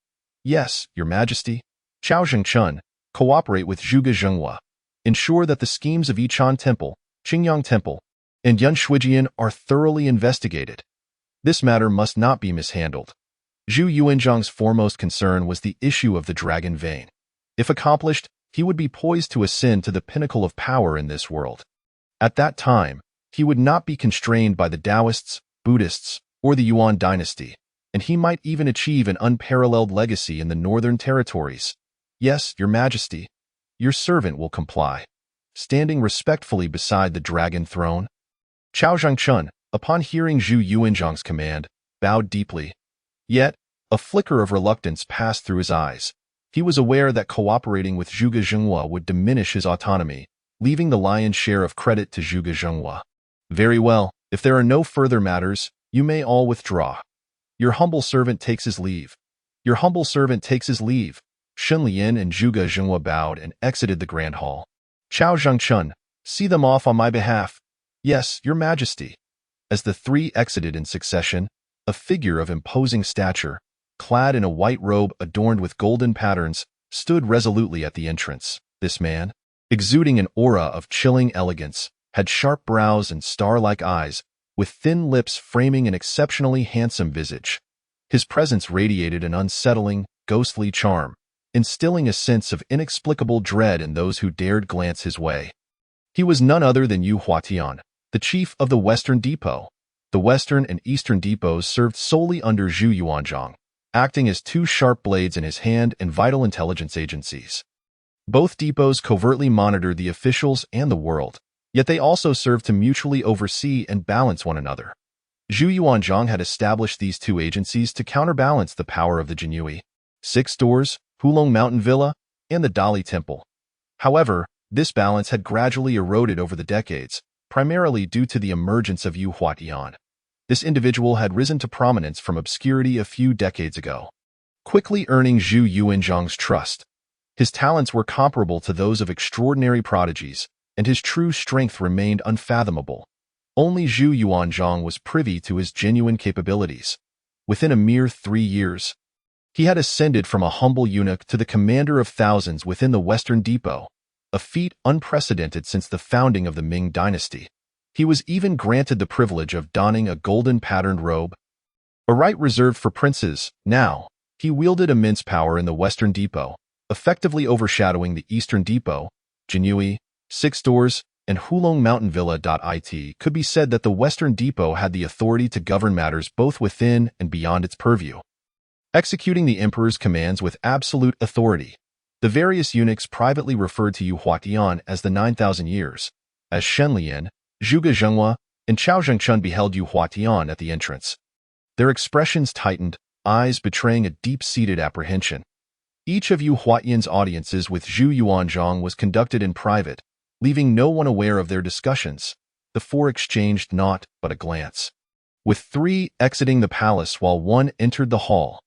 Yes, your majesty. Chao Zhengchun, cooperate with Zhuge Zhenghua. Ensure that the schemes of Yichang Temple, Qingyang Temple, and Yunshuijian are thoroughly investigated. This matter must not be mishandled. Zhu Yuanzhang's foremost concern was the issue of the dragon vein. If accomplished, he would be poised to ascend to the pinnacle of power in this world. At that time, he would not be constrained by the Taoists, Buddhists, or the Yuan dynasty, and he might even achieve an unparalleled legacy in the northern territories. Yes, your majesty, your servant will comply. Standing respectfully beside the dragon throne, Chao Zhengchun, upon hearing Zhu Yuanzhang's command, bowed deeply. Yet, a flicker of reluctance passed through his eyes. He was aware that cooperating with Zhuge Zhenghua would diminish his autonomy, leaving the lion's share of credit to Zhuge Zhenghua. Very well, if there are no further matters, you may all withdraw. Your humble servant takes his leave. Your humble servant takes his leave. Shenlian and Zhuge Zhenghua bowed and exited the grand hall. Chao Zhengchun, see them off on my behalf. Yes, your majesty. As the three exited in succession, a figure of imposing stature, clad in a white robe adorned with golden patterns, stood resolutely at the entrance. This man, exuding an aura of chilling elegance, had sharp brows and star-like eyes, with thin lips framing an exceptionally handsome visage. His presence radiated an unsettling, ghostly charm, instilling a sense of inexplicable dread in those who dared glance his way. He was none other than Yu Huatian, the chief of the Western Depot. The Western and Eastern depots served solely under Zhu Yuanzhang, acting as two sharp blades in his hand and vital intelligence agencies. Both depots covertly monitored the officials and the world, yet they also served to mutually oversee and balance one another. Zhu Yuanzhang had established these two agencies to counterbalance the power of the Jinyu, Six Doors, Hulong Mountain Villa, and the Dali Temple. However, This balance had gradually eroded over the decades, primarily due to the emergence of Yu Huatian. This individual had risen to prominence from obscurity a few decades ago, quickly earning Zhu Yuanzhang's trust. His talents were comparable to those of extraordinary prodigies, and his true strength remained unfathomable. Only Zhu Yuanzhang was privy to his genuine capabilities. Within a mere 3 years, he had ascended from a humble eunuch to the commander of thousands within the Western Depot, a feat unprecedented since the founding of the Ming dynasty. He was even granted the privilege of donning a golden-patterned robe, a right reserved for princes. Now, he wielded immense power in the Western Depot, effectively overshadowing the Eastern Depot. Jinyue, Six Doors, and Hulong Mountain Villa.it could be said that the Western Depot had the authority to govern matters both within and beyond its purview, executing the emperor's commands with absolute authority. The various eunuchs privately referred to Yu Huatian as the 9,000 years, as Shenlian, Zhuge Zhenghua, and Chao Zhengchun beheld Yu Huatian at the entrance. Their expressions tightened, eyes betraying a deep-seated apprehension. Each of Yu Huatian's audiences with Zhu Yuanzhang was conducted in private, leaving no one aware of their discussions. The four exchanged naught but a glance, with 3 exiting the palace while 1 entered the hall.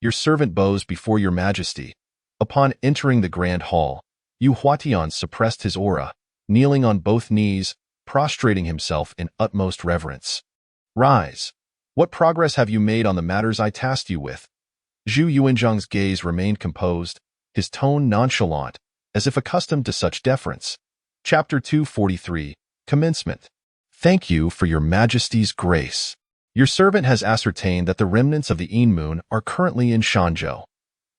Your servant bows before your majesty. Upon entering the grand hall, Yu Huatian suppressed his aura, kneeling on both knees, prostrating himself in utmost reverence. Rise. What progress have you made on the matters I tasked you with? Zhu Yuanzhang's gaze remained composed, his tone nonchalant, as if accustomed to such deference. Chapter 243, Commencement. Thank you for your majesty's grace. Your servant has ascertained that the remnants of the Yin Moon are currently in Shanzhou.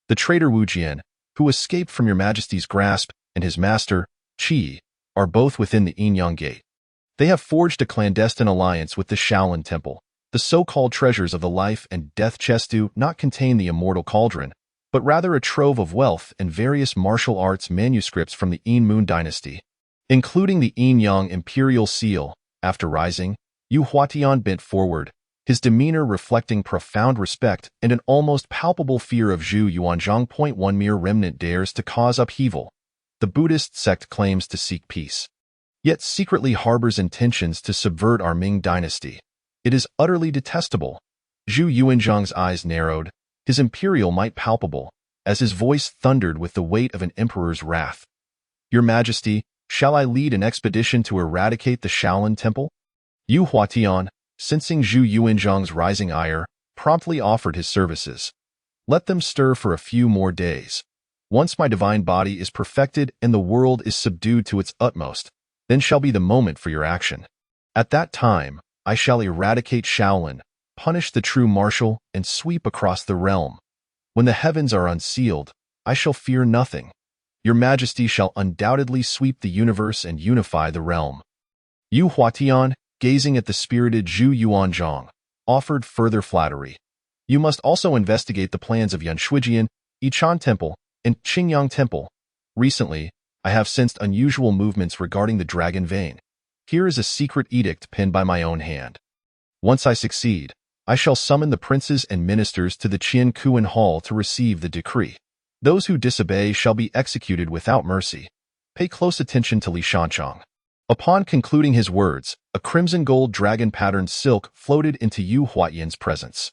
The traitor Wu Jian, who escaped from your majesty's grasp, and his master, Qi, are both within the Yin-Yang Gate. They have forged a clandestine alliance with the Shaolin Temple. The so-called treasures of the life and death chest do not contain the immortal cauldron, but rather a trove of wealth and various martial arts manuscripts from the Yin Moon dynasty, including the Yin-Yang imperial seal. After rising, Yu Huatian bent forward, his demeanor reflecting profound respect and an almost palpable fear of Zhu Yuanzhang. One mere remnant dares to cause upheaval. The Buddhist sect claims to seek peace, yet secretly harbors intentions to subvert our Ming dynasty. It is utterly detestable. Zhu Yuanzhang's eyes narrowed, his imperial might palpable, as his voice thundered with the weight of an emperor's wrath. Your Majesty, shall I lead an expedition to eradicate the Shaolin Temple? Yu Huatian, sensing Zhu Yuanzhang's rising ire, promptly offered his services. Let them stir for a few more days. Once my divine body is perfected and the world is subdued to its utmost, then shall be the moment for your action. At that time, I shall eradicate Shaolin, punish the true martial, and sweep across the realm. When the heavens are unsealed, I shall fear nothing. Your Majesty shall undoubtedly sweep the universe and unify the realm. Yu Huatian, gazing at the spirited Zhu Yuanzhang, offered further flattery. You must also investigate the plans of Yanshuijian, Yichan Temple, and Qingyang Temple. Recently, I have sensed unusual movements regarding the Dragon Vein. Here is a secret edict penned by my own hand. Once I succeed, I shall summon the princes and ministers to the Qian Kuan Hall to receive the decree. Those who disobey shall be executed without mercy. Pay close attention to Li Shanchang. Upon concluding his words, a crimson gold dragon-patterned silk floated into Yu Huatian's presence.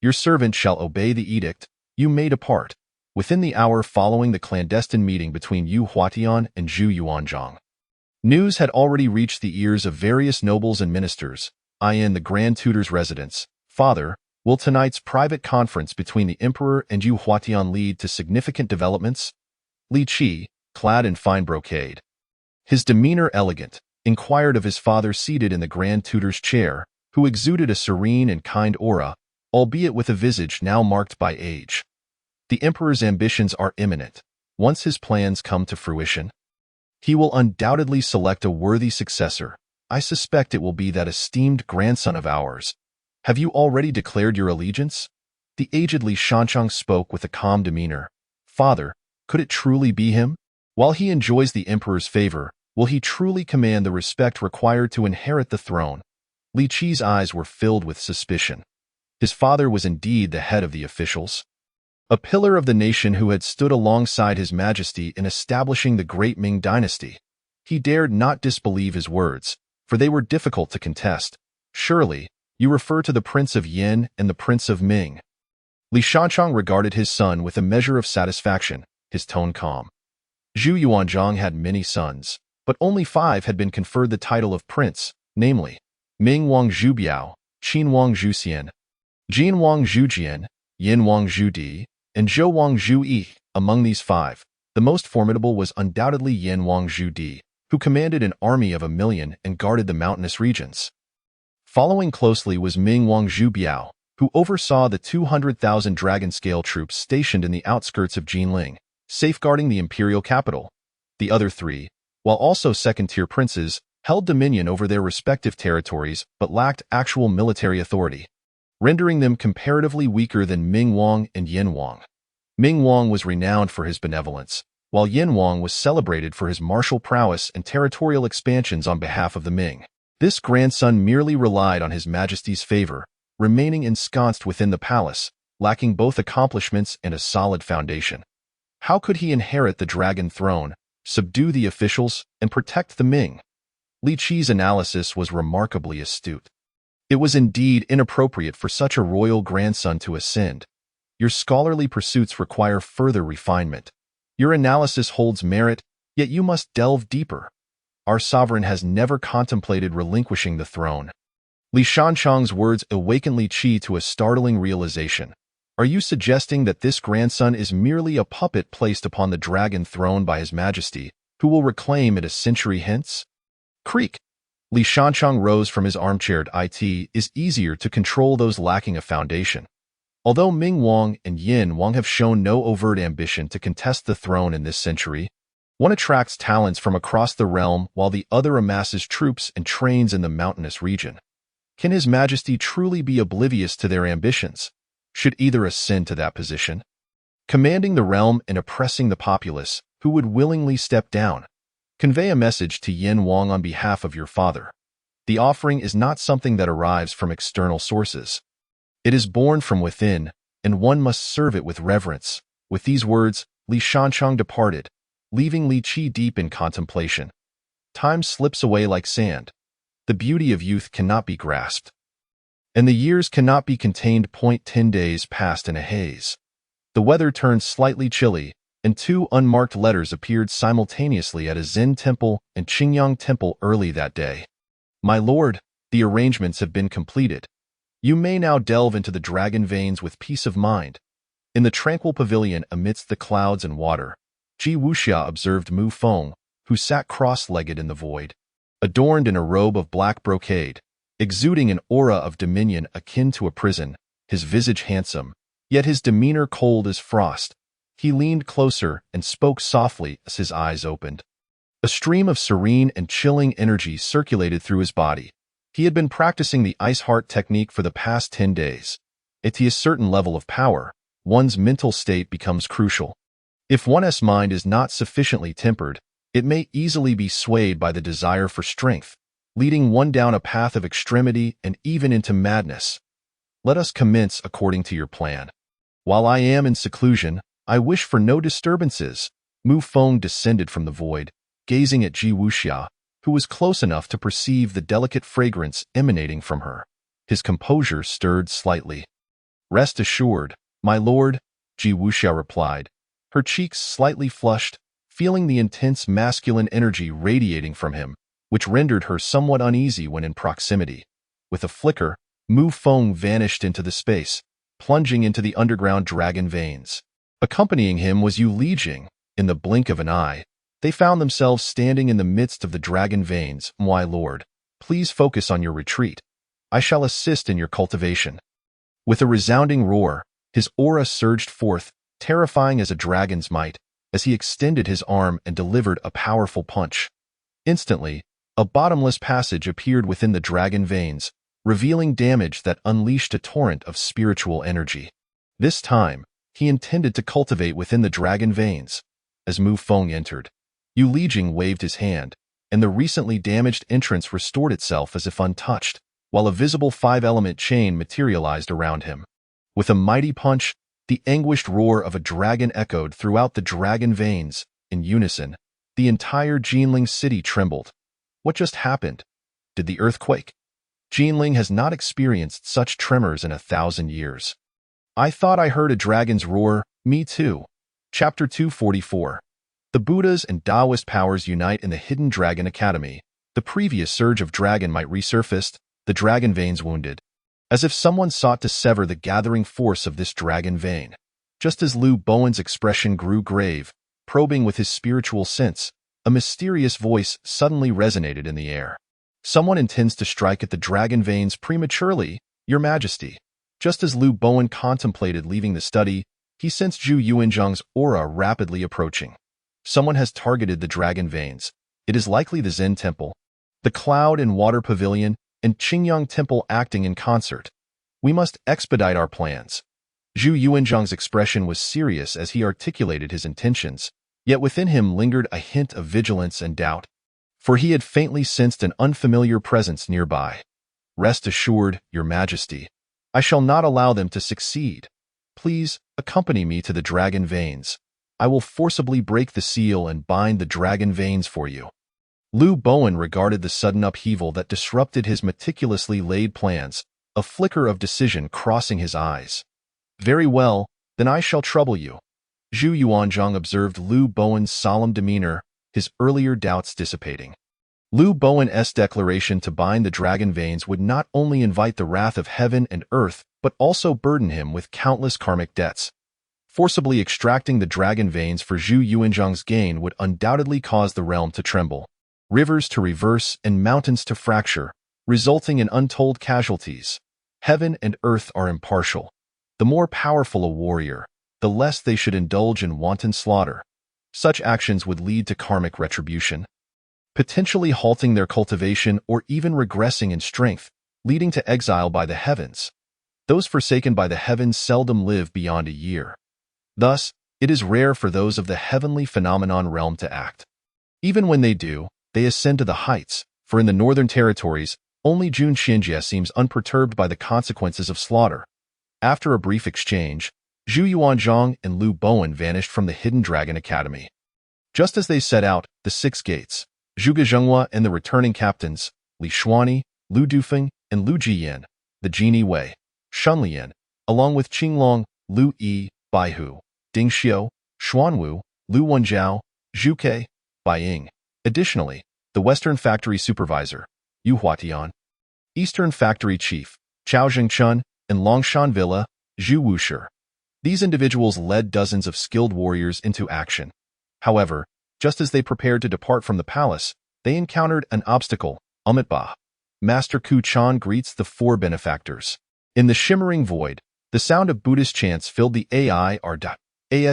Your servant shall obey the edict. You may depart. Within the hour following the clandestine meeting between Yu Huatian and Zhu Yuanzhang, news had already reached the ears of various nobles and ministers. In the Grand Tutor's residence. Father, will tonight's private conference between the Emperor and Yu Huatian lead to significant developments? Li Qi, clad in fine brocade, his demeanor elegant, inquired of his father seated in the Grand Tutor's chair, who exuded a serene and kind aura, albeit with a visage now marked by age. The Emperor's ambitions are imminent. Once his plans come to fruition, he will undoubtedly select a worthy successor. I suspect it will be that esteemed grandson of ours. Have you already declared your allegiance? The aged Li Shanchang spoke with a calm demeanor. Father, could it truly be him? While he enjoys the Emperor's favor, will he truly command the respect required to inherit the throne? Li Qi's eyes were filled with suspicion. His father was indeed the head of the officials. a pillar of the nation who had stood alongside His Majesty in establishing the great Ming dynasty. He dared not disbelieve his words, for they were difficult to contest. Surely, you refer to the Prince of Yin and the Prince of Ming. Li Shanchang regarded his son with a measure of satisfaction, his tone calm. Zhu Yuanzhang had many sons, but only 5 had been conferred the title of prince, namely, Ming Wang Zhubiao, Qin Wang Zhuxian, Jin Wang Zhujian, Yin Wang Zhudi, and Zhou Wang Zhuyi. Among these 5, the most formidable was undoubtedly Yin Wang Zhudi, who commanded an army of 1,000,000 and guarded the mountainous regions. Following closely was Ming Wang Zhubiao, who oversaw the 200,000 dragon-scale troops stationed in the outskirts of Jinling, safeguarding the imperial capital. The other 3, while also second-tier princes, held dominion over their respective territories but lacked actual military authority, rendering them comparatively weaker than Ming Wang and Yin Wang. Ming Wang was renowned for his benevolence, while Yin Wang was celebrated for his martial prowess and territorial expansions on behalf of the Ming. This grandson merely relied on His Majesty's favor, remaining ensconced within the palace, lacking both accomplishments and a solid foundation. How could he inherit the dragon throne, subdue the officials, and protect the Ming? Li Qi's analysis was remarkably astute. It was indeed inappropriate for such a royal grandson to ascend. Your scholarly pursuits require further refinement. Your analysis holds merit, yet you must delve deeper. Our sovereign has never contemplated relinquishing the throne. Li Shanchang's words awakened Li Qi to a startling realization. Are you suggesting that this grandson is merely a puppet placed upon the dragon throne by His Majesty, who will reclaim it a century hence? Creak! Li Shanchang rose from his armchair. It is easier to control those lacking a foundation. Although Ming Wang and Yin Wang have shown no overt ambition to contest the throne in this century, one attracts talents from across the realm while the other amasses troops and trains in the mountainous region. Can His Majesty truly be oblivious to their ambitions? Should either ascend to that position? Commanding the realm and oppressing the populace, who would willingly step down? Convey a message to Yin Wang on behalf of your father. The offering is not something that arrives from external sources. It is born from within, and one must serve it with reverence. With these words, Li Shanchang departed, leaving Li Qi deep in contemplation. Time slips away like sand. The beauty of youth cannot be grasped, and the years cannot be contained. 10 days passed in a haze. The weather turned slightly chilly, and 2 unmarked letters appeared simultaneously at a Zen temple and Qingyang temple early that day. My lord, the arrangements have been completed. You may now delve into the dragon veins with peace of mind. In the tranquil pavilion amidst the clouds and water, Ji Wuxia observed Mu Feng, who sat cross-legged in the void, adorned in a robe of black brocade, exuding an aura of dominion akin to a prison, his visage handsome, yet his demeanor cold as frost. He leaned closer and spoke softly as his eyes opened. A stream of serene and chilling energy circulated through his body. He had been practicing the ice heart technique for the past 10 days. At a certain level of power, one's mental state becomes crucial. If one's mind is not sufficiently tempered, it may easily be swayed by the desire for strength, leading one down a path of extremity and even into madness. Let us commence according to your plan. While I am in seclusion, I wish for no disturbances. Mu Feng descended from the void, gazing at Ji Wuxia, who was close enough to perceive the delicate fragrance emanating from her. His composure stirred slightly. Rest assured, my lord, Ji Wuxia replied, her cheeks slightly flushed, feeling the intense masculine energy radiating from him, which rendered her somewhat uneasy when in proximity. With a flicker, Mu Feng vanished into the space, plunging into the underground dragon veins. Accompanying him was Yu Lijing. In the blink of an eye, they found themselves standing in the midst of the dragon veins. My lord, please focus on your retreat. I shall assist in your cultivation. With a resounding roar, his aura surged forth, terrifying as a dragon's might, as he extended his arm and delivered a powerful punch. Instantly, a bottomless passage appeared within the dragon veins, revealing damage that unleashed a torrent of spiritual energy. This time, he intended to cultivate within the dragon veins. As Mu Feng entered, Yu Lijing waved his hand, and the recently damaged entrance restored itself as if untouched, while a visible 5-element chain materialized around him. With a mighty punch, The anguished roar of a dragon echoed throughout the dragon veins. In unison, the entire Jinling city trembled. What just happened? Did the earth quake? Jinling has not experienced such tremors in 1,000 years. I thought I heard a dragon's roar. Me too. Chapter 244. The Buddhas and Taoist powers unite in the Hidden Dragon Academy. The previous surge of dragon might resurfaced, the dragon veins wounded, as if someone sought to sever the gathering force of this dragon vein. Just as Liu Bowen's expression grew grave, probing with his spiritual sense, a mysterious voice suddenly resonated in the air. Someone intends to strike at the dragon veins prematurely, Your Majesty. Just as Liu Bowen contemplated leaving the study, he sensed Zhu Yuanzhang's aura rapidly approaching. Someone has targeted the dragon veins. It is likely the Zen Temple, the Cloud and Water Pavilion, and Qingyang Temple acting in concert. We must expedite our plans. Zhu Yuanzhang's expression was serious as he articulated his intentions, yet within him lingered a hint of vigilance and doubt, for he had faintly sensed an unfamiliar presence nearby. Rest assured, Your Majesty, I shall not allow them to succeed. Please, accompany me to the dragon veins. I will forcibly break the seal and bind the dragon veins for you. Liu Bowen regarded the sudden upheaval that disrupted his meticulously laid plans, a flicker of decision crossing his eyes. Very well, then I shall trouble you. Zhu Yuanzhang observed Liu Bowen's solemn demeanor, his earlier doubts dissipating. Liu Bowen's declaration to bind the dragon veins would not only invite the wrath of heaven and earth, but also burden him with countless karmic debts. Forcibly extracting the dragon veins for Zhu Yuanzhang's gain would undoubtedly cause the realm to tremble, rivers to reverse, and mountains to fracture, resulting in untold casualties. Heaven and earth are impartial. The more powerful a warrior, the less they should indulge in wanton slaughter. Such actions would lead to karmic retribution, potentially halting their cultivation or even regressing in strength, leading to exile by the heavens. Those forsaken by the heavens seldom live beyond a year. Thus, it is rare for those of the heavenly phenomenon realm to act. Even when they do, they ascend to the heights, for in the northern territories, only Jun Xinjie seems unperturbed by the consequences of slaughter. After a brief exchange, Zhu Yuanzhang and Liu Bowen vanished from the Hidden Dragon Academy. Just as they set out, the six gates, Zhuge Zhenghua and the returning captains, Li Shuani, Lu Dufeng, and Lu Jiyan, the Genie Wei, Shunlian, along with Qinglong, Lu Yi, Baihu, Ding Xiu, Xuanwu, Lu Wenjiao, Zhu Ke, Bai Ying. Additionally, the Western Factory Supervisor, Yu Huatian, Eastern Factory Chief, Chao Zhengchun, and Longshan Villa, Zhu Wushi. These individuals led dozens of skilled warriors into action. However, just as they prepared to depart from the palace, they encountered an obstacle. Amitabha. Master Ku Chan greets the four benefactors. In the shimmering void, the sound of Buddhist chants filled the As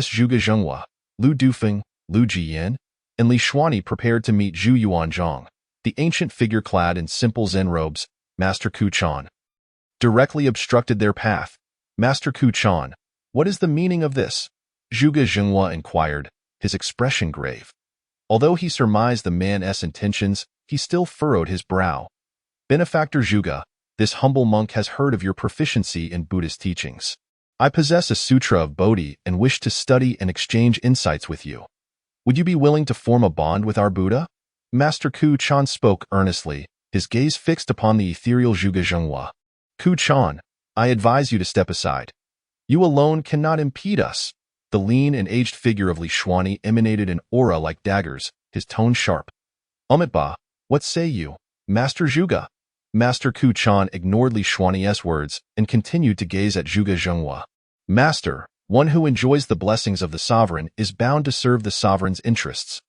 Zhuge Zhenghua, Lu Dufeng, Lu Jiyan, and Li Shuani prepared to meet Zhu Yuanzhang, the ancient figure clad in simple Zen robes. Master Ku Chan directly obstructed their path. Master Ku Chan, what is the meaning of this? Zhuge Zhenghua inquired, his expression grave. Although he surmised the man's intentions, he still furrowed his brow. Benefactor Zhuge, this humble monk has heard of your proficiency in Buddhist teachings. I possess a Sutra of Bodhi and wish to study and exchange insights with you. Would you be willing to form a bond with our Buddha? Master Ku Chan spoke earnestly, his gaze fixed upon the ethereal Zhuge Zhenghua. Ku Chan, I advise you to step aside. You alone cannot impede us. The lean and aged figure of Li Shuani emanated an aura like daggers, his tone sharp. Amitabha, what say you, Master Zhuge? Master Ku Chan ignored Li Shuani's words and continued to gaze at Zhuge Zhenghua. Master, one who enjoys the blessings of the sovereign is bound to serve the sovereign's interests.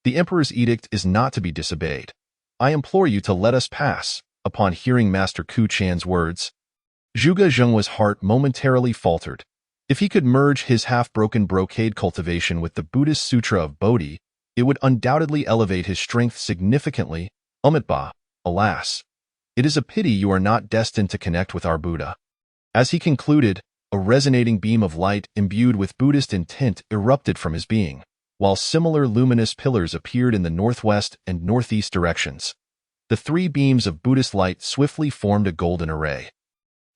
The emperor's edict is not to be disobeyed. I implore you to let us pass. Upon hearing Master Ku Chan's words, Zhuge Zhenghua's heart momentarily faltered. If he could merge his half-broken brocade cultivation with the Buddhist Sutra of Bodhi, it would undoubtedly elevate his strength significantly. Amitabha, alas, it is a pity you are not destined to connect with our Buddha. As he concluded, a resonating beam of light imbued with Buddhist intent erupted from his being, while similar luminous pillars appeared in the northwest and northeast directions. The three beams of Buddhist light swiftly formed a golden array,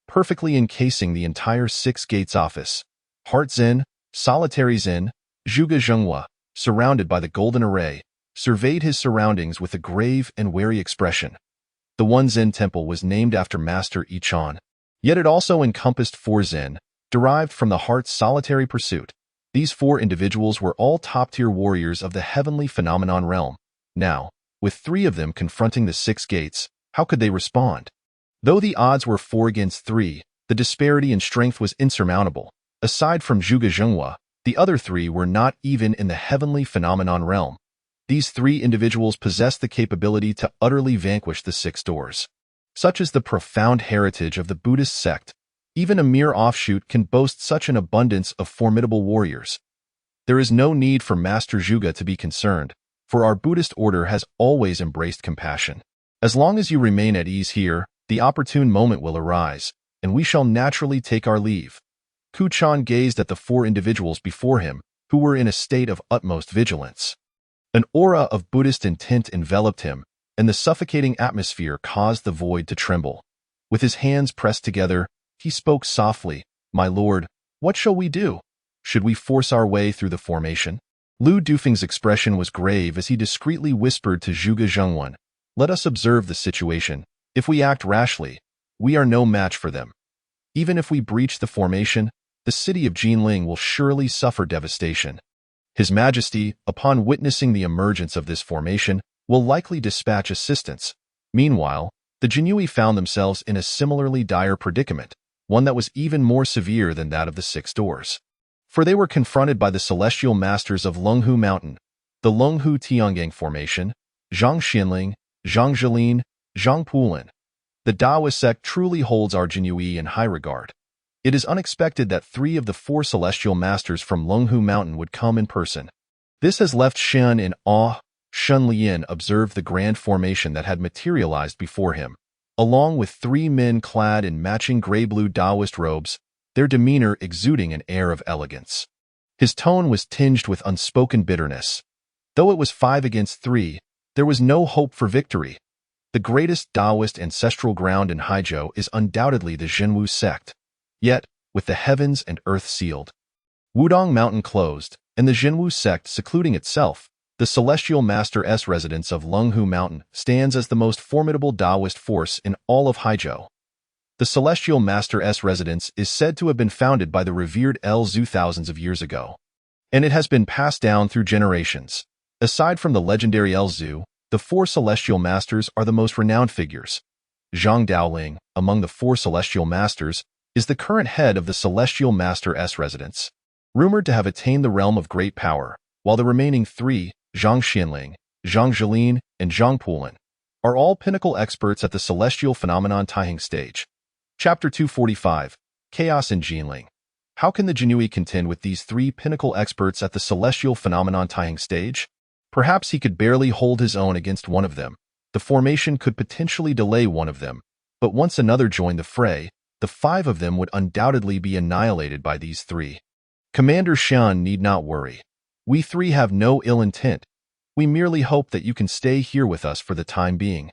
perfectly encasing the entire Six Gates office. Heart Zen, Solitary Zen, Zhuge Zhenghua, surrounded by the golden array, surveyed his surroundings with a grave and wary expression. The one Zen temple was named after Master Yichan. Yet it also encompassed 4 Zen, derived from the heart's solitary pursuit. These 4 individuals were all top-tier warriors of the heavenly phenomenon realm. Now, with 3 of them confronting the 6 gates, how could they respond? Though the odds were 4 against 3, the disparity in strength was insurmountable. Aside from Zhuge Zhenghua, the other 3 were not even in the heavenly phenomenon realm. These 3 individuals possessed the capability to utterly vanquish the 6 doors. Such is the profound heritage of the Buddhist sect. Even a mere offshoot can boast such an abundance of formidable warriors. There is no need for Master Zhuge to be concerned, for our Buddhist order has always embraced compassion. As long as you remain at ease here, the opportune moment will arise, and we shall naturally take our leave. Kuchan gazed at the 4 individuals before him, who were in a state of utmost vigilance. An aura of Buddhist intent enveloped him, and the suffocating atmosphere caused the void to tremble. With his hands pressed together, he spoke softly, "My lord, what shall we do? Should we force our way through the formation?" Lu Dufeng's expression was grave as he discreetly whispered to Zhuge Zhenghua, "Let us observe the situation. If we act rashly, we are no match for them. Even if we breach the formation, the city of Jinling will surely suffer devastation. His Majesty, upon witnessing the emergence of this formation, will likely dispatch assistance." Meanwhile, the Jinui found themselves in a similarly dire predicament, one that was even more severe than that of the 6 doors. For they were confronted by the celestial masters of Lunghu Mountain, the Lunghu Tiangang Formation, Zhang Xianling, Zhang Zhilin, Zhang Pulin. The Daoist sect truly holds our Jinui in high regard. It is unexpected that 3 of the 4 celestial masters from Lunghu Mountain would come in person. This has left Shen in awe. Shen Lian observed the grand formation that had materialized before him. Along with 3 men clad in matching gray-blue Daoist robes, their demeanor exuding an air of elegance. His tone was tinged with unspoken bitterness. Though it was 5 against 3, there was no hope for victory. The greatest Daoist ancestral ground in Haizhou is undoubtedly the Zhenwu sect. Yet, with the heavens and earth sealed, Wudong Mountain closed, and the Zhenwu sect secluding itself, the Celestial Master-S residence of Lunghu Mountain stands as the most formidable Daoist force in all of Haizhou. The Celestial Master-S residence is said to have been founded by the revered Lzu thousands of years ago, and it has been passed down through generations. Aside from the legendary Lzu, the 4 Celestial Masters are the most renowned figures. Zhang Daoling, among the 4 Celestial Masters, is the current head of the Celestial Master-S residence, rumored to have attained the realm of great power, while the remaining 3, Zhang Xianling, Zhang Zhilin, and Zhang Pulin, are all pinnacle experts at the Celestial Phenomenon Taiheng stage. Chapter 245, Chaos in Jinling. How can the Jinui contend with these 3 pinnacle experts at the Celestial Phenomenon Taiheng stage? Perhaps he could barely hold his own against one of them. The formation could potentially delay one of them, but once another joined the fray, the 5 of them would undoubtedly be annihilated by these 3. Commander Shan need not worry. We 3 have no ill intent. We merely hope that you can stay here with us for the time being.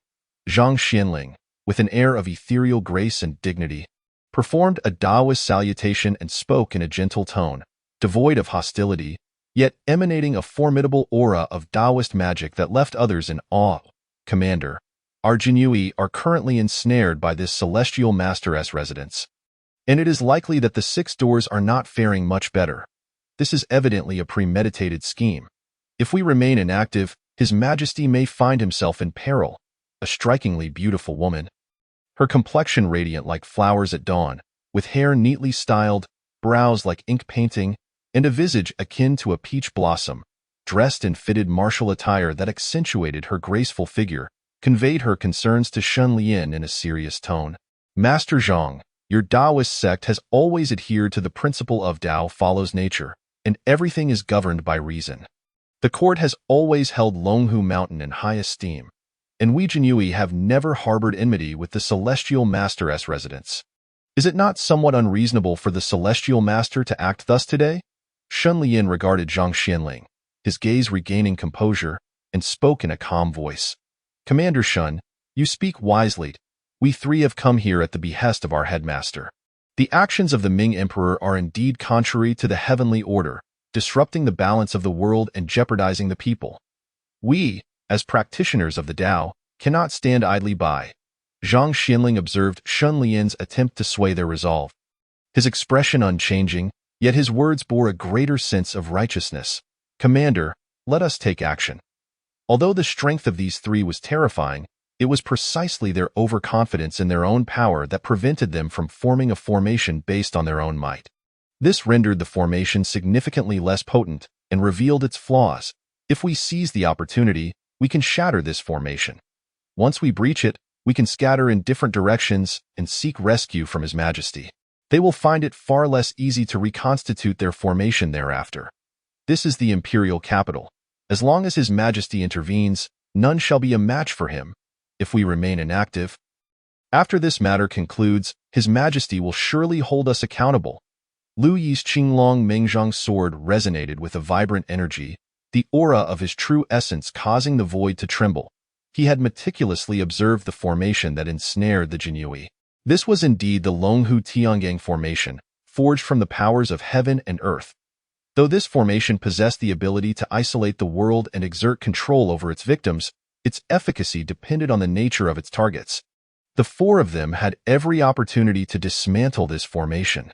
Zhang Xianling, with an air of ethereal grace and dignity, performed a Daoist salutation and spoke in a gentle tone, devoid of hostility, yet emanating a formidable aura of Daoist magic that left others in awe. Commander, our Jinui are currently ensnared by this Celestial Master-S residence, and it is likely that the 6 doors are not faring much better. This is evidently a premeditated scheme. If we remain inactive, His Majesty may find himself in peril. A strikingly beautiful woman, her complexion radiant like flowers at dawn, with hair neatly styled, brows like ink painting, and a visage akin to a peach blossom, dressed in fitted martial attire that accentuated her graceful figure, conveyed her concerns to Shen Lian in a serious tone. Master Zhang, your Daoist sect has always adhered to the principle of Tao follows nature, and everything is governed by reason. The court has always held Longhu Mountain in high esteem, and we Jinui have never harbored enmity with the Celestial Master-S residence. Is it not somewhat unreasonable for the Celestial Master to act thus today? Shen Lian regarded Zhang Xianling, his gaze regaining composure, and spoke in a calm voice. Commander Shen, you speak wisely. We 3 have come here at the behest of our headmaster. The actions of the Ming Emperor are indeed contrary to the heavenly order, disrupting the balance of the world and jeopardizing the people. We, as practitioners of the Tao, cannot stand idly by. Zhang Xianling observed Shun Lian's attempt to sway their resolve. His expression unchanging, yet his words bore a greater sense of righteousness. Commander, let us take action. Although the strength of these three was terrifying, it was precisely their overconfidence in their own power that prevented them from forming a formation based on their own might. This rendered the formation significantly less potent and revealed its flaws. If we seize the opportunity, we can shatter this formation. Once we breach it, we can scatter in different directions and seek rescue from His Majesty. They will find it far less easy to reconstitute their formation thereafter. This is the imperial capital. As long as His Majesty intervenes, none shall be a match for him. If we remain inactive, after this matter concludes, His Majesty will surely hold us accountable. Lu Yi's Qinglong Mengzhang sword resonated with a vibrant energy, the aura of his true essence causing the void to tremble. He had meticulously observed the formation that ensnared the Jinyui. This was indeed the Longhu Tiangang formation, forged from the powers of heaven and earth. Though this formation possessed the ability to isolate the world and exert control over its victims, its efficacy depended on the nature of its targets. The four of them had every opportunity to dismantle this formation.